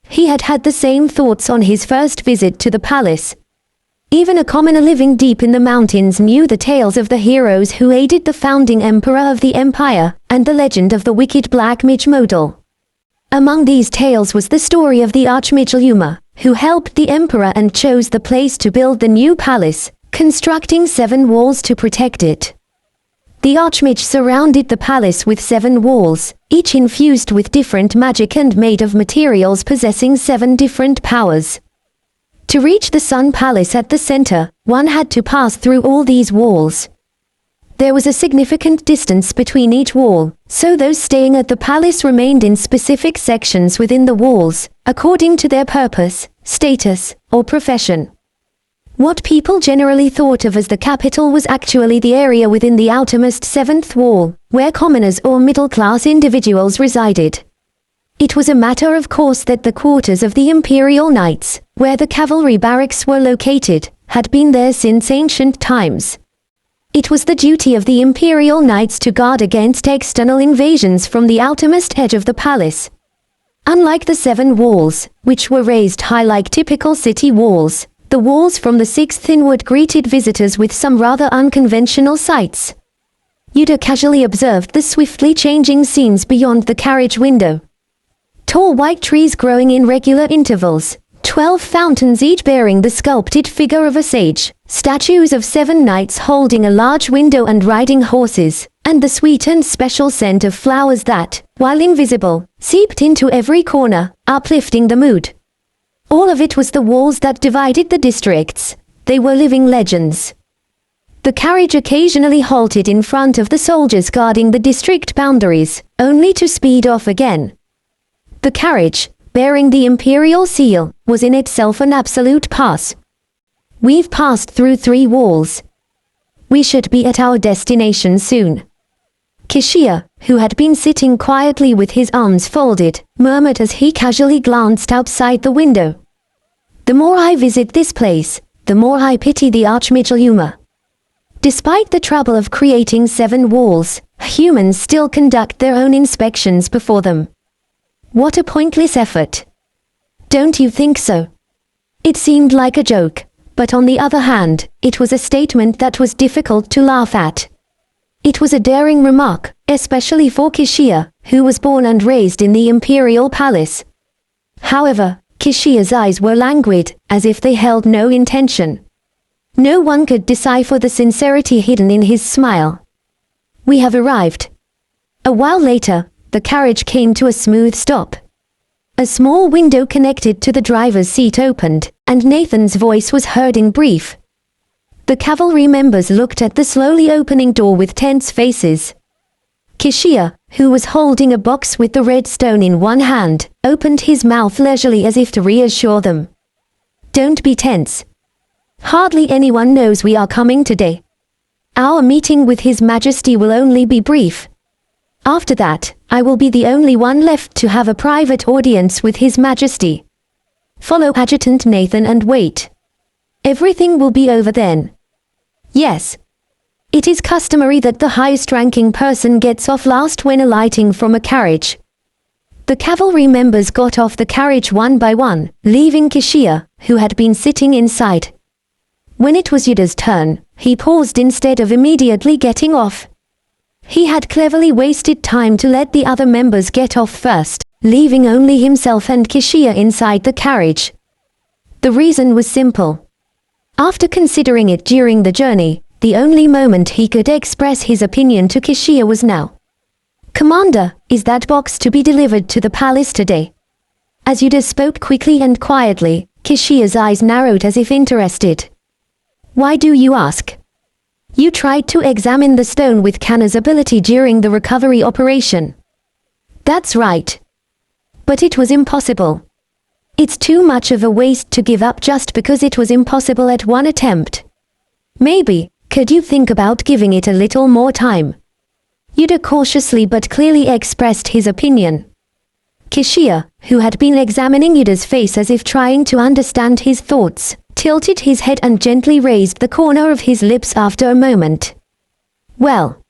B: He had had the same thoughts on his first visit to the palace. Even a commoner living deep in the mountains knew the tales of the heroes who aided the founding emperor of the empire, and the legend of the wicked Black Mage Modal. Among these tales was the story of the Archmage Yuma, who helped the emperor and chose the place to build the new palace, constructing 7 walls to protect it. The Archmage surrounded the palace with 7 walls, each infused with different magic and made of materials possessing 7 different powers. To reach the Sun Palace at the center, one had to pass through all these walls. There was a significant distance between each wall, so those staying at the palace remained in specific sections within the walls, according to their purpose, status, or profession. What people generally thought of as the capital was actually the area within the outermost 7th wall, where commoners or middle-class individuals resided. It was a matter of course that the quarters of the Imperial Knights, where the cavalry barracks were located, had been there since ancient times. It was the duty of the Imperial Knights to guard against external invasions from the outermost edge of the palace. Unlike the 7 walls, which were raised high like typical city walls, the walls from the 6th inward greeted visitors with some rather unconventional sights. Yuder casually observed the swiftly changing scenes beyond the carriage window. Tall white trees growing in regular intervals, 12 fountains each bearing the sculpted figure of a sage, statues of 7 knights holding a large window and riding horses, and the sweet and special scent of flowers that, while invisible, seeped into every corner, uplifting the mood. All of it was the walls that divided the districts. They were living legends. The carriage occasionally halted in front of the soldiers guarding the district boundaries, only to speed off again. The carriage, bearing the Imperial seal, was in itself an absolute pass. We've passed through 3 walls. We should be at our destination soon. Kishia, who had been sitting quietly with his arms folded, murmured as he casually glanced outside the window. The more I visit this place, the more I pity the Archmage Yuma. Despite the trouble of creating 7 walls, humans still conduct their own inspections before them. What a pointless effort. Don't you think so? It seemed like a joke, but on the other hand, it was a statement that was difficult to laugh at. It was a daring remark, especially for Kishia, who was born and raised in the Imperial Palace. However, Kishia's eyes were languid, as if they held no intention. No one could decipher the sincerity hidden in his smile. We have arrived. A while later, the carriage came to a smooth stop. A small window connected to the driver's seat opened, and Nathan's voice was heard in brief. The cavalry members looked at the slowly opening door with tense faces. Kishia, who was holding a box with the red stone in one hand, opened his mouth leisurely as if to reassure them. Don't be tense. Hardly anyone knows we are coming today. Our meeting with His Majesty will only be brief. After that, I will be the only one left to have a private audience with His Majesty. Follow Adjutant Nathan and wait. Everything will be over then. Yes. It is customary that the highest-ranking person gets off last when alighting from a carriage. The cavalry members got off the carriage one by one, leaving Kishia, who had been sitting inside. When it was Yuder's turn, he paused instead of immediately getting off. He had cleverly wasted time to let the other members get off first, leaving only himself and Kishia inside the carriage. The reason was simple. After considering it during the journey, the only moment he could express his opinion to Kishia was now. Commander, is that box to be delivered to the palace today? As Yuder spoke quickly and quietly, Kishia's eyes narrowed as if interested. Why do you ask? You tried to examine the stone with Kanna's ability during the recovery operation. That's right. But it was impossible. It's too much of a waste to give up just because it was impossible at one attempt. Maybe, could you think about giving it a little more time? Yuder cautiously but clearly expressed his opinion. Kishia, who had been examining Yuder's face as if trying to understand his thoughts, tilted his head and gently raised the corner of his lips after a moment. Well,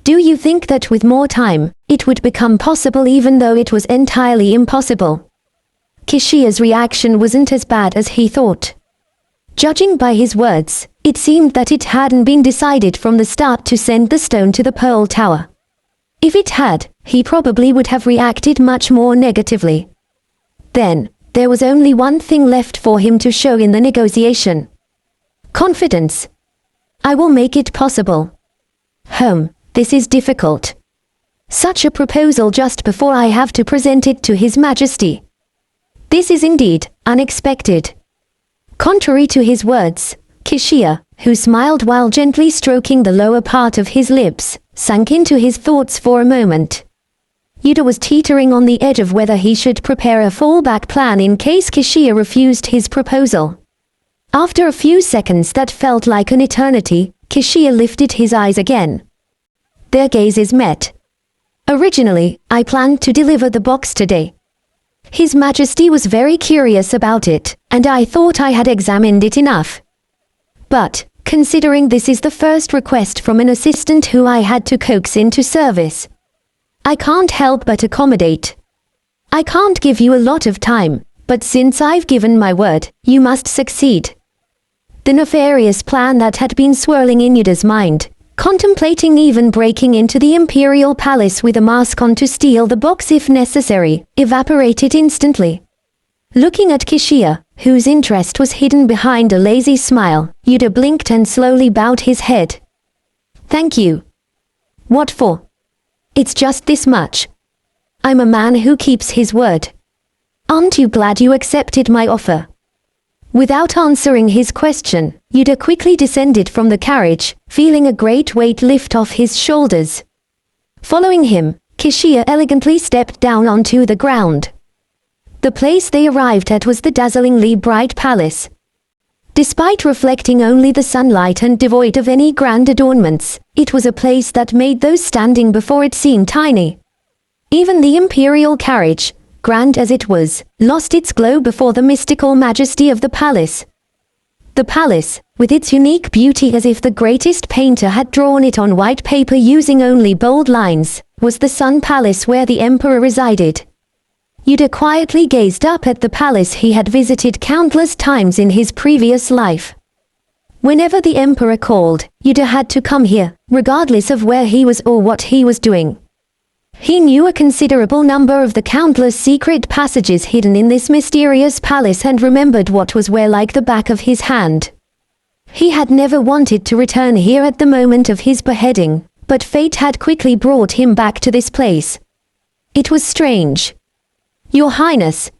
B: do you think that with more time, it would become possible even though it was entirely impossible? Kishia's reaction wasn't as bad as he thought. Judging by his words, it seemed that it hadn't been decided from the start to send the stone to the Pearl Tower. If it had, he probably would have reacted much more negatively. Then, there was only one thing left for him to show in the negotiation. Confidence. I will make it possible. This is difficult. Such a proposal just before I have to present it to His Majesty. This is indeed unexpected. Contrary to his words, Kishia, who smiled while gently stroking the lower part of his lips, sank into his thoughts for a moment. Yuder was teetering on the edge of whether he should prepare a fallback plan in case Kishia refused his proposal. After a few seconds that felt like an eternity, Kishia lifted his eyes again. Their gazes met. Originally, I planned to deliver the box today. His Majesty was very curious about it, and I thought I had examined it enough. But, considering this is the first request from an assistant who I had to coax into service, I can't help but accommodate. I can't give you a lot of time, but since I've given my word, you must succeed. The nefarious plan that had been swirling in Yuder's mind, contemplating even breaking into the Imperial Palace with a mask on to steal the box if necessary, evaporated instantly. Looking at Kishia, whose interest was hidden behind a lazy smile, Yuder blinked and slowly bowed his head. Thank you. What for? It's just this much. I'm a man who keeps his word. Aren't you glad you accepted my offer? Without answering his question, Yuder quickly descended from the carriage, feeling a great weight lift off his shoulders. Following him, Kishia elegantly stepped down onto the ground. The place they arrived at was the dazzlingly bright palace. Despite reflecting only the sunlight and devoid of any grand adornments, it was a place that made those standing before it seem tiny. Even the imperial carriage, grand as it was, lost its glow before the mystical majesty of the palace. The palace, with its unique beauty as if the greatest painter had drawn it on white paper using only bold lines, was the Sun Palace where the emperor resided. Yuder quietly gazed up at the palace he had visited countless times in his previous life. Whenever the emperor called, Yuder had to come here, regardless of where he was or what he was doing. He knew a considerable number of the countless secret passages hidden in this mysterious palace and remembered what was where like the back of his hand. He had never wanted to return here at the moment of his beheading, but fate had quickly brought him back to this place. It was strange. Your Highness,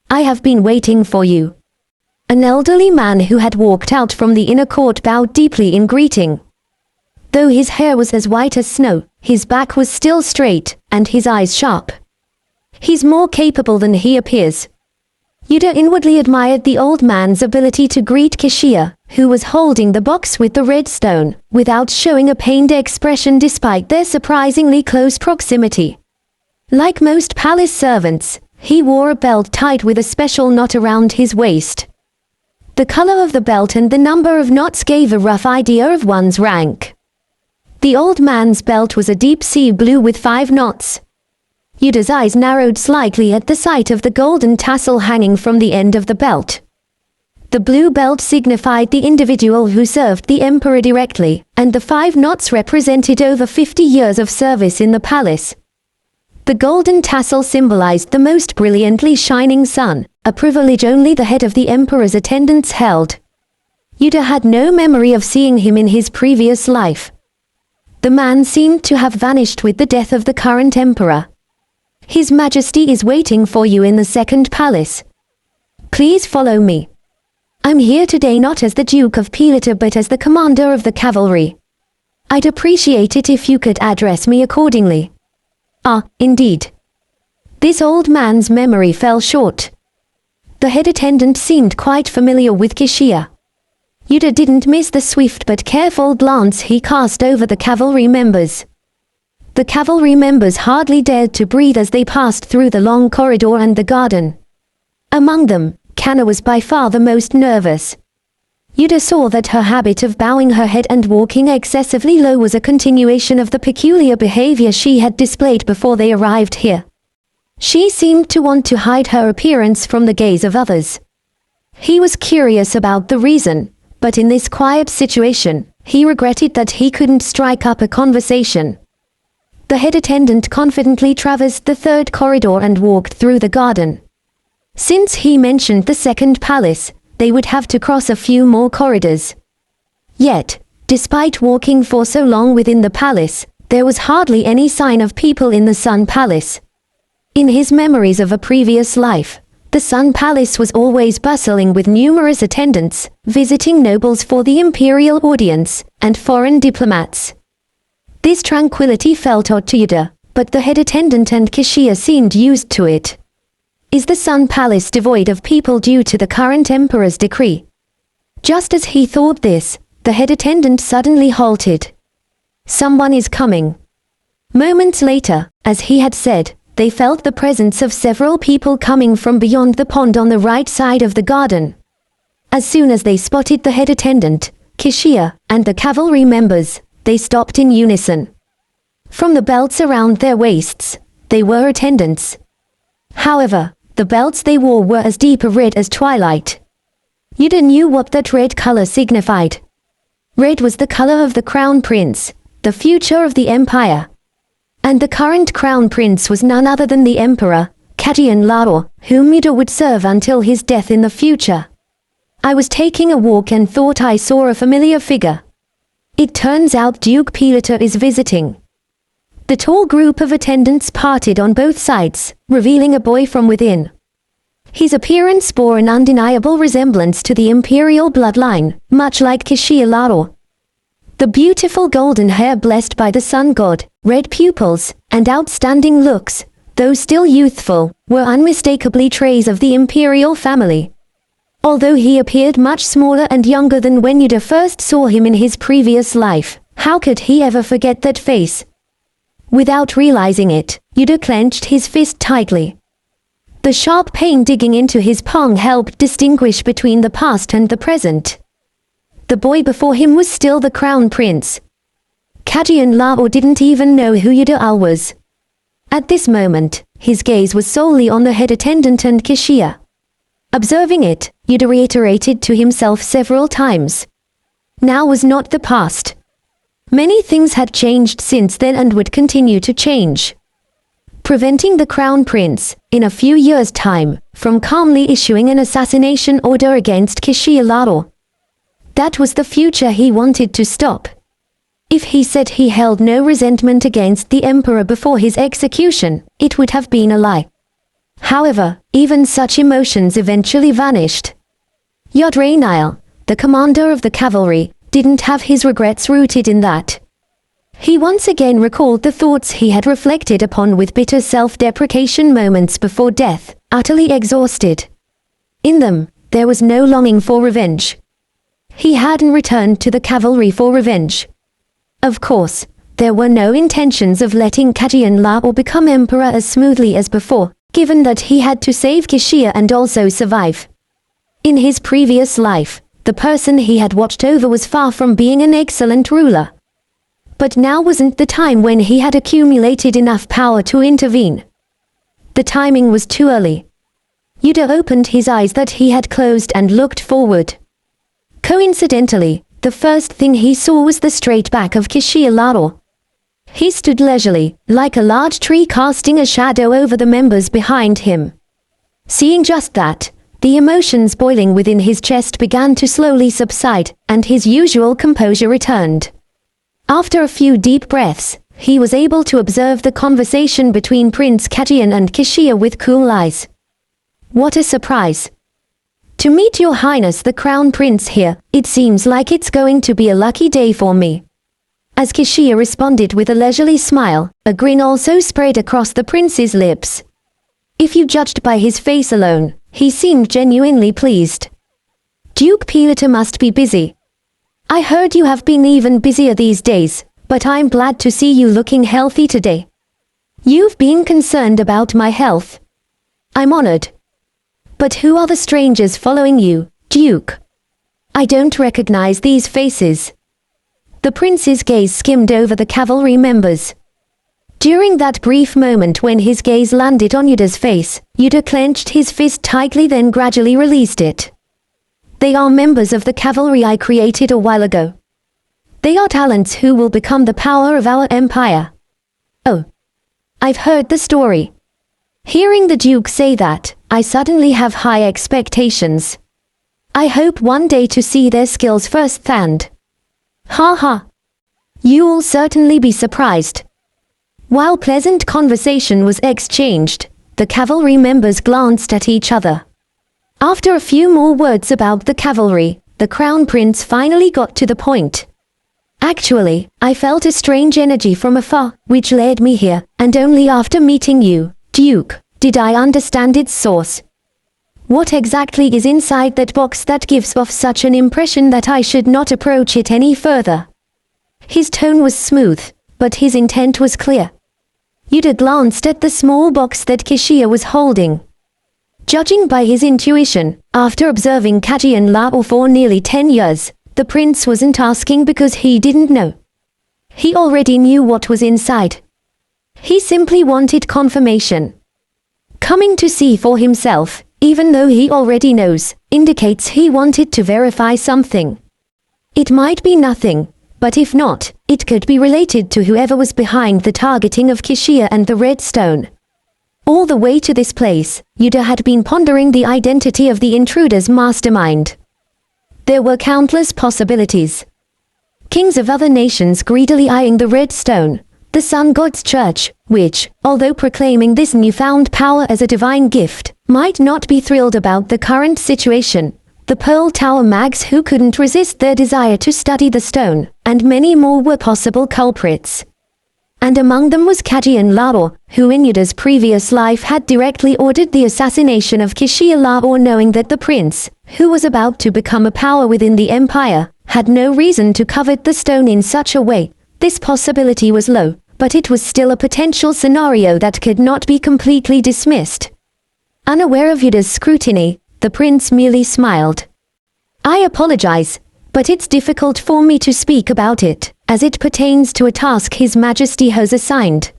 B: I have been waiting for you. An elderly man who had walked out from the inner court bowed deeply in greeting. Though his hair was as white as snow, his back was still straight, and his eyes sharp. He's more capable than he appears. Yuder inwardly admired the old man's ability to greet Kishia, who was holding the box with the red stone, without showing a pained expression despite their surprisingly close proximity. Like most palace servants, he wore a belt tied with a special knot around his waist. The color of the belt and the number of knots gave a rough idea of one's rank. The old man's belt was a deep sea blue with 5 knots. Yuder's eyes narrowed slightly at the sight of the golden tassel hanging from the end of the belt. The blue belt signified the individual who served the emperor directly, and the 5 knots represented over 50 years of service in the palace. The golden tassel symbolized the most brilliantly shining sun, a privilege only the head of the emperor's attendants held. Yuder had no memory of seeing him in his previous life. The man seemed to have vanished with the death of the current emperor. His Majesty is waiting for you in the second palace. Please follow me. I'm here today not as the Duke of Pilata but as the commander of the cavalry. I'd appreciate it if you could address me accordingly. Ah, indeed. This old man's memory fell short. The head attendant seemed quite familiar with Kishia. Yuder didn't miss the swift but careful glance he cast over the cavalry members. The cavalry members hardly dared to breathe as they passed through the long corridor and the garden. Among them, Kanna was by far the most nervous. Yuder saw that her habit of bowing her head and walking excessively low was a continuation of the peculiar behavior she had displayed before they arrived here. She seemed to want to hide her appearance from the gaze of others. He was curious about the reason, but in this quiet situation, he regretted that he couldn't strike up a conversation. The head attendant confidently traversed the 3rd corridor and walked through the garden. Since he mentioned the second palace, they would have to cross a few more corridors. Yet, despite walking for so long within the palace, there was hardly any sign of people in the Sun Palace. In his memories of a previous life, the Sun Palace was always bustling with numerous attendants, visiting nobles for the imperial audience, and foreign diplomats. This tranquility felt odd to Yuder, but the head attendant and Kishia seemed used to it. Is the Sun Palace devoid of people due to the current emperor's decree? Just as he thought this, the head attendant suddenly halted. Someone is coming. Moments later, as he had said, they felt the presence of several people coming from beyond the pond on the right side of the garden. As soon as they spotted the head attendant, Kishia, and the cavalry members, they stopped in unison. From the belts around their waists, they were attendants. However, the belts they wore were as deep a red as twilight. Yuder knew what that red color signified. Red was the color of the crown prince, the future of the empire. And the current crown prince was none other than the emperor, Kadian, whom Yuder would serve until his death in the future. I was taking a walk and thought I saw a familiar figure. It turns out Duke Pilata is visiting. The tall group of attendants parted on both sides, revealing a boy from within. His appearance bore an undeniable resemblance to the imperial bloodline, much like Kishia. The beautiful golden hair blessed by the sun god, red pupils, and outstanding looks, though still youthful, were unmistakably traits of the imperial family. Although he appeared much smaller and younger than when Yuder first saw him in his previous life, how could he ever forget that face? Without realizing it, Yuder clenched his fist tightly. The sharp pain digging into his palm helped distinguish between the past and the present. The boy before him was still the crown prince. Kadian didn't even know who Yuder was. At this moment, his gaze was solely on the head attendant and Kishia. Observing it, Yuder reiterated to himself several times. Now was not the past. Many things had changed since then and would continue to change. Preventing the crown prince, in a few years' time, from calmly issuing an assassination order against Kishia. That was the future he wanted to stop. If he said he held no resentment against the emperor before his execution, it would have been a lie. However, even such emotions eventually vanished. Yuder, the commander of the cavalry, didn't have his regrets rooted in that. He once again recalled the thoughts he had reflected upon with bitter self-deprecation moments before death, utterly exhausted. In them, there was no longing for revenge. He hadn't returned to the cavalry for revenge. Of course, there were no intentions of letting Kajian Lao become emperor as smoothly as before, given that he had to save Kishia and also survive. In his previous life, the person he had watched over was far from being an excellent ruler. But now wasn't the time when he had accumulated enough power to intervene. The timing was too early. Yuder opened his eyes that he had closed and looked forward. Coincidentally, the first thing he saw was the straight back of Kishia Lao. He stood leisurely, like a large tree casting a shadow over the members behind him. Seeing just that, the emotions boiling within his chest began to slowly subside, and his usual composure returned. After a few deep breaths, he was able to observe the conversation between Prince Kajian and Kishia with cool eyes. What a surprise! To meet your highness the crown prince here, it seems like it's going to be a lucky day for me. As Kishia responded with a leisurely smile, a grin also spread across the prince's lips. If you judged by his face alone, he seemed genuinely pleased. Duke Pilata must be busy. I heard you have been even busier these days, but I'm glad to see you looking healthy today. You've been concerned about my health. I'm honored. But who are the strangers following you, Duke? I don't recognize these faces. The prince's gaze skimmed over the cavalry members. During that brief moment when his gaze landed on Yuder's face, Yuder clenched his fist tightly then gradually released it. They are members of the cavalry I created a while ago. They are talents who will become the power of our empire. Oh. I've heard the story. Hearing the Duke say that, I suddenly have high expectations. I hope one day to see their skills firsthand. Ha ha. You'll certainly be surprised. While pleasant conversation was exchanged, the cavalry members glanced at each other. After a few more words about the cavalry, the crown prince finally got to the point. Actually, I felt a strange energy from afar, which led me here, and only after meeting you, Duke, did I understand its source. What exactly is inside that box that gives off such an impression that I should not approach it any further? His tone was smooth, but his intent was clear. Yuder glanced at the small box that Kishia was holding. Judging by his intuition, after observing Kajian Lao for nearly 10 years, the prince wasn't asking because he didn't know. He already knew what was inside. He simply wanted confirmation. Coming to see for himself, even though he already knows, indicates he wanted to verify something. It might be nothing, but if not, it could be related to whoever was behind the targeting of Kishia and the Red Stone. All the way to this place, Yuder had been pondering the identity of the intruder's mastermind. There were countless possibilities. Kings of other nations greedily eyeing the Red Stone, the Sun God's Church, which, although proclaiming this newfound power as a divine gift, might not be thrilled about the current situation, the Pearl Tower mags who couldn't resist their desire to study the stone, and many more were possible culprits. And among them was Kajian Lao, who in Yuder's previous life had directly ordered the assassination of Kishia Lao, knowing that the prince, who was about to become a power within the empire, had no reason to covet the stone in such a way. This possibility was low, but it was still a potential scenario that could not be completely dismissed. Unaware of Yuder's scrutiny, the prince merely smiled. I apologize, but it's difficult for me to speak about it, as it pertains to a task His Majesty has assigned.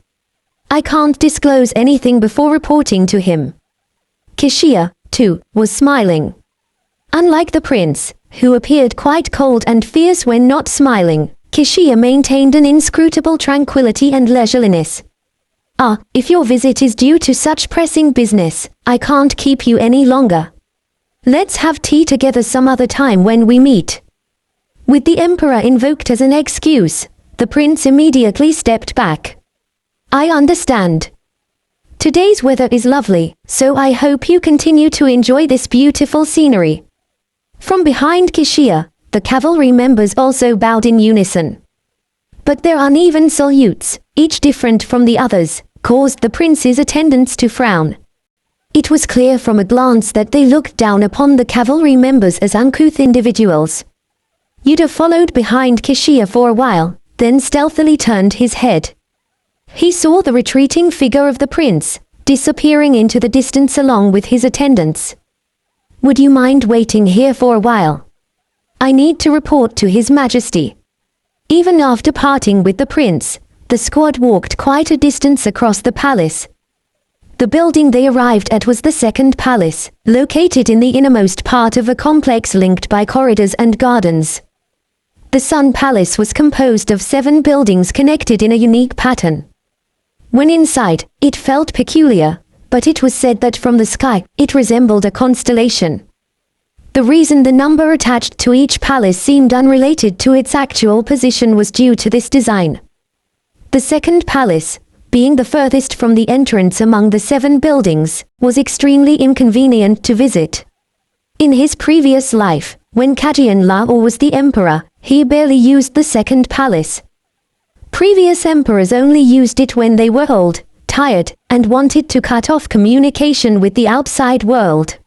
B: I can't disclose anything before reporting to him. Kishia, too, was smiling. Unlike the prince, who appeared quite cold and fierce when not smiling, Kishia maintained an inscrutable tranquility and leisureliness. If your visit is due to such pressing business, I can't keep you any longer. Let's have tea together some other time when we meet. With the emperor invoked as an excuse, the prince immediately stepped back. I understand. Today's weather is lovely, so I hope you continue to enjoy this beautiful scenery. From behind Kishia, the cavalry members also bowed in unison. But their uneven salutes, each different from the others, caused the prince's attendants to frown. It was clear from a glance that they looked down upon the cavalry members as uncouth individuals. Yuder followed behind Kishia for a while, then stealthily turned his head. He saw the retreating figure of the prince, disappearing into the distance along with his attendants. "Would you mind waiting here for a while? I need to report to His Majesty." Even after parting with the prince, the squad walked quite a distance across the palace. The building they arrived at was the second palace, located in the innermost part of a complex linked by corridors and gardens. The Sun Palace was composed of 7 buildings connected in a unique pattern. When inside, it felt peculiar, but it was said that from the sky, it resembled a constellation. The reason the number attached to each palace seemed unrelated to its actual position was due to this design. The second palace, being the furthest from the entrance among the 7 buildings, was extremely inconvenient to visit. In his previous life, when Kajian Lao was the emperor, he barely used the second palace. Previous emperors only used it when they were old, tired, and wanted to cut off communication with the outside world.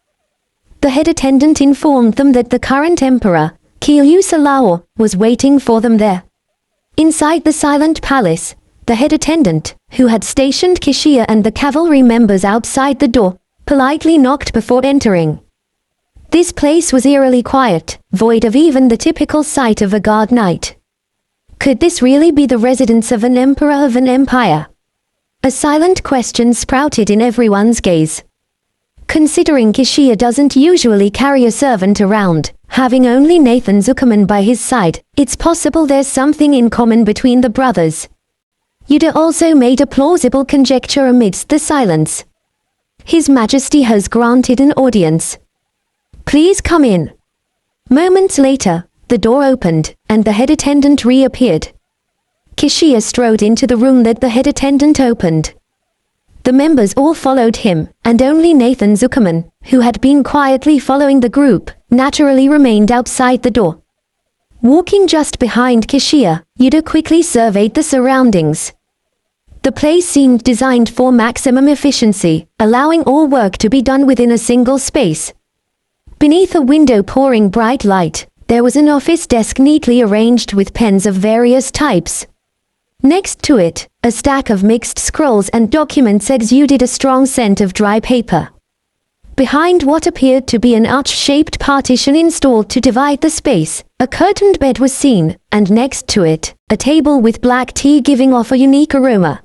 B: The head attendant informed them that the current emperor, Kilyusa Lao, was waiting for them there. Inside the silent palace, the head attendant, who had stationed Kishia and the cavalry members outside the door, politely knocked before entering. This place was eerily quiet, void of even the typical sight of a guard knight. Could this really be the residence of an emperor of an empire? A silent question sprouted in everyone's gaze. Considering Kishia doesn't usually carry a servant around, having only Nathan Zuckerman by his side, it's possible there's something in common between the brothers. Yuder also made a plausible conjecture amidst the silence. His Majesty has granted an audience. Please come in. Moments later, the door opened, and the head attendant reappeared. Kishia strode into the room that the head attendant opened. The members all followed him, and only Nathan Zuckerman, who had been quietly following the group, naturally remained outside the door. Walking just behind Kishia, Yuder quickly surveyed the surroundings. The place seemed designed for maximum efficiency, allowing all work to be done within a single space. Beneath a window pouring bright light, there was an office desk neatly arranged with pens of various types. Next to it, a stack of mixed scrolls and documents exuded a strong scent of dry paper. Behind what appeared to be an arch-shaped partition installed to divide the space, a curtained bed was seen, and next to it, a table with black tea giving off a unique aroma.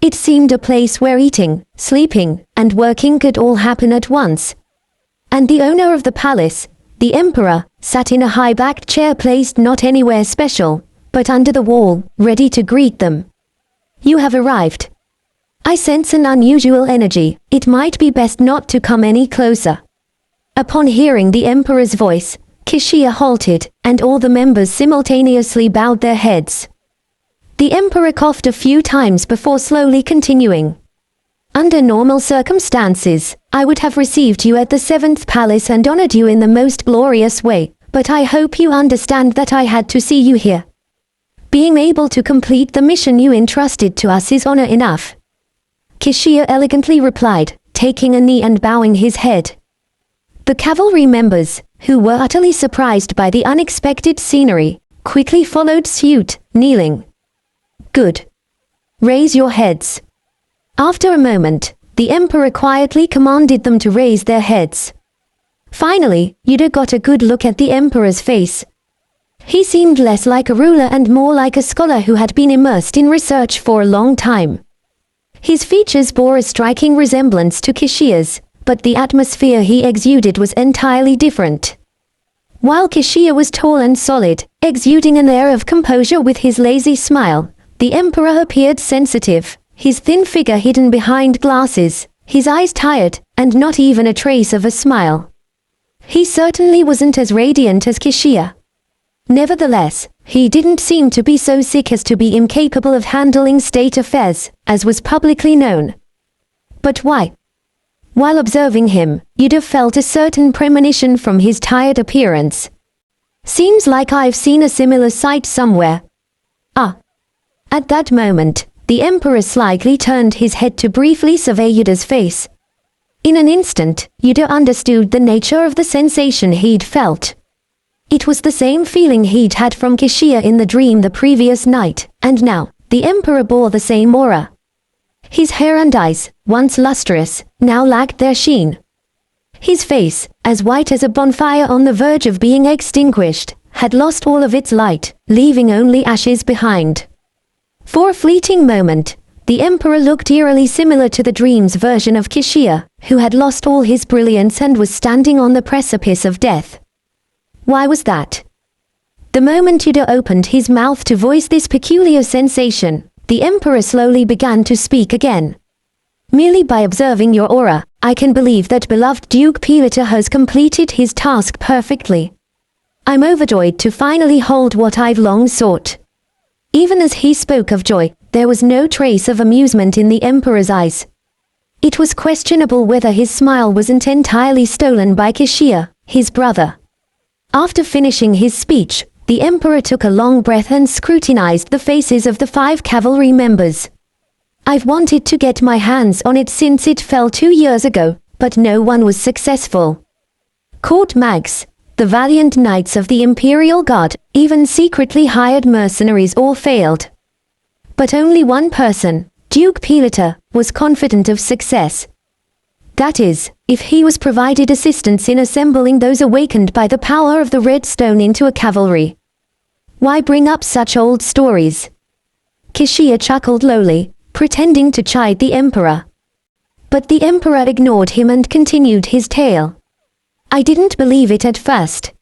B: It seemed a place where eating, sleeping, and working could all happen at once. And the owner of the palace, the emperor, sat in a high-backed chair placed not anywhere special, but under the wall, ready to greet them. "You have arrived. I sense an unusual energy, it might be best not to come any closer." Upon hearing the emperor's voice, Kishia halted, and all the members simultaneously bowed their heads. The emperor coughed a few times before slowly continuing. "Under normal circumstances, I would have received you at the 7th palace and honored you in the most glorious way, but I hope you understand that I had to see you here. Being able to complete the mission you entrusted to us is honor enough." Kishia elegantly replied, taking a knee and bowing his head. The cavalry members, who were utterly surprised by the unexpected scenery, quickly followed suit, kneeling. "Good. Raise your heads." After a moment, the emperor quietly commanded them to raise their heads. Finally, Yuder got a good look at the emperor's face. He seemed less like a ruler and more like a scholar who had been immersed in research for a long time. His features bore a striking resemblance to Kishia's, but the atmosphere he exuded was entirely different. While Kishia was tall and solid, exuding an air of composure with his lazy smile, the emperor appeared sensitive, his thin figure hidden behind glasses, his eyes tired, and not even a trace of a smile. He certainly wasn't as radiant as Kishia. Nevertheless, he didn't seem to be so sick as to be incapable of handling state affairs, as was publicly known. But why? While observing him, Yuder felt a certain premonition from his tired appearance. "Seems like I've seen a similar sight somewhere." "Ah, At that moment, the emperor slightly turned his head to briefly survey Yuder's face. In an instant, Yuder understood the nature of the sensation he'd felt. It was the same feeling he'd had from Kishia in the dream the previous night, and now, the emperor bore the same aura. His hair and eyes, once lustrous, now lacked their sheen. His face, as white as a bonfire on the verge of being extinguished, had lost all of its light, leaving only ashes behind. For a fleeting moment, the emperor looked eerily similar to the dream's version of Kishia, who had lost all his brilliance and was standing on the precipice of death. Why was that? The moment Yuder opened his mouth to voice this peculiar sensation, the emperor slowly began to speak again. Merely by observing your aura, I can believe that beloved Duke Pilita has completed his task perfectly. I'm overjoyed to finally hold what I've long sought. Even as he spoke of joy, there was no trace of amusement in the emperor's eyes. It was questionable whether his smile wasn't entirely stolen by Kishia, his brother. After finishing his speech, the emperor took a long breath and scrutinized the faces of the 5 cavalry members. I've wanted to get my hands on it since it fell 2 years ago, but no one was successful. Court mags, the valiant knights of the Imperial Guard, even secretly hired mercenaries all failed. But only one person, Duke Pilita, was confident of success. That is, if he was provided assistance in assembling those awakened by the power of the Red Stone into a cavalry. Why bring up such old stories? Kishia chuckled lowly, pretending to chide the emperor. But the emperor ignored him and continued his tale. I didn't believe it at first.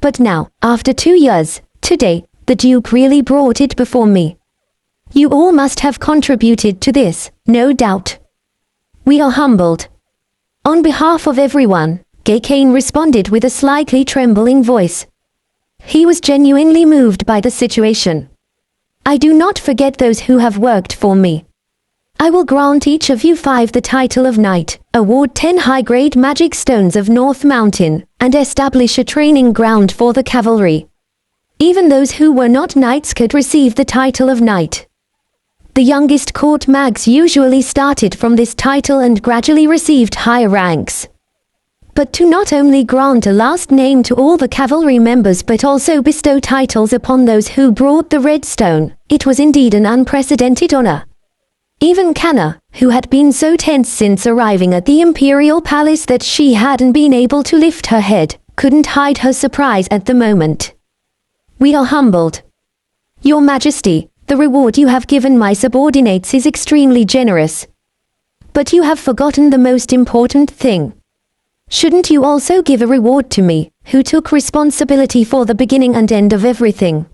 B: But now, after 2 years, today, the Duke really brought it before me. You all must have contributed to this, no doubt. We are humbled. On behalf of everyone, GCash responded with a slightly trembling voice. He was genuinely moved by the situation. I do not forget those who have worked for me. I will grant each of you 5 the title of Knight, award 10 high-grade magic stones of North Mountain, and establish a training ground for the cavalry. Even those who were not knights could receive the title of Knight. The youngest court mags usually started from this title and gradually received higher ranks. But to not only grant a last name to all the cavalry members but also bestow titles upon those who brought the Red Stone, it was indeed an unprecedented honor. Even Kanna, who had been so tense since arriving at the Imperial Palace that she hadn't been able to lift her head, couldn't hide her surprise at the moment. We are humbled. Your Majesty, the reward you have given my subordinates is extremely generous. But you have forgotten the most important thing. Shouldn't you also give a reward to me, who took responsibility for the beginning and end of everything?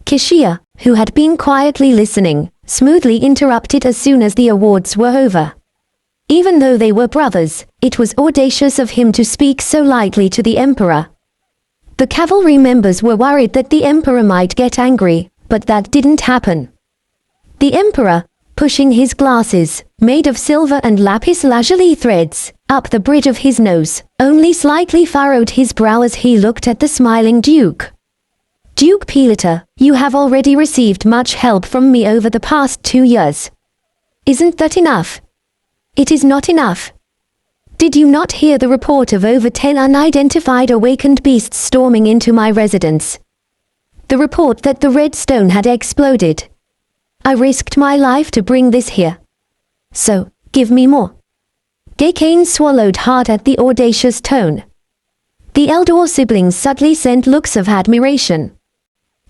B: Kishia, who had been quietly listening, smoothly interrupted as soon as the awards were over. Even though they were brothers, it was audacious of him to speak so lightly to the emperor. The cavalry members were worried that the emperor might get angry, but that didn't happen. The emperor, pushing his glasses, made of silver and lapis lazuli threads, up the bridge of his nose, only slightly furrowed his brow as he looked at the smiling Duke. Duke Pilita, you have already received much help from me over the past 2 years. Isn't that enough? It is not enough. Did you not hear the report of over 10 unidentified awakened beasts storming into my residence? The report that the Red Stone had exploded. I risked my life to bring this here. So, give me more. GCash swallowed hard at the audacious tone. The elder siblings subtly sent looks of admiration.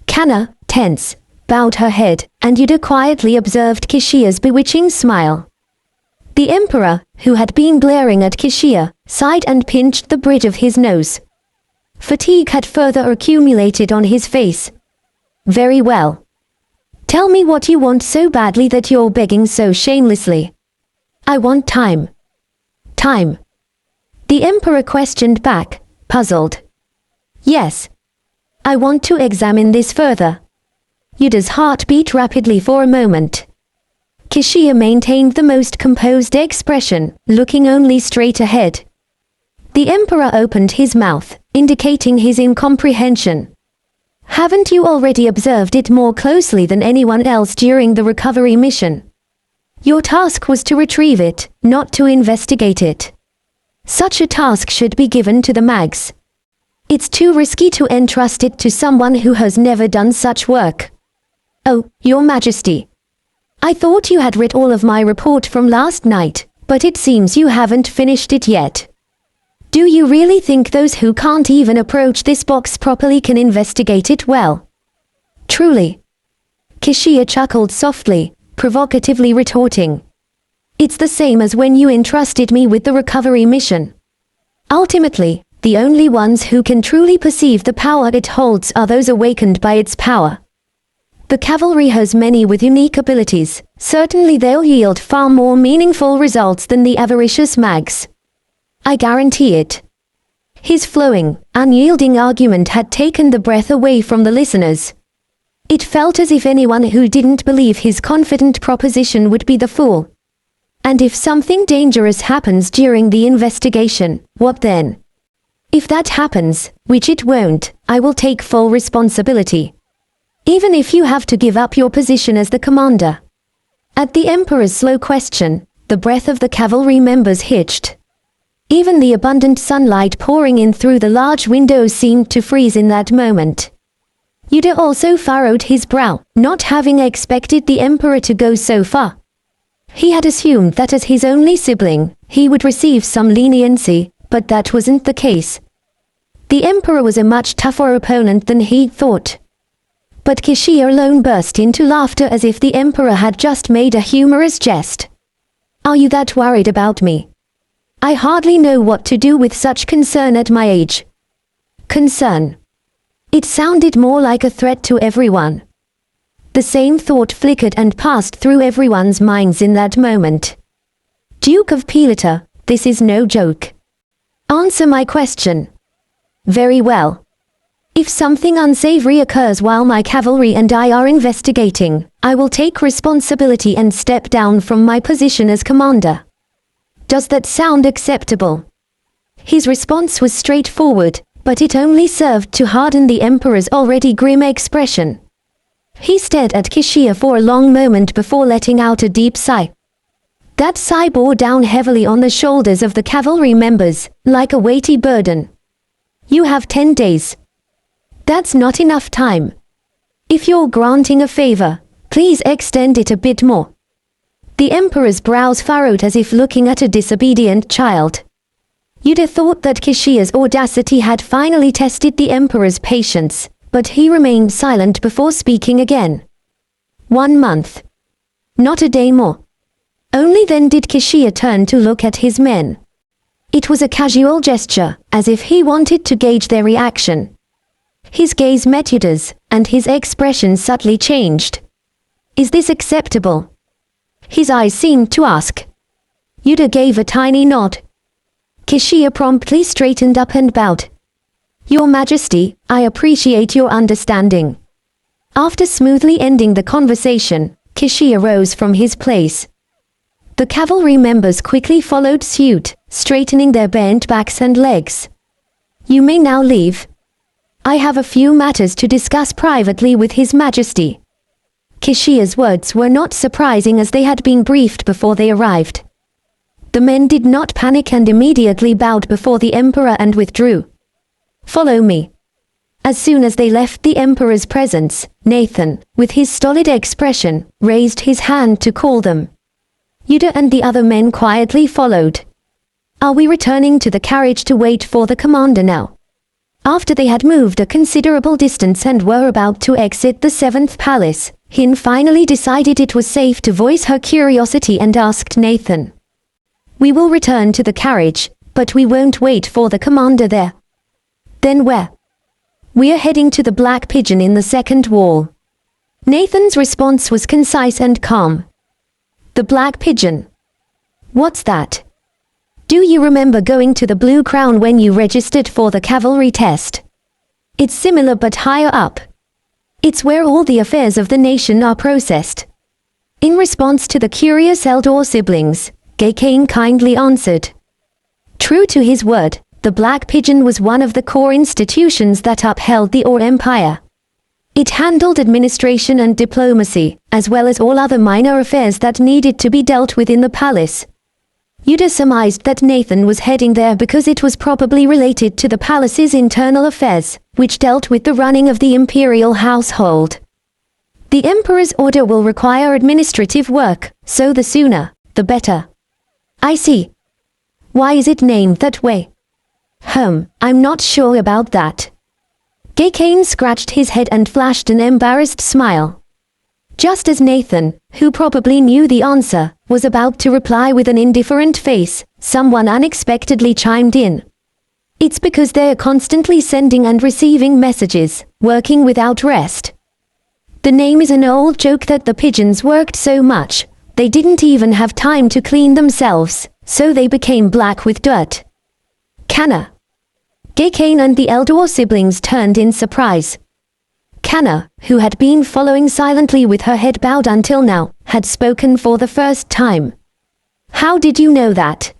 B: Kanna, tense, bowed her head, and Yuder quietly observed Kishia's bewitching smile. The emperor, who had been glaring at Kishia, sighed and pinched the bridge of his nose. Fatigue had further accumulated on his face. Very well. Tell me what you want so badly that you're begging so shamelessly. I want time. Time. The emperor questioned back, puzzled. Yes. I want to examine this further. Yuder's heart beat rapidly for a moment. Kishia maintained the most composed expression, looking only straight ahead. The emperor opened his mouth, indicating his incomprehension. Haven't you already observed it more closely than anyone else during the recovery mission? Your task was to retrieve it, not to investigate it. Such a task should be given to the mags. It's too risky to entrust it to someone who has never done such work. Oh, Your Majesty. I thought you had read all of my report from last night, but it seems you haven't finished it yet. Do you really think those who can't even approach this box properly can investigate it well? Truly. Kishia chuckled softly, provocatively retorting. It's the same as when you entrusted me with the recovery mission. Ultimately, the only ones who can truly perceive the power it holds are those awakened by its power. The cavalry has many with unique abilities. Certainly they'll yield far more meaningful results than the avaricious mags. I guarantee it. His flowing, unyielding argument had taken the breath away from the listeners. It felt as if anyone who didn't believe his confident proposition would be the fool. And if something dangerous happens during the investigation, what then? If that happens, which it won't, I will take full responsibility. Even if you have to give up your position as the commander. At the Emperor's slow question, the breath of the cavalry members hitched. Even the abundant sunlight pouring in through the large windows seemed to freeze in that moment. Yuder also furrowed his brow, not having expected the Emperor to go so far. He had assumed that as his only sibling, he would receive some leniency, but that wasn't the case. The Emperor was a much tougher opponent than he'd thought. But Kishia alone burst into laughter as if the Emperor had just made a humorous jest. Are you that worried about me? I hardly know what to do with such concern at my age. Concern. It sounded more like a threat to everyone. The same thought flickered and passed through everyone's minds in that moment. Duke of Pilata, this is no joke. Answer my question. Very well. If something unsavory occurs while my cavalry and I are investigating, I will take responsibility and step down from my position as commander. Does that sound acceptable? His response was straightforward, but it only served to harden the Emperor's already grim expression. He stared at Kishia for a long moment before letting out a deep sigh. That sigh bore down heavily on the shoulders of the cavalry members, like a weighty burden. You have 10 days. That's not enough time. If you're granting a favor, please extend it a bit more. The Emperor's brows furrowed as if looking at a disobedient child. Yuder thought that Kishia's audacity had finally tested the Emperor's patience, but he remained silent before speaking again. 1 month. Not a day more. Only then did Kishia turn to look at his men. It was a casual gesture, as if he wanted to gauge their reaction. His gaze met Yuder's, and his expression subtly changed. Is this acceptable? His eyes seemed to ask. Yuder gave a tiny nod. Kishia promptly straightened up and bowed. Your Majesty, I appreciate your understanding. After smoothly ending the conversation, Kishia rose from his place. The cavalry members quickly followed suit, straightening their bent backs and legs. You may now leave. I have a few matters to discuss privately with His Majesty. Kishia's words were not surprising as they had been briefed before they arrived. The men did not panic and immediately bowed before the Emperor and withdrew. Follow me. As soon as they left the Emperor's presence, Nathan, with his stolid expression, raised his hand to call them. Yuder and the other men quietly followed. Are we returning to the carriage to wait for the commander now? After they had moved a considerable distance and were about to exit the 7th palace, Hin finally decided it was safe to voice her curiosity and asked Nathan. We will return to the carriage, but we won't wait for the commander there. Then where? We're heading to the Black Pigeon in the 2nd wall. Nathan's response was concise and calm. The Black Pigeon. What's that? Do you remember going to the Blue Crown when you registered for the cavalry test? It's similar but higher up. It's where all the affairs of the nation are processed. In response to the curious Eldor siblings, Gakane kindly answered. True to his word, the Black Pigeon was one of the core institutions that upheld the Or Empire. It handled administration and diplomacy, as well as all other minor affairs that needed to be dealt with in the palace. Yuder surmised that Nathan was heading there because it was probably related to the palace's internal affairs, which dealt with the running of the imperial household. The emperor's order will require administrative work, so the sooner, the better. I see. Why is it named that way? I'm not sure about that. GCash scratched his head and flashed an embarrassed smile. Just as Nathan, who probably knew the answer, was about to reply with an indifferent face, someone unexpectedly chimed in. It's because they're constantly sending and receiving messages, working without rest. The name is an old joke that the pigeons worked so much, they didn't even have time to clean themselves, so they became black with dirt. Canna. GCash and the elder siblings turned in surprise. Canna, who had been following silently with her head bowed until now, had spoken for the first time. How did you know that?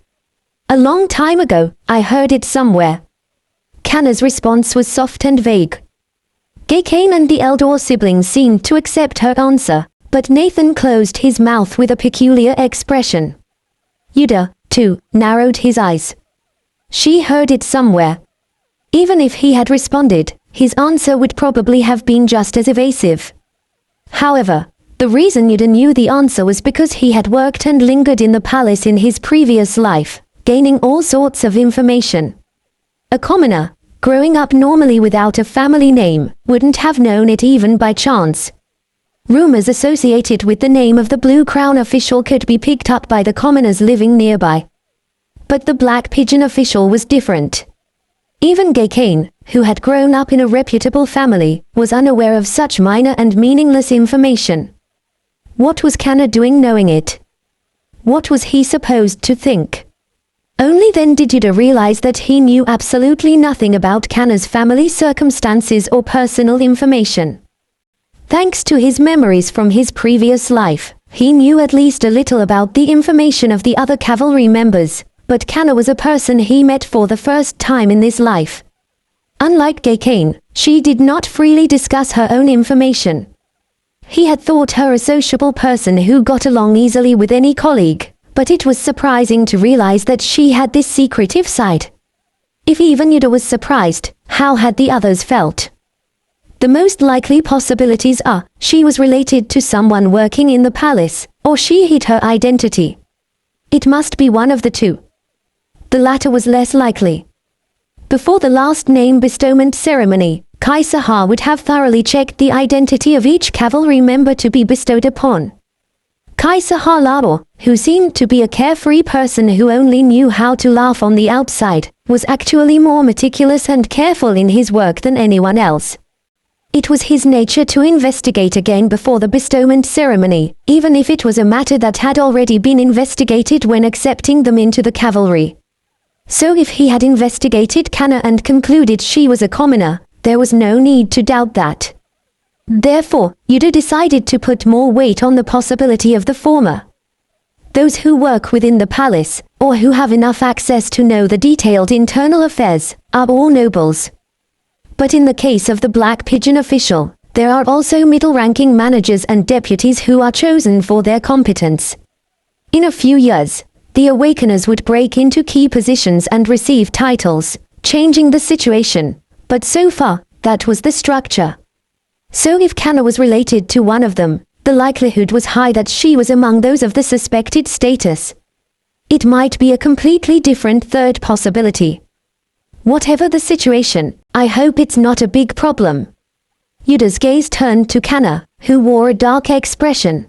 B: A long time ago, I heard it somewhere. Canna's response was soft and vague. GCash and the elder siblings seemed to accept her answer, but Nathan closed his mouth with a peculiar expression. Yuder, too, narrowed his eyes. She heard it somewhere. Even if he had responded, his answer would probably have been just as evasive. However, the reason Yuder knew the answer was because he had worked and lingered in the palace in his previous life, gaining all sorts of information. A commoner, growing up normally without a family name, wouldn't have known it even by chance. Rumors associated with the name of the Blue Crown official could be picked up by the commoners living nearby. But the Black Pigeon official was different. Even GCash, who had grown up in a reputable family, was unaware of such minor and meaningless information. What was Canna doing knowing it? What was he supposed to think? Only then did Yuder realize that he knew absolutely nothing about Canna's family circumstances or personal information. Thanks to his memories from his previous life, he knew at least a little about the information of the other cavalry members, but Canna was a person he met for the first time in this life. Unlike GCash, she did not freely discuss her own information. He had thought her a sociable person who got along easily with any colleague, but it was surprising to realize that she had this secretive side. If even Yuder was surprised, how had the others felt? The most likely possibilities are, she was related to someone working in the palace, or she hid her identity. It must be one of the two. The latter was less likely. Before the last name bestowment ceremony, Kaiser would have thoroughly checked the identity of each cavalry member to be bestowed upon. Kaiser Labor, who seemed to be a carefree person who only knew how to laugh on the outside, was actually more meticulous and careful in his work than anyone else. It was his nature to investigate again before the bestowment ceremony, even if it was a matter that had already been investigated when accepting them into the cavalry. So if he had investigated Canna and concluded she was a commoner, there was no need to doubt that. Therefore, Yuder decided to put more weight on the possibility of the former. Those who work within the palace, or who have enough access to know the detailed internal affairs, are all nobles. But in the case of the Black Pigeon official, there are also middle-ranking managers and deputies who are chosen for their competence. In a few years, the Awakeners would break into key positions and receive titles, changing the situation, but so far, that was the structure. So if Canna was related to one of them, the likelihood was high that she was among those of the suspected status. It might be a completely different third possibility. Whatever the situation, I hope it's not a big problem. Yuder's gaze turned to Canna, who wore a dark expression.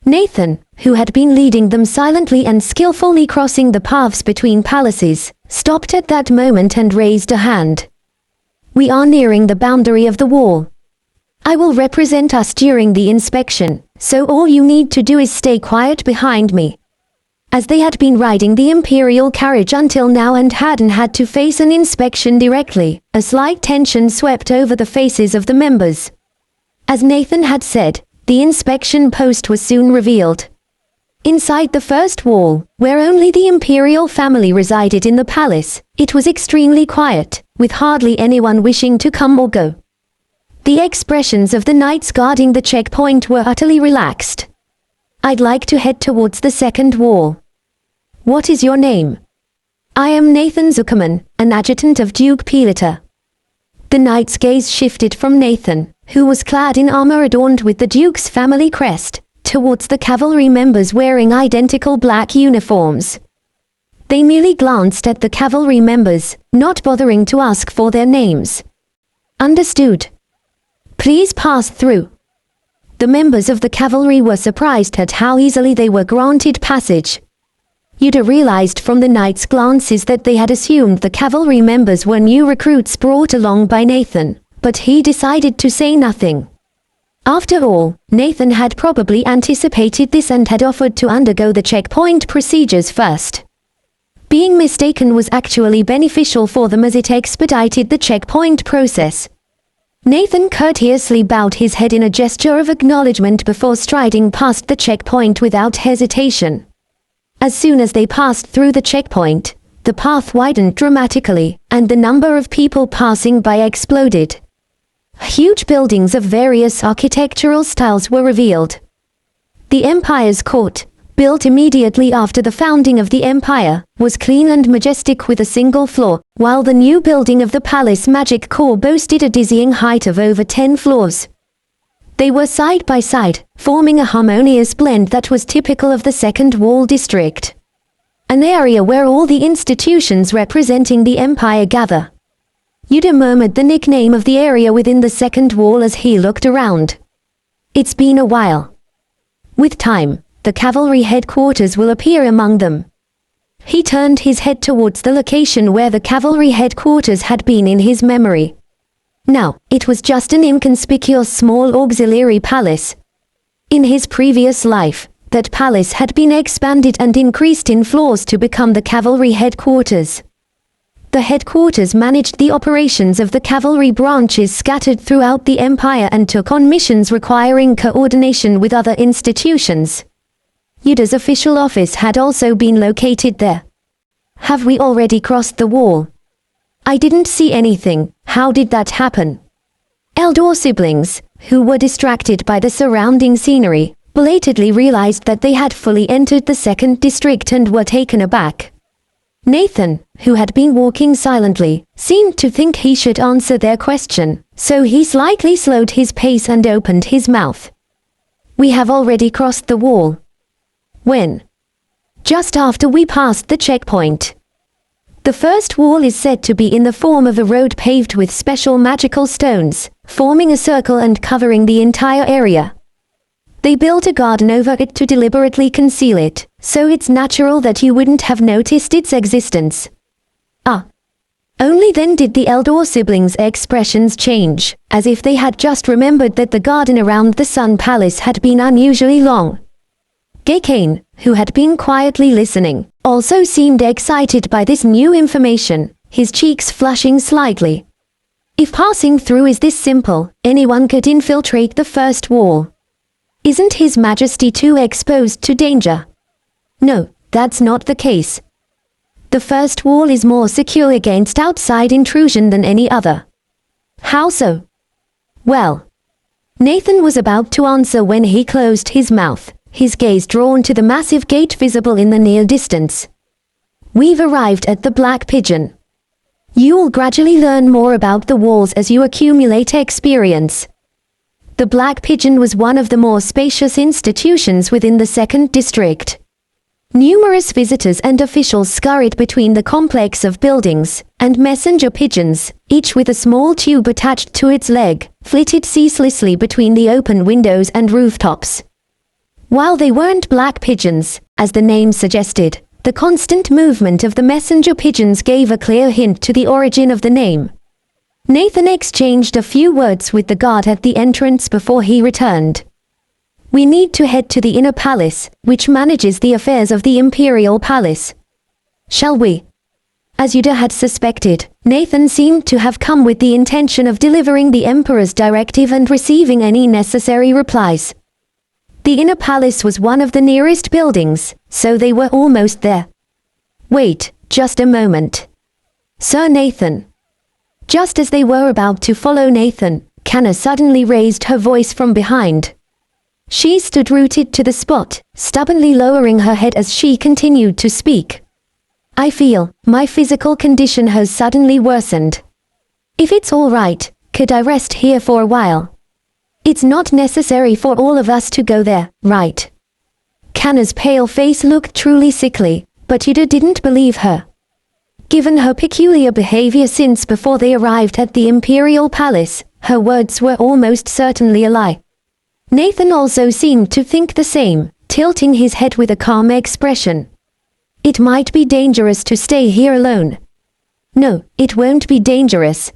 B: Nathan, who had been leading them silently and skillfully crossing the paths between palaces, stopped at that moment and raised a hand. We are nearing the boundary of the wall. I will represent us during the inspection, so all you need to do is stay quiet behind me. As they had been riding the imperial carriage until now and hadn't had to face an inspection directly, a slight tension swept over the faces of the members. As Nathan had said, the inspection post was soon revealed. Inside the first wall, where only the imperial family resided in the palace, it was extremely quiet, with hardly anyone wishing to come or go. The expressions of the knights guarding the checkpoint were utterly relaxed. I'd like to head towards the second wall. What is your name? I am Nathan Zuckerman, an adjutant of Duke Pilata. The knight's gaze shifted from Nathan, who was clad in armor adorned with the Duke's family crest, towards the cavalry members wearing identical black uniforms. They merely glanced at the cavalry members, not bothering to ask for their names. Understood. Please pass through. The members of the cavalry were surprised at how easily they were granted passage. Yuder realized from the knight's glances that they had assumed the cavalry members were new recruits brought along by Nathan, but he decided to say nothing. After all, Nathan had probably anticipated this and had offered to undergo the checkpoint procedures first. Being mistaken was actually beneficial for them as it expedited the checkpoint process. Nathan courteously bowed his head in a gesture of acknowledgement before striding past the checkpoint without hesitation. As soon as they passed through the checkpoint, the path widened dramatically, and the number of people passing by exploded. Huge buildings of various architectural styles were revealed. The Empire's court, built immediately after the founding of the Empire, was clean and majestic with a single floor, while the new building of the Palace Magic Core boasted a dizzying height of over 10 floors. They were side by side, forming a harmonious blend that was typical of the Second Wall District, an area where all the institutions representing the Empire gather. Yuder murmured the nickname of the area within the Second Wall as he looked around. It's been a while. With time, the cavalry headquarters will appear among them. He turned his head towards the location where the cavalry headquarters had been in his memory. Now, it was just an inconspicuous small auxiliary palace. In his previous life, that palace had been expanded and increased in floors to become the cavalry headquarters. The headquarters managed the operations of the cavalry branches scattered throughout the Empire and took on missions requiring coordination with other institutions. Yuder's official office had also been located there. Have we already crossed the wall? I didn't see anything. How did that happen? Eldor siblings, who were distracted by the surrounding scenery, belatedly realized that they had fully entered the second district and were taken aback. Nathan, who had been walking silently, seemed to think he should answer their question, so he slightly slowed his pace and opened his mouth. We have already crossed the wall. When? Just after we passed the checkpoint. The first wall is said to be in the form of a road paved with special magical stones, forming a circle and covering the entire area. They built a garden over it to deliberately conceal it, so it's natural that you wouldn't have noticed its existence. Ah. Only then did the Eldor siblings' expressions change, as if they had just remembered that the garden around the Sun Palace had been unusually long. Gakane, who had been quietly listening, also seemed excited by this new information, his cheeks flushing slightly. If passing through is this simple, anyone could infiltrate the first wall. Isn't His Majesty too exposed to danger? No, that's not the case. The first wall is more secure against outside intrusion than any other. How so? Well, Nathan was about to answer when he closed his mouth, his gaze drawn to the massive gate visible in the near distance. We've arrived at the Black Pigeon. You'll gradually learn more about the walls as you accumulate experience. The Black Pigeon was one of the more spacious institutions within the second district. Numerous visitors and officials scurried between the complex of buildings, and messenger pigeons, each with a small tube attached to its leg, flitted ceaselessly between the open windows and rooftops. While they weren't black pigeons, as the name suggested, the constant movement of the messenger pigeons gave a clear hint to the origin of the name. Nathan exchanged a few words with the guard at the entrance before he returned. We need to head to the inner palace, which manages the affairs of the Imperial Palace. Shall we? As Yuder had suspected, Nathan seemed to have come with the intention of delivering the Emperor's directive and receiving any necessary replies. The inner palace was one of the nearest buildings, so they were almost there. Wait, just a moment. Sir Nathan. Just as they were about to follow Nathan, Kana suddenly raised her voice from behind. She stood rooted to the spot, stubbornly lowering her head as she continued to speak. I feel my physical condition has suddenly worsened. If it's all right, could I rest here for a while? It's not necessary for all of us to go there, right? Kana's pale face looked truly sickly, but Yuder didn't believe her. Given her peculiar behavior since before they arrived at the Imperial Palace, her words were almost certainly a lie. Nathan also seemed to think the same, tilting his head with a calm expression. It might be dangerous to stay here alone. No, it won't be dangerous.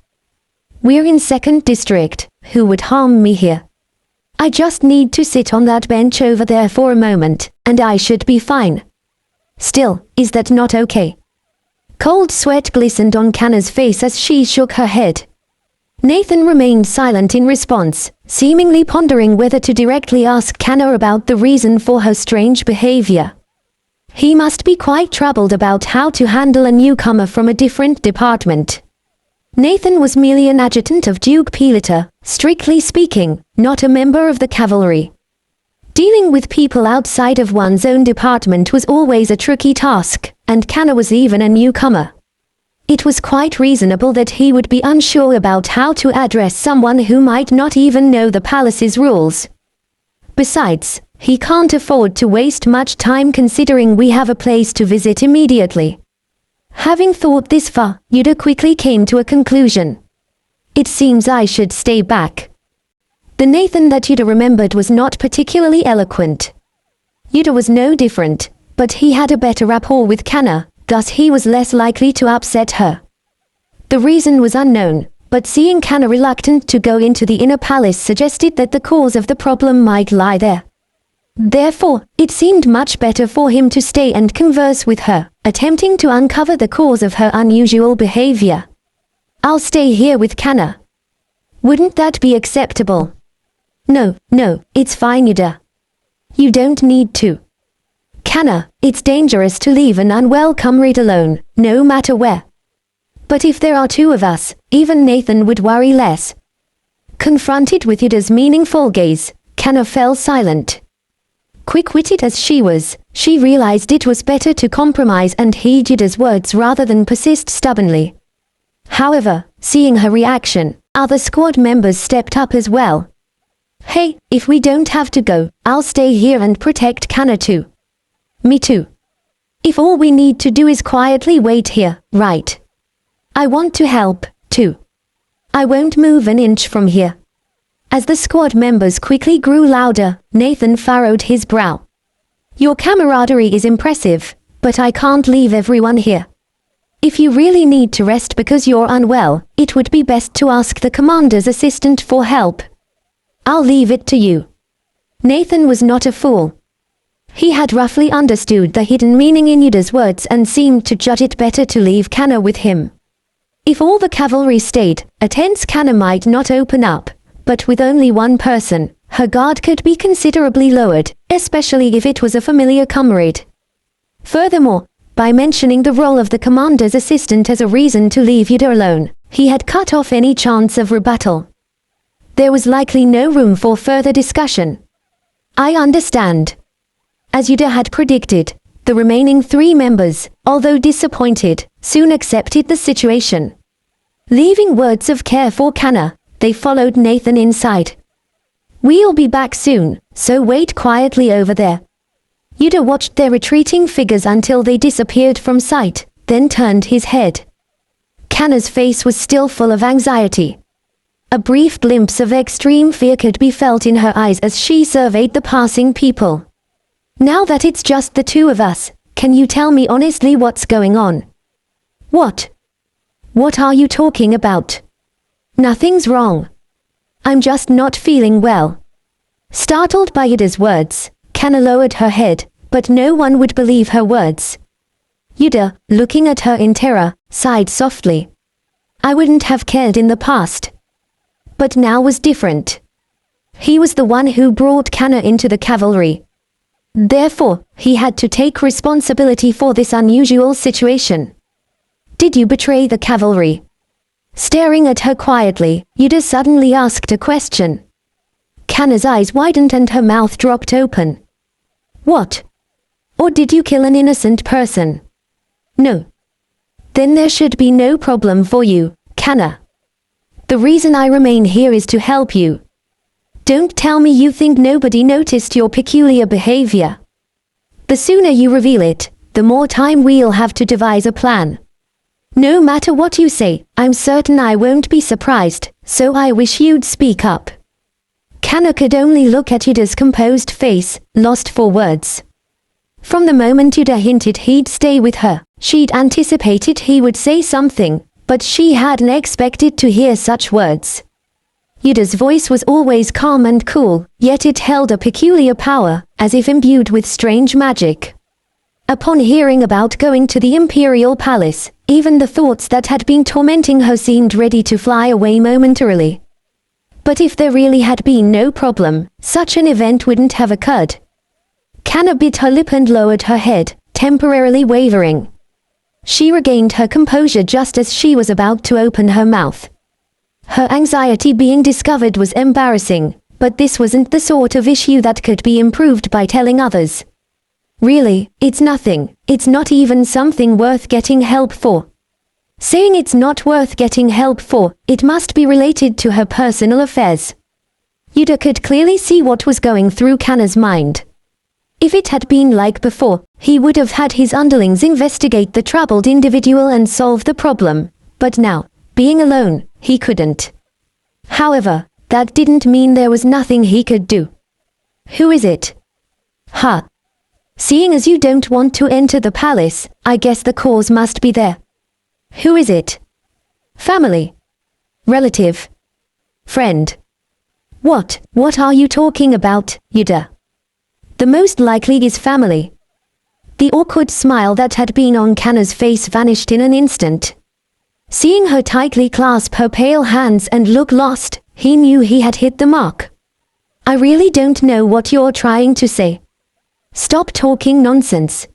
B: We're in 2nd District, who would harm me here? I just need to sit on that bench over there for a moment, and I should be fine. Still, is that not okay? Cold sweat glistened on Kana's face as she shook her head. Nathan remained silent in response, seemingly pondering whether to directly ask Kana about the reason for her strange behavior. He must be quite troubled about how to handle a newcomer from a different department. Nathan was merely an adjutant of Duke Pilita, strictly speaking, not a member of the cavalry. Dealing with people outside of one's own department was always a tricky task, and Kana was even a newcomer. It was quite reasonable that he would be unsure about how to address someone who might not even know the palace's rules. Besides, he can't afford to waste much time considering we have a place to visit immediately. Having thought this far, Yuder quickly came to a conclusion. It seems I should stay back. The Nathan that Yuder remembered was not particularly eloquent. Yuder was no different, but he had a better rapport with Kana, thus he was less likely to upset her. The reason was unknown, but seeing Kana reluctant to go into the inner palace suggested that the cause of the problem might lie there. Therefore, it seemed much better for him to stay and converse with her, attempting to uncover the cause of her unusual behavior. I'll stay here with Kana. Wouldn't that be acceptable? No, it's fine, Yuder. You don't need to. Kana, it's dangerous to leave an unwell comrade alone, no matter where. But if there are 2 of us, even Nathan would worry less. Confronted with Yuder's meaningful gaze, Kana fell silent. Quick-witted as she was, she realized it was better to compromise and heed Yuder's words rather than persist stubbornly. However, seeing her reaction, other squad members stepped up as well. Hey, if we don't have to go, I'll stay here and protect Kana too. Me too. If all we need to do is quietly wait here, right? I want to help, too. I won't move an inch from here. As the squad members quickly grew louder, Nathan furrowed his brow. Your camaraderie is impressive, but I can't leave everyone here. If you really need to rest because you're unwell, it would be best to ask the commander's assistant for help. I'll leave it to you. Nathan was not a fool. He had roughly understood the hidden meaning in Yuder's words and seemed to judge it better to leave Kana with him. If all the cavalry stayed, a tense Kana might not open up, but with only one person, her guard could be considerably lowered, especially if it was a familiar comrade. Furthermore, by mentioning the role of the commander's assistant as a reason to leave Yuder alone, he had cut off any chance of rebuttal. There was likely no room for further discussion. I understand. As Yuder had predicted, the remaining 3 members, although disappointed, soon accepted the situation. Leaving words of care for Kana, they followed Nathan inside. We'll be back soon, so wait quietly over there. Yuder watched their retreating figures until they disappeared from sight, then turned his head. Kana's face was still full of anxiety. A brief glimpse of extreme fear could be felt in her eyes as she surveyed the passing people. Now that it's just the 2 of us, can you tell me honestly what's going on? What? What are you talking about? Nothing's wrong. I'm just not feeling well. Startled by Yuder's words, Kana lowered her head, but no one would believe her words. Yuder, looking at her in terror, sighed softly. I wouldn't have cared in the past. But now was different. He was the one who brought Kana into the cavalry. Therefore, he had to take responsibility for this unusual situation. Did you betray the cavalry? Staring at her quietly, Yuder suddenly asked a question. Kanna's eyes widened and her mouth dropped open. What? Or did you kill an innocent person? No. Then there should be no problem for you, Kanna. The reason I remain here is to help you. Don't tell me you think nobody noticed your peculiar behavior. The sooner you reveal it, the more time we'll have to devise a plan. No matter what you say, I'm certain I won't be surprised, so I wish you'd speak up. Kanna could only look at Yuder's composed face, lost for words. From the moment Yuder hinted he'd stay with her, she'd anticipated he would say something, but she hadn't expected to hear such words. Yuder's voice was always calm and cool, yet it held a peculiar power, as if imbued with strange magic. Upon hearing about going to the Imperial Palace, even the thoughts that had been tormenting her seemed ready to fly away momentarily. But if there really had been no problem, such an event wouldn't have occurred. Kanna bit her lip and lowered her head, temporarily wavering. She regained her composure just as she was about to open her mouth. Her anxiety being discovered was embarrassing, but this wasn't the sort of issue that could be improved by telling others. Really, it's nothing. It's not even something worth getting help for. Saying it's not worth getting help for, it must be related to her personal affairs. Yuder could clearly see what was going through Kanna's mind. If it had been like before, he would have had his underlings investigate the troubled individual and solve the problem, but now, being alone, he couldn't. However, that didn't mean there was nothing he could do. Who is it? Huh. Seeing as you don't want to enter the palace, I guess the cause must be there. Who is it? Family. Relative. Friend. What are you talking about, Yuder? The most likely is family. The awkward smile that had been on Kanna's face vanished in an instant. Seeing her tightly clasp her pale hands and look lost, he knew he had hit the mark. I really don't know what you're trying to say. Stop talking nonsense.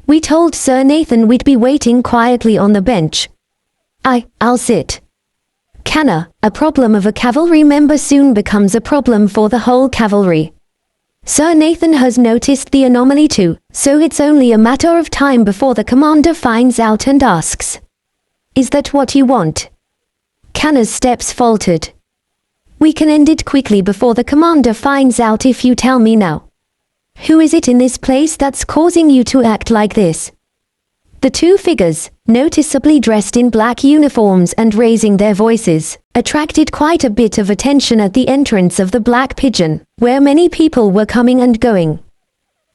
B: We told Sir Nathan we'd be waiting quietly on the bench. I'll sit. Kanna, a problem of a cavalry member soon becomes a problem for the whole cavalry. Sir Nathan has noticed the anomaly too, so it's only a matter of time before the commander finds out and asks. Is that what you want? Kanna's steps faltered. We can end it quickly before the commander finds out if you tell me now. Who is it in this place that's causing you to act like this? The two figures, noticeably dressed in black uniforms and raising their voices, attracted quite a bit of attention at the entrance of the Black Pigeon, where many people were coming and going.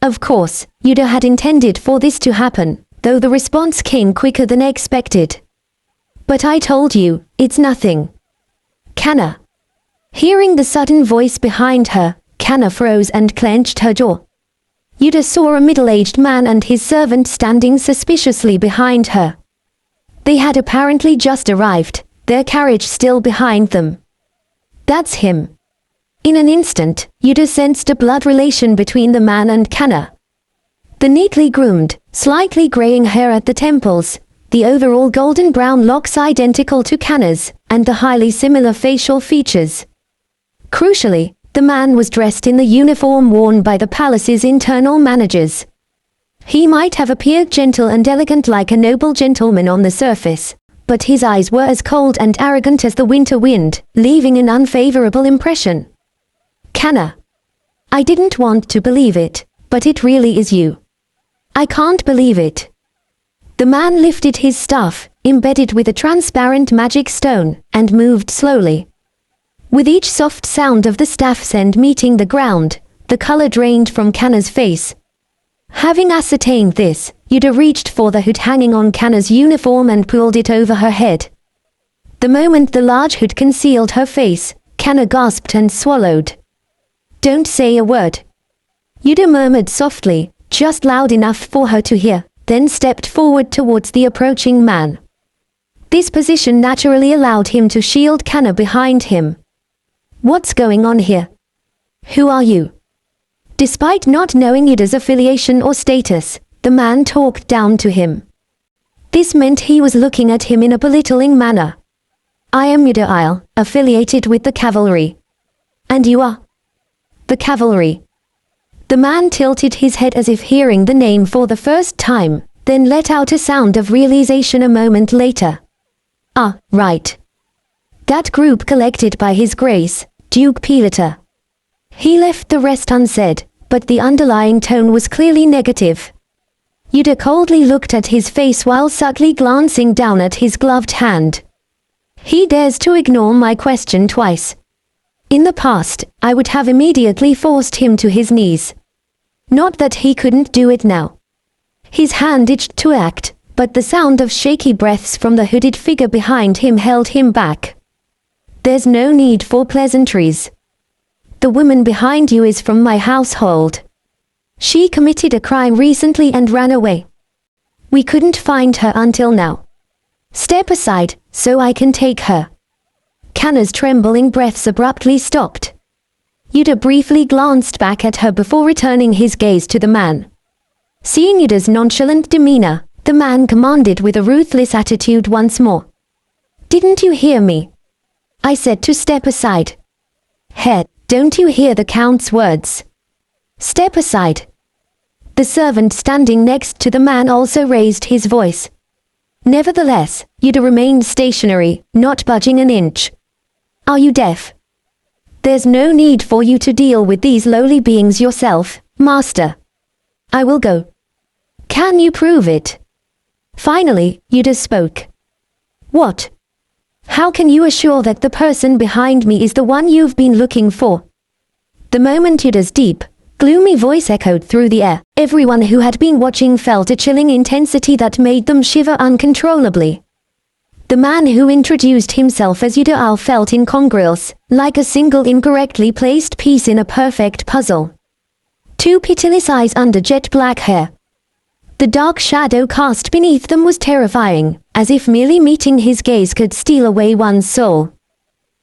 B: Of course, Yuder had intended for this to happen, though the response came quicker than expected. But I told you, it's nothing. Kanna. Hearing the sudden voice behind her, Kanna froze and clenched her jaw. Yuder saw a middle-aged man and his servant standing suspiciously behind her. They had apparently just arrived, their carriage still behind them. That's him. In an instant, Yuder sensed a blood relation between the man and Kanna. The neatly groomed, slightly graying hair at the temples, the overall golden-brown locks identical to Kanna's, and the highly similar facial features. Crucially, the man was dressed in the uniform worn by the palace's internal managers. He might have appeared gentle and elegant like a noble gentleman on the surface, but his eyes were as cold and arrogant as the winter wind, leaving an unfavorable impression. Kanna. I didn't want to believe it, but it really is you. I can't believe it. The man lifted his staff, embedded with a transparent magic stone, and moved slowly. With each soft sound of the staff's end meeting the ground, the color drained from Kanna's face. Having ascertained this, Yuder reached for the hood hanging on Kanna's uniform and pulled it over her head. The moment the large hood concealed her face, Kanna gasped and swallowed. Don't say a word. Yuder murmured softly, just loud enough for her to hear, then stepped forward towards the approaching man. This position naturally allowed him to shield Kanna behind him. What's going on here? Who are you? Despite not knowing Yuder's affiliation or status, the man talked down to him. This meant he was looking at him in a belittling manner. I am Yuder, affiliated with the cavalry. And you are? The cavalry. The man tilted his head as if hearing the name for the first time, then let out a sound of realization a moment later. Ah, right. That group collected by His Grace, Duke Pilator. He left the rest unsaid, but the underlying tone was clearly negative. Yuder coldly looked at his face while subtly glancing down at his gloved hand. He dares to ignore my question twice. In the past, I would have immediately forced him to his knees. Not that he couldn't do it now. His hand itched to act, but the sound of shaky breaths from the hooded figure behind him held him back. There's no need for pleasantries. The woman behind you is from my household. She committed a crime recently and ran away. We couldn't find her until now. Step aside, so I can take her. Kanna's trembling breaths abruptly stopped. Yuder briefly glanced back at her before returning his gaze to the man. Seeing Yuder's nonchalant demeanor, the man commanded with a ruthless attitude once more. Didn't you hear me? I said to step aside. Head, don't you hear the Count's words? Step aside. The servant standing next to the man also raised his voice. Nevertheless, Yuder remained stationary, not budging an inch. Are you deaf? There's no need for you to deal with these lowly beings yourself, master. I will go. Can you prove it? Finally, Yuder spoke. What? How can you assure that the person behind me is the one you've been looking for? The moment Yuder's deep, gloomy voice echoed through the air, everyone who had been watching felt a chilling intensity that made them shiver uncontrollably. The man who introduced himself as Yuder felt incongruous, like a single incorrectly placed piece in a perfect puzzle. Two pitiless eyes under jet black hair. The dark shadow cast beneath them was terrifying, as if merely meeting his gaze could steal away one's soul.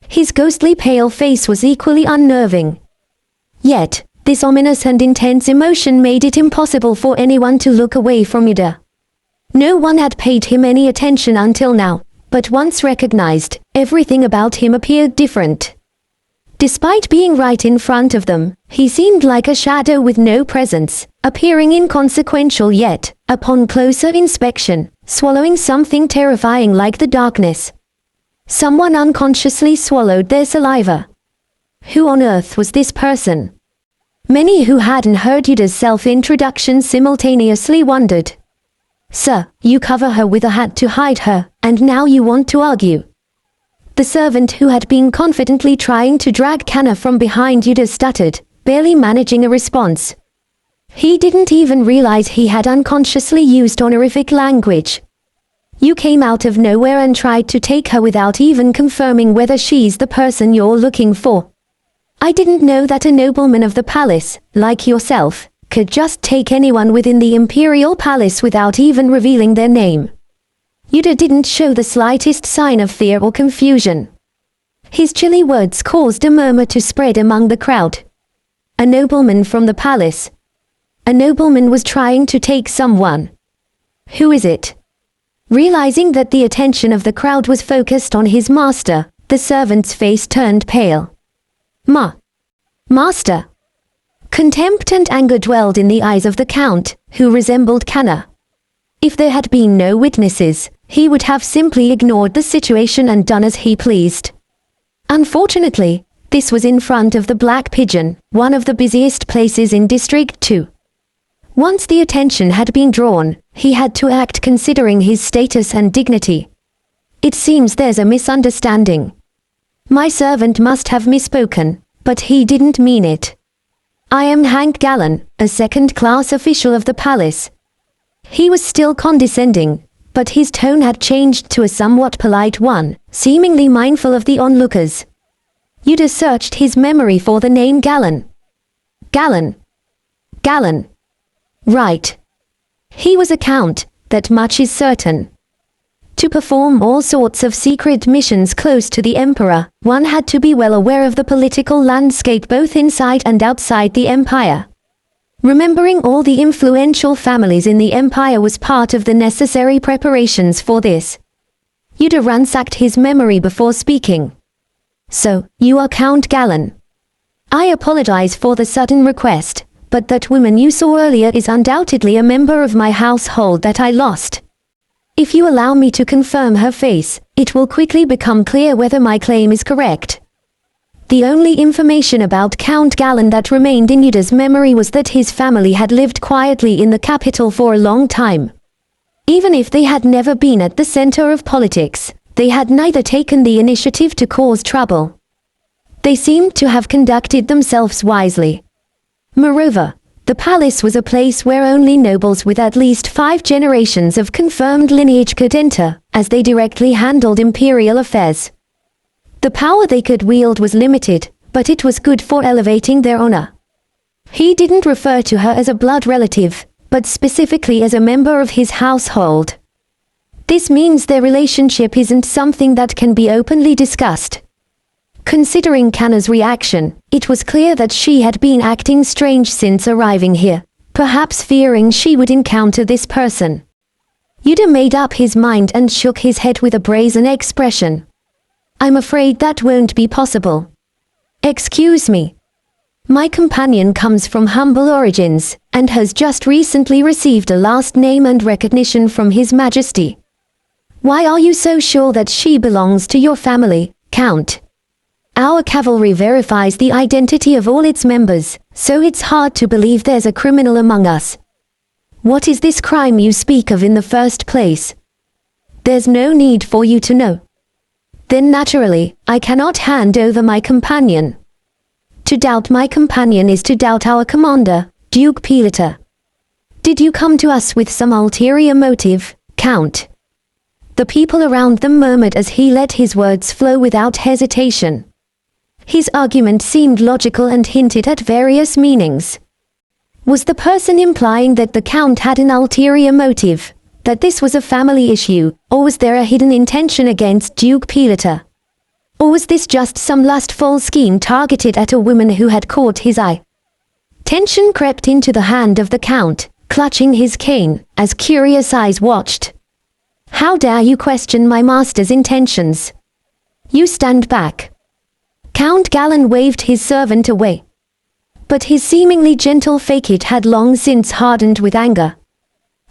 B: His ghostly pale face was equally unnerving. Yet, this ominous and intense emotion made it impossible for anyone to look away from Yuder. No one had paid him any attention until now, but once recognized, everything about him appeared different. Despite being right in front of them, he seemed like a shadow with no presence, appearing inconsequential yet, upon closer inspection, swallowing something terrifying like the darkness. Someone unconsciously swallowed their saliva. Who on earth was this person? Many who hadn't heard Yuder's self-introduction simultaneously wondered. Sir, you cover her with a hat to hide her, and now you want to argue. The servant who had been confidently trying to drag Kanna from behind Yuder stuttered, barely managing a response. He didn't even realize he had unconsciously used honorific language. You came out of nowhere and tried to take her without even confirming whether she's the person you're looking for. I didn't know that a nobleman of the palace, like yourself, could just take anyone within the imperial palace without even revealing their name. Yuder didn't show the slightest sign of fear or confusion. His chilly words caused a murmur to spread among the crowd. A nobleman from the palace. A nobleman was trying to take someone. Who is it? Realizing that the attention of the crowd was focused on his master, the servant's face turned pale. Master. Contempt and anger dwelled in the eyes of the Count, who resembled Kanna. If there had been no witnesses, he would have simply ignored the situation and done as he pleased. Unfortunately, this was in front of the Black Pigeon, one of the busiest places in District 2. Once the attention had been drawn, he had to act considering his status and dignity. It seems there's a misunderstanding. My servant must have misspoken, but he didn't mean it. I am Hank Gallen, a second-class official of the palace. He was still condescending, but his tone had changed to a somewhat polite one, seemingly mindful of the onlookers. Yuder searched his memory for the name Gallen. Gallen. Right. He was a count, that much is certain. To perform all sorts of secret missions close to the emperor, one had to be well aware of the political landscape both inside and outside the empire. Remembering all the influential families in the empire was part of the necessary preparations for this. Yuder ransacked his memory before speaking. So, you are Count Galen. I apologize for the sudden request, but that woman you saw earlier is undoubtedly a member of my household that I lost. If you allow me to confirm her face, it will quickly become clear whether my claim is correct. The only information about Count Galen that remained in Yuder's memory was that his family had lived quietly in the capital for a long time. Even if they had never been at the center of politics, they had neither taken the initiative to cause trouble. They seemed to have conducted themselves wisely. Moreover, the palace was a place where only nobles with at least 5 generations of confirmed lineage could enter, as they directly handled imperial affairs. The power they could wield was limited, but it was good for elevating their honor. He didn't refer to her as a blood relative, but specifically as a member of his household. This means their relationship isn't something that can be openly discussed. Considering Kanna's reaction, it was clear that she had been acting strange since arriving here, perhaps fearing she would encounter this person. Yuder made up his mind and shook his head with a brazen expression. I'm afraid that won't be possible. Excuse me. My companion comes from humble origins, and has just recently received a last name and recognition from His Majesty. Why are you so sure that she belongs to your family, Count? Our cavalry verifies the identity of all its members, so it's hard to believe there's a criminal among us. What is this crime you speak of in the first place? There's no need for you to know. Then naturally, I cannot hand over my companion. To doubt my companion is to doubt our commander, Duke Pilata. Did you come to us with some ulterior motive, Count? The people around them murmured as he let his words flow without hesitation. His argument seemed logical and hinted at various meanings. Was the person implying that the Count had an ulterior motive, that this was a family issue, or was there a hidden intention against Duke Pilata? Or was this just some lustful scheme targeted at a woman who had caught his eye? Tension crept into the hand of the Count, clutching his cane, as curious eyes watched. How dare you question my master's intentions? You stand back. Count Galen waved his servant away. But his seemingly gentle facade had long since hardened with anger.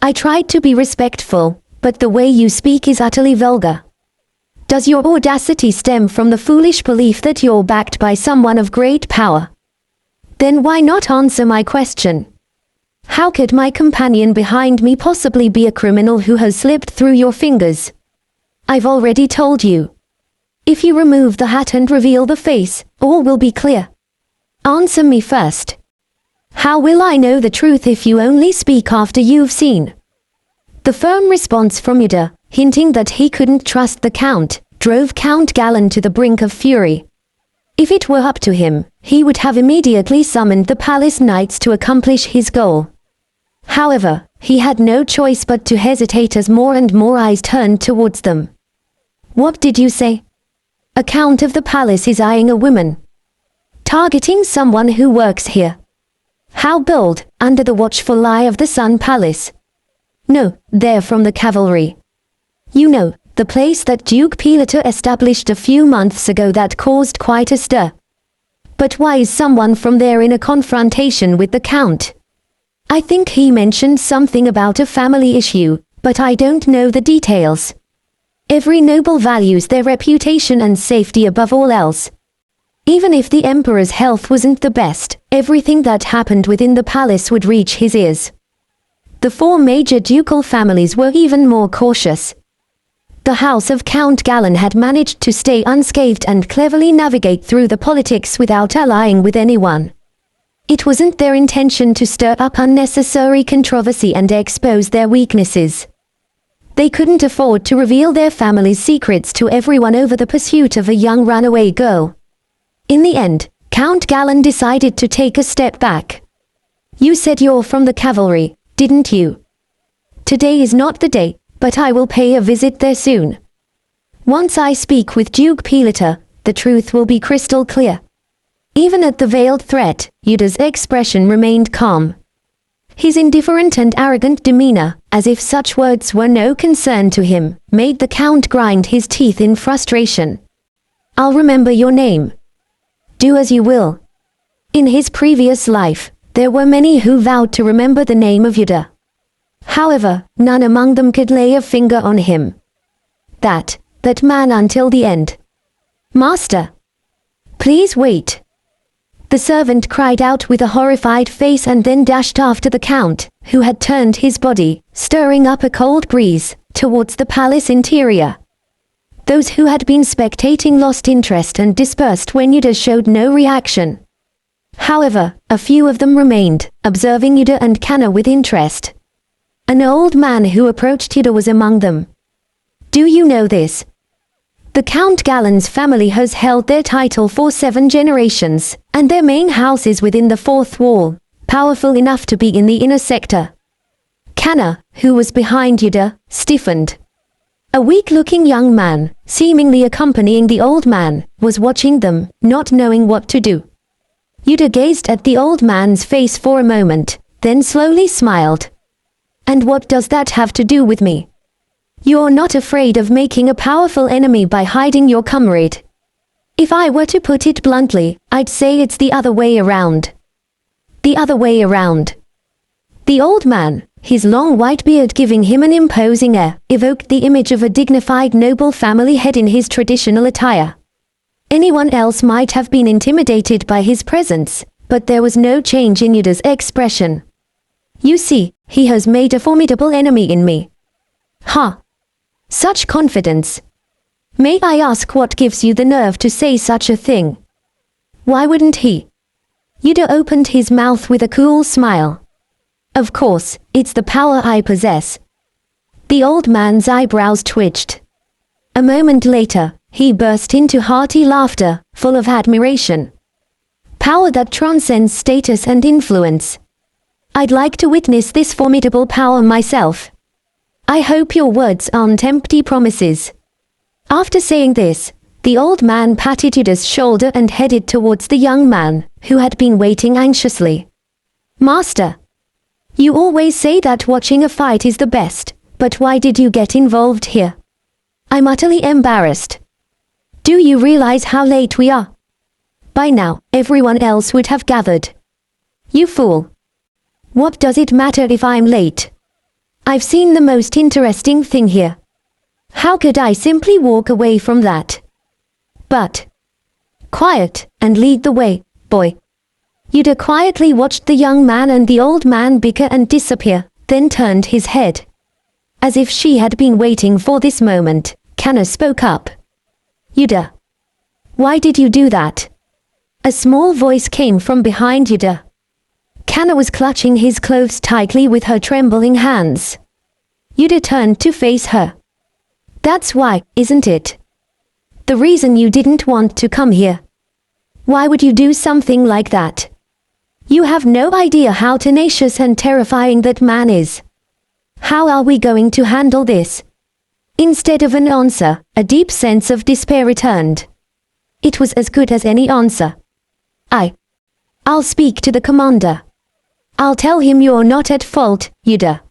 B: I tried to be respectful, but the way you speak is utterly vulgar. Does your audacity stem from the foolish belief that you're backed by someone of great power? Then why not answer my question? How could my companion behind me possibly be a criminal who has slipped through your fingers? I've already told you. If you remove the hat and reveal the face, all will be clear. Answer me first. How will I know the truth if you only speak after you've seen? The firm response from Yuder, hinting that he couldn't trust the Count, drove Count Galen to the brink of fury. If it were up to him, he would have immediately summoned the palace knights to accomplish his goal. However, he had no choice but to hesitate as more and more eyes turned towards them. What did you say? A Count of the palace is eyeing a woman. Targeting someone who works here. How bold, under the watchful eye of the Sun Palace. No, they're from the cavalry. You know, the place that Duke Pilata established a few months ago that caused quite a stir. But why is someone from there in a confrontation with the Count? I think he mentioned something about a family issue, but I don't know the details. Every noble values their reputation and safety above all else. Even if the emperor's health wasn't the best, everything that happened within the palace would reach his ears. The 4 major ducal families were even more cautious. The house of Count Galen had managed to stay unscathed and cleverly navigate through the politics without allying with anyone. It wasn't their intention to stir up unnecessary controversy and expose their weaknesses. They couldn't afford to reveal their family's secrets to everyone over the pursuit of a young runaway girl. In the end, Count Galen decided to take a step back. You said you're from the cavalry, didn't you? Today is not the day, but I will pay a visit there soon. Once I speak with Duke Pilata, the truth will be crystal clear. Even at the veiled threat, Yuder's expression remained calm. His indifferent and arrogant demeanor, as if such words were no concern to him, made the Count grind his teeth in frustration. I'll remember your name. Do as you will. In his previous life, there were many who vowed to remember the name of Yuder. However, none among them could lay a finger on him. That man until the end. Master! Please wait. The servant cried out with a horrified face and then dashed after the Count, who had turned his body, stirring up a cold breeze, towards the palace interior. Those who had been spectating lost interest and dispersed when Yuder showed no reaction. However, a few of them remained, observing Yuder and Kanna with interest. An old man who approached Yuder was among them. Do you know this? The Count Galen's family has held their title for 7 generations, and their main house is within the 4th wall, powerful enough to be in the inner sector. Kanna, who was behind Yuder, stiffened. A weak-looking young man, seemingly accompanying the old man, was watching them, not knowing what to do. Yuder gazed at the old man's face for a moment, then slowly smiled. And what does that have to do with me? You're not afraid of making a powerful enemy by hiding your comrade. If I were to put it bluntly, I'd say it's the other way around. The other way around. The old man, his long white beard giving him an imposing air, evoked the image of a dignified noble family head in his traditional attire. Anyone else might have been intimidated by his presence, but there was no change in Yuder's expression. You see, he has made a formidable enemy in me. Ha! Such confidence. May I ask what gives you the nerve to say such a thing? Why wouldn't he? Yuder opened his mouth with a cool smile. Of course, it's the power I possess. The old man's eyebrows twitched. A moment later, he burst into hearty laughter, full of admiration. Power that transcends status and influence. I'd like to witness this formidable power myself. I hope your words aren't empty promises. After saying this, the old man patted Yuder's shoulder and headed towards the young man, who had been waiting anxiously. Master! You always say that watching a fight is the best, but why did you get involved here? I'm utterly embarrassed. Do you realize how late we are? By now, everyone else would have gathered. You fool. What does it matter if I'm late? I've seen the most interesting thing here. How could I simply walk away from that? But quiet, and lead the way, boy. Yuder quietly watched the young man and the old man bicker and disappear, then turned his head. As if she had been waiting for this moment, Kanna spoke up. Yuder. Why did you do that? A small voice came from behind Yuder. Kanna was clutching his clothes tightly with her trembling hands. Yuder turned to face her. That's why, isn't it? The reason you didn't want to come here. Why would you do something like that? You have no idea how tenacious and terrifying that man is. How are we going to handle this? Instead of an answer, a deep sense of despair returned. It was as good as any answer. I'll speak to the commander. I'll tell him you're not at fault, Yuder.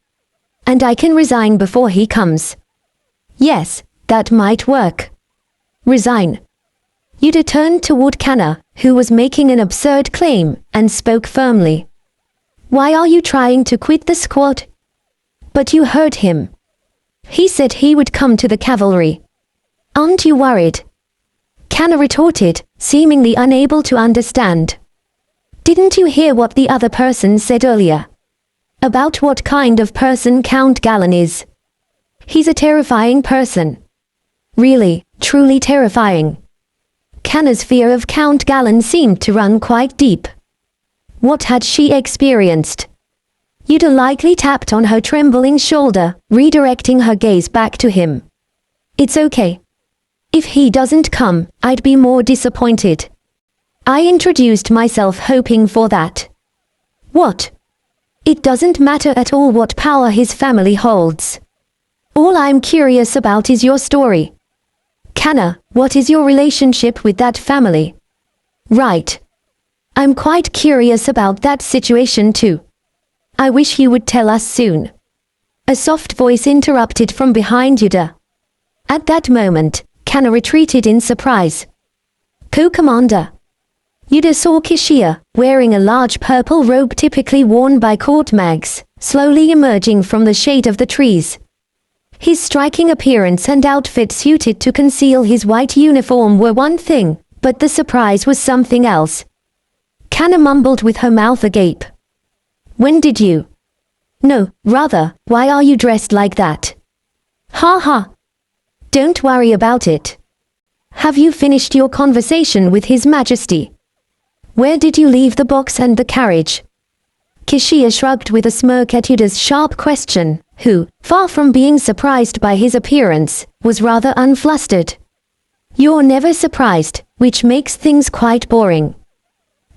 B: And I can resign before he comes. Yes, that might work. Resign. Yuder turned toward Kanna, who was making an absurd claim, and spoke firmly. Why are you trying to quit the squad? But you heard him. He said he would come to the cavalry. Aren't you worried? Kanna retorted, seemingly unable to understand. Didn't you hear what the other person said earlier? About what kind of person Count Galen is? He's a terrifying person. Really, truly terrifying. Kanna's fear of Count Galen seemed to run quite deep. What had she experienced? Yuder lightly tapped on her trembling shoulder, redirecting her gaze back to him. It's okay. If he doesn't come, I'd be more disappointed. I introduced myself hoping for that. What? It doesn't matter at all what power his family holds. All I'm curious about is your story. Kanna, what is your relationship with that family? Right. I'm quite curious about that situation too. I wish you would tell us soon. A soft voice interrupted from behind Yuder. At that moment, Kana retreated in surprise. Co-commander. Yuder saw Kishia, wearing a large purple robe typically worn by court mags, slowly emerging from the shade of the trees. His striking appearance and outfit suited to conceal his white uniform were one thing, but the surprise was something else. Kana mumbled with her mouth agape. When did you? No, rather, why are you dressed like that? Ha ha. Don't worry about it. Have you finished your conversation with His Majesty? Where did you leave the box and the carriage? Kishia shrugged with a smirk at Yuder's sharp question, who, far from being surprised by his appearance, was rather unflustered. You're never surprised, which makes things quite boring.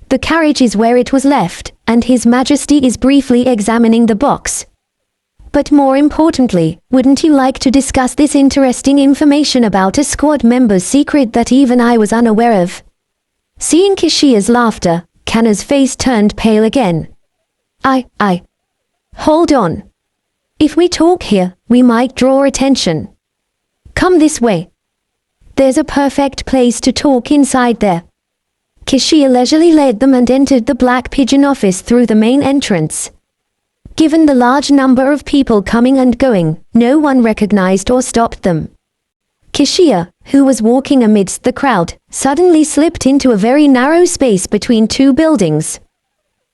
B: The carriage is where it was left, and His Majesty is briefly examining the box. But more importantly, wouldn't you like to discuss this interesting information about a squad member's secret that even I was unaware of? Seeing Kishia's laughter, Kana's face turned pale again. Hold on. If we talk here, we might draw attention. Come this way. There's a perfect place to talk inside there. Kishia leisurely led them and entered the Black Pigeon office through the main entrance. Given the large number of people coming and going, no one recognized or stopped them. Kishia, who was walking amidst the crowd, suddenly slipped into a very narrow space between two buildings.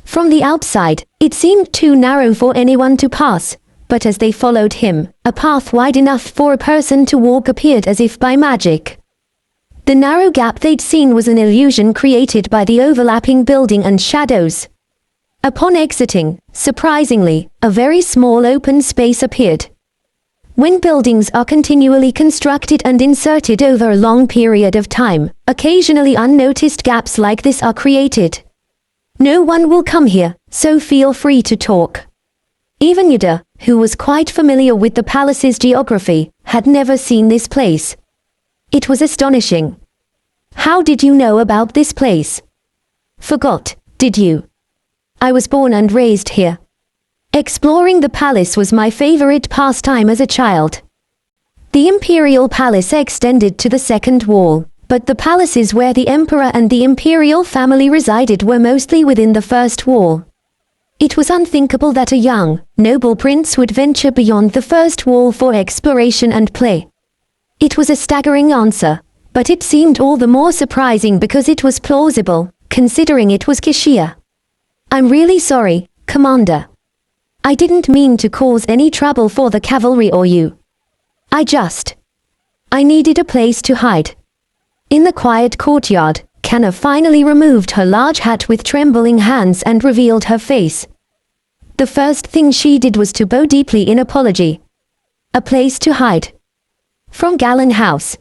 B: From the outside, it seemed too narrow for anyone to pass, but as they followed him, a path wide enough for a person to walk appeared as if by magic. The narrow gap they'd seen was an illusion created by the overlapping building and shadows. Upon exiting, surprisingly, a very small open space appeared. When buildings are continually constructed and inserted over a long period of time, occasionally unnoticed gaps like this are created. No one will come here, so feel free to talk. Even Yuder, who was quite familiar with the palace's geography, had never seen this place. It was astonishing. How did you know about this place? Forgot, did you? I was born and raised here. Exploring the palace was my favorite pastime as a child. The imperial palace extended to the second wall, but the palaces where the emperor and the imperial family resided were mostly within the first wall. It was unthinkable that a young, noble prince would venture beyond the first wall for exploration and play. It was a staggering answer, but it seemed all the more surprising because it was plausible, considering it was Kishia. I'm really sorry, Commander. I didn't mean to cause any trouble for the cavalry or you. I needed a place to hide. In the quiet courtyard, Kana finally removed her large hat with trembling hands and revealed her face. The first thing she did was to bow deeply in apology. A place to hide. From Gallon House.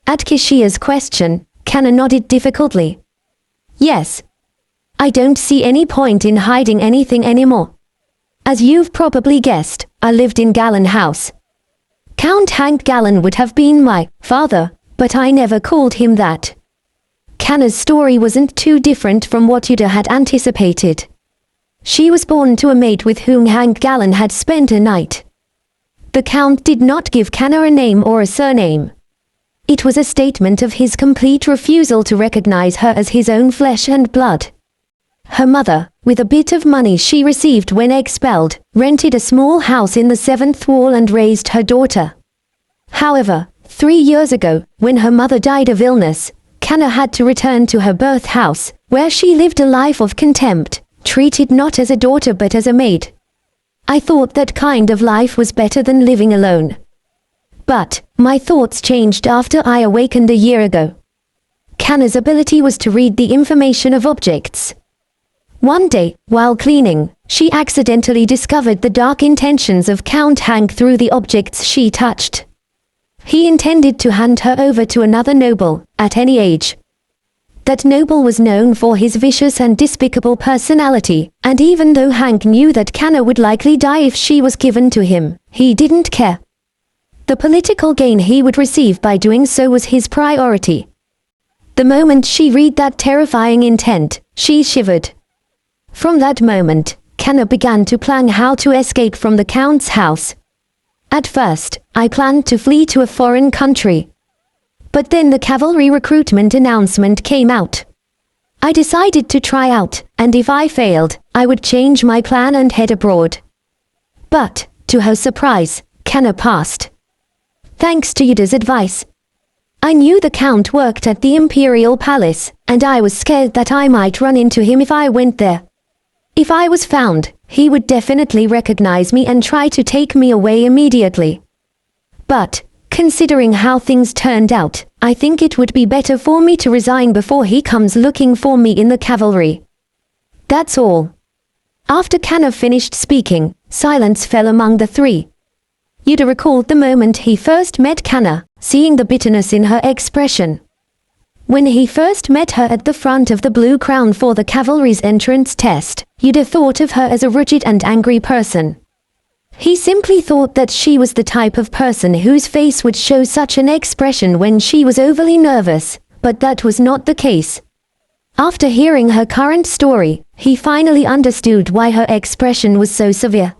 B: At Kishia's question, Kana nodded difficultly. Yes. I don't see any point in hiding anything anymore. As you've probably guessed, I lived in Gallon House. Count Hank Gallon would have been my father, but I never called him that. Kana's story wasn't too different from what Yuder had anticipated. She was born to a mate with whom Hank Gallon had spent a night. The Count did not give Kana a name or a surname. It was a statement of his complete refusal to recognize her as his own flesh and blood. Her mother, with a bit of money she received when expelled, rented a small house in the seventh wall and raised her daughter. However, 3 years ago, when her mother died of illness, Kana had to return to her birth house, where she lived a life of contempt, treated not as a daughter but as a maid. I thought that kind of life was better than living alone. But, my thoughts changed after I awakened a year ago. Kana's ability was to read the information of objects. One day, while cleaning, she accidentally discovered the dark intentions of Count Hank through the objects she touched. He intended to hand her over to another noble, at any age. That noble was known for his vicious and despicable personality, and even though Hank knew that Kana would likely die if she was given to him, he didn't care. The political gain he would receive by doing so was his priority. The moment she read that terrifying intent, she shivered. From that moment, Kana began to plan how to escape from the Count's house, At first, I planned to flee to a foreign country. But then the cavalry recruitment announcement came out. I decided to try out, and if I failed, I would change my plan and head abroad. But, to her surprise, Kana passed. Thanks to Yuder's advice. I knew the Count worked at the Imperial Palace, and I was scared that I might run into him if I went there. If I was found, he would definitely recognize me and try to take me away immediately. But, considering how things turned out, I think it would be better for me to resign before he comes looking for me in the cavalry. That's all. After Kana finished speaking, silence fell among the three. Yuder recalled the moment he first met Kana, seeing the bitterness in her expression. When he first met her at the front of the Blue Crown for the cavalry's entrance test, Yuder thought of her as a rigid and angry person. He simply thought that she was the type of person whose face would show such an expression when she was overly nervous, but that was not the case. After hearing her current story, he finally understood why her expression was so severe.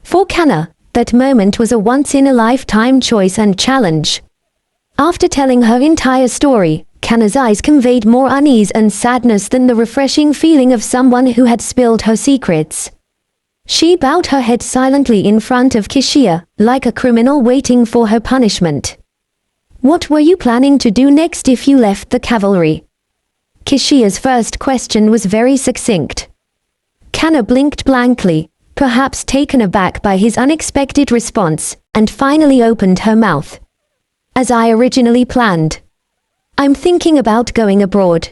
B: For Kana, that moment was a once-in-a-lifetime choice and challenge. After telling her entire story, Kana's eyes conveyed more unease and sadness than the refreshing feeling of someone who had spilled her secrets. She bowed her head silently in front of Kishia, like a criminal waiting for her punishment. What were you planning to do next if you left the cavalry? Kishia's first question was very succinct. Kana blinked blankly, perhaps taken aback by his unexpected response, and finally opened her mouth. As I originally planned. I'm thinking about going abroad.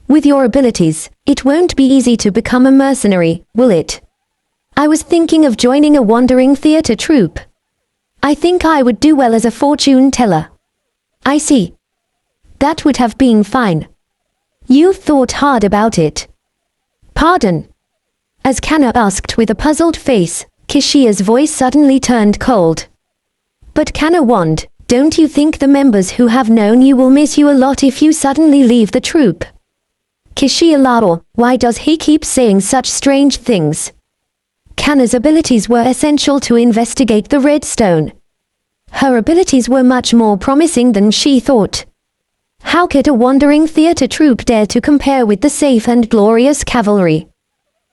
B: With your abilities, it won't be easy to become a mercenary, will it? I was thinking of joining a wandering theater troupe. I think I would do well as a fortune teller. I see. That would have been fine. You thought hard about it. Pardon? As Kana asked with a puzzled face, Kishia's voice suddenly turned cold. But Kana warned, don't you think the members who have known you will miss you a lot if you suddenly leave the troupe? Kishia Lao, why does he keep saying such strange things? Kana's abilities were essential to investigate the Red Stone. Her abilities were much more promising than she thought. How could a wandering theater troupe dare to compare with the safe and glorious cavalry?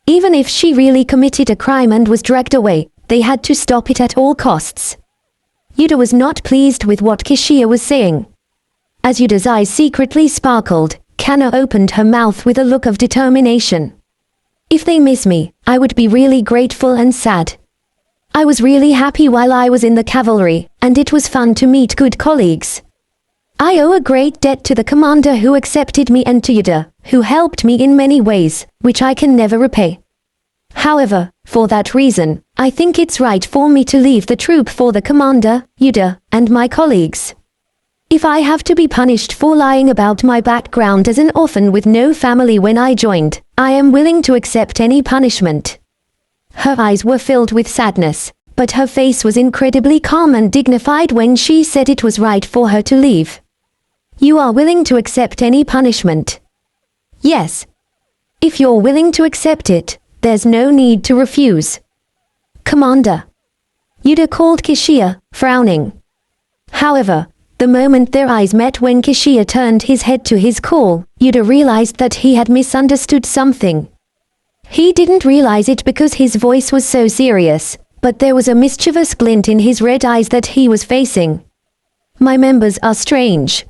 B: Even if she really committed a crime and was dragged away, they had to stop it at all costs. Yuder was not pleased with what Kishia was saying. As Yuder's eyes secretly sparkled, Kana opened her mouth with a look of determination. If they miss me, I would be really grateful and sad. I was really happy while I was in the cavalry, and it was fun to meet good colleagues. I owe a great debt to the commander who accepted me and to Yuder, who helped me in many ways, which I can never repay. However, for that reason, I think it's right for me to leave the troop for the commander, Yuder, and my colleagues. If I have to be punished for lying about my background as an orphan with no family when I joined, I am willing to accept any punishment. Her eyes were filled with sadness, but her face was incredibly calm and dignified when she said it was right for her to leave. You are willing to accept any punishment? Yes. If you're willing to accept it, there's no need to refuse. Commander. Yuder called Kishia, frowning. However, the moment their eyes met when Kishia turned his head to his call, Yuder realized that he had misunderstood something. He didn't realize it because his voice was so serious, but there was a mischievous glint in his red eyes that he was facing. My members are strange.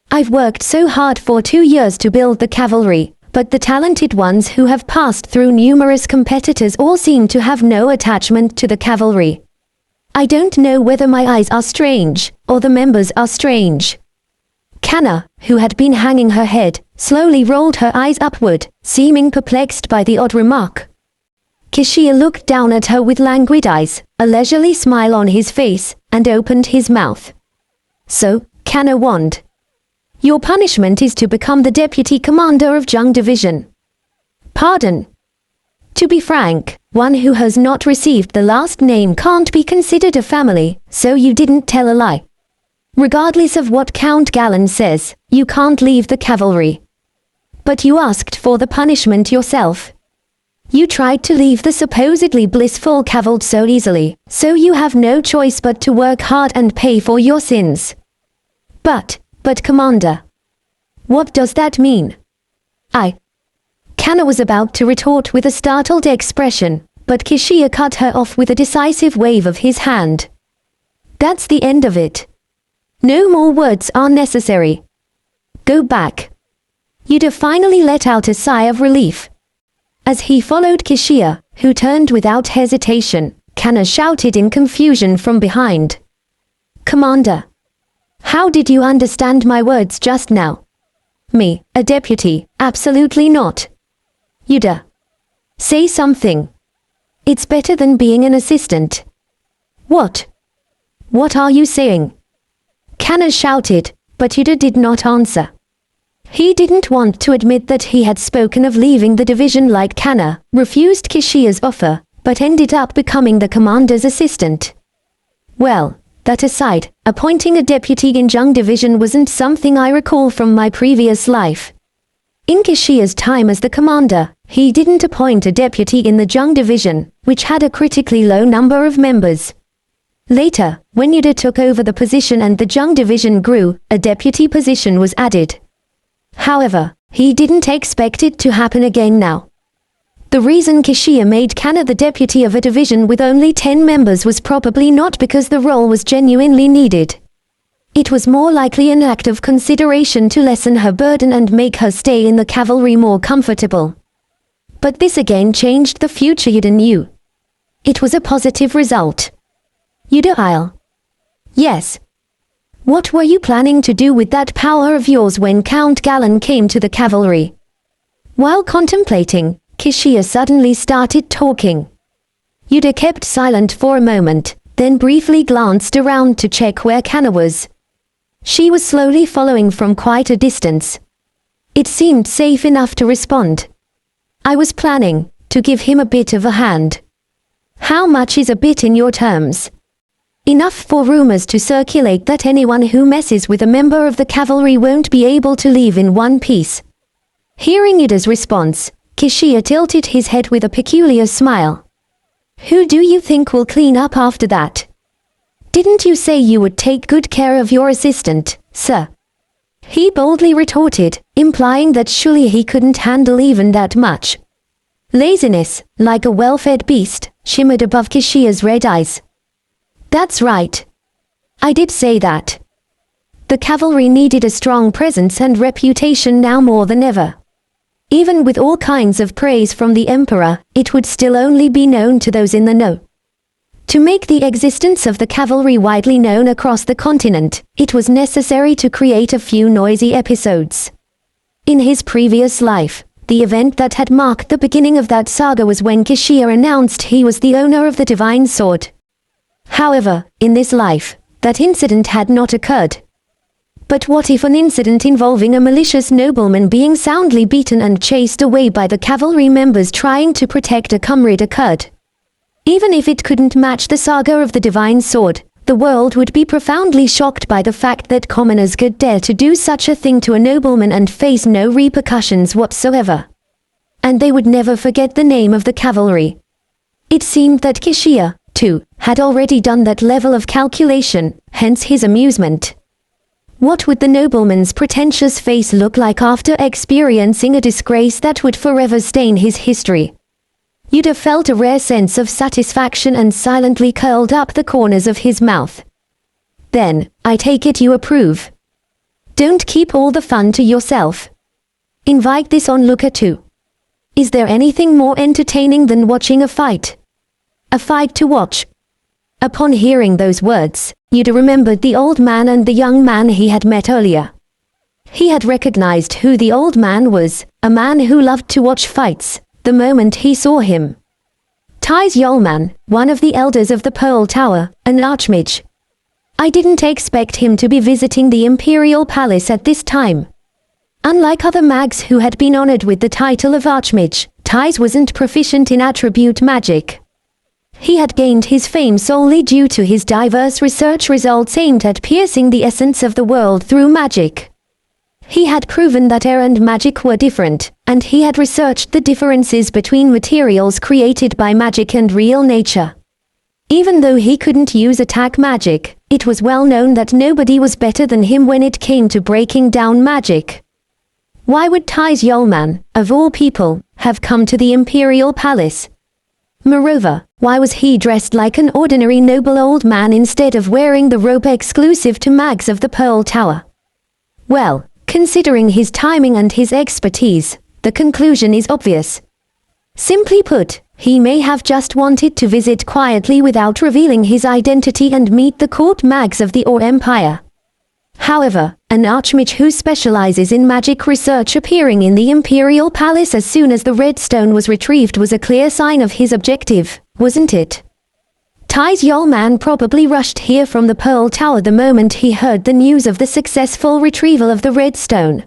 B: I've worked so hard for 2 years to build the cavalry, but the talented ones who have passed through numerous competitors all seem to have no attachment to the cavalry. I don't know whether my eyes are strange, or the members are strange. Kana, who had been hanging her head, slowly rolled her eyes upward, seeming perplexed by the odd remark. Kishia looked down at her with languid eyes, a leisurely smile on his face, and opened his mouth. So, Kana warned. Your punishment is to become the deputy commander of Jung Division. Pardon. To be frank, one who has not received the last name can't be considered a family, so you didn't tell a lie. Regardless of what Count Gallen says, you can't leave the cavalry. But you asked for the punishment yourself. You tried to leave the supposedly blissful Cavill so easily, so you have no choice but to work hard and pay for your sins. But Commander, what does that mean? Kana was about to retort with a startled expression, but Kishia cut her off with a decisive wave of his hand. That's the end of it. No more words are necessary. Go back. Yuder finally let out a sigh of relief. As he followed Kishia, who turned without hesitation, Kana shouted in confusion from behind. Commander, how did you understand my words just now? Me, a deputy, absolutely not. Yuder, say something. It's better than being an assistant. What are you saying? Kana shouted, but Yuder did not answer. He didn't want to admit that he had spoken of leaving the division like Kana, refused Kishia's offer, but ended up becoming the commander's assistant. Well, that aside, appointing a deputy in Jung Division wasn't something I recall from my previous life. In Kishia's time as the commander, he didn't appoint a deputy in the Jung Division, which had a critically low number of members. Later, when Yuder took over the position and the Jung Division grew, a deputy position was added. However, he didn't expect it to happen again now. The reason Kishia made Kana the deputy of a division with only 10 members was probably not because the role was genuinely needed. It was more likely an act of consideration to lessen her burden and make her stay in the cavalry more comfortable. But this again changed the future Yuder knew. It was a positive result. Yuder, yes. What were you planning to do with that power of yours when Count Galen came to the cavalry? While contemplating, Kishia suddenly started talking. Yuder kept silent for a moment, then briefly glanced around to check where Kana was. She was slowly following from quite a distance. It seemed safe enough to respond. I was planning to give him a bit of a hand. How much is a bit in your terms? Enough for rumors to circulate that anyone who messes with a member of the cavalry won't be able to leave in one piece. Hearing Yuder's response, Kishia tilted his head with a peculiar smile. Who do you think will clean up after that? Didn't you say you would take good care of your assistant, sir? He boldly retorted, implying that surely he couldn't handle even that much. Laziness, like a well-fed beast, shimmered above Kishia's red eyes. That's right. I did say that. The cavalry needed a strong presence and reputation now more than ever. Even with all kinds of praise from the emperor, it would still only be known to those in the know. To make the existence of the cavalry widely known across the continent, it was necessary to create a few noisy episodes. In his previous life, the event that had marked the beginning of that saga was when Kishia announced he was the owner of the divine sword. However, in this life, that incident had not occurred. But what if an incident involving a malicious nobleman being soundly beaten and chased away by the cavalry members trying to protect a comrade occurred? Even if it couldn't match the saga of the divine sword, the world would be profoundly shocked by the fact that commoners could dare to do such a thing to a nobleman and face no repercussions whatsoever. And they would never forget the name of the cavalry. It seemed that Kishia, too, had already done that level of calculation, hence his amusement. What would the nobleman's pretentious face look like after experiencing a disgrace that would forever stain his history? Yuder felt a rare sense of satisfaction and silently curled up the corners of his mouth. Then, I take it you approve. Don't keep all the fun to yourself. Invite this onlooker too. Is there anything more entertaining than watching a fight? A fight to watch. Upon hearing those words, Yuder remembered the old man and the young man he had met earlier. He had recognized who the old man was, a man who loved to watch fights, the moment he saw him. Tais Yolman, one of the elders of the Pearl Tower, an archmage. I didn't expect him to be visiting the Imperial Palace at this time. Unlike other mags who had been honored with the title of archmage, Tais wasn't proficient in attribute magic. He had gained his fame solely due to his diverse research results aimed at piercing the essence of the world through magic. He had proven that air and magic were different, and he had researched the differences between materials created by magic and real nature. Even though he couldn't use attack magic, it was well known that nobody was better than him when it came to breaking down magic. Why would Tai's Yolman, of all people, have come to the Imperial Palace? Moreover, why was he dressed like an ordinary noble old man instead of wearing the robe exclusive to mags of the Pearl Tower? Well, considering his timing and his expertise, the conclusion is obvious. Simply put, he may have just wanted to visit quietly without revealing his identity and meet the court mags of the Or Empire. However, an archmage who specializes in magic research appearing in the Imperial Palace as soon as the red stone was retrieved was a clear sign of his objective, wasn't it? Tai's Yolman probably rushed here from the Pearl Tower the moment he heard the news of the successful retrieval of the red stone.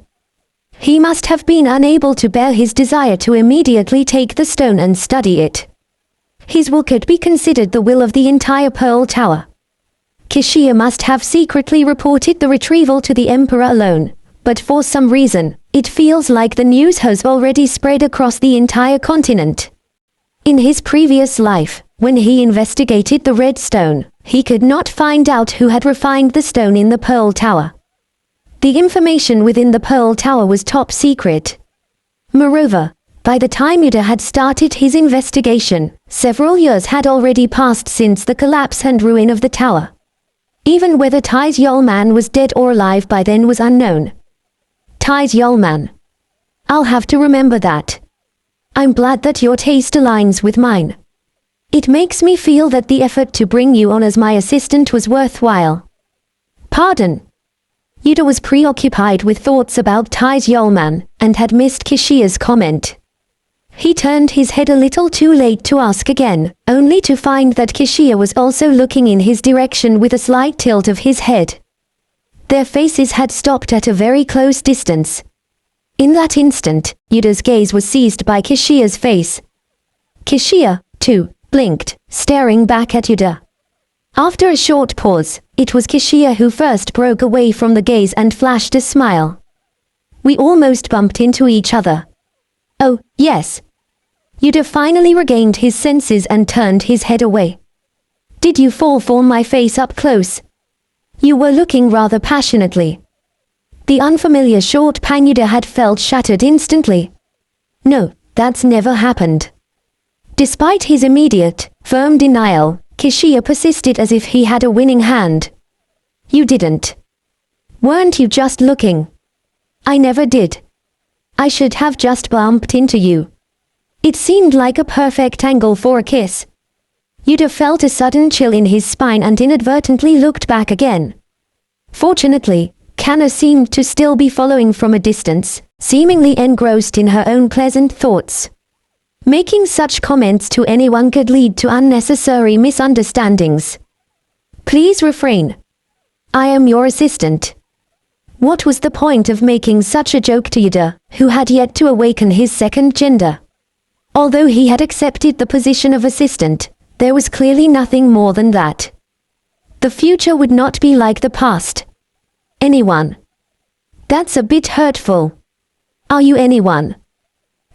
B: He must have been unable to bear his desire to immediately take the stone and study it. His will could be considered the will of the entire Pearl Tower. Kishia must have secretly reported the retrieval to the Emperor alone, but for some reason, it feels like the news has already spread across the entire continent. In his previous life, when he investigated the red stone, he could not find out who had refined the stone in the Pearl Tower. The information within the Pearl Tower was top secret. Moreover, by the time Yuder had started his investigation, several years had already passed since the collapse and ruin of the tower. Even whether Tai's Yolman was dead or alive by then was unknown. Tai's Yolman. I'll have to remember that. I'm glad that your taste aligns with mine. It makes me feel that the effort to bring you on as my assistant was worthwhile. Pardon. Yuder was preoccupied with thoughts about Tai's Yolman, and had missed Kishia's comment. He turned his head a little too late to ask again, only to find that Kishia was also looking in his direction with a slight tilt of his head. Their faces had stopped at a very close distance. In that instant, Yuder's gaze was seized by Kishia's face. Kishia, too, blinked, staring back at Yuder. After a short pause, it was Kishia who first broke away from the gaze and flashed a smile. We almost bumped into each other. Oh, yes. Yuder finally regained his senses and turned his head away. Did you fall for my face up close? You were looking rather passionately. The unfamiliar short pang Yuder had felt shattered instantly. No, that's never happened. Despite his immediate, firm denial, Kishia persisted as if he had a winning hand. You didn't. Weren't you just looking? I never did. I should have just bumped into you. It seemed like a perfect angle for a kiss. Yuder felt a sudden chill in his spine and inadvertently looked back again. Fortunately, Kana seemed to still be following from a distance, seemingly engrossed in her own pleasant thoughts. Making such comments to anyone could lead to unnecessary misunderstandings. Please refrain. I am your assistant. What was the point of making such a joke to Yuder, who had yet to awaken his second gender? Although he had accepted the position of assistant, there was clearly nothing more than that. The future would not be like the past. Anyone. That's a bit hurtful. Are you anyone?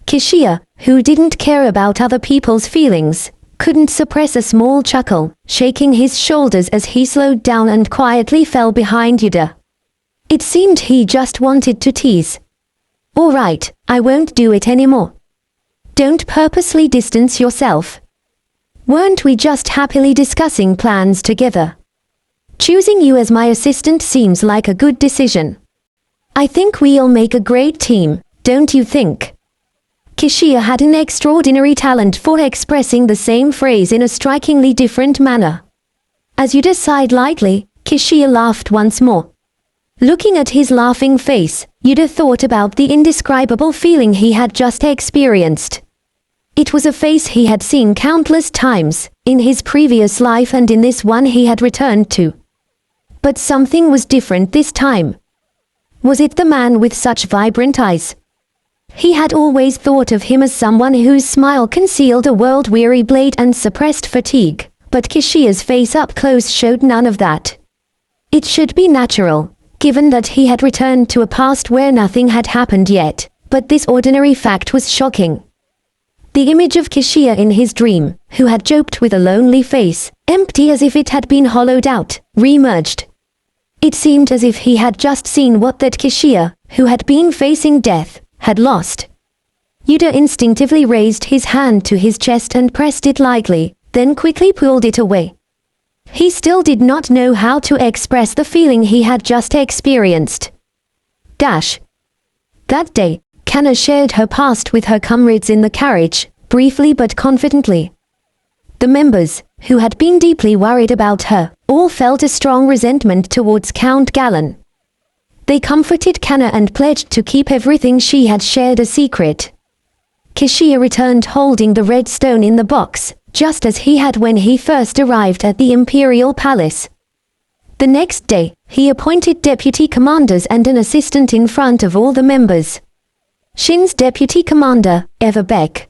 B: Kishia, who didn't care about other people's feelings, couldn't suppress a small chuckle, shaking his shoulders as he slowed down and quietly fell behind Yuder. It seemed he just wanted to tease. All right, I won't do it anymore. Don't purposely distance yourself. Weren't we just happily discussing plans together? Choosing you as my assistant seems like a good decision. I think we'll make a great team, don't you think? Kishia had an extraordinary talent for expressing the same phrase in a strikingly different manner. As Yuder sighed lightly, Kishia laughed once more. Looking at his laughing face, Yuder thought about the indescribable feeling he had just experienced. It was a face he had seen countless times, in his previous life and in this one he had returned to. But something was different this time. Was it the man with such vibrant eyes? He had always thought of him as someone whose smile concealed a world-weary blade and suppressed fatigue, but Kishia's face up close showed none of that. It should be natural, given that he had returned to a past where nothing had happened yet, but this ordinary fact was shocking. The image of Kishia in his dream, who had joked with a lonely face, empty as if it had been hollowed out, re-emerged. It seemed as if he had just seen what that Kishia, who had been facing death, had lost. Yuder instinctively raised his hand to his chest and pressed it lightly, then quickly pulled it away. He still did not know how to express the feeling he had just experienced. That day, Kanna shared her past with her comrades in the carriage, briefly but confidently. The members, who had been deeply worried about her, all felt a strong resentment towards Count Galen. They comforted Kanna and pledged to keep everything she had shared a secret. Kishia returned holding the red stone in the box, just as he had when he first arrived at the Imperial Palace. The next day, he appointed deputy commanders and an assistant in front of all the members. Shin's deputy commander, Eva Beck.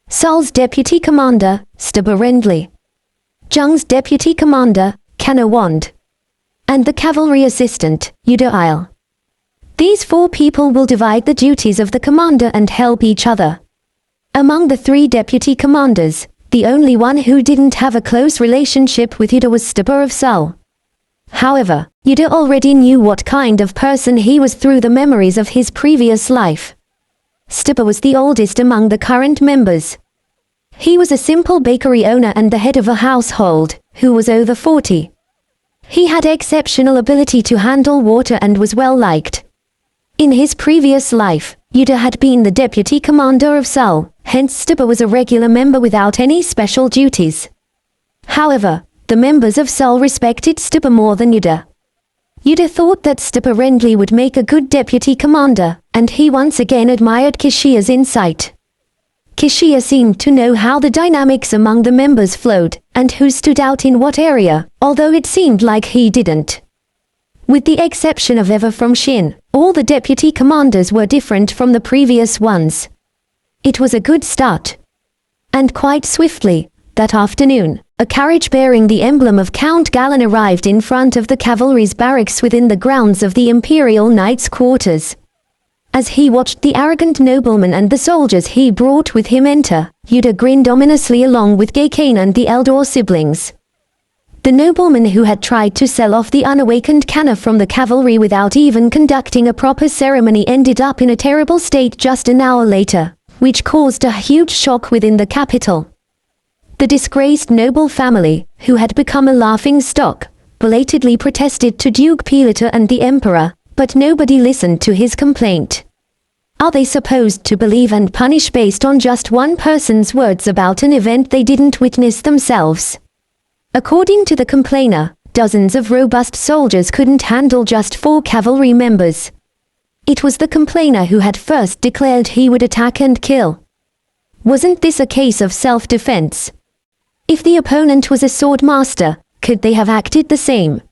B: Sol's deputy commander, Stubber Rendley. Jung's deputy commander, Kanna Wand. And the cavalry assistant, Yuder Isle. These 4 people will divide the duties of the commander and help each other. Among the 3 deputy commanders, the only one who didn't have a close relationship with Yuder was Stubber of Sol. However, Yuder already knew what kind of person he was through the memories of his previous life. Stubber was the oldest among the current members. He was a simple bakery owner and the head of a household, who was over 40. He had exceptional ability to handle water and was well liked. In his previous life, Yuder had been the deputy commander of Sol, hence Stubber was a regular member without any special duties. However, the members of Sol respected Stubber more than Yuder. Yuder thought that Stubber Rendley would make a good deputy commander, and he once again admired Kishia's insight. Kishia seemed to know how the dynamics among the members flowed, and who stood out in what area, although it seemed like he didn't. With the exception of Eva from Shin, all the deputy commanders were different from the previous ones. It was a good start. And quite swiftly, that afternoon, a carriage bearing the emblem of Count Galen arrived in front of the cavalry's barracks within the grounds of the Imperial Knights' quarters. As he watched the arrogant nobleman and the soldiers he brought with him enter, Yuder grinned ominously along with Gakane and the Eldor siblings. The nobleman who had tried to sell off the unawakened Kanna from the cavalry without even conducting a proper ceremony ended up in a terrible state just an hour later, which caused a huge shock within the capital. The disgraced noble family, who had become a laughing stock, belatedly protested to Duke Pilator and the Emperor, but nobody listened to his complaint. Are they supposed to believe and punish based on just one person's words about an event they didn't witness themselves? According to the complainer, dozens of robust soldiers couldn't handle just 4 cavalry members. It was the complainer who had first declared he would attack and kill. Wasn't this a case of self-defense? If the opponent was a sword master, could they have acted the same?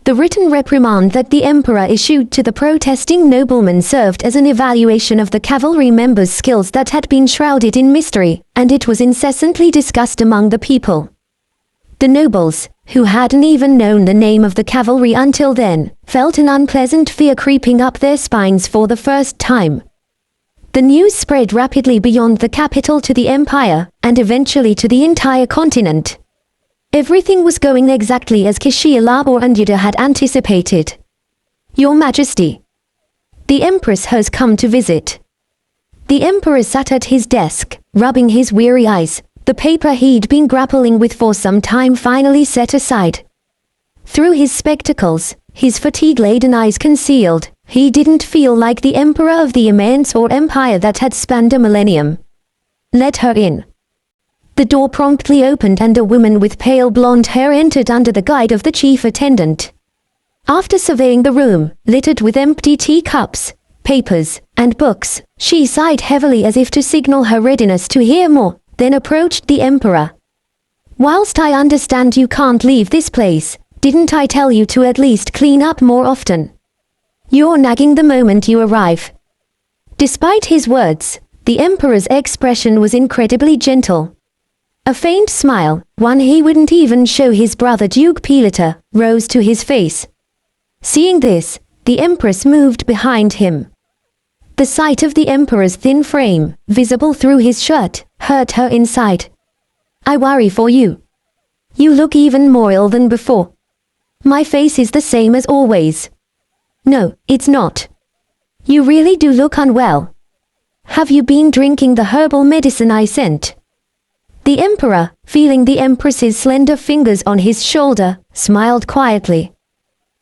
B: The written reprimand that the emperor issued to the protesting noblemen served as an evaluation of the cavalry members' skills that had been shrouded in mystery, and it was incessantly discussed among the people. The nobles, who hadn't even known the name of the cavalry until then, felt an unpleasant fear creeping up their spines for the first time. The news spread rapidly beyond the capital to the empire, and eventually to the entire continent. Everything was going exactly as Kishia Labor and Yuder had anticipated. Your Majesty, the Empress has come to visit. The Emperor sat at his desk, rubbing his weary eyes, the paper he'd been grappling with for some time finally set aside. Through his spectacles, his fatigue-laden eyes concealed, he didn't feel like the emperor of the immense or empire that had spanned a millennium. Let her in. The door promptly opened and a woman with pale blonde hair entered under the guide of the chief attendant. After surveying the room, littered with empty teacups, papers, and books, she sighed heavily as if to signal her readiness to hear more, then approached the emperor. Whilst I understand you can't leave this place, didn't I tell you to at least clean up more often? You're nagging the moment you arrive. Despite his words, the emperor's expression was incredibly gentle. A faint smile, one he wouldn't even show his brother Duke Pilator, rose to his face. Seeing this, the Empress moved behind him. The sight of the Emperor's thin frame, visible through his shirt, hurt her inside. I worry for you. You look even more ill than before. My face is the same as always. No, it's not. You really do look unwell. Have you been drinking the herbal medicine I sent? The Emperor, feeling the Empress's slender fingers on his shoulder, smiled quietly.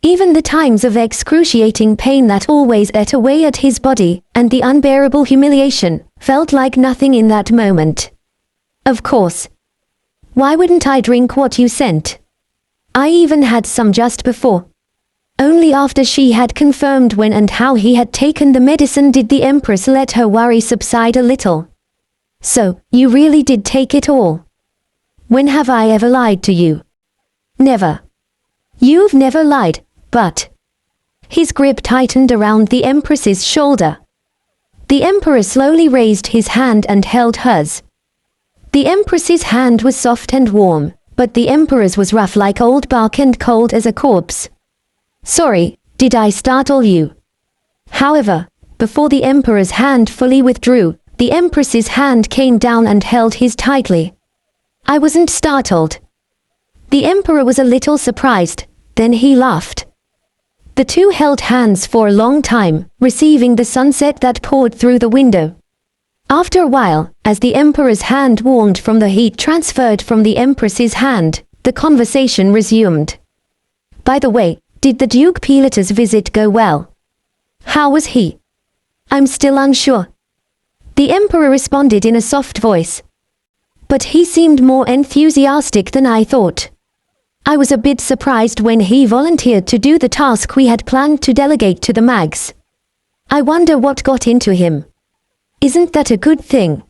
B: Even the times of excruciating pain that always ate away at his body, and the unbearable humiliation, felt like nothing in that moment. Of course. Why wouldn't I drink what you sent? I even had some just before. Only after she had confirmed when and how he had taken the medicine did the Empress let her worry subside a little. So, you really did take it all. When have I ever lied to you? Never. You've never lied. But his grip tightened around the Empress's shoulder. The Emperor slowly raised his hand and held hers. The Empress's hand was soft and warm, but the Emperor's was rough like old bark and cold as a corpse. Sorry, did I startle you? However, before the Emperor's hand fully withdrew, the Empress's hand came down and held his tightly. I wasn't startled. The Emperor was a little surprised, then he laughed. The two held hands for a long time, receiving the sunset that poured through the window. After a while, as the Emperor's hand warmed from the heat transferred from the Empress's hand, the conversation resumed. By the way, did the Duke Pilator's visit go well? How was he? I'm still unsure. The Emperor responded in a soft voice. But he seemed more enthusiastic than I thought. I was a bit surprised when he volunteered to do the task we had planned to delegate to the mags. I wonder what got into him. Isn't that a good thing?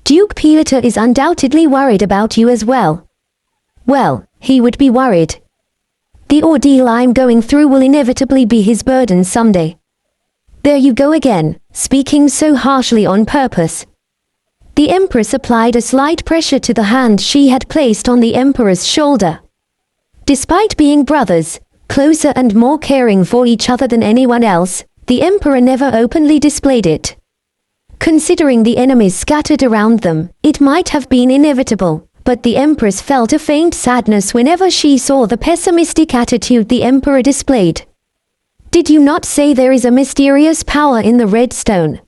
B: Duke Pilator is undoubtedly worried about you as well. Well, he would be worried. The ordeal I'm going through will inevitably be his burden someday. There you go again, speaking so harshly on purpose. The Empress applied a slight pressure to the hand she had placed on the Emperor's shoulder. Despite being brothers, closer and more caring for each other than anyone else, the Emperor never openly displayed it. Considering the enemies scattered around them, it might have been inevitable, but the Empress felt a faint sadness whenever she saw the pessimistic attitude the Emperor displayed. Did you not say there is a mysterious power in the red stone?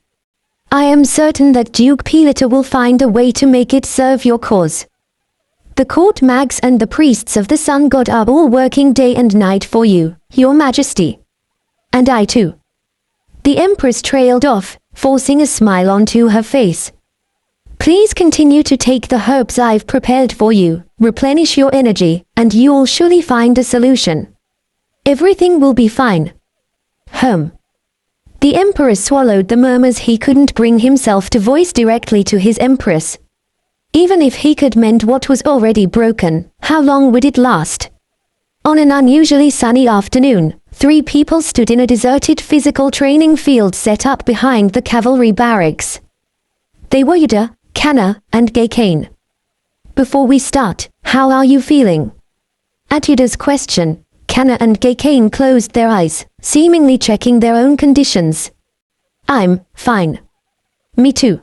B: I am certain that Duke Pilator will find a way to make it serve your cause. The court mags and the priests of the sun god are all working day and night for you, your majesty. And I too. The Empress trailed off, forcing a smile onto her face. Please continue to take the herbs I've prepared for you, replenish your energy, and you'll surely find a solution. Everything will be fine. The Emperor swallowed the murmurs he couldn't bring himself to voice directly to his Empress. Even if he could mend what was already broken, how long would it last? On an unusually sunny afternoon, 3 people stood in a deserted physical training field set up behind the cavalry barracks. They were Yuder, Kana, and GCash. Before we start, how are you feeling? At Yuder's question, Kana and GCash closed their eyes, seemingly checking their own conditions. I'm fine. Me too.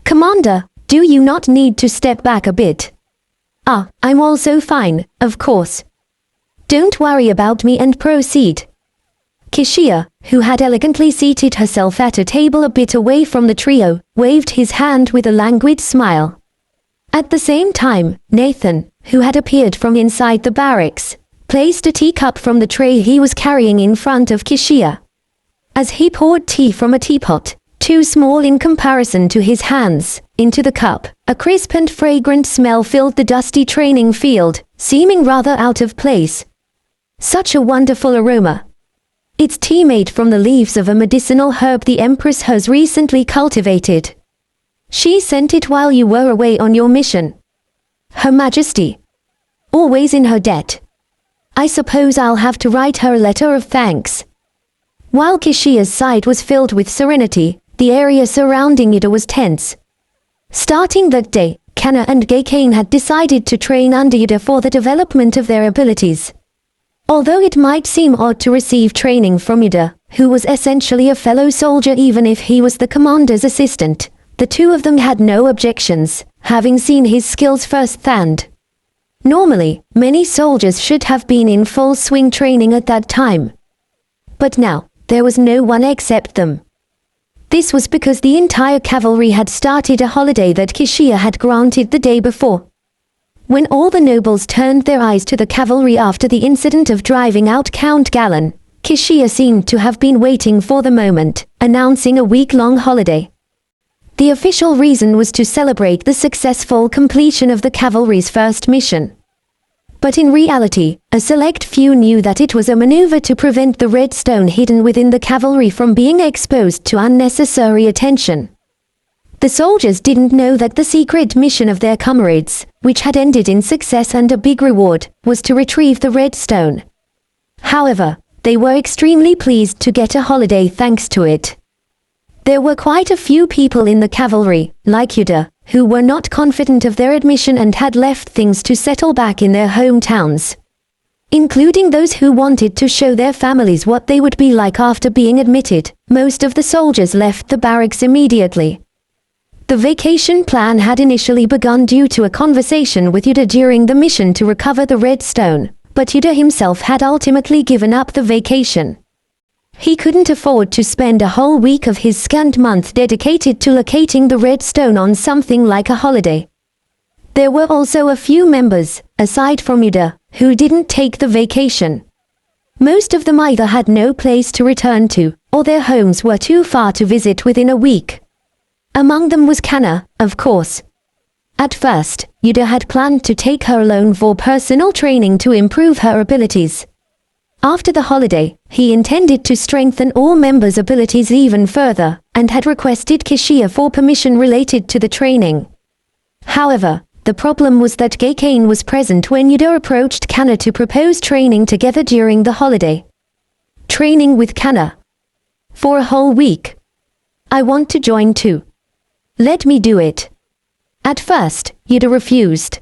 B: Commander, do you not need to step back a bit? I'm also fine, of course. Don't worry about me and proceed. Kishia, who had elegantly seated herself at a table a bit away from the trio, waved his hand with a languid smile. At the same time, Nathan, who had appeared from inside the barracks, placed a teacup from the tray he was carrying in front of Kishia. As he poured tea from a teapot, too small in comparison to his hands, into the cup, a crisp and fragrant smell filled the dusty training field, seeming rather out of place. Such a wonderful aroma. It's tea made from the leaves of a medicinal herb the Empress has recently cultivated. She sent it while you were away on your mission. Her Majesty. Always in her debt. I suppose I'll have to write her a letter of thanks. While Kishia's side was filled with serenity, the area surrounding Yuder was tense. Starting that day, Kana and GCash had decided to train under Yuder for the development of their abilities. Although it might seem odd to receive training from Yuder, who was essentially a fellow soldier even if he was the commander's assistant, the two of them had no objections, having seen his skills firsthand. Normally, many soldiers should have been in full swing training at that time. But now, there was no one except them. This was because the entire cavalry had started a holiday that Kishia had granted the day before. When all the nobles turned their eyes to the cavalry after the incident of driving out Count Galen, Kishia seemed to have been waiting for the moment, announcing a week-long holiday. The official reason was to celebrate the successful completion of the cavalry's first mission. But in reality, a select few knew that it was a maneuver to prevent the red stone hidden within the cavalry from being exposed to unnecessary attention. The soldiers didn't know that the secret mission of their comrades, which had ended in success and a big reward, was to retrieve the red stone. However, they were extremely pleased to get a holiday thanks to it. There were quite a few people in the cavalry, like Yuder, who were not confident of their admission and had left things to settle back in their hometowns. Including those who wanted to show their families what they would be like after being admitted. Most of the soldiers left the barracks immediately. The vacation plan had initially begun due to a conversation with Yuder during the mission to recover the red stone, but Yuder himself had ultimately given up the vacation. He couldn't afford to spend a whole week of his scant month dedicated to locating the red stone on something like a holiday. There were also a few members, aside from Yuder, who didn't take the vacation. Most of them either had no place to return to, or their homes were too far to visit within a week. Among them was Kanna, of course. At first, Yuder had planned to take her alone for personal training to improve her abilities. After the holiday, he intended to strengthen all members' abilities even further, and had requested Kishia for permission related to the training. However, the problem was that Gakane was present when Yuder approached Kanna to propose training together during the holiday. Training with Kanna. For a whole week. I want to join too. Let me do it. At first, Yuder refused.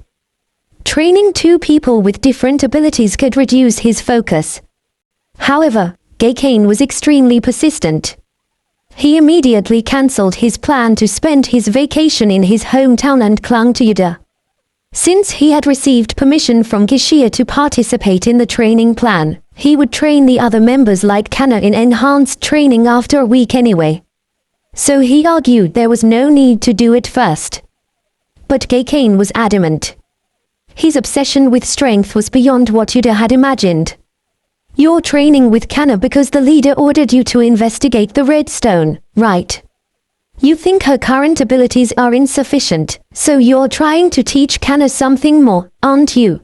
B: Training two people with different abilities could reduce his focus. However, Gakane was extremely persistent. He immediately cancelled his plan to spend his vacation in his hometown and clung to Yuder. Since he had received permission from Kishia to participate in the training plan, he would train the other members like Kanna in enhanced training after a week anyway. So he argued there was no need to do it first. But Gakane was adamant. His obsession with strength was beyond what Yuder had imagined. You're training with Kanna because the leader ordered you to investigate the red stone, right? You think her current abilities are insufficient, so you're trying to teach Kanna something more, aren't you?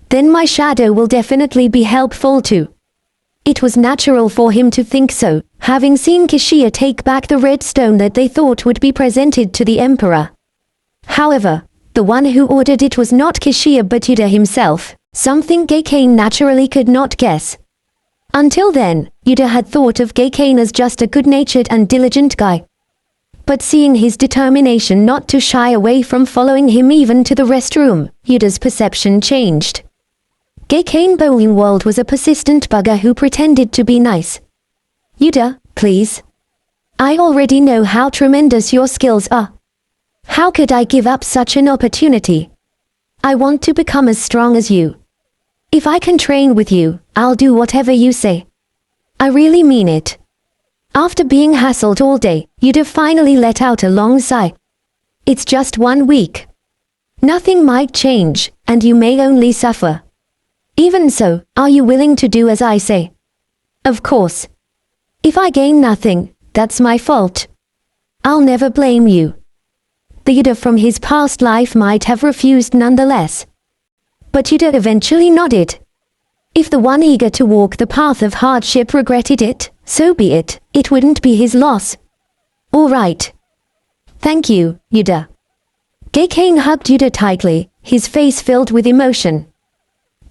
B: Then my shadow will definitely be helpful too. It was natural for him to think so, having seen Kishia take back the red stone that they thought would be presented to the emperor. However, the one who ordered it was not Kishia but Yuder himself, something Gakane naturally could not guess. Until then, Yuder had thought of Gakane as just a good-natured and diligent guy. But seeing his determination not to shy away from following him even to the restroom, Yuder's perception changed. Gakane Bowenwald was a persistent bugger who pretended to be nice. Yuder, please. I already know how tremendous your skills are. How could I give up such an opportunity? I want to become as strong as you. If I can train with you, I'll do whatever you say. I really mean it. After being hassled all day, Yuder finally let out a long sigh. It's just 1 week. Nothing might change, and you may only suffer. Even so, are you willing to do as I say? Of course. If I gain nothing, that's my fault. I'll never blame you. The Yuder from his past life might have refused nonetheless. But Yuder eventually nodded. If the one eager to walk the path of hardship regretted it, so be it, it wouldn't be his loss. All right. Thank you, Yuder. Gakane hugged Yuder tightly, his face filled with emotion.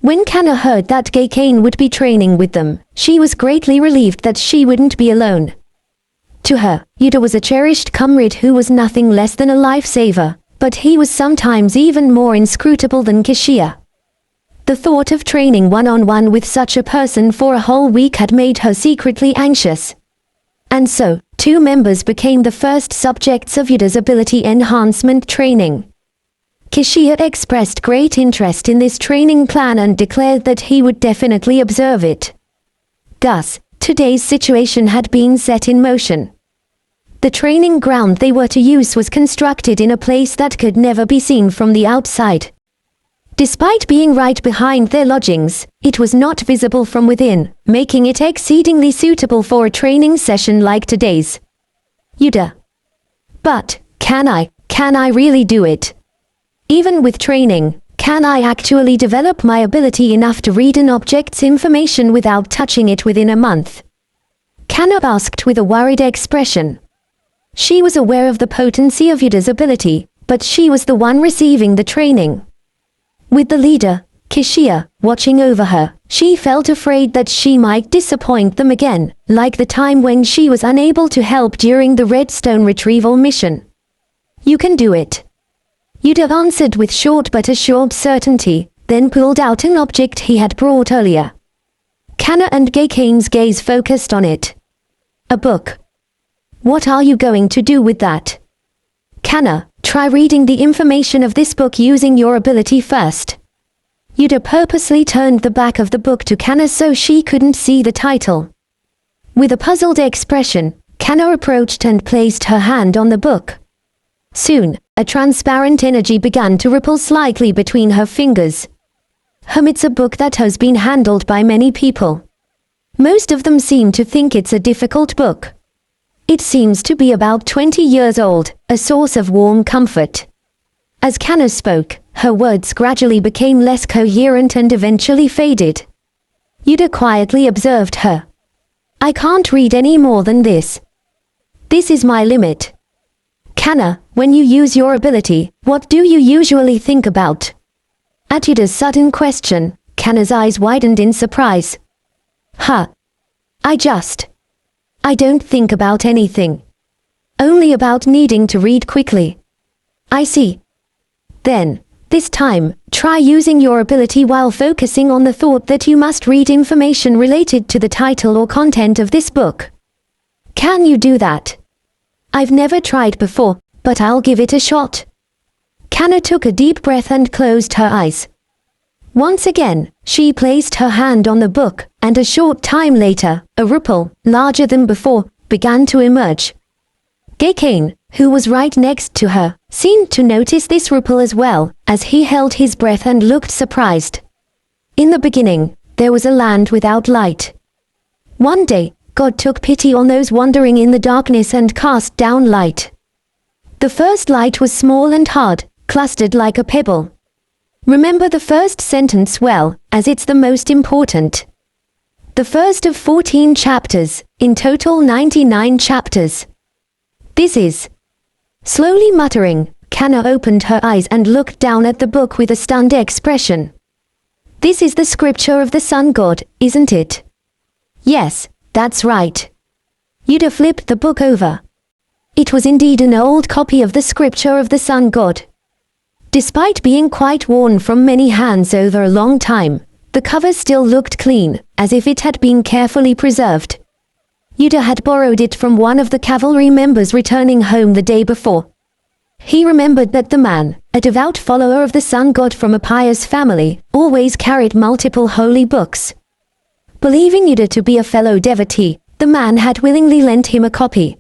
B: When Kanna heard that Gakane would be training with them, she was greatly relieved that she wouldn't be alone. To her, Yuder was a cherished comrade who was nothing less than a lifesaver, but he was sometimes even more inscrutable than Kishia. The thought of training one-on-one with such a person for a whole week had made her secretly anxious. And so, 2 members became the first subjects of Yuder's ability enhancement training. GCash expressed great interest in this training plan and declared that he would definitely observe it. Thus, today's situation had been set in motion. The training ground they were to use was constructed in a place that could never be seen from the outside. Despite being right behind their lodgings, it was not visible from within, making it exceedingly suitable for a training session like today's. Yuder. But, can I really do it? Even with training, can I actually develop my ability enough to read an object's information without touching it within a month? Kana asked with a worried expression. She was aware of the potency of Yuder's ability, but she was the one receiving the training. With the leader, GCash, watching over her, she felt afraid that she might disappoint them again, like the time when she was unable to help during the redstone retrieval mission. You can do it. Yuder answered with short but assured certainty, then pulled out an object he had brought earlier. Kana and GCash's gaze focused on it. A book. What are you going to do with that? Kana, try reading the information of this book using your ability first. Yuder purposely turned the back of the book to Kana so she couldn't see the title. With a puzzled expression, Kana approached and placed her hand on the book. Soon, a transparent energy began to ripple slightly between her fingers. It's a book that has been handled by many people. Most of them seem to think it's a difficult book. It seems to be about 20 years old, a source of warm comfort. As Kana spoke, her words gradually became less coherent and eventually faded. Yuder quietly observed her. I can't read any more than this. This is my limit. Kana, when you use your ability, what do you usually think about? At Yuder's sudden question, Kana's eyes widened in surprise. I don't think about anything. Only about needing to read quickly. I see. Then, this time, try using your ability while focusing on the thought that you must read information related to the title or content of this book. Can you do that? I've never tried before, but I'll give it a shot. Kana took a deep breath and closed her eyes. Once again, she placed her hand on the book, and a short time later, a ripple, larger than before, began to emerge. GCash, who was right next to her, seemed to notice this ripple as well, as he held his breath and looked surprised. In the beginning, there was a land without light. One day, God took pity on those wandering in the darkness and cast down light. The first light was small and hard, clustered like a pebble. Remember the first sentence well, as it's the most important. The first of 14 chapters, in total 99 chapters. This is. Slowly muttering, Kana opened her eyes and looked down at the book with a stunned expression. This is the scripture of the sun god, isn't it? Yes, that's right. Yuder flipped the book over. It was indeed an old copy of the scripture of the sun god. Despite being quite worn from many hands over a long time, the cover still looked clean, as if it had been carefully preserved. Yuder had borrowed it from one of the cavalry members returning home the day before. He remembered that the man, a devout follower of the sun god from a pious family, always carried multiple holy books. Believing Yuder to be a fellow devotee, the man had willingly lent him a copy.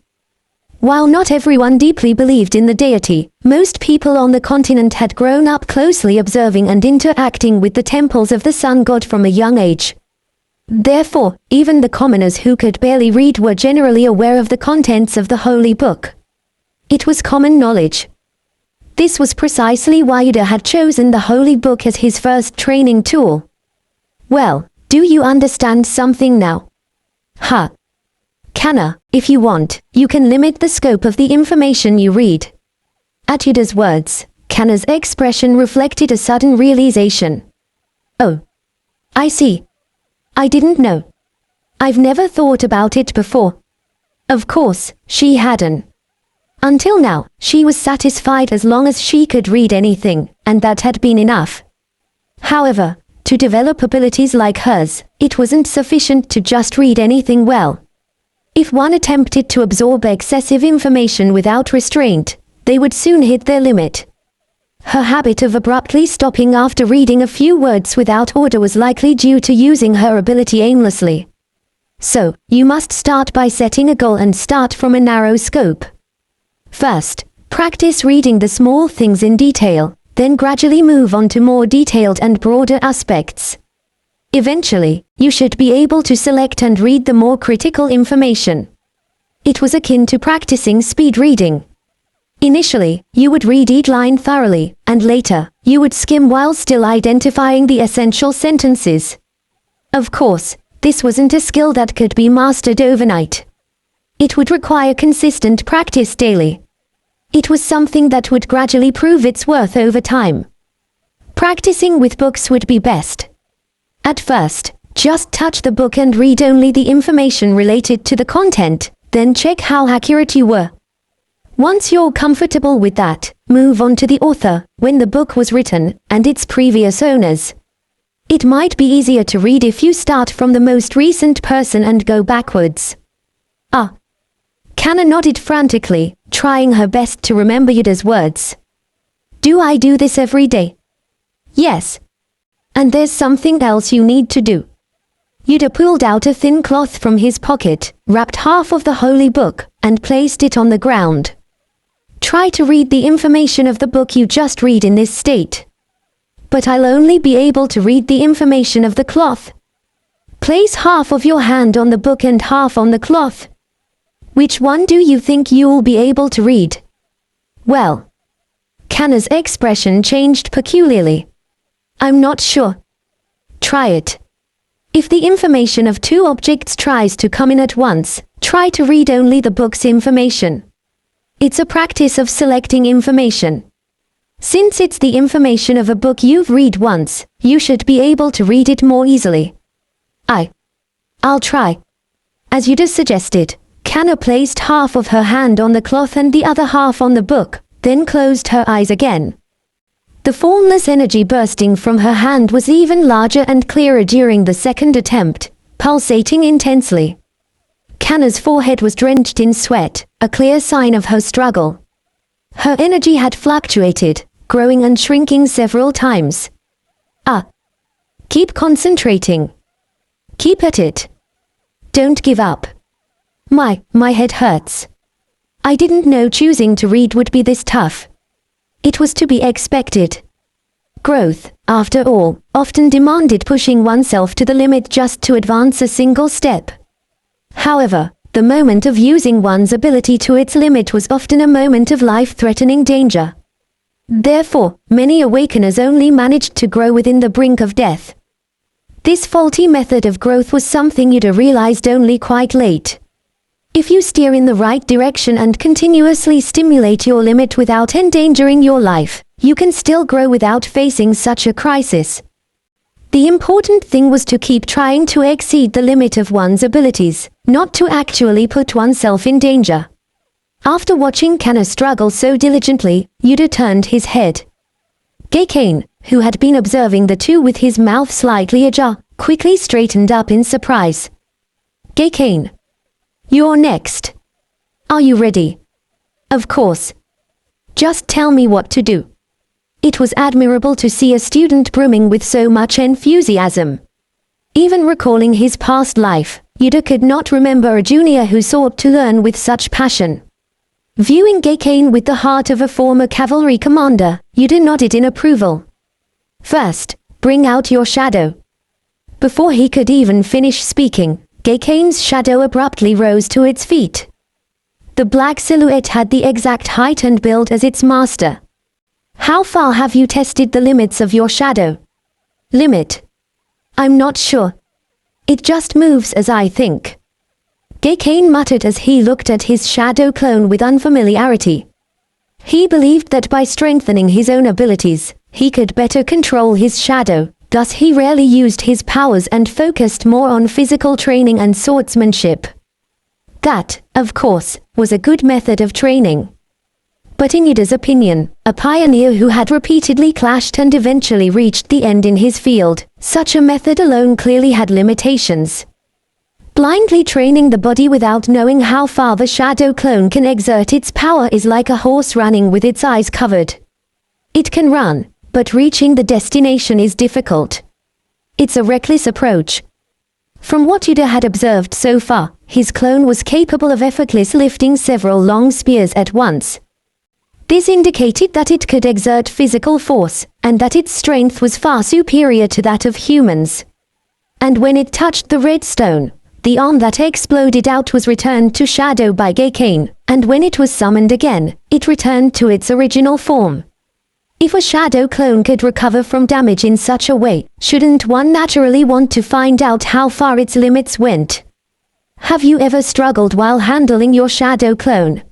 B: While not everyone deeply believed in the deity, most people on the continent had grown up closely observing and interacting with the temples of the sun god from a young age. Therefore, even the commoners who could barely read were generally aware of the contents of the holy book. It was common knowledge. This was precisely why Yuder had chosen the holy book as his first training tool. Well, do you understand something now? Kana, if you want, you can limit the scope of the information you read. At Yuder's words, Kana's expression reflected a sudden realization. Oh. I see. I didn't know. I've never thought about it before. Of course, she hadn't. Until now, she was satisfied as long as she could read anything, and that had been enough. However, To develop abilities like hers, it wasn't sufficient to just read anything well. If one attempted to absorb excessive information without restraint, they would soon hit their limit. Her habit of abruptly stopping after reading a few words without order was likely due to using her ability aimlessly. So, you must start by setting a goal and start from a narrow scope. First, practice reading the small things in detail, then gradually move on to more detailed and broader aspects. Eventually, you should be able to select and read the more critical information. It was akin to practicing speed reading. Initially, you would read each line thoroughly, and later, you would skim while still identifying the essential sentences. Of course, this wasn't a skill that could be mastered overnight. It would require consistent practice daily. It was something that would gradually prove its worth over time. Practicing with books would be best. At first, just touch the book and read only the information related to the content, then check how accurate you were. Once you're comfortable with that, move on to the author, when the book was written, and its previous owners. It might be easier to read if you start from the most recent person and go backwards. Kanna nodded frantically, trying her best to remember Yuder's words. Do I do this every day? Yes. And there's something else you need to do. Yuder pulled out a thin cloth from his pocket, wrapped half of the holy book, and placed it on the ground. Try to read the information of the book you just read in this state. But I'll only be able to read the information of the cloth. Place half of your hand on the book and half on the cloth. Which one do you think you'll be able to read? Well, Kanna's expression changed peculiarly. I'm not sure. Try it. If the information of two objects tries to come in at once, try to read only the book's information. It's a practice of selecting information. Since it's the information of a book you've read once, you should be able to read it more easily. I'll try. As Yuder suggested, Kanna placed half of her hand on the cloth and the other half on the book, then closed her eyes again. The formless energy bursting from her hand was even larger and clearer during the second attempt, pulsating intensely. Kanna's forehead was drenched in sweat, a clear sign of her struggle. Her energy had fluctuated, growing and shrinking several times. Keep concentrating. Keep at it. Don't give up. My head hurts. I didn't know choosing to read would be this tough. It was to be expected. Growth, after all, often demanded pushing oneself to the limit just to advance a single step. However, the moment of using one's ability to its limit was often a moment of life-threatening danger. Therefore, many awakeners only managed to grow within the brink of death. This faulty method of growth was something Yuder realized only quite late. If you steer in the right direction and continuously stimulate your limit without endangering your life, you can still grow without facing such a crisis. The important thing was to keep trying to exceed the limit of one's abilities, not to actually put oneself in danger. After watching Kanna struggle so diligently, Yuder turned his head. GCash, who had been observing the two with his mouth slightly ajar, quickly straightened up in surprise. GCash, you're next. Are you ready? Of course. Just tell me what to do. It was admirable to see a student brimming with so much enthusiasm. Even recalling his past life, Yuder could not remember a junior who sought to learn with such passion. Viewing GCash with the heart of a former cavalry commander, Yuder nodded in approval. First, bring out your shadow. Before he could even finish speaking, GCash's shadow abruptly rose to its feet. The black silhouette had the exact height and build as its master. How far have you tested the limits of your shadow? Limit? I'm not sure. It just moves as I think. GCash muttered as he looked at his shadow clone with unfamiliarity. He believed that by strengthening his own abilities, he could better control his shadow, thus he rarely used his powers and focused more on physical training and swordsmanship. That, of course, was a good method of training. But in Yuder's opinion, a pioneer who had repeatedly clashed and eventually reached the end in his field, such a method alone clearly had limitations. Blindly training the body without knowing how far the shadow clone can exert its power is like a horse running with its eyes covered. It can run, but reaching the destination is difficult. It's a reckless approach. From what Yuder had observed so far, his clone was capable of effortlessly lifting several long spears at once. This indicated that it could exert physical force, and that its strength was far superior to that of humans. And when it touched the red stone, the arm that exploded out was returned to shadow by GCash, and when it was summoned again, it returned to its original form. If a shadow clone could recover from damage in such a way, shouldn't one naturally want to find out how far its limits went? Have you ever struggled while handling your shadow clone?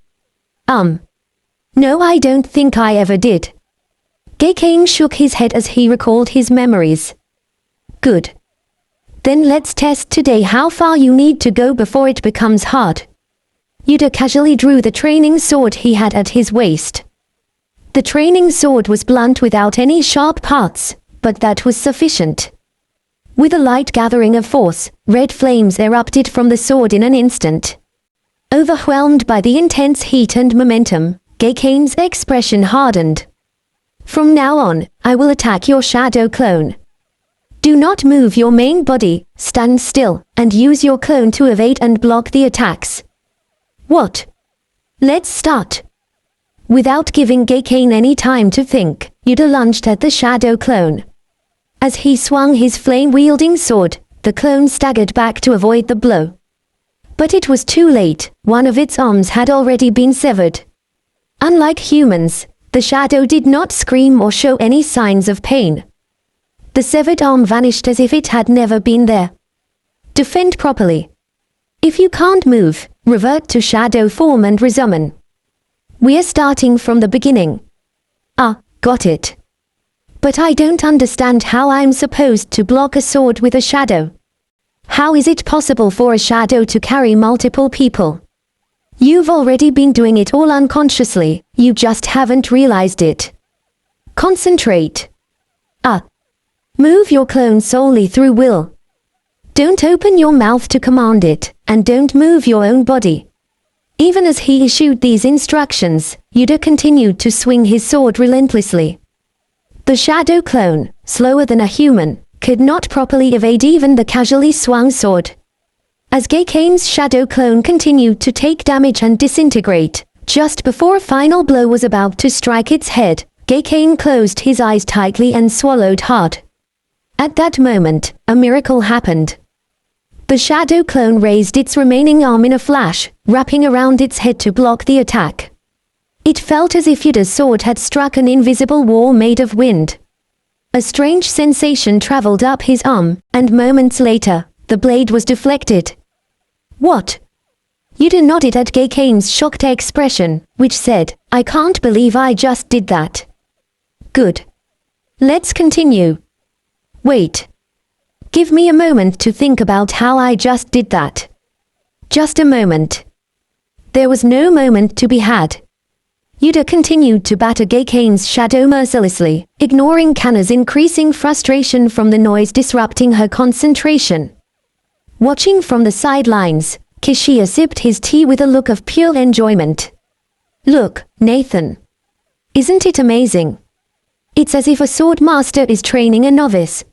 B: No, I don't think I ever did. GCash shook his head as he recalled his memories. Good. Then let's test today how far you need to go before it becomes hard. Yuder casually drew the training sword he had at his waist. The training sword was blunt without any sharp parts, but that was sufficient. With a light gathering of force, red flames erupted from the sword in an instant. Overwhelmed by the intense heat and momentum, GCash's expression hardened. From now on, I will attack your shadow clone. Do not move your main body, stand still, and use your clone to evade and block the attacks. What? Let's start. Without giving GCash any time to think, Yuder lunged at the shadow clone. As he swung his flame-wielding sword, the clone staggered back to avoid the blow. But it was too late, one of its arms had already been severed. Unlike humans, the shadow did not scream or show any signs of pain. The severed arm vanished as if it had never been there. Defend properly. If you can't move, revert to shadow form and resummon. We're starting from the beginning. Got it. But I don't understand how I'm supposed to block a sword with a shadow. How is it possible for a shadow to carry multiple people? You've already been doing it all unconsciously, you just haven't realized it. Concentrate. Move your clone solely through will. Don't open your mouth to command it, and don't move your own body. Even as he issued these instructions, Yuder continued to swing his sword relentlessly. The shadow clone, slower than a human, could not properly evade even the casually swung sword. As GCash's shadow clone continued to take damage and disintegrate, just before a final blow was about to strike its head, GCash closed his eyes tightly and swallowed hard. At that moment, a miracle happened. The shadow clone raised its remaining arm in a flash, wrapping around its head to block the attack. It felt as if Yuder's sword had struck an invisible wall made of wind. A strange sensation traveled up his arm, and moments later, the blade was deflected. What? Yuder nodded at GCash's shocked expression, which said, I can't believe I just did that. Good. Let's continue. Wait. Give me a moment to think about how I just did that. Just a moment. There was no moment to be had. Yuder continued to batter GCash's shadow mercilessly, ignoring Kanna's increasing frustration from the noise disrupting her concentration. Watching from the sidelines, Kishia sipped his tea with a look of pure enjoyment. Look, Nathan. Isn't it amazing? It's as if a sword master is training a novice.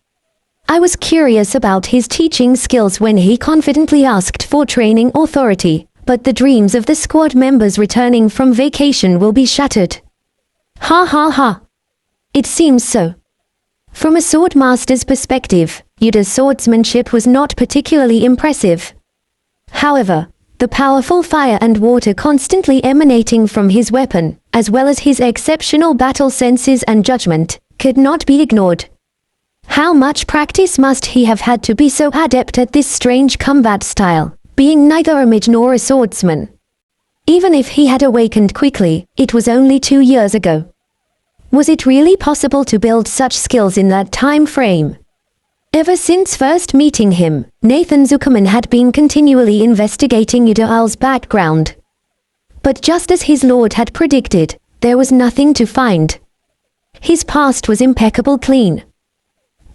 B: I was curious about his teaching skills when he confidently asked for training authority, but the dreams of the squad members returning from vacation will be shattered. Ha ha ha. It seems so. From a sword master's perspective, Yuder's swordsmanship was not particularly impressive. However, the powerful fire and water constantly emanating from his weapon, as well as his exceptional battle senses and judgment, could not be ignored. How much practice must he have had to be so adept at this strange combat style, being neither a mage nor a swordsman? Even if he had awakened quickly, it was only 2 years ago. Was it really possible to build such skills in that time frame? Ever since first meeting him, Nathan Zuckerman had been continually investigating Yuder's background. But just as his lord had predicted, there was nothing to find. His past was impeccable clean.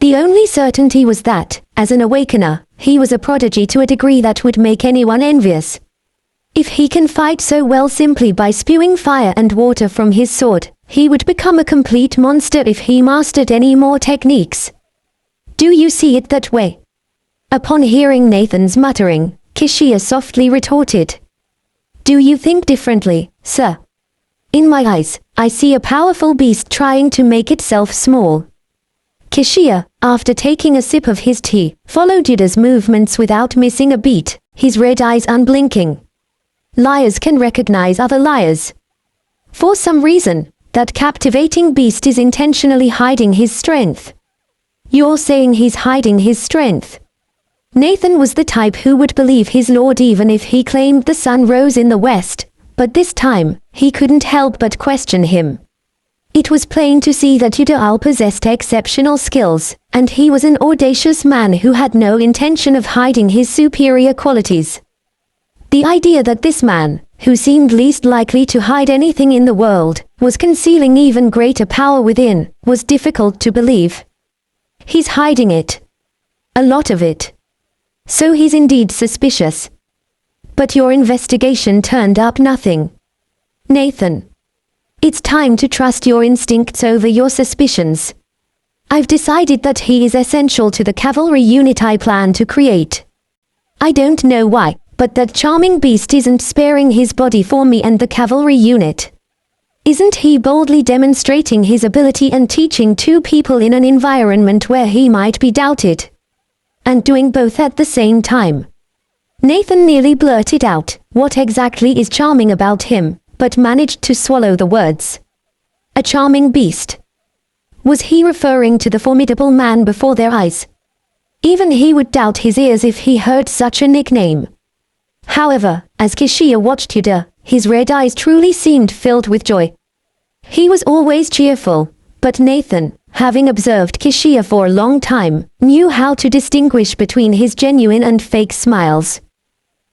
B: The only certainty was that, as an awakener, he was a prodigy to a degree that would make anyone envious. If he can fight so well simply by spewing fire and water from his sword, he would become a complete monster if he mastered any more techniques. Do you see it that way? Upon hearing Nathan's muttering, Kishia softly retorted. Do you think differently, sir? In my eyes, I see a powerful beast trying to make itself small. Kishia, after taking a sip of his tea, followed Yuder's movements without missing a beat, his red eyes unblinking. Liars can recognize other liars. For some reason, that captivating beast is intentionally hiding his strength. You're saying he's hiding his strength? Nathan was the type who would believe his lord even if he claimed the sun rose in the west, but this time, he couldn't help but question him. It was plain to see that Yuder possessed exceptional skills, and he was an audacious man who had no intention of hiding his superior qualities. The idea that this man, who seemed least likely to hide anything in the world, was concealing even greater power within, was difficult to believe. He's hiding it. A lot of it. So he's indeed suspicious. But your investigation turned up nothing. Nathan. It's time to trust your instincts over your suspicions. I've decided that he is essential to the cavalry unit I plan to create. I don't know why, but that charming beast isn't sparing his body for me and the cavalry unit. Isn't he boldly demonstrating his ability and teaching two people in an environment where he might be doubted? And doing both at the same time. Nathan nearly blurted out, what exactly is charming about him, but managed to swallow the words. A charming beast. Was he referring to the formidable man before their eyes? Even he would doubt his ears if he heard such a nickname. However, as Kishia watched Yuder, his red eyes truly seemed filled with joy. He was always cheerful, but Nathan, having observed Kishia for a long time, knew how to distinguish between his genuine and fake smiles.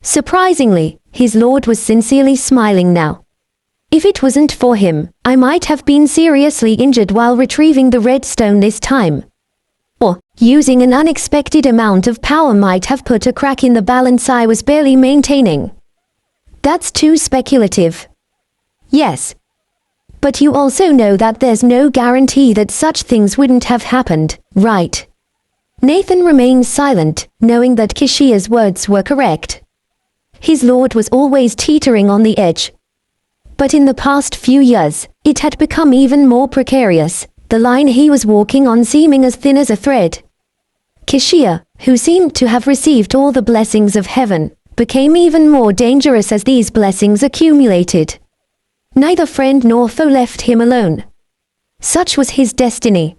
B: Surprisingly, his lord was sincerely smiling now. If it wasn't for him, I might have been seriously injured while retrieving the red stone this time. Or, using an unexpected amount of power might have put a crack in the balance I was barely maintaining. That's too speculative. Yes. But you also know that there's no guarantee that such things wouldn't have happened, right? Nathan remained silent, knowing that Kishia's words were correct. His lord was always teetering on the edge. But in the past few years, it had become even more precarious, the line he was walking on seeming as thin as a thread. Kishia, who seemed to have received all the blessings of heaven, became even more dangerous as these blessings accumulated. Neither friend nor foe left him alone. Such was his destiny.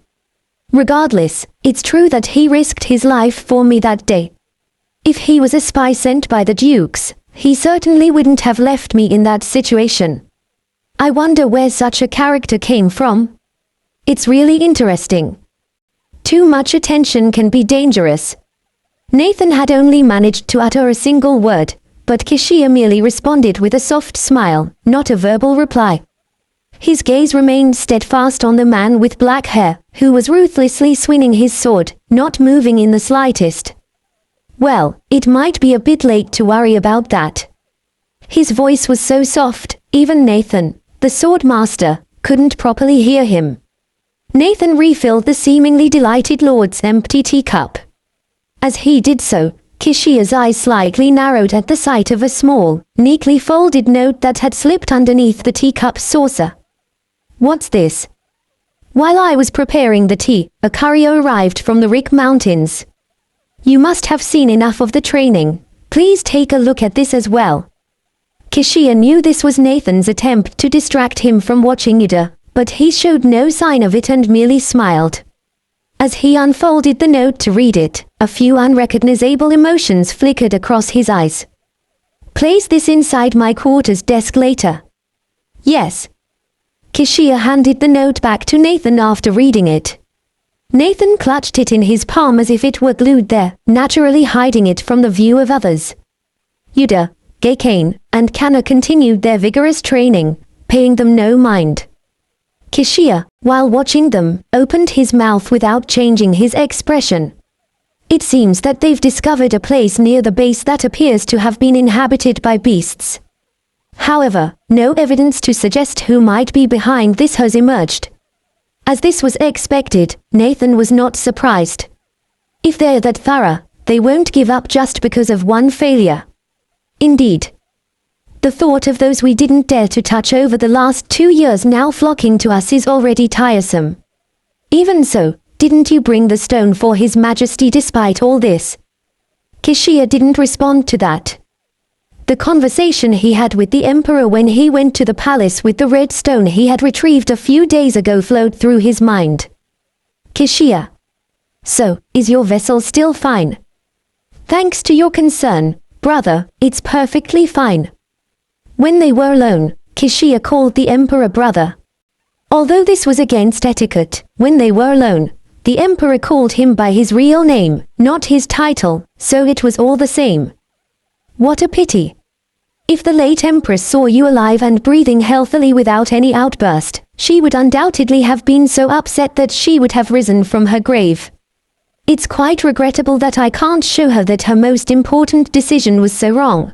B: Regardless, it's true that he risked his life for me that day. If he was a spy sent by the dukes, he certainly wouldn't have left me in that situation. I wonder where such a character came from. It's really interesting. Too much attention can be dangerous. Nathan had only managed to utter a single word, but Kishia merely responded with a soft smile, not a verbal reply. His gaze remained steadfast on the man with black hair, who was ruthlessly swinging his sword, not moving in the slightest. Well, it might be a bit late to worry about that. His voice was so soft, even Nathan, the sword master, couldn't properly hear him. Nathan refilled the seemingly delighted lord's empty teacup. As he did so, Kishia's eyes slightly narrowed at the sight of a small, neatly folded note that had slipped underneath the teacup's saucer. What's this? While I was preparing the tea, a courier arrived from the Rick Mountains. You must have seen enough of the training. Please take a look at this as well. Kishia knew this was Nathan's attempt to distract him from watching Yuder, but he showed no sign of it and merely smiled. As he unfolded the note to read it, a few unrecognizable emotions flickered across his eyes. Place this inside my quarters desk later. Yes. Kishia handed the note back to Nathan after reading it. Nathan clutched it in his palm as if it were glued there, naturally hiding it from the view of others. Yuder, Gakane, and Kana continued their vigorous training, paying them no mind. Kishia, while watching them, opened his mouth without changing his expression. It seems that they've discovered a place near the base that appears to have been inhabited by beasts. However, no evidence to suggest who might be behind this has emerged. As this was expected, Nathan was not surprised. If they're that thorough, they won't give up just because of one failure. Indeed. The thought of those we didn't dare to touch over the last 2 years now flocking to us is already tiresome. Even so, didn't you bring the stone for His Majesty despite all this? Kishia didn't respond to that. The conversation he had with the Emperor when he went to the palace with the red stone he had retrieved a few days ago flowed through his mind. Kishia. So, is your vessel still fine? Thanks to your concern, brother, it's perfectly fine. When they were alone, Kishia called the Emperor brother. Although this was against etiquette, when they were alone, the Emperor called him by his real name, not his title, so it was all the same. What a pity. If the late Empress saw you alive and breathing healthily without any outburst, she would undoubtedly have been so upset that she would have risen from her grave. It's quite regrettable that I can't show her that her most important decision was so wrong.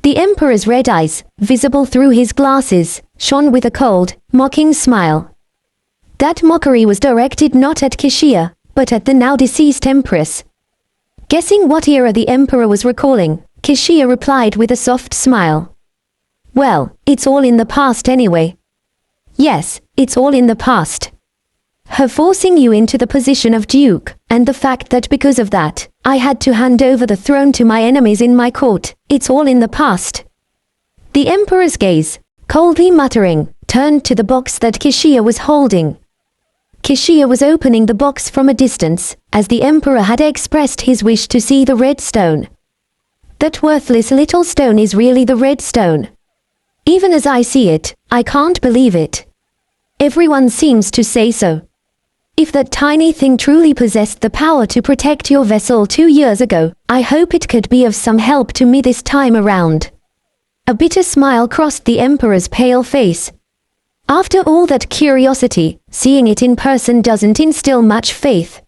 B: The Emperor's red eyes, visible through his glasses, shone with a cold, mocking smile. That mockery was directed not at Kishia, but at the now deceased Empress. Guessing what era the Emperor was recalling, Kishia replied with a soft smile. Well, it's all in the past anyway. Yes, it's all in the past. Her forcing you into the position of Duke, and the fact that because of that, I had to hand over the throne to my enemies in my court, it's all in the past. The Emperor's gaze, coldly muttering, turned to the box that Kishia was holding. Kishia was opening the box from a distance, as the Emperor had expressed his wish to see the red stone. That worthless little stone is really the red stone. Even as I see it, I can't believe it. Everyone seems to say so. If that tiny thing truly possessed the power to protect your vessel 2 years ago, I hope it could be of some help to me this time around. A bitter smile crossed the Emperor's pale face. After all that curiosity, seeing it in person doesn't instill much faith.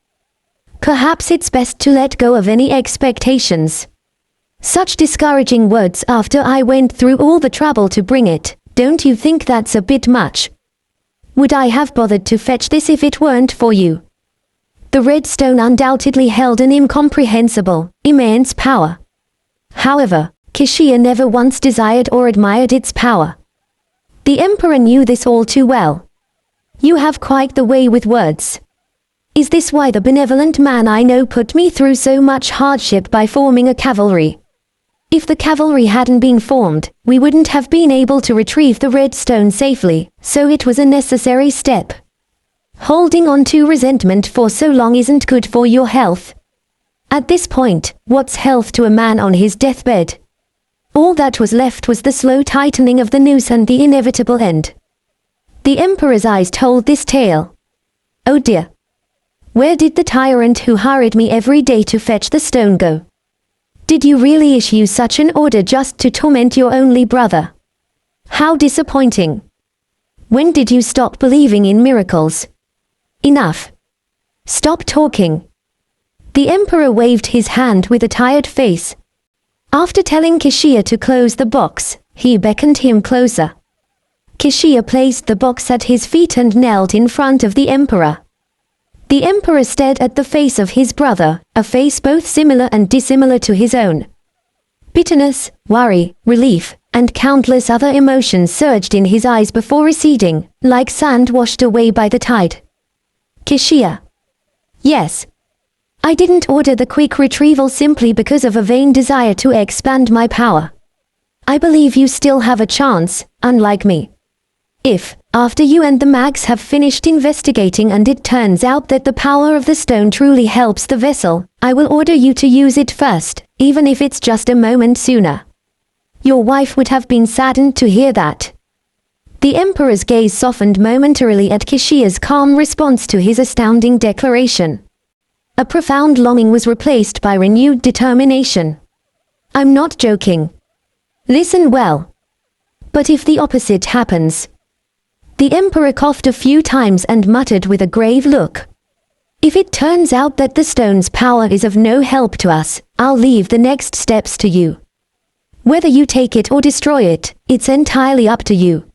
B: Perhaps it's best to let go of any expectations. Such discouraging words after I went through all the trouble to bring it, don't you think that's a bit much? Would I have bothered to fetch this if it weren't for you? The red stone undoubtedly held an incomprehensible, immense power. However, Kishia never once desired or admired its power. The Emperor knew this all too well. You have quite the way with words. Is this why the benevolent man I know put me through so much hardship by forming a cavalry? If the cavalry hadn't been formed, we wouldn't have been able to retrieve the red stone safely, so it was a necessary step. Holding on to resentment for so long isn't good for your health. At this point, what's health to a man on his deathbed? All that was left was the slow tightening of the noose and the inevitable end. The Emperor's eyes told this tale. Oh dear. Where did the tyrant who hired me every day to fetch the stone go? Did you really issue such an order just to torment your only brother? How disappointing. When did you stop believing in miracles? Enough. Stop talking. The Emperor waved his hand with a tired face. After telling Kishia to close the box, he beckoned him closer. Kishia placed the box at his feet and knelt in front of the Emperor. The Emperor stared at the face of his brother, a face both similar and dissimilar to his own. Bitterness, worry, relief, and countless other emotions surged in his eyes before receding, like sand washed away by the tide. Kishia. Yes. I didn't order the quick retrieval simply because of a vain desire to expand my power. I believe you still have a chance, unlike me. If, after you and the mags have finished investigating and it turns out that the power of the stone truly helps the vessel, I will order you to use it first, even if it's just a moment sooner. Your wife would have been saddened to hear that. The Emperor's gaze softened momentarily at Kishia's calm response to his astounding declaration. A profound longing was replaced by renewed determination. I'm not joking. Listen well. But if the opposite happens? The emperor coughed a few times and muttered with a grave look. If it turns out that the stone's power is of no help to us, I'll leave the next steps to you. Whether you take it or destroy it, it's entirely up to you.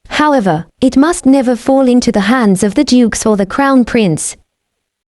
B: However, it must never fall into the hands of the dukes or the crown prince,